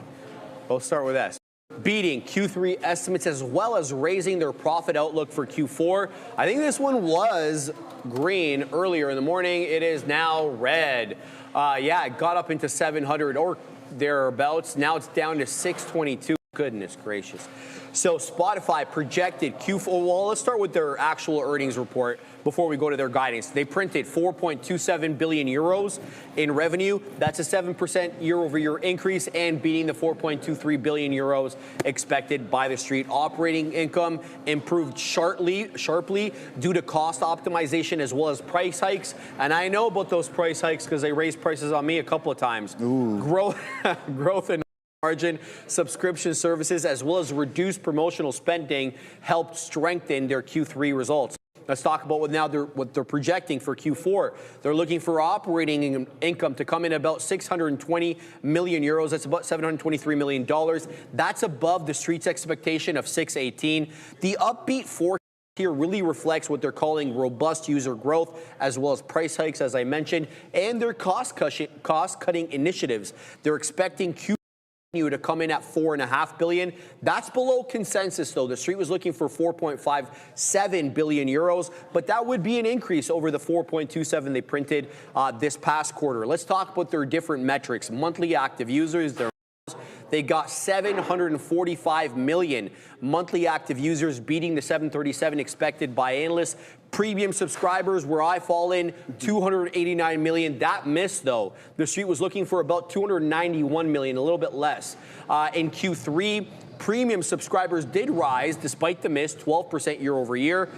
[SPEAKER 2] We'll start with this. Beating Q3 estimates as well as raising their profit outlook for Q4. I think this one was green earlier in the morning. It is now red. Yeah, it got up into 700 or thereabouts. Now it's down to 622. Goodness gracious. So Spotify projected Q4, well, let's start with their actual earnings report before we go to their guidance. They printed 4.27 billion euros in revenue. That's a 7% year-over-year increase and beating the 4.23 billion euros expected by the street. Operating income improved sharply due to cost optimization as well as price hikes. And I know about those price hikes because they raised prices on me a couple of times. Growth in margin, subscription services, as well as reduced promotional spending helped strengthen their Q3 results. Let's talk about what they're projecting for Q4. They're looking for operating income to come in about 620 million euros. That's about $723 million. That's above the street's expectation of 618. The upbeat forecast here really reflects what they're calling robust user growth, as well as price hikes, as I mentioned, and their cost-cutting initiatives. They're expecting to come in at $4.5 billion. That's below consensus, though. The street was looking for 4.57 billion euros, but that would be an increase over the 4.27 they printed this past quarter. Let's talk about their different metrics. Monthly active users, they got 745 million monthly active users, beating the 737 expected by analysts. Premium subscribers, where I fall in, 289 million. That missed, though. The street was looking for about 291 million, a little bit less. In Q3, premium subscribers did rise despite the miss, 12% year over year,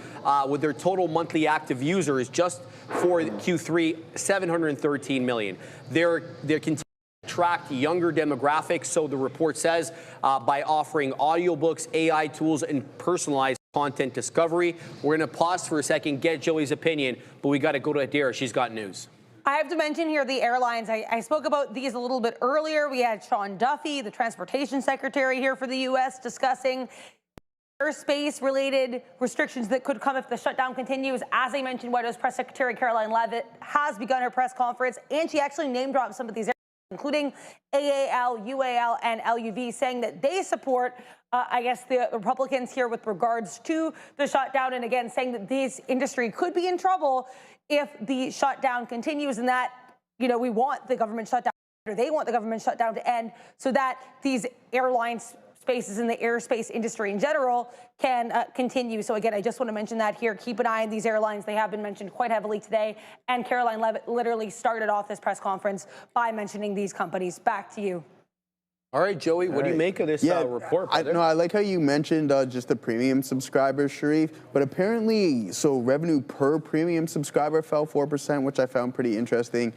[SPEAKER 2] with their total monthly active users just for Q3, 713 million. They're continuing to attract younger demographics, so the report says, by offering audiobooks, AI tools, and personalized content discovery. We're going to pause for a second, get Joey's opinion, but we got to go to Adira. She's got news.
[SPEAKER 7] I have to mention here the airlines. I spoke about these a little bit earlier. We had Sean Duffy, the transportation secretary here for the U.S., discussing airspace-related restrictions that could come if the shutdown continues. As I mentioned, White House Press Secretary Caroline Leavitt has begun her press conference, and she actually name-dropped some of these airlines, including AAPL, UAL, and LUV, saying that they support, the Republicans here with regards to the shutdown, and again, saying that this industry could be in trouble if the shutdown continues, and that, we want the government shutdown, or they want the government shutdown to end, so that these airlines spaces in the airspace industry in general can continue. So again, I just want to mention that here. Keep an eye on these airlines. They have been mentioned quite heavily today. And Caroline Leavitt literally started off this press conference by mentioning these companies. Back to you.
[SPEAKER 2] All right, Joey, what do you make of this report?
[SPEAKER 6] I like how you mentioned just the premium subscribers, Sharif, but apparently, so revenue per premium subscriber fell 4%, which I found pretty interesting.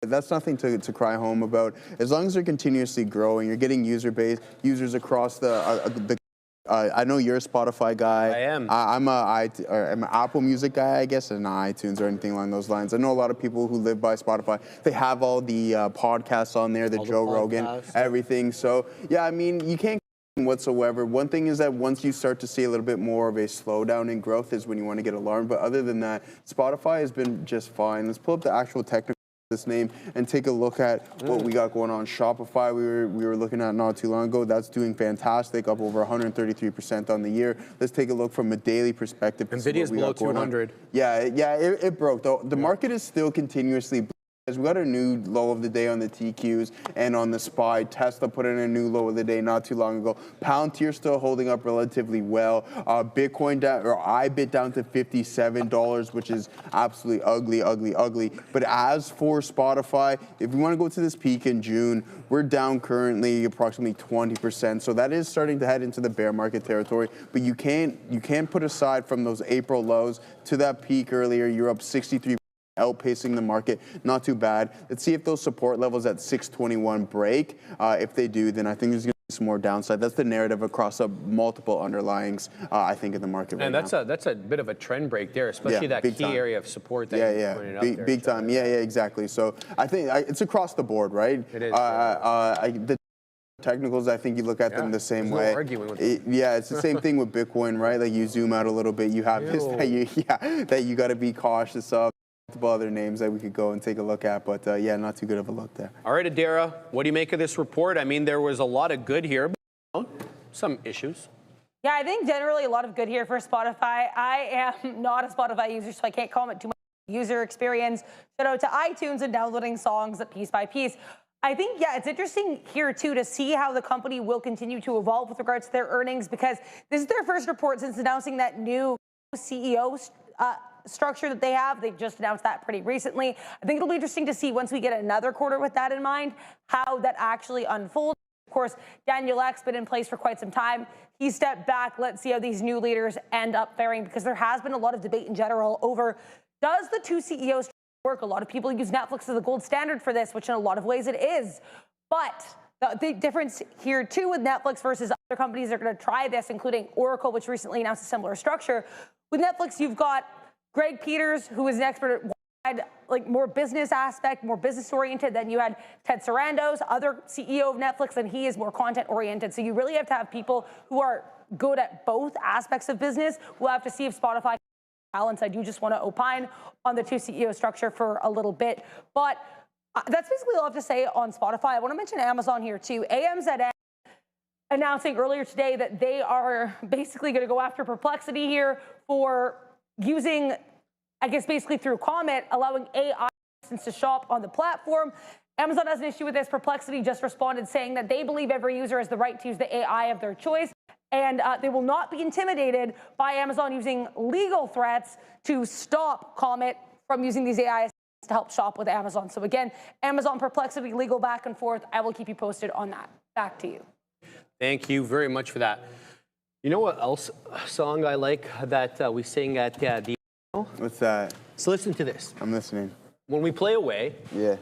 [SPEAKER 6] That's nothing to cry home about. As long as they're continuously growing, you're getting users across the I know you're a Spotify guy.
[SPEAKER 2] I am.
[SPEAKER 6] I'm an Apple Music guy, I guess, and not iTunes or anything along those lines. I know a lot of people who live by Spotify. They have all the podcasts on there, the Joe Rogan, everything. So, yeah, I mean, you can't whatsoever. One thing is that once you start to see a little bit more of a slowdown in growth is when you want to get alarmed. But other than that, Spotify has been just fine. Let's pull up the actual technical this name and take a look at what we got going on. Shopify, we were looking at not too long ago. That's doing fantastic, up over 133% on the year. Let's take a look from a daily perspective.
[SPEAKER 2] Nvidia's below 200.
[SPEAKER 6] Yeah, it broke though. The market is still continuously. We got a new low of the day on the TQs and on the SPY. Tesla put in a new low of the day not too long ago. Palantir still holding up relatively well. Bitcoin down, or IBIT down to $57, which is absolutely ugly. But as for Spotify, if we want to go to this peak in June, we're down currently approximately 20%. So that is starting to head into the bear market territory. But you can't put aside from those April lows to that peak earlier. You're up 63%. Outpacing the market, not too bad. Let's see if those support levels at 621 break. If they do, then I think there's going to be some more downside. That's the narrative across multiple underlyings, I think, in the market right now.
[SPEAKER 2] And that's a bit of a trend break there, especially that key area of support that you pointed out there.
[SPEAKER 6] Big time. Yeah, exactly. So I think it's across the board, right?
[SPEAKER 2] It is.
[SPEAKER 6] The technicals, I think you look at them the same way.
[SPEAKER 2] No arguing with them.
[SPEAKER 6] It's the same thing with Bitcoin, right? Like you zoom out a little bit, you have this that you got to be cautious of. Multiple other names that we could go and take a look at, but not too good of a look there.
[SPEAKER 2] All right, Adira, what do you make of this report? I mean, there was a lot of good here, but some issues.
[SPEAKER 7] Yeah, I think generally a lot of good here for Spotify. I am not a Spotify user, so I can't comment too much on the user experience. Shout out to iTunes and downloading songs piece by piece. I think, it's interesting here, too, to see how the company will continue to evolve with regards to their earnings, because this is their first report since announcing that new CEO structure that they have. They just announced that pretty recently. I think it'll be interesting to see once we get another quarter with that in mind, how that actually unfolds. Of course, Daniel Ek's been in place for quite some time. He stepped back. Let's see how these new leaders end up faring, because there has been a lot of debate in general over, does the two CEOs work? A lot of people use Netflix as the gold standard for this, which in a lot of ways it is. But the difference here, too, with Netflix versus other companies that are going to try this, including Oracle, which recently announced a similar structure. With Netflix, you've got Greg Peters, who is an expert at more business aspect, more business oriented. Then you had Ted Sarandos, other CEO of Netflix, and he is more content oriented. So you really have to have people who are good at both aspects of business. We'll have to see if Spotify can balance. I do just want to opine on the two CEO structure for a little bit. But That's basically all I have to say on Spotify. I want to mention Amazon here too. AMZN announcing earlier today that they are basically going to go after Perplexity here for using, I guess basically through comment, allowing AI assistants to shop on the platform. Amazon has an issue with this. Perplexity just responded saying that they believe every user has the right to use the AI of their choice, and they will not be intimidated by Amazon using legal threats to stop Comet from using these AI assistants to help shop with Amazon. So again, Amazon Perplexity, legal back and forth. I will keep you posted on that. Back to you.
[SPEAKER 2] Thank you very much for that. You know what else song I like that we sing at the...
[SPEAKER 6] What's that?
[SPEAKER 2] So listen to this.
[SPEAKER 6] I'm listening.
[SPEAKER 2] When we play away,
[SPEAKER 6] Yeah.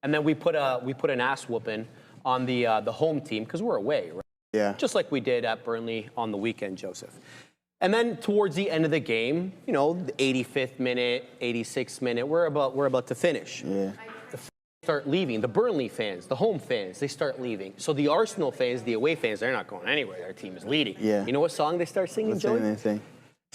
[SPEAKER 2] and then we put an ass whooping on the home team because we're away, right?
[SPEAKER 6] Yeah.
[SPEAKER 2] Just like we did at Burnley on the weekend, Joseph. And then towards the end of the game, you know, the 85th minute, 86th minute, we're about to finish.
[SPEAKER 6] Yeah.
[SPEAKER 2] The fans start leaving. The Burnley fans, the home fans, they start leaving. So the Arsenal fans, the away fans, they're not going anywhere. Their team is leading.
[SPEAKER 6] Yeah.
[SPEAKER 2] You know what song they start singing,
[SPEAKER 6] What's
[SPEAKER 2] Joey?
[SPEAKER 6] anything?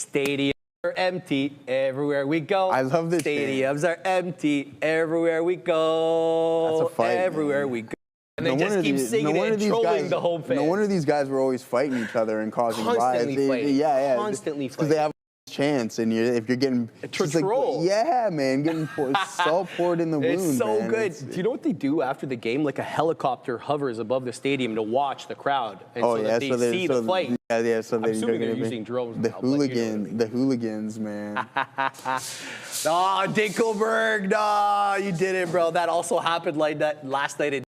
[SPEAKER 2] Stadiums are empty everywhere we go.
[SPEAKER 6] I love this.
[SPEAKER 2] Stadiums are empty everywhere we go.
[SPEAKER 6] That's a fight,
[SPEAKER 2] everywhere
[SPEAKER 6] man.
[SPEAKER 2] we go. And they just keep singing it and trolling the home fans.
[SPEAKER 6] No wonder these guys were always fighting each other and causing riots.
[SPEAKER 2] Constantly fighting.
[SPEAKER 6] Yeah.
[SPEAKER 2] Constantly
[SPEAKER 6] Because they have a chance, and if you're getting
[SPEAKER 2] troll.
[SPEAKER 6] yeah, man, getting salt poured in the wound.
[SPEAKER 2] It's so
[SPEAKER 6] man.
[SPEAKER 2] good. Do you know what they do after the game? Like a helicopter hovers above the stadium to watch the crowd, and so that they see the fight.
[SPEAKER 6] Yeah. So
[SPEAKER 2] I'm assuming they're using drones.
[SPEAKER 6] The
[SPEAKER 2] now, but you know what I mean.
[SPEAKER 6] the hooligans, man.
[SPEAKER 2] Oh, Dinkelberg, no, you did it, bro. That also happened like that last night in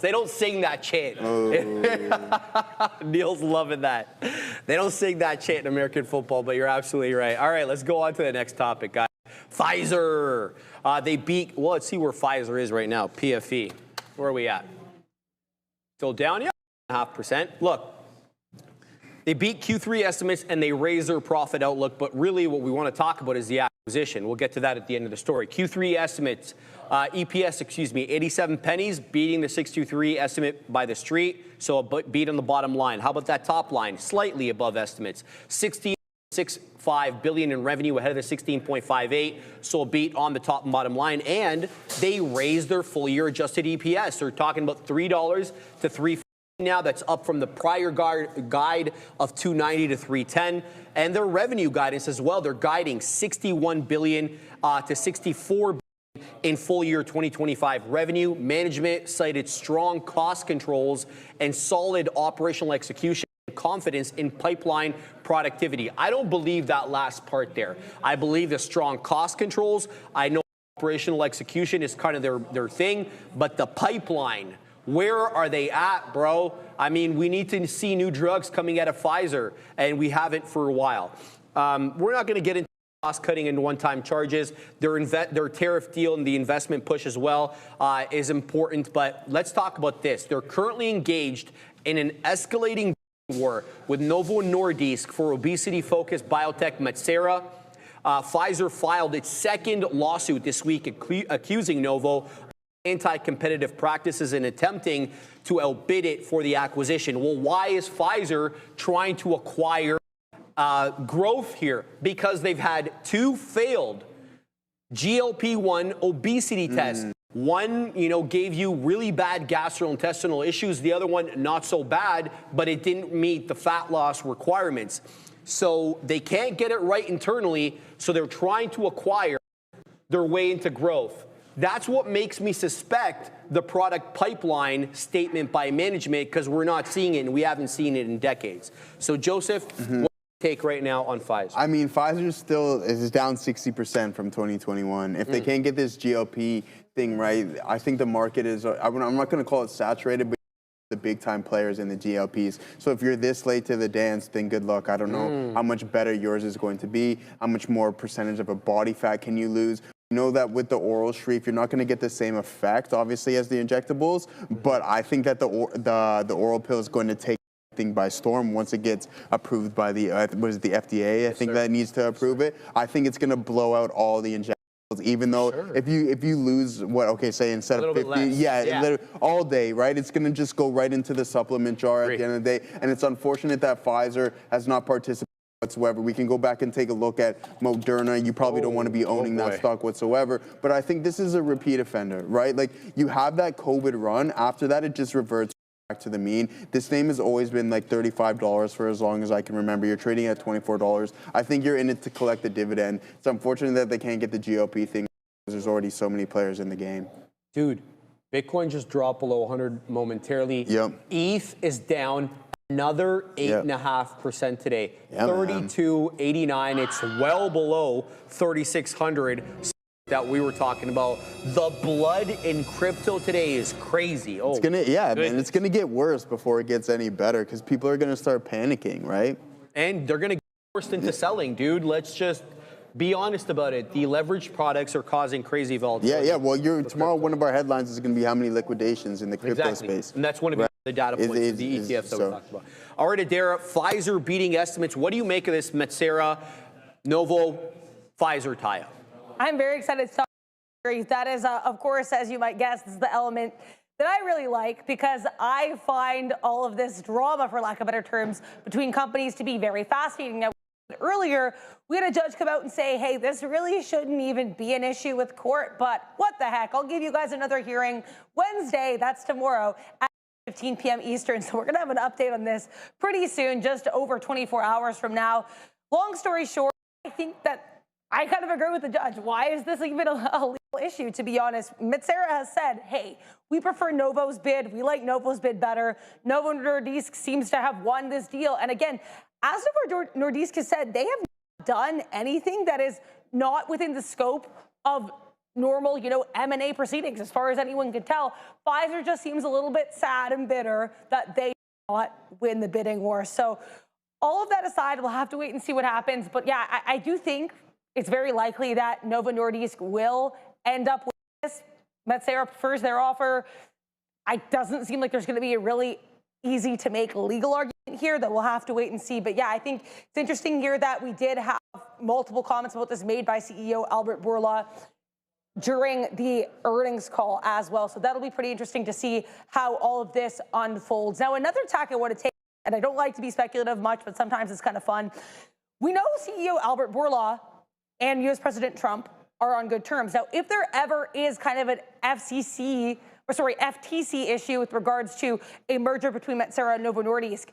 [SPEAKER 2] They don't sing that chant.
[SPEAKER 6] Oh.
[SPEAKER 2] Neil's loving that. They don't sing that chant in American football, but you're absolutely right. All right, let's go on to the next topic, guys. Pfizer. They beat, well, let's see where Pfizer is right now. PFE. Where are we at? Still down? Yeah, 0.5%. Look, they beat Q3 estimates and they raised their profit outlook, but really what we want to talk about is the acquisition. We'll get to that at the end of the story. Q3 estimates, EPS, 87 pennies, beating the 623 estimate by the street, so a beat on the bottom line. How about that top line? Slightly above estimates. 16.65 billion in revenue ahead of the 16.58, so a beat on the top and bottom line, and they raised their full year adjusted EPS. They're talking about $3 to $3.50 now. That's up from the prior guide of $2.90 to $3.10, and their revenue guidance as well. They're guiding 61 billion to 64 billion in full year 2025 revenue. Management cited strong cost controls and solid operational execution. Confidence in pipeline productivity. I don't believe that last part there. I believe the strong cost controls. I know operational execution is kind of their thing, but the pipeline, where are they at, bro? I mean, we need to see new drugs coming out of Pfizer, and we haven't for a while. We're not going to get into cost cutting and one-time charges. Their tariff deal and the investment push as well is important, but let's talk about this. They're currently engaged in an escalating war with Novo Nordisk for obesity-focused biotech Metsera. Pfizer filed its second lawsuit this week accusing Novo of anti-competitive practices and attempting to outbid it for the acquisition. Well, why is Pfizer trying to acquire growth here? Because they've had two failed GLP-1 obesity tests. One, gave you really bad gastrointestinal issues. The other one, not so bad, but it didn't meet the fat loss requirements. So they can't get it right internally, so they're trying to acquire their way into growth. That's what makes me suspect the product pipeline statement by management, because we're not seeing it and we haven't seen it in decades. So, Joseph, what do you take right now on Pfizer?
[SPEAKER 6] I mean, Pfizer still is down 60% from 2021. If they can't get this GLP thing right, I think the market is, I'm not going to call it saturated, but the big time players in the GLPs. So if you're this late to the dance, then good luck. I don't know how much better yours is going to be. How much more percentage of a body fat can you lose? You know that with the oral Shreve, you're not going to get the same effect, obviously, as the injectables. But I think that the oral pill is going to take thing by storm once it gets approved by the the FDA. I think that needs to approve it. I think it's going to blow out all the injectables. Even though if you lose say instead of 50, all day, right? It's going to just go right into the supplement jar at the end of the day. And it's unfortunate that Pfizer has not participated. whatsoever. We can go back and take a look at Moderna. You probably don't want to be owning that stock whatsoever. But I think this is a repeat offender, right? Like, you have that COVID run. After that, it just reverts back to the mean. This name has always been like $35 for as long as I can remember. You're trading at $24. I think you're in it to collect the dividend. It's unfortunate that they can't get the GOP thing because there's already so many players in the game.
[SPEAKER 2] Dude, Bitcoin just dropped below 100 momentarily.
[SPEAKER 6] Yep.
[SPEAKER 2] ETH is down another 8.5% today. 32.89. It's well below 3,600 that we were talking about. The blood in crypto today is crazy. Oh,
[SPEAKER 6] it's gonna, man, it's gonna get worse before it gets any better because people are gonna start panicking, right?
[SPEAKER 2] And they're gonna get forced into selling, dude. Let's just be honest about it. The leveraged products are causing crazy volatility.
[SPEAKER 6] Yeah. Well, tomorrow one of our headlines is gonna be how many liquidations in the crypto space.
[SPEAKER 2] And that's one of the data points, the ETFs that we talked about. All right, Adara, Pfizer beating estimates. What do you make of this Metsera, Novo, Pfizer tie-up?
[SPEAKER 7] I'm very excited to talk about it. That is, of course, as you might guess, this is the element that I really like because I find all of this drama, for lack of better terms, between companies to be very fascinating. Now, earlier, we had a judge come out and say, hey, this really shouldn't even be an issue with court, but what the heck? I'll give you guys another hearing Wednesday, that's tomorrow, at 15 p.m. Eastern. So we're going to have an update on this pretty soon, just over 24 hours from now. Long story short, I think that I kind of agree with the judge. Why is this even a legal issue, to be honest? Metsera has said, hey, we prefer Novo's bid. We like Novo's bid better. Novo Nordisk seems to have won this deal. And again, as Novo Nordisk has said, they have not done anything that is not within the scope of normal, M&A proceedings, as far as anyone could tell. Pfizer just seems a little bit sad and bitter that they did not win the bidding war. So all of that aside, we'll have to wait and see what happens. But yeah, I do think it's very likely that Novo Nordisk will end up with this. Metsera prefers their offer. It doesn't seem like there's going to be a really easy to make legal argument here that we'll have to wait and see. But yeah, I think it's interesting here that we did have multiple comments about this made by CEO Albert Bourla during the earnings call as well. So that'll be pretty interesting to see how all of this unfolds. Now, another tack I want to take, and I don't like to be speculative much, but sometimes it's kind of fun. We know CEO Albert Bourla and U.S. President Trump are on good terms. Now, if there ever is kind of an FTC issue with regards to a merger between Metsera and Novo Nordisk,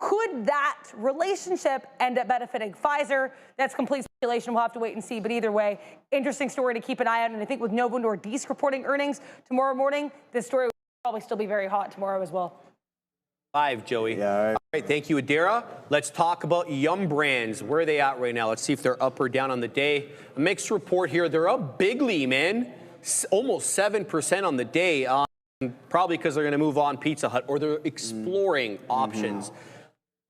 [SPEAKER 7] could that relationship end up benefiting Pfizer? That's complete speculation. We'll have to wait and see. But either way, interesting story to keep an eye on. And I think with Novo Nordisk reporting earnings tomorrow morning, this story will probably still be very hot tomorrow as well.
[SPEAKER 2] Live, Joey.
[SPEAKER 6] Yeah, all
[SPEAKER 2] right, thank you, Adara. Let's talk about Yum Brands. Where are they at right now? Let's see if they're up or down on the day. A mixed report here. They're up bigly, man. Almost 7% on the day. Probably because they're going to move on Pizza Hut, or they're exploring options.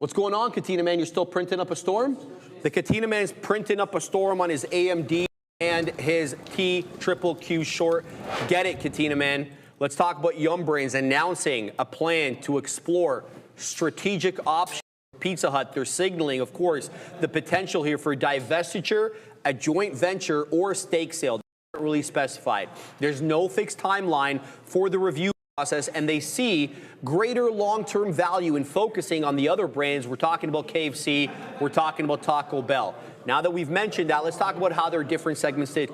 [SPEAKER 2] What's going on, Katina Man? You're still printing up a storm? The Katina Man's printing up a storm on his AMD and his TQQQ short. Get it, Katina Man. Let's talk about Yum Brands announcing a plan to explore strategic options for Pizza Hut. They're signaling, of course, the potential here for divestiture, a joint venture, or stake sale. They're not really specified. There's no fixed timeline for the review process, and they see greater long-term value in focusing on the other brands. We're talking about KFC, we're talking about Taco Bell. Now that we've mentioned that, let's talk about how their different segments did.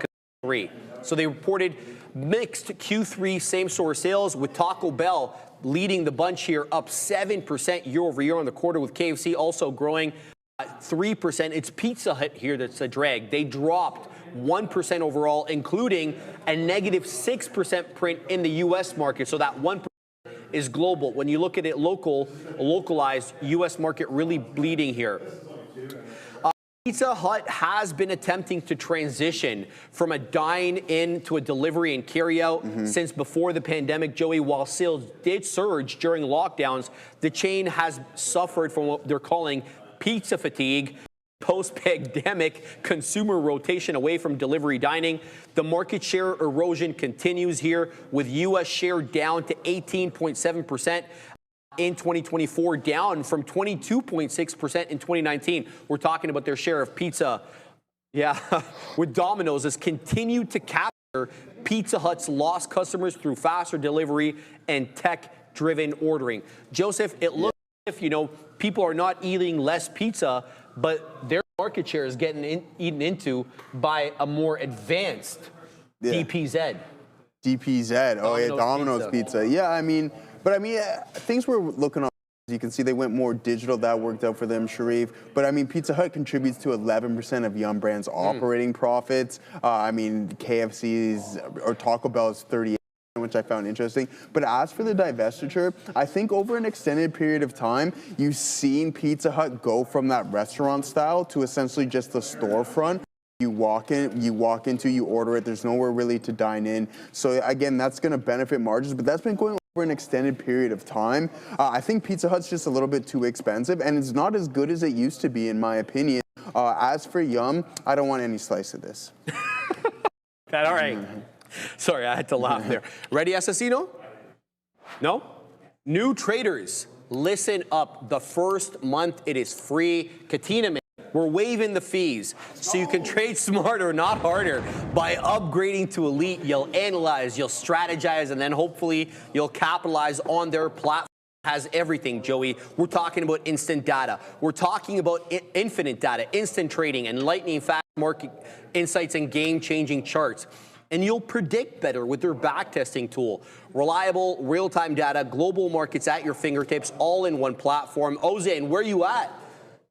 [SPEAKER 2] So they reported mixed Q3 same-store sales, with Taco Bell leading the bunch here, up 7% year over year on the quarter, with KFC also growing 3%. It's Pizza Hut here that's a drag. They dropped 1% overall, including a negative 6% print in the U.S. market. So that 1% is global. When you look at it localized, U.S. market really bleeding here. Pizza Hut has been attempting to transition from a dine-in to a delivery and carry-out since before the pandemic, Joey. While sales did surge during lockdowns, the chain has suffered from what they're calling pizza fatigue, post-pandemic consumer rotation away from delivery dining. The market share erosion continues here, with U.S. share down to 18.7%. In 2024, down from 22.6% in 2019. We're talking about their share of pizza. Yeah, with Domino's has continued to capture Pizza Hut's lost customers through faster delivery and tech-driven ordering. Joseph, it looks as if, people are not eating less pizza, but their market share is getting eaten into by a more advanced DPZ.
[SPEAKER 6] DPZ. Oh, yeah, Domino's Pizza. Yeah, I mean, things we're looking on. You can see they went more digital. That worked out for them, Sharif. But I mean, Pizza Hut contributes to 11% of Yum Brand's operating profits. I mean, KFC's or Taco Bell's 38%, which I found interesting. But as for the divestiture, I think over an extended period of time, you've seen Pizza Hut go from that restaurant style to essentially just the storefront. You walk into, you order it. There's nowhere really to dine in. So again, that's going to benefit margins, but that's been going over an extended period of time. I think Pizza Hut's just a little bit too expensive, and it's not as good as it used to be, in my opinion. As for Yum, I don't want any slice of this.
[SPEAKER 2] All right. Sorry, I had to laugh there. Ready, Assassino? No? New traders, listen up. The first month, it is free. Katina, we're waiving the fees so you can trade smarter, not harder. By upgrading to Elite, you'll analyze, you'll strategize, and then hopefully you'll capitalize on their platform. Has everything, Joey. We're talking about instant data. We're talking about infinite data, instant trading, and lightning fast market insights and game-changing charts. And you'll predict better with their backtesting tool. Reliable, real-time data, global markets at your fingertips, all in one platform. Ozan, where are you at?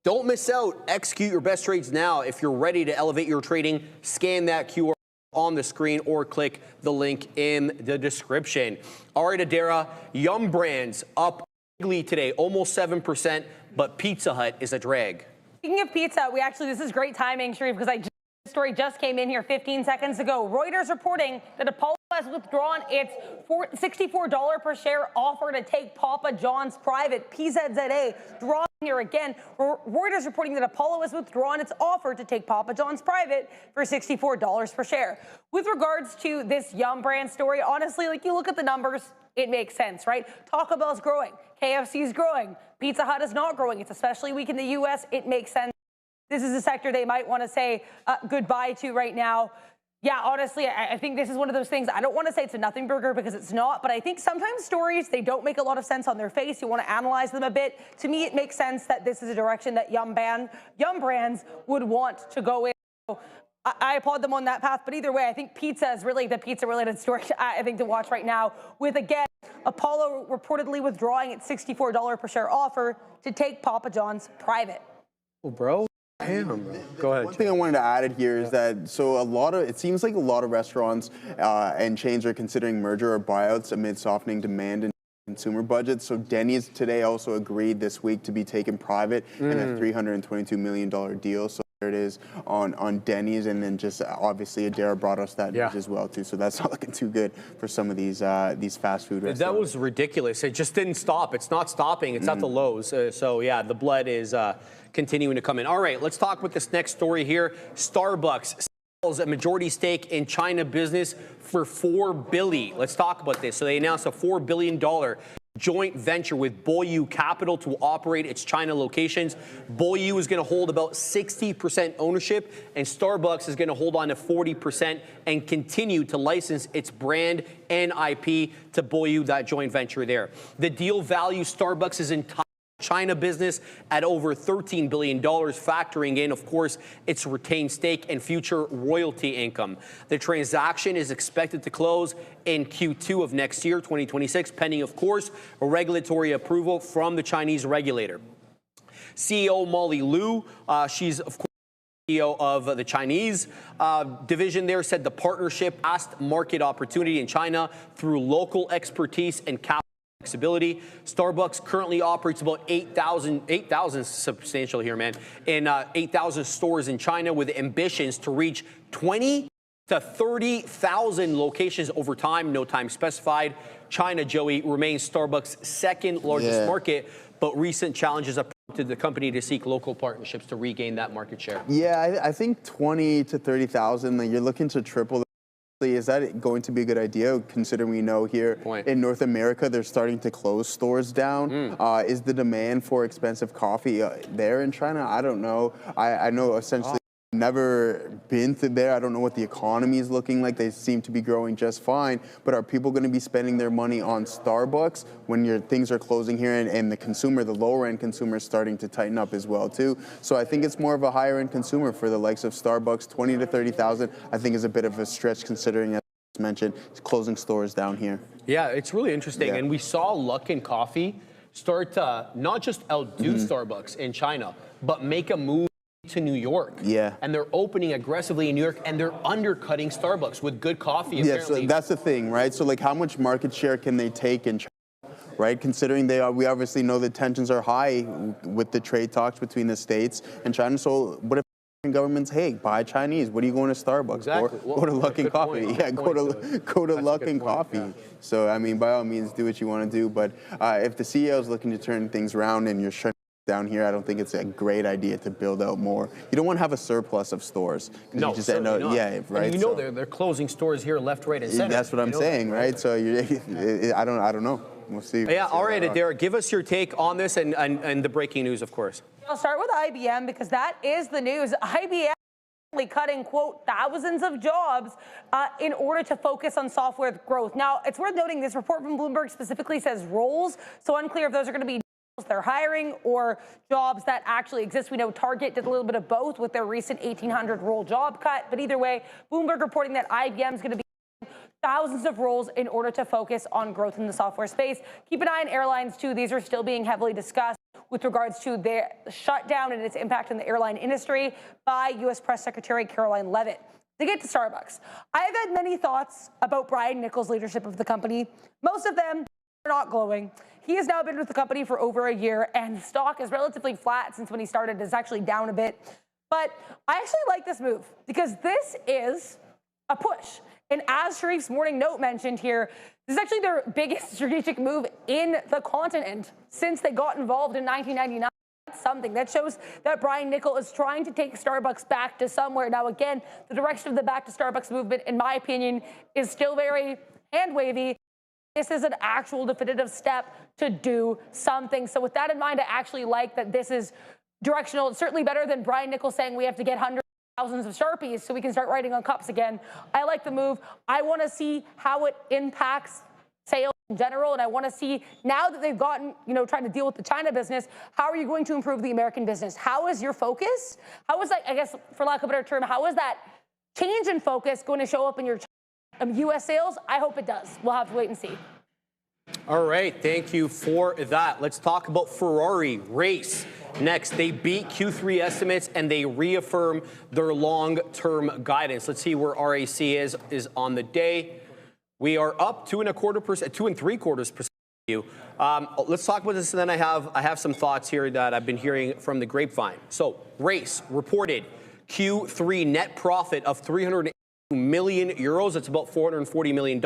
[SPEAKER 2] Don't miss out. Execute your best trades now. If you're ready to elevate your trading, scan that QR on the screen or click the link in the description. All right, Adara, Yum Brands up bigly today, almost 7%, but Pizza Hut is a drag.
[SPEAKER 7] Speaking of pizza, this is great timing, Sharif, because the story just came in here 15 seconds ago. Reuters reporting that Apollo has withdrawn its $64 per share offer to take Papa John's private. PZZA dropping here again. Reuters reporting that Apollo has withdrawn its offer to take Papa John's private for $64 per share. With regards to this Yum Brand story, honestly, you look at the numbers, it makes sense, right? Taco Bell's growing, KFC's growing, Pizza Hut is not growing. It's especially weak in the U.S. It makes sense. This is a sector they might want to say goodbye to right now. Yeah, honestly, I think this is one of those things. I don't want to say it's a nothing burger because it's not, but I think sometimes stories, they don't make a lot of sense on their face. You want to analyze them a bit. To me, it makes sense that this is a direction that Yum Brands would want to go in. So I applaud them on that path, but either way, I think pizza is really the pizza-related story, I think, to watch right now, with, again, Apollo reportedly withdrawing its $64 per share offer to take Papa John's private.
[SPEAKER 2] Oh, bro. Damn. Go ahead.
[SPEAKER 6] One thing I wanted to add here is that it seems like a lot of restaurants and chains are considering merger or buyouts amid softening demand and consumer budgets. So Denny's today also agreed this week to be taken private in a $322 million deal. So there it is on Denny's, and then just obviously Adara brought us that news as well too. So that's not looking too good for some of these fast food restaurants.
[SPEAKER 2] That was ridiculous. It just didn't stop. It's not stopping. It's at the lows. So yeah, the blood is continuing to come in. All right, let's talk about this next story here. Starbucks sells a majority stake in China business for $4 billion. Let's talk about this. So they announced a $4 billion joint venture with Boyu Capital to operate its China locations. Boyu is going to hold about 60% ownership, and Starbucks is going to hold on to 40% and continue to license its brand and IP to Boyu, that joint venture there. The deal values Starbucks' entire China business at over $13 billion, factoring in, of course, its retained stake and future royalty income. The transaction is expected to close in Q2 of next year, 2026, pending, of course, a regulatory approval from the Chinese regulator. CEO Molly Liu, she's, of course, CEO of the Chinese division there, said the partnership vast market opportunity in China through local expertise and capital flexibility. Starbucks currently operates about 8,000 substantial here, man, in 8,000 stores in China, with ambitions to reach 20 to 30,000 locations over time, no time specified. China, Joey, remains Starbucks' second largest market, but recent challenges have prompted the company to seek local partnerships to regain that market share.
[SPEAKER 6] Yeah, I think 20 to 30,000, you're looking to triple. Is that going to be a good idea, considering we know here in North America they're starting to close stores down? Is the demand for expensive coffee there in China? I don't know. I know essentially Never been to there. I don't know what the economy is looking like. They seem to be growing just fine. But are people going to be spending their money on Starbucks when your things are closing here and the consumer, the lower end consumer, is starting to tighten up as well too? So I think it's more of a higher end consumer for the likes of Starbucks. 20 to 30,000, I think, is a bit of a stretch considering, as mentioned, closing stores down here.
[SPEAKER 2] Yeah, it's really interesting.
[SPEAKER 6] Yeah.
[SPEAKER 2] And we saw Luckin Coffee start to not just outdo Starbucks in China, but make a move to New York.
[SPEAKER 6] Yeah.
[SPEAKER 2] And they're opening aggressively in New York, and they're undercutting Starbucks with good coffee,
[SPEAKER 6] Yeah,
[SPEAKER 2] apparently.
[SPEAKER 6] so that's the thing, right? So like, how much market share can they take in China, right? Considering we obviously know the tensions are high with the trade talks between the States and China. So what if governments, hey, buy Chinese? What are you going to Starbucks
[SPEAKER 2] Exactly.
[SPEAKER 6] for?
[SPEAKER 2] Well,
[SPEAKER 6] go to Luckin
[SPEAKER 2] good
[SPEAKER 6] Coffee.
[SPEAKER 2] point.
[SPEAKER 6] Yeah,
[SPEAKER 2] Good
[SPEAKER 6] go to
[SPEAKER 2] point.
[SPEAKER 6] Luckin Coffee.
[SPEAKER 2] Yeah.
[SPEAKER 6] So I mean, by all means, do what you want to do. But if the CEO is looking to turn things around and you're shutting down here, I don't think it's a great idea to build out more. You don't want to have a surplus of stores.
[SPEAKER 2] No,
[SPEAKER 6] you just
[SPEAKER 2] certainly not.
[SPEAKER 6] Yeah, right.
[SPEAKER 2] And you know
[SPEAKER 6] So
[SPEAKER 2] they're closing stores here left, right, and center.
[SPEAKER 6] that's what I'm saying, right? So I don't know. We'll see.
[SPEAKER 2] Yeah, all right,
[SPEAKER 6] Derek.
[SPEAKER 2] Derek, give us your take on this and the breaking news, of course.
[SPEAKER 7] I'll start with IBM because that is the news. IBM cutting, quote, thousands of jobs in order to focus on software growth. Now, it's worth noting this report from Bloomberg specifically says roles, so unclear if those are going to be they're hiring or jobs that actually exist. We know Target did a little bit of both with their recent 1,800 role job cut, but either way, Bloomberg reporting that IBM is going to be thousands of roles in order to focus on growth in the software space. Keep an eye on airlines too. These are still being heavily discussed with regards to their shutdown and its impact on the airline industry by U.S. Press Secretary Caroline Leavitt. To get to Starbucks, I have had many thoughts about Brian Niccol's leadership of the company. Most of them are not glowing. He has now been with the company for over a year, and the stock is relatively flat since when he started. It's actually down a bit. But I actually like this move because this is a push. And as Sharif's morning note mentioned here, this is actually their biggest strategic move in the continent since they got involved in 1999. That's something that shows that Brian Niccol is trying to take Starbucks back to somewhere. Now, again, the direction of the back to Starbucks movement, in my opinion, is still very hand-wavy. This is an actual definitive step to do something. So with that in mind, I actually like that this is directional. It's certainly better than Brian Niccol saying we have to get hundreds of thousands of Sharpies so we can start writing on cups again. I like the move. I want to see how it impacts sales in general, and I want to see, now that they've gotten, trying to deal with the China business, how are you going to improve the American business? How is your focus? How is that, I guess, for lack of a better term, how is that change in focus going to show up in your U.S. sales? I hope it does. We'll have to wait and see.
[SPEAKER 2] All right, thank you for that. Let's talk about Ferrari race. Next, they beat Q3 estimates and they reaffirm their long-term guidance. Let's see where RAC is on the day. We are up 2.25%, 2.75%. Let's talk about this, and then I have some thoughts here that I've been hearing from the grapevine. So, race reported Q3 net profit of 300 million euros. That's about $440 million.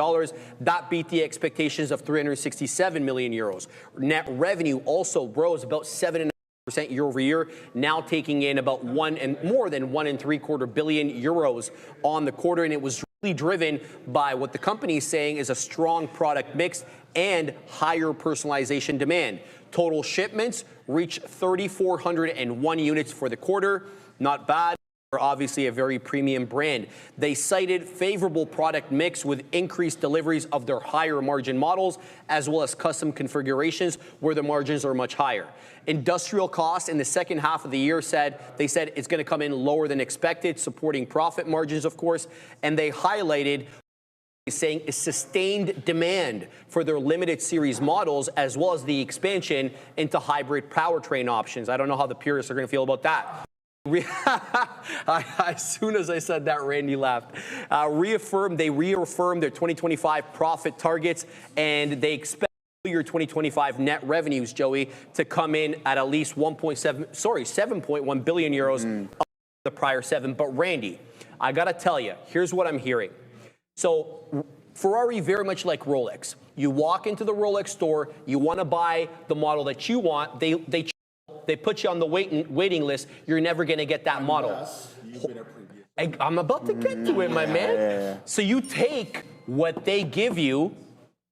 [SPEAKER 2] That beat the expectations of 367 million euros. Net revenue also rose about 7.5% year over year, now taking in about more than 1.75 billion euros on the quarter, and it was really driven by what the company is saying is a strong product mix and higher personalization demand. Total shipments reached 3,401 units for the quarter. Not bad. Obviously a very premium brand. They cited favorable product mix with increased deliveries of their higher margin models, as well as custom configurations where the margins are much higher. Industrial costs in the second half of the year they said it's going to come in lower than expected, supporting profit margins, of course, and they highlighted saying a sustained demand for their limited series models, as well as the expansion into hybrid powertrain options. I don't know how the purists are going to feel about that. As soon as I said that, Randy laughed. They reaffirmed their 2025 profit targets, and they expect your 2025 net revenues, Joey, to come in at least 7.1 billion euros, the prior 7. But Randy, I gotta tell you, here's what I'm hearing. So Ferrari, very much like Rolex. You walk into the Rolex store, you want to buy the model that you want. They put you on the waiting list. You're never going to get that model. I'm about to get to it, my man.
[SPEAKER 6] Yeah.
[SPEAKER 2] So you take what they give you,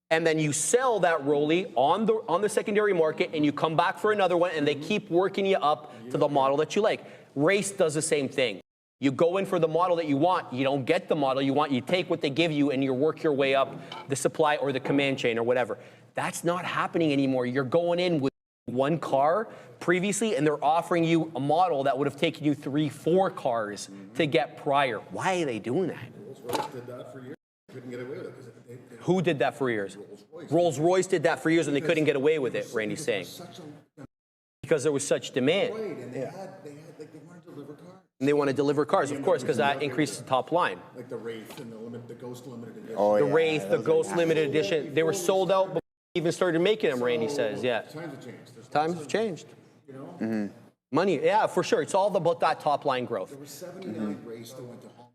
[SPEAKER 2] and then you sell that Rollie on the secondary market, and you come back for another one, and they keep working you up to the model that you like. Race does the same thing. You go in for the model that you want, you don't get the model you want, you take what they give you and you work your way up the supply or the command chain or whatever. That's not happening anymore. You're going in with one car previously and they're offering you a model that would have taken you 3-4 cars to get prior. Why are they doing that?
[SPEAKER 11] Rolls-Royce did that for years. Couldn't get away with it.
[SPEAKER 2] Who did that for years? Rolls-Royce did that for years and they couldn't get away with it, Randy's saying. Because there was such demand.
[SPEAKER 11] Right, and they want to deliver cars.
[SPEAKER 2] And they want to deliver cars, of course, because that increases the top line.
[SPEAKER 11] Like the Wraith and the Ghost Limited Edition.
[SPEAKER 6] Oh,
[SPEAKER 2] The
[SPEAKER 6] yeah,
[SPEAKER 2] Wraith, the Ghost Limited Edition, they were sold out before we even started making them, Randy says, yeah.
[SPEAKER 11] Times have changed.
[SPEAKER 2] Times have changed.
[SPEAKER 11] You know?
[SPEAKER 2] Money, yeah, for sure. It's all about that top line growth.
[SPEAKER 11] There were 79 Wraiths that went to Hong Kong.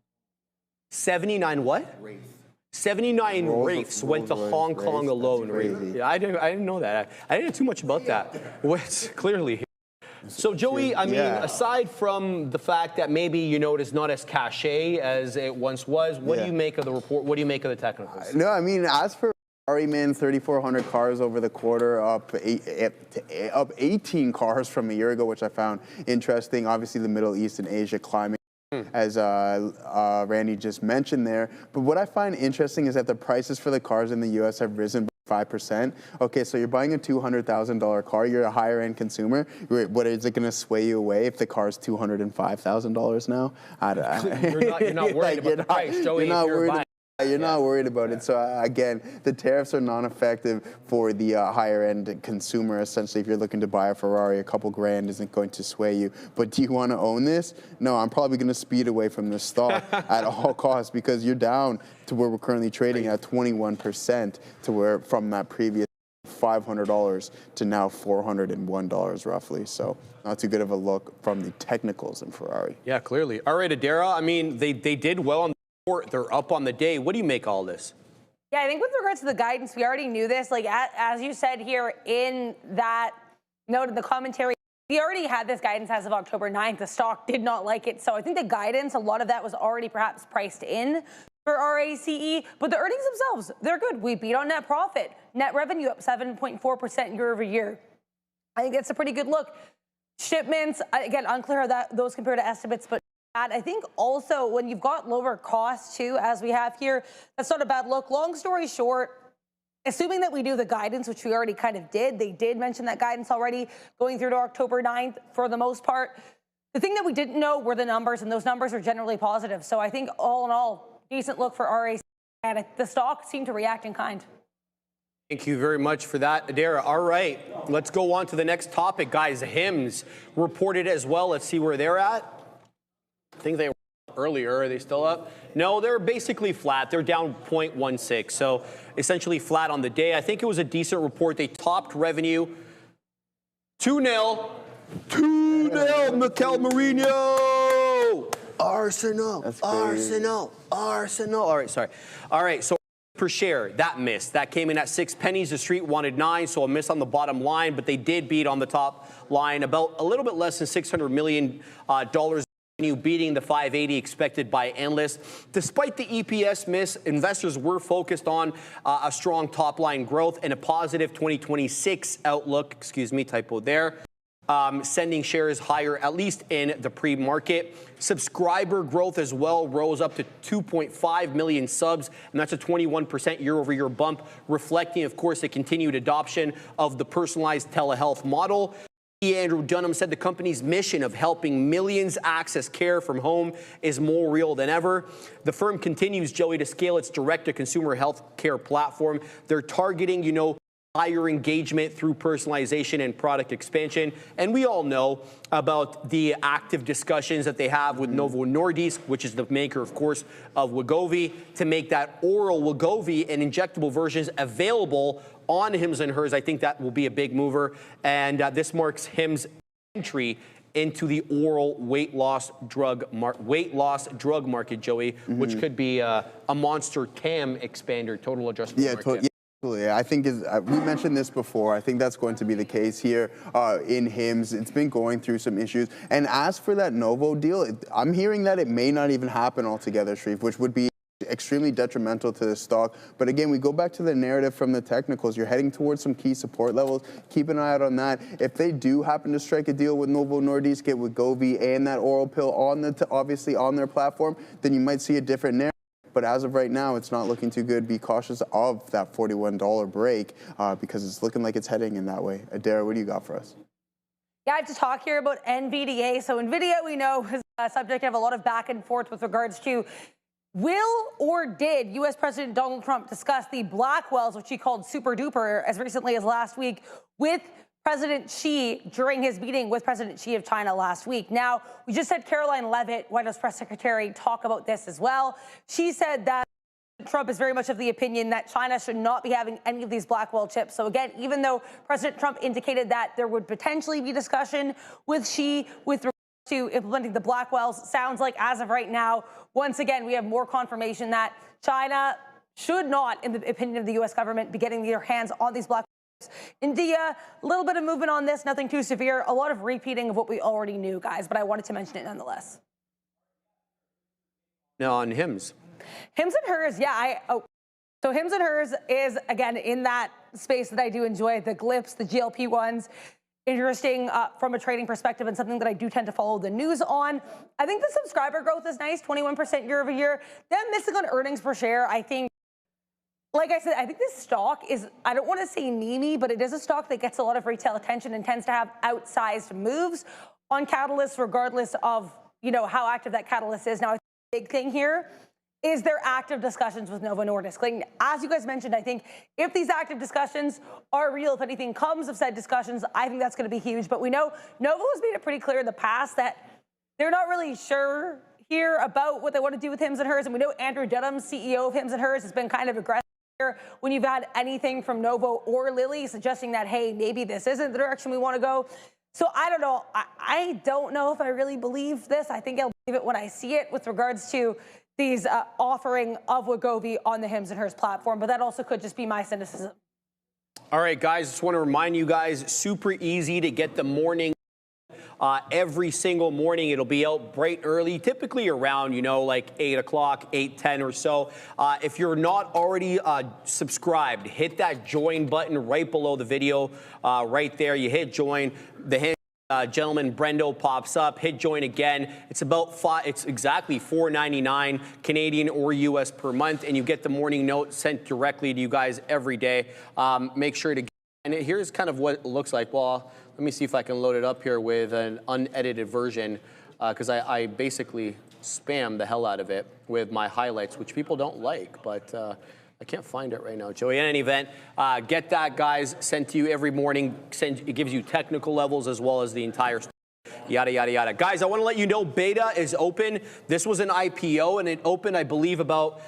[SPEAKER 2] 79 what?
[SPEAKER 11] Wraith.
[SPEAKER 2] 79 Wraiths went to Hong Kong
[SPEAKER 6] Wraiths,
[SPEAKER 2] alone.
[SPEAKER 6] that's crazy.
[SPEAKER 2] Yeah, I didn't know that. I didn't know too much about that. What's clearly. So Joey, I mean,
[SPEAKER 6] Yeah.
[SPEAKER 2] aside from the fact that maybe, you know, it is not as cachet as it once was, what do you make of the report? What do you make of the technicals?
[SPEAKER 6] No, I mean, as for Ferrari, man, 3,400 cars over the quarter, up 18 cars from a year ago, which I found interesting. Obviously, the Middle East and Asia climbing, as Randy just mentioned there. But what I find interesting is that the prices for the cars in the U.S. have risen by 5%. Okay, so you're buying a $200,000 car. You're a higher-end consumer. What is it going to sway you away if the car's $205,000 now?
[SPEAKER 2] You're not worried about the price, Joey.
[SPEAKER 6] You're not worried about it. So again, the tariffs are non-effective for the higher-end consumer. Essentially, if you're looking to buy a Ferrari, a couple grand isn't going to sway you. But do you want to own this? No, I'm probably going to speed away from this stock at all costs because you're down to where we're currently trading at 21% to where from that previous $500 to now $401 roughly. So not too good of a look from the technicals in Ferrari.
[SPEAKER 2] Yeah, clearly. All right, Adara, I mean, they did well on the report. They're up on the day. What do you make of all this?
[SPEAKER 7] Yeah, I think with regards to the guidance, we already knew this. Like, as you said here in that note in the commentary, we already had this guidance as of October 9th. The stock did not like it. So I think the guidance, a lot of that was already perhaps priced in for RACE, but the earnings themselves, they're good. We beat on net profit. Net revenue up 7.4% year over year. I think that's a pretty good look. Shipments, again, unclear how those compare to estimates, but I think also when you've got lower costs too, as we have here, that's not a bad look. Long story short, assuming that we do the guidance, which we already kind of did, they did mention that guidance already going through to October 9th for the most part. The thing that we didn't know were the numbers, and those numbers are generally positive. So I think all in all, decent look for RAC, and the stock seemed to react in kind.
[SPEAKER 2] Thank you very much for that, Adara. All right, let's go on to the next topic, guys. HIMS reported as well. Let's see where they're at. I think they were up earlier. Are they still up? No, they're basically flat. They're down 0.16, so essentially flat on the day. I think it was a decent report. They topped revenue 2-0. 2-0, Mikel Mourinho. Arsenal. Arsenal. All right, sorry. All right, so per share, that missed. That came in at 6 pennies. The street wanted 9, so a miss on the bottom line, but they did beat on the top line about a little bit less than $600 million beating the 580 expected by analysts. Despite the EPS miss, investors were focused on a strong top line growth and a positive 2026 outlook. Excuse me, typo there. Sending shares higher, at least in the pre-market. Subscriber growth as well rose up to 2.5 million subs, and that's a 21% year-over-year bump, reflecting, of course, the continued adoption of the personalized telehealth model. Andrew Dunham said the company's mission of helping millions access care from home is more real than ever. The firm continues, Joey, to scale its direct-to-consumer health care platform. They're targeting, higher engagement through personalization and product expansion. And we all know about the active discussions that they have with Novo Nordisk, which is the maker, of course, of Wegovy, to make that oral Wegovy and injectable versions available on Hims & Hers. I think that will be a big mover. And this marks Hims' entry into the oral weight loss drug market, Joey, which could be a monster TAM expander, total addressable market.
[SPEAKER 6] Absolutely. I think we mentioned this before. I think that's going to be the case here in Hims. It's been going through some issues. And as for that Novo deal, I'm hearing that it may not even happen altogether, Shreve, which would be extremely detrimental to the stock. But again, we go back to the narrative from the technicals. You're heading towards some key support levels. Keep an eye out on that. If they do happen to strike a deal with Novo Nordisk, get Wegovy and that oral pill on obviously on their platform, then you might see a different narrative. But as of right now, it's not looking too good. Be cautious of that $41 break because it's looking like it's heading in that way. Adara, what do you got for us?
[SPEAKER 7] Yeah, I have to talk here about NVDA. So Nvidia, we know, is a subject of a lot of back and forth with regards to will or did U.S. President Donald Trump discuss the Blackwells, which he called super duper as recently as last week, with President Xi during his meeting with President Xi of China last week. Now, we just had Caroline Levitt, White House press secretary, talk about this as well. She said that Trump is very much of the opinion that China should not be having any of these Blackwell chips. So again, even though President Trump indicated that there would potentially be discussion with Xi with regard to implementing the Blackwells, sounds like as of right now, once again, we have more confirmation that China should not, in the opinion of the U.S. government, be getting their hands on these Blackwell. India, a little bit of movement on this, nothing too severe, a lot of repeating of what we already knew, guys, but I wanted to mention it nonetheless.
[SPEAKER 2] Now on HIMS.
[SPEAKER 7] HIMS and Hers, yeah, so HIMS and Hers is, again, in that space that I do enjoy, the GLPs, the GLP-1s. Interesting from a trading perspective and something that I do tend to follow the news on. I think the subscriber growth is nice, 21% year over year. Them missing on earnings per share, I think, like I said, I think this stock is, I don't want to say memey, but it is a stock that gets a lot of retail attention and tends to have outsized moves on catalysts, regardless of, you know, how active that catalyst is. Now, I think the big thing here is their active discussions with Novo Nordisk. Like, as you guys mentioned, I think if these active discussions are real, if anything comes of said discussions, I think that's going to be huge. But we know Novo has made it pretty clear in the past that they're not really sure here about what they want to do with Hims and Hers. And we know Andrew Dunham, CEO of Hims and Hers, has been kind of aggressive when you've had anything from Novo or Lilly suggesting that, hey, maybe this isn't the direction we want to go. So I don't know. I don't know if I really believe this. I think I'll believe it when I see it with regards to these offering of Wegovy on the Hims and Hers platform. But that also could just be my cynicism.
[SPEAKER 2] All right, guys, just want to remind you guys, super easy to get the morning. Every single morning, it'll be out bright early, typically around, you know, like 8 o'clock, 8:10 or so. If you're not already subscribed, hit that join button right below the video. Right there, you hit join. The gentleman Brendo pops up. Hit join again. It's about it's exactly $4.99 Canadian or US per month, and you get the morning note sent directly to you guys every day. Make sure to. And here's kind of what it looks like. Well, let me see if I can load it up here with an unedited version, because I basically spam the hell out of it with my highlights, which people don't like, but I can't find it right now, Joey. In any event, get that, guys, sent to you every morning. It gives you technical levels as well as the entire yada, yada, yada. Guys, I want to let you know beta is open. This was an IPO, and it opened, I believe, about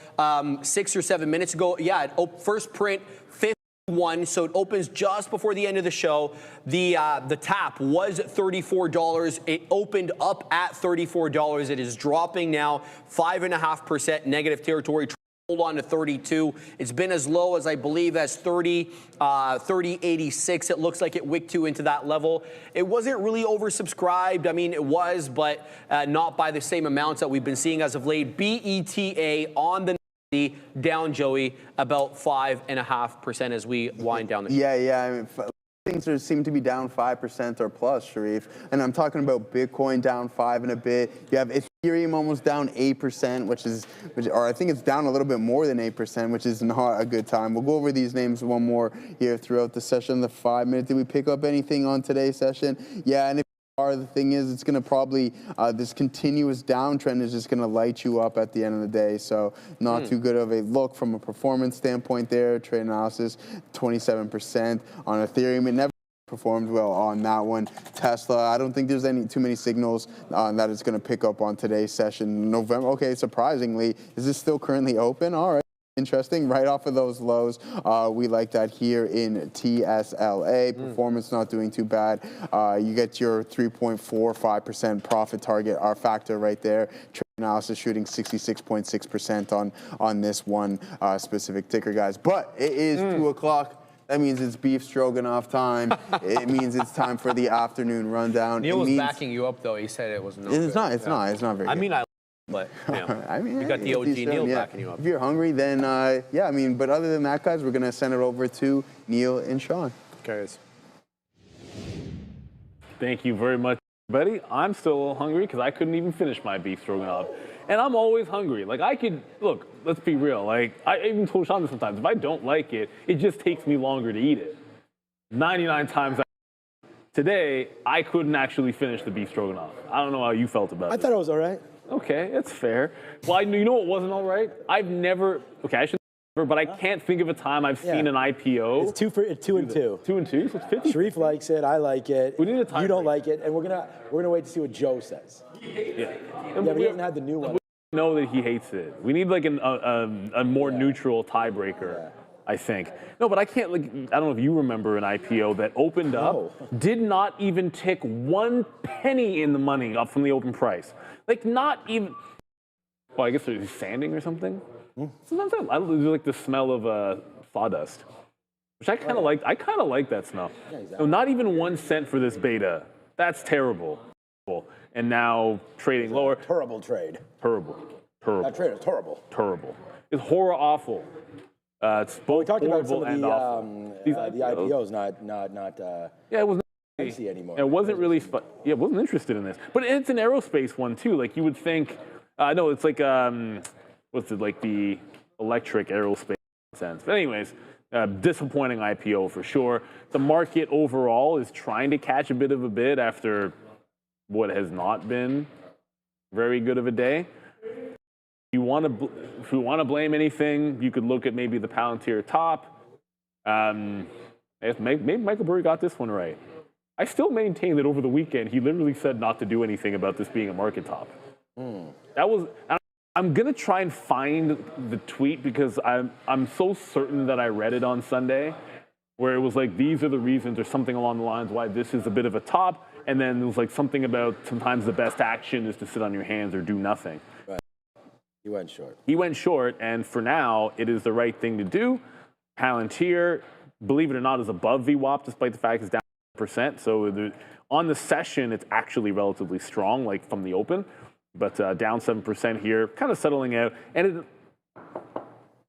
[SPEAKER 2] 6 or 7 minutes ago. Yeah, first print, 51, so it opens just before the end of the show. The tap was $34. It opened up at $34. It is dropping now, 5.5% negative territory. Hold on to 32. It's been as low as I believe as 30.86. It looks like it wicked to into that level. It wasn't really oversubscribed. I mean, it was, but not by the same amounts that we've been seeing as of late. BETA on the down, Joey, about 5.5% as we wind down the show.
[SPEAKER 6] Yeah. I mean, things seem to be down 5% or plus, Sharif. And I'm talking about Bitcoin down 5 and a bit. You have Ethereum almost down 8%, or I think it's down a little bit more than 8%, which is not a good time. We'll go over these names one more here throughout the session. The 5 minute. Did we pick up anything on today's session? Yeah, and if the thing is, it's going to probably, this continuous downtrend is just going to light you up at the end of the day. So not too good of a look from a performance standpoint there. Trade analysis, 27% on Ethereum. It never performed well on that one. Tesla, I don't think there's too many signals that it's going to pick up on today's session. November, okay, surprisingly, is this still currently open? All right. Interesting, right off of those lows. We like that here in TSLA. Performance not doing too bad. You get your 3.45% profit target, our factor right there. Trade analysis shooting 66.6% on this one specific ticker, guys. But it is 2 o'clock. That means it's beef stroganoff time. It means it's time for the afternoon rundown.
[SPEAKER 2] Neil was backing you up, though. He said it was no
[SPEAKER 6] It's
[SPEAKER 2] good.
[SPEAKER 6] not very good.
[SPEAKER 2] I mean, But, you know,
[SPEAKER 6] I mean,
[SPEAKER 2] we got the
[SPEAKER 6] if
[SPEAKER 2] OG
[SPEAKER 6] you
[SPEAKER 2] Neil
[SPEAKER 6] swim,
[SPEAKER 2] backing you up.
[SPEAKER 6] If you're hungry, then yeah, I mean, but other than that, guys, we're gonna send it over to Neil and Sean.
[SPEAKER 2] Guys.
[SPEAKER 3] Thank you very much, buddy. I'm still a little hungry because I couldn't even finish my beef stroganoff. And I'm always hungry. Like, I could, look, let's be real. Like, I even told Sean this sometimes. If I don't like it, it just takes me longer to eat it. 99 times out. Today, I couldn't actually finish the beef stroganoff. I don't know how you felt about it.
[SPEAKER 4] I thought it was all right.
[SPEAKER 3] Okay, it's fair. Well, you know what wasn't all right? I've never, okay, I should never, but I can't think of a time I've seen an IPO.
[SPEAKER 4] It's 2 and 2.
[SPEAKER 3] 2 and 2, so it's 50.
[SPEAKER 4] Sharif likes it. I like it.
[SPEAKER 3] We need a time
[SPEAKER 4] You don't
[SPEAKER 3] break.
[SPEAKER 4] like it, and we're gonna wait to see what Joe says.
[SPEAKER 3] Yeah.
[SPEAKER 4] Yeah, but he hasn't had the new one.
[SPEAKER 3] We know that he hates it. We need like a more neutral tiebreaker, I think. No, but I can't, like, I don't know if you remember an IPO that opened up, did not even tick 1 penny in the money up from the open price. Like, not even, well, I guess there's sanding or something. Sometimes I there's like the smell of sawdust, which I kind of like. I kind of like that smell. Yeah, exactly. No, not even 1 cent for this beta. That's terrible. And now trading lower.
[SPEAKER 4] Terrible trade.
[SPEAKER 3] Terrible.
[SPEAKER 4] That trade is terrible.
[SPEAKER 3] Terrible. It's horror awful. It's both
[SPEAKER 4] We talked about
[SPEAKER 3] horrible
[SPEAKER 4] some
[SPEAKER 3] and
[SPEAKER 4] of
[SPEAKER 3] awful.
[SPEAKER 4] the IPOs not
[SPEAKER 3] Yeah, it was.
[SPEAKER 4] fancy anymore.
[SPEAKER 3] It wasn't really. Yeah, wasn't interested in this. But it's an aerospace one too. Like you would think. No, it's like what's it like the electric aerospace sense. But anyways, disappointing IPO for sure. The market overall is trying to catch a bit of a bid after what has not been very good of a day. If you want to blame anything, you could look at maybe the Palantir top. Maybe Michael Burry got this one right. I still maintain that over the weekend he literally said not to do anything about this being a market top. That was. I'm gonna try and find the tweet because I'm so certain that I read it on Sunday, where it was like these are the reasons or something along the lines why this is a bit of a top, and then it was like something about sometimes the best action is to sit on your hands or do nothing.
[SPEAKER 4] Right. He went short.
[SPEAKER 3] He went short, and for now it is the right thing to do. Palantir, believe it or not, is above VWAP despite the fact it's down 1%. So on the session it's actually relatively strong, like from the open. But down 7% here, kind of settling out, and it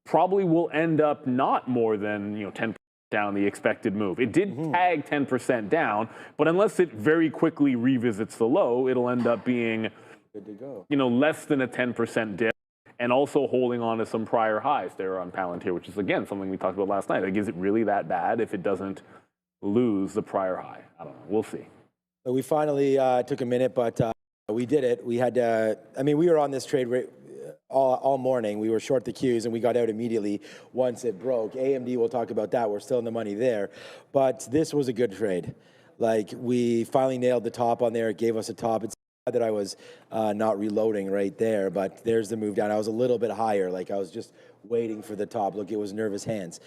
[SPEAKER 3] probably will end up not more than 10% down the expected move. It did tag 10% down, but unless it very quickly revisits the low, it'll end up being
[SPEAKER 4] Good to go.
[SPEAKER 3] less than a 10% dip, and also holding on to some prior highs there on Palantir, which is again something we talked about last night. Like, is it really that bad if it doesn't lose the prior high? I don't know. We'll see.
[SPEAKER 4] So we finally took a minute, but. We did it. We had, we were on this trade all morning. We were short the Qs and we got out immediately once it broke. AMD, we'll talk about that. We're still in the money there. But this was a good trade. Like, we finally nailed the top on there. It gave us a top. It's sad that I was not reloading right there, but there's the move down. I was a little bit higher. Like, I was just waiting for the top. Look, it was nervous hands.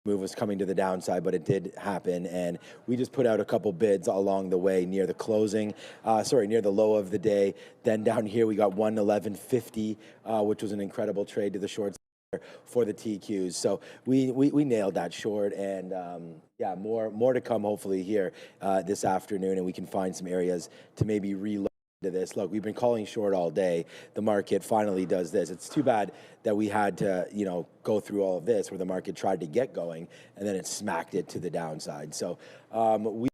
[SPEAKER 4] Move was coming to the downside, but it did happen, and we just put out a couple bids along the way near the closing, near the low of the day. Then down here we got 111.50, which was an incredible trade to the short for the TQs. So we nailed that short, and more to come hopefully here this afternoon, and we can find some areas to maybe reload to this. Look, we've been calling short all day. The market finally does this. It's too bad that we had to, go through all of this where the market tried to get going and then it smacked it to the downside. So we,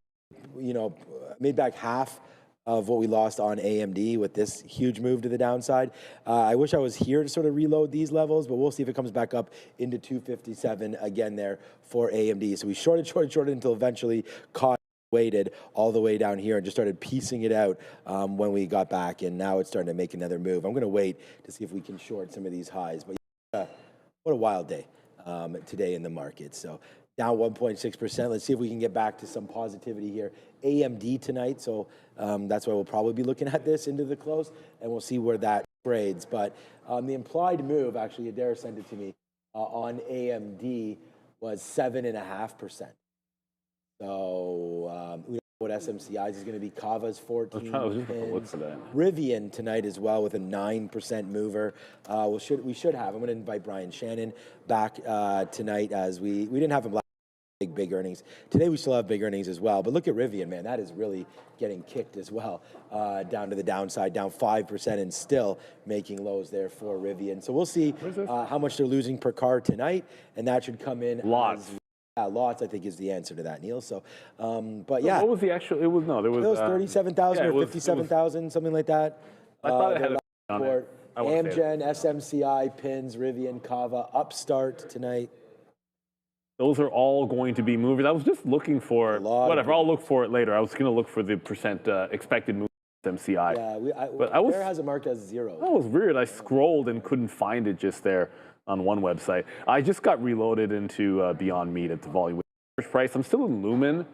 [SPEAKER 4] made back half of what we lost on AMD with this huge move to the downside. I wish I was here to sort of reload these levels, but we'll see if it comes back up into 257 again there for AMD. So we shorted until eventually waited all the way down here and just started piecing it out when we got back, and now it's starting to make another move. I'm going to wait to see if we can short some of these highs, but what a wild day today in the market. So down 1.6%. Let's see if we can get back to some positivity here. AMD tonight, so that's why we'll probably be looking at this into the close, and we'll see where that trades. But the implied move, actually, Adair sent it to me, on AMD was 7.5%. So we don't know what SMCIs is going to be. Kava's 14 pins. Rivian tonight as well with a 9% mover. We should have. I'm going to invite Brian Shannon back tonight, as we didn't have him last. big earnings. Today we still have big earnings as well, but look at Rivian, man, that is really getting kicked as well, down to the downside, down 5% and still making lows there for Rivian. So we'll see how much they're losing per car tonight, and that should come in.
[SPEAKER 3] Lots.
[SPEAKER 4] Lots, I think, is the answer to that, Neil. So, but yeah.
[SPEAKER 3] What was the actual? It was no, there was.
[SPEAKER 4] It was 37,000 or
[SPEAKER 3] it was-
[SPEAKER 4] 57,000, something like that.
[SPEAKER 3] I thought it had a on it. I won't say it.
[SPEAKER 4] Amgen, SMCI, Pins, Rivian, Kava, Upstart tonight.
[SPEAKER 3] Those are all going to be movers. I was just looking for whatever. I'll look for it later. I was going to look for the percent expected move MCI.
[SPEAKER 4] Yeah,
[SPEAKER 3] but I was.
[SPEAKER 4] There has it marked as 0.
[SPEAKER 3] That was weird. I scrolled and couldn't find it just there on one website. I just got reloaded into Beyond Meat at the volume price. I'm still in Lumen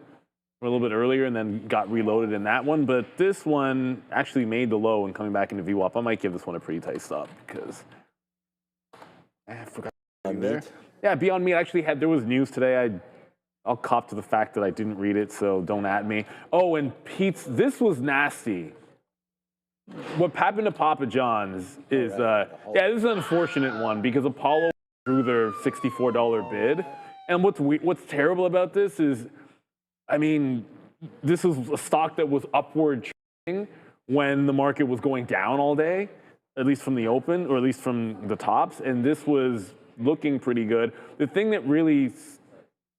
[SPEAKER 3] a little bit earlier and then got reloaded in that one. But this one actually made the low and coming back into VWAP. I might give this one a pretty tight stop because I forgot. There. Yeah, Beyond Meat actually had, there was news today. I'll cop to the fact that I didn't read it, so don't at me. Oh, and Pete's, this was nasty. What happened to Papa John's is, yeah, this is an unfortunate one because Apollo drew their $64 bid. And what's terrible about this is, I mean, this was a stock that was upward trending when the market was going down all day, at least from the open, or at least from the tops, and this was looking pretty good. The thing that really,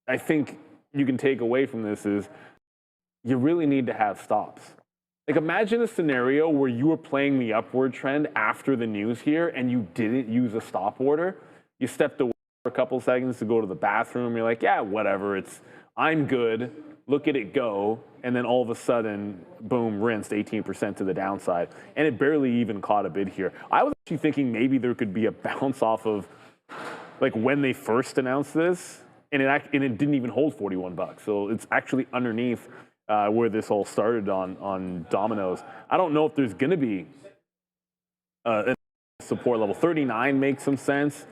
[SPEAKER 3] I think you can take away from this is you really need to have stops. Like imagine a scenario where you were playing the upward trend after the news here and you didn't use a stop order. You stepped away for a couple seconds to go to the bathroom. You're like, yeah, whatever. I'm good. Look at it go. And then all of a sudden, boom, rinsed 18% to the downside. And it barely even caught a bid here. I was actually thinking maybe there could be a bounce off of like when they first announced this, and it didn't even hold 41 bucks. So it's actually underneath where this all started on Domino's. I don't know if there's going to be a support level. 39 makes some sense.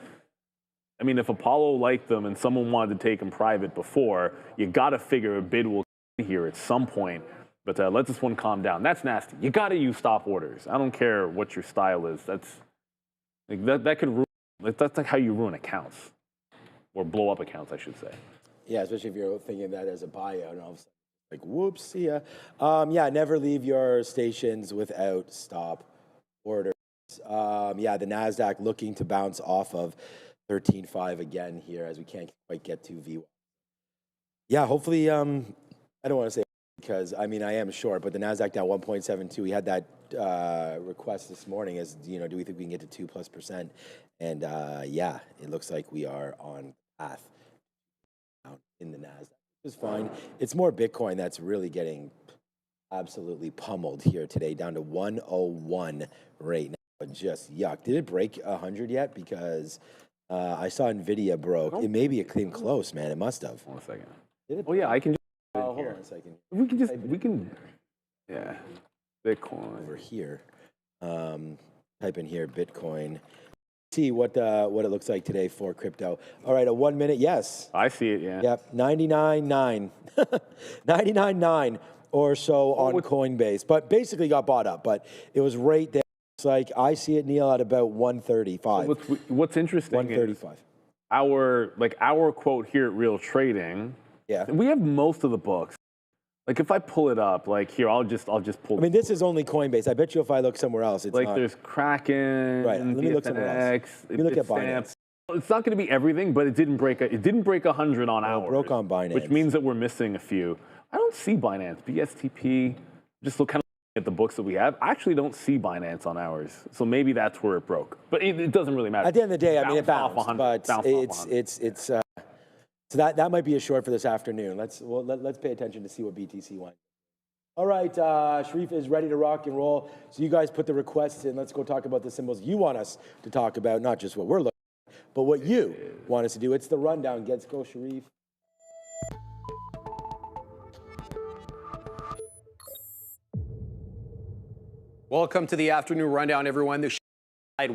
[SPEAKER 3] I mean, if Apollo liked them and someone wanted to take them private before, you got to figure a bid will come here at some point. But let this one calm down. That's nasty. You got to use stop orders. I don't care what your style is. That's like that could ruin. That's like how you ruin accounts, or blow up accounts, I should say.
[SPEAKER 4] Yeah, especially if you're thinking of that as a buyout, and all of a sudden, like, whoops, see ya. Yeah, never leave your stations without stop orders. Yeah, the NASDAQ looking to bounce off of 13.5 again here as we can't quite get to V1. Yeah, hopefully, I don't want to say because, I mean, I am short, but the NASDAQ down 1.72. We had that request this morning as, you know, do we think we can get to 2+%? And yeah, it looks like we are on path in the NASDAQ. It's fine. It's more Bitcoin that's really getting absolutely pummeled here today, down to 101 right now. Just yuck. Did it break 100 yet? Because I saw Nvidia broke. It maybe it came close, man. It must have.
[SPEAKER 3] 1 second.
[SPEAKER 4] Did it?
[SPEAKER 3] Oh yeah, I can.
[SPEAKER 4] Hold on a second.
[SPEAKER 3] We can. Yeah. Bitcoin
[SPEAKER 4] over here. Type in here Bitcoin. See what it looks like today for crypto. All right, a 1 minute. Yes.
[SPEAKER 3] I see it. Yeah.
[SPEAKER 4] Yep. 99.9. 99.9 or so on Coinbase, but basically got bought up. But it was right there. It's like I see it, Neil, at about 135.
[SPEAKER 3] What's interesting
[SPEAKER 4] 135.
[SPEAKER 3] Is our quote here at Real Trading.
[SPEAKER 4] Yeah.
[SPEAKER 3] We have most of the books. Like if I pull it up, like here, I'll just pull.
[SPEAKER 4] I mean, this is only Coinbase. I bet you if I look somewhere else, it's
[SPEAKER 3] like
[SPEAKER 4] not.
[SPEAKER 3] There's Kraken.
[SPEAKER 4] Right. Let me look somewhere else. Let me look at Binance.
[SPEAKER 3] It's not going to be everything, but it didn't break 100 on hours.
[SPEAKER 4] Broke on Binance,
[SPEAKER 3] which means that we're missing a few. I don't see Binance. BSTP. Just look kind of at the books that we have. I actually don't see Binance on ours, so maybe that's where it broke. But it doesn't really matter.
[SPEAKER 4] At the end of the day, I mean, it bounced, but it's. So that might be a short for this afternoon. Let's pay attention to see what BTC went. All right, Sharif is ready to rock and roll. So you guys put the requests in. Let's go talk about the symbols you want us to talk about, not just what we're looking at, but what you want us to do. It's the rundown. Let's go, Sharif.
[SPEAKER 2] Welcome to the afternoon rundown, everyone.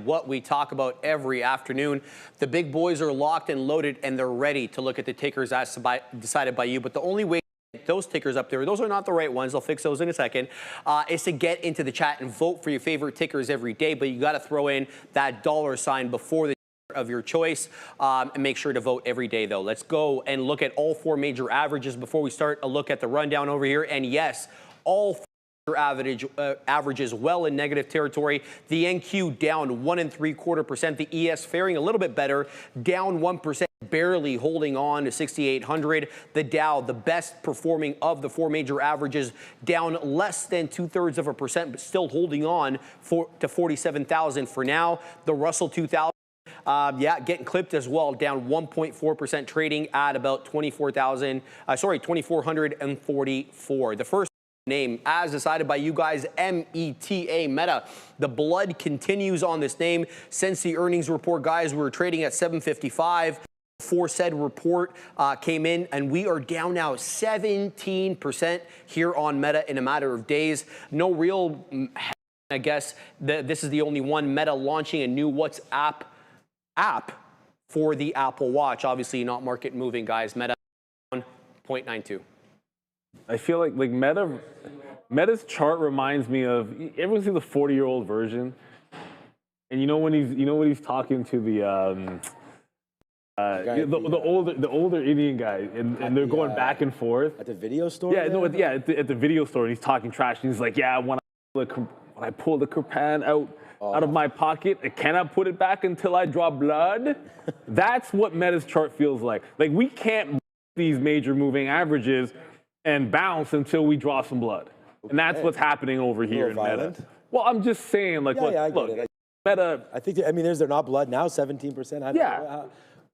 [SPEAKER 2] What we talk about every afternoon. The big boys are locked and loaded, and they're ready to look at the tickers as decided by you. But the only way to get those tickers up there, those are not the right ones, I'll fix those in a second, is to get into the chat and vote for your favorite tickers every day. But you got to throw in that $ before the of your choice, and make sure to vote every day though. Let's go and look at all 4 major averages before we start a look at the rundown over here. And yes, all 4 averages well in negative territory. The NQ down 1 3/4%. The ES faring a little bit better, down 1%, barely holding on to 6,800. The Dow, the best performing of the 4 major averages, down less than 2/3%, but still holding on to 47,000 for now. The Russell 2000. Getting clipped as well, down 1.4%, trading at about 2,444. The first name, as decided by you guys, META, Meta. The blood continues on this name since the earnings report, guys. We were trading at 755. Before said report came in, and we are down now 17% here on Meta in a matter of days. No real, I guess, this is the only one. Meta launching a new WhatsApp app for the Apple Watch. Obviously not market moving, guys. Meta 0.92.
[SPEAKER 3] I feel like Meta's chart reminds me of, everyone see the 40-year-old version, and when he's talking to the older Indian guy, and they're going back and forth
[SPEAKER 4] at the video store.
[SPEAKER 3] Yeah, at the video store, and he's talking trash, and he's like, yeah, when I pull the Kirpan out of my pocket, I cannot put it back until I draw blood. That's what Meta's chart feels like. Like, we can't these major moving averages and bounce until we draw some blood. And that's what's happening over here in Meta. Well, I'm just saying, like, look, Meta.
[SPEAKER 4] I think, is there not blood now? 17%?
[SPEAKER 3] Yeah.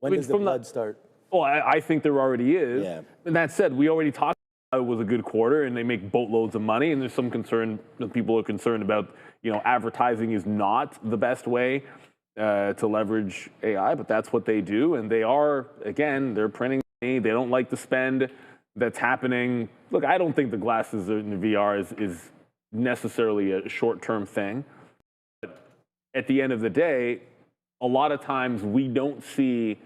[SPEAKER 4] When does the blood start?
[SPEAKER 3] Well, I think there already is.
[SPEAKER 4] Yeah.
[SPEAKER 3] And that said, we already talked about it was a good quarter, and they make boatloads of money, and there's some concern that people are concerned about, advertising is not the best way to leverage AI, but that's what they do. And they are, again, they're printing money. They don't like to spend. That's happening. Look, I don't think the glasses in the VR is necessarily a short-term thing. But at the end of the day, a lot of times we don't see,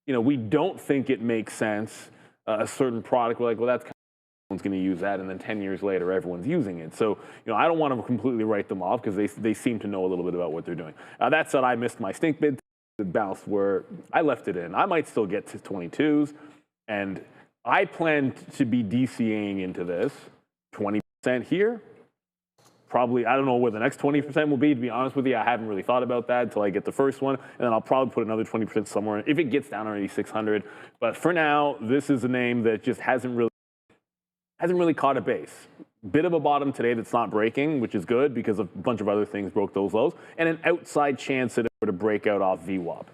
[SPEAKER 3] we don't think it makes sense. A certain product, we're like, well, that's kind of, everyone's going to use that, and then 10 years later, everyone's using it. So, I don't want to completely write them off because they seem to know a little bit about what they're doing. That said, I missed my stink bid. The bounce where I left it in. I might still get to 22s, and I plan to be DCAing into this 20% here. Probably, I don't know where the next 20% will be, to be honest with you. I haven't really thought about that until I get the first one. And then I'll probably put another 20% somewhere if it gets down already 600. But for now, this is a name that just hasn't really caught a base. Bit of a bottom today that's not breaking, which is good because a bunch of other things broke those lows. And an outside chance that it were to break out off VWAP.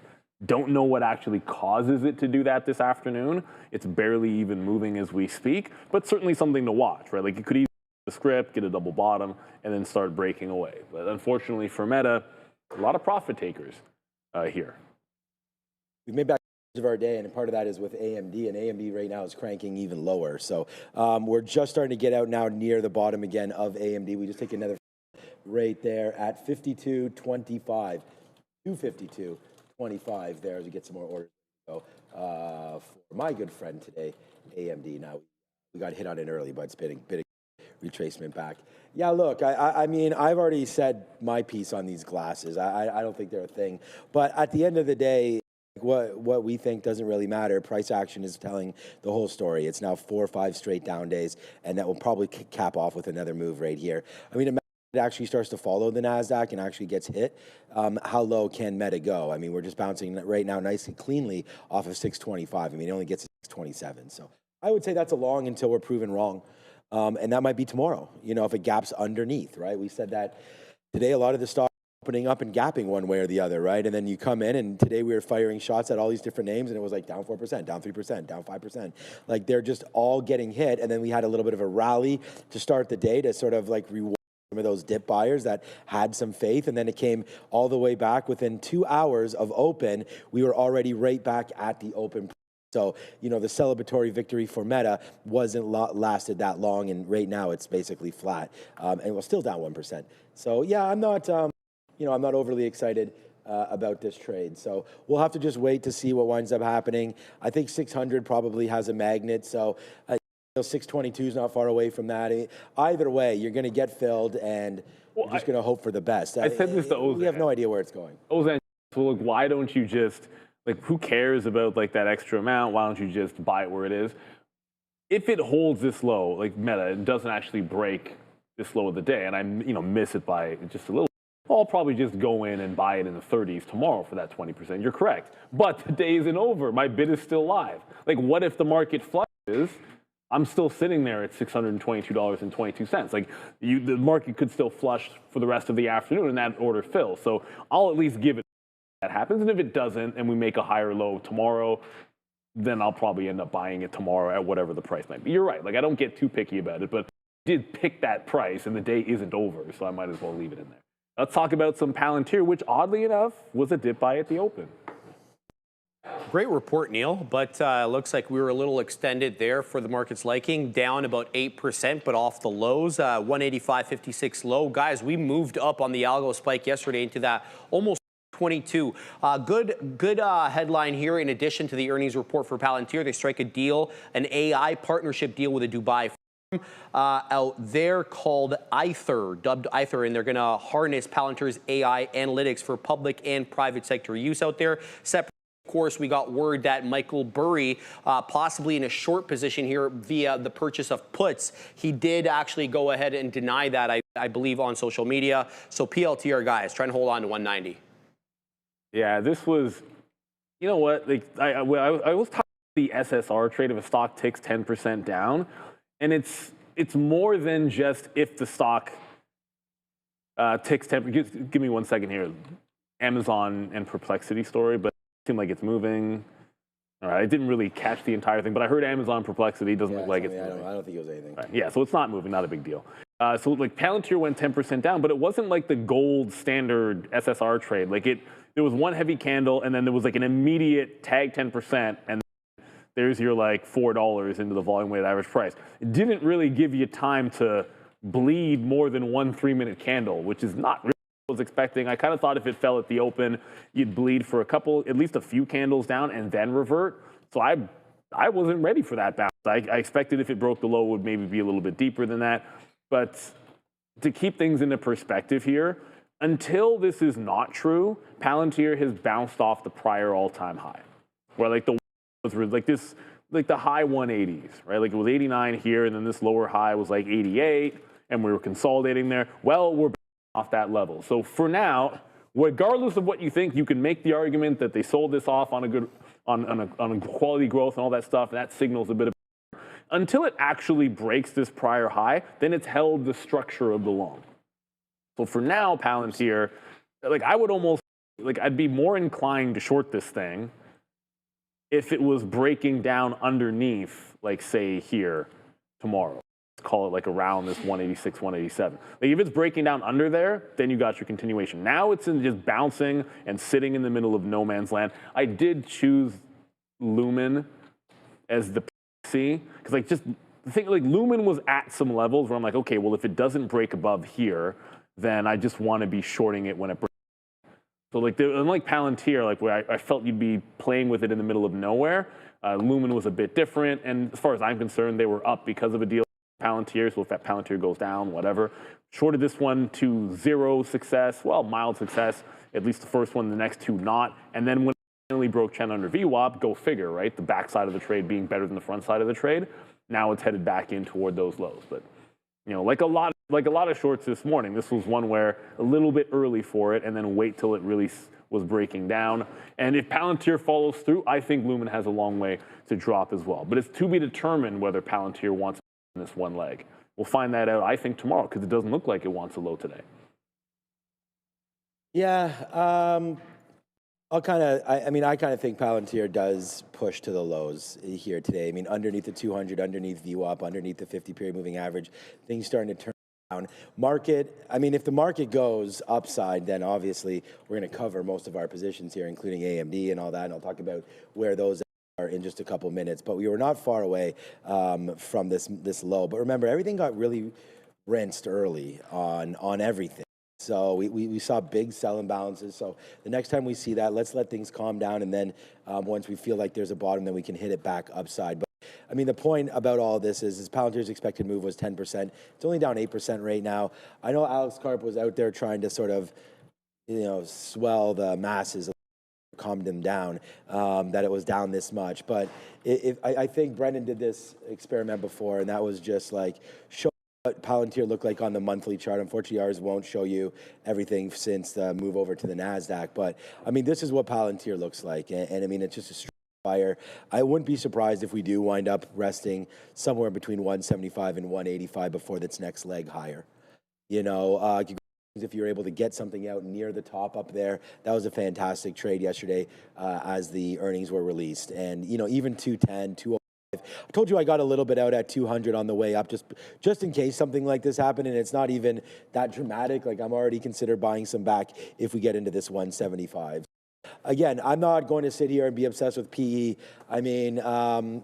[SPEAKER 3] Don't know what actually causes it to do that this afternoon. It's barely even moving as we speak, but certainly something to watch, right? Like, it could easily the script, get a double bottom, and then start breaking away. But unfortunately for Meta, a lot of profit takers here.
[SPEAKER 4] We've made back of our day, and part of that is with AMD, and AMD right now is cranking even lower. So we're just starting to get out now near the bottom again of AMD. We just take another right there at 52.25, 252.25 there as we get some more orders. So for my good friend today, AMD. Now we got hit on it early, but it's bit of retracement back. Yeah, look, I mean, I've already said my piece on these glasses. I don't think they're a thing. But at the end of the day, what we think doesn't really matter. Price action is telling the whole story. It's now 4 or 5 straight down days, and that will probably cap off with another move right here. I mean, it actually starts to follow the NASDAQ and actually gets hit. How low can Meta go? I mean, we're just bouncing right now nice and cleanly off of 625. I mean, it only gets to 627. So I would say that's a long until we're proven wrong. And that might be tomorrow, if it gaps underneath, right? We said that today, a lot of the stocks opening up and gapping one way or the other, right? And then you come in, and today we were firing shots at all these different names, and it was like down 4%, down 3%, down 5%. Like, they're just all getting hit. And then we had a little bit of a rally to start the day to sort of like reward some of those dip buyers that had some faith. And then it came all the way back within 2 hours of open. We were already right back at the open. So, the celebratory victory for Meta wasn't lasted that long, and right now it's basically flat, and we're still down 1%. So, yeah, I'm not, I'm not overly excited about this trade. So we'll have to just wait to see what winds up happening. I think 600 probably has a magnet, so 622 is not far away from that. Either way, you're going to get filled, and you're just going to hope for the best.
[SPEAKER 3] I said this to Ozan.
[SPEAKER 4] We have no idea where it's going.
[SPEAKER 3] Ozan, So like, why don't you just, like, who cares about like that extra amount? Why don't you just buy it where it is? If it holds this low, like Meta, it doesn't actually break this low of the day, and I miss it by just a little, I'll probably just go in and buy it in the 30s tomorrow for that 20%. You're correct. But the day isn't over. My bid is still live. Like, what if the market flushes? I'm still sitting there at $622.22. Like, the market could still flush for the rest of the afternoon and that order fills. So I'll at least give it that happens. And if it doesn't and we make a higher low tomorrow, then I'll probably end up buying it tomorrow at whatever the price might be. You're right. Like, I don't get too picky about it, but I did pick that price and the day isn't over, so I might as well leave it in there. Let's talk about some Palantir, which oddly enough was a dip buy at the open.
[SPEAKER 2] Great report, Neil, but looks like we were a little extended there for the market's liking, down about 8%, but off the lows, 185.56 low. Guys, we moved up on the algo spike yesterday into that almost 22. Good headline here. In addition to the earnings report for Palantir, they strike a deal, an AI partnership deal with a Dubai firm out there called Aether, dubbed Aether, and they're going to harness Palantir's AI analytics for public and private sector use out there. Separate, of course, we got word that Michael Burry, possibly in a short position here via the purchase of puts. He did actually go ahead and deny that, I believe, on social media. So PLTR, guys, trying to hold on to 190.
[SPEAKER 3] Yeah, this was, you know what? Like, I was talking about the SSR trade if a stock ticks 10% down, and it's more than just if the stock ticks 10%. Give me 1 second here. Amazon and Perplexity story, but it seemed like it's moving. All right, I didn't really catch the entire thing, but I heard Amazon Perplexity doesn't look like it's moving.
[SPEAKER 4] I don't think it was anything.
[SPEAKER 3] Right, yeah, so it's not moving, not a big deal. So like Palantir went 10% down, but it wasn't like the gold standard SSR trade. Like there was one heavy candle, and then there was like an immediate tag 10%, and there's your like $4 into the volume weighted average price. It didn't really give you time to bleed more than 1 3-minute candle, which is not really what I was expecting. I kind of thought if it fell at the open, you'd bleed for at least a few candles down and then revert. So I wasn't ready for that bounce. I expected if it broke the low, it would maybe be a little bit deeper than that. But to keep things into perspective here, until this is not true, Palantir has bounced off the prior all-time high, where like the high 180s, right? Like it was 89 here, and then this lower high was like 88, and we were consolidating there. Well, we're off that level. So for now, regardless of what you think, you can make the argument that they sold this off on a quality growth and all that stuff, and that signals a bit of. Until it actually breaks this prior high, then it's held the structure of the long. So for now, Palantir, like I would almost, like I'd be more inclined to short this thing if it was breaking down underneath, like say here tomorrow. Let's call it like around this 186, 187. Like if it's breaking down under there, then you got your continuation. Now it's in just bouncing and sitting in the middle of no man's land. I did choose Lumen as the see, because like just the thing, like Lumen was at some levels where I'm like, okay, well if it doesn't break above here, then I just want to be shorting it when it breaks. So like unlike Palantir, like where I felt you'd be playing with it in the middle of nowhere, Lumen was a bit different, and as far as I'm concerned, they were up because of a deal with Palantir. So if that Palantir goes down, whatever, shorted this one to 0 success, well, mild success, at least the first one, the next two not, and then when finally broke trend under VWAP, go figure, right? The back side of the trade being better than the front side of the trade. Now it's headed back in toward those lows. But you know, like a lot of shorts this morning, this was one where a little bit early for it and then wait till it really was breaking down. And if Palantir follows through, I think Lumen has a long way to drop as well. But it's to be determined whether Palantir wants this one leg. We'll find that out, I think, tomorrow, because it doesn't look like it wants a low today.
[SPEAKER 4] Yeah, I kind of think Palantir does push to the lows here today. I mean, underneath the 200, underneath VWAP, underneath the 50-period moving average, things starting to turn down. Market, I mean, if the market goes upside, then obviously we're going to cover most of our positions here, including AMD and all that, and I'll talk about where those are in just a couple minutes. But we were not far away from this low. But remember, everything got really rinsed early on everything. So we saw big sell imbalances. So the next time we see that, let's let things calm down. And then once we feel like there's a bottom, then we can hit it back upside. But I mean, the point about all this is Palantir's expected move was 10%. It's only down 8% right now. I know Alex Karp was out there trying to sort of, swell the masses a calmed them down, that it was down this much. But I think Brendan did this experiment before, and that was just like show what Palantir looked like on the monthly chart. Unfortunately, ours won't show you everything since the move over to the NASDAQ. But I mean, this is what Palantir looks like. And I mean, it's just a straight fire. I wouldn't be surprised if we do wind up resting somewhere between 175 and 185 before this next leg higher. You know, if you're able to get something out near the top up there, that was a fantastic trade yesterday as the earnings were released. And, you know, even 210, 205. I told you I got a little bit out at 200 on the way up, just in case something like this happened, and it's not even that dramatic. Like, I'm already considered buying some back if we get into this 175. Again, I'm not going to sit here and be obsessed with PE. I mean,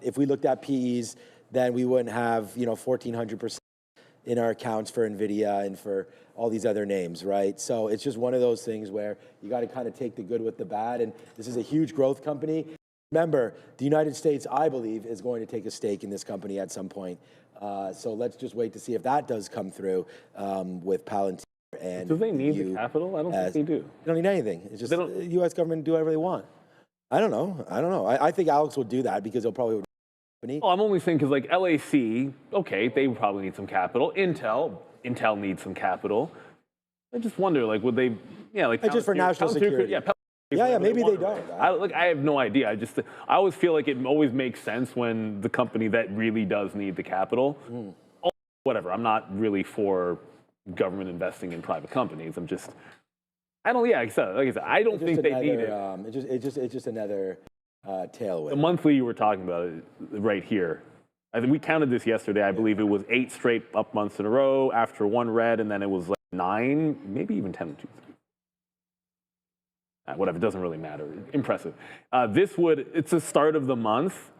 [SPEAKER 4] if we looked at PEs, then we wouldn't have, you know, 1,400% in our accounts for Nvidia and for all these other names, right? So it's just one of those things where you got to kind of take the good with the bad. And this is a huge growth company. Remember, the United States, I believe, is going to take a stake in this company at some point. So let's just wait to see if that does come through with Palantir. And
[SPEAKER 3] do they need the capital? I don't think they do.
[SPEAKER 4] They don't need anything. It's just the U.S. government do whatever they want. I don't know. I think Alex will do that because he'll probably.
[SPEAKER 3] Well, I'm only saying because like LAC, okay, they would probably need some capital. Intel needs some capital. I just wonder, like, would they? Yeah, like
[SPEAKER 4] just for national security. Yeah, maybe they don't.
[SPEAKER 3] I have no idea. I always feel like it always makes sense when the company that really does need the capital. Whatever. I'm not really for government investing in private companies. I don't. Yeah, like I said, I don't think they need it.
[SPEAKER 4] It's just another tailwind.
[SPEAKER 3] The monthly you were talking about right here. I think we counted this yesterday. I believe it was 8 straight up months in a row after one red, and then it was like 9, maybe even 10 and 2. Whatever, it doesn't really matter. Impressive. It's the start of the month.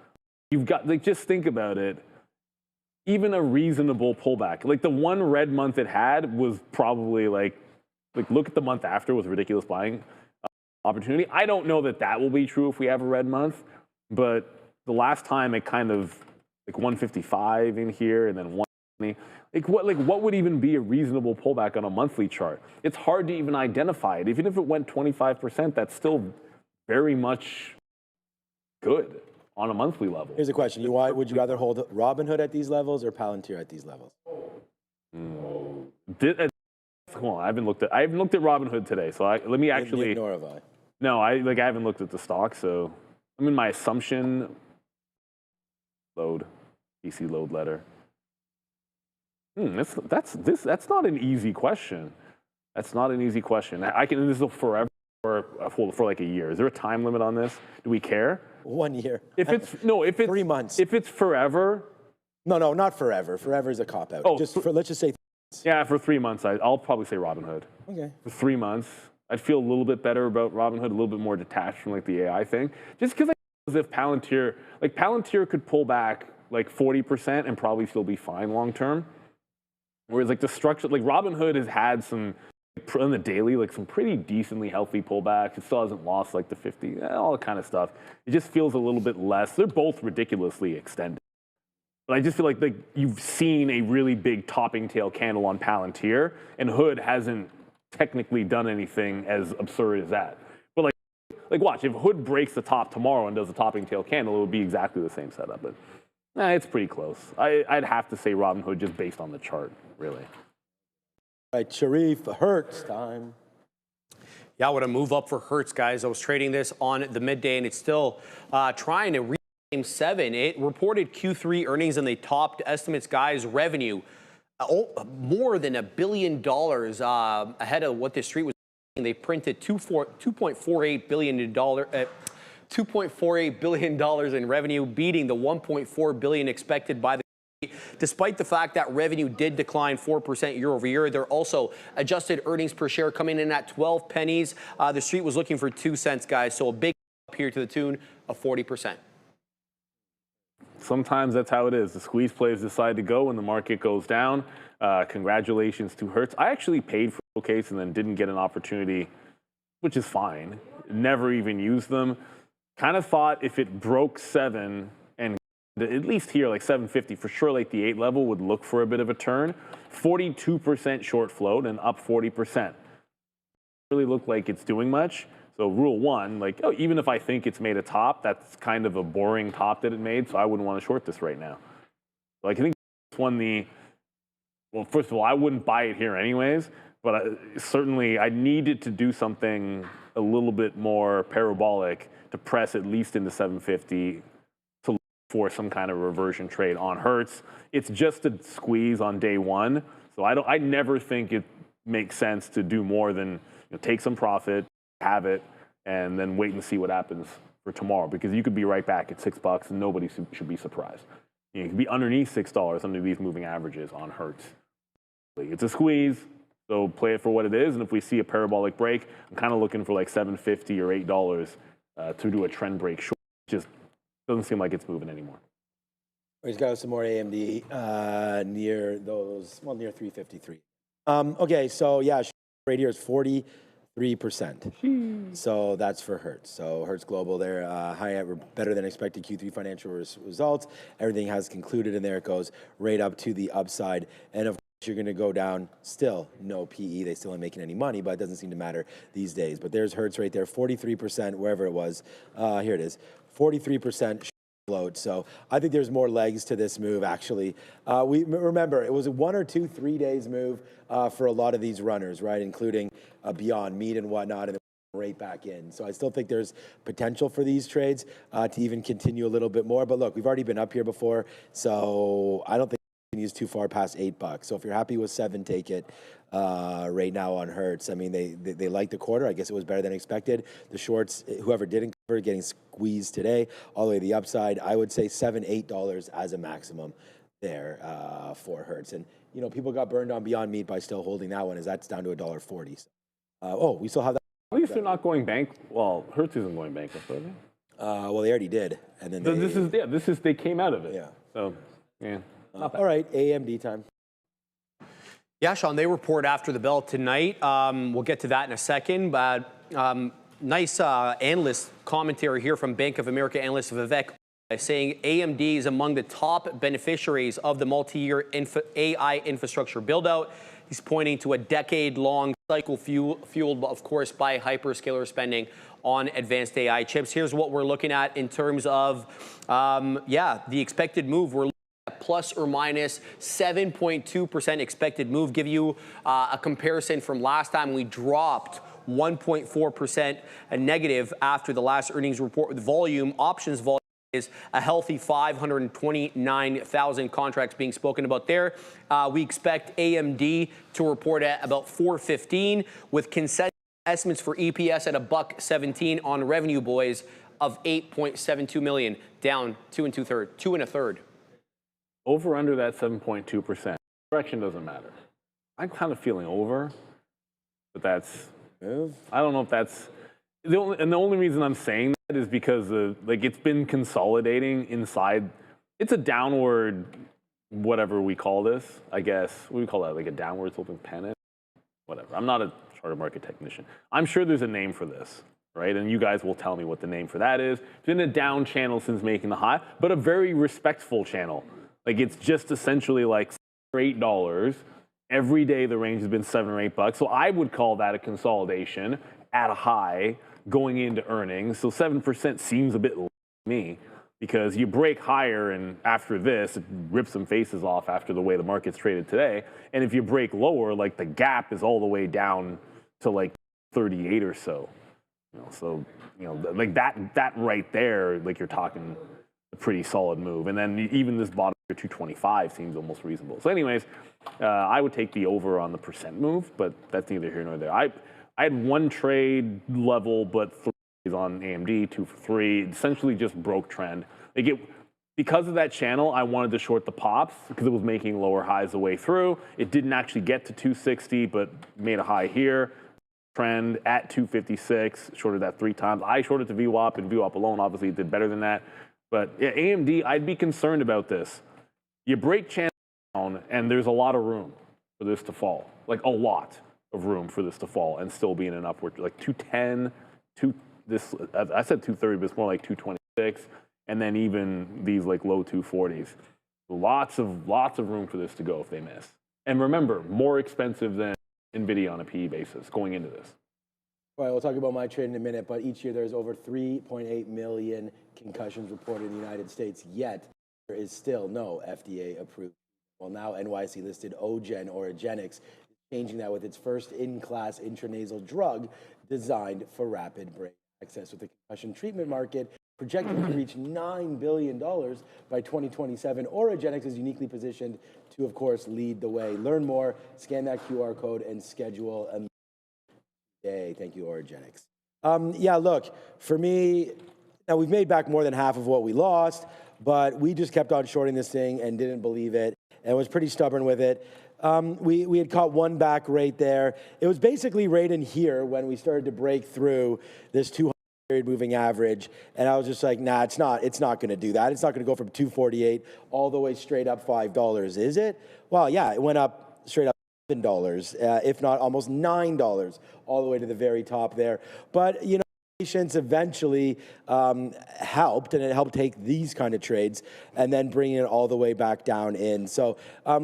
[SPEAKER 3] You've got, like, just think about it. Even a reasonable pullback. Like, the one red month it had was probably like look at the month after was ridiculous buying opportunity. I don't know that will be true if we have a red month, but the last time it kind of, like 155 in here and then 120. What would even be a reasonable pullback on a monthly chart? It's hard to even identify it. Even if it went 25%, that's still very much good on a monthly level.
[SPEAKER 4] Here's a question. Would you rather hold Robinhood at these levels or Palantir at these levels?
[SPEAKER 3] Hold on, I haven't looked at Robinhood today, so let me actually.
[SPEAKER 4] Nor have I.
[SPEAKER 3] No, I haven't looked at the stock, so I'm in my assumption. Load, PC load letter. That's not an easy question. That's not an easy question. This is forever for like a year. Is there a time limit on this? Do we care?
[SPEAKER 4] 1 year.
[SPEAKER 3] If it's 3 months. If it's forever.
[SPEAKER 4] No, not forever. Forever is a cop out. Let's just say.
[SPEAKER 3] Yeah, for 3 months, I'll probably say Robinhood.
[SPEAKER 4] Okay.
[SPEAKER 3] For 3 months, I'd feel a little bit better about Robinhood, a little bit more detached from like the AI thing. Just because as if Palantir could pull back like 40% and probably still be fine long term. Whereas like the structure, like Robinhood has had some, on the daily, like some pretty decently healthy pullbacks. It still hasn't lost like the 50, all that kind of stuff. It just feels a little bit less. They're both ridiculously extended. But I just feel like you've seen a really big topping tail candle on Palantir, and Hood hasn't technically done anything as absurd as that. But like watch, if Hood breaks the top tomorrow and does a topping tail candle, it would be exactly the same setup. But it's pretty close. I'd have to say Robinhood just based on the chart, really.
[SPEAKER 4] All right, Sharif, Hertz time.
[SPEAKER 2] Yeah, what a move up for Hertz, guys. I was trading this on the midday, and it's still trying to reclaim 7. It reported Q3 earnings, and they topped estimates, guys. Revenue more than $1 billion ahead of what the street was. They printed $2.48 billion in revenue, beating the $1.4 billion expected by the. Despite the fact that revenue did decline 4% year over year, they're also adjusted earnings per share coming in at 12 pennies. The street was looking for 2 cents, guys. So a big up here to the tune of 40%.
[SPEAKER 3] Sometimes that's how it is. The squeeze plays decide to go when the market goes down. Congratulations to Hertz. I actually paid for a case and then didn't get an opportunity, which is fine. Never even used them. Kind of thought if it broke 7 and at least here, like 750, for sure, like the 8 level would look for a bit of a turn. 42% short float and up 40%. Really look like it's doing much. So rule one, like, oh, even if I think it's made a top, that's kind of a boring top that it made, so I wouldn't want to short this right now. So I think it's one well, first of all, I wouldn't buy it here anyways, but certainly I needed to do something a little bit more parabolic to press at least into 750 to look for some kind of reversion trade on Hertz. It's just a squeeze on day one, so I never think it makes sense to do more than take some profit, have it, and then wait and see what happens for tomorrow, because you could be right back at $6 and nobody should be surprised. You could be underneath $6 under these moving averages on Hertz. It's a squeeze, so play it for what it is, and if we see a parabolic break, I'm kind of looking for like $7.50 or $8 to do a trend break short. It just doesn't seem like it's moving anymore.
[SPEAKER 4] We've got some more AMD near 353. Okay, so yeah, right here is 43%. So that's for Hertz. So Hertz Global, they're better than expected Q3 financial results. Everything has concluded, and there it goes right up to the upside. And of course, you're going to go down. Still no PE. They still aren't making any money, but it doesn't seem to matter these days. But there's Hertz right there, 43%, wherever it was. Here it is, 43% float. So I think there's more legs to this move, actually. We remember it was a 1 or 2, 3 days move for a lot of these runners, right, including Beyond Meat and whatnot, and then right back in. So I still think there's potential for these trades to even continue a little bit more. But look, we've already been up here before, so I don't think we can use too far past $8. So if you're happy with 7, take it. Right now on Hertz. I mean, they like the quarter. I guess it was better than expected. The shorts, whoever didn't cover, getting squeezed today, all the way to the upside. I would say $7, $8 as a maximum there for Hertz. And, people got burned on Beyond Meat by still holding that one, as that's down to $1.40. We still have that.
[SPEAKER 3] At least they're not going bankrupt. Well, Hertz isn't going bankrupt, are they?
[SPEAKER 4] Well, they already did. And then
[SPEAKER 3] they came out of it.
[SPEAKER 4] Yeah.
[SPEAKER 3] So, yeah.
[SPEAKER 4] All right, AMD time.
[SPEAKER 2] Yeah, Sean, they report after the bell tonight. We'll get to that in a second, but nice analyst commentary here from Bank of America analyst Vivek saying AMD is among the top beneficiaries of the multi-year AI infrastructure build-out. He's pointing to a decade-long cycle fueled, of course, by hyperscaler spending on advanced AI chips. Here's what we're looking at in terms of, the expected move. We're plus or minus 7.2% expected move. Give you a comparison from last time. We dropped 1.4% negative after the last earnings report with volume. Options volume is a healthy 529,000 contracts being spoken about there. We expect AMD to report at about 415 with consensus estimates for EPS at $1.17 on revenue, boys, of 8.72 million, down 2 1/3.
[SPEAKER 3] Over under that 7.2%. Direction doesn't matter. I'm kind of feeling over, but that's, I don't know if that's, the only reason I'm saying that is because it's been consolidating inside. It's a downward, whatever we call this, I guess. What do we call that? Like a downward sloping pennant? Whatever. I'm not a charter market technician. I'm sure there's a name for this, right? And you guys will tell me what the name for that is. It's been a down channel since making the high, but a very respectful channel. Like it's just essentially like $7 or $8. Every day the range has been $7 or $8. So I would call that a consolidation at a high going into earnings. So 7% seems a bit low to me because you break higher and after this, it rips some faces off after the way the market's traded today. And if you break lower, like the gap is all the way down to like 38 or so. Like that right there, like you're talking a pretty solid move. And then even this bottom 225 seems almost reasonable. So anyways, I would take the over on the percent move, but that's neither here nor there. I had one trade level, but 3 on AMD, 2 for 3, essentially just broke trend. Because of that channel, I wanted to short the pops because it was making lower highs the way through. It didn't actually get to 260, but made a high here. Trend at 256, shorted that 3 times. I shorted to VWAP, and VWAP alone obviously did better than that. But yeah, AMD, I'd be concerned about this. You break channel down, and there's a lot of room for this to fall. Like a lot of room for this to fall and still be in an upward, like 210, I said 230, but it's more like 226, and then even these like low 240s. Lots of room for this to go if they miss. And remember, more expensive than Nvidia on a PE basis going into this.
[SPEAKER 4] Right, we'll talk about my trade in a minute, but each year there's over 3.8 million concussions reported in the United States, yet there is still no FDA approved. Well, now NYC listed Ogen or Agenix is changing that with its first in-class intranasal drug designed for rapid brain access, with the concussion treatment market projected to reach $9 billion by 2027. Oragenics is uniquely positioned to, of course, lead the way. Learn more, scan that QR code, and schedule a day. Thank you, Oragenics. Yeah, look, for me, now we've made back more than half of what we lost, but we just kept on shorting this thing and didn't believe it and was pretty stubborn with it. We had caught one back right there. It was basically right in here when we started to break through this 200 period moving average, and I was just like, nah, it's not going to do that. It's not going to go from 248 all the way straight up $5, is it? Well, yeah, it went up straight up $7, if not almost $9, all the way to the very top there. But, you know, patience eventually helped, and it helped take these kind of trades and then bring it all the way back down in. So,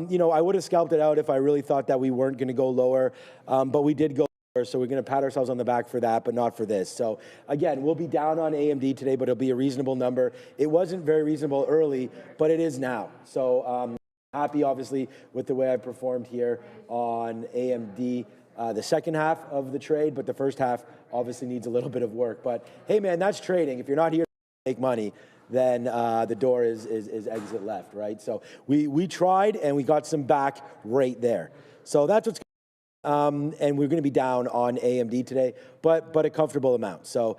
[SPEAKER 4] you know, I would have scalped it out if I really thought that we weren't going to go lower, but we did go lower, so we're going to pat ourselves on the back for that, but not for this. So, again, we'll be down on AMD today, but it'll be a reasonable number. It wasn't very reasonable early, but it is now. So, happy, obviously, with the way I performed here on AMD. The second half of the trade, but the first half obviously needs a little bit of work. But hey, man, that's trading. If you're not here to make money, then the door is exit left, right? So we tried and we got some back right there. So that's what's and we're going to be down on AMD today, but a comfortable amount. So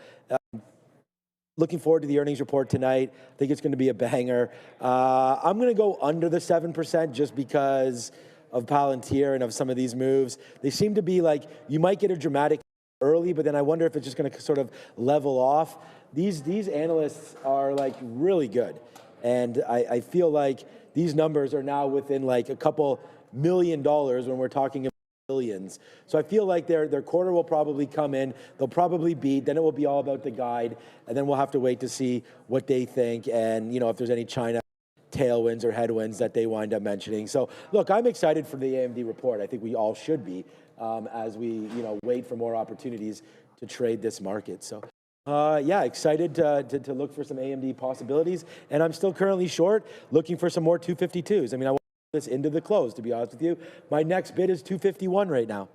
[SPEAKER 4] looking forward to the earnings report tonight. I think it's going to be a banger. I'm going to go under the 7% just because of Palantir and of some of these moves. They seem to be like, you might get a dramatic early, but then I wonder if it's just going to sort of level off. These analysts are like really good. And I feel like these numbers are now within like a couple $1 million when we're talking about billions. So I feel like their quarter will probably come in, they'll probably beat, then it will be all about the guide, and then we'll have to wait to see what they think and, you know, if there's any China tailwinds or headwinds that they wind up mentioning. So look, I'm excited for the AMD report. I think we all should be as we, you know, wait for more opportunities to trade this market. So yeah, excited to look for some AMD possibilities. And I'm still currently short, looking for some more 252s. I mean, I want this into the close, to be honest with you. My next bid is 251 right now.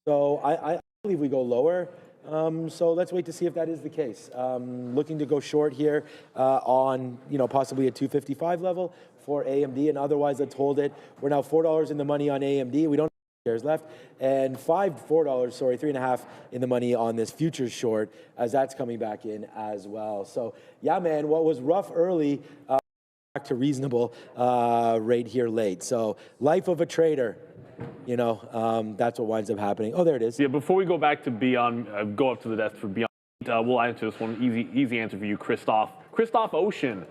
[SPEAKER 4] So I believe we go lower. So let's wait to see if that is the case. Looking to go short here on, you know, possibly a 255 level for AMD, and otherwise let's hold it. We're now $4 in the money on AMD. We don't have shares left, and $3.5 in the money on this futures short as that's coming back in as well. So yeah, man, what was rough early back to reasonable right here late. So life of a trader. You know, that's what winds up happening. Oh, there it is.
[SPEAKER 3] Yeah, before we go back to Beyond, go up to the desk for Beyond, we'll answer this one. Easy answer for you, Christoph. Christoph Ocean.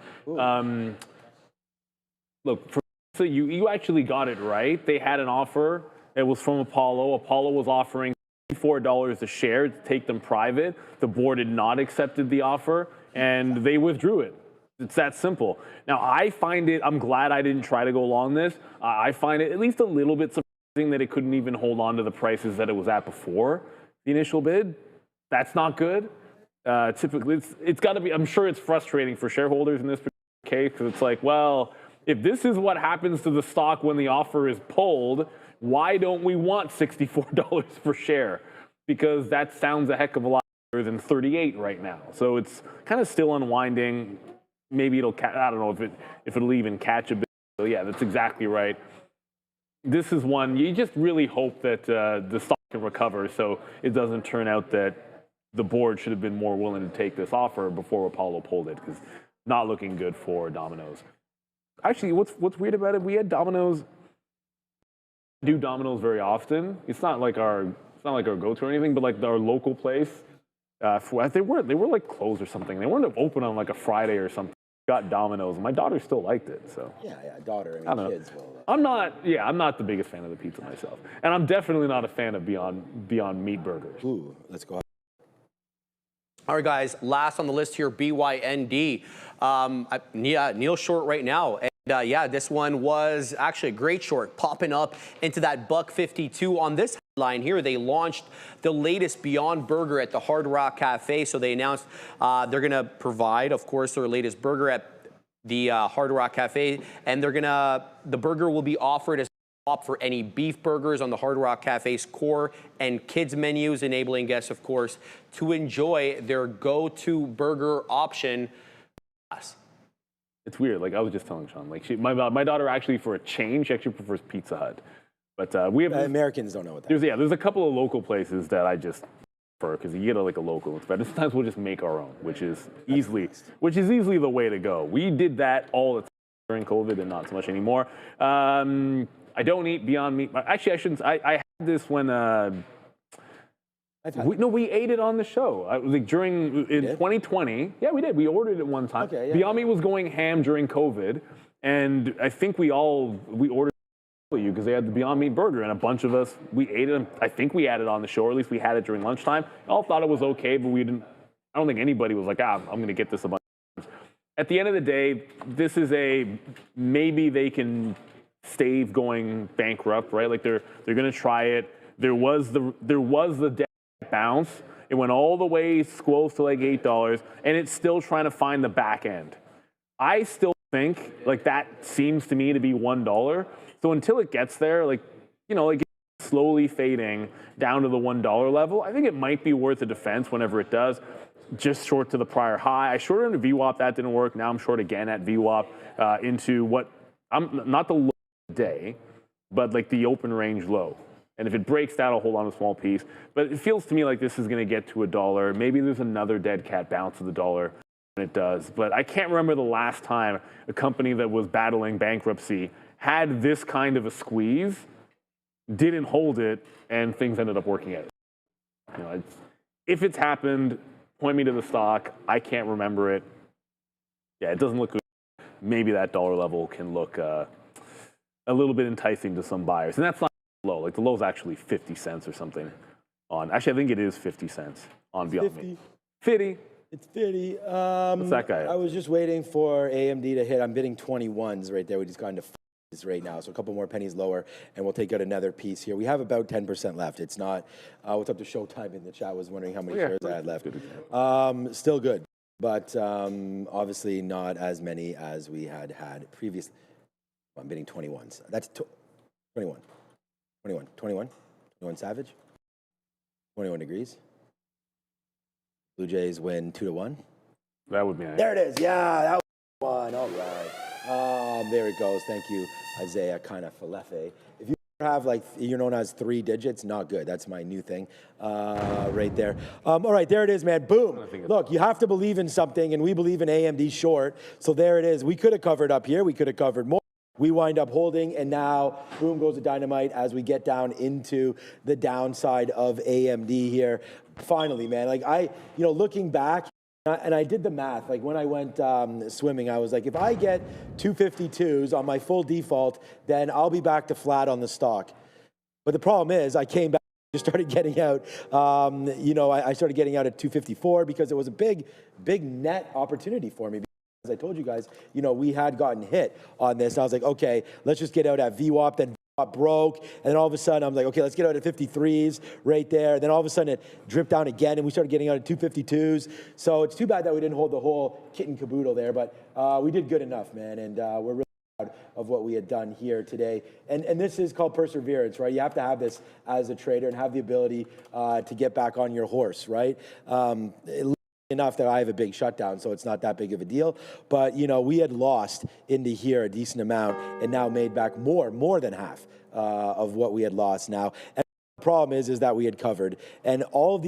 [SPEAKER 3] Look, so you actually got it right. They had an offer. It was from Apollo. Apollo was offering $4 a share to take them private. The board had not accepted the offer, and they withdrew it. It's that simple. Now, I find it, I'm glad I didn't try to go long this. I find it at least a little bit surprising that it couldn't even hold on to the prices that it was at before the initial bid. That's not good. Typically, it's got to be, I'm sure it's frustrating for shareholders in this particular case, because it's like, well, if this is what happens to the stock when the offer is pulled, why don't we want $64 per share? Because that sounds a heck of a lot better than 38 right now. So it's kind of still unwinding. Maybe it'll, I don't know if it'll even catch a bit. So yeah, that's exactly right. This is one, you just really hope that the stock can recover so it doesn't turn out that the board should have been more willing to take this offer before Apollo pulled it, because not looking good for Domino's. Actually, what's weird about it, we had Domino's, do Domino's very often. It's not like our go-to or anything, but like our local place, they were like closed or something. They weren't open on like a Friday or something. Got Domino's. My daughter still liked it, so.
[SPEAKER 4] Yeah, daughter. I mean, kids will.
[SPEAKER 3] I'm not the biggest fan of the pizza myself, and I'm definitely not a fan of Beyond Meat burgers.
[SPEAKER 4] Ooh, let's go.
[SPEAKER 2] All right, guys. Last on the list here, BYND. Yeah, Neil short right now. And yeah, this one was actually a great short, popping up into that $1.52 on this line here. They launched the latest Beyond Burger at the Hard Rock Cafe. So they announced they're going to provide, of course, their latest burger at the Hard Rock Cafe, and the burger will be offered as top for any beef burgers on the Hard Rock Cafe's core and kids menus, enabling guests, of course, to enjoy their go-to burger option.
[SPEAKER 3] It's weird. Like I was just telling Sean, like my daughter actually, for a change, she actually prefers Pizza Hut. But we have
[SPEAKER 4] Americans don't know what that is.
[SPEAKER 3] there's a couple of local places that I just prefer because you get like a local. It's better. Sometimes we'll just make our own, which is easily the way to go. We did that all the time during COVID and not so much anymore. I don't eat Beyond Meat. Actually, I shouldn't. I had this when. We ate it on the show. Like in 2020. Yeah, we did. We ordered it one time.
[SPEAKER 4] Okay, yeah.
[SPEAKER 3] Beyond Meat was going ham during COVID, and I think we ordered you because they had the Beyond Meat burger, and a bunch of us we ate it. I think we had it on the show, or at least we had it during lunchtime. All thought it was okay, but we didn't. I don't think anybody was like, I'm going to get this a bunch of times. At the end of the day, this is maybe they can stave going bankrupt, right? Like they're going to try it. There was the debt bounce. It went all the way squoze to like $8, and it's still trying to find the back end. I still think like that seems to me to be $1. So until it gets there, like slowly fading down to the $1 level, I think it might be worth a defense whenever it does. Just short to the prior high. I shorted into VWAP, that didn't work. Now I'm short again at VWAP into what I'm not the low day, but like the open range low. And if it breaks that, I'll hold on a small piece. But it feels to me like this is going to get to $1. Maybe there's another dead cat bounce of the dollar when it does. But I can't remember the last time a company that was battling bankruptcy had this kind of a squeeze, didn't hold it, and things ended up working out. If it's happened, point me to the stock. I can't remember it. Yeah, it doesn't look good. Maybe that dollar level can look a little bit enticing to some buyers. And that's not low. Like the low is actually 50 cents or something on. Actually, I think it is 50 cents on Beyond Meat. 50.
[SPEAKER 4] It's 50.
[SPEAKER 3] What's that guy at?
[SPEAKER 4] I was just waiting for AMD to hit. I'm bidding 21s right there. We just got into right now, so a couple more pennies lower, and we'll take out another piece here. We have about 10% left. It's not. What's up to Showtime in the chat? Was wondering how many shares I had left. Still good, but obviously not as many as we had previously. I'm bidding 21s. That's 21. 21 Savage. 21 degrees. Blue Jays win 2-1.
[SPEAKER 3] That would be nice.
[SPEAKER 4] There it is. Yeah, that was one. All right. There it goes. Thank you, Isaiah kind of Falefe. If you have you're known as 3 digits, not good. That's my new thing right there. All right, there it is, man. Boom. Look, you have to believe in something, and we believe in AMD short. So there it is. We could have covered up here. We could have covered more. We wind up holding, and now boom goes the dynamite as we get down into the downside of AMD here. Finally, man, looking back, and I did the math. Like when I went swimming, I was like, if I get 252s on my full default, then I'll be back to flat on the stock. But the problem is, I came back, just started getting out. I started getting out at 254 because it was a big net opportunity for me. As I told you guys, we had gotten hit on this. I was like, okay, let's just get out at VWAP. Then VWAP broke. And then all of a sudden, I'm like, okay, let's get out at 53s right there. And then all of a sudden, it dripped down again, and we started getting out at 252s. So it's too bad that we didn't hold the whole kit and caboodle there. But we did good enough, man. And we're really proud of what we had done here today. And this is called perseverance, right? You have to have this as a trader and have the ability to get back on your horse, right? Enough that I have a big shutdown, so it's not that big of a deal. But we had lost into here a decent amount, and now made back more than half of what we had lost now. And the problem is that we had covered, and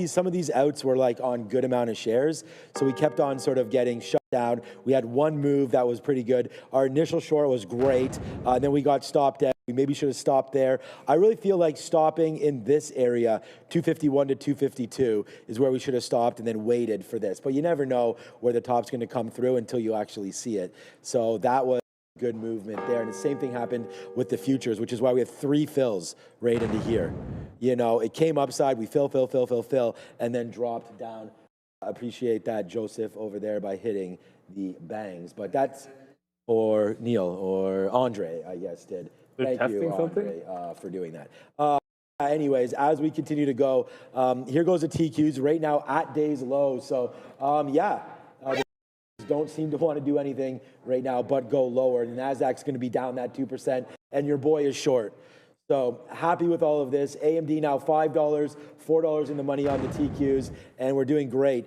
[SPEAKER 4] some of these outs were like on good amount of shares, so we kept on sort of getting shut down. We had one move that was pretty good. Our initial short was great, and then we got stopped at. We maybe should have stopped there. I really feel like stopping in this area, 251 to 252, is where we should have stopped and then waited for this. But you never know where the top's going to come through until you actually see it. So that was good movement there. And the same thing happened with the futures, which is why we have 3 fills right into here. It came upside, we fill, and then dropped down. I appreciate that, Joseph, over there by hitting the bangs. But that's, or Neil, or Andre, I guess, did.
[SPEAKER 3] They're
[SPEAKER 4] Thank you,
[SPEAKER 3] testing
[SPEAKER 4] Andre,
[SPEAKER 3] something?
[SPEAKER 4] for doing that. anyways, as we continue to go, here goes the TQs right now at day's low. So, the don't seem to want to do anything right now but go lower. The Nasdaq's going to be down that 2%, and your boy is short. So happy with all of this. AMD now $5, $4 in the money on the TQs, and we're doing great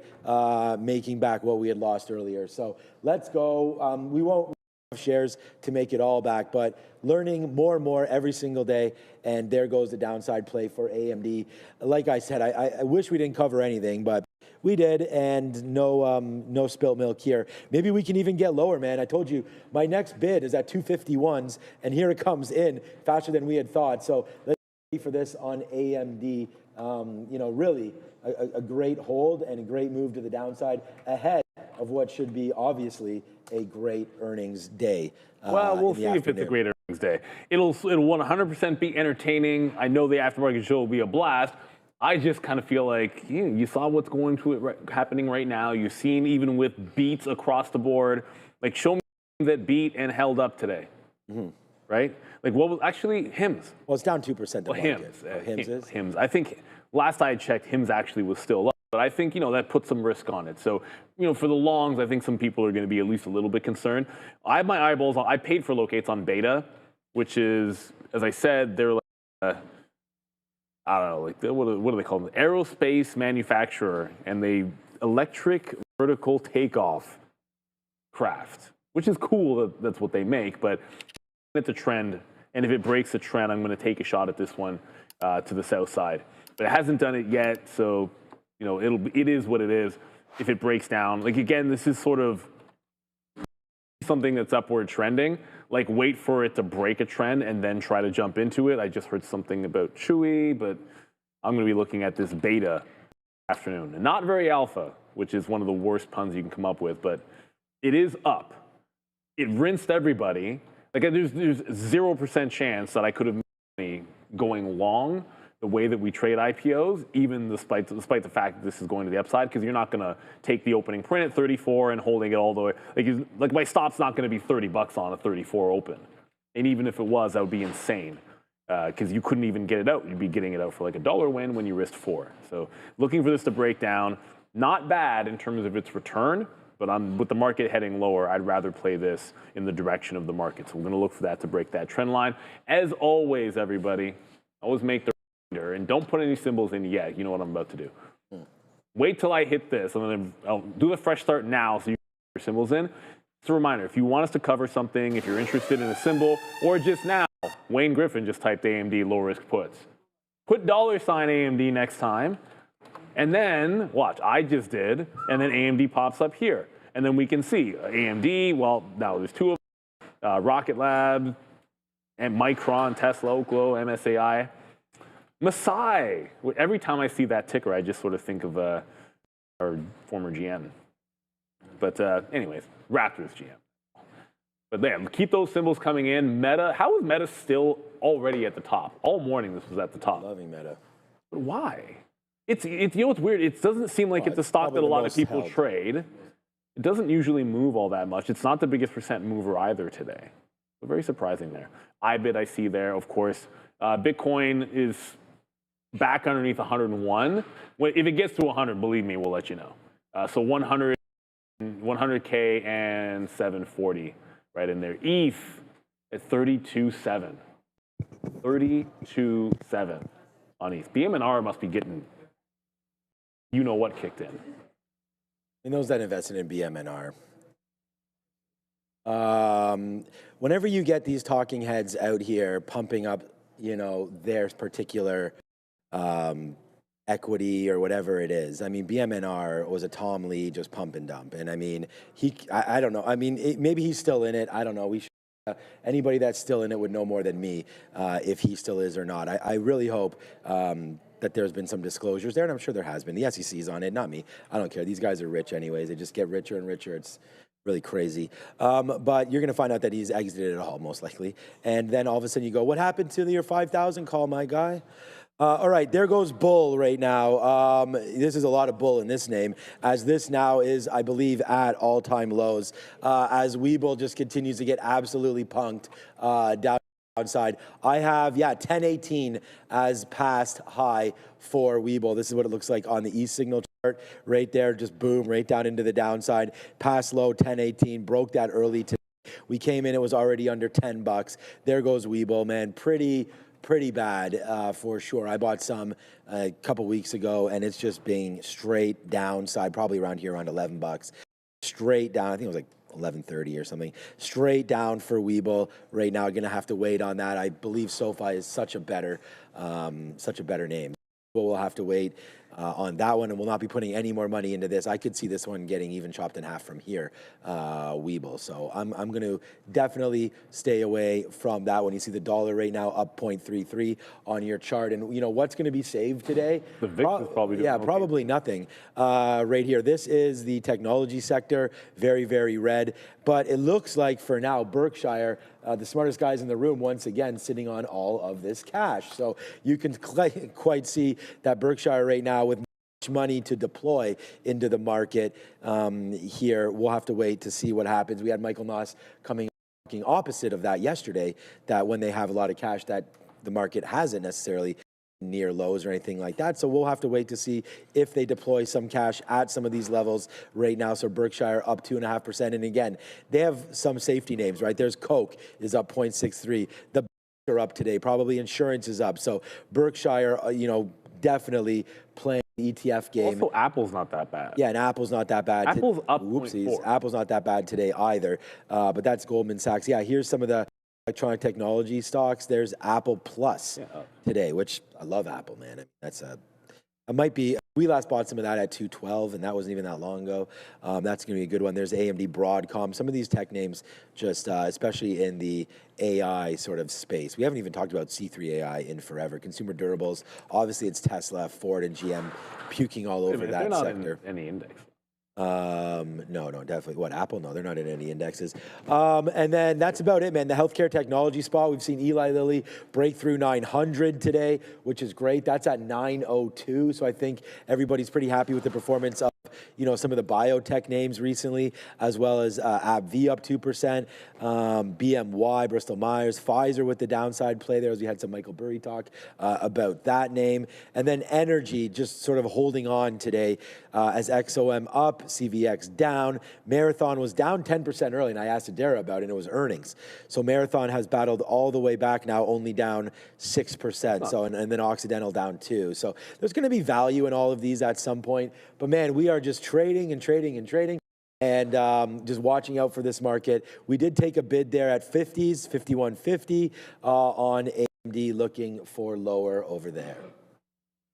[SPEAKER 4] making back what we had lost earlier. So let's go. We won't have shares to make it all back, but learning more and more every single day, and there goes the downside play for AMD. Like I said, I wish we didn't cover anything, but we did, and no spilt milk here. Maybe we can even get lower, man. I told you my next bid is at 251s, and here it comes in faster than we had thought. So let's see for this on AMD. Really a great hold and a great move to the downside ahead of what should be obviously a great earnings day.
[SPEAKER 3] Well, we'll see if it's a great earnings day. It'll 100% be entertaining. I know the aftermarket show will be a blast. I just kind of feel like you saw what's going to happening right now. You've seen even with beats across the board. Like, show me that beat and held up today, right? Like, what was actually HIMS?
[SPEAKER 4] Well, it's down 2%.
[SPEAKER 3] Well, HIMS. I think last I checked, HIMS actually was still up. But I think, that puts some risk on it. So, for the longs, I think some people are going to be at least a little bit concerned. I have my eyeballs on, I paid for locates on beta, which is, as I said, they're like, I don't know, like what do they call them? Aerospace manufacturer, and they electric vertical takeoff craft, which is cool. That's what they make, but it's a trend, and if it breaks the trend, I'm going to take a shot at this one to the south side. But it hasn't done it yet, so it is what it is. If it breaks down, like again, this is sort of something that's upward trending. Like, wait for it to break a trend and then try to jump into it. I just heard something about Chewy, but I'm going to be looking at this beta afternoon. Not very alpha, which is one of the worst puns you can come up with, but it is up. It rinsed everybody. Like, there's 0% chance that I could have made money going long the way that we trade IPOs, even despite the fact that this is going to the upside, because you're not going to take the opening print at 34 and holding it all the way. Like my stop's not going to be $30 on a 34 open. And even if it was, that would be insane, because you couldn't even get it out. You'd be getting it out for like $1 win when you risked 4. So looking for this to break down. Not bad in terms of its return, but with the market heading lower, I'd rather play this in the direction of the market. So we're going to look for that to break that trend line. As always, everybody, always make the and don't put any symbols in yet. You know what I'm about to do. Wait till I hit this, and then I'll do a fresh start now so you can put your symbols in. Just a reminder, if you want us to cover something, if you're interested in a symbol, or just now, Wayne Griffin just typed AMD low-risk puts. Put $AMD next time, and then, watch, I just did, and then AMD pops up here. And then we can see AMD, well, now there's two of them, Rocket Lab, and Micron, Tesla, Oklo, MSAI. Masai. Every time I see that ticker, I just sort of think of our former GM. But anyways, Raptors GM. But man, keep those symbols coming in. Meta, how is Meta still already at the top? All morning this was at the top.
[SPEAKER 4] Loving Meta.
[SPEAKER 3] But why? It's what's weird? It doesn't seem like it's a stock that a lot of people trade. It doesn't usually move all that much. It's not the biggest percent mover either today. So very surprising there. IBIT I see there, of course. Bitcoin is back underneath 101. If it gets to 100, believe me, we'll let you know. So 100K and 740 right in there. ETH at 32.7. 32.7 on ETH. BM&R must be getting you-know-what kicked in.
[SPEAKER 4] And those that invested in BM&R. Whenever you get these talking heads out here pumping up, their particular equity or whatever it is. I mean, BM&R was a Tom Lee just pump and dump. And I mean, I don't know. I mean, maybe he's still in it. I don't know. We should, anybody that's still in it would know more than me if he still is or not. I really hope that there's been some disclosures there, and I'm sure there has been. The SEC's on it, not me. I don't care. These guys are rich anyways. They just get richer and richer. It's really crazy. But you're going to find out that he's exited it all, most likely. And then all of a sudden you go, what happened to your 5,000 call, my guy? All right, there goes bull right now. This is a lot of bull in this name, as this now is, I believe, at all-time lows, as Webull just continues to get absolutely punked down downside. I have, 1018 as past high for Webull. This is what it looks like on the E signal chart right there. Just boom, right down into the downside. Past low 1018, broke that early today. We came in, it was already under $10. There goes Webull, man. Pretty bad for sure. I bought some a couple weeks ago, and it's just being straight downside, probably around here, around $11. Straight down. I think it was like 11:30 or something. Straight down for Webull right now. Going to have to wait on that. I believe SoFi is such a better name. We'll have to wait on that one, and we'll not be putting any more money into this. I could see this one getting even chopped in half from here, Webull. So I'm going to definitely stay away from that one. You see the dollar right now up 0.33 on your chart, and you know what's going to be saved today?
[SPEAKER 3] The VIX is probably doing okay.
[SPEAKER 4] Probably nothing right here. This is the technology sector, very red, but it looks like for now Berkshire, the smartest guys in the room, once again sitting on all of this cash. So you can quite see that Berkshire right now with much money to deploy into the market here. We'll have to wait to see what happens. We had Michael Noss coming opposite of that yesterday, that when they have a lot of cash that the market hasn't necessarily near lows or anything like that. So we'll have to wait to see if they deploy some cash at some of these levels right now. So Berkshire up 2.5%. And again, they have some safety names, right? There's Coke is up 0.63. The are up today. Probably insurance is up. So Berkshire, definitely playing the ETF game.
[SPEAKER 3] Also, Apple's not that bad.
[SPEAKER 4] Yeah, and Apple's not that bad.
[SPEAKER 3] Apple's up
[SPEAKER 4] Whoopsies.
[SPEAKER 3] 0.4.
[SPEAKER 4] Apple's not that bad today either. But that's Goldman Sachs. Yeah, here's some of the electronic technology stocks. There's Apple Plus today, which I love Apple, man. It might be, we last bought some of that at 212, and that wasn't even that long ago. That's going to be a good one. There's AMD, Broadcom, some of these tech names, just especially in the AI sort of space. We haven't even talked about C3 AI in forever. Consumer durables, obviously it's Tesla, Ford, and GM puking all over that
[SPEAKER 3] they're not
[SPEAKER 4] sector.
[SPEAKER 3] in any index.
[SPEAKER 4] No, definitely. What, Apple? No, they're not in any indexes. And then that's about it, man. The healthcare technology spot, we've seen Eli Lilly break through 900 today, which is great. That's at 902. So I think everybody's pretty happy with the performance of, some of the biotech names recently, as well as AbbVie up 2%, BMY, Bristol Myers, Pfizer with the downside play there, as we had some Michael Burry talk about that name. And then energy just sort of holding on today as XOM up, CVX down. Marathon was down 10% early, and I asked Adara about it, and it was earnings. So Marathon has battled all the way back now, only down 6%. So and then Occidental down 2%. So there's going to be value in all of these at some point. But man, we are just trading and just watching out for this market. We did take a bid there at 50s, 51.50 on AMD, looking for lower over there.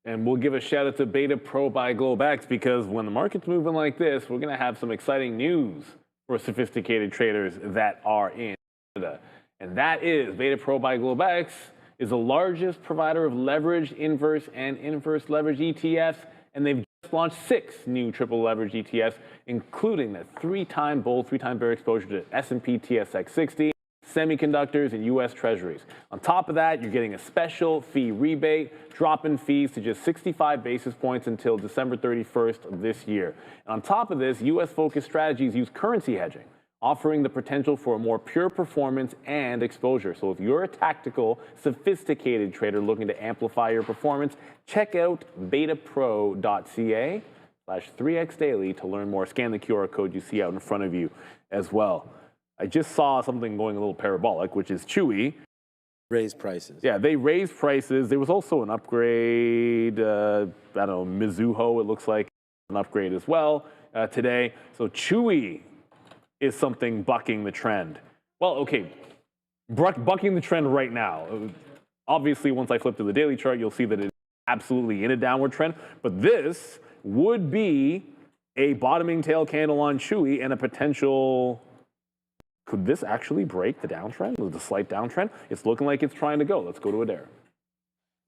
[SPEAKER 3] And we'll give a shout out to Beta Pro by Globex, because when the market's moving like this, we're going to have some exciting news for sophisticated traders that are in Canada. And that is Beta Pro by Globex is the largest provider of leveraged inverse and inverse leverage ETFs, and they've just launched 6 new triple leverage ETFs, including the 3-time bull, 3-time bear exposure to S&P TSX 60, semiconductors, and U.S. Treasuries. On top of that, you're getting a special fee rebate, drop-in fees to just 65 basis points until December 31st of this year. And on top of this, U.S.-focused strategies use currency hedging, offering the potential for a more pure performance and exposure. So if you're a tactical, sophisticated trader looking to amplify your performance, check out betapro.ca/3xdaily to learn more. Scan the QR code you see out in front of you as well. I just saw something going a little parabolic, which is Chewy.
[SPEAKER 4] Raise prices.
[SPEAKER 3] Yeah, they raised prices. There was also an upgrade. Mizuho, it looks like an upgrade as well today. So Chewy is something bucking the trend. Well, okay, bucking the trend right now. Obviously, once I flip to the daily chart, you'll see that it's absolutely in a downward trend. But this would be a bottoming tail candle on Chewy and a potential. Could this actually break the downtrend, the slight downtrend? It's looking like it's trying to go. Let's go to Adair.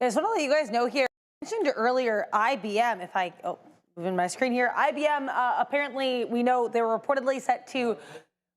[SPEAKER 7] I just want to let you guys know here, I mentioned earlier IBM, moving my screen here, IBM, apparently we know they were reportedly set to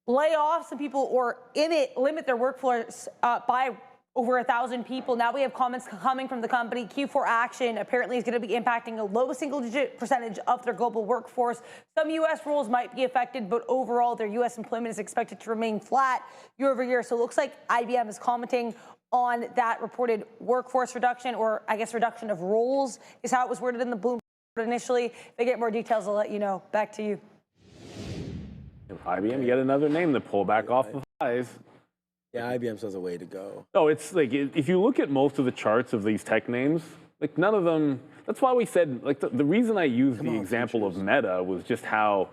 [SPEAKER 7] lay off some people or limit their workforce by over 1,000 people. Now we have comments coming from the company. Q4 action apparently is going to be impacting a low single-digit percentage of their global workforce. Some U.S. roles might be affected, but overall their U.S. employment is expected to remain flat year over year. So it looks like IBM is commenting on that reported workforce reduction, or I guess reduction of roles is how it was worded in the Bloomberg initially. If I get more details, I'll let you know. Back to you.
[SPEAKER 3] IBM, yet another name to pull back off the highs.
[SPEAKER 4] Yeah, IBM still has a way to go.
[SPEAKER 3] No, it's like if you look at most of the charts of these tech names, like none of them. That's why we said like the reason I used the example of Meta was just how,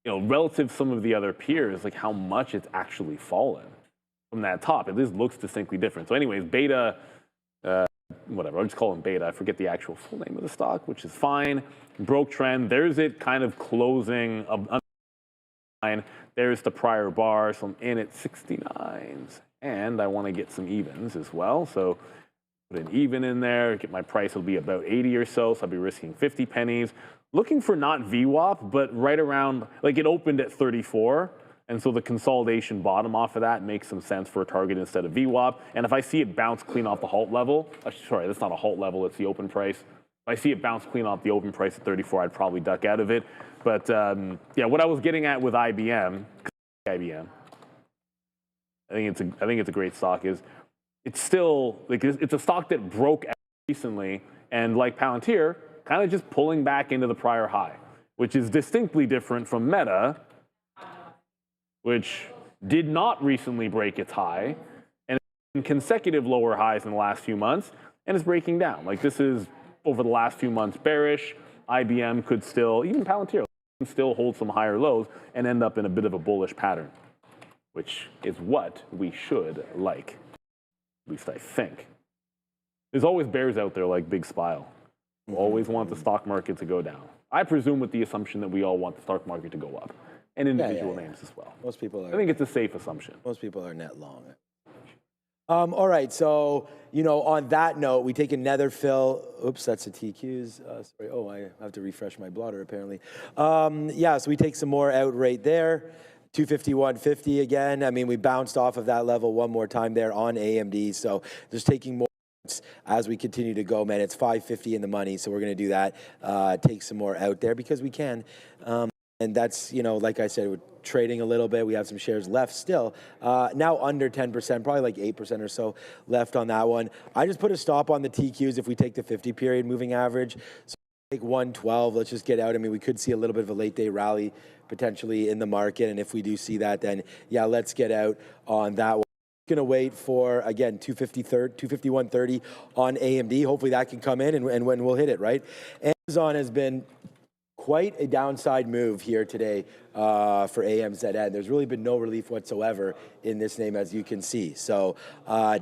[SPEAKER 3] relative to some of the other peers, like how much it's actually fallen from that top. It just looks distinctly different. So, anyways, Beta, whatever. I'll just call him Beta. I forget the actual full name of the stock, which is fine. Broke trend. There's it kind of closing. There's the prior bar, so I'm in at 69s. And I want to get some evens as well. So put an even in there, get my price will be about 80 or so, so I'll be risking 50 pennies. Looking for not VWAP, but right around, like it opened at 34, and so the consolidation bottom off of that makes some sense for a target instead of VWAP. And if I see it bounce clean off the halt level, sorry, that's not a halt level, it's the open price. If I see it bounce clean off the open price at 34, I'd probably duck out of it. But yeah, what I was getting at with IBM, I think it's a great stock. Is it's still like it's a stock that broke out recently, and like Palantir, kind of just pulling back into the prior high, which is distinctly different from Meta, which did not recently break its high, and in consecutive lower highs in the last few months, and is breaking down. Like this is over the last few months bearish. IBM could still, even Palantir, can still hold some higher lows and end up in a bit of a bullish pattern, which is what we should like. At least I think. There's always bears out there like Big Spile, who always want the stock market to go down. I presume with the assumption that we all want the stock market to go up, and individual names as well.
[SPEAKER 4] Most people are.
[SPEAKER 3] I think it's a safe assumption.
[SPEAKER 4] Most people are net long. All right, so, on that note, we take another fill. Oops, that's the TQs. Sorry, oh, I have to refresh my blotter, apparently. Yeah, so we take some more out right there. 251.50 again. I mean, we bounced off of that level one more time there on AMD, so just taking more as we continue to go, man. It's 550 in the money, so we're going to do that. Take some more out there because we can. And that's, like I said, we're trading a little bit. We have some shares left still. Now under 10%, probably like 8% or so left on that one. I just put a stop on the TQs if we take the 50 period moving average. So take 112. Let's just get out. I mean, we could see a little bit of a late day rally potentially in the market. And if we do see that, then yeah, let's get out on that one. Going to wait for, again, 251.30 on AMD. Hopefully that can come in and when we'll hit it, right? Amazon has been quite a downside move here today for AMZN. There's really been no relief whatsoever in this name, as you can see. So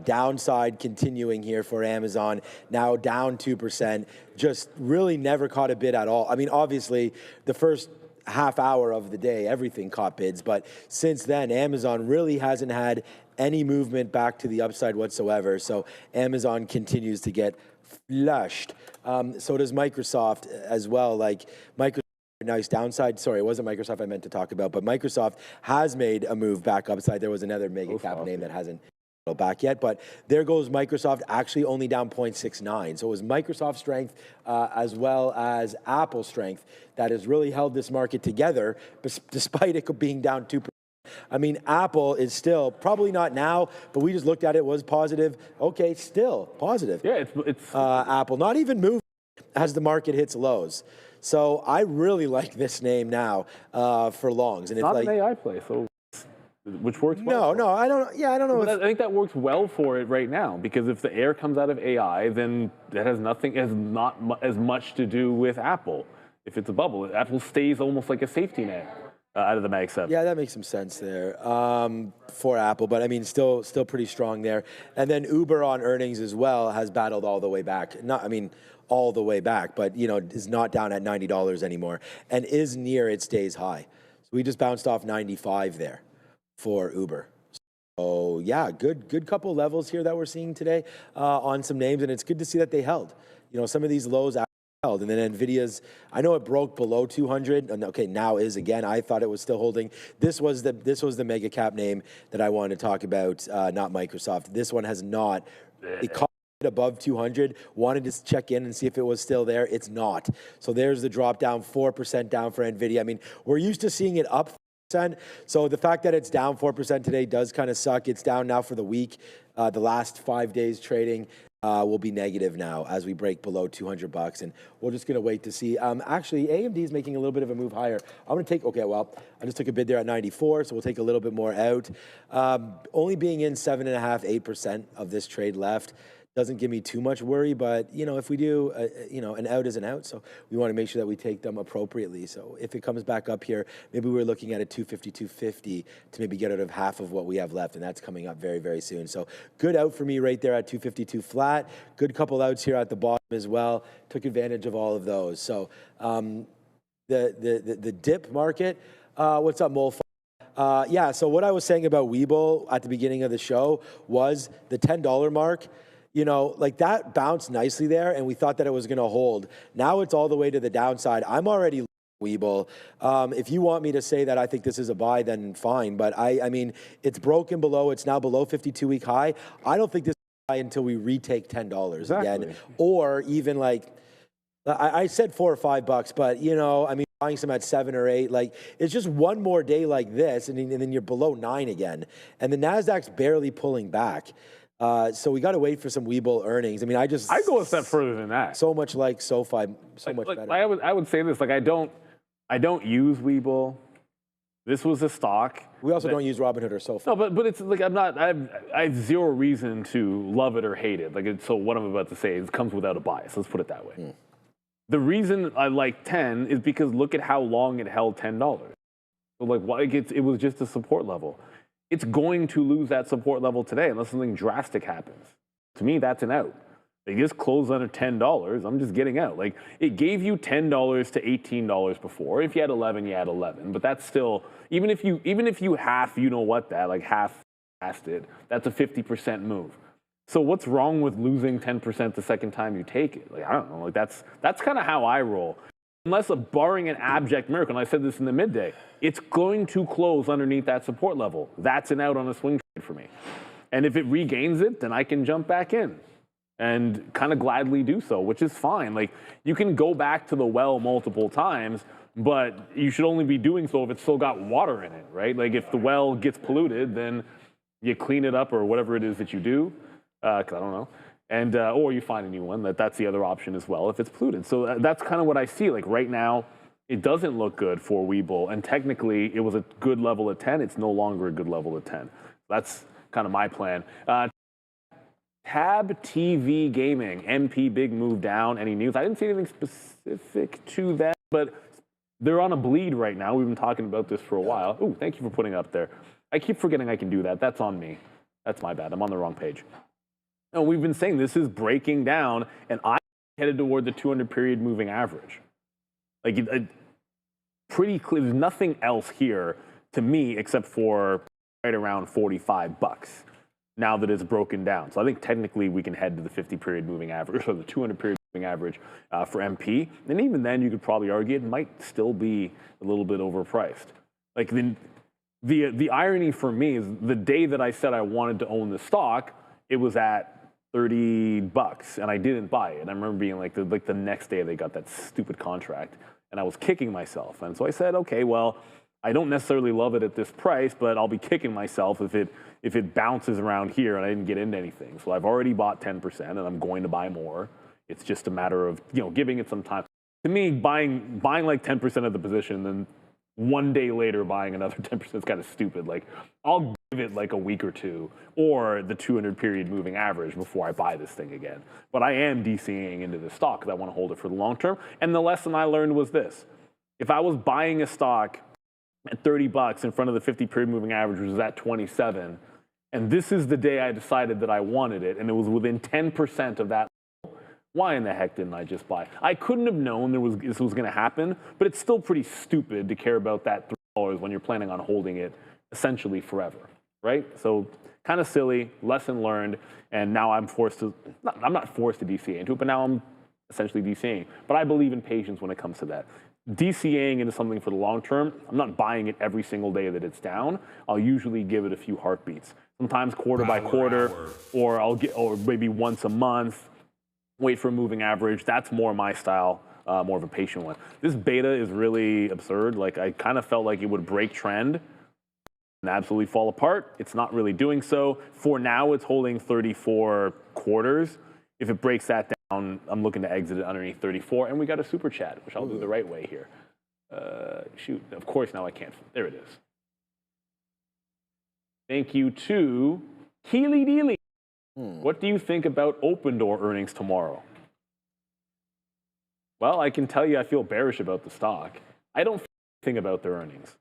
[SPEAKER 4] downside continuing here for Amazon, now down 2%, just really never caught a bid at all. I mean, obviously, the first half hour of the day, everything caught bids, but since then, Amazon really hasn't had any movement back to the upside whatsoever. So Amazon continues to get flushed. So does Microsoft as well. Like Microsoft, nice downside. Sorry, it wasn't Microsoft I meant to talk about, but Microsoft has made a move back upside. There was another mega cap name that hasn't back yet, but there goes Microsoft, actually only down 0.69. So it was Microsoft strength as well as Apple strength that has really held this market together, despite it being down 2%. I mean, Apple is still, probably not now, but we just looked at it, was positive. Okay, still positive.
[SPEAKER 3] Yeah, it's
[SPEAKER 4] Apple, not even moving as the market hits lows. So I really like this name now for longs. And
[SPEAKER 3] it's not like, an AI play, so which works
[SPEAKER 4] well. No, I don't. Yeah, I don't know.
[SPEAKER 3] I think that works well for it right now, because if the air comes out of AI, then that has not as much to do with Apple. If it's a bubble, Apple stays almost like a safety net out of the Mag 7.
[SPEAKER 4] Yeah, that makes some sense there for Apple, but I mean, still pretty strong there. And then Uber on earnings as well has battled all the way back. All the way back, but is not down at $90 anymore and is near its day's high. So we just bounced off 95 there for Uber. So yeah, good couple levels here that we're seeing today on some names, and it's good to see that they held. Some of these lows held, and then Nvidia's, I know it broke below 200, and okay, now is again. I thought it was still holding. This was the mega cap name that I wanted to talk about, not Microsoft. This one has not. It caught above 200, wanted to check in and see if it was still there. It's not. So there's the drop down, 4% down for Nvidia. I mean, we're used to seeing it up So the fact that it's down 4% today does kind of suck. It's down now for the week. The last 5 days trading will be negative now as we break below $200, and we're just going to wait to see. Actually, AMD is making a little bit of a move higher. I'm going to take, okay, well, I just took a bid there at 94, so we'll take a little bit more out. Only being in 7.5%, 8% of this trade left. Doesn't give me too much worry, but if we do, an out is an out, so we want to make sure that we take them appropriately. So if it comes back up here, maybe we're looking at a 250, 250 to maybe get out of half of what we have left, and that's coming up very, very soon. So good out for me right there at 252 flat. Good couple outs here at the bottom as well. Took advantage of all of those. So the dip market. What's up, Mole? Yeah. So what I was saying about Webull at the beginning of the show was the $10 mark. Like that bounced nicely there, and we thought that it was going to hold. Now it's all the way to the downside. I'm already Webull. If you want me to say that I think this is a buy, then fine. But I mean, it's broken below. It's now below 52-week high. I don't think this is a buy until we retake $10 again, or even like I said $4 or $5, but I mean, buying some at 7 or 8. Like it's just one more day like this, and then you're below 9 again, and the Nasdaq's barely pulling back. So we got to wait for some Webull earnings. I mean, I
[SPEAKER 3] go a step further than that.
[SPEAKER 4] So much like SoFi, so much better.
[SPEAKER 3] I would say this, like I don't use Webull. This was a stock.
[SPEAKER 4] We also don't use Robinhood or SoFi.
[SPEAKER 3] No, but it's like I have zero reason to love it or hate it. So what I'm about to say is it comes without a bias. Let's put it that way. The reason I like 10 is because look at how long it held $10. So like why it was just a support level. It's going to lose that support level today unless something drastic happens. To me, that's an out. They just closed under $10. I'm just getting out. Like it gave you $10 to $18 before. If you had 11, you had 11. But that's still even if you half, half-assed it, that's a 50% move. So what's wrong with losing 10% the second time you take it? Like I don't know. Like that's kind of how I roll. Unless barring an abject miracle, and I said this in the midday, it's going to close underneath that support level. That's an out on a swing trade for me. And if it regains it, then I can jump back in and kind of gladly do so, which is fine. Like you can go back to the well multiple times, but you should only be doing so if it's still got water in it, right? Like if the well gets polluted, then you clean it up or whatever it is that you do, because I don't know. And or you find a new one. That's the other option as well if it's polluted. So that's kind of what I see. Like right now, it doesn't look good for Webull, and technically it was a good level at 10. It's no longer a good level at 10. That's kind of my plan. Tab TV Gaming, MP big move down. Any news? I didn't see anything specific to that, but they're on a bleed right now. We've been talking about this for a while. Ooh, thank you for putting it up there. I keep forgetting I can do that. That's on me. That's my bad. I'm on the wrong page. No, we've been saying this is breaking down, and I'm headed toward the 200-period moving average. Like, pretty clear. There's nothing else here to me except for right around $45 now that it's broken down. So I think technically we can head to the 50-period moving average or the 200-period moving average for MP. And even then, you could probably argue it might still be a little bit overpriced. Like the irony for me is the day that I said I wanted to own the stock, it was at $30 and I didn't buy it. And I remember being like the next day they got that stupid contract and I was kicking myself. And so I said, okay, well, I don't necessarily love it at this price, but I'll be kicking myself if it bounces around here and I didn't get into anything. So I've already bought 10% and I'm going to buy more. It's just a matter of, giving it some time. To me, buying like 10% of the position and then one day later buying another 10% is kind of stupid. Like I'll give it like a week or two or the 200-period moving average before I buy this thing again. But I am DCing into this stock because I want to hold it for the long term. And the lesson I learned was this. If I was buying a stock at $30 in front of the 50-period moving average, which is at 27, and this is the day I decided that I wanted it, and it was within 10% of that, why in the heck didn't I just buy? I couldn't have known this was going to happen, but it's still pretty stupid to care about that $3 when you're planning on holding it essentially forever, right? So kind of silly, lesson learned, and now I'm not forced to DCA into it, but now I'm essentially DCAing. But I believe in patience when it comes to that. DCAing into something for the long term, I'm not buying it every single day that it's down. I'll usually give it a few heartbeats. Sometimes quarter by quarter, or maybe once a month, wait for a moving average. That's more my style. more of a patient one. This beta is really absurd. Like, I kind of felt like it would break trend and absolutely fall apart. It's not really doing so. For now, it's holding 34 quarters. If it breaks that down, I'm looking to exit it underneath 34, and we got a super chat, which I'll do the right way here. Shoot, of course, now I can't. There it is. Thank you to Keely Deely. What do you think about Open Door earnings tomorrow? Well, I can tell you I feel bearish about the stock. I don't think about their earnings.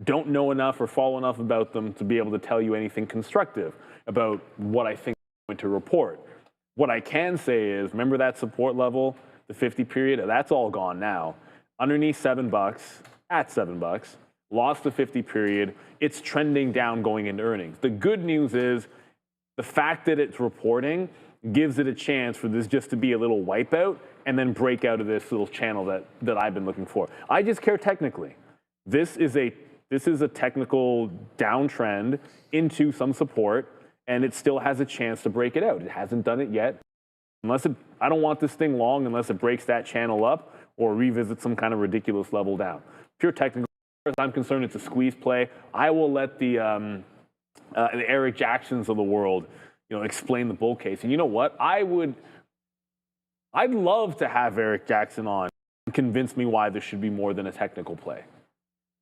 [SPEAKER 3] Don't know enough or follow enough about them to be able to tell you anything constructive about what I think they're going to report. What I can say is, remember that support level, the 50 period? That's all gone now. Underneath $7, at $7, lost the 50 period. It's trending down going into earnings. The good news is the fact that it's reporting gives it a chance for this just to be a little wipeout and then break out of this little channel that I've been looking for. I just care technically. This is a technical downtrend into some support, and it still has a chance to break it out. It hasn't done it yet. I don't want this thing long unless it breaks that channel up or revisit some kind of ridiculous level down. Pure technical, as far as I'm concerned, it's a squeeze play. I will let the Eric Jacksons of the world, explain the bull case. And you know what? I'd love to have Eric Jackson on and convince me why this should be more than a technical play.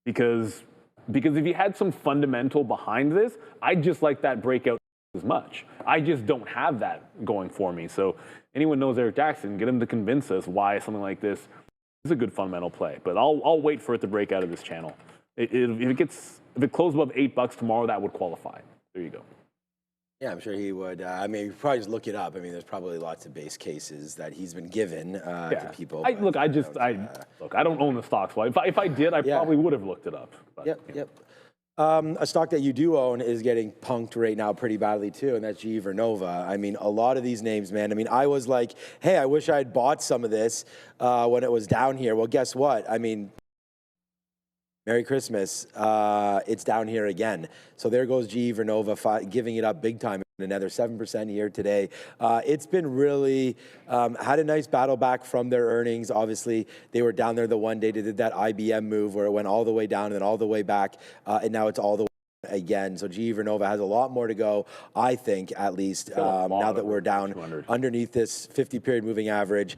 [SPEAKER 3] Because if you had some fundamental behind this, I'd just like that breakout as much. I just don't have that going for me. So anyone knows Eric Jackson, get him to convince us why something like this is a good fundamental play. But I'll wait for it to break out of this channel. If it closes above $8 tomorrow, that would qualify. There you go.
[SPEAKER 4] Yeah, I'm sure he would. I mean, probably just look it up. I mean, there's probably lots of base cases that he's been given to people.
[SPEAKER 3] I don't own the stock, so if I did, I probably would have looked it up. But,
[SPEAKER 4] Yep. A stock that you do own is getting punked right now pretty badly too, and that's GE Vernova. I mean, a lot of these names, man. I mean, I was like, hey, I wish I had bought some of this when it was down here. Well, guess what? I mean, Merry Christmas. It's down here again. So there goes GE Vernova giving it up big time. Another 7% here today. It's been really had a nice battle back from their earnings. Obviously, they were down there the one day. They did that IBM move where it went all the way down and then all the way back, and now it's all the way again. So GE Vernova has a lot more to go, I think, at least, now that we're down underneath this 50-period moving average.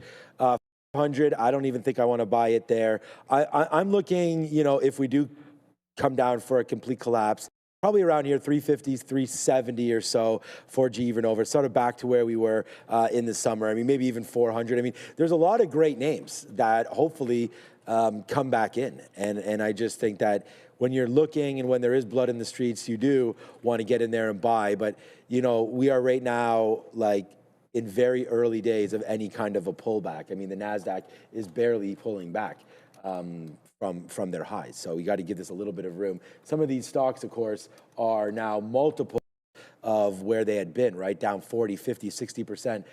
[SPEAKER 4] 100, I don't even think I want to buy it there. I'm looking, if we do come down for a complete collapse, probably around here, 350s, 370 or so for GE Vernova, sort of back to where we were in the summer. I mean, maybe even 400. I mean, there's a lot of great names that hopefully come back in. And I just think that when you're looking and when there is blood in the streets, you do want to get in there and buy. But, we are right now, in very early days of any kind of a pullback. I mean, the NASDAQ is barely pulling back from their highs. So we got to give this a little bit of room. Some of these stocks, of course, are now multiple of where they had been, right? Down 40, 50, 60%.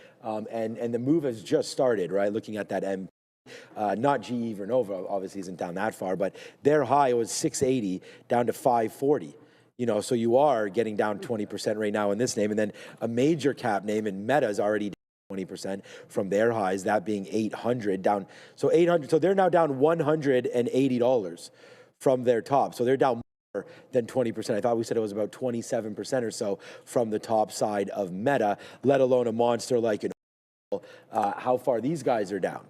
[SPEAKER 4] And the move has just started, right? Looking at that not GE Vernova, obviously isn't down that far, but their high was 680 down to 540. So you are getting down 20% right now in this name. And then a major cap name in Meta is already 20% from their highs, that being 800 down. So 800, so they're now down $180 from their top. So they're down more than 20%. I thought we said it was about 27% or so from the top side of Meta, let alone a monster like an how far these guys are down.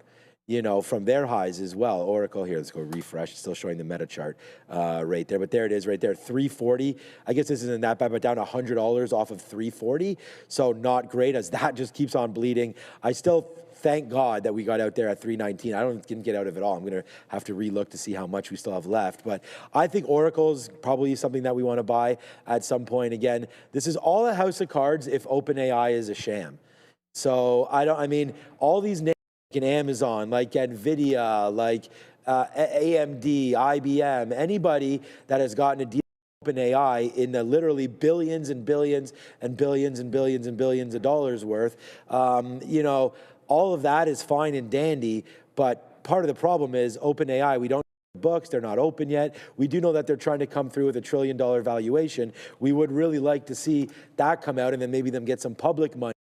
[SPEAKER 4] From their highs as well. Oracle, here, let's go refresh. It's still showing the Meta chart right there. But there it is right there, 340. I guess this isn't that bad, but down $100 off of 340. So not great as that just keeps on bleeding. I still thank God that we got out there at 319. Didn't get out of it all. I'm going to have to relook to see how much we still have left. But I think Oracle's probably something that we want to buy at some point. Again, this is all a house of cards if OpenAI is a sham. So all these names, like Amazon, like Nvidia, like AMD, IBM, anybody that has gotten a deal with OpenAI in the literally billions and billions and billions and billions and billions of dollars worth, all of that is fine and dandy. But part of the problem is OpenAI, we don't have books, they're not open yet. We do know that they're trying to come through with $1 trillion valuation. We would really like to see that come out and then maybe them get some public money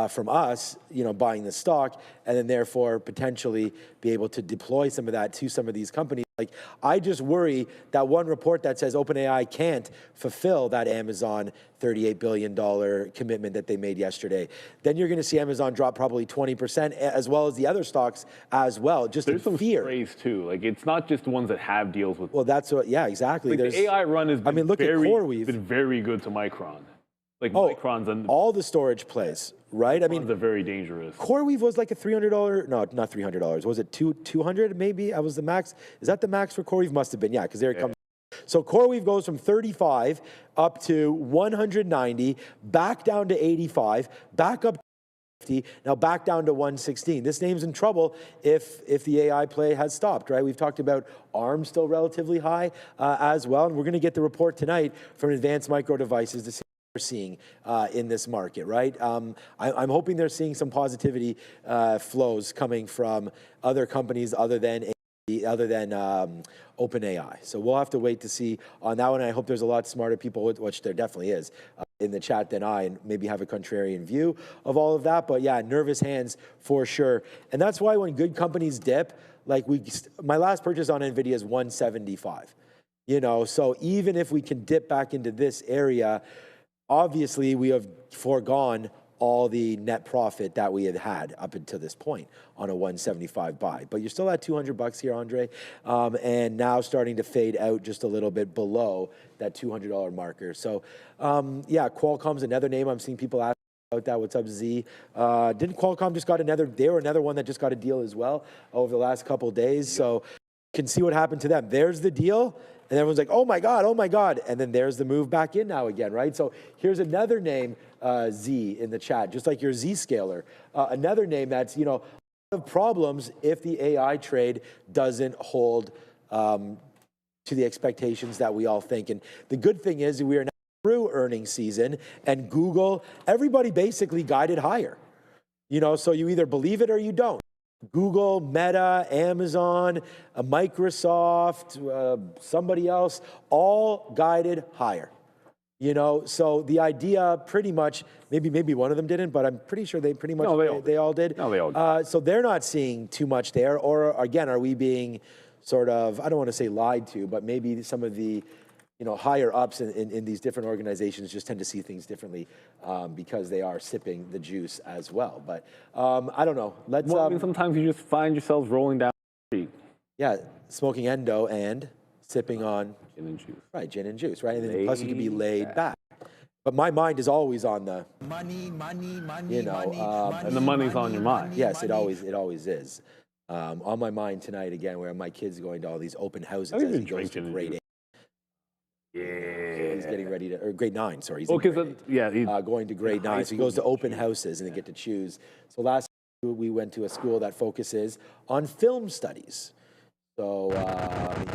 [SPEAKER 4] from us, buying the stock, and then therefore potentially be able to deploy some of that to some of these companies. Like, I just worry that one report that says OpenAI can't fulfill that Amazon $38 billion commitment that they made yesterday. Then you're going to see Amazon drop probably 20%, as well as the other stocks as well, just
[SPEAKER 3] There's
[SPEAKER 4] in fear.
[SPEAKER 3] Some strays too. Like, it's not just the ones that have deals with.
[SPEAKER 4] Well, that's what, yeah, exactly.
[SPEAKER 3] Like, the AI run has been,
[SPEAKER 4] look at CoreWeave.
[SPEAKER 3] Been very good to Micron. Like, Micron's and
[SPEAKER 4] all the storage plays, right? I mean,
[SPEAKER 3] they're very dangerous.
[SPEAKER 4] CoreWeave was like a $300, no, not $300. Was it 200 maybe? That was the max. Is that the max for CoreWeave? Must have been, yeah, because there it comes. So CoreWeave goes from 35 up to 190, back down to 85, back up to 50, now back down to 116. This name's in trouble if the AI play has stopped, right? We've talked about ARM still relatively high as well, and we're going to get the report tonight from Advanced Micro Devices to see what we're seeing in this market, right? I'm hoping they're seeing some positivity flows coming from other companies other than OpenAI. So we'll have to wait to see on that one. I hope there's a lot smarter people, which there definitely is, in the chat than I, and maybe have a contrarian view of all of that. But yeah, nervous hands for sure. And that's why when good companies dip, like my last purchase on Nvidia is 175. So even if we can dip back into this area, obviously we have foregone all the net profit that we had up until this point on a 175 buy. But you're still at $200 here, Andre, and now starting to fade out just a little bit below that $200 marker. So yeah, Qualcomm's another name I'm seeing people ask about that. What's up, Z? Didn't Qualcomm just got they were another one that just got a deal as well over the last couple of days. So you can see what happened to them. There's the deal. And everyone's like, oh my God. And then there's the move back in now again, right? So here's another name, Z, in the chat, just like your Z-scaler. Another name that's, of problems if the AI trade doesn't hold to the expectations that we all think. And the good thing is we are now through earnings season, and Google, everybody basically guided higher. So you either believe it or you don't. Google, Meta, Amazon, Microsoft, somebody else, all guided higher. So the idea pretty much, maybe one of them didn't, but I'm pretty sure they pretty much, they all did.
[SPEAKER 3] No, they all did.
[SPEAKER 4] So they're not seeing too much there. Or again, are we being sort of, I don't want to say lied to, but maybe some of the higher ups in these different organizations just tend to see things differently because they are sipping the juice as well. But I don't know.
[SPEAKER 3] Sometimes you just find yourselves rolling down the street.
[SPEAKER 4] Yeah, smoking endo and sipping on
[SPEAKER 3] gin and juice.
[SPEAKER 4] Right, gin and juice, right? And then plus you can be laid back. But my mind is always on the
[SPEAKER 11] money,
[SPEAKER 3] and the money's on your mind.
[SPEAKER 4] Yes, it always is. On my mind tonight again, where my kid's going to all these open houses as he goes to grade 8.
[SPEAKER 3] Yeah.
[SPEAKER 4] He's getting ready to, or grade 9, sorry. He's going to grade 9. So he goes to open houses and they get to choose. So last year we went to a school that focuses on film studies. So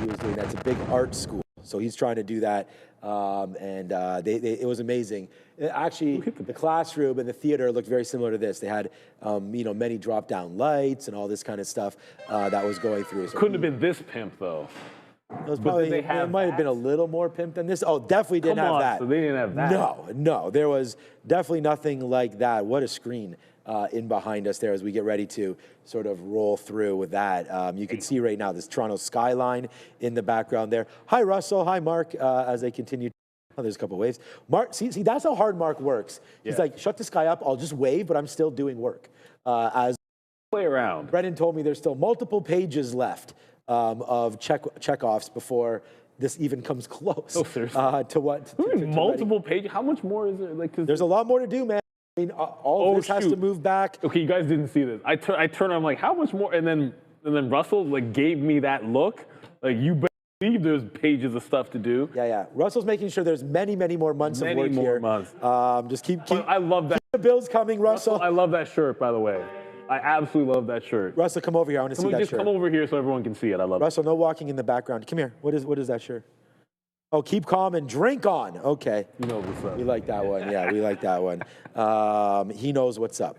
[SPEAKER 4] he was doing, that's a big art school. So he's trying to do that. It was amazing. Actually, the classroom and the theater looked very similar to this. They had, many drop-down lights and all this kind of stuff that was going through. So
[SPEAKER 3] couldn't have been this pimp, though.
[SPEAKER 4] It was probably, it might have been a little more pimp than this. Oh, definitely didn't have that.
[SPEAKER 3] So they didn't have that.
[SPEAKER 4] No, there was definitely nothing like that. What a screen in behind us there as we get ready to sort of roll through with that. You can see right now this Toronto skyline in the background there. Hi, Russell. Hi, Mark, as they continue. Oh, there's a couple of waves. Mark, see, that's how hard Mark works. He's like, shut the sky up. I'll just wave, but I'm still doing work. As
[SPEAKER 3] play around.
[SPEAKER 4] Brendan told me there's still multiple pages left of checkoffs before this even comes close to what.
[SPEAKER 3] Multiple pages? How much more is there?
[SPEAKER 4] There's a lot more to do, man. I mean, all of this has to move back.
[SPEAKER 3] Okay, you guys didn't see this. I turn. I'm like, how much more? And then Russell gave me that look. Like, you believe there's pages of stuff to do.
[SPEAKER 4] Yeah. Russell's making sure there's many more months of work here. Just keep.
[SPEAKER 3] I love that.
[SPEAKER 4] Keep the bills coming, Russell.
[SPEAKER 3] I love that shirt, by the way. I absolutely love that shirt.
[SPEAKER 4] Russell, come over here. I want to see that shirt.
[SPEAKER 3] Just come over here so everyone can see it. I love it.
[SPEAKER 4] Russell, no walking in the background. Come here. What is that shirt? Oh, keep calm and drink on. Okay.
[SPEAKER 3] You know what's up.
[SPEAKER 4] We like that one. Yeah, we like that one. He knows what's up.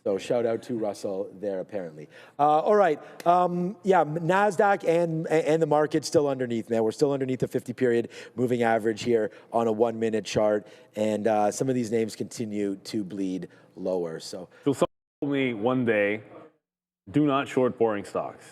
[SPEAKER 4] So shout out to Russell there, apparently. All right. NASDAQ and the market still underneath, man. We're still underneath the 50-period moving average here on a 1-minute chart. And some of these names continue to bleed lower. So
[SPEAKER 3] someone told me one day, do not short boring stocks.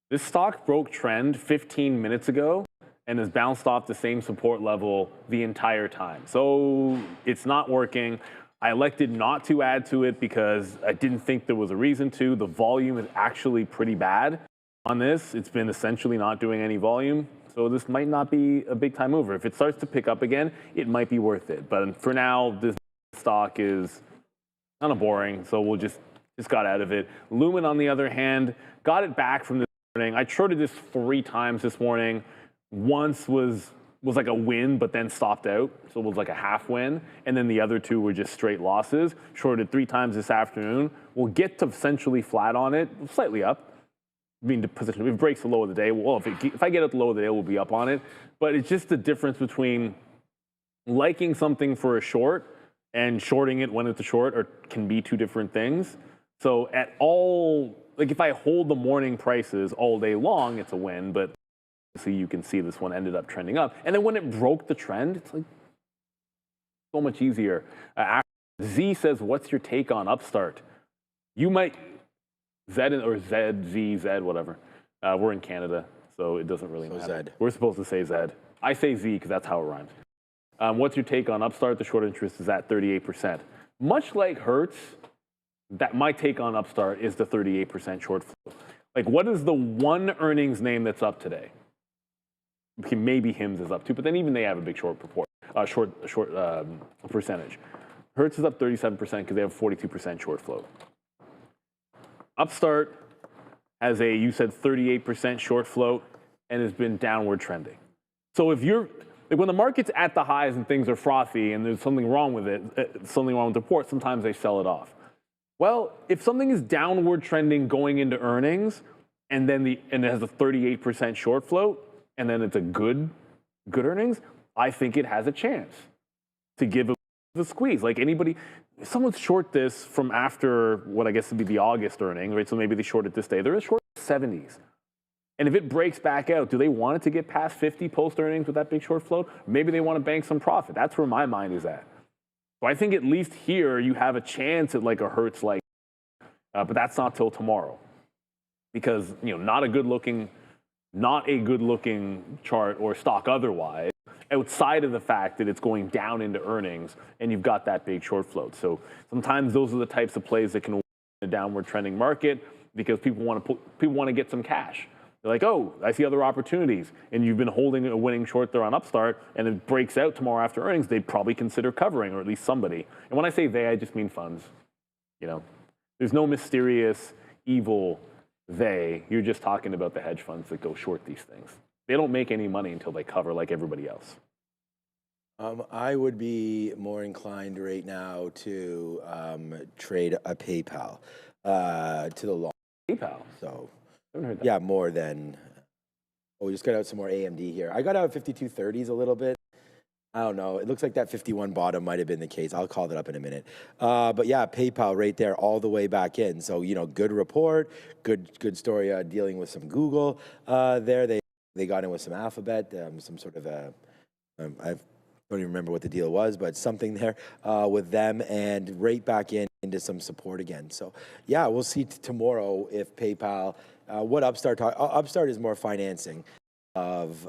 [SPEAKER 3] This stock broke trend 15 minutes ago and has bounced off the same support level the entire time. So it's not working. I elected not to add to it because I didn't think there was a reason to. The volume is actually pretty bad on this. It's been essentially not doing any volume. So this might not be a big time mover. If it starts to pick up again, it might be worth it. But for now, this stock is kind of boring. So we'll just got out of it. Lumen, on the other hand, got it back from this morning. I shorted this 3 times this morning. Once was like a win, but then stopped out. So it was like a half win. And then the other 2 were just straight losses. Shorted 3 times this afternoon. We'll get to essentially flat on it, slightly up. Being positioned, if it breaks the low of the day, well, if I get at the low of the day, we'll be up on it. But it's just the difference between liking something for a short and shorting it when it's a short, or can be 2 different things. So if I hold the morning prices all day long, it's a win. But see, you can see this one ended up trending up. And then when it broke the trend, it's like so much easier. Z says, what's your take on Upstart? You might, Z, whatever. We're in Canada, so it doesn't really matter.
[SPEAKER 4] Zed.
[SPEAKER 3] We're supposed to say Zed. I say Z because that's how it rhymes. What's your take on Upstart? The short interest is at 38%. Much like Hertz, my take on Upstart is the 38% short flow. Like, what is the one earnings name that's up today? Okay, maybe Hims is up too, but then even they have a big short percentage. Hertz is up 37% because they have 42% short flow. Upstart has you said 38% short float and has been downward trending. So if you're, like when the market's at the highs and things are frothy and there's something wrong with it, something wrong with the report, sometimes they sell it off. Well, if something is downward trending going into earnings and then it has a 38% short float and then it's a good earnings, I think it has a chance to give a squeeze. Like anybody, if someone's short this from after what I guess would be the August earnings, right? So maybe they short it this day. They're short 70s. And if it breaks back out, do they want it to get past 50 post earnings with that big short float? Maybe they want to bank some profit. That's where my mind is at. So I think at least here you have a chance at like a Hertz but that's not till tomorrow, because not a good looking chart or stock otherwise, outside of the fact that it's going down into earnings and you've got that big short float. So sometimes those are the types of plays that can work in a downward trending market because people want to get some cash. They're like, oh, I see other opportunities, and you've been holding a winning short there on Upstart, and it breaks out tomorrow after earnings, they'd probably consider covering, or at least somebody. And when I say they, I just mean funds. There's no mysterious evil they. You're just talking about the hedge funds that go short these things. They don't make any money until they cover like everybody else.
[SPEAKER 4] I would be more inclined right now to trade a PayPal to the long.
[SPEAKER 3] PayPal?
[SPEAKER 4] So,
[SPEAKER 3] I haven't heard that.
[SPEAKER 4] yeah, more than. Oh, we just got out some more AMD here. I got out 5230s a little bit. I don't know. It looks like that 51 bottom might have been the case. I'll call that up in a minute. But yeah, PayPal right there all the way back in. So, good report, good story dealing with some Google there. They got in with some Alphabet, some sort of I don't even remember what the deal was, but something there with them, and right back into some support again. So yeah, we'll see tomorrow if PayPal, what Upstart is more financing of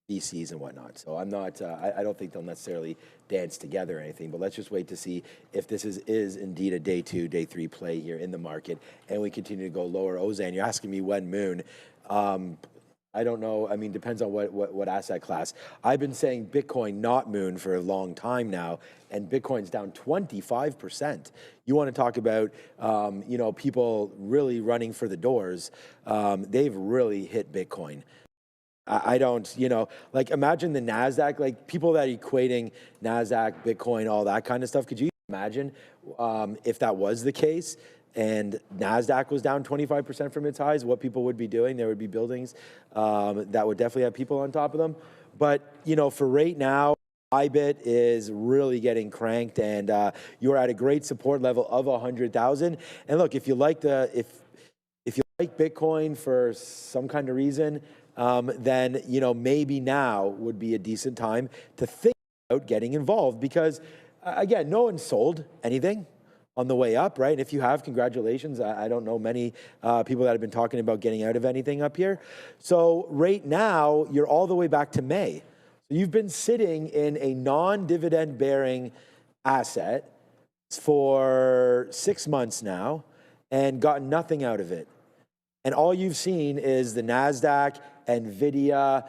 [SPEAKER 4] VCs and whatnot. So I'm not, I don't think they'll necessarily dance together or anything, but let's just wait to see if this is indeed a day 2, day 3 play here in the market and we continue to go lower. Ozan, you're asking me when Moon. I don't know. I mean, depends on what asset class. I've been saying Bitcoin, not Moon, for a long time now, and Bitcoin's down 25%. You want to talk about, people really running for the doors. They've really hit Bitcoin. I don't, imagine the NASDAQ, like people that are equating NASDAQ, Bitcoin, all that kind of stuff. Could you imagine if that was the case and NASDAQ was down 25% from its highs, what people would be doing? There would be buildings that would definitely have people on top of them. But, for right now, IBIT is really getting cranked, and you're at a great support level of 100,000. And look, if you like if you like Bitcoin for some kind of reason, then maybe now would be a decent time to think about getting involved, because again, no one sold anything on the way up, right? And if you have, congratulations. I don't know many people that have been talking about getting out of anything up here. So right now, you're all the way back to May. So you've been sitting in a non-dividend bearing asset for 6 months now and gotten nothing out of it. And all you've seen is the NASDAQ, Nvidia,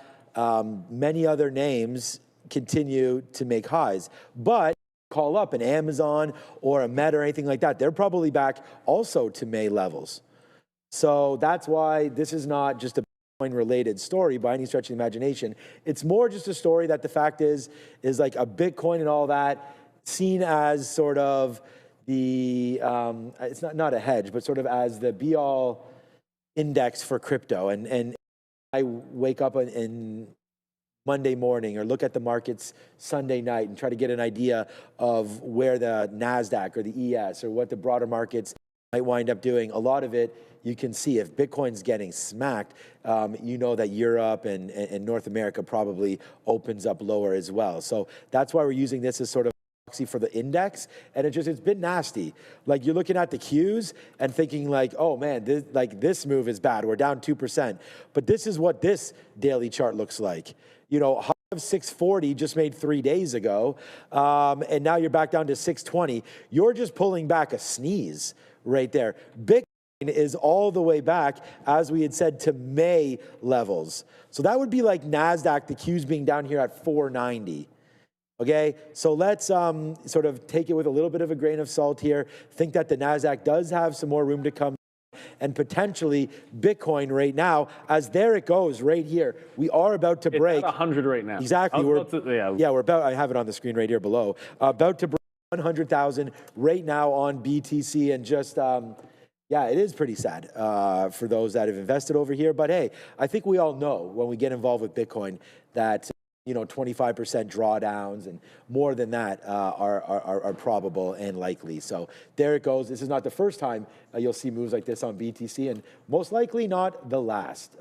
[SPEAKER 4] many other names continue to make highs. But call up an Amazon or a Meta or anything like that, they're probably back also to May levels. So that's why this is not just a Bitcoin-related story by any stretch of the imagination. It's more just a story that the fact is like a Bitcoin and all that seen as sort of the, it's not a hedge, but sort of as the be-all index for crypto. And I wake up in Monday morning or look at the markets Sunday night and try to get an idea of where the NASDAQ or the ES or what the broader markets might wind up doing. A lot of it, you can see if Bitcoin's getting smacked, you know that Europe and North America probably opens up lower as well. So that's why we're using this as sort of proxy for the index. And it's been nasty. Like you're looking at the Qs and thinking like, oh man, this move is bad. We're down 2%. But this is what this daily chart looks like. You know, high of 640 just made 3 days ago, and now you're back down to 620. You're just pulling back a sneeze right there. Bitcoin is all the way back, as we had said, to May levels. So that would be like NASDAQ, the Qs being down here at 490. Okay, so let's sort of take it with a little bit of a grain of salt here. Think that the NASDAQ does have some more room to come. And potentially Bitcoin right now, as there it goes right here. We are about to break.
[SPEAKER 3] It's at 100 right now.
[SPEAKER 4] Exactly. We're about, I have it on the screen right here below. About to break 100,000 right now on BTC. And just, yeah, it is pretty sad for those that have invested over here. But hey, I think we all know when we get involved with Bitcoin that 25% drawdowns and more than that are probable and likely. So there it goes. This is not the first time you'll see moves like this on BTC, and most likely not the last.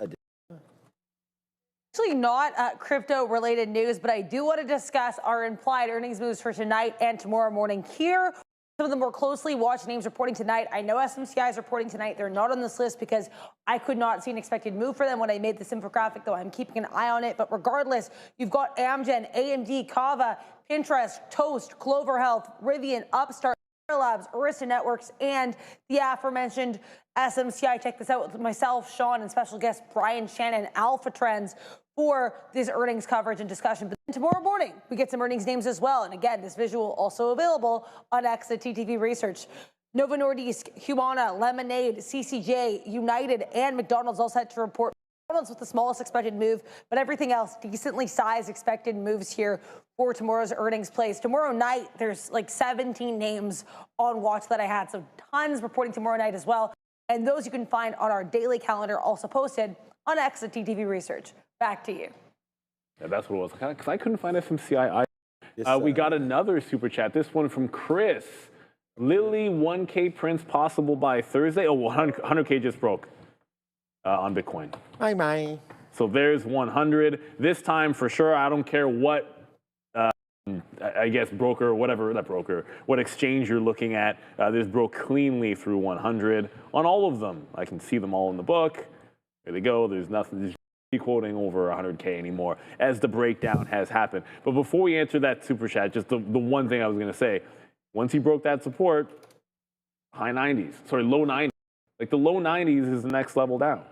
[SPEAKER 7] Actually not crypto-related news, but I do want to discuss our implied earnings moves for tonight and tomorrow morning here. Some of the more closely watched names reporting tonight. I know SMCI is reporting tonight. They're not on this list because I could not see an expected move for them when I made this infographic, though I'm keeping an eye on it. But regardless, you've got Amgen, AMD, Kava, Pinterest, Toast, Clover Health, Rivian, Upstart, Labs, Arista Networks, and the aforementioned SMCI. Check this out with myself, Sean, and special guest Brian Shannon, Alpha Trends, for this earnings coverage and discussion. But then tomorrow morning, we get some earnings names as well. And again, this visual also available on X at TTV Research. Novo Nordisk, Humana, Lemonade, CCJ, United, and McDonald's all set to report. McDonald's with the smallest expected move, but everything else decently sized expected moves here for tomorrow's earnings plays. Tomorrow night, there's like 17 names on watch that I had, so tons reporting tomorrow night as well. And those you can find on our daily calendar, also posted on X at TTV Research. Back to you.
[SPEAKER 3] Yeah, that's what it was. Because I couldn't find SMCI. We got another super chat. This one from Chris. Lily, 1K prints possible by Thursday. Oh, 100K just broke on Bitcoin.
[SPEAKER 4] Bye.
[SPEAKER 3] So there's 100. This time for sure, I don't care what, I guess, broker or whatever, not broker, what exchange you're looking at. This broke cleanly through 100 on all of them. I can see them all in the book. There they go. There's nothing. There's quoting over 100K anymore as the breakdown has happened. But before we answer that super chat, just the one thing I was going to say, once he broke that support, low 90s. Like the low 90s is the next level down.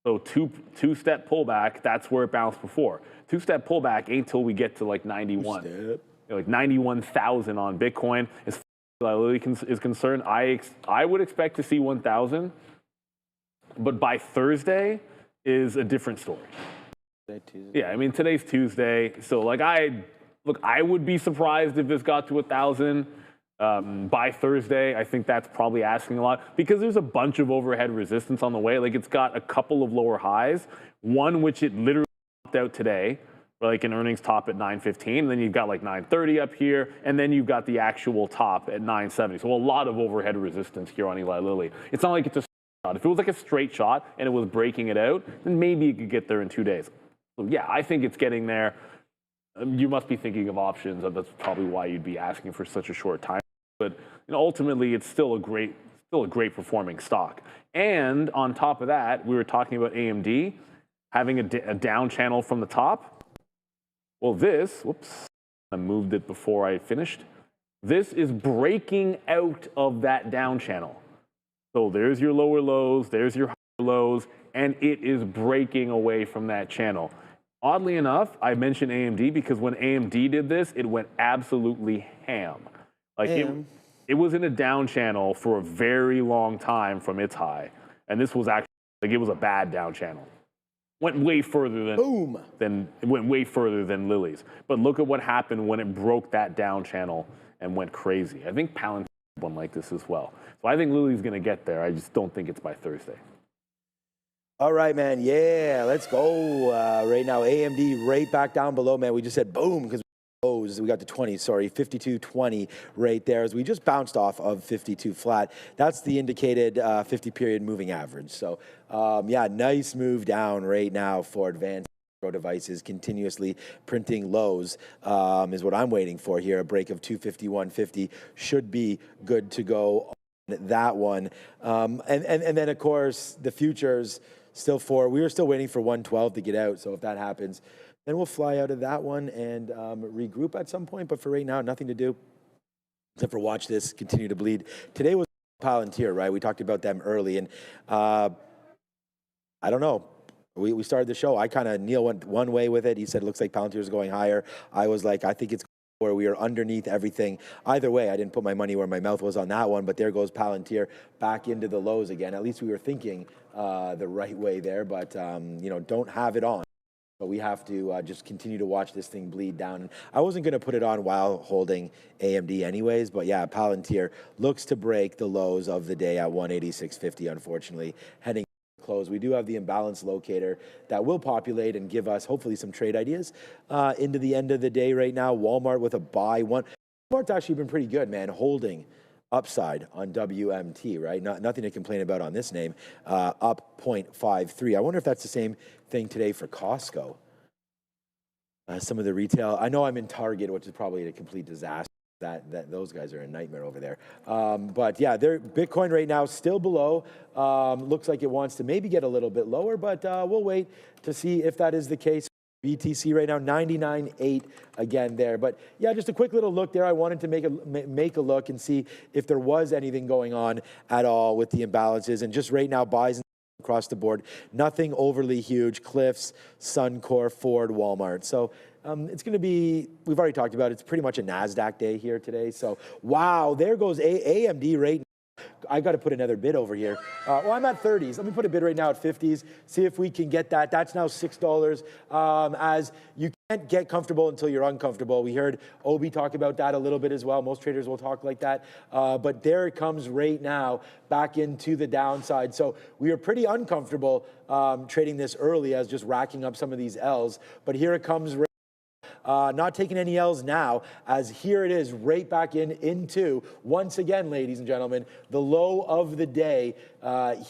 [SPEAKER 3] So two-step pullback, that's where it bounced before. Two-step pullback ain't till we get to like 91. Like 91,000 on Bitcoin. As far as is concerned, I would expect to see 1,000. But by Thursday is a different story. Yeah, I mean, today's Tuesday. So like I would be surprised if this got to 1,000 by Thursday. I think that's probably asking a lot because there's a bunch of overhead resistance on the way. Like it's got a couple of lower highs, one which it literally popped out today, like an earnings top at 9:15. Then you've got like 9:30 up here, and then you've got the actual top at 9:70. So a lot of overhead resistance here on Eli Lilly. It's not like it's a shot. If it was like a straight shot and it was breaking it out, then maybe it could get there in 2 days. So yeah, I think it's getting there. You must be thinking of options, and that's probably why you'd be asking for such a short time. But ultimately, it's still a great performing stock. And on top of that, we were talking about AMD having a down channel from the top. Well, whoops, I moved it before I finished. This is breaking out of that down channel. So there's your lower lows, there's your higher lows, and it is breaking away from that channel. Oddly enough, I mentioned AMD because when AMD did this, it went absolutely ham. Like it was in a down channel for a very long time from its high. And this was actually, like, it was a bad down channel. Went way further than Lily's. But look at what happened when it broke that down channel and went crazy. I think Palantir one like this as well. So I think Lily's going to get there. I just don't think it's by Thursday.
[SPEAKER 4] All right, man. Yeah, let's go. Right now, AMD right back down below, man. We just said boom because we got to 20, sorry, 52.20 right there as we just bounced off of 52 flat. That's the indicated 50-period moving average. So, yeah, nice move down right now for advanced devices, continuously printing lows is what I'm waiting for here. A break of 251.50 should be good to go on that one. And then, of course, the futures we were still waiting for 112 to get out. So if that happens, then we'll fly out of that one and regroup at some point. But for right now, nothing to do except for watch this continue to bleed. Today was Palantir, right? We talked about them early. And I don't know. We started the show. Neil went one way with it. He said, it looks like Palantir is going higher. I was like, I think it's where we are underneath everything. Either way, I didn't put my money where my mouth was on that one, but there goes Palantir back into the lows again. At least we were thinking the right way there, but don't have it on. But we have to just continue to watch this thing bleed down. I wasn't going to put it on while holding AMD anyways, but yeah, Palantir looks to break the lows of the day at 186.50, unfortunately, heading close. We do have the imbalance locator that will populate and give us hopefully some trade ideas into the end of the day right now. Walmart with a buy. Walmart's actually been pretty good, man, holding upside on WMT, right? Nothing to complain about on this name. Up 0.53. I wonder if that's the same thing today for Costco. Some of the retail. I know I'm in Target, which is probably a complete disaster. That those guys are a nightmare over there. But yeah, Bitcoin right now still below. Looks like it wants to maybe get a little bit lower, but we'll wait to see if that is the case. BTC right now 99.8 again there. But yeah, just a quick little look there. I wanted to make a look and see if there was anything going on at all with the imbalances. And just right now, buys across the board, nothing overly huge. Cliffs, Suncor, Ford, Walmart. So it's going to be, we've already talked about it, it's pretty much a NASDAQ day here today. So wow, there goes AMD right now. I got to put another bid over here. Well, I'm at 30s. Let me put a bid right now at 50s, see if we can get that. That's now $6. As you can't get comfortable until you're uncomfortable. We heard Obi talk about that a little bit as well. Most traders will talk like that. But there it comes right now back into the downside. So we are pretty uncomfortable trading this early as just racking up some of these L's. But here it comes. Not taking any L's now, as here it is right back into, once again, ladies and gentlemen, the low of the day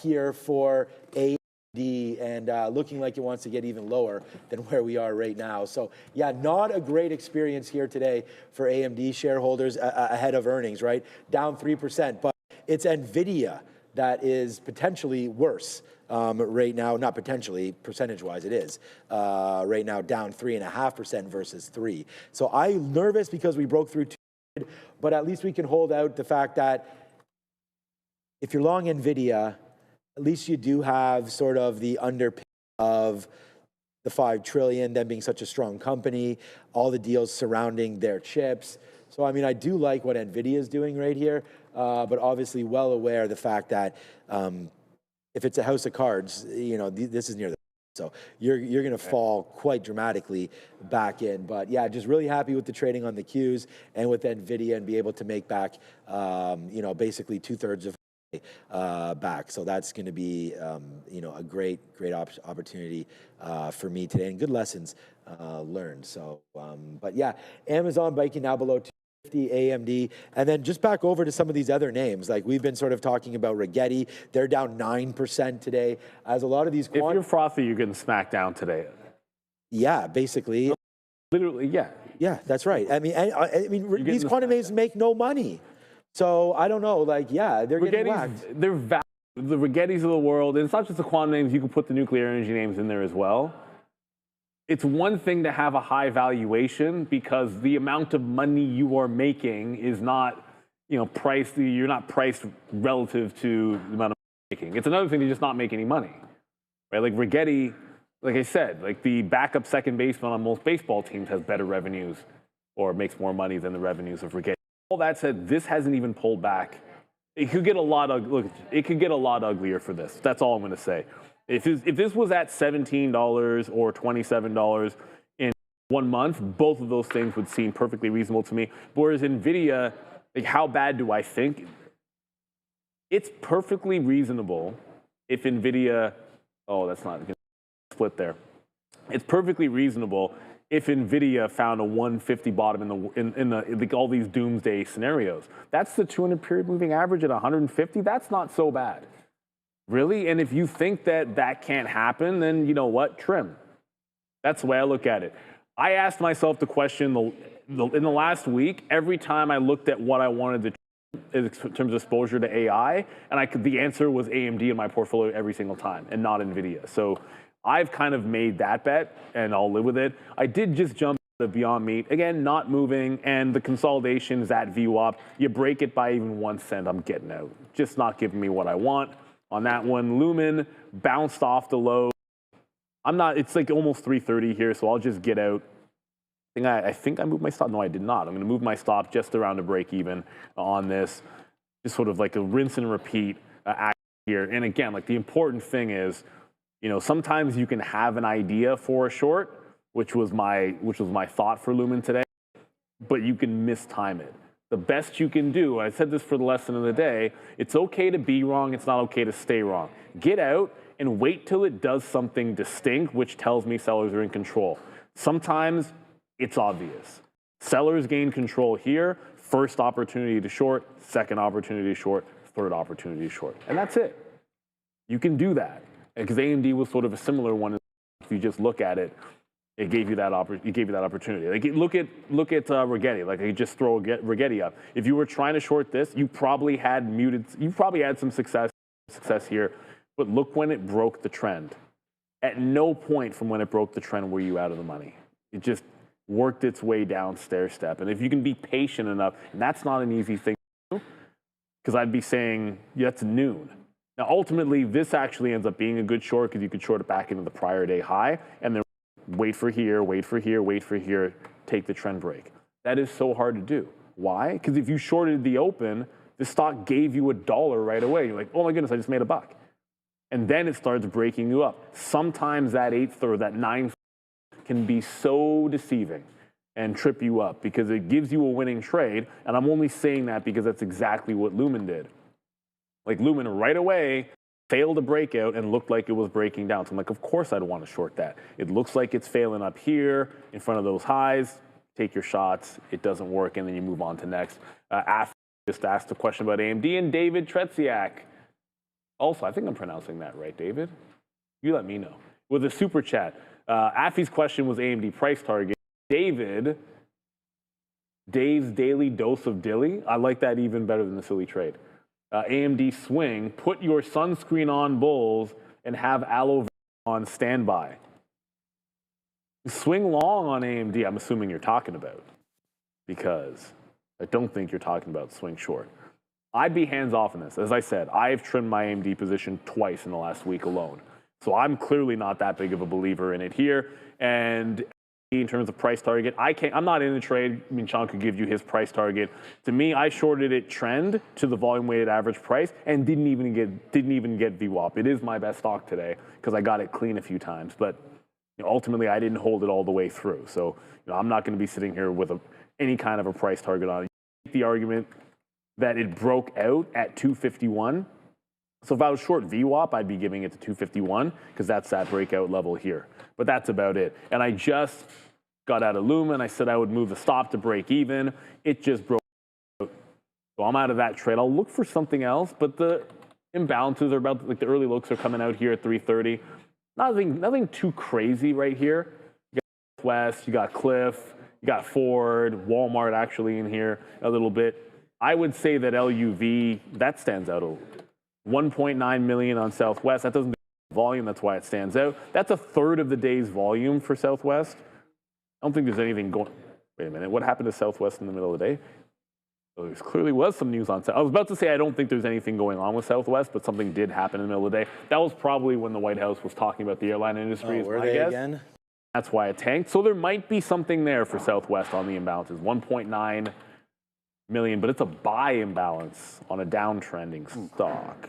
[SPEAKER 4] here for AMD, and looking like it wants to get even lower than where we are right now. So yeah, not a great experience here today for AMD shareholders ahead of earnings, right? Down 3%, but it's Nvidia that is potentially worse. Right now, not potentially, percentage-wise it is. Right now, down 3.5% versus 3%. So I'm nervous because we broke through 200, but at least we can hold out the fact that if you're long Nvidia, at least you do have sort of the underpin of the $5 trillion, them being such a strong company, all the deals surrounding their chips. So, I mean, I do like what Nvidia is doing right here, but obviously well aware of the fact that if it's a house of cards, this is near the, so you're going to fall quite dramatically back in. But yeah, just really happy with the trading on the Qs and with Nvidia and be able to make back, basically 2/3 of back. So that's going to be, a great opportunity for me today and good lessons learned. So, but yeah, Amazon biking now below 250, AMD, and then just back over to some of these other names. Like we've been sort of talking about Rigetti. They're down 9% today. As a lot of these,
[SPEAKER 3] if you're frothy, you're getting smacked down today.
[SPEAKER 4] Yeah, basically.
[SPEAKER 3] Literally, yeah.
[SPEAKER 4] Yeah, that's right. I mean, these quantum names make no money. So I don't know, like, yeah, they're getting whacked.
[SPEAKER 3] They're the Rigettis of the world, and it's not just the quantum names, you can put the nuclear energy names in there as well. It's one thing to have a high valuation because the amount of money you are making is not, priced, you're not priced relative to the amount of money you're making. It's another thing to just not make any money, right? Like Rigetti, like I said, like the backup second baseman on most baseball teams has better revenues or makes more money than the revenues of Rigetti. All that said, this hasn't even pulled back. It could get a lot uglier for this. That's all I'm going to say. If this was at $17 or $27 in 1 month, both of those things would seem perfectly reasonable to me. Whereas Nvidia, like, how bad do I think? It's perfectly reasonable if Nvidia. Oh, that's not going to split there. It's perfectly reasonable if Nvidia found a 150 bottom in all these doomsday scenarios. That's the 200-period moving average at 150. That's not so bad, really. And if you think that can't happen, then you know what? Trim. That's the way I look at it. I asked myself the question in the last week. Every time I looked at what I wanted to trim in terms of exposure to AI, and the answer was AMD in my portfolio every single time, and not Nvidia. So I've kind of made that bet, and I'll live with it. I did just jump out of Beyond Meat. Again, not moving, and the consolidation is at VWAP. You break it by even 1 cent, I'm getting out. Just not giving me what I want. On that one, Lumen bounced off the low. It's like almost 330 here, so I'll just get out. I think I moved my stop. No, I did not. I'm going to move my stop just around a break even on this. Just sort of like a rinse and repeat action here. And again, like the important thing is, sometimes you can have an idea for a short, which was my thought for Lumen today, but you can mistime it. The best you can do, I said this for the lesson of the day, it's okay to be wrong, it's not okay to stay wrong. Get out and wait till it does something distinct, which tells me sellers are in control. Sometimes it's obvious. Sellers gain control here, first opportunity to short, second opportunity to short, third opportunity to short, and that's it. You can do that. Because AMD was sort of a similar one. If you just look at it, it gave you that opportunity. Like look at Rigetti. Like I just throw Rigetti up. If you were trying to short this, you probably had some success here. But look when it broke the trend. At no point from when it broke the trend were you out of the money. It just worked its way down stair step. And if you can be patient enough, and that's not an easy thing to do, because I'd be saying that's noon. Now, ultimately, this actually ends up being a good short because you could short it back into the prior day high and then wait for here, take the trend break. That is so hard to do. Why? Because if you shorted the open, the stock gave you $1 right away. You're like, oh my goodness, I just made $1. And then it starts breaking you up. Sometimes that 1/8 or that 9 can be so deceiving and trip you up because it gives you a winning trade. And I'm only saying that because that's exactly what Lumen did. Like Lumen right away failed a breakout and looked like it was breaking down. So I'm like, of course I'd want to short that. It looks like it's failing up here in front of those highs. Take your shots. It doesn't work, and then you move on to next. After just asked a question about AMD, and David Tretsiak. Also, I think I'm pronouncing that right, David. You let me know. With a super chat. Affy's question was AMD price target. Dave's daily dose of dilly. I like that even better than the silly trade. AMD swing, put your sunscreen on bulls and have aloe vera on standby. Swing long on AMD, I'm assuming you're talking about, because I don't think you're talking about swing short. I'd be hands off in this. As I said, I've trimmed my AMD position twice in the last week alone. So I'm clearly not that big of a believer in it here. And in terms of price target, I'm not in the trade. I mean, Sean could give you his price target. To me, I shorted it trend to the volume weighted average price and didn't even get VWAP. It is my best stock today because I got it clean a few times, but ultimately I didn't hold it all the way through. So I'm not going to be sitting here with any kind of a price target on it. The argument that it broke out at 251. So if I was short VWAP, I'd be giving it to 251 because that's that breakout level here. But that's about it. And I just got out of Lumen. I said I would move the stop to break even. It just broke out. So I'm out of that trade. I'll look for something else, but the imbalances are about, like the early looks are coming out here at 330. Nothing too crazy right here. West, you got Cliff, you got Ford, Walmart actually in here a little bit. I would say that LUV, that stands out a little. 1.9 million on Southwest. That doesn't do volume, that's why it stands out. That's a third of the day's volume for Southwest. I don't think there's anything going. Wait a minute, what happened to Southwest in the middle of the day? So there clearly was some news on. I was about to say I don't think there's anything going on with Southwest, but something did happen in the middle of the day. That was probably when the White House was talking about the airline industry.
[SPEAKER 4] Were they again?
[SPEAKER 3] That's why it tanked. So there might be something there for Southwest on the imbalances. 1.9 million, but it's a buy imbalance on a downtrending stock.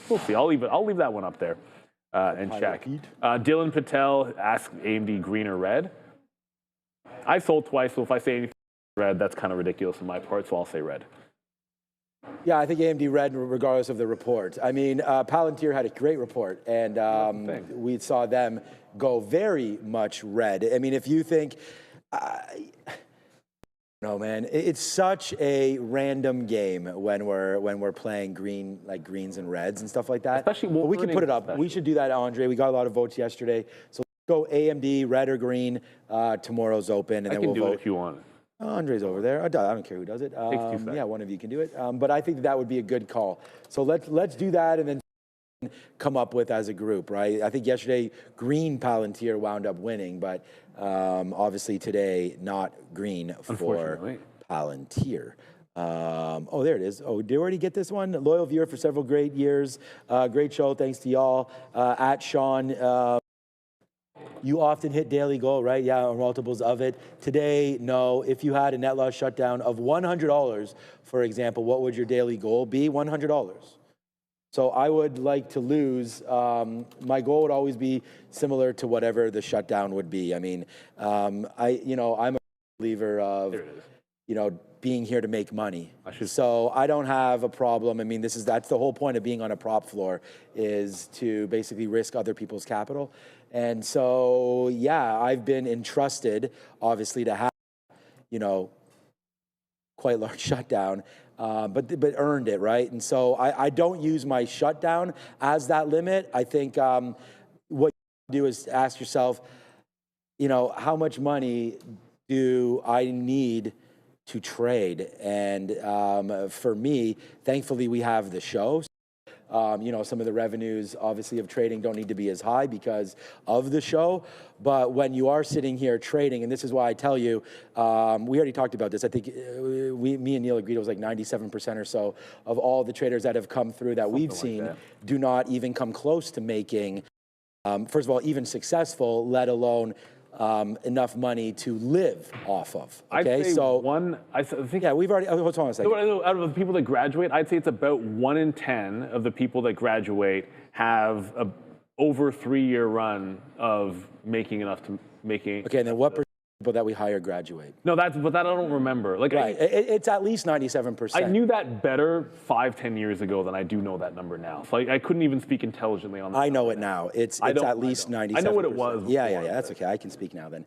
[SPEAKER 3] We'll see. I'll leave that one up there and check. Dylan Patel asked AMD green or red. I sold twice, so if I say anything red, that's kind of ridiculous on my part, so I'll say red.
[SPEAKER 4] Yeah, I think AMD red regardless of the report. I mean, Palantir had a great report, and we saw them go very much red. I mean, if you think, no, man, it's such a random game when we're playing greens and reds and stuff like that.
[SPEAKER 3] Especially,
[SPEAKER 4] but we can put it up. We should do that, Andre. We got a lot of votes yesterday, so let's go AMD red or green. Tomorrow's open, and then we'll vote.
[SPEAKER 3] I can do it if you want.
[SPEAKER 4] Andre's over there. I don't care who does it. Yeah, one of you can do it. But I think that would be a good call. So let's do that and then come up with as a group, right? I think yesterday green Palantir wound up winning, but obviously today not green for Palantir. Oh, there it is. Oh, did you already get this one? Loyal viewer for several great years. Great show. Thanks to y'all. At Sean. You often hit daily goal, right? Yeah, or multiples of it. Today, no. If you had a net loss shutdown of $100, for example, what would your daily goal be? $100. So I would like to lose. My goal would always be similar to whatever the shutdown would be. I mean, I'm a believer of, being here to make money. So I don't have a problem. I mean, that's the whole point of being on a prop floor, is to basically risk other people's capital. And so, yeah, I've been entrusted, obviously, to have, quite large shutdown, but earned it, right? And so I don't use my shutdown as that limit. I think what you do is ask yourself, how much money do I need to trade? And for me, thankfully, we have the show. Some of the revenues, obviously, of trading don't need to be as high because of the show. But when you are sitting here trading, and this is why I tell you, we already talked about this. I think me and Neil agreed it was like 97% or so of all the traders that have come through that we've seen do not even come close to making, first of all, even successful, let alone enough money to live off of. Okay,
[SPEAKER 3] I think
[SPEAKER 4] we've already. Hold on a second.
[SPEAKER 3] Out of the people that graduate, I'd say it's about 1 in 10 of the people that graduate have a over 3-year run of making enough to making.
[SPEAKER 4] Okay, and then what percent of people that we hire graduate?
[SPEAKER 3] No, but that I don't remember. Like,
[SPEAKER 4] right, it's at least 97%.
[SPEAKER 3] I knew that better 5-10 years ago than I do know that number now. So I couldn't even speak intelligently on that.
[SPEAKER 4] I know it now. It's at least 97%.
[SPEAKER 3] I know what it was.
[SPEAKER 4] Yeah. That's okay. I can speak now then.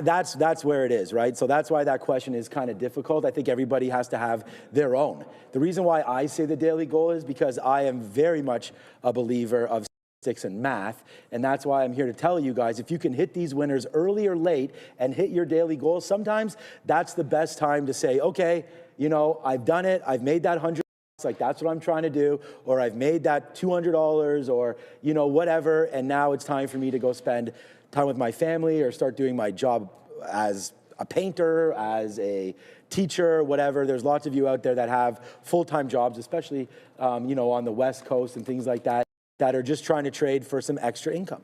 [SPEAKER 4] That's where it is, right? So that's why that question is kind of difficult. I think everybody has to have their own. The reason why I say the daily goal is because I am very much a believer of statistics and math, and that's why I'm here to tell you guys, if you can hit these winners early or late and hit your daily goals, sometimes that's the best time to say, okay, I've done it. I've made that $100. Like, that's what I'm trying to do, or I've made that $200, or whatever, and now it's time for me to go spend time with my family or start doing my job as a painter, as a teacher, whatever. There's lots of you out there that have full-time jobs, especially on the West Coast and things like that are just trying to trade for some extra income.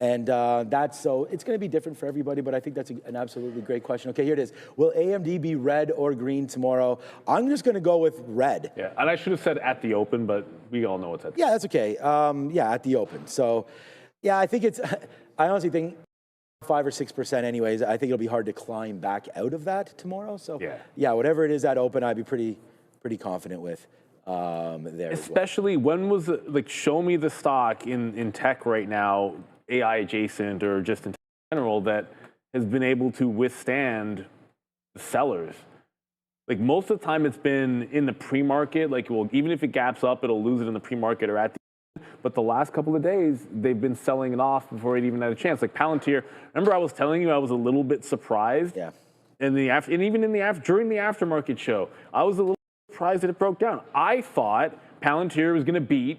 [SPEAKER 4] And so it's going to be different for everybody, but I think that's an absolutely great question. Okay, here it is. Will AMD be red or green tomorrow? I'm just going to go with red.
[SPEAKER 3] Yeah, and I should have said at the open, but we all know it's at the
[SPEAKER 4] open. Yeah, that's okay. At the open. So, yeah, I think I honestly think 5 or 6% anyways. I think it'll be hard to climb back out of that tomorrow. So, yeah, whatever it is at open, I'd be pretty confident with. There
[SPEAKER 3] especially when was it, like, show me the stock in tech right now, AI adjacent or just in general, that has been able to withstand the sellers. Like, most of the time it's been in the pre-market, like, well, even if it gaps up, it'll lose it in the pre-market or at the But the last couple of days, they've been selling it off before it even had a chance. Like Palantir, remember I was telling you I was a little bit surprised?
[SPEAKER 4] Yeah.
[SPEAKER 3] And even during the aftermarket show, I was a little surprised that it broke down. I thought Palantir was going to beat,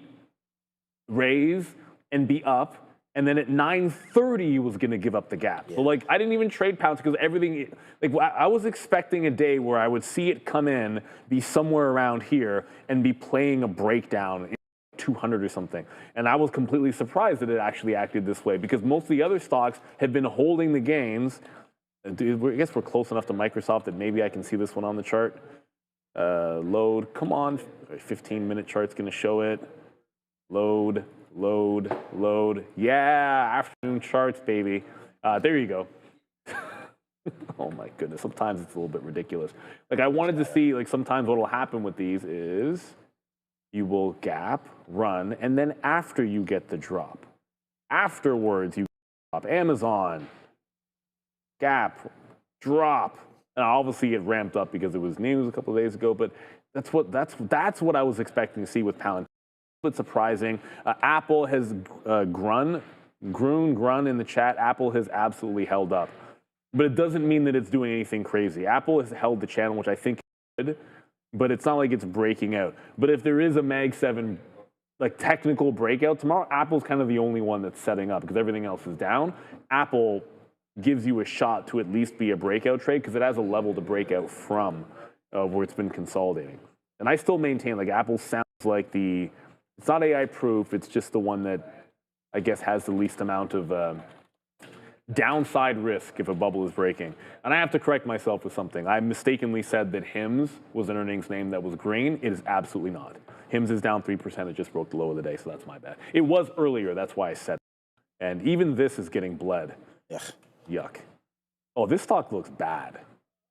[SPEAKER 3] raise, and be up, and then at 9:30 he was going to give up the gap. Yeah. So like I didn't even trade Palantir because everything. Like I was expecting a day where I would see it come in, be somewhere around here, and be playing a breakdown. 200 or something. And I was completely surprised that it actually acted this way because most of the other stocks have been holding the gains. I guess we're close enough to Microsoft that maybe I can see this one on the chart. Load, come on. 15-minute chart's going to show it. Load. Yeah, afternoon charts, baby. There you go. Oh my goodness. Sometimes it's a little bit ridiculous. Like I wanted to see, like sometimes what will happen with these is you will gap, run, and then after you get the drop. Afterwards, you drop. Amazon, gap, drop. And obviously it ramped up because it was news a couple of days ago, but that's what I was expecting to see with Palantir. A bit surprising. Apple has grun in the chat. Apple has absolutely held up. But it doesn't mean that it's doing anything crazy. Apple has held the channel, which I think is good. But it's not like it's breaking out. But if there is a Mag 7 like technical breakout tomorrow, Apple's kind of the only one that's setting up because everything else is down. Apple gives you a shot to at least be a breakout trade because it has a level to break out from where it's been consolidating. And I still maintain like Apple sounds like it's not AI proof, it's just the one that I guess has the least amount of downside risk if a bubble is breaking. And I have to correct myself with something. I mistakenly said that HIMS was an earnings name that was green. It is absolutely not. HIMS is down 3%. It just broke the low of the day, so that's my bad. It was earlier. That's why I said it. And even this is getting bled. Yuck. Oh, this stock looks bad.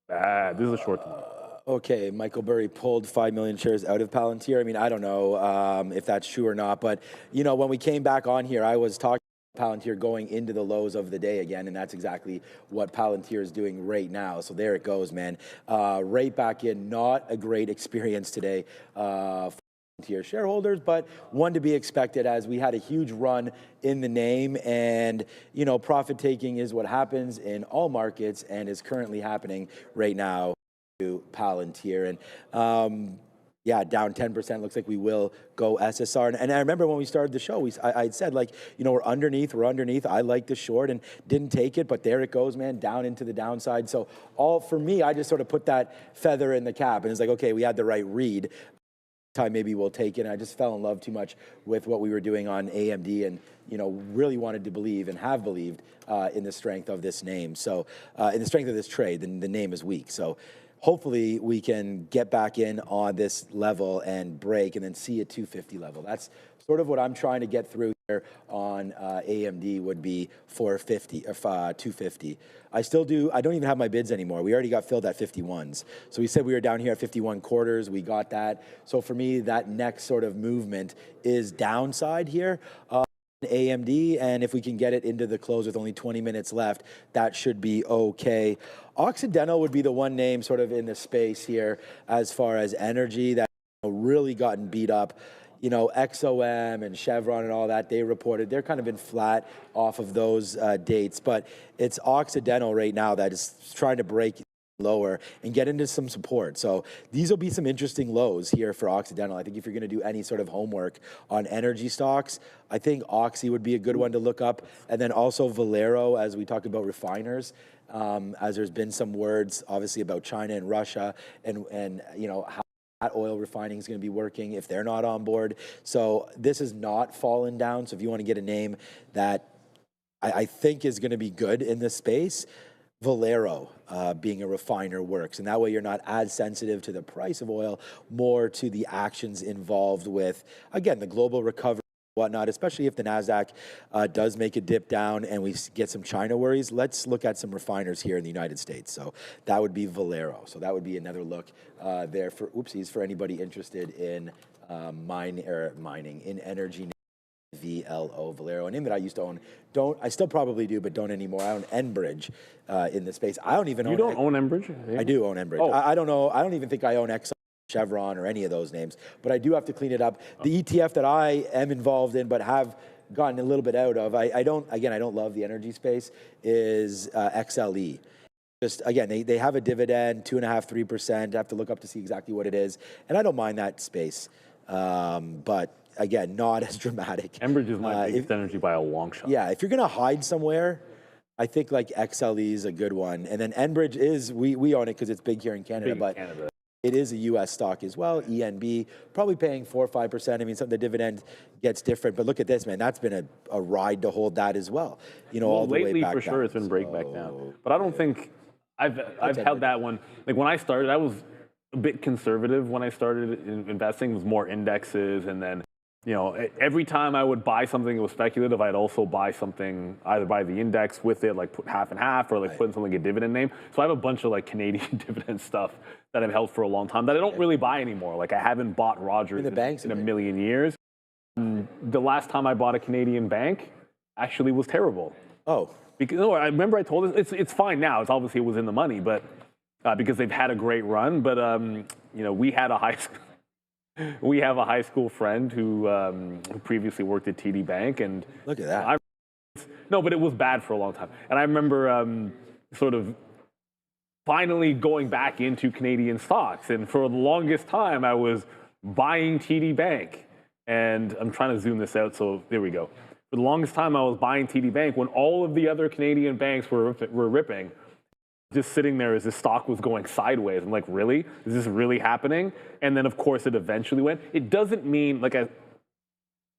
[SPEAKER 3] Bad. This is a short term.
[SPEAKER 4] Okay, Michael Burry pulled 5 million shares out of Palantir. I mean, I don't know if that's true or not, but, you know, when we came back on here, I was talking Palantir going into the lows of the day again, and that's exactly what Palantir is doing right now. So there it goes, man. Right back in. Not a great experience today for Palantir shareholders, but one to be expected as we had a huge run in the name, and you know, profit taking is what happens in all markets and is currently happening right now to Palantir. And yeah, down 10%. Looks like we will go SSR. And I remember when we started the show, I had said, like, you know, we're underneath. I like the short and didn't take it, but there it goes, man, down into the downside. So for me, I just sort of put that feather in the cap, and it's like, okay, we had the right read. Time maybe we'll take it. And I just fell in love too much with what we were doing on AMD, and you know, really wanted to believe and have believed in the strength of this name. So in the strength of this trade, the name is weak. So hopefully we can get back in on this level and break and then see a 250 level. That's sort of what I'm trying to get through here on AMD would be 450 or 250. I don't even have my bids anymore. We already got filled at 51s. So we said we were down here at 51 quarters. We got that. So for me, that next sort of movement is downside here. AMD, and if we can get it into the close with only 20 minutes left, that should be okay. Occidental would be the one name sort of in the space here as far as energy that really gotten beat up. You know, XOM and Chevron and all that, they reported they're kind of been flat off of those dates, but it's Occidental right now that is trying to break lower and get into some support. So these will be some interesting lows here for Occidental. I think if you're going to do any sort of homework on energy stocks, I think Oxy would be a good one to look up. And then also Valero, as we talked about refiners, as there's been some words obviously about China and Russia and you know, how that oil refining is going to be working if they're not on board. So this is not fallen down. So if you want to get a name that I think is going to be good in this space, Valero being a refiner works, and that way you're not as sensitive to the price of oil, more to the actions involved with, again, the global recovery and whatnot, especially if the NASDAQ does make a dip down and we get some China worries. Let's look at some refiners here in the United States. So that would be Valero. So that would be another look there for, for anybody interested in mining, in energy. VLO, Valero, a name that I used to own. I still probably do, but don't anymore. I own Enbridge in the space. I don't even own.
[SPEAKER 3] You don't own Enbridge?
[SPEAKER 4] I do own Enbridge.
[SPEAKER 3] Oh.
[SPEAKER 4] I don't know. I don't even think I own Exxon Chevron or any of those names. But I do have to clean it up. The ETF that I am involved in but have gotten a little bit out of, I don't love the energy space, is XLE. Just, again, they have a dividend, 2.5%, 3%. I have to look up to see exactly what it is. And I don't mind that space. But again, not as dramatic.
[SPEAKER 3] Enbridge is my biggest energy by a long shot.
[SPEAKER 4] Yeah, if you're going to hide somewhere, I think like XLE is a good one. And then Enbridge is, we own it because it's big here in Canada, it is a U.S. stock as well, ENB, probably paying 4 or 5%. I mean, some of the dividend gets different, but look at this, man. That's been a ride to hold that as well. You know,
[SPEAKER 3] well,
[SPEAKER 4] all the way
[SPEAKER 3] lately,
[SPEAKER 4] back
[SPEAKER 3] for
[SPEAKER 4] down.
[SPEAKER 3] sure, it's been break back down. But I don't think I've held that one. Like when I started, I was a bit conservative when I started investing. It was more indexes, and then, you know, every time I would buy something that was speculative, I'd also buy something, either buy the index with it, like put half and half, or like put in something like a dividend name. So I have a bunch of like Canadian dividend stuff that I've held for a long time that I don't really buy anymore. Like I haven't bought Rogers in a million years. The last time I bought a Canadian bank actually was terrible.
[SPEAKER 4] Oh.
[SPEAKER 3] Because no, I remember I told it, it's fine now. It's obviously it was in the money, but because they've had a great run. But you know, we have a high school friend who previously worked at TD Bank, and
[SPEAKER 4] look at that.
[SPEAKER 3] No, but it was bad for a long time. And I remember sort of finally going back into Canadian stocks, and for the longest time I was buying TD Bank. And I'm trying to zoom this out, so there we go. For the longest time, I was buying TD Bank when all of the other Canadian banks were ripping. Just sitting there as the stock was going sideways. I'm like, really? Is this really happening? And then, of course, it eventually went. It doesn't mean, like,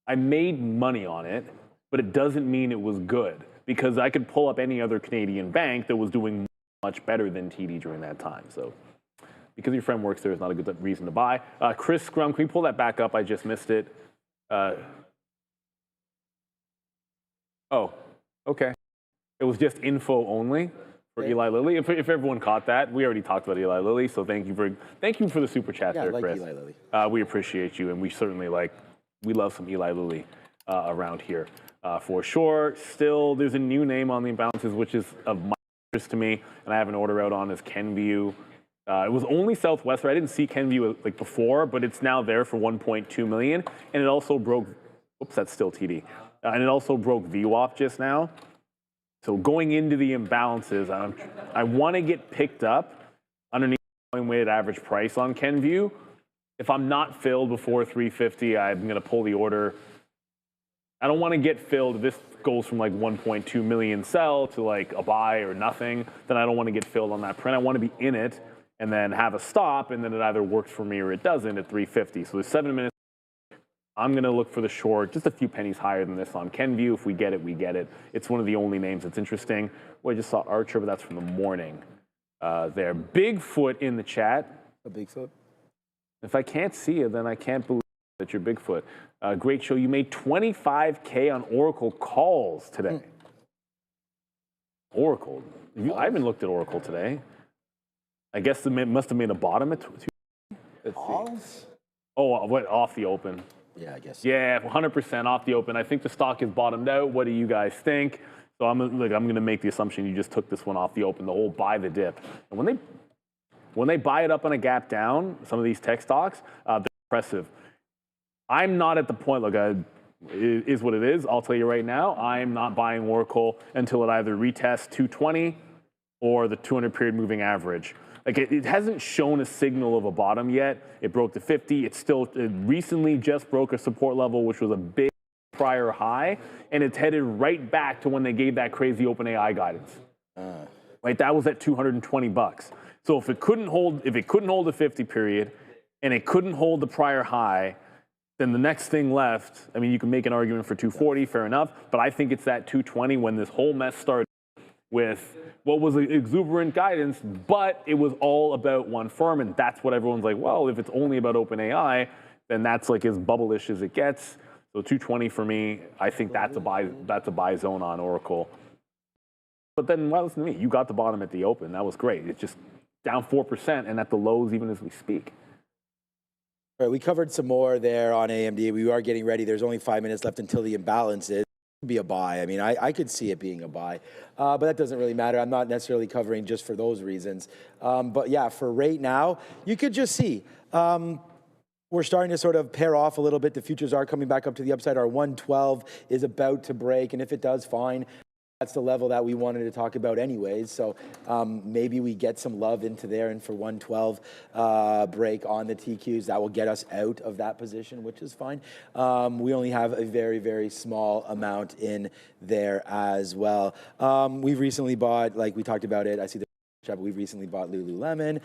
[SPEAKER 3] I made money on it, but it doesn't mean it was good, because I could pull up any other Canadian bank that was doing much better than TD during that time. So because your friend works there is not a good reason to buy. Chris Scrum, can we pull that back up? I just missed it. Oh, okay. It was just info only for Eli Lilly. If everyone caught that, we already talked about Eli Lilly. So thank you for the super chat there,
[SPEAKER 4] like
[SPEAKER 3] Chris.
[SPEAKER 4] Eli Lilly.
[SPEAKER 3] We appreciate you, and we certainly we love some Eli Lilly around here for sure. Still, there's a new name on the imbalances, which is of my interest to me, and I have an order out on, is Kenvue. It was only Southwestern. I didn't see Kenvue like before, but it's now there for 1.2 million, and it also broke. Oops, that's still TD, and it also broke VWAP just now. So going into the imbalances, I want to get picked up underneath the weighted average price on Kenvue. If I'm not filled before 350, I'm going to pull the order. I don't want to get filled. If this goes from like 1.2 million sell to like a buy or nothing, then I don't want to get filled on that print. I want to be in it and then have a stop, and then it either works for me or it doesn't at 350. So there's 7 minutes. I'm going to look for the short, just a few pennies higher than this on Kenvue. If we get it, we get it. It's one of the only names that's interesting. Well, I just saw Archer, but that's from the morning there. Bigfoot in the chat.
[SPEAKER 4] A Bigfoot?
[SPEAKER 3] If I can't see it, then I can't believe that you're Bigfoot. Great show. You made $25K on Oracle calls today. Oracle. I haven't looked at Oracle today. I guess it must have made a bottom at 2.
[SPEAKER 4] Calls?
[SPEAKER 3] Oh, what, off the open?
[SPEAKER 4] Yeah, I guess.
[SPEAKER 3] Yeah, 100% off the open. I think the stock is bottomed out. What do you guys think? So I'm going to make the assumption you just took this one off the open, the whole buy the dip. And when they buy it up on a gap down, some of these tech stocks, they're impressive. I'm not at the point, look, it is what it is. I'll tell you right now, I'm not buying Oracle until it either retests 220 or the 200-period moving average. Like it hasn't shown a signal of a bottom yet. It broke the 50. It recently just broke a support level, which was a big prior high, and it's headed right back to when they gave that crazy OpenAI guidance. Right, that was at $220. So if it couldn't hold the 50 period, and it couldn't hold the prior high, then the next thing left. I mean, you can make an argument for 240, fair enough, but I think it's that 220 when this whole mess started with what was an exuberant guidance, but it was all about one firm, and that's what everyone's like, well, if it's only about OpenAI, then that's like as bubble-ish as it gets. So 220 for me, I think that's a buy zone on Oracle. But then, well, listen to me, you got the bottom at the open. That was great. It's just down 4% and at the lows even as we speak.
[SPEAKER 4] All right, we covered some more there on AMD. We are getting ready. There's only 5 minutes left until the imbalances. be a buy. I mean, I could see it being a buy, but that doesn't really matter. I'm not necessarily covering just for those reasons. But yeah, for right now, you could just see we're starting to sort of pair off a little bit. The futures are coming back up to the upside. Our 112 is about to break, and if it does, fine. That's the level that we wanted to talk about anyways. So maybe we get some love into there, and for 112 break on the TQs, that will get us out of that position, which is fine. We only have a very, very small amount in there as well. We've recently bought, like we talked about it, I see the we've recently bought Lululemon,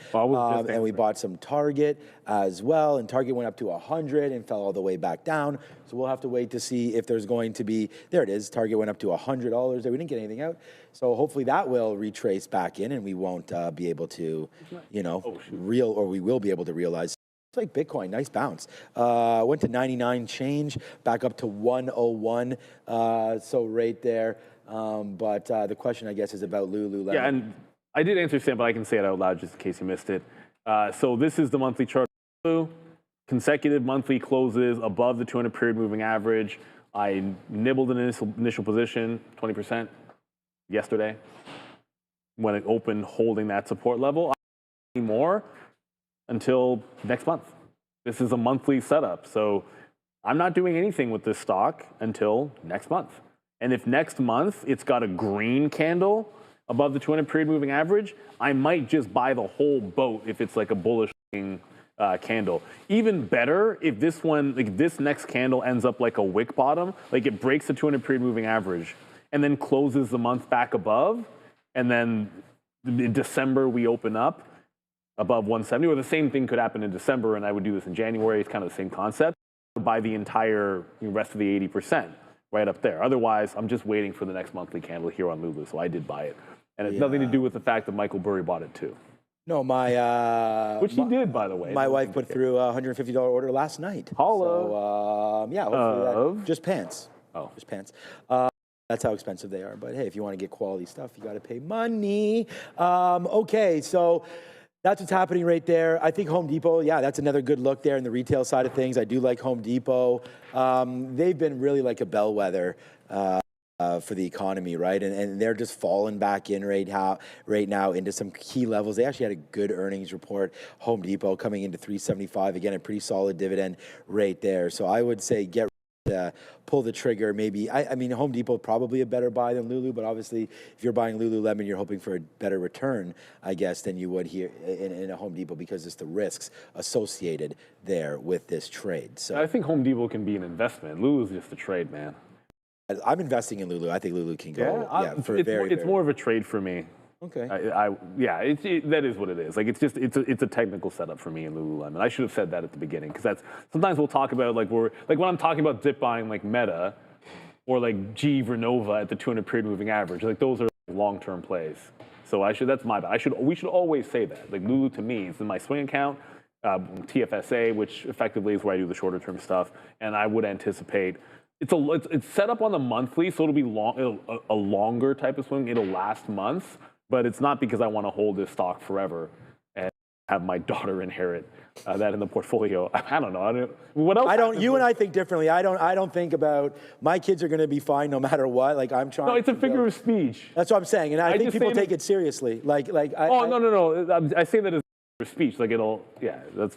[SPEAKER 4] and we bought some Target as well, and Target went up to 100 and fell all the way back down. So we'll have to wait to see if there's going to be, there it is, Target went up to $100 there. We didn't get anything out. So hopefully that will retrace back in, and we won't be able to, we will be able to realize. It's like Bitcoin, nice bounce. Went to 99 change, back up to 101, so right there. But the question, I guess, is about Lululemon.
[SPEAKER 3] Yeah, and I did answer Sam, but I can say it out loud just in case you missed it. So this is the monthly chart. Consecutive monthly closes above the 200 period moving average. I nibbled an initial position, 20% yesterday when it opened holding that support level. I don't need more until next month. This is a monthly setup. So I'm not doing anything with this stock until next month. And if next month it's got a green candle above the 200 period moving average, I might just buy the whole boat if it's like a bullish candle. Even better if this one, like this next candle ends up like a wick bottom, like it breaks the 200 period moving average and then closes the month back above, and then in December we open up above 170, or the same thing could happen in December, and I would do this in January. It's kind of the same concept. Buy the entire rest of the 80% right up there. Otherwise, I'm just waiting for the next monthly candle here on Lulu, so I did buy it. And it's nothing to do with the fact that Michael Burry bought it too.
[SPEAKER 4] No,
[SPEAKER 3] which he did, by the way.
[SPEAKER 4] My wife put through a $150 order last night.
[SPEAKER 3] Holla.
[SPEAKER 4] So, yeah, hopefully just pants.
[SPEAKER 3] Oh.
[SPEAKER 4] Just pants. That's how expensive they are. But hey, if you want to get quality stuff, you got to pay money. Okay, so that's what's happening right there. I think Home Depot, yeah, that's another good look there in the retail side of things. I do like Home Depot. They've been really like a bellwether for the economy, right? And they're just falling back in right now into some key levels. They actually had a good earnings report. Home Depot coming into 375, again, a pretty solid dividend right there. So I would say get pull the trigger, maybe. I mean, Home Depot probably a better buy than Lulu, but obviously if you're buying Lululemon, you're hoping for a better return, I guess, than you would here in a Home Depot, because it's the risks associated there with this trade. So
[SPEAKER 3] I think Home Depot can be an investment. Lulu's just a trade, man.
[SPEAKER 4] I'm investing in Lulu. I think Lulu can go.
[SPEAKER 3] It's more of a trade for me.
[SPEAKER 4] Okay.
[SPEAKER 3] That is what it is. Like it's a technical setup for me in Lululemon. I should have said that at the beginning, because that's sometimes we'll talk about like when I'm talking about dip buying like Meta or like G Vernova at the 200 period moving average. Like those are long-term plays. So that's my bad. We should always say that. Like Lulu to me is in my swing account, TFSA, which effectively is where I do the shorter term stuff, and I would anticipate. It's set up on the monthly, so it'll be a longer type of swing. It'll last months, but it's not because I want to hold this stock forever and have my daughter inherit that in the portfolio. I don't know. What else?
[SPEAKER 4] You and I think differently. I don't think about my kids are going to be fine no matter what. Like I'm trying.
[SPEAKER 3] No, it's a figure of speech.
[SPEAKER 4] That's what I'm saying, and I think people take it seriously. No.
[SPEAKER 3] I say that as a figure of speech. Like that's.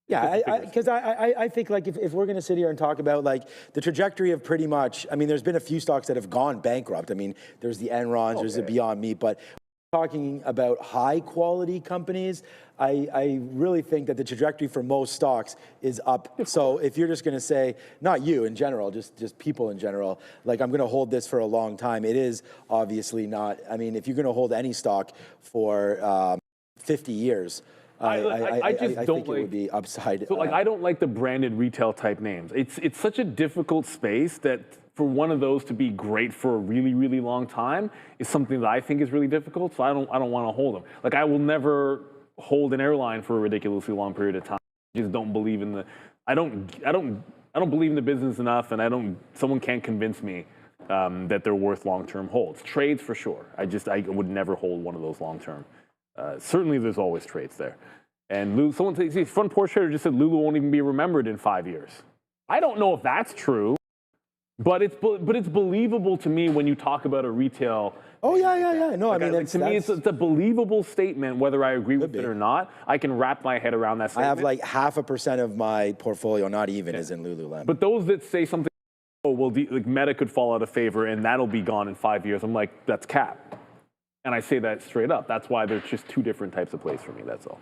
[SPEAKER 4] Yeah, because I think like if we're going to sit here and talk about like the trajectory of pretty much, I mean, there's been a few stocks that have gone bankrupt. I mean, there's the Enrons, there's the Beyond Meat, but talking about high quality companies, I really think that the trajectory for most stocks is up. So if you're just going to say, not you in general, just people in general, like I'm going to hold this for a long time, it is obviously not. I mean, if you're going to hold any stock for 50 years, I think it would be upside.
[SPEAKER 3] So I don't like the branded retail type names. It's such a difficult space that for one of those to be great for a really, really long time is something that I think is really difficult. So I don't want to hold them. Like I will never hold an airline for a ridiculously long period of time. I just don't believe in the. I don't believe in the business enough, and someone can't convince me that they're worth long-term holds. Trades for sure. I would never hold one of those long-term. Certainly, there's always trades there. And Lulu, someone says, Front Porch Trader just said Lulu won't even be remembered in 5 years. I don't know if that's true. But it's believable to me when you talk about a retail.
[SPEAKER 4] Oh, yeah. No,
[SPEAKER 3] Like,
[SPEAKER 4] I mean,
[SPEAKER 3] to me, it's a believable statement, whether I agree with it or not. I can wrap my head around that
[SPEAKER 4] I
[SPEAKER 3] statement.
[SPEAKER 4] have like 0.5% of my portfolio, not even, is in Lululemon.
[SPEAKER 3] But those that say something, oh, well, like Meta could fall out of favor and that'll be gone in 5 years, I'm like, that's cap. And I say that straight up. That's why there's just two different types of plays for me, that's all.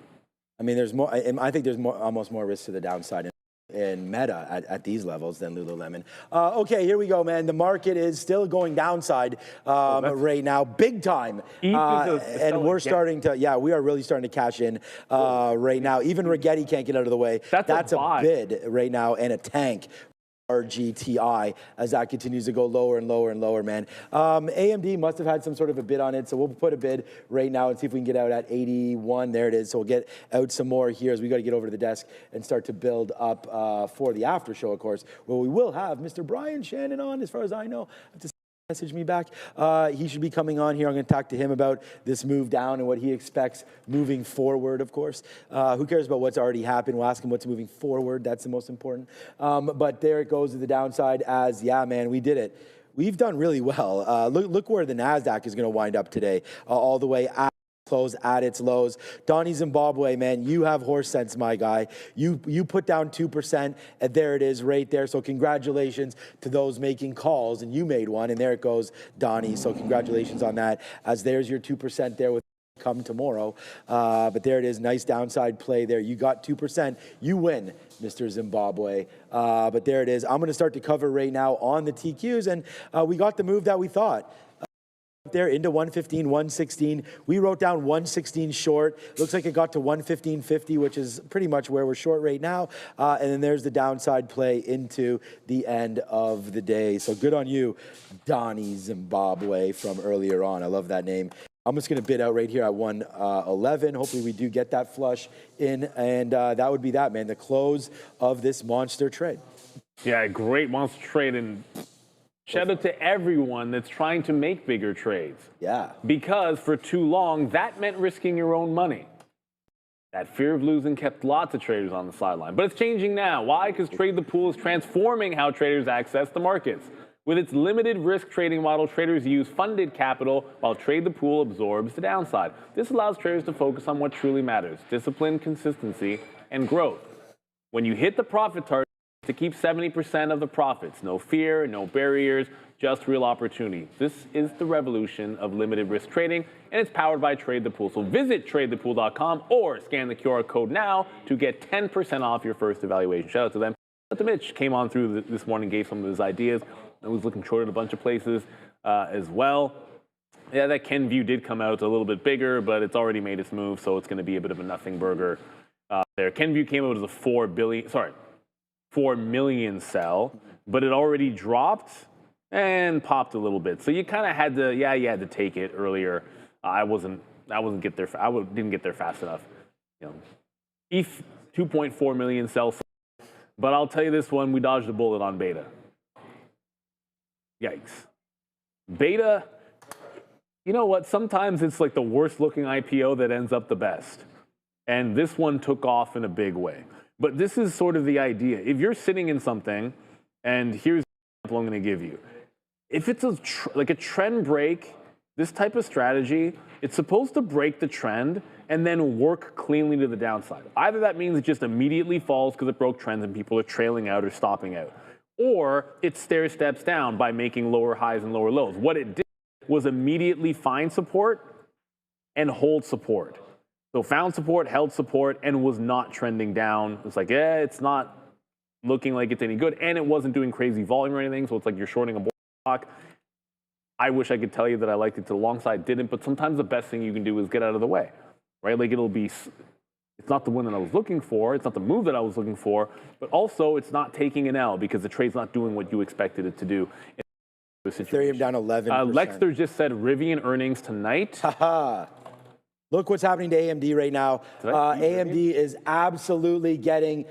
[SPEAKER 4] I mean, there's more. I think there's almost more risk to the downside in Meta at these levels than Lululemon. Okay, here we go, man. The market is still going downside right now, big time. And we're starting to, we are really starting to cash in right now. Even Rigetti can't get out of the way. That's a bid right now and a tank. RGTI as that continues to go lower and lower and lower, man. AMD must have had some sort of a bid on it, so we'll put a bid right now and see if we can get out at 81. There it is. So we'll get out some more here as we got to get over to the desk and start to build up for the after show, of course, where we will have Mr. Brian Shannon on, as far as I know. Message me back. He should be coming on here. I'm going to talk to him about this move down and what he expects moving forward, of course. Who cares about what's already happened? We'll ask him what's moving forward. That's the most important. But there it goes to the downside as, yeah, man, we did it. We've done really well. Look where the NASDAQ is going to wind up today, all the way at close at its lows. Donnie Zimbabwe, man, you have horse sense, my guy. You put down 2%, and there it is right there. So congratulations to those making calls, and you made one, and there it goes, Donnie. So congratulations on that, as there's your 2% there with come tomorrow. But there it is, nice downside play there. You got 2%, you win, Mr. Zimbabwe. But there it is. I'm going to start to cover right now on the TQs, and we got the move that we thought. There into 115, 116. We wrote down 116 short. Looks like it got to 115.50, which is pretty much where we're short right now. And then there's the downside play into the end of the day. So good on you, Donnie Zimbabwe from earlier on. I love that name. I'm just going to bid out right here at 111. Hopefully we do get that flush in. And that would be that, man. The close of this monster trade.
[SPEAKER 3] Yeah, great monster trade. And shout out to everyone that's trying to make bigger trades.
[SPEAKER 4] Yeah.
[SPEAKER 3] Because for too long, that meant risking your own money. That fear of losing kept lots of traders on the sideline. But it's changing now. Why? Because Trade the Pool is transforming how traders access the markets. With its limited risk trading model, traders use funded capital while Trade the Pool absorbs the downside. This allows traders to focus on what truly matters: discipline, consistency, and growth. When you hit the profit target, to keep 70% of the profits. No fear, no barriers, just real opportunity. This is the revolution of limited risk trading, and it's powered by Trade the Pool. So visit tradethepool.com or scan the QR code now to get 10% off your first evaluation. Shout out to them. Shout out to Mitch, came on through this morning, gave some of his ideas. I was looking short at a bunch of places as well. Yeah, that Ken View did come out a little bit bigger, but it's already made its move, so it's going to be a bit of a nothing burger there. Ken View came out as a 4 million sell, but it already dropped and popped a little bit. So you kind of had to, you had to take it earlier. I didn't get there fast enough. You know, ETH 2.4 million sell, but I'll tell you this one, we dodged a bullet on Beta. Yikes. Beta, you know what? Sometimes it's like the worst looking IPO that ends up the best. And this one took off in a big way. But this is sort of the idea. If you're sitting in something, and here's the example I'm going to give you. If it's like a trend break, this type of strategy, it's supposed to break the trend and then work cleanly to the downside. Either that means it just immediately falls because it broke trends and people are trailing out or stopping out. Or it stair steps down by making lower highs and lower lows. What it did was immediately find support and hold support. So found support, held support, and was not trending down. It's like, it's not looking like it's any good. And it wasn't doing crazy volume or anything. So it's like you're shorting a stock. I wish I could tell you that I liked it to the long side, didn't. But sometimes the best thing you can do is get out of the way, right? Like it's not the one that I was looking for. It's not the move that I was looking for. But also it's not taking an L because the trade's not doing what you expected it to do.
[SPEAKER 4] Ethereum down 11%.
[SPEAKER 3] Lexter just said Rivian earnings tonight.
[SPEAKER 4] Haha. Look what's happening to AMD right now. AMD is absolutely getting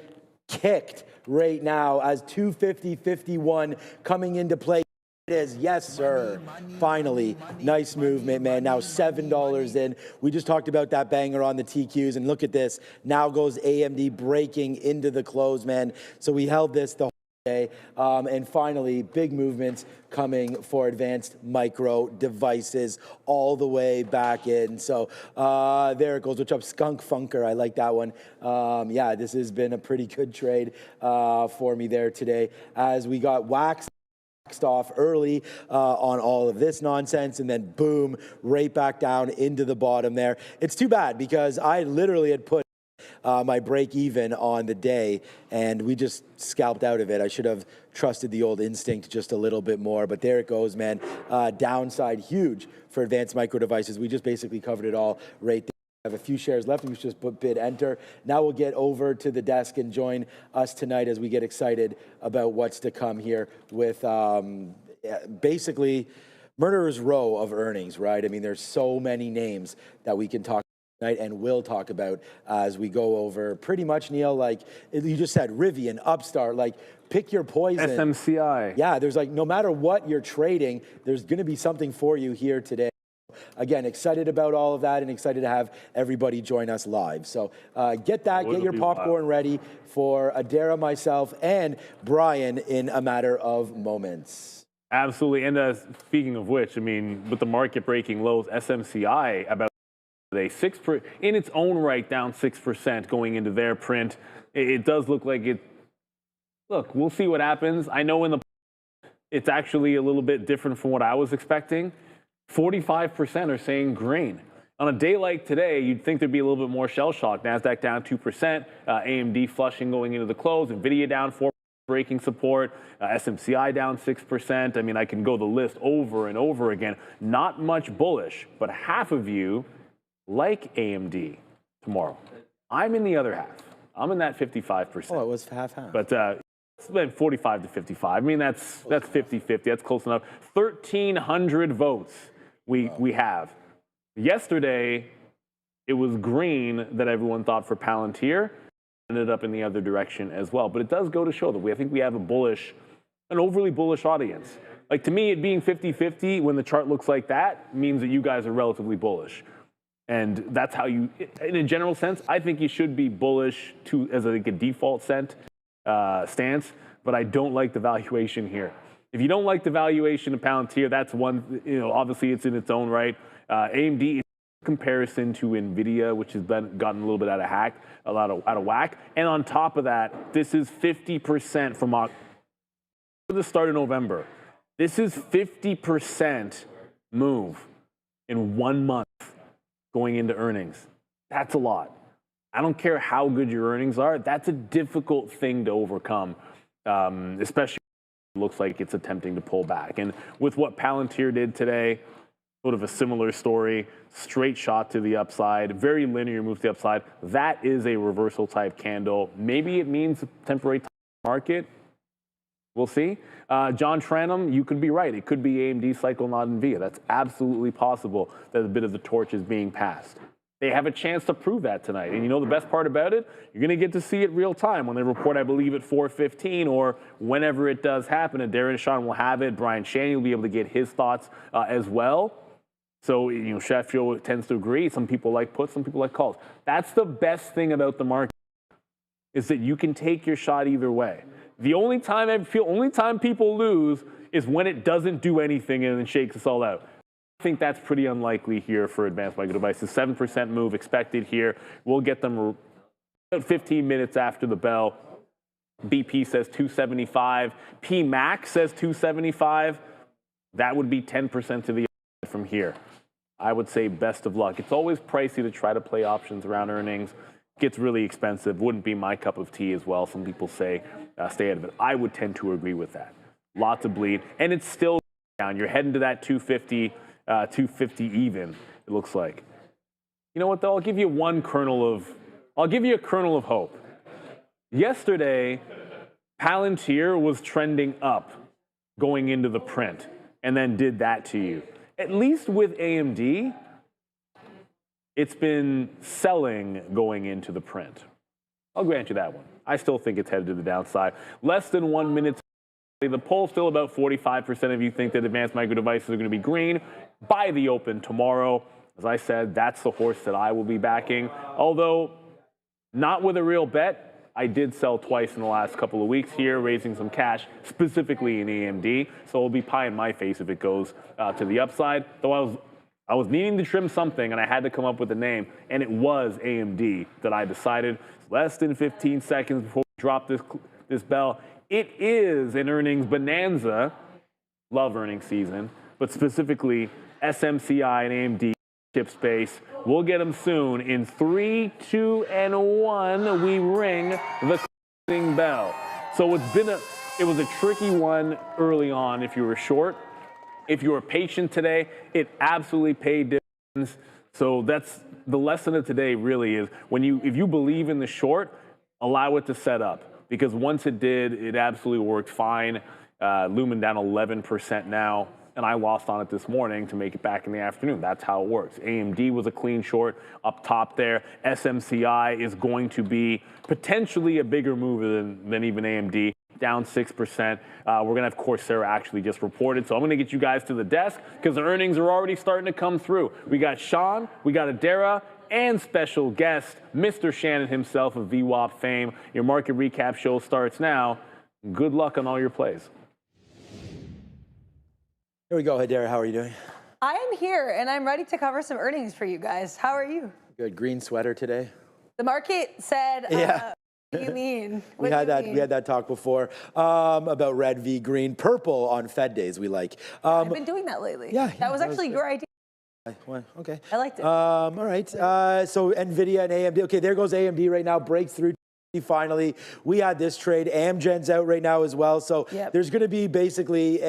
[SPEAKER 4] kicked right now as 250.51 coming into play. It is, yes, sir. Finally, nice movement, man. Now $7 in. We just talked about that banger on the TQs, and look at this. Now goes AMD breaking into the close, man. So we held this the And finally, big movements coming for advanced micro devices all the way back in. So there it goes. What's up, Skunk Funker? I like that one. Yeah, this has been a pretty good trade for me there today as we got waxed off early on all of this nonsense, and then boom, right back down into the bottom there. It's too bad because I literally had put my break even on the day, and we just scalped out of it. I should have trusted the old instinct just a little bit more, but there it goes, man. Downside huge for advanced micro devices. We just basically covered it all right there. I have a few shares left, and we just put bid enter. Now we'll get over to the desk and join us tonight as we get excited about what's to come here with basically murderer's row of earnings, right? I mean, there's so many names that we can talk tonight and will talk about as we go over pretty much, Neil, like you just said, Rivian, Upstart, like pick your poison.
[SPEAKER 3] SMCI.
[SPEAKER 4] Yeah, there's like, no matter what you're trading, there's going to be something for you here today. Again, excited about all of that and excited to have everybody join us live. So get your popcorn ready for Adara, myself, and Brian in a matter of moments.
[SPEAKER 3] Absolutely. And speaking of which, I mean, with the market breaking lows, SMCI about today, in its own right, down 6% going into their print. It does look like it. Look, we'll see what happens. I know it's actually a little bit different from what I was expecting. 45% are saying green. On a day like today, you'd think there'd be a little bit more shell shock. NASDAQ down 2%, AMD flushing going into the close, Nvidia down 4%, breaking support, SMCI down 6%. I mean, I can go the list over and over again. Not much bullish, but half of you like AMD tomorrow. I'm in the other half. I'm in that 55%.
[SPEAKER 4] Oh, it was half-half.
[SPEAKER 3] But it's been 45 to 55. I mean, that's 50-50. That's close enough. 1,300 votes we have. Yesterday, it was green that everyone thought for Palantir. Ended up in the other direction as well. But it does go to show that I think we have an overly bullish audience. Like, to me, it being 50-50 when the chart looks like that means that you guys are relatively bullish. And that's how you, in a general sense, I think you should be bullish as a default stance, but I don't like the valuation here. If you don't like the valuation of Palantir, that's one, obviously it's in its own right. AMD in comparison to Nvidia, which has gotten a little bit out of whack. And on top of that, this is 50% from the start of November. This is 50% move in 1 month going into earnings. That's a lot. I don't care how good your earnings are. That's a difficult thing to overcome, especially when it looks like it's attempting to pull back. And with what Palantir did today, sort of a similar story, straight shot to the upside, very linear move to the upside. That is a reversal type candle. Maybe it means temporary market. We'll see. John Tranum, you could be right. It could be AMD cycle, not Nvidia. That's absolutely possible that a bit of the torch is being passed. They have a chance to prove that tonight. And the best part about it? You're going to get to see it real time when they report, I believe, at 4:15 or whenever it does happen. And Darren and Sean will have it. Brian Shaney will be able to get his thoughts as well. So, Chef Joe tends to agree. Some people like puts, some people like calls. That's the best thing about the market, is that you can take your shot either way. The only time people lose is when it doesn't do anything and then shakes us all out. I think that's pretty unlikely here for advanced micro devices. 7% move expected here. We'll get them about 15 minutes after the bell. BP says 275. PMAX says 275. That would be 10% to the upside from here. I would say best of luck. It's always pricey to try to play options around earnings. Gets really expensive. Wouldn't be my cup of tea as well. Some people say stay out of it. I would tend to agree with that. Lots of bleed, and it's still down. You're heading to that 250 even. It looks like. You know what though? I'll give you a kernel of hope. Yesterday, Palantir was trending up going into the print, and then did that to you. At least with AMD, it's been selling going into the print. I'll grant you that one. I still think it's headed to the downside. Less than 1 minute. The poll's still about 45% of you think that advanced micro devices are going to be green by the open tomorrow. As I said, that's the horse that I will be backing. Although not with a real bet, I did sell twice in the last couple of weeks here, raising some cash, specifically in AMD. So it'll be pie in my face if it goes to the upside. Though I was needing to trim something, and I had to come up with a name, and it was AMD that I decided. Less than 15 seconds before we drop this bell. It is an earnings bonanza. Love earnings season, but specifically SMCI and AMD chip space. We'll get them soon. In 3, 2, and 1, we ring the closing bell. So it was a tricky one early on if you were short. If you were patient today, it absolutely paid dividends. So that's the lesson of today really is if you believe in the short, allow it to set up. Because once it did, it absolutely worked fine. Lumen down 11% now, and I lost on it this morning to make it back in the afternoon. That's how it works. AMD was a clean short up top there. SMCI is going to be potentially a bigger mover than even AMD, down 6%. We're going to have Coursera actually just reported, so I'm going to get you guys to the desk because the earnings are already starting to come through. We got Sean, we got Adara, and special guest, Mr. Shannon himself of VWAP fame. Your market recap show starts now. Good luck on all your plays.
[SPEAKER 4] Here we go, Adara. How are you doing?
[SPEAKER 7] I am here, and I'm ready to cover some earnings for you guys. How are you?
[SPEAKER 4] Good. Green sweater today.
[SPEAKER 7] The market said,
[SPEAKER 4] Yeah.
[SPEAKER 7] what do you mean?
[SPEAKER 4] We had that talk before about red v green, purple on Fed days. We like.
[SPEAKER 7] I've been doing that lately.
[SPEAKER 4] Yeah,
[SPEAKER 7] that was actually
[SPEAKER 4] good.
[SPEAKER 7] your idea.
[SPEAKER 4] Well, okay.
[SPEAKER 7] I liked it.
[SPEAKER 4] All right. So Nvidia and AMD. Okay, there goes AMD right now. Breakthrough. Finally, we had this trade. Amgen's out right now as well. So there's going to be basically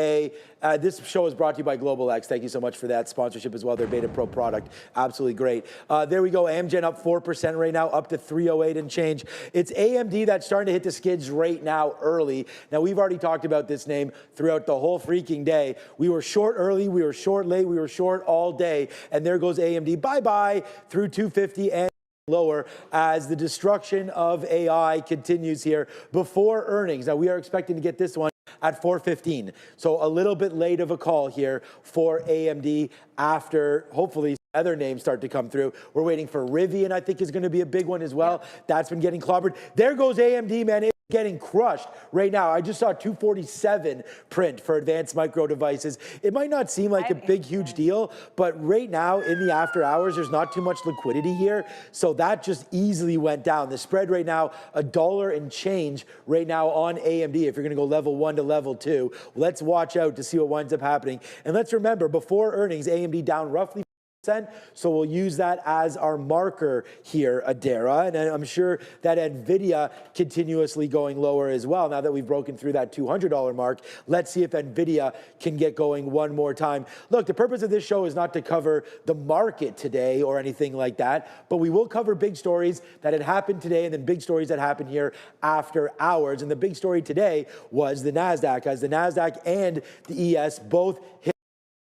[SPEAKER 4] this show is brought to you by Global X. Thank you so much for that sponsorship as well. Their Beta Pro product, absolutely great. There we go. Amgen up 4% right now, up to 308 and change. It's AMD that's starting to hit the skids right now early. Now, we've already talked about this name throughout the whole freaking day. We were short early, we were short late, we were short all day. And there goes AMD. Bye-bye through 250 and lower as the destruction of AI continues here before earnings. Now, we are expecting to get this one at 4:15. So a little bit late of a call here for AMD after hopefully other names start to come through. We're waiting for Rivian, I think, is going to be a big one as well. That's been getting clobbered. There goes AMD, man. It's getting crushed right now. I just saw 247 print for advanced micro devices. It might not seem like a big, huge deal, but right now in the after hours, there's not too much liquidity here. So that just easily went down. The spread right now, $1 and change right now on AMD. If you're going to go level 1 to level 2, let's watch out to see what winds up happening. And let's remember, before earnings, AMD down roughly. So we'll use that as our marker here, Adara. And I'm sure that Nvidia continuously going lower as well. Now that we've broken through that $200 mark, let's see if Nvidia can get going one more time. Look, the purpose of this show is not to cover the market today or anything like that, but we will cover big stories that had happened today and then big stories that happened here after hours. And the big story today was the NASDAQ, as the NASDAQ and the ES both hit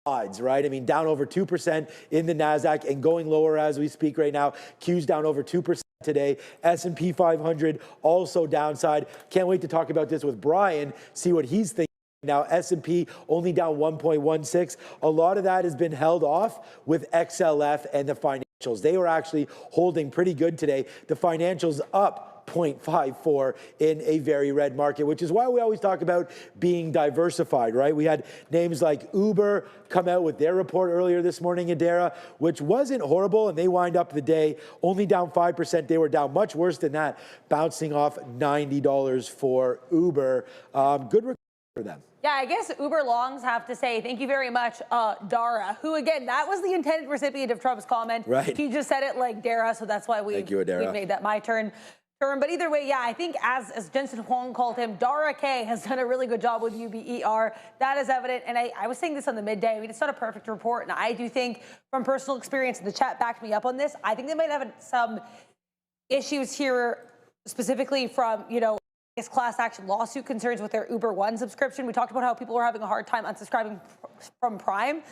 [SPEAKER 4] odds, right? I mean, down over 2% in the NASDAQ and going lower as we speak right now. Q's down over 2% today. S&P 500 also downside. Can't wait to talk about this with Brian, see what he's thinking. Now, S&P only down 1.16. A lot of that has been held off with XLF and the financials. They were actually holding pretty good today. The financials up 0.54 in a very red market, which is why we always talk about being diversified, right? We had names like Uber come out with their report earlier this morning, Adara, which wasn't horrible, and they wind up the day only down 5%. They were down much worse than that, bouncing off $90 for Uber. Good recovery for them.
[SPEAKER 7] Yeah, I guess Uber longs have to say thank you very much, Dara, who, again, that was the intended recipient of Trump's comment.
[SPEAKER 4] Right.
[SPEAKER 7] He just said it like Dara, so that's why we've made that my turn. But either way, yeah, I think as Jensen Huang called him, Dara K has done a really good job with UBER. That is evident. And I was saying this on the midday. I mean, it's not a perfect report. And I do think from personal experience, and the chat backed me up on this, I think they might have some issues here specifically from, class action lawsuit concerns with their Uber One subscription. We talked about how people are having a hard time unsubscribing from Prime.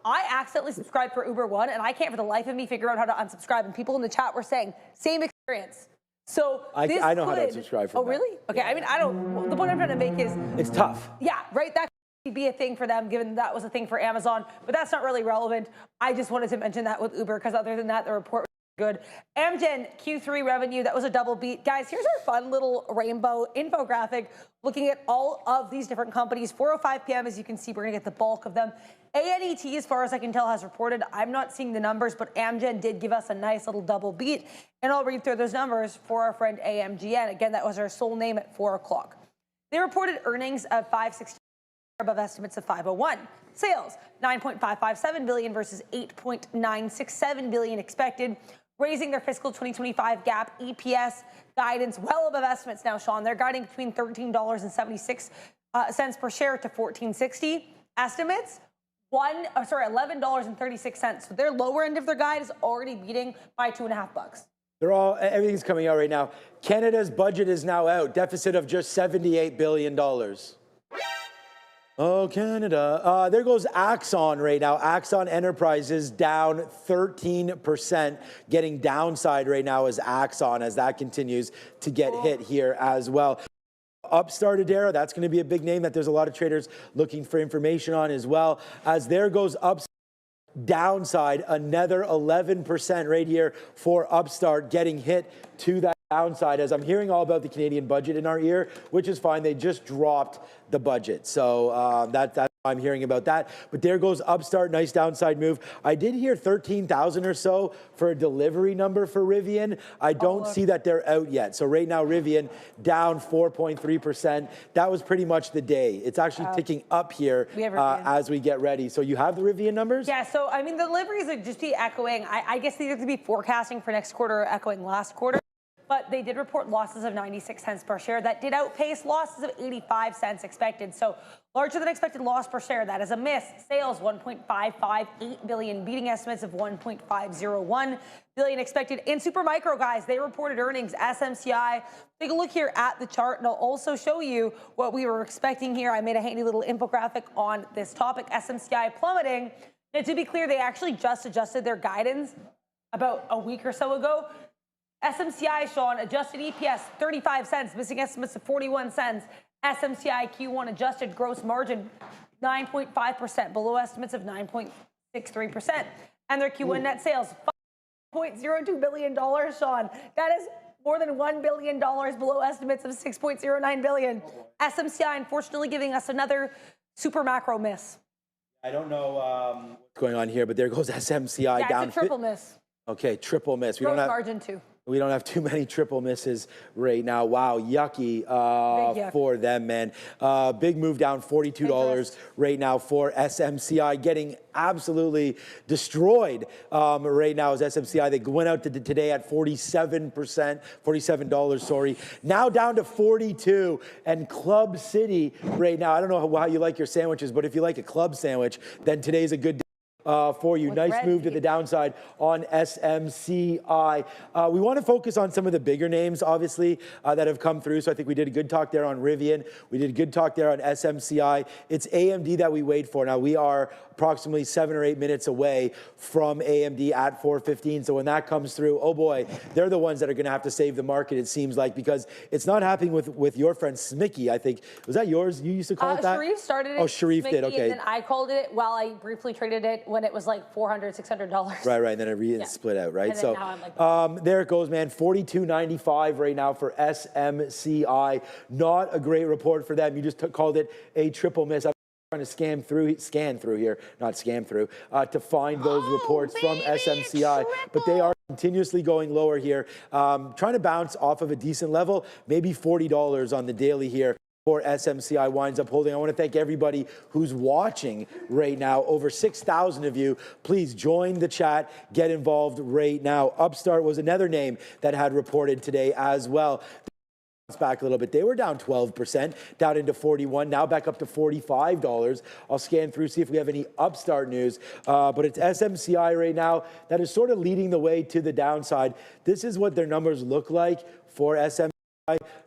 [SPEAKER 7] I accidentally subscribed for Uber One, and I can't for the life of me figure out how to unsubscribe. And people in the chat were saying, same experience. So
[SPEAKER 4] I know how to unsubscribe from
[SPEAKER 7] Oh, really? Okay, I mean, I don't, the point I'm trying to make is...
[SPEAKER 4] It's tough.
[SPEAKER 7] Yeah, right? That could be a thing for them, given that was a thing for Amazon, but that's not really relevant. I just wanted to mention that with Uber, because other than that, the report Good. Amgen Q3 revenue, that was a double beat. Guys, here's our fun little rainbow infographic looking at all of these different companies. 4:05 p.m., as you can see, we're going to get the bulk of them. ANET, as far as I can tell, has reported. I'm not seeing the numbers, but Amgen did give us a nice little double beat. And I'll read through those numbers for our friend AMGN. Again, that was our sole name at 4 o'clock. They reported earnings of $560 above estimates of 501. Sales, $9.557 billion versus $8.967 billion expected, raising their fiscal 2025 GAAP EPS guidance well above estimates now, Sean. They're guiding between $13.76 per share to $14.60. Estimates, $11.36. So their lower end of their guide is already beating by $2.50.
[SPEAKER 4] Everything's coming out right now. Canada's budget is now out. Deficit of just $78 billion. Oh, Canada. There goes Axon right now. Axon Enterprises down 13%. Getting downside right now is Axon as that continues to get hit here as well. Upstart Adara, that's going to be a big name that there's a lot of traders looking for information on as well. As there goes Upstart. Downside, another 11% right here for Upstart, getting hit to that downside as I'm hearing all about the Canadian budget in our ear, which is fine. They just dropped the budget. So that's why I'm hearing about that. But there goes Upstart, nice downside move. I did hear 13,000 or so for a delivery number for Rivian. I don't see that they're out yet. So right now, Rivian down 4.3%. That was pretty much the day. It's actually ticking up here as we get ready. So you have the Rivian numbers?
[SPEAKER 7] Yeah, so I mean, the deliveries are just be echoing. I guess these are to be forecasting for next quarter, echoing last quarter. But they did report losses of 96 cents per share. That did outpace losses of 85 cents expected. So larger than expected loss per share. That is a miss. Sales, 1.558 billion, beating estimates of 1.501 billion expected. In Supermicro, guys, they reported earnings. SMCI. Take a look here at the chart, and I'll also show you what we were expecting here. I made a handy little infographic on this topic. SMCI plummeting. Now, to be clear, they actually just adjusted their guidance about a week or so ago. SMCI, Sean, adjusted EPS 35 cents, missing estimates of 41 cents. SMCI Q1 adjusted gross margin 9.5%, below estimates of 9.63%. And their Q1 net sales $5.02 billion, Sean. That is more than $1 billion below estimates of $6.09 billion. SMCI, unfortunately, giving us another super macro miss.
[SPEAKER 4] I don't know what's going on here, but there goes SMCI down.
[SPEAKER 7] It's a triple miss.
[SPEAKER 4] Okay, triple miss.
[SPEAKER 7] Gross margin too.
[SPEAKER 4] We don't have too many triple misses right now. Wow, yucky for them, man. Big move down, $42 right now for SMCI, getting absolutely destroyed right now as SMCI. They went out today at 47%, sorry. Now down to 42, and Club City right now. I don't know how you like your sandwiches, but if you like a club sandwich, then today's a good day for you. Nice move to the downside on SMCI. We want to focus on some of the bigger names, obviously, that have come through. So I think we did a good talk there on Rivian. We did a good talk there on SMCI. It's AMD that we wait for. Now, we are approximately 7 or 8 minutes away from AMD at 4:15. So when that comes through, oh boy, they're the ones that are going to have to save the market, it seems like, because it's not happening with your friend Smicky, I think. Was that yours? You used to call it that?
[SPEAKER 7] Sharif started it.
[SPEAKER 4] Oh, Sharif did, okay.
[SPEAKER 7] And then I called it while I briefly traded it when it was like $400, $600.
[SPEAKER 4] Right, and then it split out, right?
[SPEAKER 7] And
[SPEAKER 4] So
[SPEAKER 7] now I'm like,
[SPEAKER 4] there it goes, man. $42.95 right now for SMCI. Not a great report for them. You just called it a triple miss. I'm trying to scan through here, not scam through, to find those reports from SMCI. But they are continuously going lower here, trying to bounce off of a decent level, maybe $40 on the daily here. For SMCI winds up holding. I want to thank everybody who's watching right now. Over 6,000 of you. Please join the chat. Get involved right now. Upstart was another name that had reported today as well. Back a little bit. They were down 12%, down into 41, now back up to $45. I'll scan through, see if we have any Upstart news. But it's SMCI right now that is sort of leading the way to the downside. This is what their numbers look like for SMCI.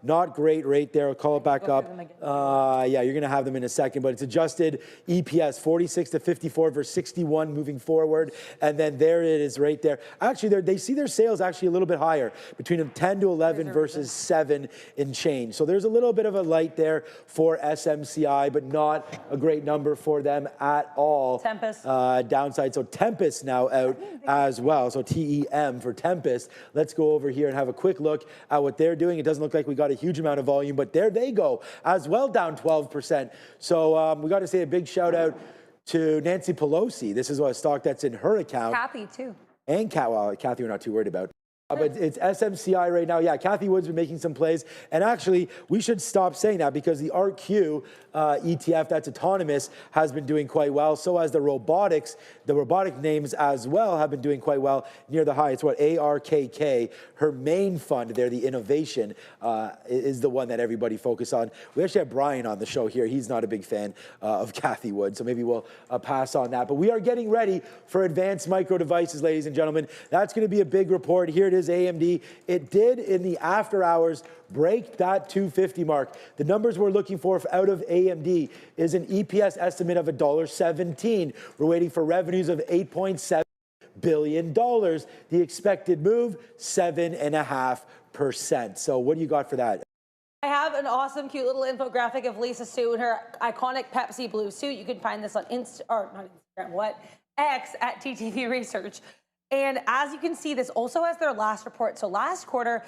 [SPEAKER 4] Not great rate there. I'll call it back up. Yeah, you're going to have them in a second, but it's adjusted EPS 46 to 54 versus 61 moving forward. And then there it is right there. Actually, they see their sales actually a little bit higher, between 10 to 11 versus 7 in change. So there's a little bit of a light there for SMCI, but not a great number for them at all.
[SPEAKER 7] Tempest.
[SPEAKER 4] Downside. So Tempest now out as well. So TEM for Tempest. Let's go over here and have a quick look at what they're doing. It doesn't look like we got a huge amount of volume, but there they go as well, down 12%. So we got to say a big shout out to Nancy Pelosi. This is a stock that's in her account.
[SPEAKER 7] Kathy, too.
[SPEAKER 4] And Kathy, we're not too worried about. But it's SMCI right now. Yeah, Kathy Wood's been making some plays. And actually, we should stop saying that because the ARQ ETF, that's autonomous, has been doing quite well. So has the robotic names as well have been doing quite well near the high. It's what ARKK, her main fund there, the innovation, is the one that everybody focus on. We actually have Brian on the show here. He's not a big fan of Kathy Wood, so maybe we'll pass on that. But we are getting ready for advanced micro devices, ladies and gentlemen. That's going to be a big report. Here it is, AMD. It did in the after hours break that 250 mark. The numbers we're looking for out of AMD is an EPS estimate of $1.17. We're waiting for revenues of $8.7 billion. The expected move, 7.5%. So what do you got for that?
[SPEAKER 7] I have an awesome, cute little infographic of Lisa Su in her iconic Pepsi blue suit. You can find this on X at TTV Research. And as you can see, this also has their last report. So last quarter,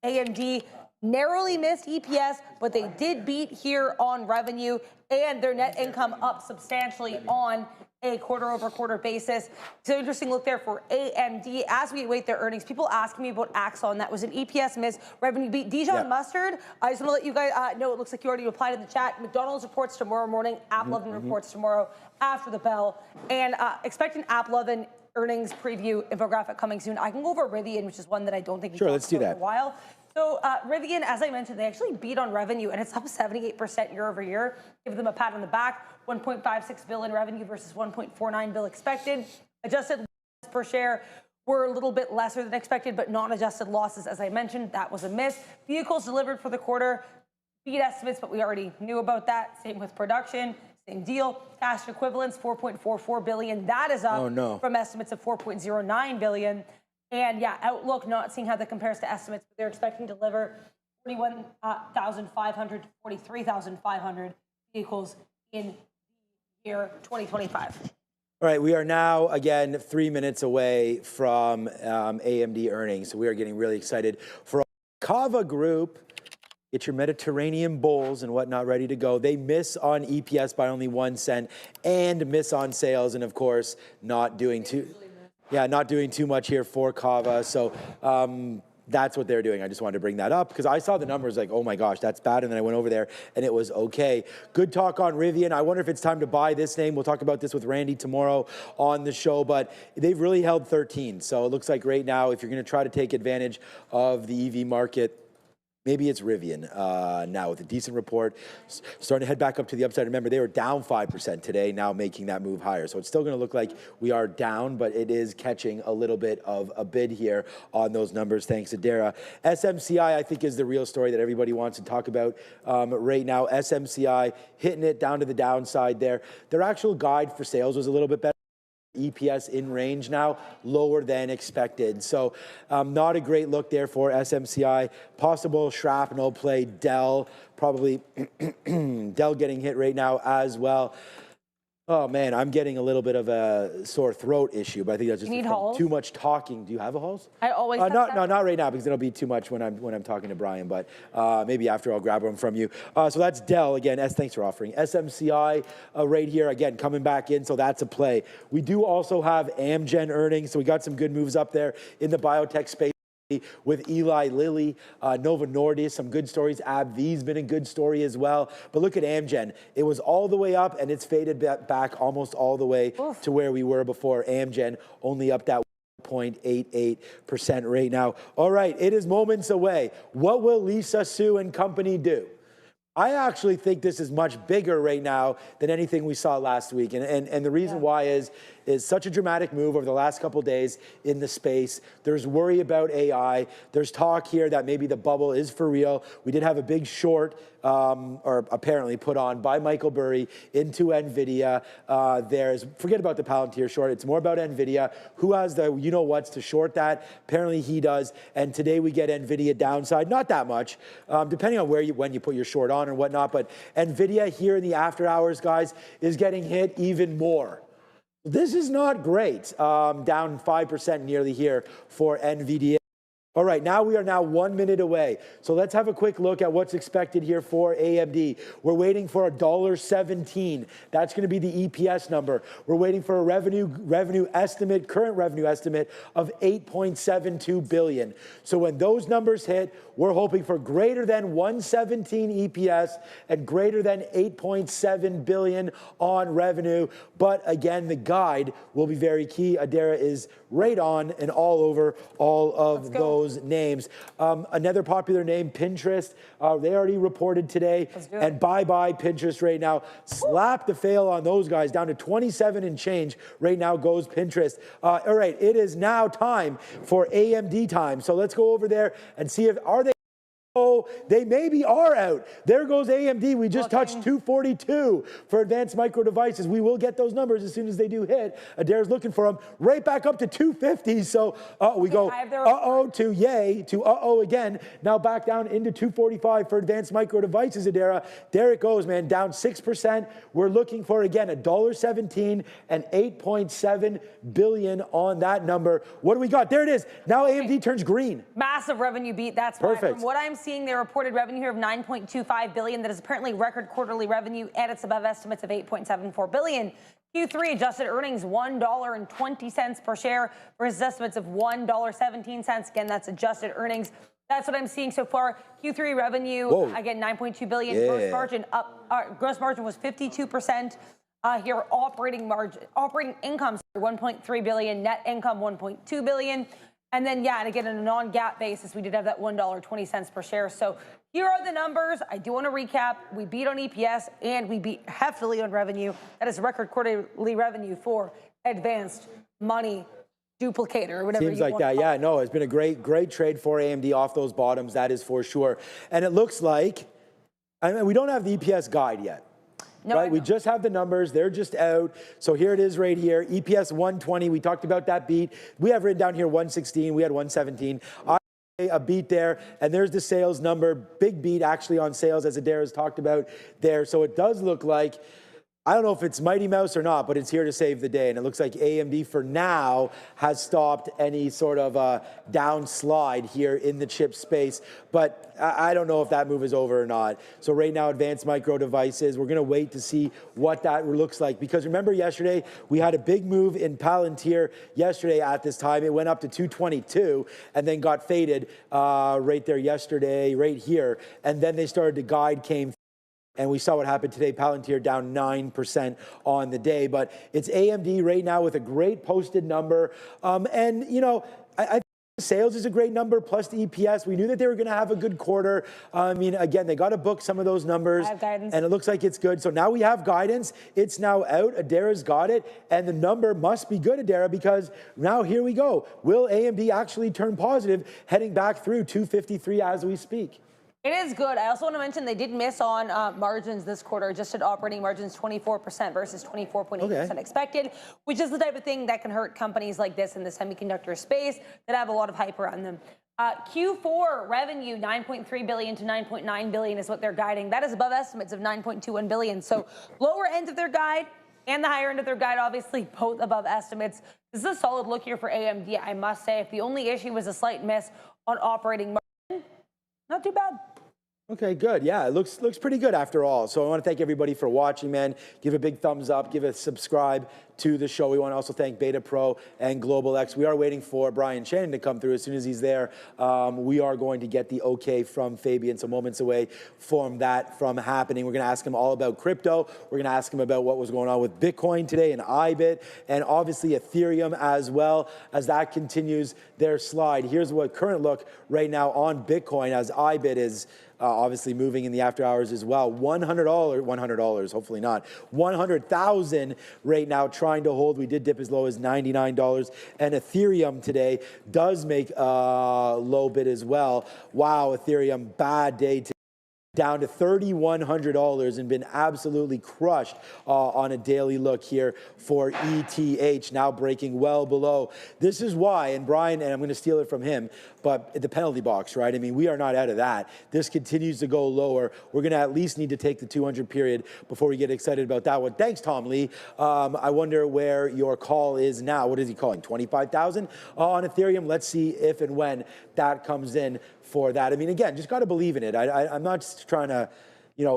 [SPEAKER 7] AMD narrowly missed EPS, but they did beat here on revenue and their net income up substantially on a quarter-over-quarter basis. So interesting look there for AMD as we await their earnings. People asking me about Axon. That was an EPS miss, revenue beat. Dijon Mustard, I just want to let you guys know, it looks like you already replied in the chat. McDonald's reports tomorrow morning. AppLovin reports tomorrow after the bell. And expect an AppLovin earnings preview infographic coming soon. I can go over Rivian, which is one that I don't think we talked about in a while. So Rivian, as I mentioned, they actually beat on revenue, and it's up 78% year over year. Give them a pat on the back. 1.56 billion revenue versus 1.49 bill expected. Adjusted losses per share were a little bit lesser than expected, but non-adjusted losses, as I mentioned, that was a miss. Vehicles delivered for the quarter beat estimates, but we already knew about that. Same with production. Same deal. Cash equivalents, 4.44 billion. That is up from estimates of 4.09 billion. And yeah, outlook, not seeing how that compares to estimates, but they're expecting to deliver 41,500 to 43,500 vehicles in the year 2025.
[SPEAKER 4] All right, we are now, again, 3 minutes away from AMD earnings. So we are getting really excited for Kava Group. Get your Mediterranean bowls and whatnot ready to go. They miss on EPS by only 1 cent and miss on sales, and of course, not doing too much here for Kava. So that's what they're doing. I just wanted to bring that up because I saw the numbers like, oh my gosh, that's bad. And then I went over there and it was okay. Good talk on Rivian. I wonder if it's time to buy this name. We'll talk about this with Randy tomorrow on the show, but they've really held 13. So it looks like right now, if you're going to try to take advantage of the EV market, maybe it's Rivian now with a decent report, starting to head back up to the upside. Remember, they were down 5% today, now making that move higher. So it's still going to look like we are down, but it is catching a little bit of a bid here on those numbers, thanks to Dara. SMCI, I think, is the real story that everybody wants to talk about right now. SMCI hitting it down to the downside there. Their actual guide for sales was a little bit better. EPS in range now, lower than expected. So not a great look there for SMCI. Possible shrapnel play, Dell, probably Dell getting hit right now as well. Oh man, I'm getting a little bit of a sore throat issue, but I think that's just from too much talking. Do you have a Halls?
[SPEAKER 7] I always
[SPEAKER 4] not right now because it'll be too much when I'm talking to Brian, but maybe after I'll grab them from you. So that's Dell again. Thanks for offering. SMCI right here again coming back in, so that's a play. We do also have Amgen earnings, so we got some good moves up there in the biotech space with Eli Lilly, Novo Nordisk, some good stories. AbbVie's been a good story as well. But look at Amgen. It was all the way up, and it's faded back almost all the way to where we were before. Amgen only up that 0.88% right now. All right, it is moments away. What will Lisa Su and company do? I actually think this is much bigger right now than anything we saw last week. And the reason why is such a dramatic move over the last couple of days in the space. There's worry about AI. There's talk here that maybe the bubble is for real. We did have a big short, or apparently put on by Michael Burry into Nvidia. Forget about the Palantir short. It's more about Nvidia. Who has the you-know-whats to short that? Apparently he does. And today we get Nvidia downside. Not that much, depending on when you put your short on and whatnot. But Nvidia here in the after hours, guys, is getting hit even more. This is not great. Down 5% nearly here for Nvidia. All right, we are 1 minute away. So let's have a quick look at what's expected here for AMD. We're waiting for $1.17. That's going to be the EPS number. We're waiting for a revenue estimate, current revenue estimate of $8.72 billion. So when those numbers hit, we're hoping for greater than 117 EPS and greater than 8.7 billion on revenue. But again, the guide will be very key. Adara is right on and all over all of those names. Another popular name, Pinterest. They already reported today. And bye-bye Pinterest right now. Slap the fail on those guys. Down to 27 and change. Right now goes Pinterest. All right, it is now time for AMD time. So let's go over there and see are they. Oh, they maybe are out. There goes AMD. We just touched 242 for advanced micro devices. We will get those numbers as soon as they do hit. Adara's looking for them. Right back up to 250. So we go uh-oh to yay to uh-oh again. Now back down into 245 for advanced micro devices, Adara. There it goes, man. Down 6%. We're looking for, again, $1.17 and 8.7 billion on that number. What do we got? There it is. Now AMD turns green.
[SPEAKER 7] Massive revenue beat. That's
[SPEAKER 4] perfect.
[SPEAKER 7] From what I'm seeing, they reported revenue here of $9.25 billion. That is apparently record quarterly revenue, and it's above estimates of $8.74 billion. Q3 adjusted earnings $1.20 per share versus estimates of $1.17. Again, that's adjusted earnings. That's what I'm seeing so far. Q3 revenue, again, $9.2 billion. Gross margin up. Gross margin was 52%. Here, operating income $1.3 billion, net income $1.2 billion. And then, and again, on a non-GAAP basis, we did have that $1.20 per share. So here are the numbers. I do want to recap. We beat on EPS, and we beat heftily on revenue. That is record quarterly revenue for advanced money duplicator, or whatever
[SPEAKER 4] Seems like that. Yeah, no, it's been a great trade for AMD off those bottoms. That is for sure. And it looks like, we don't have the EPS guide yet. No, right, we just have the numbers. They're just out. So here it is right here. EPS 120. We talked about that beat. We have written down here 116. We had 117. A beat there. And there's the sales number. Big beat actually on sales, as Adara's talked about there. So it does look like, I don't know if it's Mighty Mouse or not, but it's here to save the day. And it looks like AMD for now has stopped any sort of downslide here in the chip space. But I don't know if that move is over or not. So right now, advanced micro devices, we're going to wait to see what that looks like. Because remember yesterday, we had a big move in Palantir yesterday at this time. It went up to 222 and then got faded right there yesterday, right here. And then they started to guide, came. And we saw what happened today. Palantir down 9% on the day. But it's AMD right now with a great posted number. And, I think sales is a great number, plus the EPS. We knew that they were going to have a good quarter. Again, they got to book some of those numbers. And it looks like it's good. So now we have guidance. It's now out. Adara's got it. And the number must be good, Adara, because now here we go. Will AMD actually turn positive heading back through 253 as we speak?
[SPEAKER 7] It is good. I also want to mention they did miss on margins this quarter. Adjusted operating margins 24% versus 24.8% expected, which is the type of thing that can hurt companies like this in the semiconductor space that have a lot of hype around them. Q4 revenue, $9.3 billion to $9.9 billion is what they're guiding. That is above estimates of $9.21 billion. So lower end of their guide and the higher end of their guide, obviously, both above estimates. This is a solid look here for AMD, I must say. If the only issue was a slight miss on operating margin, not too bad.
[SPEAKER 4] Okay, good. Yeah, it looks pretty good after all. So I want to thank everybody for watching, man. Give a big thumbs up. Give a subscribe to the show. We want to also thank Beta Pro and Global X. We are waiting for Brian Shannon to come through. As soon as he's there, we are going to get the okay from Fabian. So moments away from that from happening. We're going to ask him all about crypto. We're going to ask him about what was going on with Bitcoin today and IBIT, and obviously Ethereum as well, as that continues their slide. Here's what current look right now on Bitcoin, as IBIT is obviously moving in the after hours as well. $100, hopefully not. 100,000 right now trying to hold. We did dip as low as $99. And Ethereum today does make a low bid as well. Wow, Ethereum, bad day today. Down to $3,100 and been absolutely crushed on a daily look here for ETH, now breaking well below. This is why, and Brian, and I'm going to steal it from him, but the penalty box, right? I mean, we are not out of that. This continues to go lower. We're going to at least need to take the 200 period before we get excited about that one. Thanks, Tom Lee. I wonder where your call is now. What is he calling? 25,000 on Ethereum? Let's see if and when that comes in for that. I mean, again, just got to believe in it. I'm not just trying to,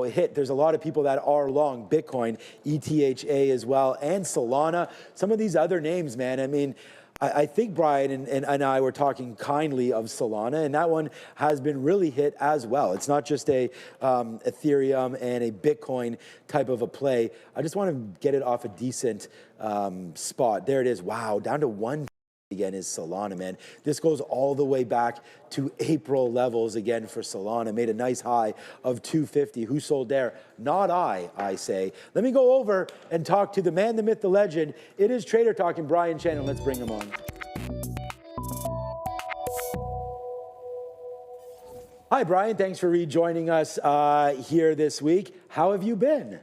[SPEAKER 4] hit. There's a lot of people that are long Bitcoin, ETHA as well, and Solana. Some of these other names, man. I mean, I think Brian and I were talking kindly of Solana, and that one has been really hit as well. It's not just a Ethereum and a Bitcoin type of a play. I just want to get it off a decent spot. There it is. Wow, down to one. Again is Solana, man. This goes all the way back to April levels again for Solana. Made a nice high of 250. Who sold there? Not I say. Let me go over and talk to the man, the myth, the legend. It is Trader Talking, Brian Shannon. Let's bring him on. Hi, Brian. Thanks for rejoining us here this week. How have you been?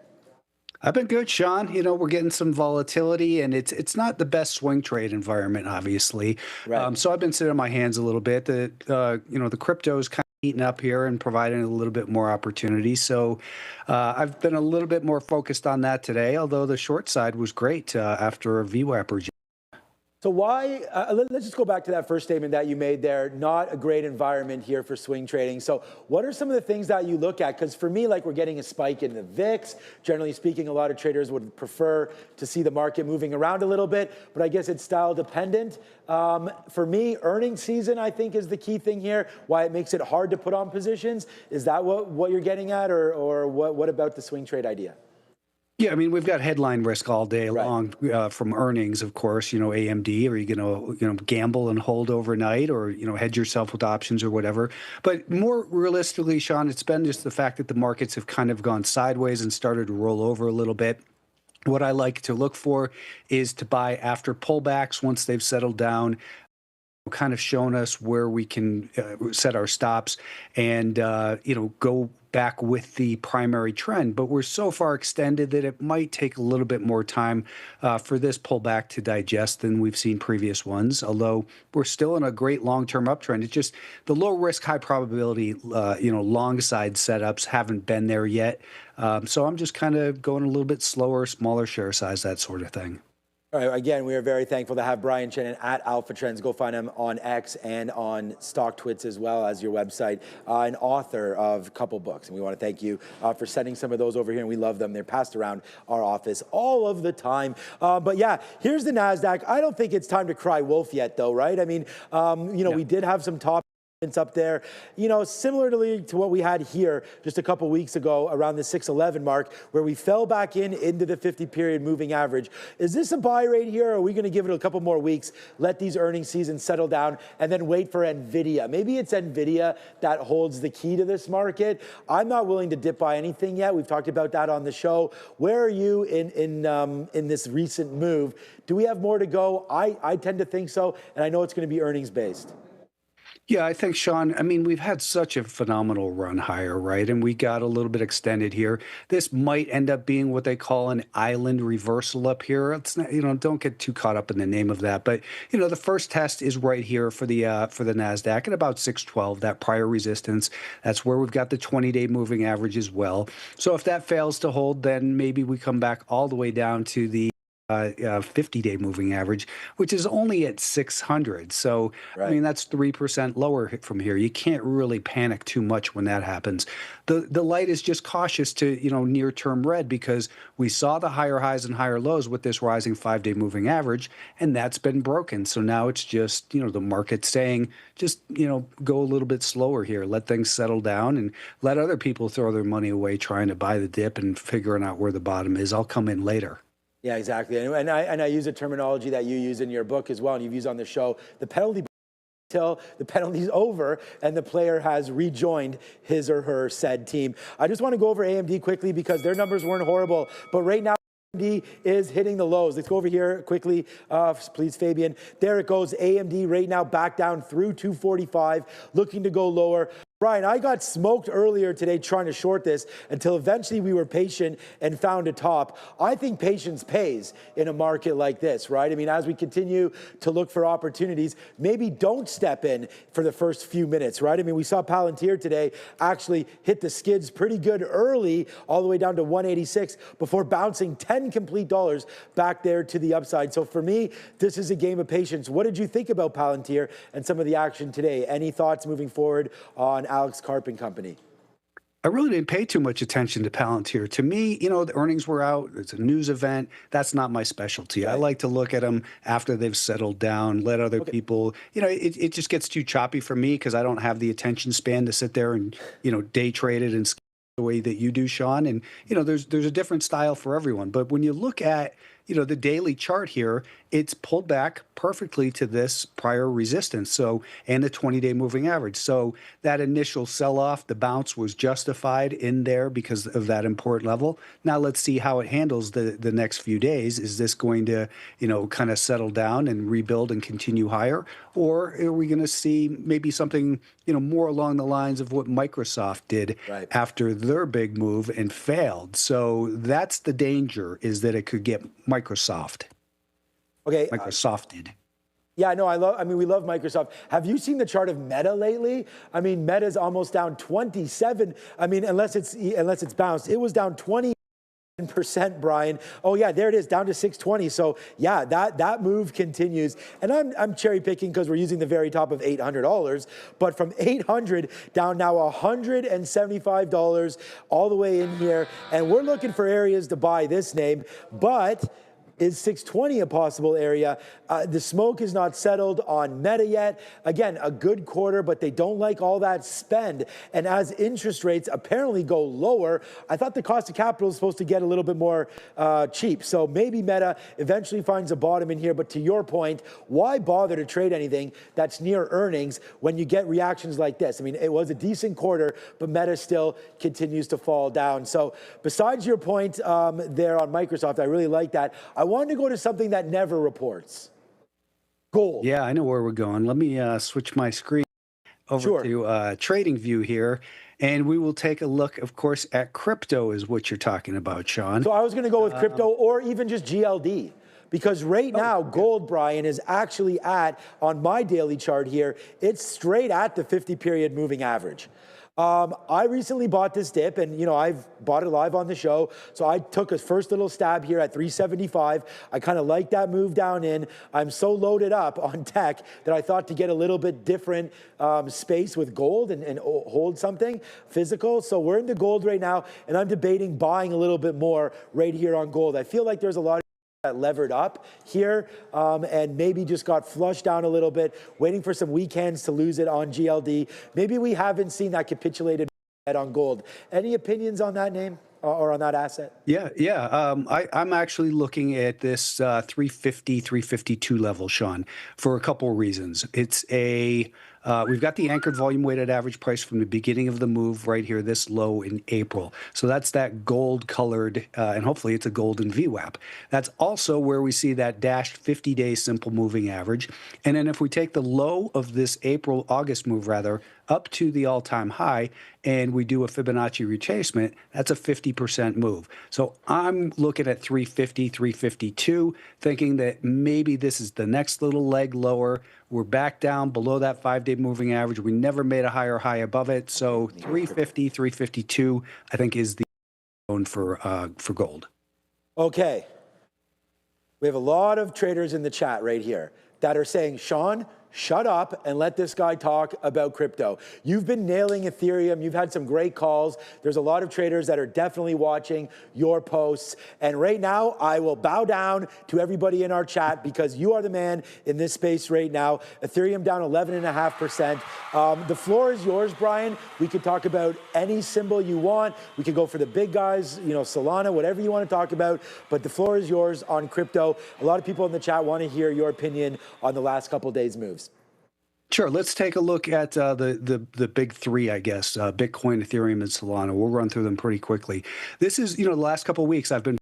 [SPEAKER 12] I've been good, Sean. We're getting some volatility, and it's not the best swing trade environment, obviously.
[SPEAKER 4] Right.
[SPEAKER 12] So I've been sitting on my hands a little bit. The crypto is kind of heating up here and providing a little bit more opportunity. So I've been a little bit more focused on that today, although the short side was great after a VWAP reject.
[SPEAKER 4] So why, let's just go back to that first statement that you made there, not a great environment here for swing trading. So what are some of the things that you look at? Because for me, like we're getting a spike in the VIX. Generally speaking, a lot of traders would prefer to see the market moving around a little bit, but I guess it's style dependent. For me, earnings season, I think, is the key thing here, why it makes it hard to put on positions. Is that what you're getting at, or what about the swing trade idea?
[SPEAKER 12] Yeah, I mean, we've got headline risk all day long from earnings, of course. AMD, are you going to gamble and hold overnight, or hedge yourself with options or whatever? But more realistically, Sean, it's been just the fact that the markets have kind of gone sideways and started to roll over a little bit. What I like to look for is to buy after pullbacks once they've settled down, kind of shown us where we can set our stops and go back with the primary trend. But we're so far extended that it might take a little bit more time for this pullback to digest than we've seen previous ones, although we're still in a great long-term uptrend. It's just the low risk, high probability, long side setups haven't been there yet. So I'm just kind of going a little bit slower, smaller share size, that sort of thing.
[SPEAKER 4] All right, again, we are very thankful to have Brian Shannon at Alpha Trends. Go find him on X and on StockTwits as well as your website, an author of a couple books. And we want to thank you for sending some of those over here, and we love them. They're passed around our office all of the time. But yeah, here's the NASDAQ. I don't think it's time to cry wolf yet, though, right? I mean, we did have some top up there, similarly to what we had here just a couple weeks ago around the 611 mark, where we fell back into the 50-period moving average. Is this a buy rate here, or are we going to give it a couple more weeks, let these earnings seasons settle down, and then wait for Nvidia? Maybe it's Nvidia that holds the key to this market. I'm not willing to dip buy anything yet. We've talked about that on the show. Where are you in this recent move? Do we have more to go? I tend to think so, and I know it's going to be earnings based.
[SPEAKER 12] Yeah, I think, Sean, I mean, we've had such a phenomenal run higher, right? And we got a little bit extended here. This might end up being what they call an island reversal up here. It's not, don't get too caught up in the name of that. But, the first test is right here for the NASDAQ at about 612, that prior resistance. That's where we've got the 20-day moving average as well. So if that fails to hold, then maybe we come back all the way down to the 50-day moving average, which is only at 600. So, right. I mean, that's 3% lower from here. You can't really panic too much when that happens. The light is just cautious to, near-term red, because we saw the higher highs and higher lows with this rising 5-day moving average, and that's been broken. So now it's just, the market saying, just, go a little bit slower here, let things settle down, and let other people throw their money away trying to buy the dip and figuring out where the bottom is. I'll come in later.
[SPEAKER 4] Yeah, exactly. And I use a terminology that you use in your book as well, and you've used on the show, the penalty till the penalty's over and the player has rejoined his or her said team. I just want to go over AMD quickly because their numbers weren't horrible, but right now AMD is hitting the lows. Let's go over here quickly, please, Fabian. There it goes. AMD right now back down through 245, looking to go lower. Brian, I got smoked earlier today trying to short this until eventually we were patient and found a top. I think patience pays in a market like this, right? I mean, as we continue to look for opportunities, maybe don't step in for the first few minutes, right? I mean, we saw Palantir today actually hit the skids pretty good early, all the way down to 186 before bouncing 10 complete dollars back there to the upside. So for me, this is a game of patience. What did you think about Palantir and some of the action today? Any thoughts moving forward on Alex Karp and company?
[SPEAKER 12] I really didn't pay too much attention to Palantir. To me, you know, the earnings were out. It's a news event. That's not my specialty. Right. I like to look at them after they've settled down, let other people, you know, it just gets too choppy for me because I don't have the attention span to sit there and, you know, day trade it and the way that you do, Sean. And, you know, there's a different style for everyone. But when you look at, you know, the daily chart here, it's pulled back perfectly to this prior resistance. So, and the 20-day moving average. So that initial sell-off, the bounce was justified in there because of that important level. Now let's see how it handles the next few days. Is this going to, you know, kind of settle down and rebuild and continue higher? Or are we going to see maybe something, you know, more along the lines of what Microsoft did after their big move and failed? So that's the danger, is that it could get Microsoft.
[SPEAKER 4] Okay.
[SPEAKER 12] Microsoft did.
[SPEAKER 4] Yeah, no, I mean, we love Microsoft. Have you seen the chart of Meta lately? I mean, Meta's almost down 27. I mean, unless it's bounced, it was down 20%, Brian. Oh yeah, there it is, down to 620. So yeah, that move continues. And I'm cherry picking because we're using the very top of $800, but from 800 down now $175 all the way in here. And we're looking for areas to buy this name, but is 620 a possible area? The smoke is not settled on Meta yet. Again, a good quarter, but they don't like all that spend. And as interest rates apparently go lower, I thought the cost of capital is supposed to get a little bit more cheap. So maybe Meta eventually finds a bottom in here. But to your point, why bother to trade anything that's near earnings when you get reactions like this? I mean, it was a decent quarter, but Meta still continues to fall down. So besides your point there on Microsoft, I really like that. I wanted to go to something that never reports. Gold.
[SPEAKER 12] Yeah, I know where we're going. Let me switch my screen over to Trading View here, and we will take a look, of course, at crypto is what you're talking about, Sean.
[SPEAKER 4] So I was going to go with crypto or even just GLD. Because right now, gold, Brian, is actually at, on my daily chart here, it's straight at the 50-period moving average. I recently bought this dip, and, you know, I've bought it live on the show. So I took a first little stab here at 375. I kind of like that move down in. I'm so loaded up on tech that I thought to get a little bit different space with gold and hold something physical. So we're into gold right now, and I'm debating buying a little bit more right here on gold. I feel like there's a lot of that levered up here and maybe just got flushed down a little bit, waiting for some weekends to lose it on GLD. Maybe we haven't seen that capitulated on gold. Any opinions on that name or on that asset?
[SPEAKER 12] I'm actually looking at this 350, 352 level, Sean, for a couple of reasons. It's we've got the anchored volume weighted average price from the beginning of the move right here, this low in April. So that's that gold colored, and hopefully it's a golden VWAP. That's also where we see that dashed 50-day simple moving average. And then if we take the low of this August move rather, up to the all-time high, and we do a Fibonacci retracement, that's a 50% move. So I'm looking at 350, 352, thinking that maybe this is the next little leg lower. We're back down below that 5-day moving average. We never made a higher high above it. So 350, 352, I think, is the zone for gold.
[SPEAKER 4] Okay. We have a lot of traders in the chat right here that are saying, Sean, shut up and let this guy talk about crypto. You've been nailing Ethereum. You've had some great calls. There's a lot of traders that are definitely watching your posts. And right now, I will bow down to everybody in our chat because you are the man in this space right now. Ethereum down 11.5%. The floor is yours, Brian. We could talk about any symbol you want. We could go for the big guys, you know, Solana, whatever you want to talk about. But the floor is yours on crypto. A lot of people in the chat want to hear your opinion on the last couple days' moves.
[SPEAKER 12] Sure. Let's take a look at the big three, I guess, Bitcoin, Ethereum, and Solana. We'll run through them pretty quickly. This is, the last couple of weeks I've been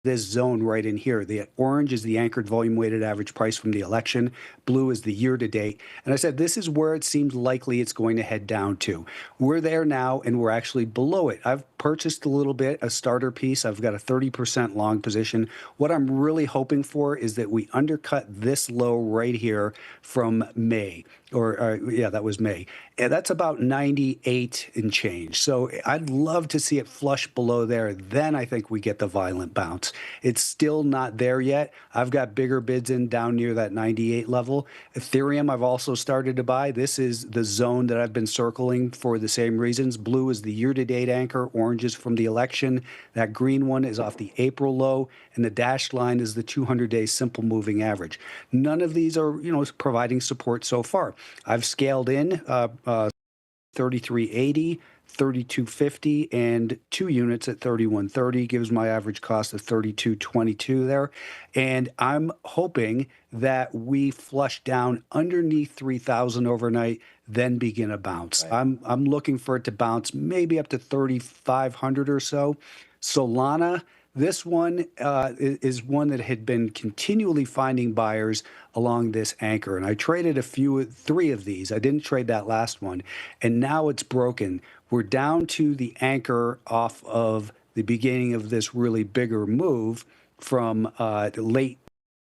[SPEAKER 12] this zone right in here. The orange is the anchored volume weighted average price from the election. Blue is the year to date. And I said, this is where it seems likely it's going to head down to. We're there now, and we're actually below it. I've purchased a little bit, a starter piece. I've got a 30% long position. What I'm really hoping for is that we undercut this low right here from May. Yeah, that was May. And that's about 98 and change. So I'd love to see it flush below there. Then I think we get the violent bounce. It's still not there yet. I've got bigger bids in down near that 98 level. Ethereum, I've also started to buy. This is the zone that I've been circling for the same reasons. Blue is the year-to-date anchor. Orange is from the election. That green one is off the April low. And the dashed line is the 200-day simple moving average. None of these are, providing support so far. I've scaled in 3380, 3250, and 2 units at 3130 gives my average cost of 3222 there. And I'm hoping that we flush down underneath 3000 overnight, then begin a bounce. Right. I'm looking for it to bounce maybe up to 3500 or so. Solana, this one is one that had been continually finding buyers along this anchor. And I traded 3 of these. I didn't trade that last one. And now it's broken. We're down to the anchor off of the beginning of this really bigger move from late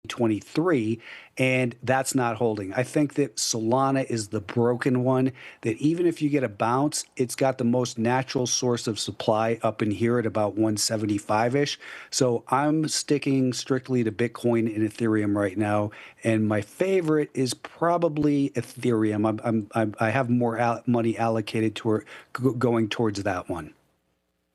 [SPEAKER 12] 23, and that's not holding. I think that Solana is the broken one, that even if you get a bounce, it's got the most natural source of supply up in here at about 175-ish. So I'm sticking strictly to Bitcoin and Ethereum right now, and my favorite is probably Ethereum. I have more money allocated toward going towards that one.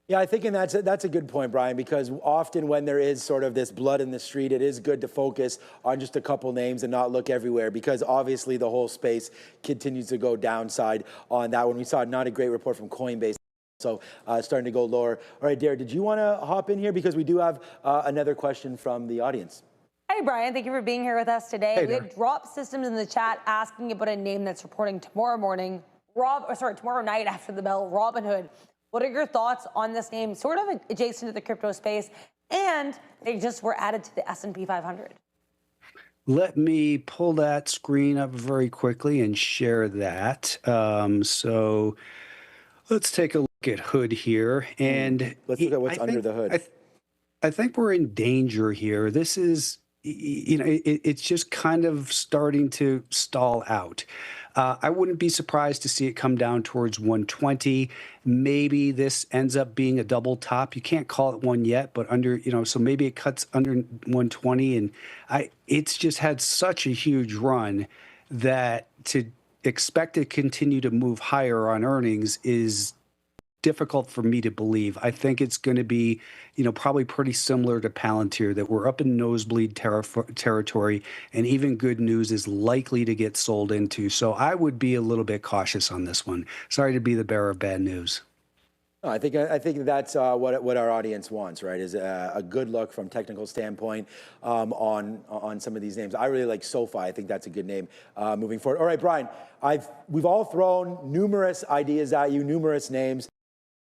[SPEAKER 4] Yeah, I think, and that's a good point, Brian, because often when there is sort of this blood in the street, it is good to focus on just a couple names and not look everywhere, because obviously the whole space continues to go downside on that one. We saw not a great report from Coinbase, so starting to go lower. All right, Dara, did you want to hop in here? Because we do have another question from the audience.
[SPEAKER 7] Hey, Brian, thank you for being here with us today.
[SPEAKER 12] Hey,
[SPEAKER 7] we had Drop Systems in the chat asking about a name that's reporting tomorrow night after the bell, Robinhood. What are your thoughts on this name, sort of adjacent to the crypto space, and they just were added to the S&P 500?
[SPEAKER 12] Let me pull that screen up very quickly and share that. So let's take a look at Hood here. And
[SPEAKER 4] let's look at what's under the hood.
[SPEAKER 12] I think we're in danger here. This is, it's just kind of starting to stall out. I wouldn't be surprised to see it come down towards 120. Maybe this ends up being a double top. You can't call it one yet, but under, so maybe it cuts under 120. And it's just had such a huge run that to expect it to continue to move higher on earnings is difficult for me to believe. I think it's going to be, probably pretty similar to Palantir, that we're up in nosebleed territory, and even good news is likely to get sold into. So I would be a little bit cautious on this one. Sorry to be the bearer of bad news.
[SPEAKER 4] I think that's what our audience wants, right? Is a good look from technical standpoint on some of these names. I really like SoFi. I think that's a good name moving forward. All right, Brian, we've all thrown numerous ideas at you, numerous names.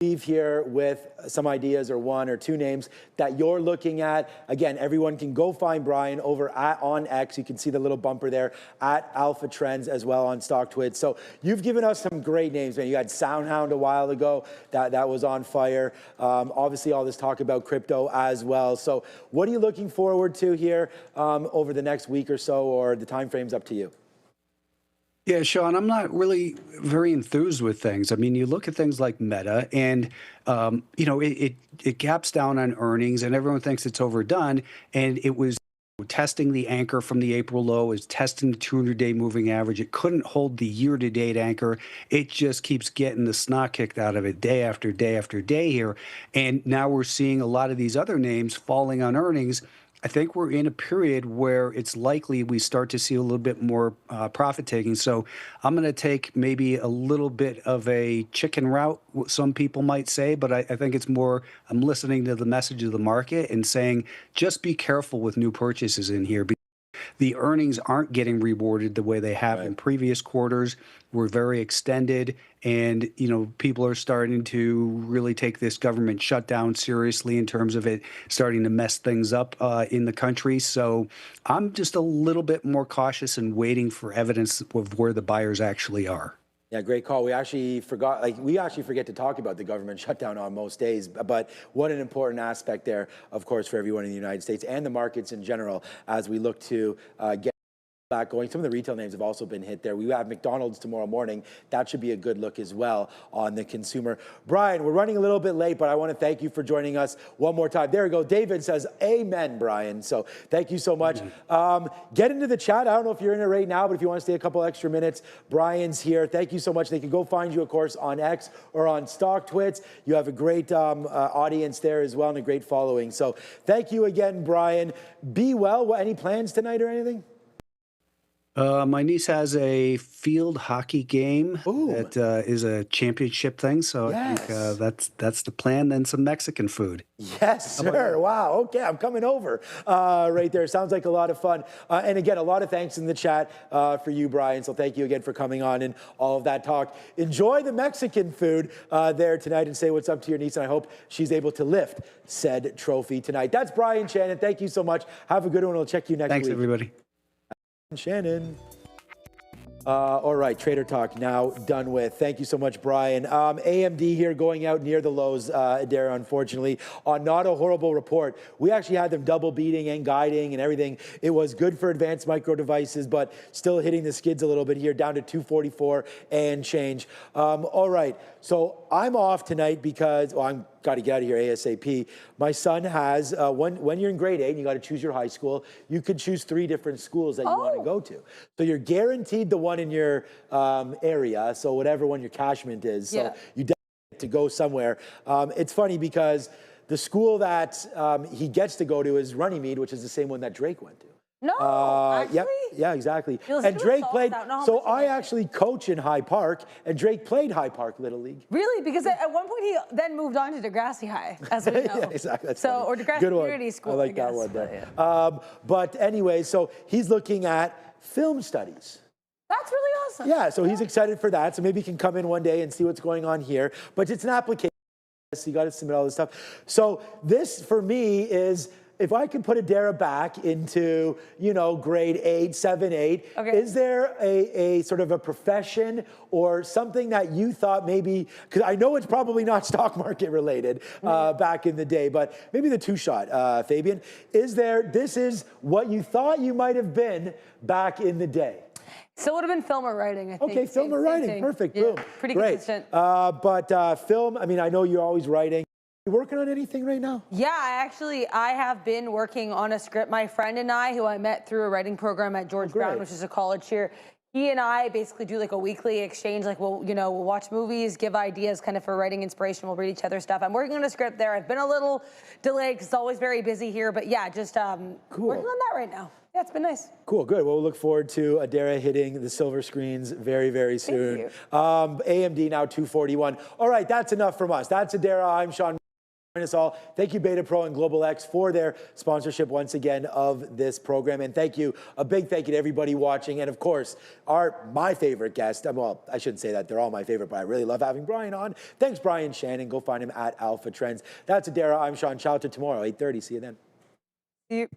[SPEAKER 4] Leave here with some ideas or 1 or 2 names that you're looking at. Again, everyone can go find Brian over on X. You can see the little bumper there at Alpha Trends as well on StockTwits. So you've given us some great names, man. You had SoundHound a while ago. That was on fire. Obviously, all this talk about crypto as well. So what are you looking forward to here over the next week or so, or the time frame's up to you?
[SPEAKER 12] Yeah, Sean, I'm not really very enthused with things. I mean, you look at things like Meta, and it gaps down on earnings, and everyone thinks it's overdone. And it was testing the anchor from the April low, is testing the 200-day moving average. It couldn't hold the year-to-date anchor. It just keeps getting the snot kicked out of it day after day after day here. And now we're seeing a lot of these other names falling on earnings. I think we're in a period where it's likely we start to see a little bit more profit taking. So I'm going to take maybe a little bit of a chicken route, some people might say, but I think it's more, I'm listening to the message of the market and saying, just be careful with new purchases in here. the earnings aren't getting rewarded the way they have in previous quarters. We're very extended, and people are starting to really take this government shutdown seriously in terms of it starting to mess things up in the country. So I'm just a little bit more cautious and waiting for evidence of where the buyers actually are.
[SPEAKER 4] Yeah, great call. We actually forget to talk about the government shutdown on most days, but what an important aspect there, of course, for everyone in the United States and the markets in general as we look to get back going. Some of the retail names have also been hit there. We have McDonald's tomorrow morning. That should be a good look as well on the consumer. Brian, we're running a little bit late, but I want to thank you for joining us one more time. There we go. David says, amen, Brian. So thank you so much. Get into the chat. I don't know if you're in it right now, but if you want to stay a couple extra minutes, Brian's here. Thank you so much. They can go find you, of course, on X or on StockTwits. You have a great audience there as well and a great following. So thank you again, Brian. Be well. Any plans tonight or anything?
[SPEAKER 12] My niece has a field hockey game that is a championship thing, so I think that's the plan. Then some Mexican food.
[SPEAKER 4] Yes, sir. Wow. Okay, I'm coming over right there. Sounds like a lot of fun. And again, a lot of thanks in the chat for you, Brian. So thank you again for coming on and all of that talk. Enjoy the Mexican food there tonight and say what's up to your niece. And I hope she's able to lift said trophy tonight. That's Brian Shannon. Thank you so much. Have a good one. We'll check you next week.
[SPEAKER 12] Thanks, everybody.
[SPEAKER 4] Shannon. All right, Trader Talk now done with. Thank you so much, Brian. AMD here going out near the lows, Dara, unfortunately, on not a horrible report. We actually had them double beating and guiding and everything. It was good for advanced micro devices, but still hitting the skids a little bit here, down to 244 and change. All right, so I'm off tonight because, I'm got to get out of here ASAP. My son has, when you're in grade 8 and you got to choose your high school, you could choose 3 different schools that you want to go to. So you're guaranteed the one in your area, so whatever one your catchment is. So you definitely get to go somewhere. It's funny because the school that he gets to go to is Runnymede, which is the same one that Drake went to.
[SPEAKER 7] No, actually?
[SPEAKER 4] Yep, yeah, exactly. And Drake played, so I actually coach in High Park, and Drake played High Park Little League.
[SPEAKER 7] Really? Because at one point he then moved on to Degrassi High, as we know.
[SPEAKER 4] Yeah, exactly. That's
[SPEAKER 7] so,
[SPEAKER 4] funny.
[SPEAKER 7] or Degrassi
[SPEAKER 4] Good
[SPEAKER 7] Community
[SPEAKER 4] one.
[SPEAKER 7] School,
[SPEAKER 4] I like that one there. But anyway, so he's looking at film studies.
[SPEAKER 7] That's really awesome.
[SPEAKER 4] Yeah, so he's excited for that. So maybe he can come in one day and see what's going on here. But it's an application. So you got to submit all this stuff. So this, for me, is if I can put Adara back into, grade 8, 7, 8, is there a sort of a profession or something that you thought maybe, because I know it's probably not stock market related back in the day, but maybe the 2-shot, Fabian, this is what you thought you might have been back in the day?
[SPEAKER 7] So it would have been film or writing, I think.
[SPEAKER 4] Okay, film or writing, perfect, boom.
[SPEAKER 7] Pretty
[SPEAKER 4] great.
[SPEAKER 7] consistent.
[SPEAKER 4] But film, I mean, I know you're always writing. You working on anything right now?
[SPEAKER 7] Yeah, I have been working on a script. My friend and I, who I met through a writing program at George Brown, which is a college here, he and I basically do like a weekly exchange. Like we'll watch movies, give ideas kind of for writing inspiration. We'll read each other's stuff. I'm working on a script there. I've been a little delayed because it's always very busy here. But yeah, just working on that right now. Yeah, it's been nice. Cool, good. Well, we'll look forward to Adara hitting the silver screens very, very soon. AMD now 241. All right, that's enough from us. That's Adara. I'm Sean. Us all. Thank you, Beta Pro and Global X, for their sponsorship once again of this program. And a big thank you to everybody watching. And of course, my favorite guest, well, I shouldn't say that, they're all my favorite, but I really love having Brian on. Thanks, Brian Shannon. Go find him at Alpha Trends. That's Adara. I'm Sean. Ciao to tomorrow, 8:30. See you then. See you.